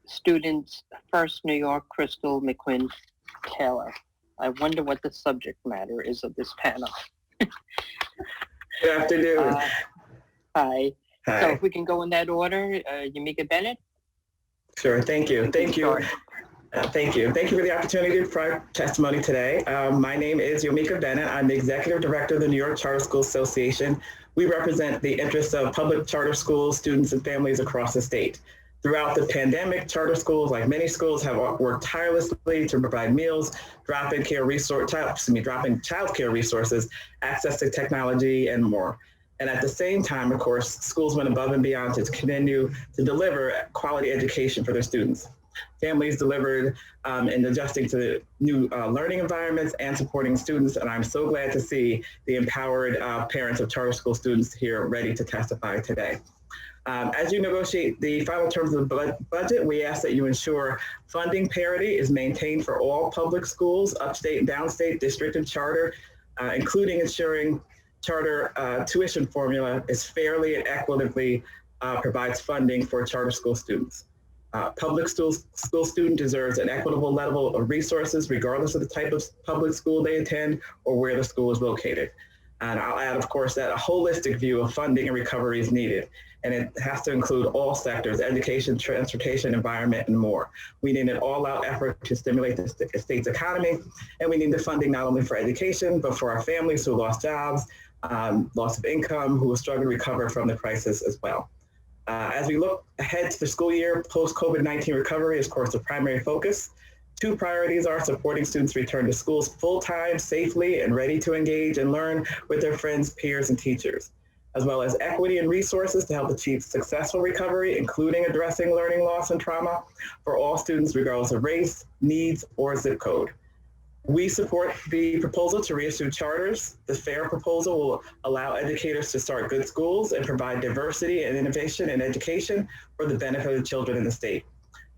Students First New York, Crystal McQuinn Taylor. I wonder what the subject matter is of this panel. Good afternoon. Hi. Hi. So if we can go in that order, Yamika Bennett. Sure. Thank you. Thank you. Sorry. Thank you. Thank you for the opportunity to provide testimony today. My name is Yamika Bennett. I'm the Executive Director of the New York Charter School Association. We represent the interests of public charter schools, students, and families across the state. Throughout the pandemic, charter schools, like many schools, have worked tirelessly to provide meals, drop-in child care resources, access to technology, and more. And at the same time, of course, schools went above and beyond to continue to deliver quality education for their students. Families delivered in adjusting to new learning environments and supporting students. And I'm so glad to see the empowered parents of charter school students here ready to testify today. As you negotiate the final terms of the budget, we ask that you ensure funding parity is maintained for all public schools, upstate and downstate, district and charter, including ensuring charter tuition formula is fairly and equitably provides funding for charter school students. Public school student deserves an equitable level of resources regardless of the type of public school they attend or where the school is located. And I'll add, of course, that a holistic view of funding and recovery is needed. And it has to include all sectors: education, transportation, environment, and more. We need an all-out effort to stimulate the state's economy. And we need the funding not only for education, but for our families who lost jobs, loss of income, who will struggle to recover from the crisis as well. As we look ahead to the school year, post-COVID-19 recovery is, of course, the primary focus. Two priorities are supporting students return to schools full-time, safely, and ready to engage and learn with their friends, peers, and teachers, as well as equity and resources to help achieve successful recovery, including addressing learning loss and trauma for all students, regardless of race, needs, or zip code. We support the proposal to reissue charters. The FAIR proposal will allow educators to start good schools and provide diversity and innovation in education for the benefit of children in the state.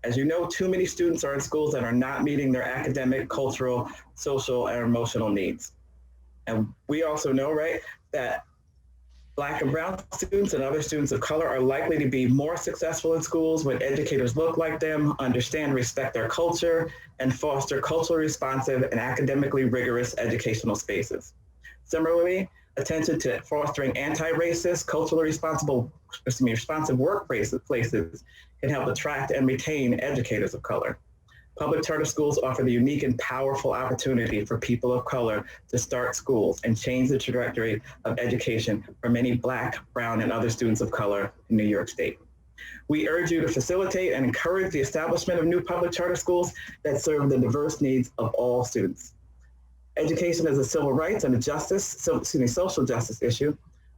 As you know, too many students are in schools that are not meeting their academic, cultural, social, and emotional needs. And we also know, right, that Black and brown students and other students of color are likely to be more successful in schools when educators look like them, understand, respect their culture, and foster culturally responsive and academically rigorous educational spaces. Similarly, attention to fostering anti-racist, culturally responsive workplaces can help attract and retain educators of color. Public charter schools offer the unique and powerful opportunity for people of color to start schools and change the trajectory of education for many Black, brown, and other students of color in New York State. We urge you to facilitate and encourage the establishment of new public charter schools that serve the diverse needs of all students. Education is a civil rights and a social justice issue.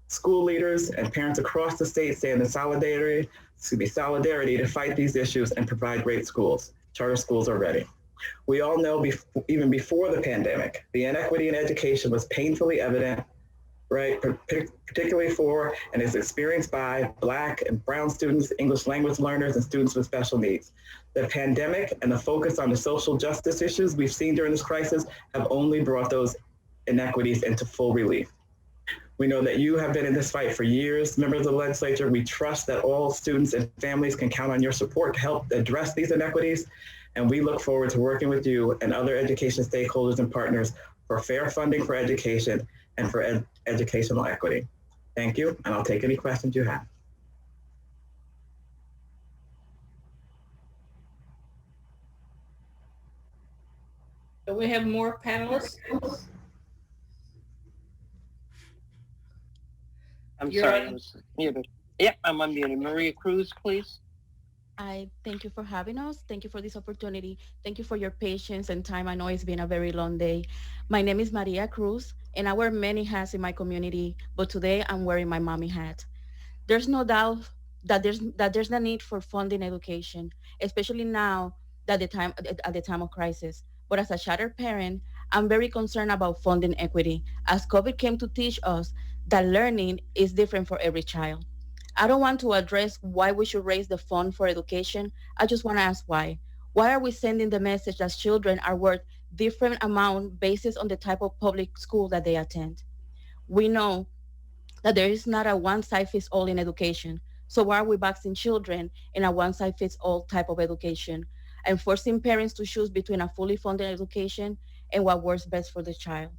School leaders and parents across the state stand in solidarity to fight these issues and provide great schools. Charter schools are ready. We all know even before the pandemic, the inequity in education was painfully evident, right? Particularly for and is experienced by Black and brown students, English language learners, and students with special needs. The pandemic and the focus on the social justice issues we've seen during this crisis have only brought those inequities into full relief. We know that you have been in this fight for years, members of the legislature. We trust that all students and families can count on your support to help address these inequities. And we look forward to working with you and other education stakeholders and partners for fair funding for education and for educational equity. Thank you, and I'll take any questions you have. Do we have more panelists? I'm You're sorry, on. I was muted. Yep, I'm unmuted. Maria Cruz, please. I thank you for having us. Thank you for this opportunity. Thank you for your patience and time. I know it's been a very long day. My name is Maria Cruz, and I wear many hats in my community, but today I'm wearing my mommy hat. There's no doubt that there's a need for funding education, especially now that at the time of crisis. But as a shattered parent, I'm very concerned about funding equity, as COVID came to teach us that learning is different for every child. I don't want to address why we should raise the fund for education. I just want to ask why. Why are we sending the message that children are worth different amount based on the type of public school that they attend? We know that there is not a one-size-fits-all in education. So why are we boxing children in a one-size-fits-all type of education and forcing parents to choose between a fully funded education and what works best for the child?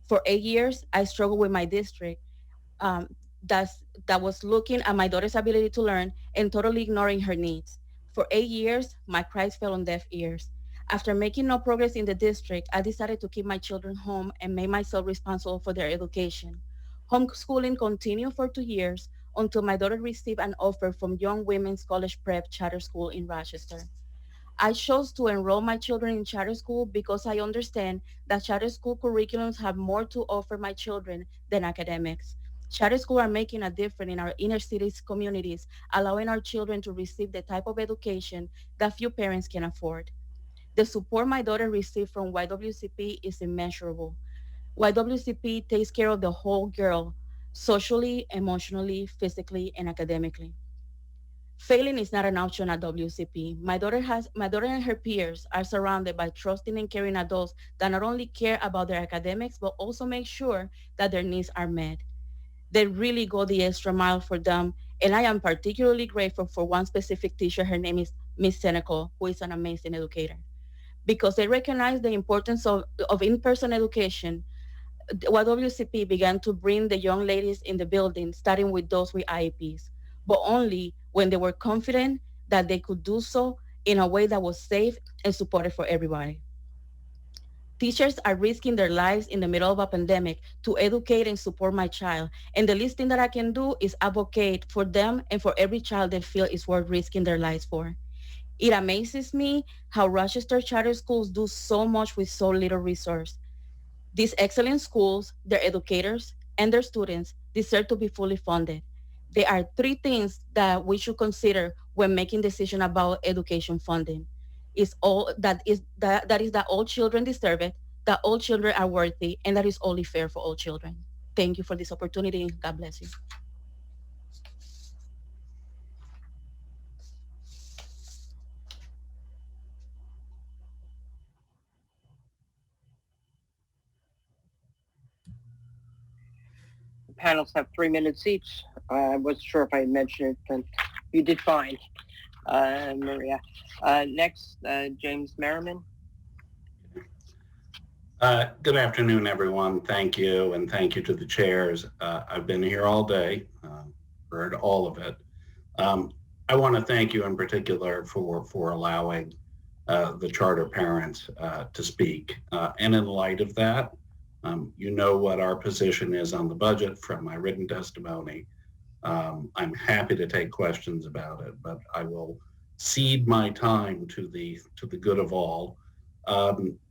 For 8 years, I struggled with my district that was looking at my daughter's ability to learn and totally ignoring her needs. For 8 years, my cries fell on deaf ears. After making no progress in the district, I decided to keep my children home and make myself responsible for their education. Homeschooling continued for 2 years until my daughter received an offer from Young Women's College Prep Charter School in Rochester. I chose to enroll my children in charter school because I understand that charter school curriculums have more to offer my children than academics. Charter schools are making a difference in our inner cities communities, allowing our children to receive the type of education that few parents can afford. The support my daughter received from YWCP is immeasurable. YWCP takes care of the whole girl, socially, emotionally, physically, and academically. Failing is not an option at WCP. My daughter and her peers are surrounded by trusting and caring adults that not only care about their academics, but also make sure that their needs are met. They really go the extra mile for them, and I am particularly grateful for one specific teacher. Her name is Miss Senecal, who is an amazing educator. Because they recognize the importance of in-person education, YWCP began to bring the young ladies in the building, starting with those with IEPs, but only when they were confident that they could do so in a way that was safe and supported for everybody. Teachers are risking their lives in the middle of a pandemic to educate and support my child. And the least thing that I can do is advocate for them and for every child they feel is worth risking their lives for. It amazes me how Rochester charter schools do so much with so little resource. These excellent schools, their educators, and their students deserve to be fully funded. There are 3 things that we should consider when making decisions about education funding. That all children deserve it, that all children are worthy and that is only fair for all children. Thank you for this opportunity. God bless you. Panels have 3 minutes each. I wasn't sure if I mentioned it, but you did fine, Maria. Next, James Merriman. Good afternoon, everyone. Thank you, and thank you to the chairs. I've been here all day, heard all of it. I want to thank you in particular for allowing the charter parents to speak. And in light of that, you know what our position is on the budget from my written testimony. I'm happy to take questions about it, but I will cede my time to the good of all.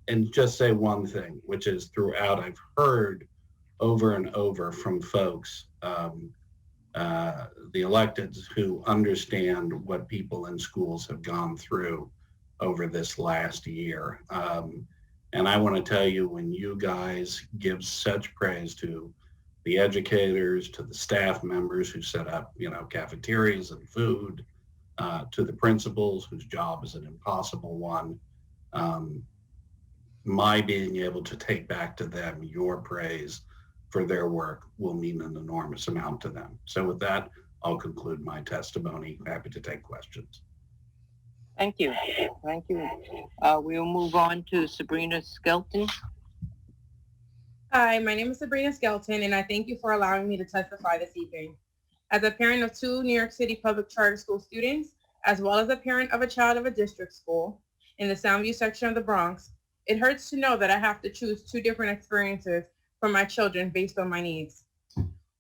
And just say one thing, which is throughout I've heard over and over from folks, the electeds who understand what people in schools have gone through over this last year. And I want to tell you, when you guys give such praise to the educators, to the staff members who set up, cafeterias and food, to the principals whose job is an impossible one, my being able to take back to them your praise for their work will mean an enormous amount to them. So with that, I'll conclude my testimony. Happy to take questions. Thank you. Thank you. We'll move on to Sabrina Skelton. Hi, my name is Sabrina Skelton, and I thank you for allowing me to testify this evening. As a parent of 2 New York City public charter school students, as well as a parent of a child of a district school in the Soundview section of the Bronx, it hurts to know that I have to choose 2 different experiences for my children based on my needs.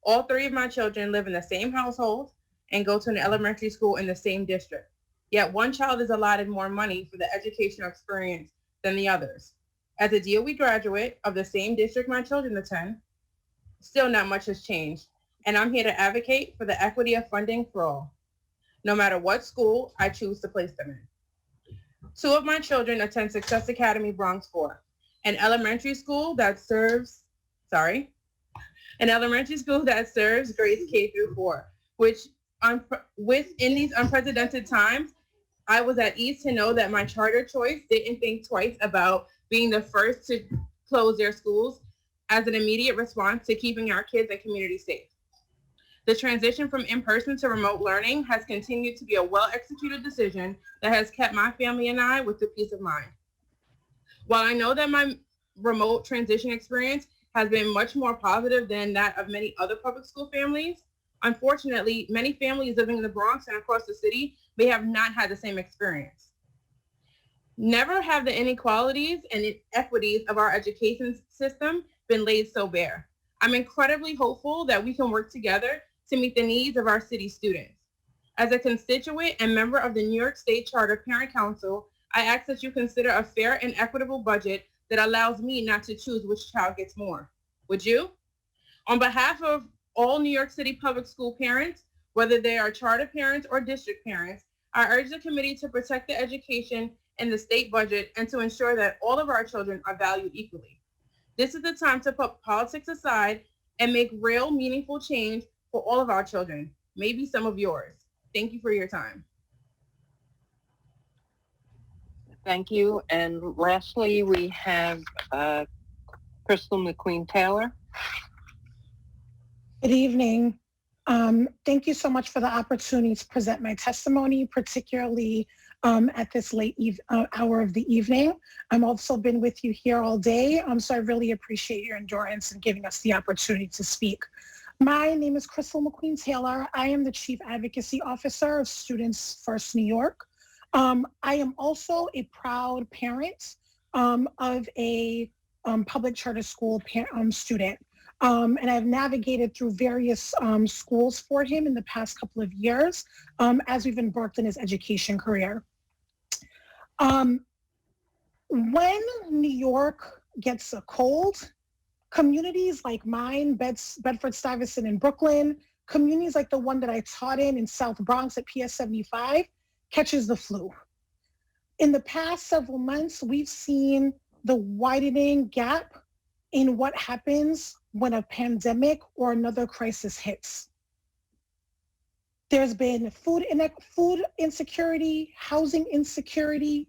All 3 of my children live in the same household and go to an elementary school in the same district. Yet one child is allotted more money for the educational experience than the others. As a DOE graduate of the same district my children attend, still not much has changed, and I'm here to advocate for the equity of funding for all, no matter what school I choose to place them in. 2 of my children attend Success Academy Bronx 4, an elementary school that serves grades K through 4, which in these unprecedented times, I was at ease to know that my charter choice didn't think twice about being the first to close their schools as an immediate response to keeping our kids and community safe. The transition from in-person to remote learning has continued to be a well-executed decision that has kept my family and I with the peace of mind. While I know that my remote transition experience has been much more positive than that of many other public school families, unfortunately, many families living in the Bronx and across the city may have not had the same experience. Never have the inequalities and inequities of our education system been laid so bare. I'm incredibly hopeful that we can work together to meet the needs of our city students. As a constituent and member of the New York State Charter Parent Council, I ask that you consider a fair and equitable budget that allows me not to choose which child gets more. Would you? On behalf of all New York City public school parents, whether they are charter parents or district parents, I urge the committee to protect the education and the state budget and to ensure that all of our children are valued equally. This is the time to put politics aside and make real, meaningful change for all of our children, maybe some of yours. Thank you for your time. Thank you. And lastly, we have Crystal McQueen Taylor. Good evening. Thank you so much for the opportunity to present my testimony, particularly at this late hour of the evening. I've also been with you here all day, so I really appreciate your endurance in giving us the opportunity to speak. My name is Crystal McQueen Taylor. I am the Chief Advocacy Officer of Students First New York. I am also a proud parent of a public charter school student. And I've navigated through various schools for him in the past couple of years as we've embarked in his education career. When New York gets a cold, communities like mine, Bedford-Stuyvesant in Brooklyn, communities like the one that I taught in South Bronx at PS 75, catches the flu. In the past several months, we've seen the widening gap in what happens when a pandemic or another crisis hits. There's been food insecurity, housing insecurity.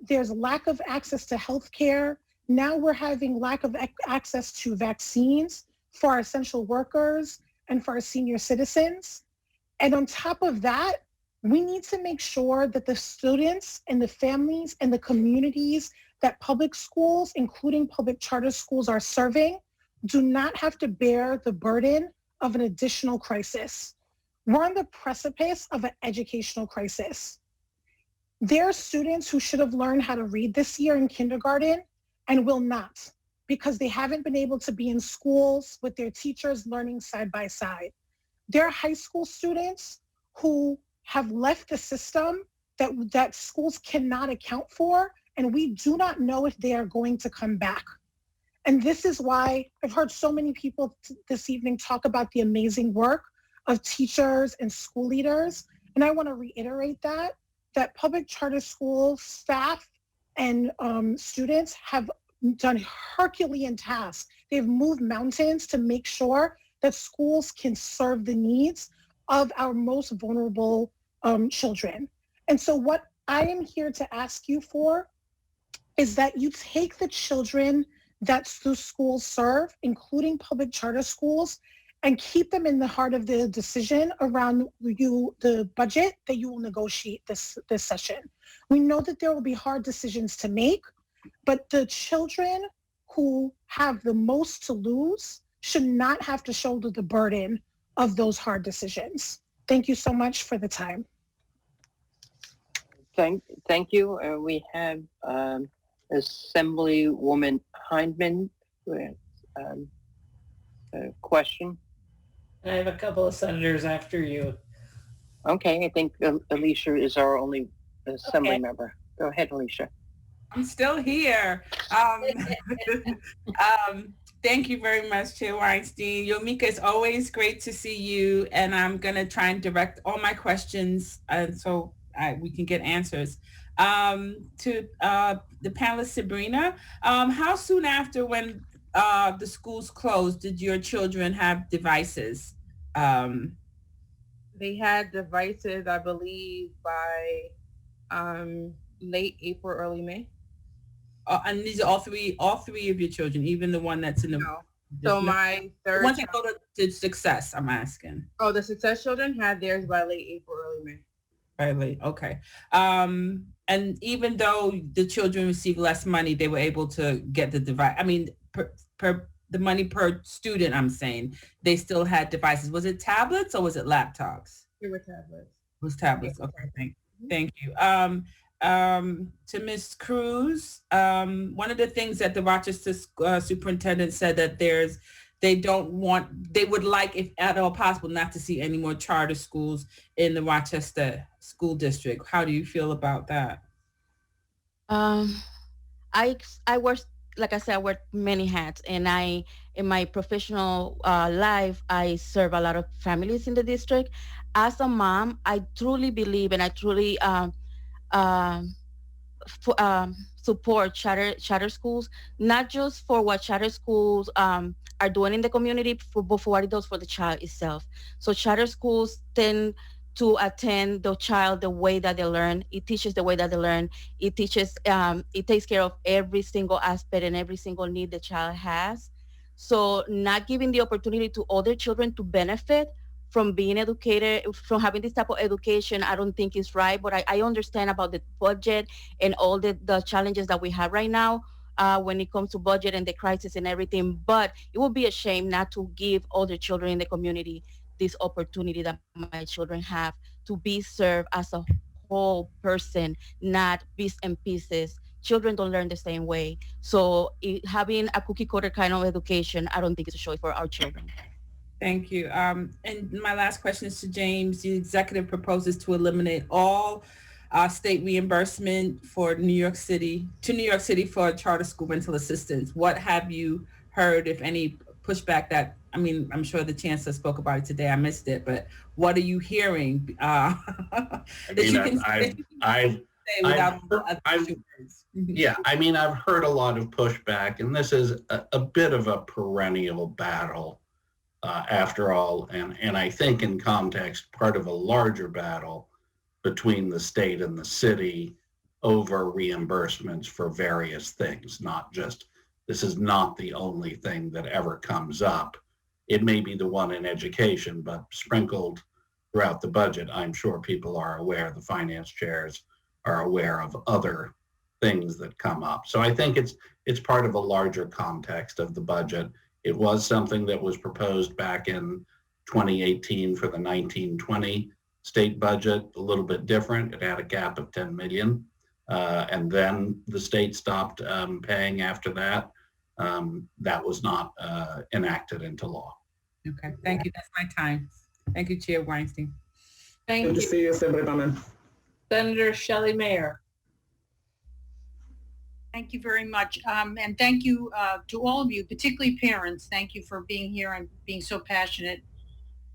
There's lack of access to healthcare. Now we're having lack of access to vaccines for our essential workers and for our senior citizens. And on top of that, we need to make sure that the students and the families and the communities that public schools, including public charter schools, are serving, do not have to bear the burden of an additional crisis. We're on the precipice of an educational crisis. There are students who should have learned how to read this year in kindergarten and will not, because they haven't been able to be in schools with their teachers learning side by side. There are high school students who have left the system that schools cannot account for, and we do not know if they are going to come back. And this is why I've heard so many people this evening talk about the amazing work of teachers and school leaders. And I want to reiterate that public charter school staff and students have done Herculean tasks. They've moved mountains to make sure that schools can serve the needs of our most vulnerable children. And so what I am here to ask you for is that you take the children that the schools serve, including public charter schools, and keep them in the heart of the decision around the budget that you will negotiate this session. We know that there will be hard decisions to make, but the children who have the most to lose should not have to shoulder the burden of those hard decisions. Thank you so much for the time. Thank you. We have Assemblywoman Hindman with a question. I have a couple of senators after you. Okay, I think Alicia is our only Assembly member. Go ahead, Alicia. I'm still here. Thank you very much, Chair Weinstein. Yomika, it's always great to see you, and I'm going to try and direct all my questions so we can get answers. To the panelist, Sabrina, how soon after when the schools closed did your children have devices? They had devices, I believe, by late April, early May. And these are all three of your children, even the one that's in the. No. So my third. Once they go to Success, I'm asking. Oh, the Success children had theirs by late April, early May. By late, okay. And even though the children received less money, they were able to get the device. I mean, per the money per student, I'm saying, they still had devices. Was it tablets or was it laptops? It were tablets. It was tablets. Okay, thank you. To Ms. Cruz, one of the things that the Rochester superintendent said that they would like, if at all possible, not to see any more charter schools in the Rochester School District. How do you feel about that? I work, like I said, I wear many hats, and in my professional life, I serve a lot of families in the district. As a mom, I truly believe and I truly support charter schools, not just for what charter schools are doing in the community, but for what it does for the child itself. So charter schools tend to attend the child the way that they learn. It teaches the way that they learn. It teaches, it takes care of every single aspect and every single need the child has. So not giving the opportunity to other children to benefit from being educated, from having this type of education, I don't think is right. But I understand about the budget and all the challenges that we have right now when it comes to budget and the crisis and everything. But it would be a shame not to give other children in the community this opportunity that my children have to be served as a whole person, not bits and pieces. Children don't learn the same way. So having a cookie cutter kind of education, I don't think it's a choice for our children. Thank you. And my last question is to James. The executive proposes to eliminate all state reimbursement for New York City for charter school rental assistance. What have you heard, if any, pushback that, I mean, I'm sure the chancellor spoke about it today. I missed it, but what are you hearing? say without other words. Yeah, I mean, I've heard a lot of pushback, and this is a bit of a perennial battle after all. And I think in context, part of a larger battle between the state and the city over reimbursements for various things, not just, this is not the only thing that ever comes up. It may be the one in education, but sprinkled throughout the budget, I'm sure people are aware, the finance chairs are aware of other things that come up. So I think it's part of a larger context of the budget. It was something that was proposed back in 2018 for the 1920 state budget, a little bit different. It had a cap of 10 million. And then the state stopped paying after that. That was not enacted into law. Okay, thank you. That's my time. Thank you, Chair Weinstein. Thank Good you. to see you, Senator Bowman. Senator Shelley Mayer. Thank you very much. And thank you to all of you, particularly parents. Thank you for being here and being so passionate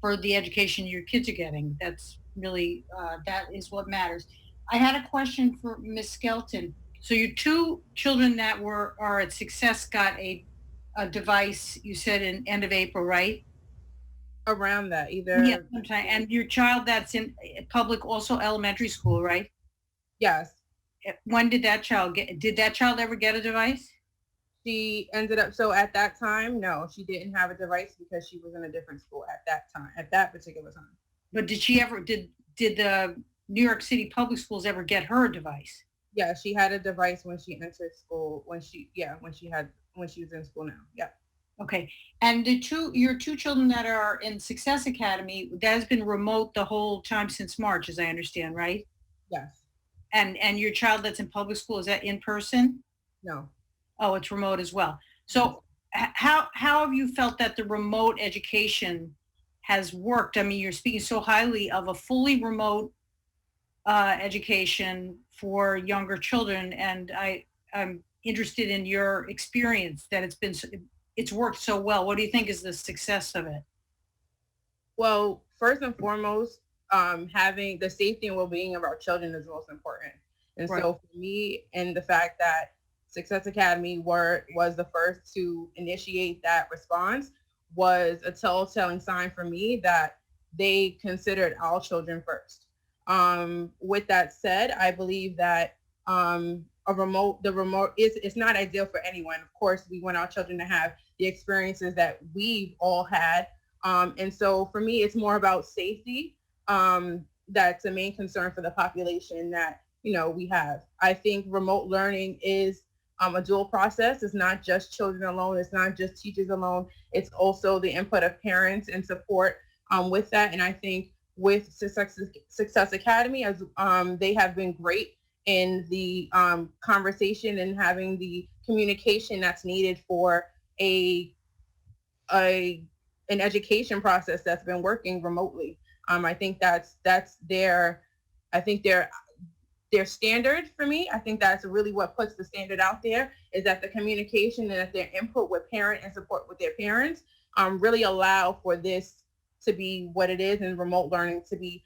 for the education your kids are getting. That's really, that is what matters. I had a question for Ms. Skelton. So your two children that are at Success got a device, you said in end of April, right? Around that, either. Yeah, sometime. And your child that's in public, also elementary school, right? Yes. When did that child ever get a device? She ended up, so at that time, no, she didn't have a device because she was in a different school at that time, at that particular time. But did the New York City public schools ever get her a device? Yeah, she had a device when she entered school, when she was in school now. Yeah. Okay. And your two children that are in Success Academy, that has been remote the whole time since March, as I understand, right? Yes. And your child that's in public school, is that in person? No. Oh, it's remote as well. So how have you felt that the remote education has worked? I mean, you're speaking so highly of a fully remote education for younger children, and I'm interested in your experience that it's worked so well. What do you think is the success of it? Well, first and foremost, having the safety and well-being of our children is most important. And Right. so for me, and the fact that Success Academy was the first to initiate that response was a telltale sign for me that they considered our children first. With that said, I believe that the remote is not ideal for anyone. Of course, we want our children to have the experiences that we've all had. And so for me, it's more about safety. That's the main concern for the population that, we have. I think remote learning is a dual process. It's not just children alone. It's not just teachers alone. It's also the input of parents and support with that. And I think with Success Academy, as they have been great in the conversation and having the communication that's needed for an education process that's been working remotely. I think that's their standard for me. I think that's really what puts the standard out there, is that the communication and that their input with parent and support with their parents really allow for this to be what it is, and remote learning to be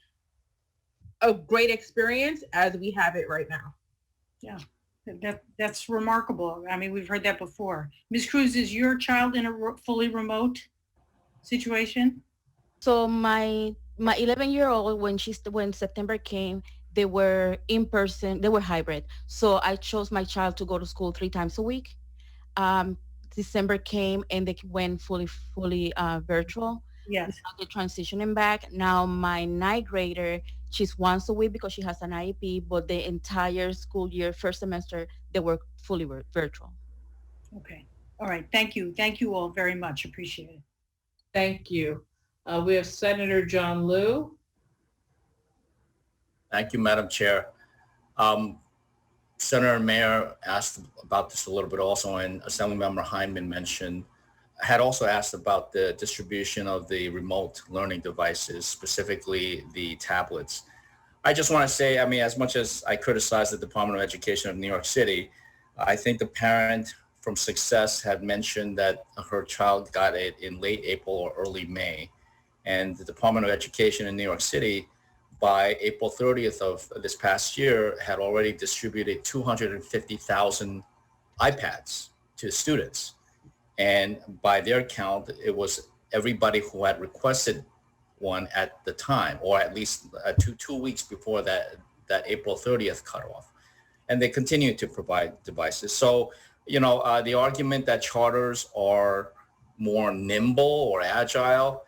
a great experience as we have it right now. Yeah, that's remarkable. I mean, we've heard that before. Ms. Cruz, is your child in a fully remote situation? So my 11-year-old, when September came, they were in person, they were hybrid. So I chose my child to go to school 3 times a week. December came and they went fully virtual. Yes. Now they're transitioning back. Now my 9th grader, she's once a week because she has an IEP, but the entire school year, first semester, they were fully virtual. Okay. All right. Thank you. Thank you all very much. Appreciate it. Thank you. We have Senator John Liu. Thank you, Madam Chair. Senator Mayer asked about this a little bit also, and Assemblymember Hyndman had also asked about the distribution of the remote learning devices, specifically the tablets. I just want to say, I mean, as much as I criticize the Department of Education of New York City, I think the parent from Success had mentioned that her child got it in late April or early May. And the Department of Education in New York City by April 30th of this past year, had already distributed 250,000 iPads to students. And by their count, it was everybody who had requested one at the time, or at least two weeks before that April 30th cutoff. And they continue to provide devices. So, the argument that charters are more nimble or agile,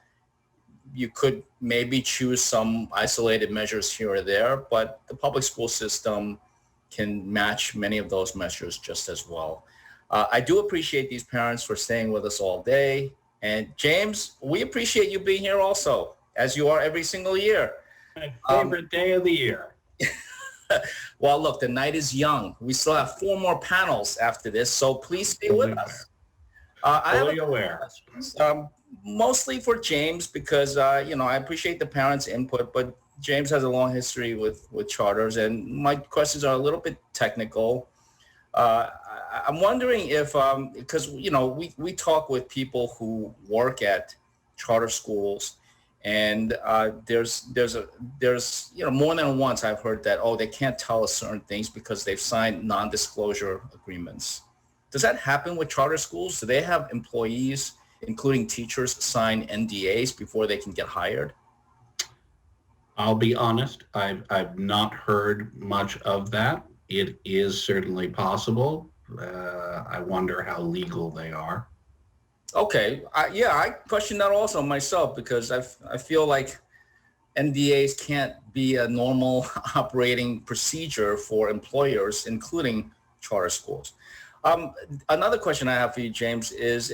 you could maybe choose some isolated measures here or there, but the public school system can match many of those measures just as well. I do appreciate these parents for staying with us all day. And James, we appreciate you being here also, as you are every single year. My favorite day of the year. Well, look, the night is young. We still have 4 more panels after this, so please stay with us. I have aware. Mostly for James, because I appreciate the parents' input, but James has a long history with charters, and my questions are a little bit technical. I'm wondering if, because we talk with people who work at charter schools, and there's more than once I've heard that, they can't tell us certain things because they've signed non-disclosure agreements. Does that happen with charter schools? Do they have employees, including teachers, sign NDAs before they can get hired? I'll be honest, I've not heard much of that. It is certainly possible. I wonder how legal they are. Okay, I question that also myself, because I feel like NDAs can't be a normal operating procedure for employers, including charter schools. Another question I have for you, James, is,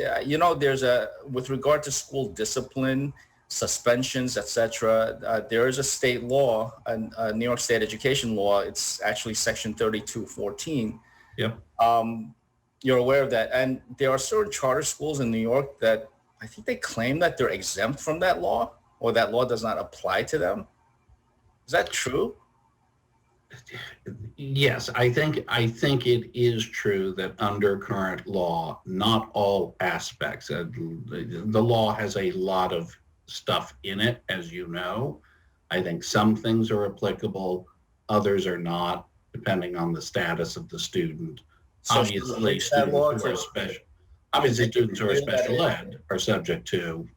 with regard to school discipline, suspensions, etc., there is a state law, a New York State education law. It's actually Section 3214. Yep. You're aware of that. And there are certain charter schools in New York that I think they claim that they're exempt from that law, or that law does not apply to them. Is that true? Yes, I think it is true that under current law, not all aspects, the law has a lot of stuff in it, as you know. I think some things are applicable, others are not, depending on the status of the student. Obviously, students who are special ed are subject to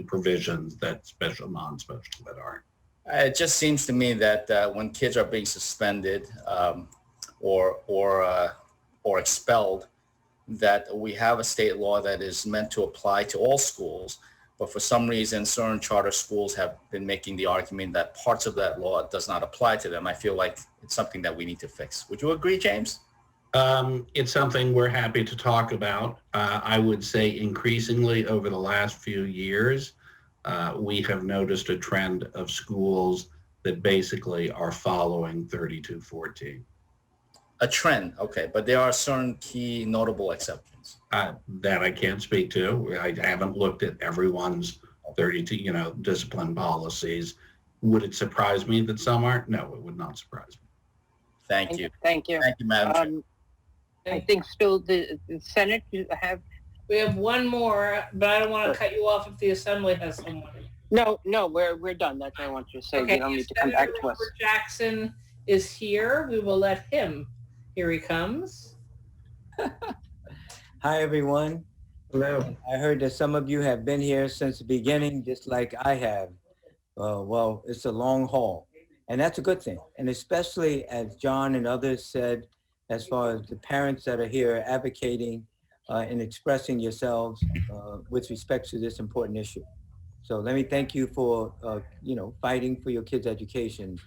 provisions that non-special ed aren't. It just seems to me that when kids are being suspended or expelled, that we have a state law that is meant to apply to all schools, but for some reason, certain charter schools have been making the argument that parts of that law does not apply to them. I feel like it's something that we need to fix. Would you agree, James? It's something we're happy to talk about. I would say increasingly over the last few years, we have noticed a trend of schools that basically are following 3214. A trend, okay, but there are certain key notable exceptions. That I can't speak to. I haven't looked at everyone's 32, discipline policies. Would it surprise me that some aren't? No, it would not surprise me. Thank you. Thank you. Thank you, Madam Chair. I think still the Senate, you have. We have one more, but I don't want to cut you off if the Assembly has someone. No, we're done. That's what I want you to say. Okay, You don't need to come back to us. Robert Jackson is here. We will let him. Here he comes. Hi, everyone. Hello. I heard that some of you have been here since the beginning, just like I have. Well, it's a long haul, and that's a good thing. And especially, as John and others said, as far as the parents that are here advocating and expressing yourselves with respect to this important issue. So let me thank you for, fighting for your kids' education.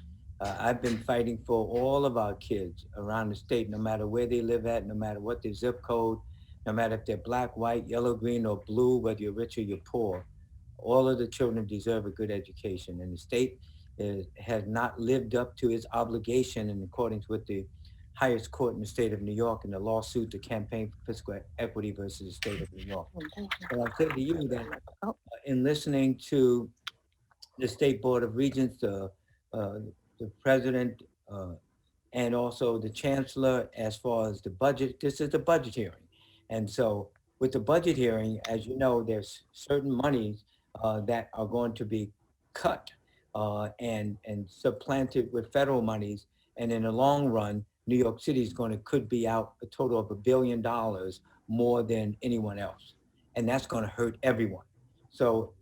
I've been fighting for all of our kids around the state, no matter where they live at, no matter what their zip code, no matter if they're black, white, yellow, green, or blue, whether you're rich or you're poor. All of the children deserve a good education, and the state has not lived up to its obligation in accordance with the highest court in the state of New York in the lawsuit to campaign for fiscal equity versus the state of New York. And I'll say to you that in listening to the State Board of Regents, the president, and also the chancellor, as far as the budget, this is the budget hearing. And so with the budget hearing, as you know, there's certain monies that are going to be cut and supplanted with federal monies. And in the long run, New York City could be out a total of $1 billion more than anyone else. And that's going to hurt everyone. So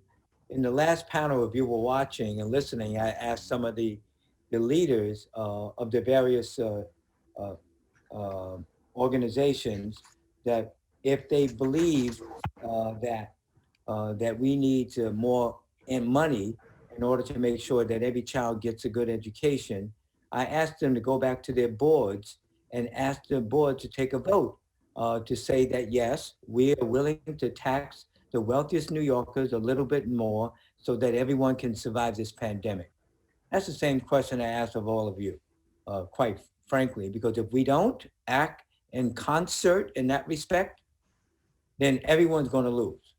in the last panel, if you were watching and listening, I asked some of the leaders of the various organizations that if they believe that we need more money in order to make sure that every child gets a good education, I asked them to go back to their boards and ask the board to take a vote to say that, yes, we are willing to tax the wealthiest New Yorkers a little bit more so that everyone can survive this pandemic. That's the same question I asked of all of you, quite frankly, because if we don't act in concert in that respect, then everyone's going to lose.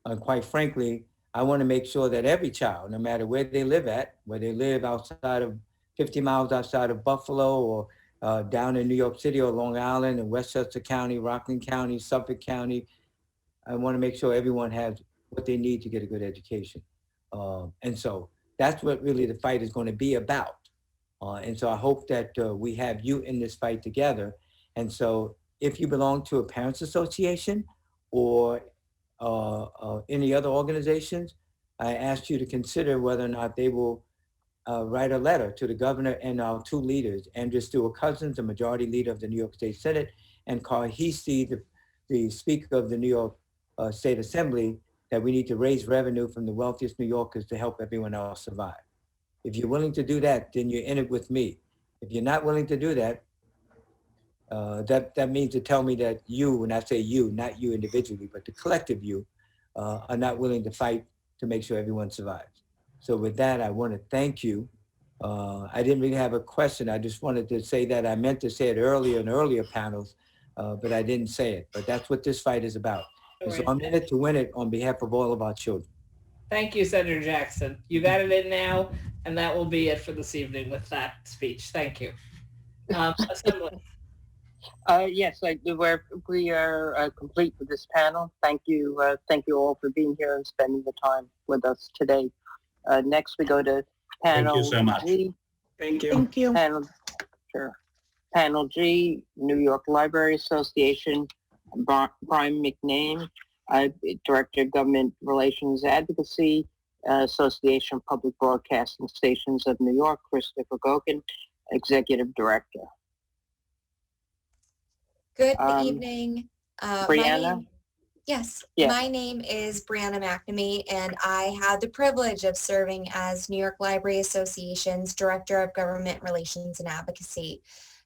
And quite frankly, I want to make sure that every child, no matter where they live at, where they live outside of 50 miles outside of Buffalo or down in New York City or Long Island and Westchester County, Rockland County, Suffolk County, I want to make sure everyone has what they need to get a good education. And so that's what really the fight is going to be about. And so I hope that we have you in this fight together. And so if you belong to a parents association or any other organizations, I ask you to consider whether or not they will write a letter to the governor and our two leaders, Andrew Stewart-Cousins, the majority leader of the New York State Senate, and Carl Heastie, the Speaker of the New York State Assembly, that we need to raise revenue from the wealthiest New Yorkers to help everyone else survive. If you're willing to do that, then you're in it with me. If you're not willing to do that, that means to tell me that you, when I say you, not you individually, but the collective you, are not willing to fight to make sure everyone survives. So with that, I want to thank you. I didn't really have a question. I just wanted to say that I meant to say it earlier in earlier panels, but I didn't say it. But that's what this fight is about. And so I'm in it to win it on behalf of all of our children. Thank you, Senator Jackson. You got it in now, and that will be it for this evening with that speech. Thank you. Assembly. Yes, we are complete with this panel. Thank you all for being here and spending the time with us today. Next, we go to panel Thank you so much. G. Thank you. Thank you. Panel G, New York Library Association, Brian McName, Director of Government Relations Advocacy, Association of Public Broadcasting Stations of New York, Christopher Gokin, Executive Director. Good evening. Brianna? Yes, Yeah. my name is Brianna McNamee, and I had the privilege of serving as New York Library Association's Director of Government Relations and Advocacy.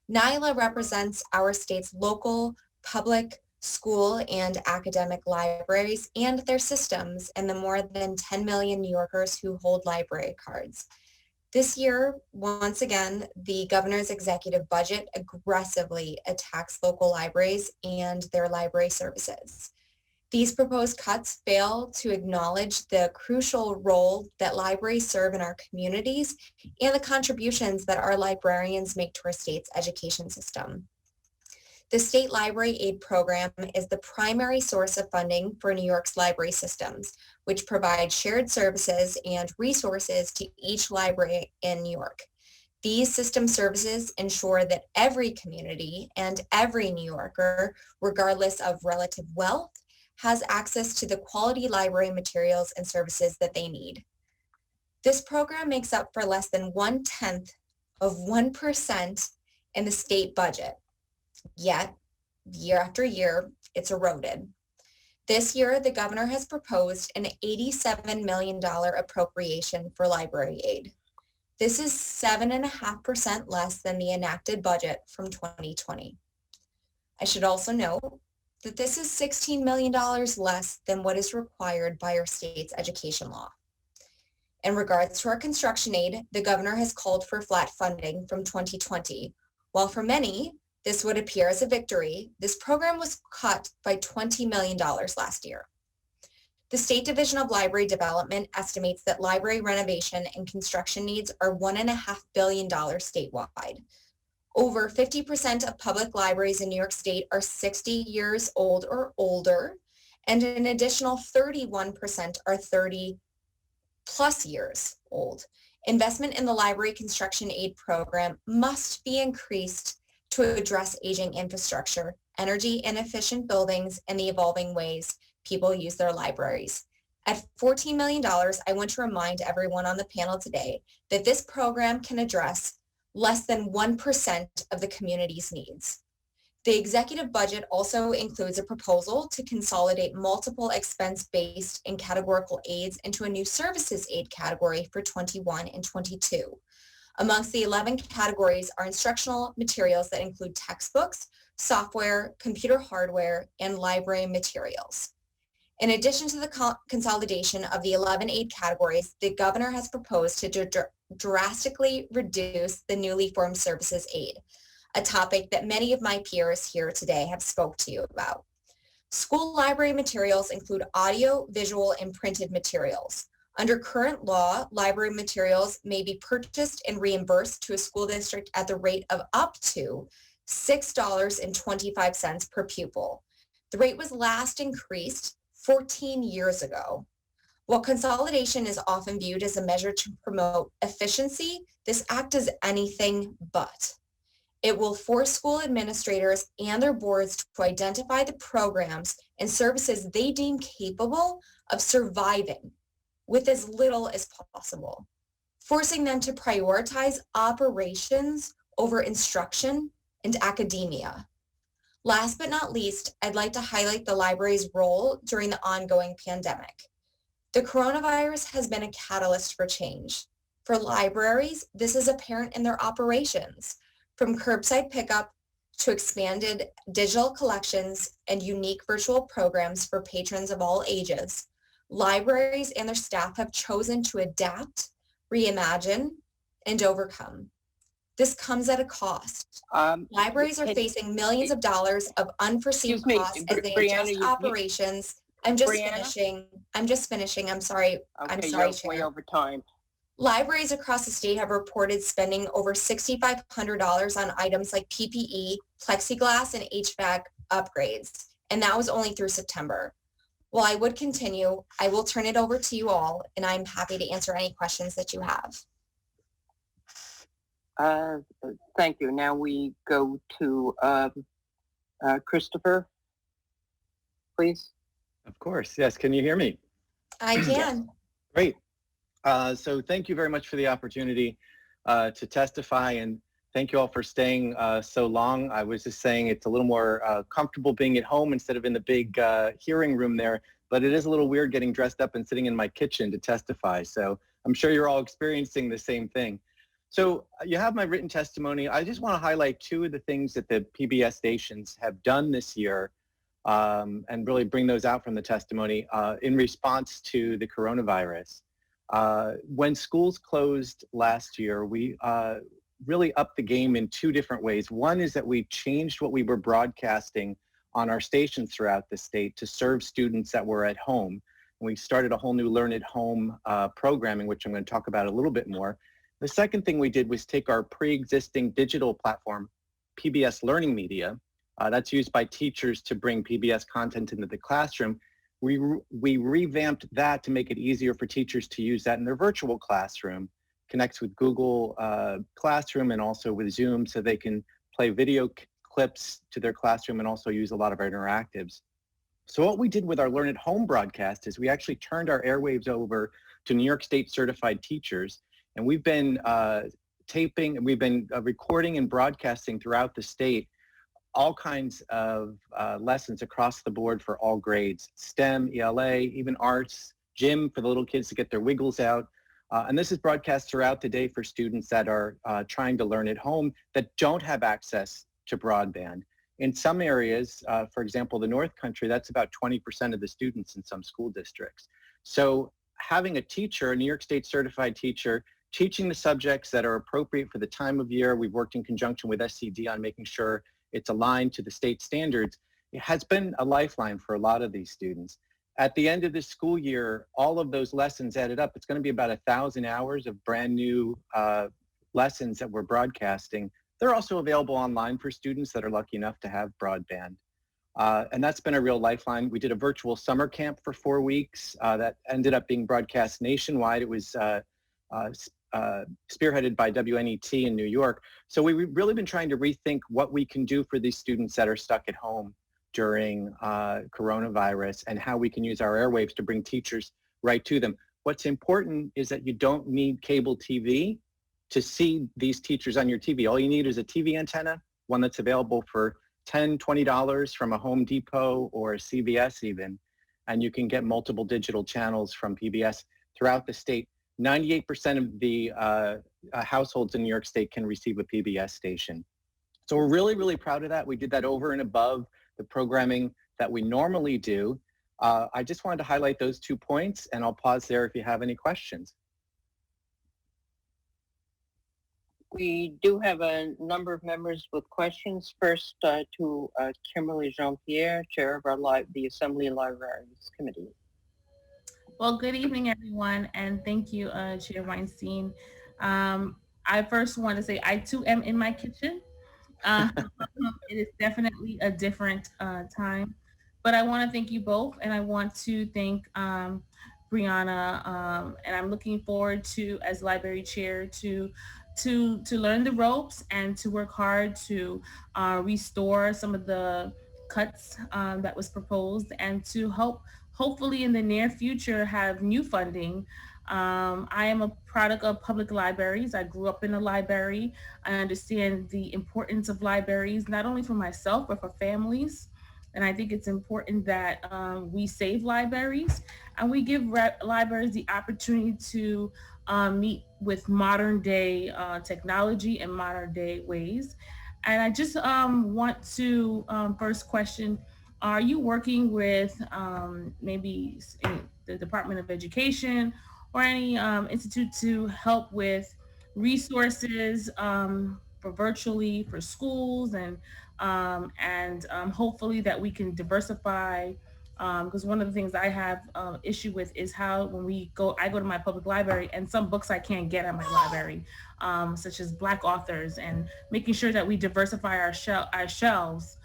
NYLA represents our state's local public school and academic libraries and their systems and the more than 10 million New Yorkers who hold library cards. This year, once again, the governor's executive budget aggressively attacks local libraries and their library services. These proposed cuts fail to acknowledge the crucial role that libraries serve in our communities and the contributions that our librarians make to our state's education system. The State Library Aid Program is the primary source of funding for New York's library systems, which provide shared services and resources to each library in New York. These system services ensure that every community and every New Yorker, regardless of relative wealth, has access to the quality library materials and services that they need. This program makes up for less than 0.1% in the state budget. Yet, year after year, it's eroded. This year, the governor has proposed an $87 million appropriation for library aid. This is 7.5% less than the enacted budget from 2020. I should also note that this is $16 million less than what is required by our state's education law. In regards to our construction aid, the governor has called for flat funding from 2020. While for many, this would appear as a victory, this program was cut by $20 million last year. The State Division of Library Development estimates that library renovation and construction needs are $1.5 billion statewide. Over 50% of public libraries in New York State are 60 years old or older, and an additional 31% are 30 plus years old. Investment in the library construction aid program must be increased to address aging infrastructure, energy inefficient buildings, and the evolving ways people use their libraries. At $14 million, I want to remind everyone on the panel today that this program can address less than 1% of the community's needs. The executive budget also includes a proposal to consolidate multiple expense-based and categorical aids into a new services aid category for 21 and 22. Amongst the 11 categories are instructional materials that include textbooks, software, computer hardware, and library materials. In addition to the consolidation of the 11 aid categories, the governor has proposed to drastically reduce the newly formed services aid, a topic that many of my peers here today have spoke to you about. School library materials include audio, visual, and printed materials. Under current law, library materials may be purchased and reimbursed to a school district at the rate of up to $6.25 per pupil. The rate was last increased 14 years ago. While consolidation is often viewed as a measure to promote efficiency, this act is anything but. It will force school administrators and their boards to identify the programs and services they deem capable of surviving with as little as possible, forcing them to prioritize operations over instruction and academia. Last but not least, I'd like to highlight the library's role during the ongoing pandemic. The coronavirus has been a catalyst for change. For libraries, this is apparent in their operations, from curbside pickup to expanded digital collections and unique virtual programs for patrons of all ages. Libraries and their staff have chosen to adapt, reimagine, and overcome. This comes at a cost. Libraries are facing millions of dollars of unforeseen costs as they adjust operations. I'm just finishing. I'm sorry. I'm sorry, Chair. Way over time. Libraries across the state have reported spending over $6,500 on items like PPE, plexiglass, and HVAC upgrades, and that was only through September. While I would continue, I will turn it over to you all, and I'm happy to answer any questions that you have. Thank you. Now we go to Christopher, please. Of course, yes. Can you hear me? I can. Great. So thank you very much for the opportunity to testify, and thank you all for staying so long. I was just saying it's a little more comfortable being at home instead of in the big hearing room there, but it is a little weird getting dressed up and sitting in my kitchen to testify. So I'm sure you're all experiencing the same thing. So you have my written testimony. I just want to highlight two of the things that the PBS stations have done this year and really bring those out from the testimony in response to the coronavirus. When schools closed last year, we really upped the game in two different ways. One is that we changed what we were broadcasting on our stations throughout the state to serve students that were at home. And we started a whole new Learn at Home programming, which I'm going to talk about a little bit more. The second thing we did was take our pre-existing digital platform, PBS Learning Media, that's used by teachers to bring PBS content into the classroom. We revamped that to make it easier for teachers to use that in their virtual classroom, connects with Google Classroom and also with Zoom, so they can play video clips to their classroom and also use a lot of our interactives. So what we did with our Learn at Home broadcast is we actually turned our airwaves over to New York State certified teachers, and we've been recording and broadcasting throughout the state all kinds of lessons across the board for all grades, STEM, ELA, even arts, gym for the little kids to get their wiggles out. And this is broadcast throughout the day for students that are trying to learn at home that don't have access to broadband. In some areas, for example, the North Country, that's about 20% of the students in some school districts. So having a teacher, a New York State certified teacher, teaching the subjects that are appropriate for the time of year, we've worked in conjunction with SCD on making sure it's aligned to the state standards, it has been a lifeline for a lot of these students. At the end of this school year, all of those lessons added up, it's going to be about 1,000 hours of brand new lessons that we're broadcasting. They're also available online for students that are lucky enough to have broadband. And that's been a real lifeline. We did a virtual summer camp for 4 weeks that ended up being broadcast nationwide. It was spearheaded by WNET in New York. So we've really been trying to rethink what we can do for these students that are stuck at home during coronavirus and how we can use our airwaves to bring teachers right to them. What's important is that you don't need cable TV to see these teachers on your TV. All you need is a TV antenna, one that's available for $10, $20 from a Home Depot or a CVS even, and you can get multiple digital channels from PBS throughout the state. 98% of the households in New York State can receive a PBS station. So we're really, really proud of that. We did that over and above the programming that we normally do. I just wanted to highlight those 2 points, and I'll pause there if you have any questions. We do have a number of members with questions. First, to Kimberly Jean-Pierre, Chair of the Assembly and Libraries Committee. Well, good evening, everyone, and thank you, Chair Weinstein. I first want to say I too am in my kitchen. It is definitely a different time, but I want to thank you both, and I want to thank Brianna, and I'm looking forward to, as library chair, to learn the ropes and to work hard to restore some of the cuts that was proposed, and to hopefully in the near future have new funding. I am a product of public libraries. I grew up in a library. I understand the importance of libraries, not only for myself, but for families. And I think it's important that we save libraries and we give libraries the opportunity to meet with modern day technology and modern day ways. And I just want to first question, are you working with maybe the Department of Education or any institute to help with resources for virtually for schools and hopefully that we can diversify, because one of the things I have issue with is how when I go to my public library and some books I can't get at my library, such as Black authors, and making sure that we diversify our shelves.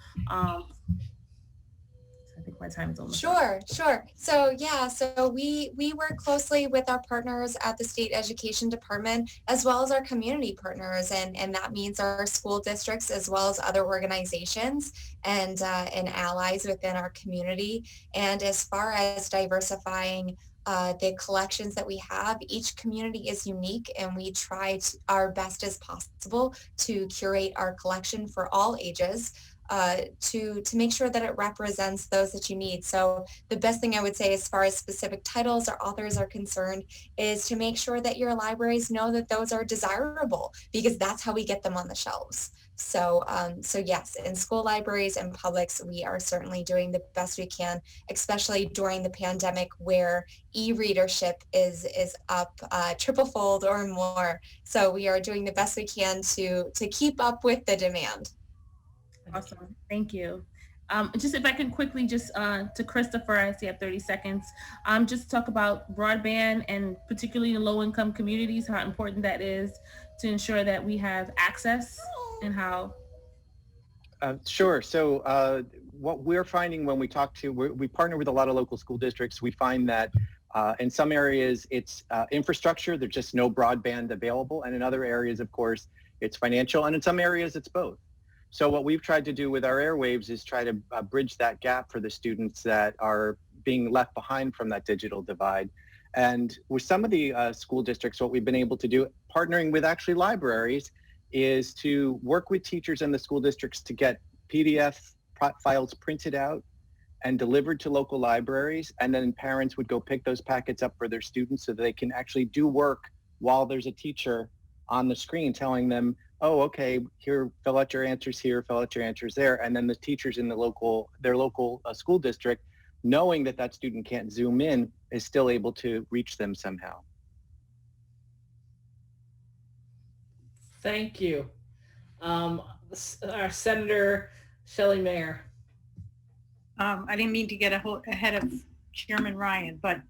I think my time is almost Sure. So yeah, so we work closely with our partners at the State Education Department, as well as our community partners, and that means our school districts, as well as other organizations and allies within our community. And as far as diversifying the collections that we have, each community is unique, and we try our best as possible to curate our collection for all ages. To make sure that it represents those that you need. So the best thing I would say as far as specific titles or authors are concerned is to make sure that your libraries know that those are desirable, because that's how we get them on the shelves. So yes, in school libraries and publics, we are certainly doing the best we can, especially during the pandemic where e-readership is up triple-fold or more. So we are doing the best we can to keep up with the demand. Awesome. Thank you. Just if I can quickly just to Christopher, I see I have 30 seconds, just talk about broadband and particularly in low-income communities, how important that is to ensure that we have access and how. Sure. So what we're finding when we we partner with a lot of local school districts, we find that in some areas it's infrastructure, there's just no broadband available. And in other areas, of course, it's financial. And in some areas it's both. So what we've tried to do with our airwaves is try to bridge that gap for the students that are being left behind from that digital divide. And with some of the school districts, what we've been able to do, partnering with actually libraries, is to work with teachers in the school districts to get PDF files printed out and delivered to local libraries. And then parents would go pick those packets up for their students so that they can actually do work while there's a teacher on the screen telling them, oh, okay, here, fill out your answers here, fill out your answers there. And then the teachers in their local school district, knowing that that student can't Zoom in, is still able to reach them somehow. Thank you. Our Senator Shelley Mayer. I didn't mean to get ahead of Chairman Ryan, but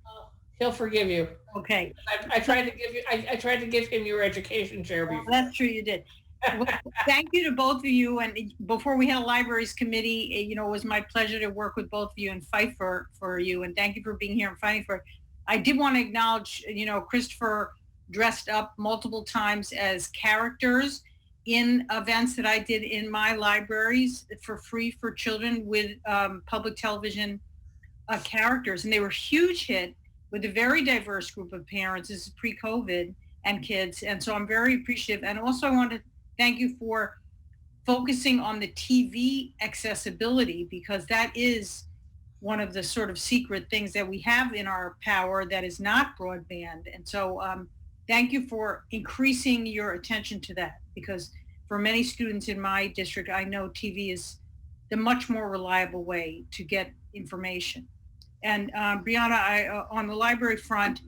he'll forgive you. Okay. I tried to give him your education chair before. That's true, you did. Well, thank you to both of you. And before we had a libraries committee, it was my pleasure to work with both of you and fight for you. And thank you for being here and fighting for it. I did want to acknowledge, Christopher dressed up multiple times as characters in events that I did in my libraries for free for children with public television characters. And they were huge hit with a very diverse group of parents. This is pre-COVID and kids. And so I'm very appreciative. And also I want to thank you for focusing on the TV accessibility, because that is one of the sort of secret things that we have in our power that is not broadband. And so thank you for increasing your attention to that, because for many students in my district, I know TV is the much more reliable way to get information. And Brianna, on the library front,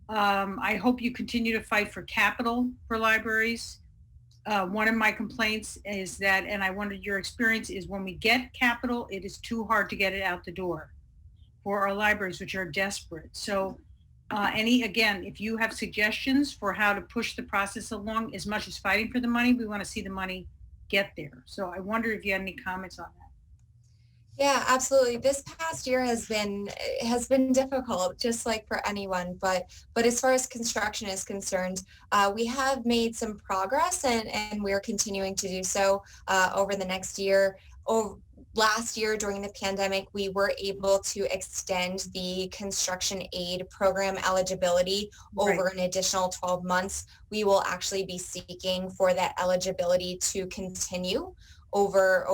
I hope you continue to fight for capital for libraries. One of my complaints is that, and I wondered your experience, is when we get capital, it is too hard to get it out the door for our libraries, which are desperate. So again, if you have suggestions for how to push the process along, as much as fighting for the money, we want to see the money get there. So I wonder if you had any comments on that. Yeah, absolutely. This past year has been difficult, just like for anyone. But as far as construction is concerned, we have made some progress, and we're continuing to do so over the next year. Last year during the pandemic, we were able to extend the construction aid program eligibility over an additional 12 months. We will actually be seeking for that eligibility to continue over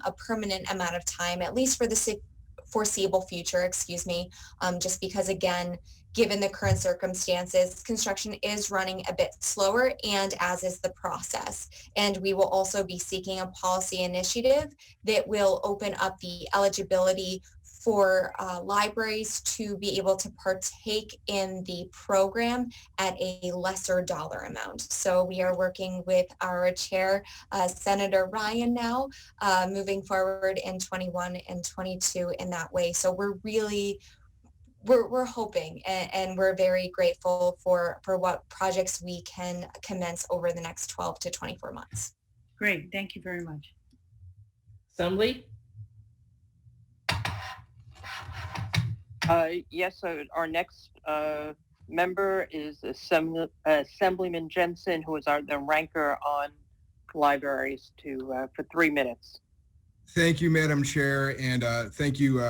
a permanent amount of time, at least for the foreseeable future, just because, again, given the current circumstances, construction is running a bit slower, and as is the process. And we will also be seeking a policy initiative that will open up the eligibility for libraries to be able to partake in the program at a lesser dollar amount. So we are working with our chair, Senator Ryan, now, moving forward in 21 and 22 in that way. So we're hoping, and we're very grateful for what projects we can commence over the next 12 to 24 months. Great, thank you very much. Assembly? Yes, our next member is Assemblyman Jensen, who is the ranker on libraries, for 3 minutes. Thank you, Madam Chair, and thank you,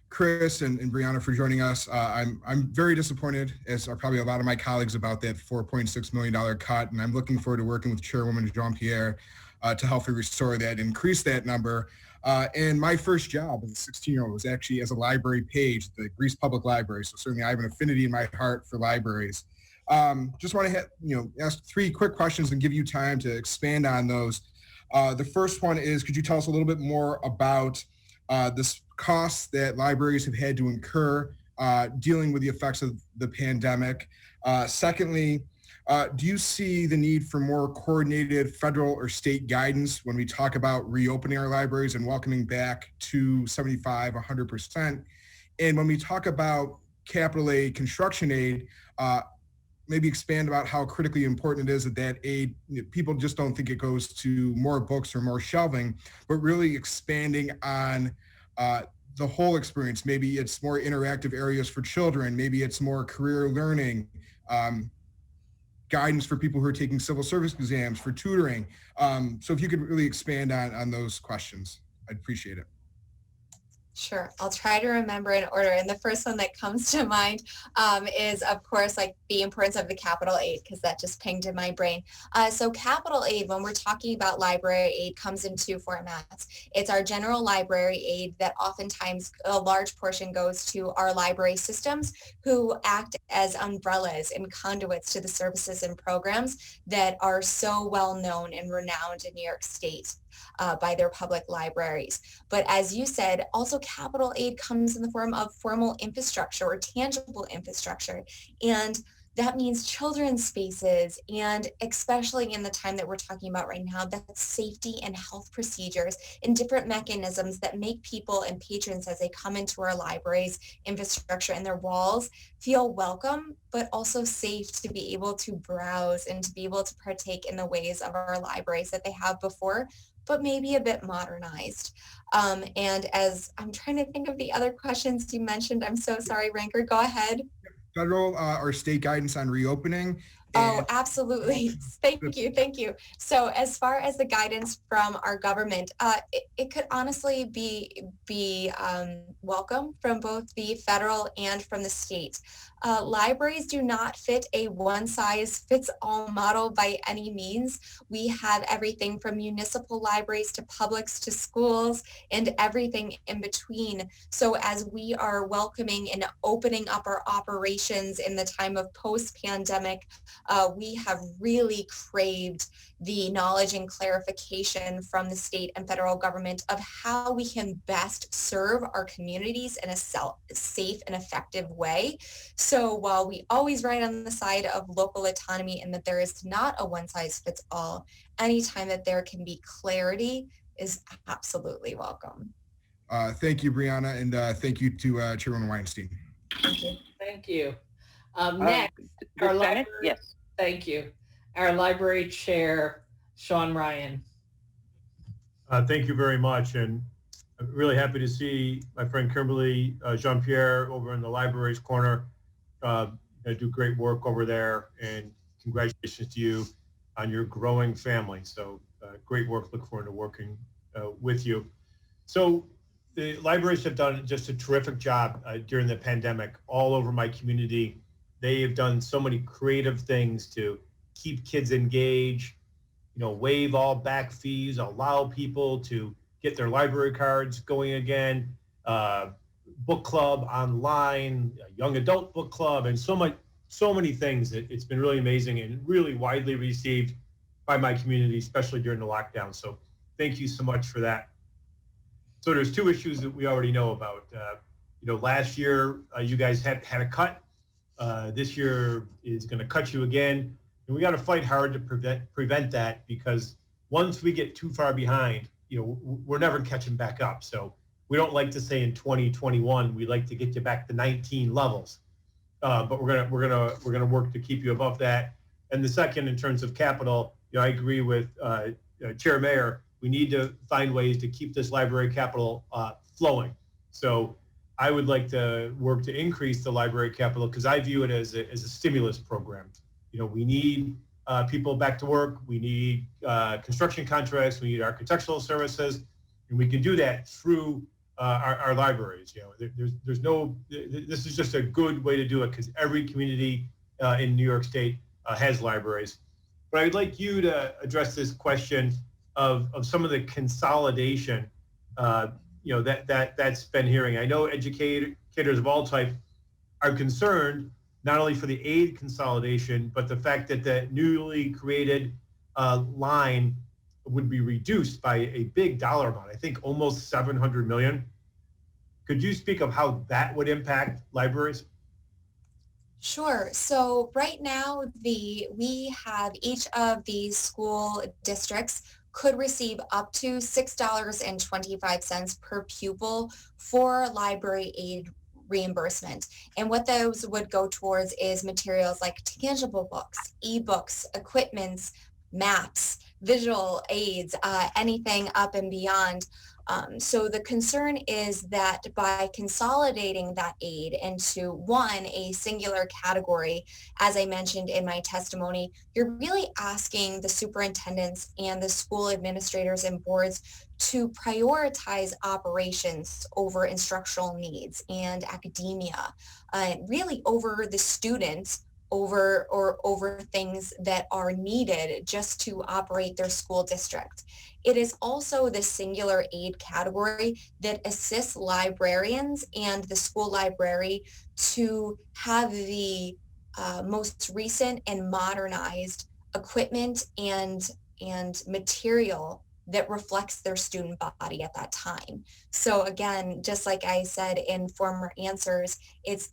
Chris and Brianna, for joining us. I'm very disappointed, as are probably a lot of my colleagues, about that $4.6 million cut, and I'm looking forward to working with Chairwoman Jean-Pierre to help restore that, increase that number. And my first job as a 16-year-old was actually as a library page at the Greece Public Library. So certainly I have an affinity in my heart for libraries. Just want to ask 3 quick questions and give you time to expand on those. The first one is, could you tell us a little bit more about this costs that libraries have had to incur dealing with the effects of the pandemic? Secondly, do you see the need for more coordinated federal or state guidance when we talk about reopening our libraries and welcoming back to 75, 100%? And when we talk about capital aid, construction aid, maybe expand about how critically important it is that aid, people just don't think it goes to more books or more shelving, but really expanding on the whole experience. Maybe it's more interactive areas for children, maybe it's more career learning, guidance for people who are taking civil service exams, for tutoring. So if you could really expand on those questions, I'd appreciate it. Sure, I'll try to remember in order. And the first one that comes to mind is, of course, like the importance of the capital aid, because that just pinged in my brain. So capital aid, when we're talking about library aid, comes in 2 formats. It's our general library aid that oftentimes a large portion goes to our library systems, who act as umbrellas and conduits to the services and programs that are so well known and renowned in New York State by their public libraries. But as you said, also capital aid comes in the form of formal infrastructure or tangible infrastructure. And That means children's spaces, and especially in the time that we're talking about right now, that's safety and health procedures and different mechanisms that make people and patrons as they come into our libraries, infrastructure, and their walls feel welcome, but also safe to be able to browse and to be able to partake in the ways of our libraries that they have before, but maybe a bit modernized. And as I'm trying to think of the other questions you mentioned, I'm so sorry, Ranker, go ahead. Federal or state guidance on reopening. Oh, absolutely. Thank you. So as far as the guidance from our government, it could honestly be welcome from both the federal and from the state. Libraries do not fit a one-size-fits-all model by any means. We have everything from municipal libraries to publics to schools and everything in between. So as we are welcoming and opening up our operations in the time of post-pandemic, we have really craved the knowledge and clarification from the state and federal government of how we can best serve our communities in a safe and effective way. So while we always ride on the side of local autonomy and that there is not a one-size-fits-all, anytime that there can be clarity is absolutely welcome. Thank you, Brianna, and thank you to Chairwoman Weinstein. Thank you. Thank you. Next, our library, yes. Thank you. Our library chair, Sean Ryan. Thank you very much. And I'm really happy to see my friend Kimberly Jean-Pierre over in the libraries corner. Do great work over there, and congratulations to you on your growing family. So great work. Look forward to working with you. So the libraries have done just a terrific job during the pandemic all over my community. They have done so many creative things to keep kids engaged, waive all back fees, allow people to get their library cards going again, book club online, young adult book club, and so many things. It's been really amazing and really widely received by my community, especially during the lockdown. So thank you so much for that. So there's two issues that we already know about. Last year you guys had a cut. This year is going to cut you again, and we got to fight hard to prevent that, because once we get too far behind, we're never catching back up. So we don't like to say in 2021 we like to get you back to 19 levels, but we're gonna work to keep you above that. And the second, in terms of capital, I agree with Chair Mayer. We need to find ways to keep this library capital flowing. So I would like to work to increase the library capital, because I view it as a stimulus program. We need people back to work. We need construction contracts. We need architectural services, and we can do that through our libraries. This is just a good way to do it, because every community in New York State has libraries. But I'd like you to address this question of some of the consolidation that's been hearing. I know educators of all type are concerned not only for the aid consolidation, but the fact that the newly created line would be reduced by a big dollar amount. I think almost 700 million. Could you speak of how that would impact libraries? Sure. So right now, we have each of the school districts could receive up to $6.25 per pupil for library aid reimbursement. And what those would go towards is materials like tangible books, ebooks, equipments, maps, visual aids, anything up and beyond. So the concern is that by consolidating that aid into a singular category, as I mentioned in my testimony, you're really asking the superintendents and the school administrators and boards to prioritize operations over instructional needs and academia, really over the students, over things that are needed just to operate their school district. It is also the singular aid category that assists librarians and the school library to have the most recent and modernized equipment and material that reflects their student body at that time. So again, just like I said in former answers,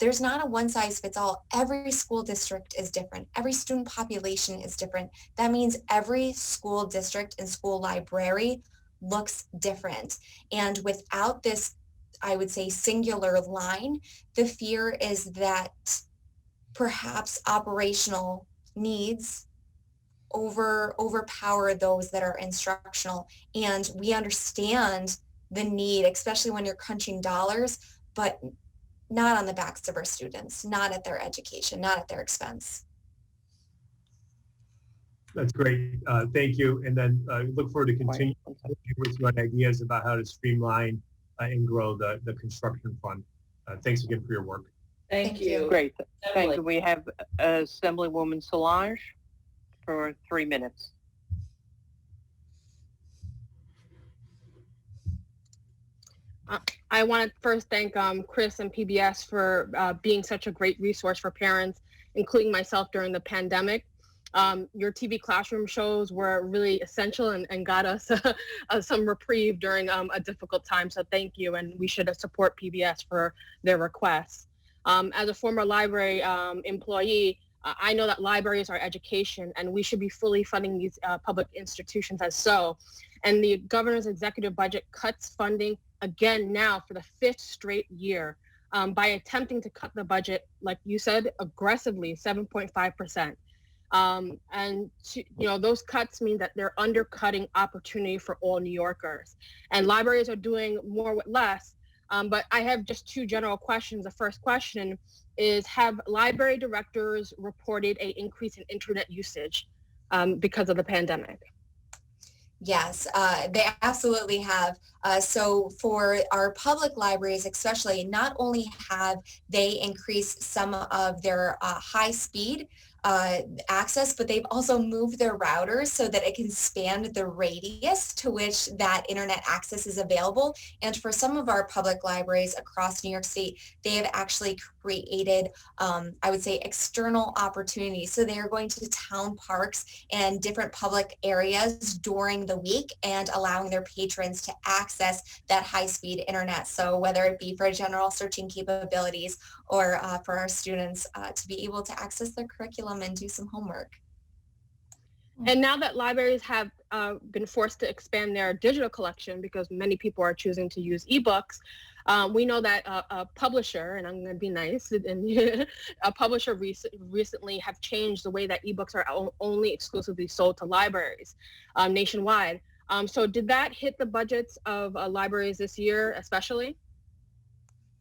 there's not a one size fits all. Every school district is different. Every student population is different. That means every school district and school library looks different. And without this, I would say, singular line, the fear is that perhaps operational needs overpower those that are instructional. And we understand the need, especially when you're crunching dollars, but not on the backs of our students, not at their education, not at their expense. That's great. Thank you. And then look forward to continuing with you on ideas about how to streamline and grow the construction fund. Thanks again for your work. Thank you. Great. Thank you. We have Assemblywoman Solange for 3 minutes. I want to first thank Chris and PBS for being such a great resource for parents, including myself during the pandemic. Your TV classroom shows were really essential and got us some reprieve during a difficult time. So thank you, and we should support PBS for their requests. As a former library employee, I know that libraries are education, and we should be fully funding these public institutions as so. And the governor's executive budget cuts funding again now for the 5th straight year by attempting to cut the budget, like you said, aggressively, 7.5%. And those cuts mean that they're undercutting opportunity for all New Yorkers. And libraries are doing more with less. But I have just 2 general questions. The first question is, have library directors reported an increase in internet usage because of the pandemic? Yes, they absolutely have. So for our public libraries especially, not only have they increased some of their high speed access, but they've also moved their routers so that it can span the radius to which that internet access is available. And for some of our public libraries across New York State, they have actually created, I would say, external opportunities. So they are going to town parks and different public areas during the week and allowing their patrons to access that high-speed internet. So whether it be for general searching capabilities or for our students to be able to access their curriculum and do some homework. And now that libraries have been forced to expand their digital collection because many people are choosing to use ebooks, we know that a publisher, and I'm going to be nice, and a publisher recently have changed the way that ebooks are only exclusively sold to libraries nationwide. So did that hit the budgets of libraries this year especially?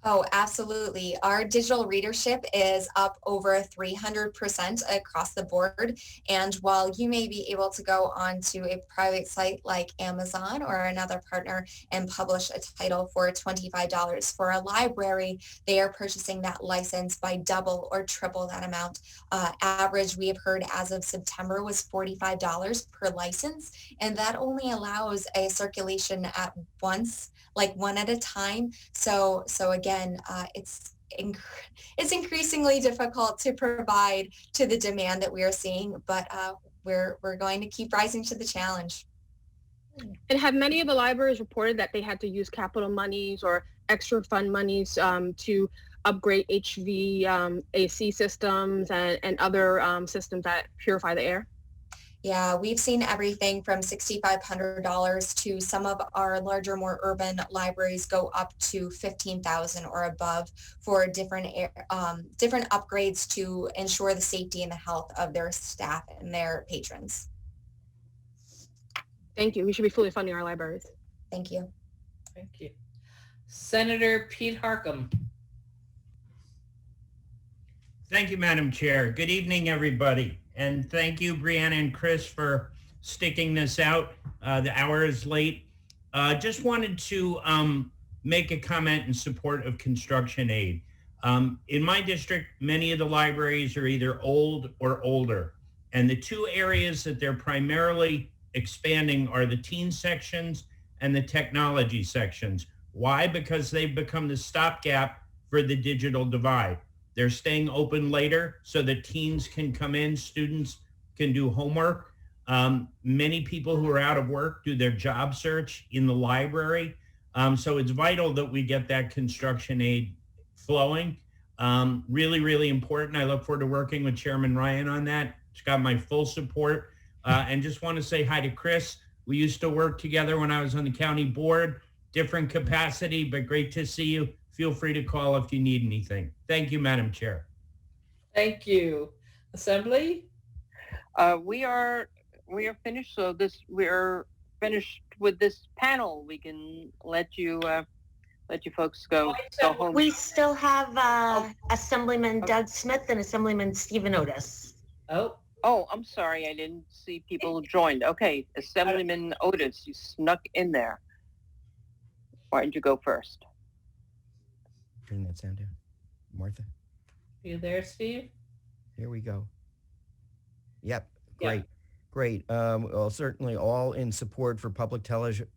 Oh, absolutely. Our digital readership is up over 300% across the board. And while you may be able to go onto a private site like Amazon or another partner and publish a title for $25, for a library, they are purchasing that license by double or triple that amount. Average, we have heard as of September, was $45 per license. And that only allows a circulation at once, like one at a time. So again, it's increasingly difficult to provide to the demand that we are seeing, but we're going to keep rising to the challenge. And have many of the libraries reported that they had to use capital monies or extra fund monies to upgrade HVAC systems and other systems that purify the air? Yeah, we've seen everything from $6,500 to some of our larger, more urban libraries go up to $15,000 or above for different upgrades to ensure the safety and the health of their staff and their patrons. Thank you. We should be fully funding our libraries. Thank you. Thank you. Senator Pete Harckham. Thank you, Madam Chair. Good evening, everybody. And thank you, Brianna and Chris, for sticking this out. The hour is late. Just wanted to make a comment in support of construction aid. In my district, many of the libraries are either old or older. And the 2 areas that they're primarily expanding are the teen sections and the technology sections. Why? Because they've become the stopgap for the digital divide. They're staying open later so that teens can come in, students can do homework. Many people who are out of work do their job search in the library. So it's vital that we get that construction aid flowing. Really, really important. I look forward to working with Chairman Ryan on that. It's got my full support. And just want to say hi to Chris. We used to work together when I was on the county board, different capacity, but great to see you. Feel free to call if you need anything. Thank you, Madam Chair. Thank you. Assembly? We are finished. So we're finished with this panel. We can let you folks go home. We still have Assemblyman Doug Smith and Assemblyman Stephen Otis. Oh, I'm sorry. I didn't see people joined. Okay, Assemblyman Otis, you snuck in there. Why don't you go first? Turn that sound down. Martha? You there, Steve? Here we go. Yep, great. Great. Well, certainly all in support for public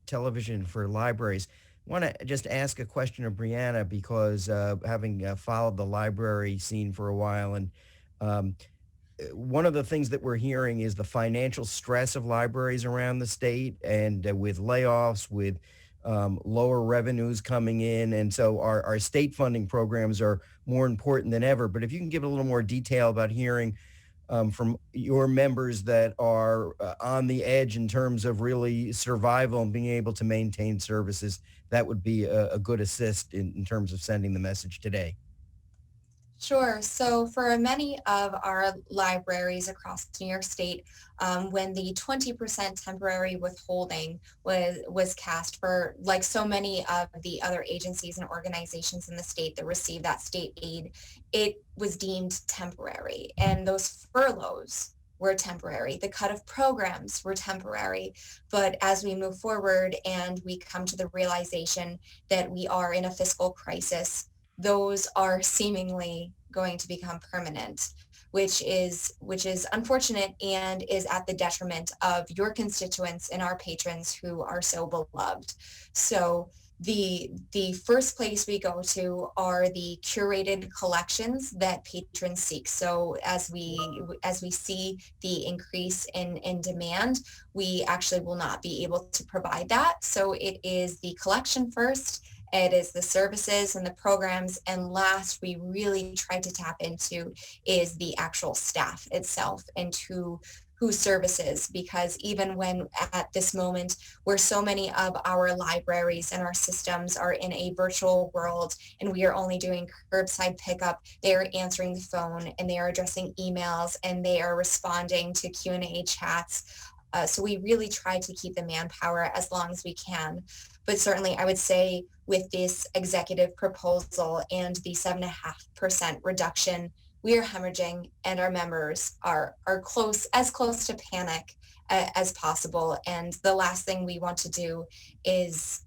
television for libraries. I want to just ask a question of Brianna because having followed the library scene for a while, and one of the things that we're hearing is the financial stress of libraries around the state, and with layoffs, with lower revenues coming in. And so our state funding programs are more important than ever. But if you can give a little more detail about hearing from your members that are on the edge in terms of really survival and being able to maintain services, that would be a good assist in terms of sending the message today. Sure. So for many of our libraries across New York State, when the 20% temporary withholding was cast for, like so many of the other agencies and organizations in the state that receive that state aid, it was deemed temporary. And those furloughs were temporary. The cut of programs were temporary. But as we move forward and we come to the realization that we are in a fiscal crisis, those are seemingly going to become permanent, which is unfortunate and is at the detriment of your constituents and our patrons who are so beloved. So the first place we go to are the curated collections that patrons seek. So as we see the increase in demand, we actually will not be able to provide that. So it is the collection first, it is the services and the programs, and last we really try to tap into is the actual staff itself and who services, because even when at this moment where so many of our libraries and our systems are in a virtual world and we are only doing curbside pickup, they are answering the phone and they are addressing emails and they are responding to Q&A chats. So we really try to keep the manpower as long as we can. But certainly I would say with this executive proposal and the 7.5% reduction, we are hemorrhaging and our members are as close to panic as possible. And the last thing we want to do is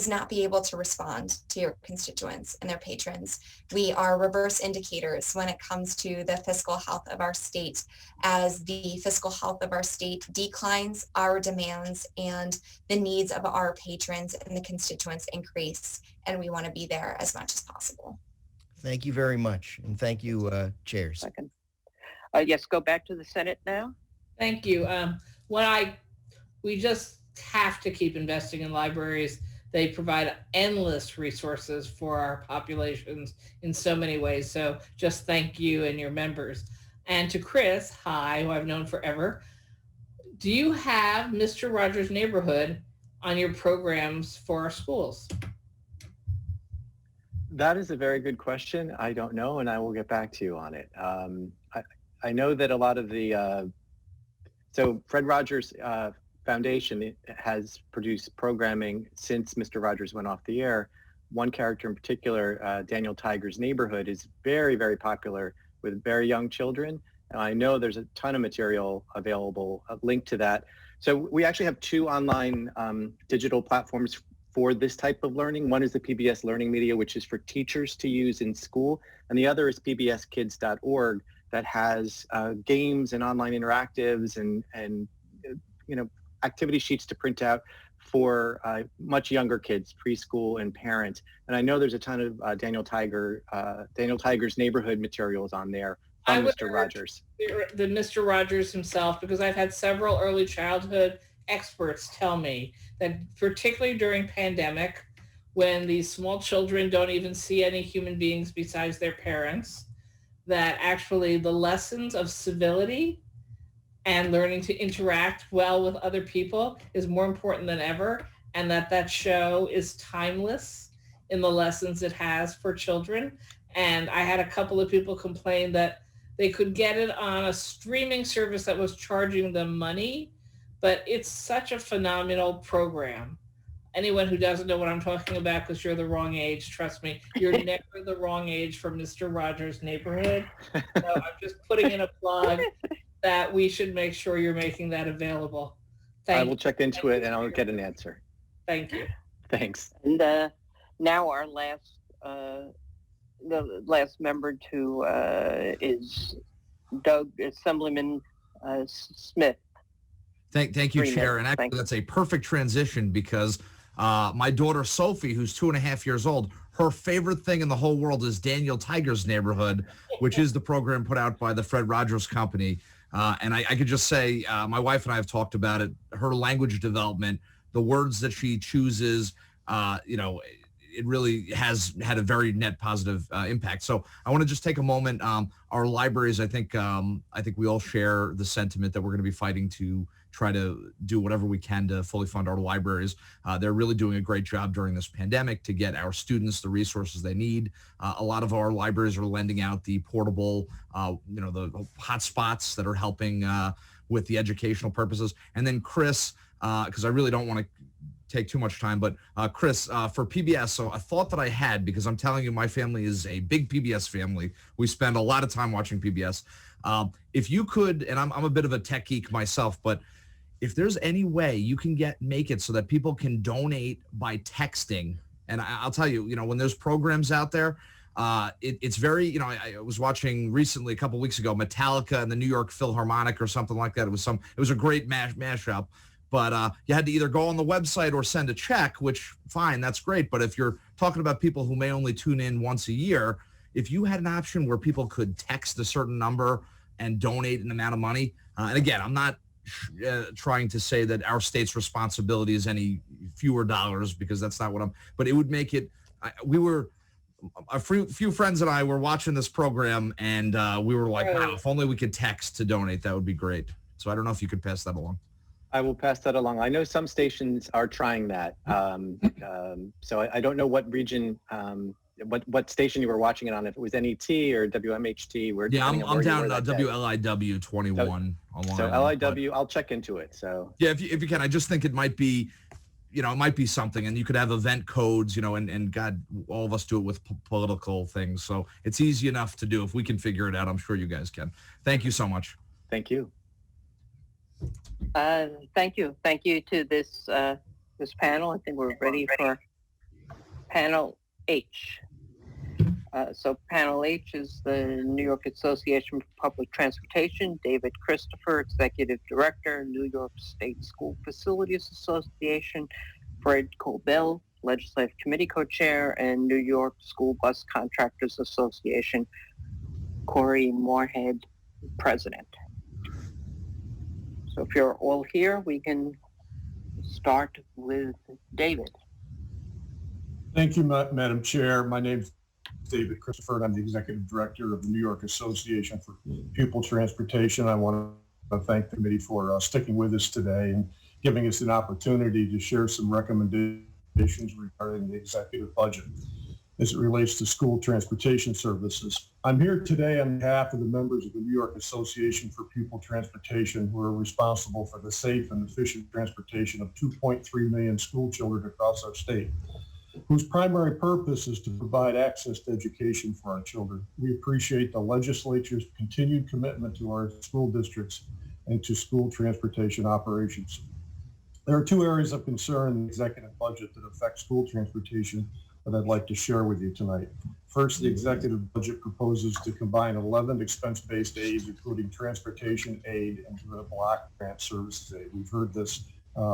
not be able to respond to your constituents and their patrons. We are reverse indicators when it comes to the fiscal health of our state. As the fiscal health of our state declines, our demands and the needs of our patrons and the constituents increase, and we want to be there as much as possible. Thank you very much, and thank you, chairs. Yes, go back to the Senate now. Thank you. We just have to keep investing in libraries. They provide endless resources for our populations in so many ways. So just thank you and your members. And to Chris, hi, who I've known forever. Do you have Mr. Rogers' Neighborhood on your programs for our schools? That is a very good question. I don't know, and I will get back to you on it. I know that a lot of the, so Fred Rogers Foundation has produced programming since Mr. Rogers went off the air. One character in particular, Daniel Tiger's Neighborhood, is very, very popular with very young children. And I know there's a ton of material available linked to that. So we actually have two online digital platforms for this type of learning. One is the PBS Learning Media, which is for teachers to use in school. And the other is pbskids.org that has games and online interactives and activity sheets to print out for much younger kids, preschool and parents. And I know there's a ton of Daniel Tiger's Neighborhood materials on there I would Mr. Rogers. The Mr. Rogers himself, because I've had several early childhood experts tell me that particularly during pandemic, when these small children don't even see any human beings besides their parents, that actually the lessons of civility and learning to interact well with other people is more important than ever, and that show is timeless in the lessons it has for children. And I had a couple of people complain that they could get it on a streaming service that was charging them money, but it's such a phenomenal program. Anyone who doesn't know what I'm talking about, because you're the wrong age, trust me, you're never the wrong age for Mr. Rogers' Neighborhood. So I'm just putting in a plug that we should make sure you're making that available. I will check into it and I'll get an answer. Thank you. Thanks. And now our last, the last member to is Assemblyman Smith. Thank you, 3 Chair. And minutes. actually, that's a perfect transition because my daughter Sophie, who's 2.5 years old, her favorite thing in the whole world is Daniel Tiger's Neighborhood, which is the program put out by the Fred Rogers Company. And I could just say, my wife and I have talked about it. Her language development, the words that she chooses, it really has had a very net positive impact. So I want to just take a moment. Our libraries, I think we all share the sentiment that we're going to be fighting to try to do whatever we can to fully fund our libraries. They're really doing a great job during this pandemic to get our students the resources they need. A lot of our libraries are lending out the portable, the hotspots that are helping with the educational purposes. And then Chris, because I really don't want to take too much time, but Chris, for PBS, so a thought that I had, because I'm telling you, my family is a big PBS family. We spend a lot of time watching PBS. If you could, and I'm a bit of a tech geek myself, but if there's any way you can make it so that people can donate by texting, and I'll tell you, when there's programs out there, it's very, I was watching recently, a couple of weeks ago, Metallica and the New York Philharmonic or something like that. It was a great mashup. But you had to either go on the website or send a check, which, fine, that's great. But if you're talking about people who may only tune in once a year, if you had an option where people could text a certain number and donate an amount of money, and again, I'm not trying to say that our state's responsibility is any fewer dollars, because that's not what but it would make it, a few friends and I were watching this program, and we were like, wow, if only we could text to donate, that would be great. So I don't know if you could pass that along. I will pass that along. I know some stations are trying that. So I don't know what region, what station you were watching it on, if it was NET or WMHT. Yeah, I'm down WLIW 21. So LIW, I'll check into it. So yeah, if you can, I just think it might be, it might be something, and you could have event codes, and God, all of us do it with political things. So it's easy enough to do. If we can figure it out, I'm sure you guys can. Thank you so much. Thank you. Thank you. Thank you to this panel. I think we're ready for panel H. So panel H is the New York Association for Public Transportation, David Christopher, Executive Director, New York State School Facilities Association, Fred Colbell, Legislative Committee Co-Chair, and New York School Bus Contractors Association, Corey Moorhead, President. So if you're all here, we can start with David. Thank you, Madam Chair. My name is David Christopher, and I'm the Executive Director of the New York Association for Pupil Transportation. I want to thank the committee for sticking with us today and giving us an opportunity to share some recommendations regarding the executive budget as it relates to school transportation services. I'm here today on behalf of the members of the New York Association for Pupil Transportation, who are responsible for the safe and efficient transportation of 2.3 million school children across our state, whose primary purpose is to provide access to education for our children. We appreciate the legislature's continued commitment to our school districts and to school transportation operations. There are two areas of concern in the executive budget that affect school transportation that I'd like to share with you tonight. First, the executive budget proposes to combine 11 expense-based aids, including transportation aid, into a block grant services aid. We've heard this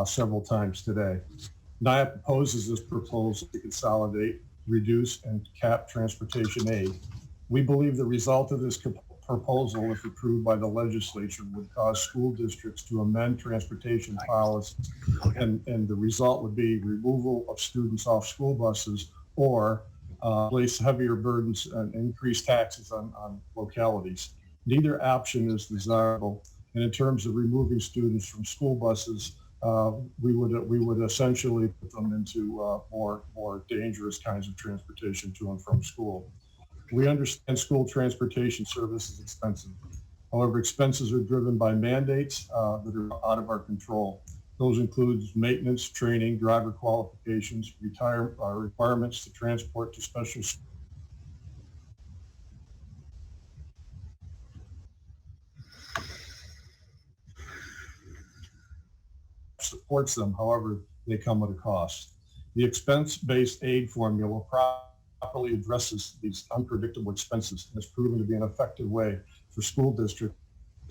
several times today. NIA proposes this proposal to consolidate, reduce, and cap transportation aid. We believe the result of this proposal, if approved by the legislature, would cause school districts to amend transportation policies, and the result would be removal of students off school buses or place heavier burdens and increase taxes on localities. Neither option is desirable. And in terms of removing students from school buses, we would essentially put them into more dangerous kinds of transportation to and from school. We understand school transportation service is expensive. However, expenses are driven by mandates that are out of our control. Those include maintenance, training, driver qualifications, requirements to transport to special supports them. However, they come at a cost. The expense-based aid formula properly addresses these unpredictable expenses and has proven to be an effective way for school districts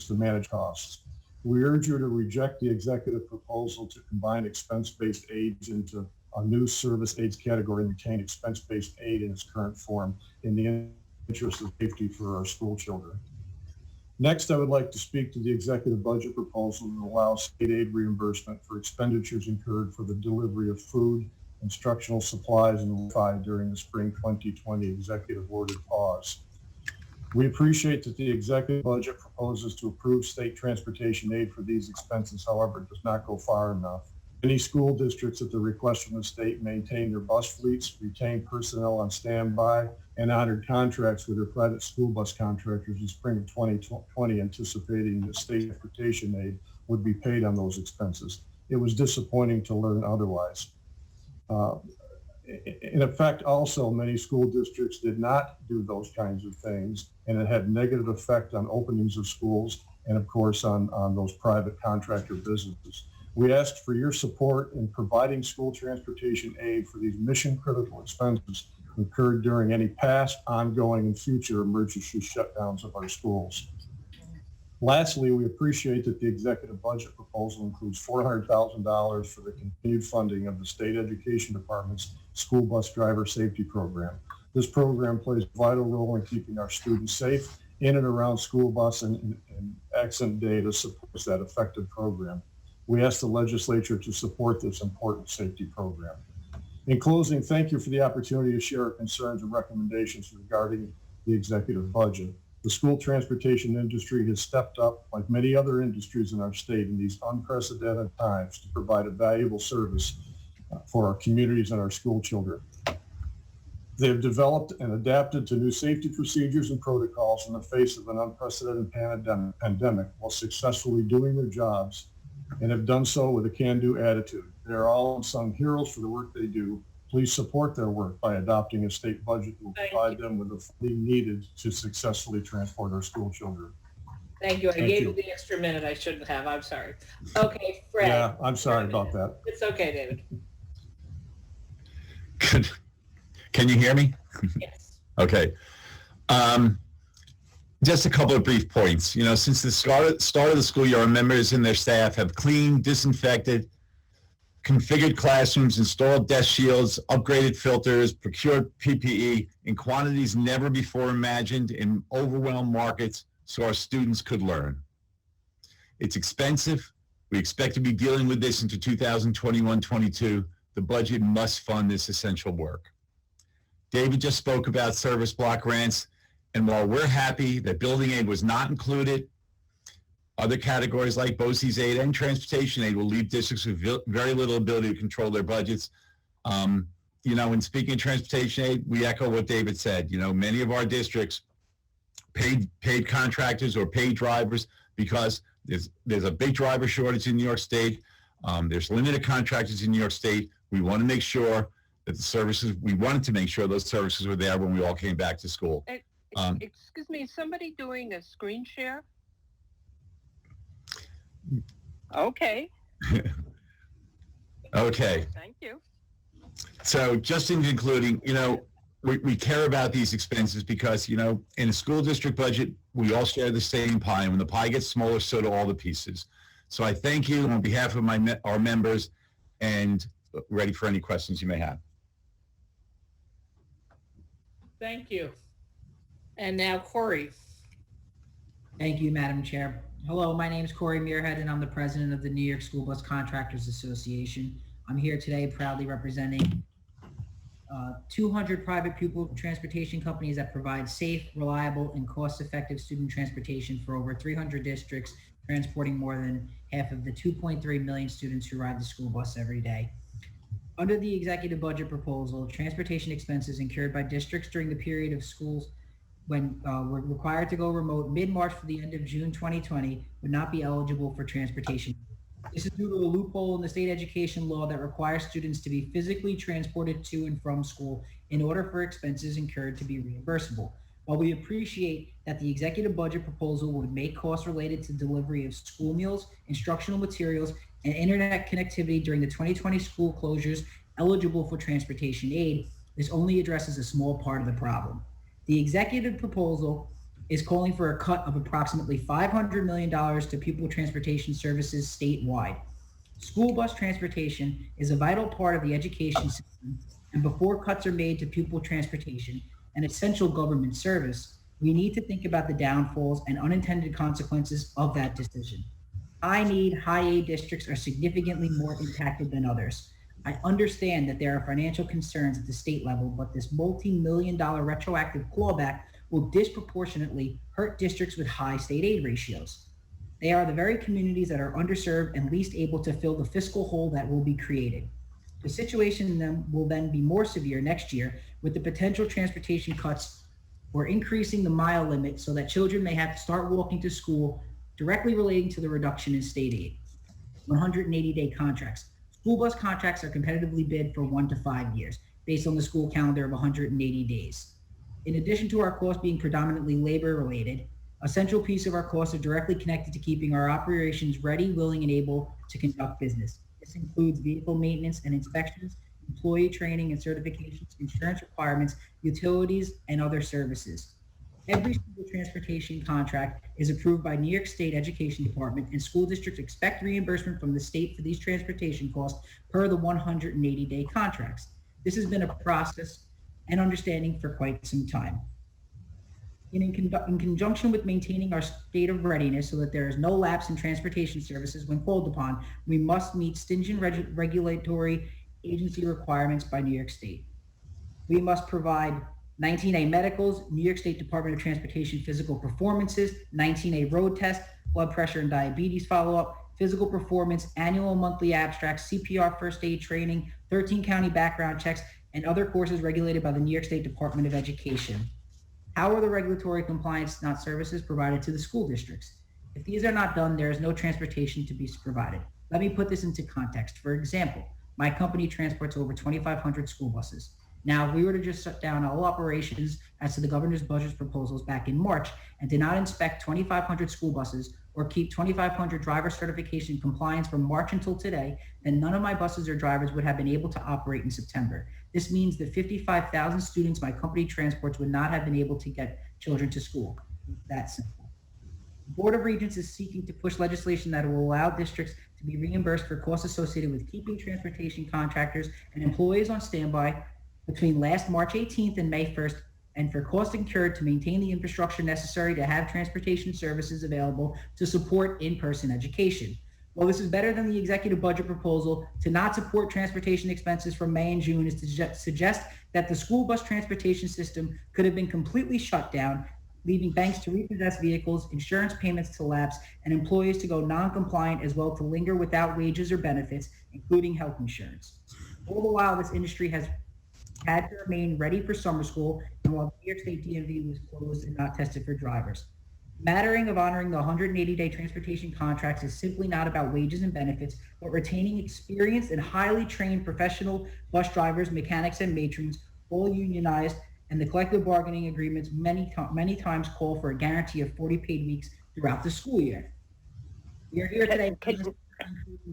to manage costs. We urge you to reject the executive proposal to combine expense-based aids into a new service aids category and retain expense-based aid in its current form in the interest of safety for our school children. Next, I would like to speak to the executive budget proposal that allows state aid reimbursement for expenditures incurred for the delivery of food, instructional supplies, and Wi-Fi during the spring 2020 executive ordered pause. We appreciate that the executive budget proposes to approve state transportation aid for these expenses. However, it does not go far enough. Many school districts, at the request from the state, maintain their bus fleets, retain personnel on standby, and honored contracts with their private school bus contractors in spring of 2020, anticipating that state transportation aid would be paid on those expenses. It was disappointing to learn otherwise. In effect, also, many school districts did not do those kinds of things, and it had negative effect on openings of schools and, of course, on those private contractor businesses. We asked for your support in providing school transportation aid for these mission-critical expenses incurred during any past, ongoing, and future emergency shutdowns of our schools. Lastly, we appreciate that the executive budget proposal includes $400,000 for the continued funding of the state education department's school bus driver safety program. This program plays a vital role in keeping our students safe in and around school bus, and accident data supports that effective program. We ask the legislature to support this important safety program. In closing, thank you for the opportunity to share our concerns and recommendations regarding the executive budget. The school transportation industry has stepped up, like many other industries in our state, in these unprecedented times to provide a valuable service for our communities and our school children. They have developed and adapted to new safety procedures and protocols in the face of an unprecedented pandemic while successfully doing their jobs, and have done so with a can-do attitude. They are all unsung heroes for the work they do. Please support their work by adopting a state budget that will provide them with the funding needed to successfully transport our school children. Thank you. I Thank gave you. you the extra minute I shouldn't have. I'm sorry. Okay, Fred. Yeah, I'm sorry about that. It's okay, David. Can you hear me? Yes. Okay. Just a couple of brief points. You know, since the start of the school year, our members and their staff have cleaned, disinfected, configured classrooms, installed desk shields, upgraded filters, procured PPE in quantities never before imagined in overwhelmed markets so our students could learn. It's expensive. We expect to be dealing with this into 2021-22. The budget must fund this essential work. David just spoke about service block grants, and while we're happy that building aid was not included, other categories like BOCES aid and transportation aid will leave districts with very little ability to control their budgets. You know, when speaking of transportation aid, we echo what David said. You know, many of our districts paid contractors or paid drivers because there's a big driver shortage in New York State. There's limited contractors in New York State. We want to make sure that the services, we wanted to make sure those services were there when we all came back to school. Excuse me, is somebody doing a screen share? Okay. Okay. Thank you. So just in concluding, you know, we care about these expenses because, you know, in a school district budget, we all share the same pie. And when the pie gets smaller, so do all the pieces. So I thank you on behalf of our members, and ready for any questions you may have. Thank you. And now Corey. Thank you, Madam Chair. Hello, my name is Corey Muirhead, and I'm the president of the New York School Bus Contractors Association. I'm here today proudly representing 200 private pupil transportation companies that provide safe, reliable, and cost-effective student transportation for over 300 districts, transporting more than half of the 2.3 million students who ride the school bus every day. Under the executive budget proposal, transportation expenses incurred by districts during the period of schools when were required to go remote mid-March for the end of June 2020 would not be eligible for transportation. This is due to a loophole in the state education law that requires students to be physically transported to and from school in order for expenses incurred to be reimbursable. While we appreciate that the executive budget proposal would make costs related to delivery of school meals, instructional materials, and internet connectivity during the 2020 school closures eligible for transportation aid, this only addresses a small part of the problem. The executive proposal is calling for a cut of approximately $500 million to pupil transportation services statewide. School bus transportation is a vital part of the education system, and before cuts are made to pupil transportation, an essential government service, we need to think about the downfalls and unintended consequences of that decision. High-need, high-aid districts are significantly more impacted than others. I understand that there are financial concerns at the state level, but this multi-million-dollar retroactive clawback will disproportionately hurt districts with high state aid ratios. They are the very communities that are underserved and least able to fill the fiscal hole that will be created. The situation in them will then be more severe next year with the potential transportation cuts or increasing the mile limit so that children may have to start walking to school, directly relating to the reduction in state aid. 180-day contracts. School bus contracts are competitively bid for 1 to 5 years based on the school calendar of 180 days. In addition to our costs being predominantly labor related, a central piece of our costs are directly connected to keeping our operations ready, willing, and able to conduct business. This includes vehicle maintenance and inspections, employee training and certifications, insurance requirements, utilities, and other services. Every school transportation contract is approved by New York State Education Department, and school districts expect reimbursement from the state for these transportation costs per the 180-day contracts. This has been a process and understanding for quite some time. In conjunction with maintaining our state of readiness so that there is no lapse in transportation services when called upon, we must meet stringent regulatory agency requirements by New York State. We must provide 19A medicals, New York State Department of Transportation physical performances, 19A road test, blood pressure and diabetes follow-up, physical performance, annual and monthly abstracts, CPR first aid training, 13 county background checks, and other courses regulated by the New York State Department of Education. How are the regulatory compliance not services provided to the school districts? If these are not done, there is no transportation to be provided. Let me put this into context. For example, my company transports over 2,500 school buses. Now, if we were to just shut down all operations as to the governor's budget proposals back in March and did not inspect 2,500 school buses or keep 2,500 driver certification compliance from March until today, then none of my buses or drivers would have been able to operate in September. This means that 55,000 students my company transports would not have been able to get children to school. That's simple. The Board of Regents is seeking to push legislation that will allow districts to be reimbursed for costs associated with keeping transportation contractors and employees on standby between last March 18th and May 1st, and for costs incurred to maintain the infrastructure necessary to have transportation services available to support in-person education. While this is better than the executive budget proposal, to not support transportation expenses from May and June is to suggest that the school bus transportation system could have been completely shut down, leaving banks to repossess vehicles, insurance payments to lapse, and employees to go non-compliant, as well to linger without wages or benefits, including health insurance. All the while, this industry has had to remain ready for summer school, and while the New York State DMV was closed and not tested for drivers. Mattering of honoring the 180-day transportation contracts is simply not about wages and benefits, but retaining experienced and highly trained professional bus drivers, mechanics, and matrons, all unionized, and the collective bargaining agreements many times call for a guarantee of 40 paid weeks throughout the school year. We are here today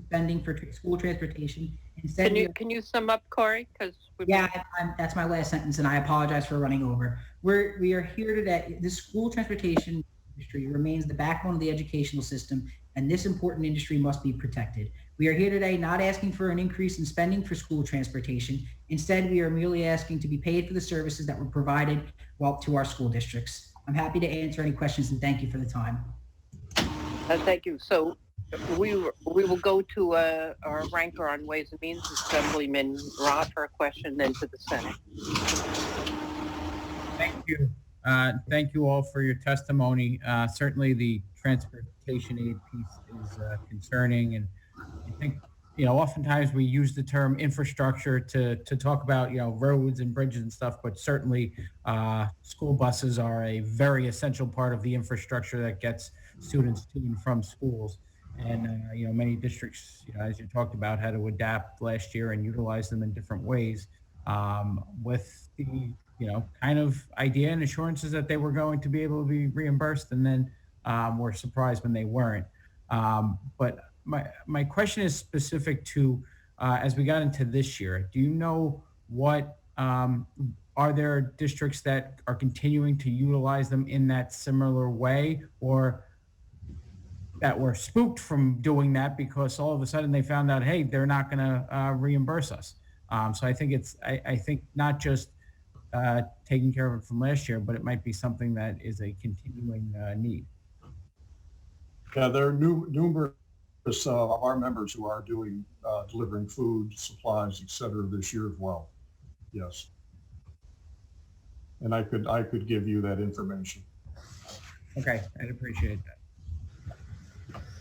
spending for school transportation. Instead, Can you sum up, Corey? That's my last sentence, and I apologize for running over. We are here today. The school transportation industry remains the backbone of the educational system, and this important industry must be protected. We are here today not asking for an increase in spending for school transportation. Instead, we are merely asking to be paid for the services that were provided to our school districts. I'm happy to answer any questions and thank you for the time. Thank you. So we will go to our ranker on Ways and Means, Assemblyman Roth, for a question, then to the Senate. Thank you. Thank you all for your testimony. Certainly the transportation aid piece is concerning, and I think, oftentimes we use the term infrastructure to talk about, roads and bridges and stuff, but certainly school buses are a very essential part of the infrastructure that gets students to and from schools. And, many districts, as you talked about, had to adapt last year and utilize them in different ways with the, kind of idea and assurances that they were going to be able to be reimbursed, and then were surprised when they weren't. But my question is specific to, as we got into this year, do you know what, are there districts that are continuing to utilize them in that similar way, or that were spooked from doing that because all of a sudden they found out, hey, they're not going to reimburse us? So I think I think not just taking care of it from last year, but it might be something that is a continuing need. Yeah, there are numerous of our members who are doing delivering food, supplies, et cetera, this year as well. Yes. And I could give you that information. Okay, I'd appreciate that.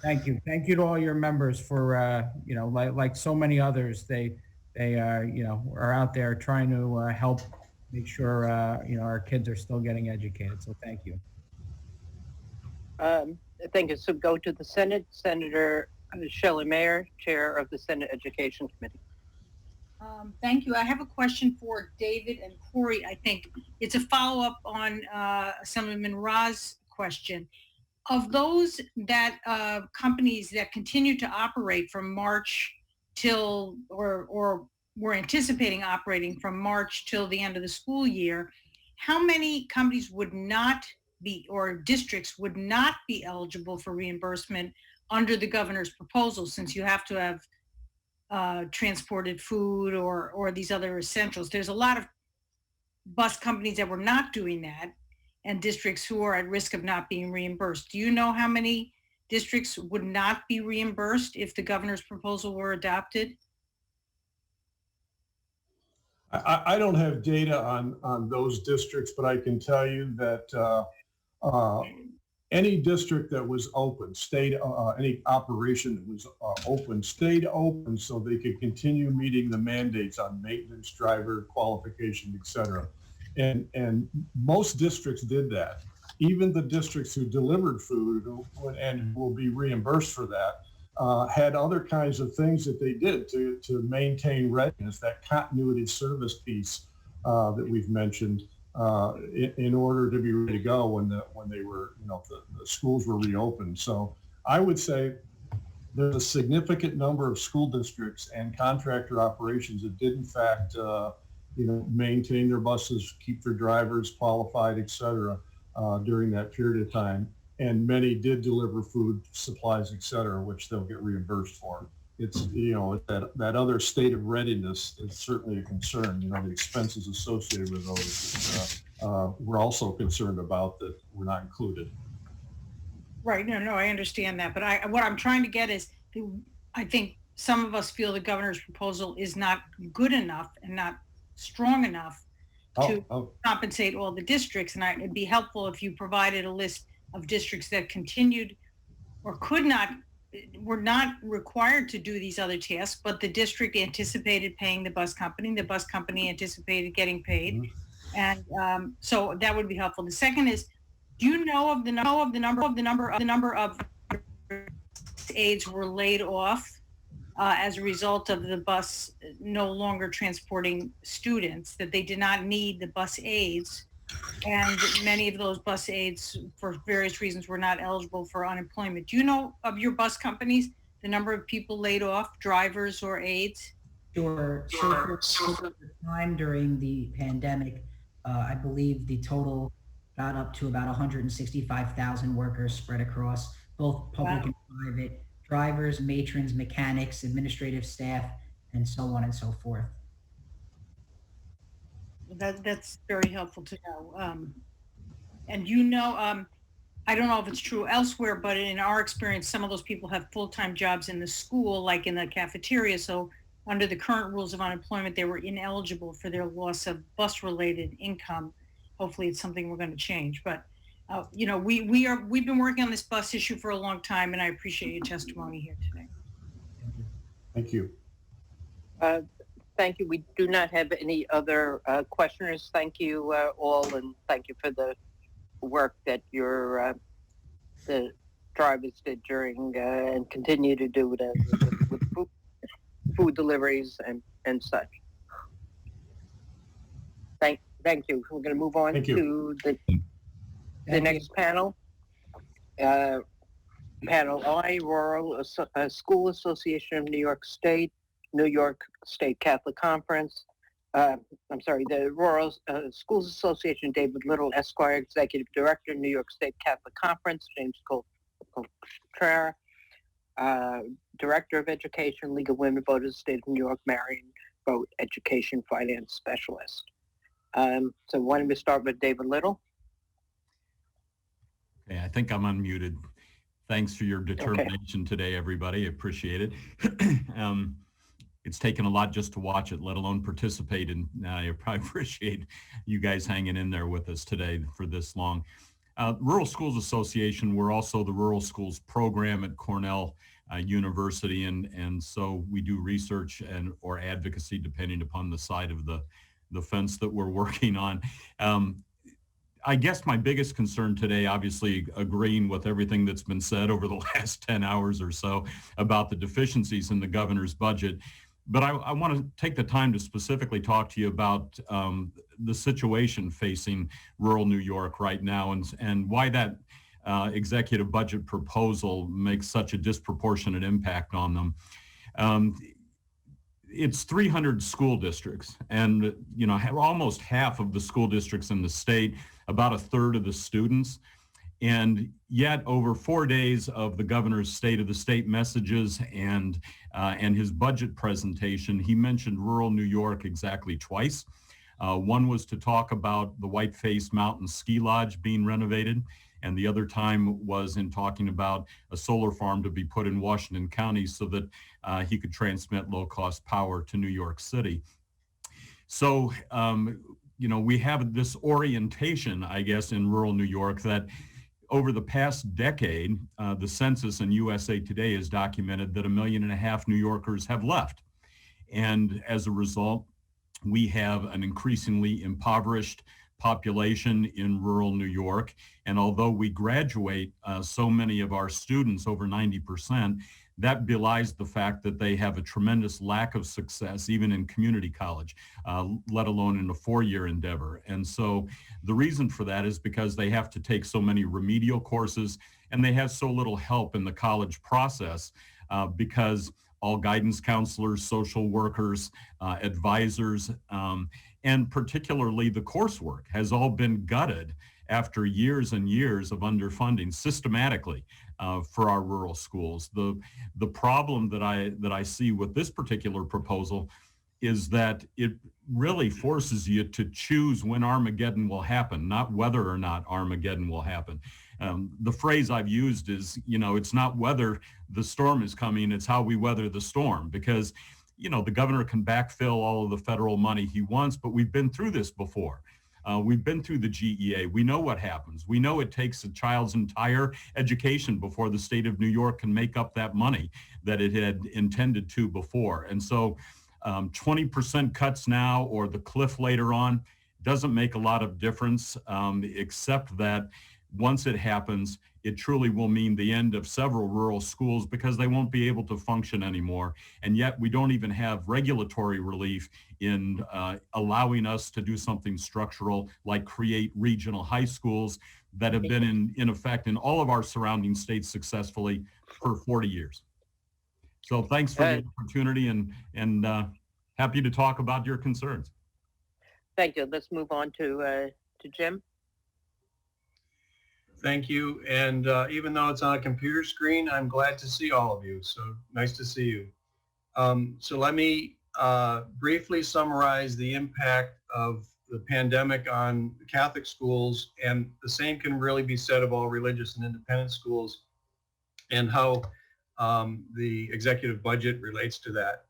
Thank you. Thank you to all your members for, like so many others, they are out there trying to help make sure, our kids are still getting educated. So thank you. Thank you. So go to the Senate. Senator Shelley Mayer, Chair of the Senate Education Committee. Thank you. I have a question for David and Corey. I think it's a follow-up on Assemblyman Ra's question. Of those that companies that continue to operate from March till, or we're anticipating operating from March till the end of the school year, how many companies would not be, or districts would not be eligible for reimbursement under the governor's proposal, since you have to have transported food or these other essentials? There's a lot of bus companies that were not doing that, and districts who are at risk of not being reimbursed. Do you know how many districts would not be reimbursed if the governor's proposal were adopted? I don't have data on those districts, but I can tell you that any district that was open stayed, any operation that was open stayed open so they could continue meeting the mandates on maintenance, driver qualification, et cetera. And most districts did that. Even the districts who delivered food and will be reimbursed for that had other kinds of things that they did to maintain readiness, that continuity service piece that we've mentioned, in order to be ready to go when they were, the schools were reopened. So I would say there's a significant number of school districts and contractor operations that did in fact maintain their buses, keep their drivers qualified, et cetera, during that period of time. And many did deliver food, supplies, et cetera, which they'll get reimbursed for. It's, that other state of readiness is certainly a concern. The expenses associated with those, we're also concerned about that we're not included. Right, no, I understand that. But what I'm trying to get is, I think some of us feel the governor's proposal is not good enough and not strong enough to compensate all the districts. And it'd be helpful if you provided a list of districts that continued or were not required to do these other tasks, but the district anticipated paying the bus company anticipated getting paid. And so that would be helpful. The second is, do you know of the number of aides were laid off as a result of the bus no longer transporting students, that they did not need the bus aides, and many of those bus aides for various reasons were not eligible for unemployment? Do you know of your bus companies, the number of people laid off, drivers or aides? Sure. For the time during the pandemic, I believe the total got up to about 165,000 workers spread across both public and private, drivers, matrons, mechanics, administrative staff, and so on and so forth. That's very helpful to know. And you know, I don't know if it's true elsewhere, but in our experience, some of those people have full-time jobs in the school, like in the cafeteria. So under the current rules of unemployment, they were ineligible for their loss of bus-related income. Hopefully it's something we're going to change. But, you know, we've been working on this bus issue for a long time, and I appreciate your testimony here today. Thank you. Thank you. We do not have any other questioners. Thank you all, and thank you for the work that your the drivers did during and continue to do with food deliveries and such. Thank you. We're going to move on to the next panel. Panel I, Rural School Association of New York State, New York State Catholic Conference. The Rural Schools Association, David Little, Esquire, Executive Director, New York State Catholic Conference, James Coltrera, Director of Education, League of Women Voters, State of New York, Marion Boat, Education Finance Specialist. So why don't we start with David Little? Okay, I think I'm unmuted. Thanks for your determination today, everybody. I appreciate it. It's taken a lot just to watch it, let alone participate. And I probably appreciate you guys hanging in there with us today for this long. Rural Schools Association, we're also the Rural Schools Program at Cornell University. And so we do research or advocacy depending upon the side of the fence that we're working on. I guess my biggest concern today, obviously agreeing with everything that's been said over the last 10 hours or so about the deficiencies in the governor's budget. But I want to take the time to specifically talk to you about the situation facing rural New York right now and why that executive budget proposal makes such a disproportionate impact on them. It's 300 school districts, and you know, almost half of the school districts in the state, about a third of the students. And yet over 4 days of the governor's State of the State messages and his budget presentation, he mentioned rural New York exactly twice. One was to talk about the Whiteface Mountain Ski Lodge being renovated, and the other time was in talking about a solar farm to be put in Washington County so that he could transmit low-cost power to New York City. So, you know, we have this orientation, I guess, in rural New York that over the past decade, the census in USA Today has documented that 1.5 million New Yorkers have left. And as a result, we have an increasingly impoverished population in rural New York. And although we graduate so many of our students, over 90%, that belies the fact that they have a tremendous lack of success, even in community college, let alone in a 4-year endeavor. And so the reason for that is because they have to take so many remedial courses and they have so little help in the college process because all guidance counselors, social workers, advisors, and particularly the coursework has all been gutted after years and years of underfunding systematically for our rural schools. The problem that I see with this particular proposal is that it really forces you to choose when Armageddon will happen, not whether or not Armageddon will happen. The phrase I've used is, you know, it's not whether the storm is coming, it's how we weather the storm, because you know, the governor can backfill all of the federal money he wants, but we've been through this before. We've been through the GEA. We know what happens. We know it takes a child's entire education before the state of New York can make up that money that it had intended to before. And so 20% cuts now or the cliff later on doesn't make a lot of difference, except that once it happens, it truly will mean the end of several rural schools because they won't be able to function anymore. And yet we don't even have regulatory relief in allowing us to do something structural like create regional high schools that have been in effect in all of our surrounding states successfully for 40 years. So thanks for the opportunity and happy to talk about your concerns. Thank you. Let's move on to Jim. Thank you. And even though it's on a computer screen, I'm glad to see all of you. So nice to see you. So let me briefly summarize the impact of the pandemic on Catholic schools, and the same can really be said of all religious and independent schools, and how the executive budget relates to that.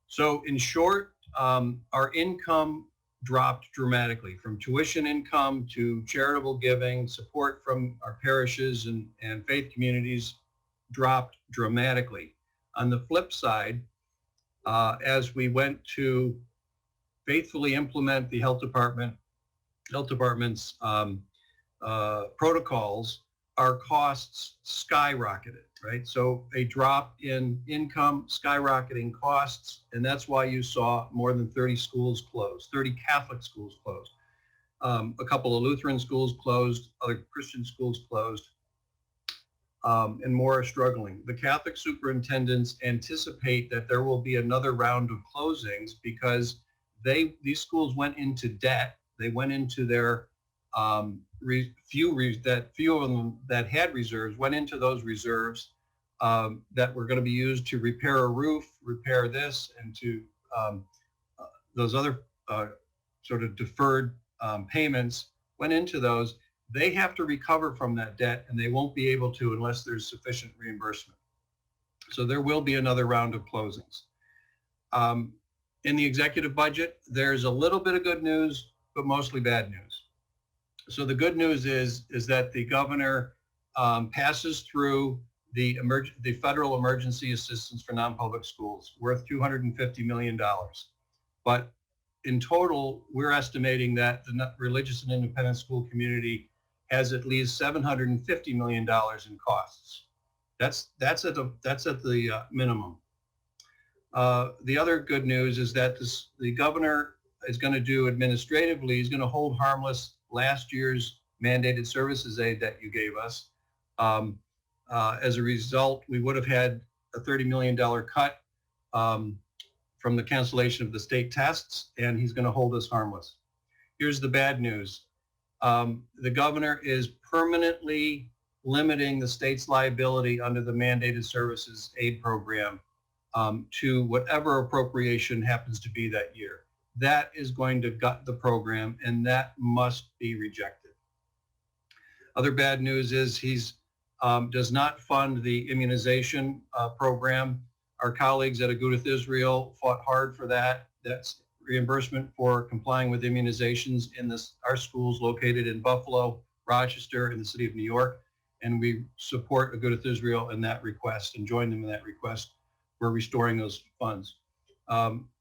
So in short, our income dropped dramatically, from tuition income to charitable giving. Support from our parishes and faith communities dropped dramatically. On the flip side, as we went to faithfully implement the health department's protocols, our costs skyrocketed, right? So a drop in income, skyrocketing costs, and that's why you saw more than 30 schools closed, 30 Catholic schools closed. A couple of Lutheran schools closed, other Christian schools closed, and more are struggling. The Catholic superintendents anticipate that there will be another round of closings because these schools went into debt. They went into their few of them that had reserves went into those reserves that were going to be used to repair a roof, repair this, and to those other sort of deferred payments went into those. They have to recover from that debt, and they won't be able to unless there's sufficient reimbursement. So there will be another round of closings. In the executive budget, there's a little bit of good news, but mostly bad news. So the good news is that the governor passes through the federal emergency assistance for non-public schools worth $250 million. But in total, we're estimating that the religious and independent school community has at least $750 million in costs. That's at the minimum. The other good news is that the governor is going to do administratively, he's going to hold harmless last year's mandated services aid that you gave us. As a result, we would have had a $30 million cut from the cancellation of the state tests, and he's going to hold us harmless. Here's the bad news. The governor is permanently limiting the state's liability under the mandated services aid program to whatever appropriation happens to be that year. That is going to gut the program, and that must be rejected. Other bad news is he's does not fund the immunization program. Our colleagues at Agudath Israel fought hard for that. That's reimbursement for complying with immunizations in our schools located in Buffalo, Rochester, and the city of New York. And we support Agudath Israel in that request and join them in that request for restoring those funds.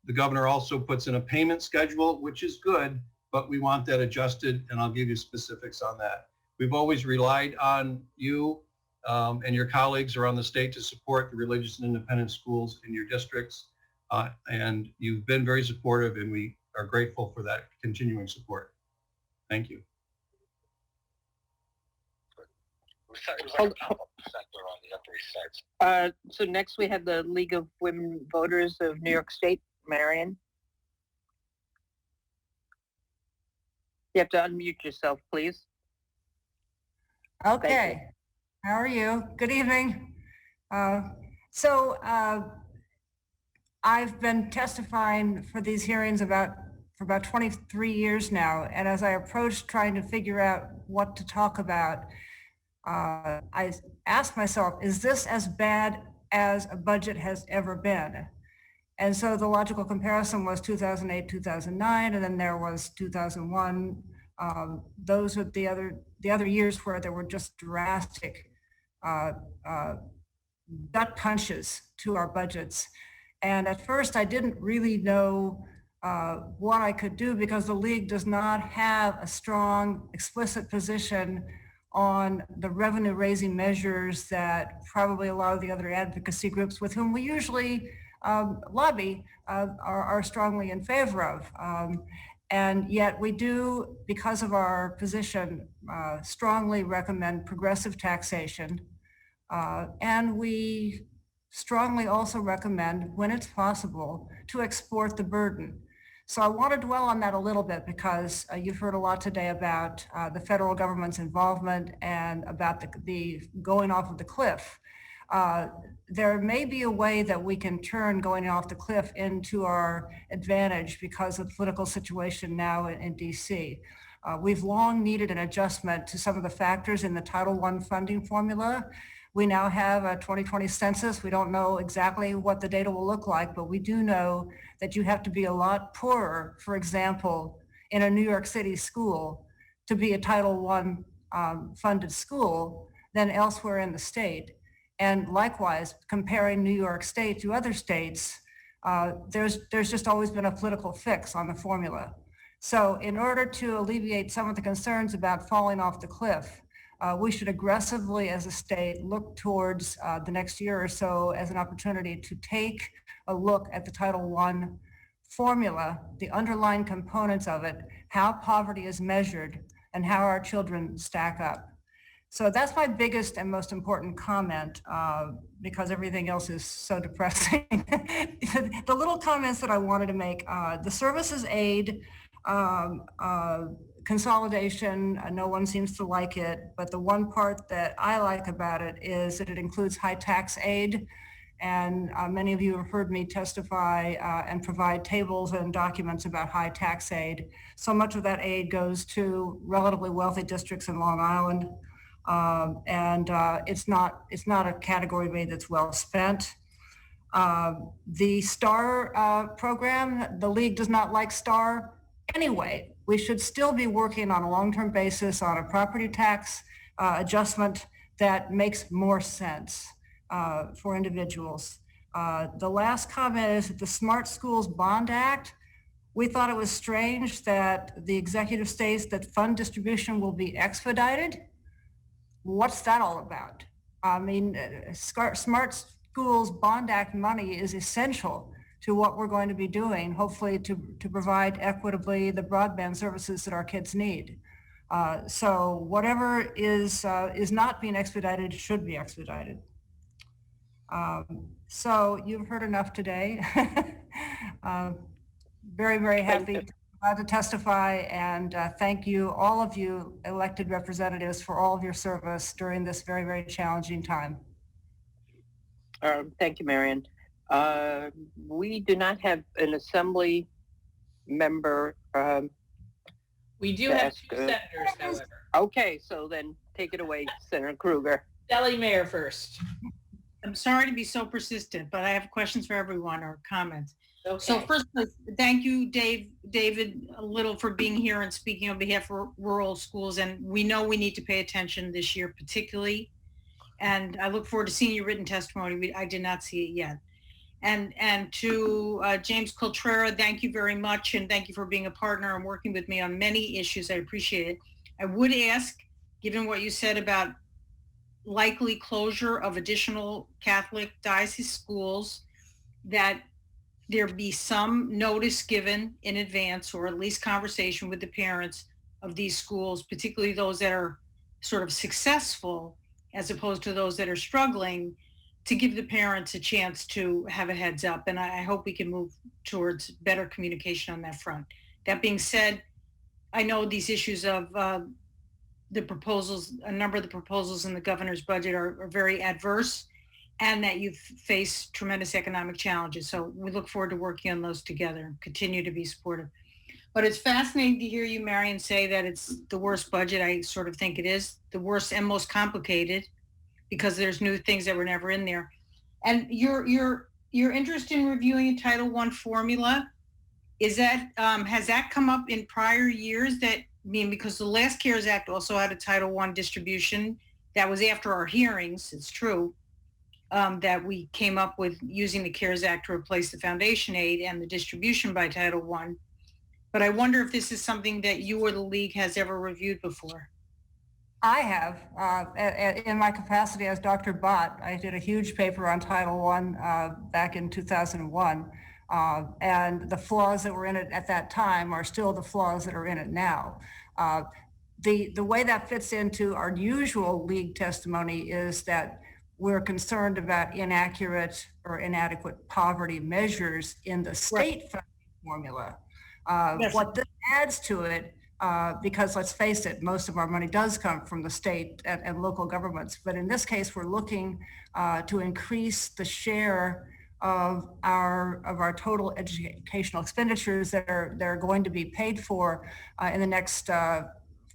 The governor also puts in a payment schedule, which is good, but we want that adjusted, and I'll give you specifics on that. We've always relied on you and your colleagues around the state to support the religious and independent schools in your districts, and you've been very supportive, and we are grateful for that continuing support. Thank you. So next we have the League of Women Voters of New York State. Marion? You have to unmute yourself, please. Okay. How are you? Good evening. So I've been testifying for these hearings for about 23 years now, and as I approached trying to figure out what to talk about, I asked myself, is this as bad as a budget has ever been? And so the logical comparison was 2008, 2009, and then there was 2001. Those are the other years where there were just drastic gut punches to our budgets. And at first I didn't really know what I could do because the League does not have a strong, explicit position on the revenue raising measures that probably a lot of the other advocacy groups with whom we usually lobby are strongly in favor of. And yet we do, because of our position, strongly recommend progressive taxation. And we strongly also recommend, when it's possible, to export the burden. So I want to dwell on that a little bit because you've heard a lot today about the federal government's involvement and about the going off of the cliff. there may be a way that we can turn going off the cliff into our advantage because of the political situation now in DC. We've long needed an adjustment to some of the factors in the Title I funding formula. We now have a 2020 census. We don't know exactly what the data will look like, but we do know that you have to be a lot poorer, for example, in a New York City school to be a Title I funded school than elsewhere in the state. And likewise, comparing New York State to other states, there's just always been a political fix on the formula. So in order to alleviate some of the concerns about falling off the cliff, we should aggressively as a state look towards the next year or so as an opportunity to take a look at the Title I formula, the underlying components of it, how poverty is measured, and how our children stack up. So that's my biggest and most important comment, because everything else is so depressing. The little comments that I wanted to make, the services aid consolidation, no one seems to like it, but the one part that I like about it is that it includes high tax aid. And many of you have heard me testify and provide tables and documents about high tax aid. So much of that aid goes to relatively wealthy districts in Long Island. It's not a category of aid that's well spent. The STAR program, the league does not like STAR anyway. We should still be working on a long-term basis on a property tax adjustment that makes more sense for individuals. The last comment is that the Smart Schools Bond Act, we thought it was strange that the executive states that fund distribution will be expedited. What's that all about? I mean, Smart Schools Bond Act money is essential to what we're going to be doing, hopefully to provide equitably the broadband services that our kids need. So whatever is not being expedited should be expedited. So you've heard enough today. Very, very happy to testify, and thank you, all of you elected representatives, for all of your service during this very, very challenging time. Thank you, Marion. We do not have an assembly member. We do have two senators, however. Okay, so then take it away, Senator Krueger. Shelley Mayer first. I'm sorry to be so persistent, but I have questions for everyone or comments. Okay. So first, thank you, David Little, for being here and speaking on behalf of rural schools. And we know we need to pay attention this year particularly. And I look forward to seeing your written testimony. I did not see it yet. And to James Coltrera, thank you very much. And thank you for being a partner and working with me on many issues. I appreciate it. I would ask, given what you said about likely closure of additional Catholic diocese schools, that there be some notice given in advance, or at least conversation with the parents of these schools, particularly those that are sort of successful as opposed to those that are struggling, to give the parents a chance to have a heads up. And I hope we can move towards better communication on that front. That being said, I know these issues of the proposals, a number of the proposals in the governor's budget are very adverse, and that you've faced tremendous economic challenges. So we look forward to working on those together and continue to be supportive. But it's fascinating to hear you, Marion, say that it's the worst budget. I sort of think it is the worst and most complicated, because there's new things that were never in there. And your interest in reviewing a Title I formula, is that has that come up in prior years? That, I mean, because the last CARES Act also had a Title I distribution that was after our hearings, it's true, that we came up with using the CARES Act to replace the foundation aid and the distribution by Title I. But I wonder if this is something that you or the league has ever reviewed before. I have, in my capacity as Dr. Bott. I did a huge paper on Title I back in 2001. And the flaws that were in it at that time are still the flaws that are in it now. The way that fits into our usual league testimony is that we're concerned about inaccurate or inadequate poverty measures in the state funding formula. Yes. What this adds to it because let's face it, most of our money does come from the state and local governments. But in this case, we're looking to increase the share of our total educational expenditures that are going to be paid for in the next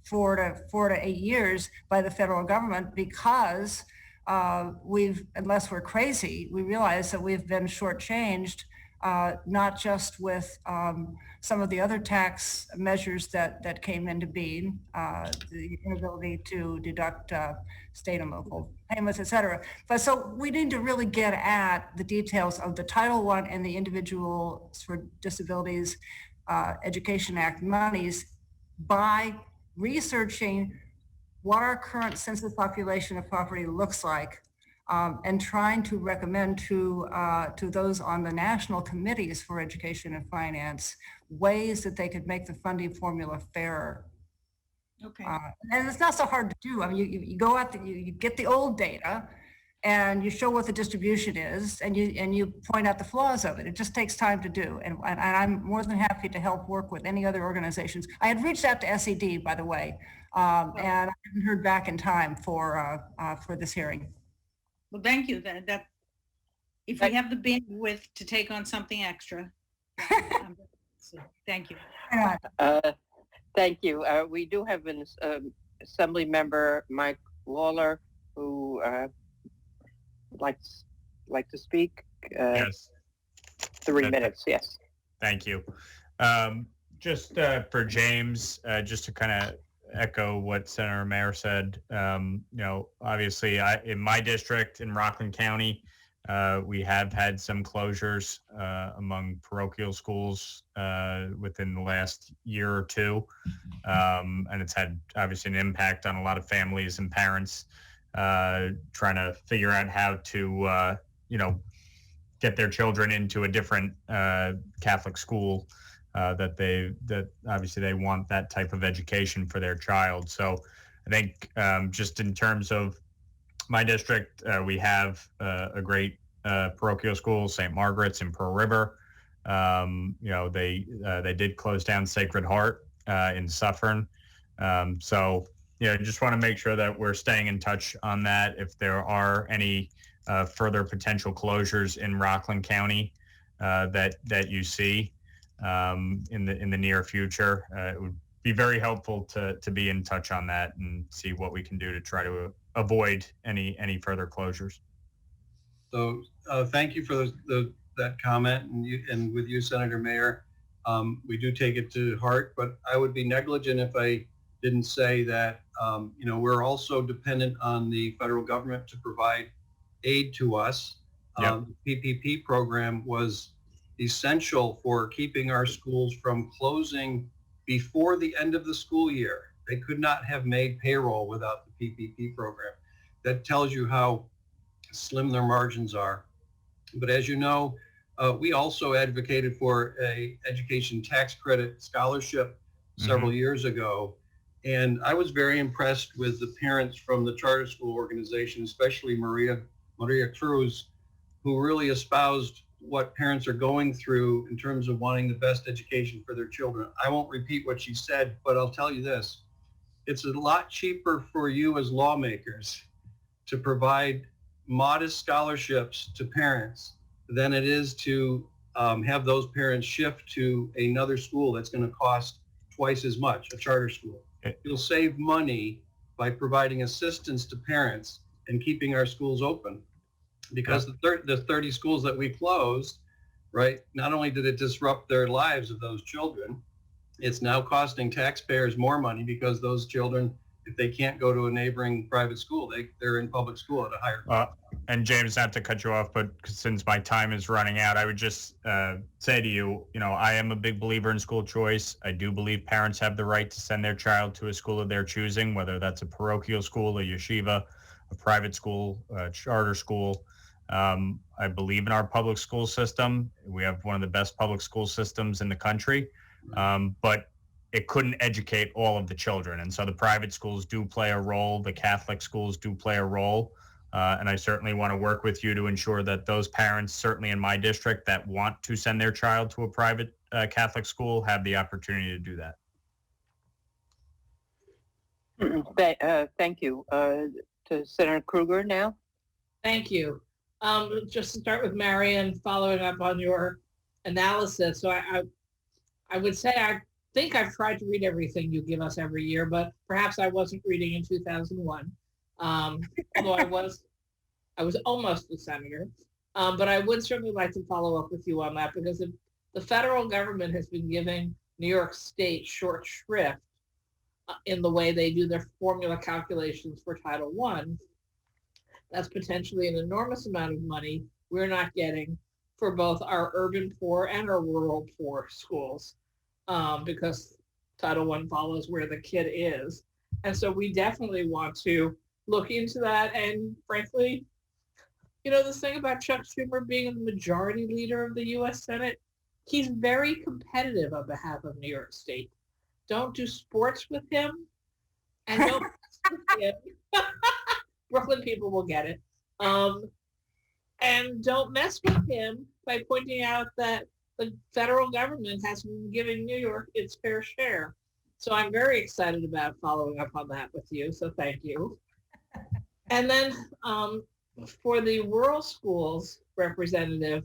4 to 8 years by the federal government, because unless we're crazy, we realize that we've been shortchanged, not just with some of the other tax measures that came into being, the inability to deduct state and local payments, et cetera. But so we need to really get at the details of the Title I and the Individuals for Disabilities Education Act monies by researching what our current census population of poverty looks like, and trying to recommend to those on the national committees for education and finance ways that they could make the funding formula fairer. Okay. And it's not so hard to do. I mean, you go out, you get the old data, and you show what the distribution is, and you point out the flaws of it. It just takes time to do, and I'm more than happy to help work with any other organizations. I had reached out to SED, by the way, and I haven't heard back in time for this hearing. Well, thank you. That if we have the bandwidth to take on something extra, thank you. Thank you. We do have an Assembly Member, Mike Lawler, who like to speak. Yes. 3 minutes, yes. Thank you. Just for James, just to kind of echo what Senator Mayer said, obviously in my district in Rockland County, we have had some closures among parochial schools within the last year or two. And it's had obviously an impact on a lot of families and parents trying to figure out how to, get their children into a different Catholic school that obviously they want that type of education for their child. So I think just in terms of my district, we have a great parochial school, St. Margaret's in Pearl River. They did close down Sacred Heart in Suffern. So just want to make sure that we're staying in touch on that. If there are any further potential closures in Rockland County that you see in the near future, it would be very helpful to be in touch on that and see what we can do to try to avoid any further closures. So thank you for that comment, and with you, Senator Mayer, we do take it to heart. But I would be negligent if I didn't say that we're also dependent on the federal government to provide aid to us. Yep. The PPP program was essential for keeping our schools from closing before the end of the school year. They could not have made payroll without the PPP program. That tells you how slim their margins are. But as you know, we also advocated for a education tax credit scholarship several years ago. And I was very impressed with the parents from the charter school organization, especially Maria Cruz, who really espoused what parents are going through in terms of wanting the best education for their children. I won't repeat what she said, but I'll tell you this. It's a lot cheaper for you as lawmakers to provide modest scholarships to parents than it is to have those parents shift to another school that's going to cost twice as much, a charter school. You'll save money by providing assistance to parents and keeping our schools open. Because the 30 schools that we closed, right, not only did it disrupt their lives of those children, it's now costing taxpayers more money because those children, if they can't go to a neighboring private school, they're in public school at a higher cost. And James, not to cut you off, but since my time is running out, I would just say to you, I am a big believer in school choice. I do believe parents have the right to send their child to a school of their choosing, whether that's a parochial school, a yeshiva, a private school, a charter school. I believe in our public school system. We have one of the best public school systems in the country, but it couldn't educate all of the children. And so the private schools do play a role. The Catholic schools do play a role. And I certainly want to work with you to ensure that those parents, certainly in my district, that want to send their child to a private Catholic school have the opportunity to do that. Thank you. To Senator Kruger now. Thank you. Just to start with Marion, following up on your analysis. So I would say I think I've tried to read everything you give us every year, but perhaps I wasn't reading in 2001. Although I was almost a senator. But I would certainly like to follow up with you on that, because if the federal government has been giving New York State short shrift in the way they do their formula calculations for Title I, that's potentially an enormous amount of money we're not getting for both our urban poor and our rural poor schools, because Title I follows where the kid is. And so we definitely want to look into that. And frankly, you know, this thing about Chuck Schumer being the majority leader of the U.S. Senate, he's very competitive on behalf of New York State. Don't do sports with him, and don't mess with him. Brooklyn people will get it. And don't mess with him by pointing out that the federal government has been giving New York its fair share. So I'm very excited about following up on that with you. So thank you. And then for the rural schools representative,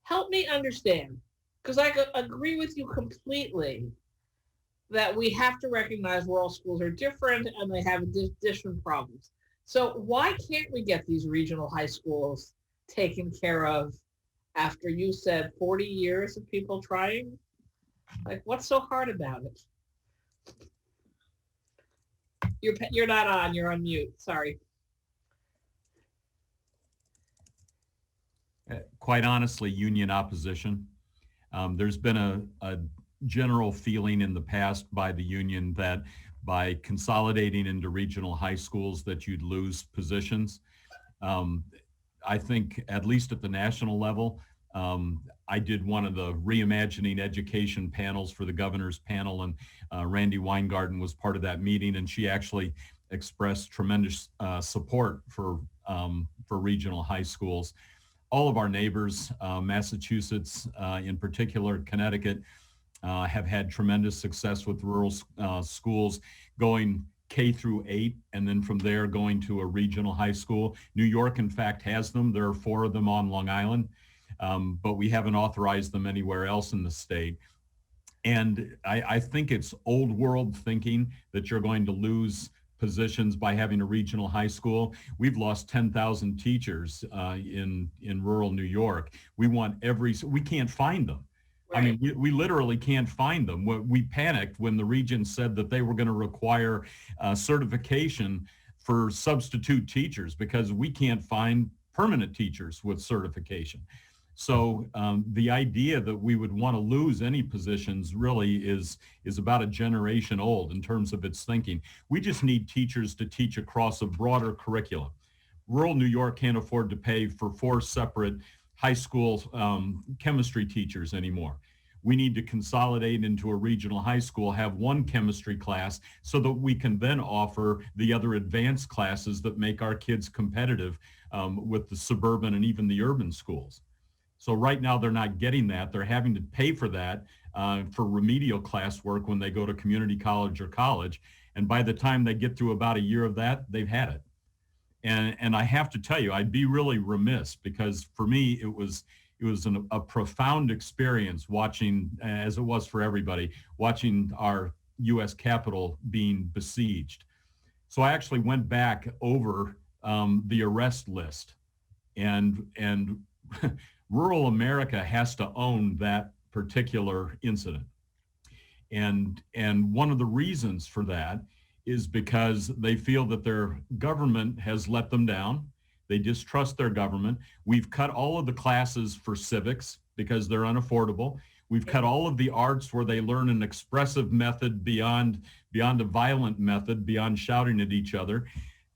help me understand, because I agree with you completely that we have to recognize rural schools are different and they have different problems. So why can't we get these regional high schools taken care of after, you said, 40 years of people trying? Like, what's so hard about it? You're not on, you're on mute, sorry. Quite honestly, union opposition. There's been a general feeling in the past by the union that by consolidating into regional high schools that you'd lose positions. I think, at least at the national level, I did one of the Reimagining Education panels for the governor's panel, and Randy Weingarten was part of that meeting, and she actually expressed tremendous support for regional high schools. All of our neighbors, Massachusetts in particular, Connecticut, have had tremendous success with rural schools going K through 8, and then from there going to a regional high school. New York, in fact, has them. There are 4 of them on Long Island, but we haven't authorized them anywhere else in the state. And I think it's old world thinking that you're going to lose positions by having a regional high school. We've lost 10,000 teachers in rural New York. We can't find them. Right. I mean, we literally can't find them. We panicked when the region said that they were going to require certification for substitute teachers, because we can't find permanent teachers with certification. So the idea that we would want to lose any positions really is about a generation old in terms of its thinking. We just need teachers to teach across a broader curriculum. Rural New York can't afford to pay for 4 separate high school chemistry teachers anymore. We need to consolidate into a regional high school, have 1 chemistry class, so that we can then offer the other advanced classes that make our kids competitive with the suburban and even the urban schools. So right now they're not getting that. They're having to pay for that for remedial classwork when they go to community college or college. And by the time they get through about a year of that, they've had it. And I have to tell you, I'd be really remiss, because for me, it was a profound experience watching, as it was for everybody, watching our U.S. Capitol being besieged. So I actually went back over the arrest list, and rural America has to own that particular incident. And one of the reasons for that is because they feel that their government has let them down. They distrust their government. We've cut all of the classes for civics because they're unaffordable. We've cut all of the arts where they learn an expressive method beyond a violent method, beyond shouting at each other.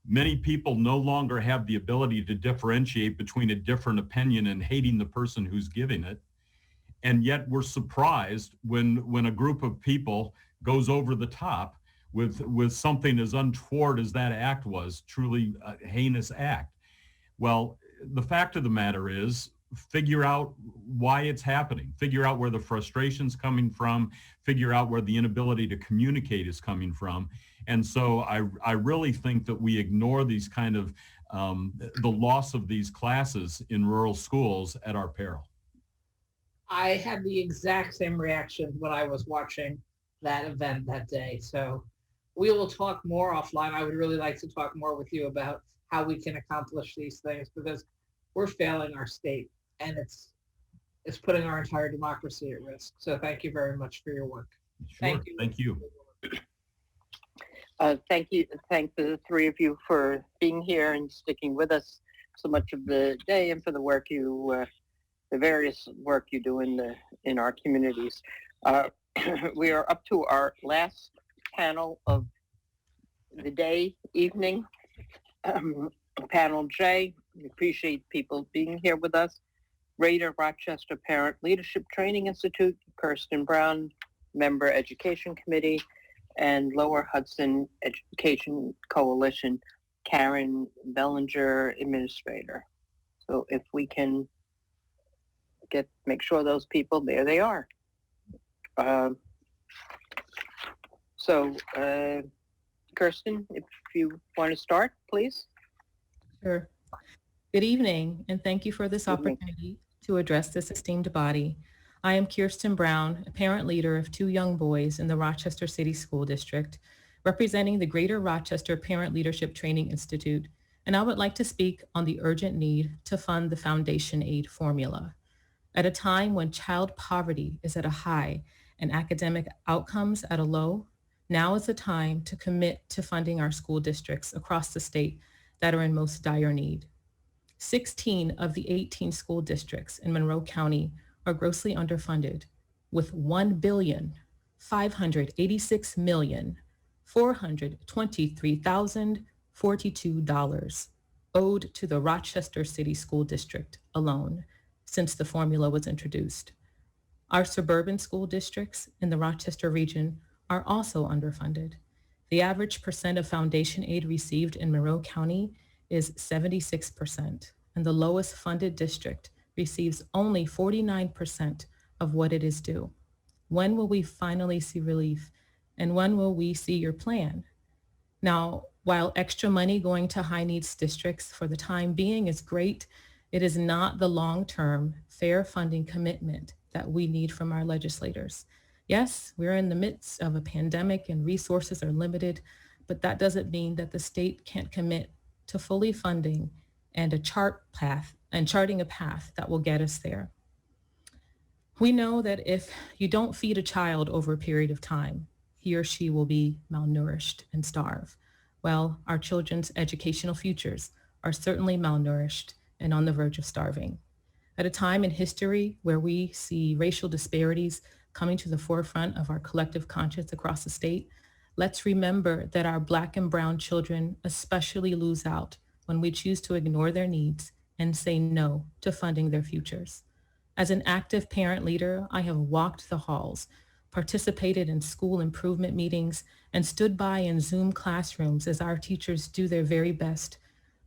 Many people no longer have the ability to differentiate between a different opinion and hating the person who's giving it. And yet we're surprised when a group of people goes over the top with something as untoward as that act was, truly a heinous act. Well, the fact of the matter is, figure out why it's happening, figure out where the frustration's coming from, figure out where the inability to communicate is coming from, And so I really think that we ignore these kind of the loss of these classes in rural schools at our peril. I had the exact same reaction when I was watching that event that day. So we will talk more offline. I would really like to talk more with you about how we can accomplish these things, because we're failing our state, and it's putting our entire democracy at risk. So thank you very much for your work. Sure. Thank you. Thank you. Thank the three of you for being here and sticking with us so much of the day, and for the work you, the various work you do in our communities. We are up to our last panel of the day, evening. Panel J. We appreciate people being here with us. Greater Rochester Parent Leadership Training Institute, Kirsten Brown, Member Education Committee, and Lower Hudson Education Coalition, Karen Bellinger, Administrator. So if we can make sure those people, there they are. Kirsten, if you want to start, please. Sure. Good evening, and thank you for this opportunity to address this esteemed body. I am Kirsten Brown, a parent leader of 2 young boys in the Rochester City School District, representing the Greater Rochester Parent Leadership Training Institute, and I would like to speak on the urgent need to fund the Foundation Aid formula. At a time when child poverty is at a high and academic outcomes at a low, now is the time to commit to funding our school districts across the state that are in most dire need. 16 of the 18 school districts in Monroe County are grossly underfunded, with $1,586,423,042 owed to the Rochester City School District alone since the formula was introduced. Our suburban school districts in the Rochester region are also underfunded. The average percent of foundation aid received in Monroe County is 76%, and the lowest funded district receives only 49% of what it is due. When will we finally see relief? And when will we see your plan? Now, while extra money going to high needs districts for the time being is great, it is not the long-term fair funding commitment that we need from our legislators. Yes, we're in the midst of a pandemic and resources are limited, but that doesn't mean that the state can't commit to fully funding and charting a path that will get us there. We know that if you don't feed a child over a period of time, he or she will be malnourished and starve. Well, our children's educational futures are certainly malnourished and on the verge of starving. At a time in history where we see racial disparities coming to the forefront of our collective conscience across the state, let's remember that our Black and brown children especially lose out when we choose to ignore their needs and say no to funding their futures. As an active parent leader, I have walked the halls, participated in school improvement meetings, and stood by in Zoom classrooms as our teachers do their very best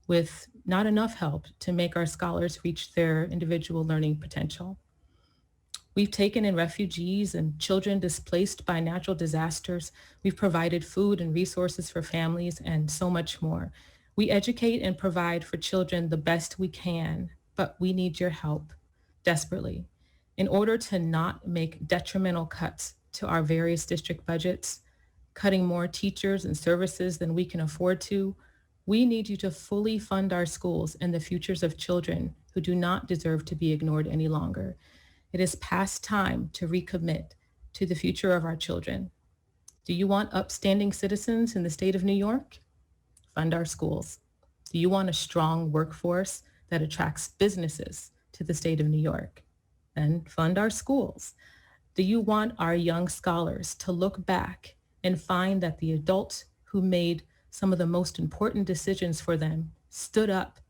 with not enough help to make our scholars reach their individual learning potential. We've taken in refugees and children displaced by natural disasters. We've provided food and resources for families and so much more. We educate and provide for children the best we can, but we need your help desperately. In order to not make detrimental cuts to our various district budgets, cutting more teachers and services than we can afford to, we need you to fully fund our schools and the futures of children who do not deserve to be ignored any longer. It is past time to recommit to the future of our children. Do you want upstanding citizens in the state of New York? Fund our schools. Do you want a strong workforce that attracts businesses to the state of New York? Then fund our schools. Do you want our young scholars to look back and find that the adults who made some of the most important decisions for them stood up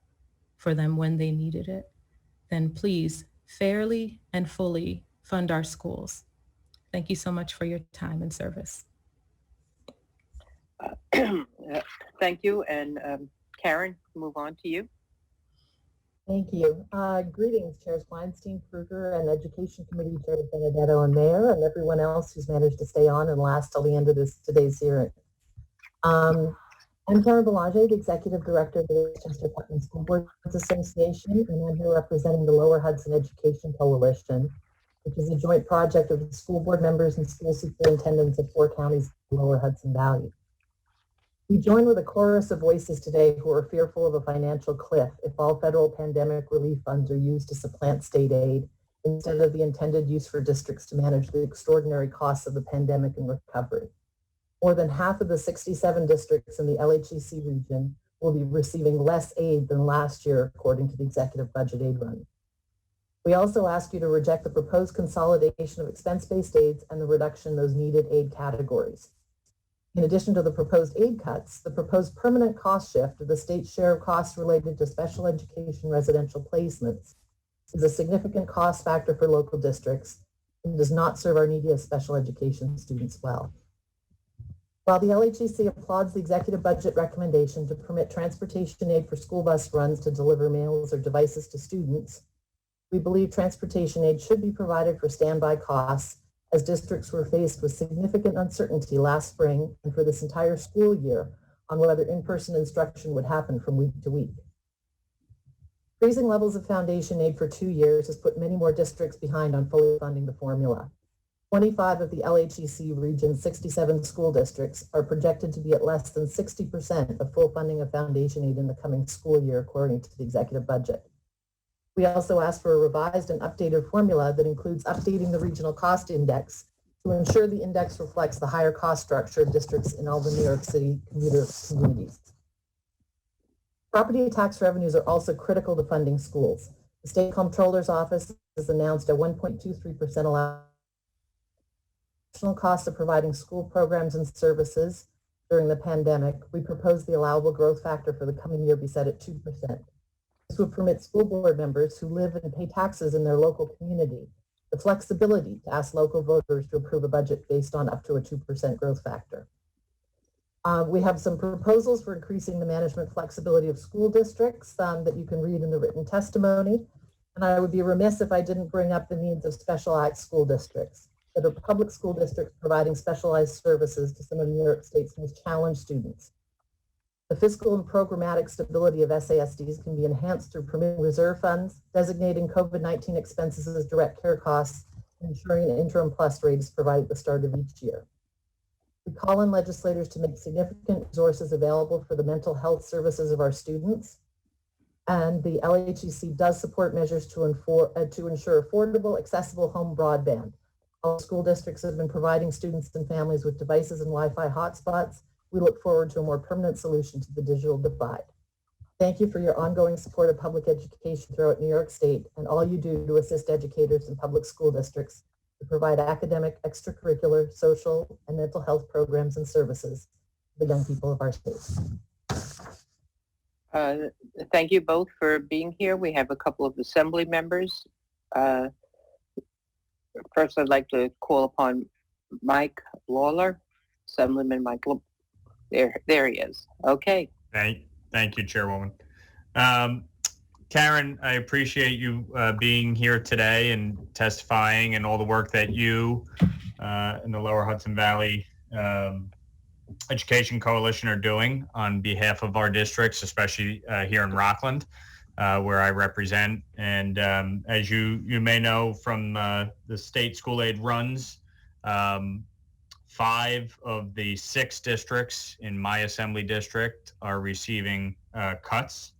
for them when they needed it? Then please fairly and fully fund our schools. Thank you so much for your time and service. Thank you. And Karen, move on to you. Thank you. Greetings, Chairs Weinstein, Kruger, and Education Committee Chair Benedetto and Mayor, and everyone else who's managed to stay on and last till the end of today's hearing. I'm Karen Belanger, the Executive Director of the Westchester Putnam School Boards Association, and I'm here representing the Lower Hudson Education Coalition, which is a joint project of the school board members and school superintendents of 4 counties in the Lower Hudson Valley. We join with a chorus of voices today who are fearful of a financial cliff if all federal pandemic relief funds are used to supplant state aid instead of the intended use for districts to manage the extraordinary costs of the pandemic and recovery. More than half of the 67 districts in the LHEC region will be receiving less aid than last year, according to the executive budget aid run. We also ask you to reject the proposed consolidation of expense-based aids and the reduction in those needed aid categories. In addition to the proposed aid cuts, the proposed permanent cost shift of the state's share of costs related to special education residential placements is a significant cost factor for local districts and does not serve our neediest special education students well. While the LHEC applauds the executive budget recommendation to permit transportation aid for school bus runs to deliver meals or devices to students, we believe transportation aid should be provided for standby costs as districts were faced with significant uncertainty last spring and for this entire school year on whether in-person instruction would happen from week to week. Freezing levels of foundation aid for 2 years has put many more districts behind on fully funding the formula. 25 of the LHEC region's 67 school districts are projected to be at less than 60% of full funding of foundation aid in the coming school year, according to the executive budget. We also asked for a revised and updated formula that includes updating the regional cost index to ensure the index reflects the higher cost structure of districts in all the New York City commuter communities. Property tax revenues are also critical to funding schools. The State Comptroller's Office has announced a 1.23% allowance. Additional cost of providing school programs and services during the pandemic. We propose the allowable growth factor for the coming year be set at 2%. This would permit school board members who live and pay taxes in their local community the flexibility to ask local voters to approve a budget based on up to a 2% growth factor. We have some proposals for increasing the management flexibility of school districts that you can read in the written testimony. And I would be remiss if I didn't bring up the needs of specialized school districts that are public school districts providing specialized services to some of New York State's most challenged students. The fiscal and programmatic stability of SASDs can be enhanced through permitting reserve funds, designating COVID-19 expenses as direct care costs, and ensuring an interim plus rate is provided at the start of each year. We call on legislators to make significant resources available for the mental health services of our students. And the LHEC does support measures to ensure affordable, accessible home broadband. All school districts have been providing students and families with devices and Wi-Fi hotspots. We look forward to a more permanent solution to the digital divide. Thank you for your ongoing support of public education throughout New York State and all you do to assist educators in public school districts to provide academic, extracurricular, social, and mental health programs and services for the young people of our state. Thank you both for being here. We have a couple of assembly members. First, I'd like to call upon Mike Lawler, Assemblyman Mike. There he is. Okay. Thank you, Chairwoman. Karen, I appreciate you being here today and testifying and all the work that you and the Lower Hudson Valley Education Coalition are doing on behalf of our districts, especially here in Rockland, where I represent. And as you may know from the state school aid runs, 5 of the 6 districts in my assembly district are receiving cuts,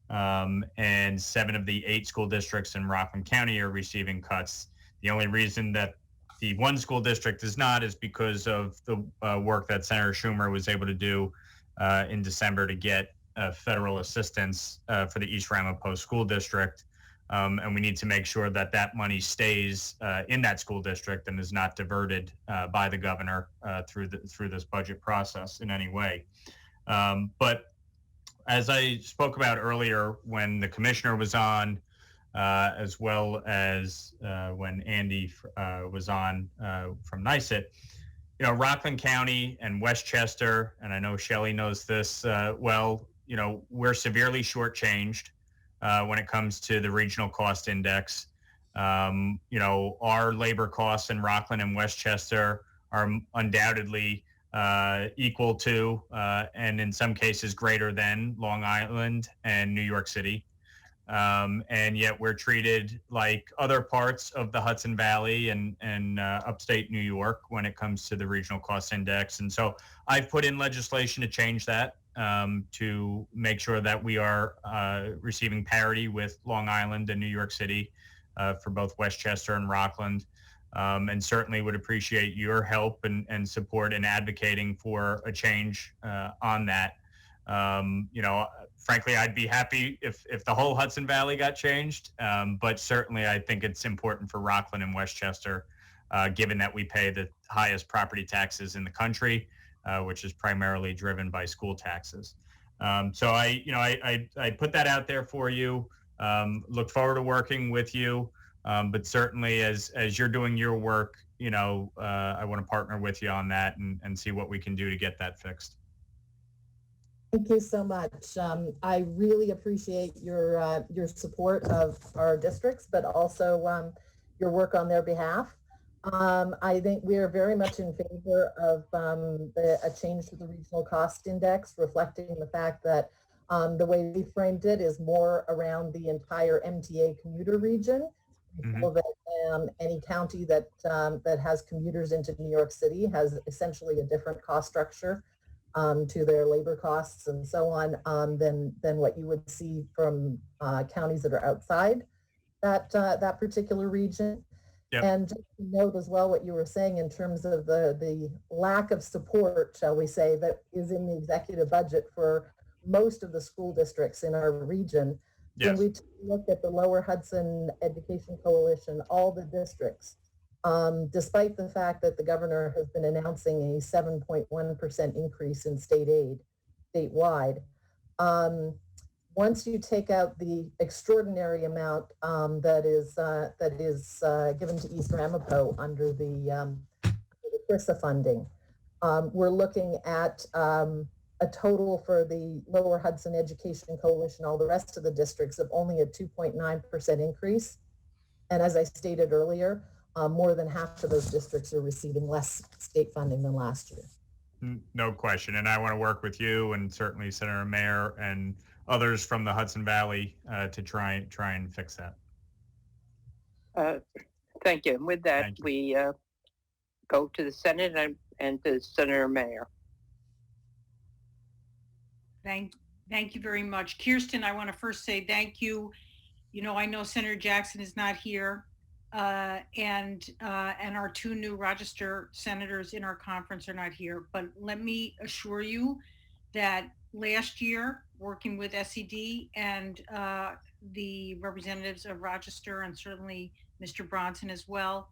and 7 of the 8 school districts in Rockland County are receiving cuts. The only reason that the one school district is not is because of the work that Senator Schumer was able to do in December to get federal assistance for the East Ramapo School District. And we need to make sure that that money stays in that school district and is not diverted by the governor through this budget process in any way. But as I spoke about earlier, when the commissioner was on, as well as when Andy was on from NYSET, you know, Rockland County and Westchester, and I know Shelley knows this well, you know, we're severely shortchanged when it comes to the regional cost index. You know, our labor costs in Rockland and Westchester are undoubtedly equal to, and in some cases greater than Long Island and New York City. And yet we're treated like other parts of the Hudson Valley and upstate New York when it comes to the regional cost index. And so I've put in legislation to change that, to make sure that we are receiving parity with Long Island and New York City for both Westchester and Rockland. And certainly would appreciate your help and support in advocating for a change on that. Frankly, I'd be happy if the whole Hudson Valley got changed, but certainly I think it's important for Rockland and Westchester, given that we pay the highest property taxes in the country, which is primarily driven by school taxes. So I put that out there for you. Look forward to working with you, but certainly as you're doing your work, I want to partner with you on that and see what we can do to get that fixed. Thank you so much. I really appreciate your support of our districts, but also your work on their behalf. I think we are very much in favor of a change to the regional cost index, reflecting the fact that the way we framed it is more around the entire MTA commuter region. Mm-hmm. So that any county that has commuters into New York City has essentially a different cost structure to their labor costs and so on than what you would see from counties that are outside that particular region. Yep. And just to note as well what you were saying in terms of the lack of support, shall we say, that is in the executive budget for most of the school districts in our region. Yes. When we look at the Lower Hudson Education Coalition, all the districts, despite the fact that the governor has been announcing a 7.1% increase in state aid statewide, once you take out the extraordinary amount that is given to East Ramapo under the CRISA funding, we're looking at a total for the Lower Hudson Education Coalition, all the rest of the districts, of only a 2.9% increase. And as I stated earlier, more than half of those districts are receiving less state funding than last year. No question. And I want to work with you and certainly Senator Mayer and others from the Hudson Valley to try and fix that. Thank you. And with that, we go to the Senate and to Senator Mayer. Thank you very much. Kirsten, I want to first say thank you. I know Senator Jackson is not here, and our two new Rochester senators in our conference are not here. But let me assure you that last year, working with SED and the representatives of Rochester and certainly Mr. Bronson as well,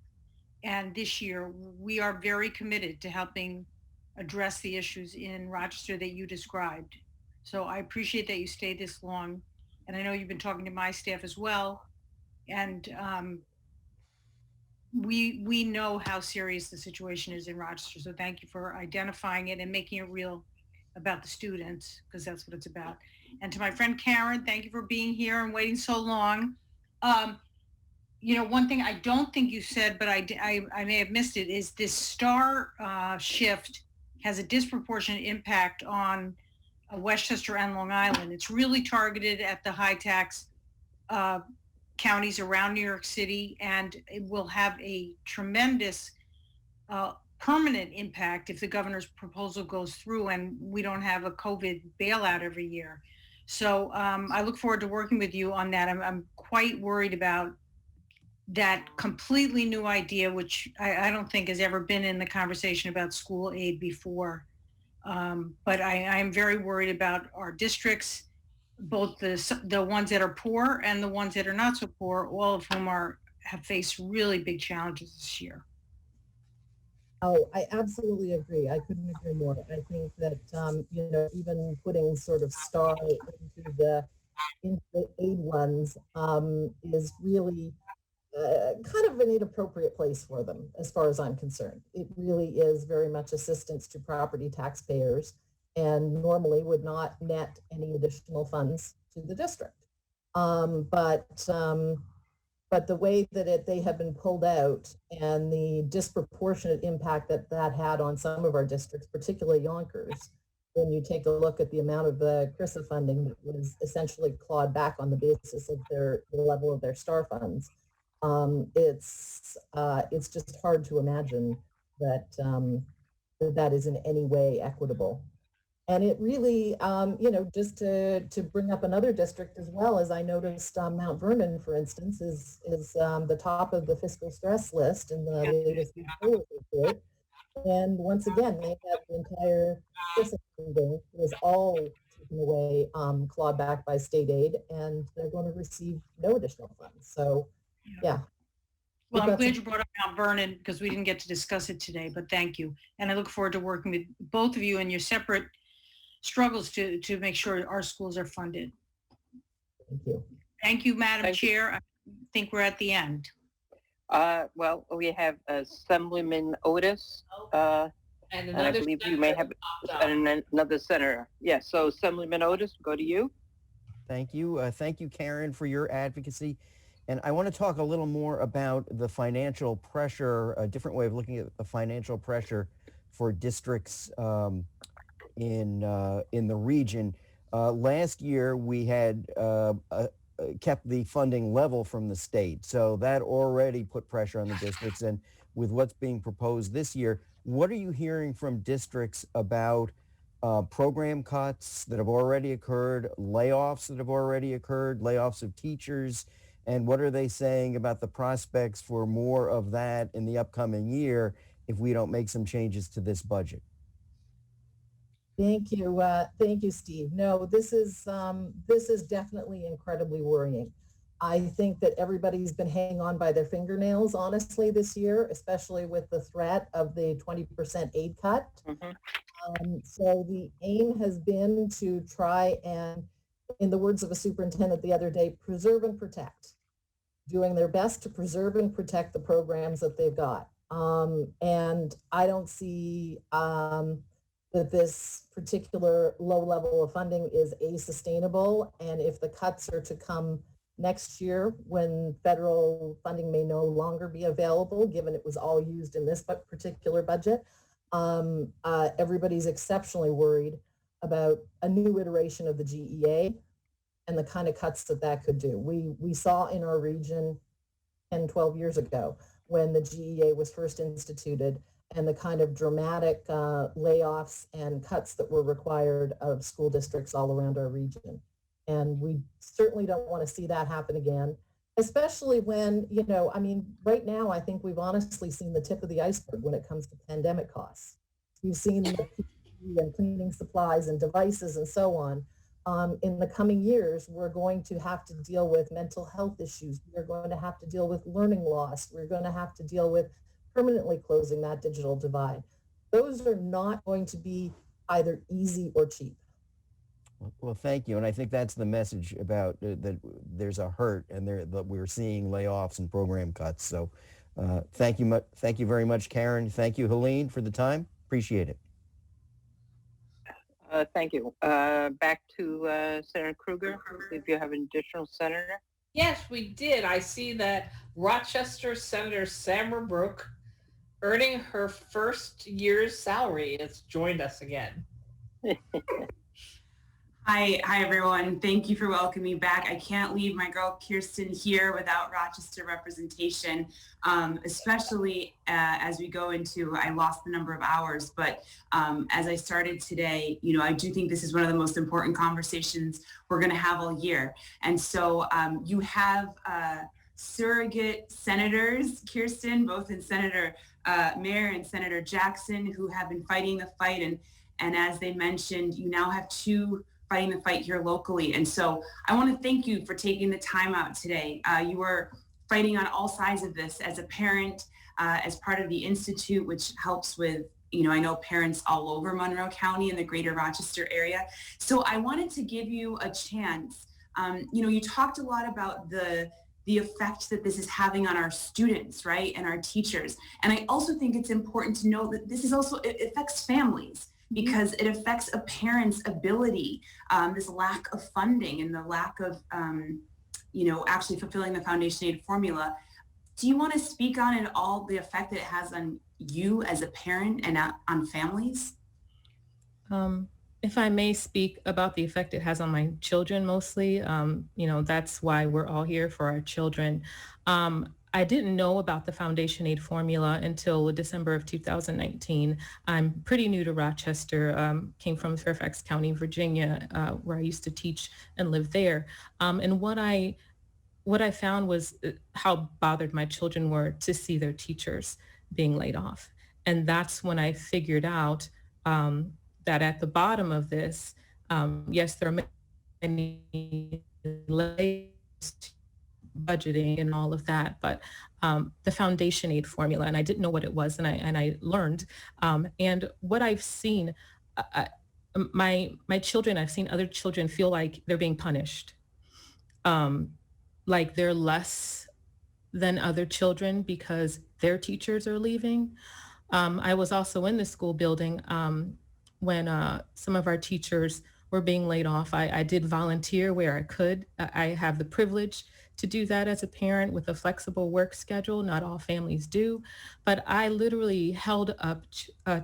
and this year, we are very committed to helping address the issues in Rochester that you described. So I appreciate that you stayed this long. And I know you've been talking to my staff as well. And we know how serious the situation is in Rochester. So thank you for identifying it and making it real about the students, because that's what it's about. And to my friend Karen, thank you for being here and waiting so long. One thing I don't think you said, but I may have missed it, is this STAR shift has a disproportionate impact on Westchester and Long Island. It's really targeted at the high tax counties around New York City, and it will have a tremendous permanent impact if the governor's proposal goes through and we don't have a COVID bailout every year. So I look forward to working with you on that. I'm quite worried about that completely new idea, which I don't think has ever been in the conversation about school aid before. But I am very worried about our districts, both the ones that are poor and the ones that are not so poor, all of whom have faced really big challenges this year. Oh, I absolutely agree. I couldn't agree more. I think that, even putting sort of STAR into the aid ones is really kind of an inappropriate place for them, as far as I'm concerned. It really is very much assistance to property taxpayers and normally would not net any additional funds to the district. But But the way that they have been pulled out and the disproportionate impact that had on some of our districts, particularly Yonkers, when you take a look at the amount of the CRISA funding that was essentially clawed back on the basis of the level of their STAR funds, it's just hard to imagine that that is in any way equitable. And it really, just to bring up another district as well, as I noticed Mount Vernon, for instance, is the top of the fiscal stress list in the latest report. And once again, they have the entire system was all taken away, clawed back by state aid, and they're going to receive no additional funds. So, yeah. Well, I'm glad you brought up Mount Vernon because we didn't get to discuss it today, but thank you. And I look forward to working with both of you in your separate struggles to make sure our schools are funded. Thank you. Thank you, Madam Chair. I think we're at the end. Well, we have Assemblyman Otis, and I believe you may have another senator. Yes, so Assemblyman Otis, go to you. Thank you. Thank you, Karen, for your advocacy. And I want to talk a little more about the financial pressure, a different way of looking at the financial pressure for districts in the region. Last year, we had kept the funding level from the state. So that already put pressure on the districts. And with what's being proposed this year, what are you hearing from districts about program cuts that have already occurred, layoffs that have already occurred, layoffs of teachers? And what are they saying about the prospects for more of that in the upcoming year if we don't make some changes to this budget? Thank you, Steve. No, this is definitely incredibly worrying. I think that everybody's been hanging on by their fingernails, honestly, this year, especially with the threat of the 20% aid cut. So the aim has been to try and, in the words of a superintendent the other day, preserve and protect, doing their best to preserve and protect the programs that they've got. And I don't see that this particular low level of funding is sustainable. And if the cuts are to come next year, when federal funding may no longer be available, given it was all used in this particular budget, everybody's exceptionally worried about a new iteration of the GEA and the kind of cuts that could do. We saw in our region 10, 12 years ago when the GEA was first instituted, and the kind of dramatic layoffs and cuts that were required of school districts all around our region. And we certainly don't want to see that happen again, especially when, right now, I think we've honestly seen the tip of the iceberg when it comes to pandemic costs. We've seen the PPE and cleaning supplies and devices and so on. In the coming years, we're going to have to deal with mental health issues. We're going to have to deal with learning loss. We're going to have to deal with permanently closing that digital divide. Those are not going to be either easy or cheap. Well, thank you. And I think that's the message about that there's a hurt and that we're seeing layoffs and program cuts. So thank you very much, Karen. Thank you, Helene, for the time. Appreciate it. Thank you. Back to Senator Krueger, if you have an additional senator. Yes, we did. I see that Rochester Senator Samra Brooke, earning her first year's salary, has joined us again. Hi, everyone. Thank you for welcoming me back. I can't leave my girl Kirsten here without Rochester representation, especially as we go into, I lost the number of hours, but as I started today, I do think this is one of the most important conversations we're going to have all year. And so you have surrogate senators, Kirsten, both in Senator Mayer and Senator Jackson, who have been fighting the fight. And as they mentioned, you now have two fighting the fight here locally. And so I want to thank you for taking the time out today. You are fighting on all sides of this as a parent, as part of the Institute, which helps with, I know parents all over Monroe County and the greater Rochester area. So I wanted to give you a chance. You talked a lot about the effect that this is having on our students, right? And our teachers. And I also think it's important to know that this is also, it affects families, because it affects a parent's ability, this lack of funding and the lack of actually fulfilling the foundation aid formula. Do you want to speak on it all, the effect that it has on you as a parent and on families? If I may speak about the effect it has on my children mostly, that's why we're all here, for our children. I didn't know about the foundation aid formula until December of 2019. I'm pretty new to Rochester, came from Fairfax County, Virginia, where I used to teach and live there. And what I found was how bothered my children were to see their teachers being laid off. And that's when I figured out that at the bottom of this, yes, there are many layers to budgeting and all of that, but the foundation aid formula, and I didn't know what it was, and I learned. And what I've seen, my children, I've seen other children feel like they're being punished, like they're less than other children because their teachers are leaving. I was also in the school building when some of our teachers were being laid off. I did volunteer where I could. I have the privilege to do that as a parent with a flexible work schedule. Not all families do, but I literally held up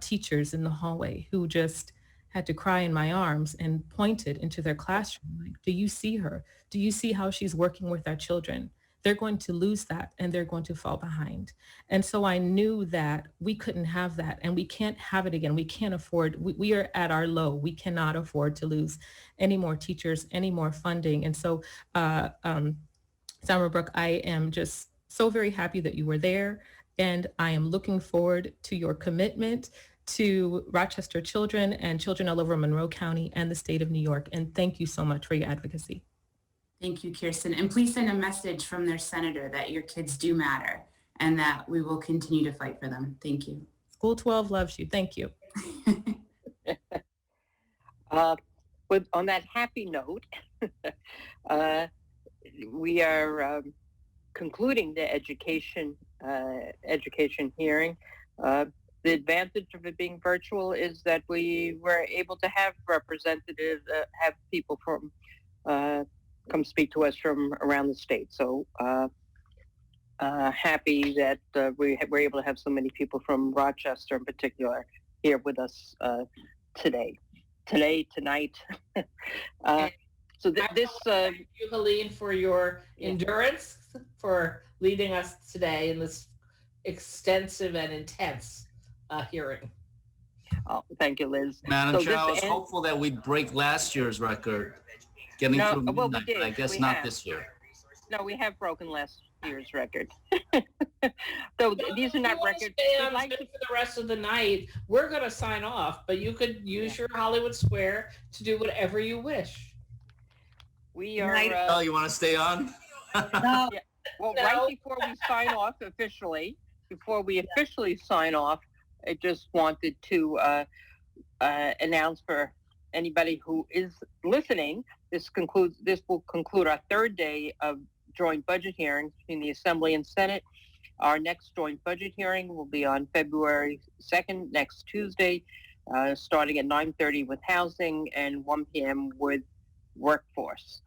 teachers in the hallway who just had to cry in my arms and pointed into their classroom. Like, do you see her? Do you see how she's working with our children? They're going to lose that and they're going to fall behind. And so I knew that we couldn't have that and we can't have it again. We can't afford, we are at our low. We cannot afford to lose any more teachers, any more funding. And so, Summerbrook, I am just so very happy that you were there. And I am looking forward to your commitment to Rochester children and children all over Monroe County and the state of New York. And thank you so much for your advocacy. Thank you, Kirsten. And please send a message from their senator that your kids do matter and that we will continue to fight for them. Thank you. School 12 loves you. Thank you. On that happy note, we are concluding the education hearing. The advantage of it being virtual is that we were able to have representatives, have people from come speak to us from around the state. So happy that we were able to have so many people from Rochester in particular here with us tonight. So this. Thank you, Helene, for your endurance, for leading us today in this extensive and intense hearing. Oh, thank you, Liz. Madam Chair, I was hopeful that we'd break last year's record, getting through midnight, but I guess not this year. No, we have broken last year's record. So these are not records. Stay on for the rest of the night. We're going to sign off, but you could use your Hollywood Square to do whatever you wish. We are. Oh, you want to stay on? No. Yeah. Well, no. Right before we sign off officially, sign off, I just wanted to announce for anybody who is listening, this will conclude our third day of joint budget hearings between the Assembly and Senate. Our next joint budget hearing will be on February 2nd, next Tuesday, starting at 9:30 with housing and 1 p.m. with workforce.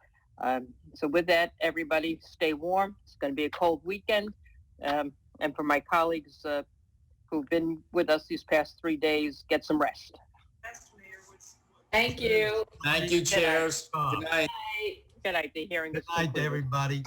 So with that, everybody stay warm. It's going to be a cold weekend. And for my colleagues who've been with us these past 3 days, get some rest. Thank you. Thank you, chairs. Good night. Good night. The hearing is concluded. Good night, everybody.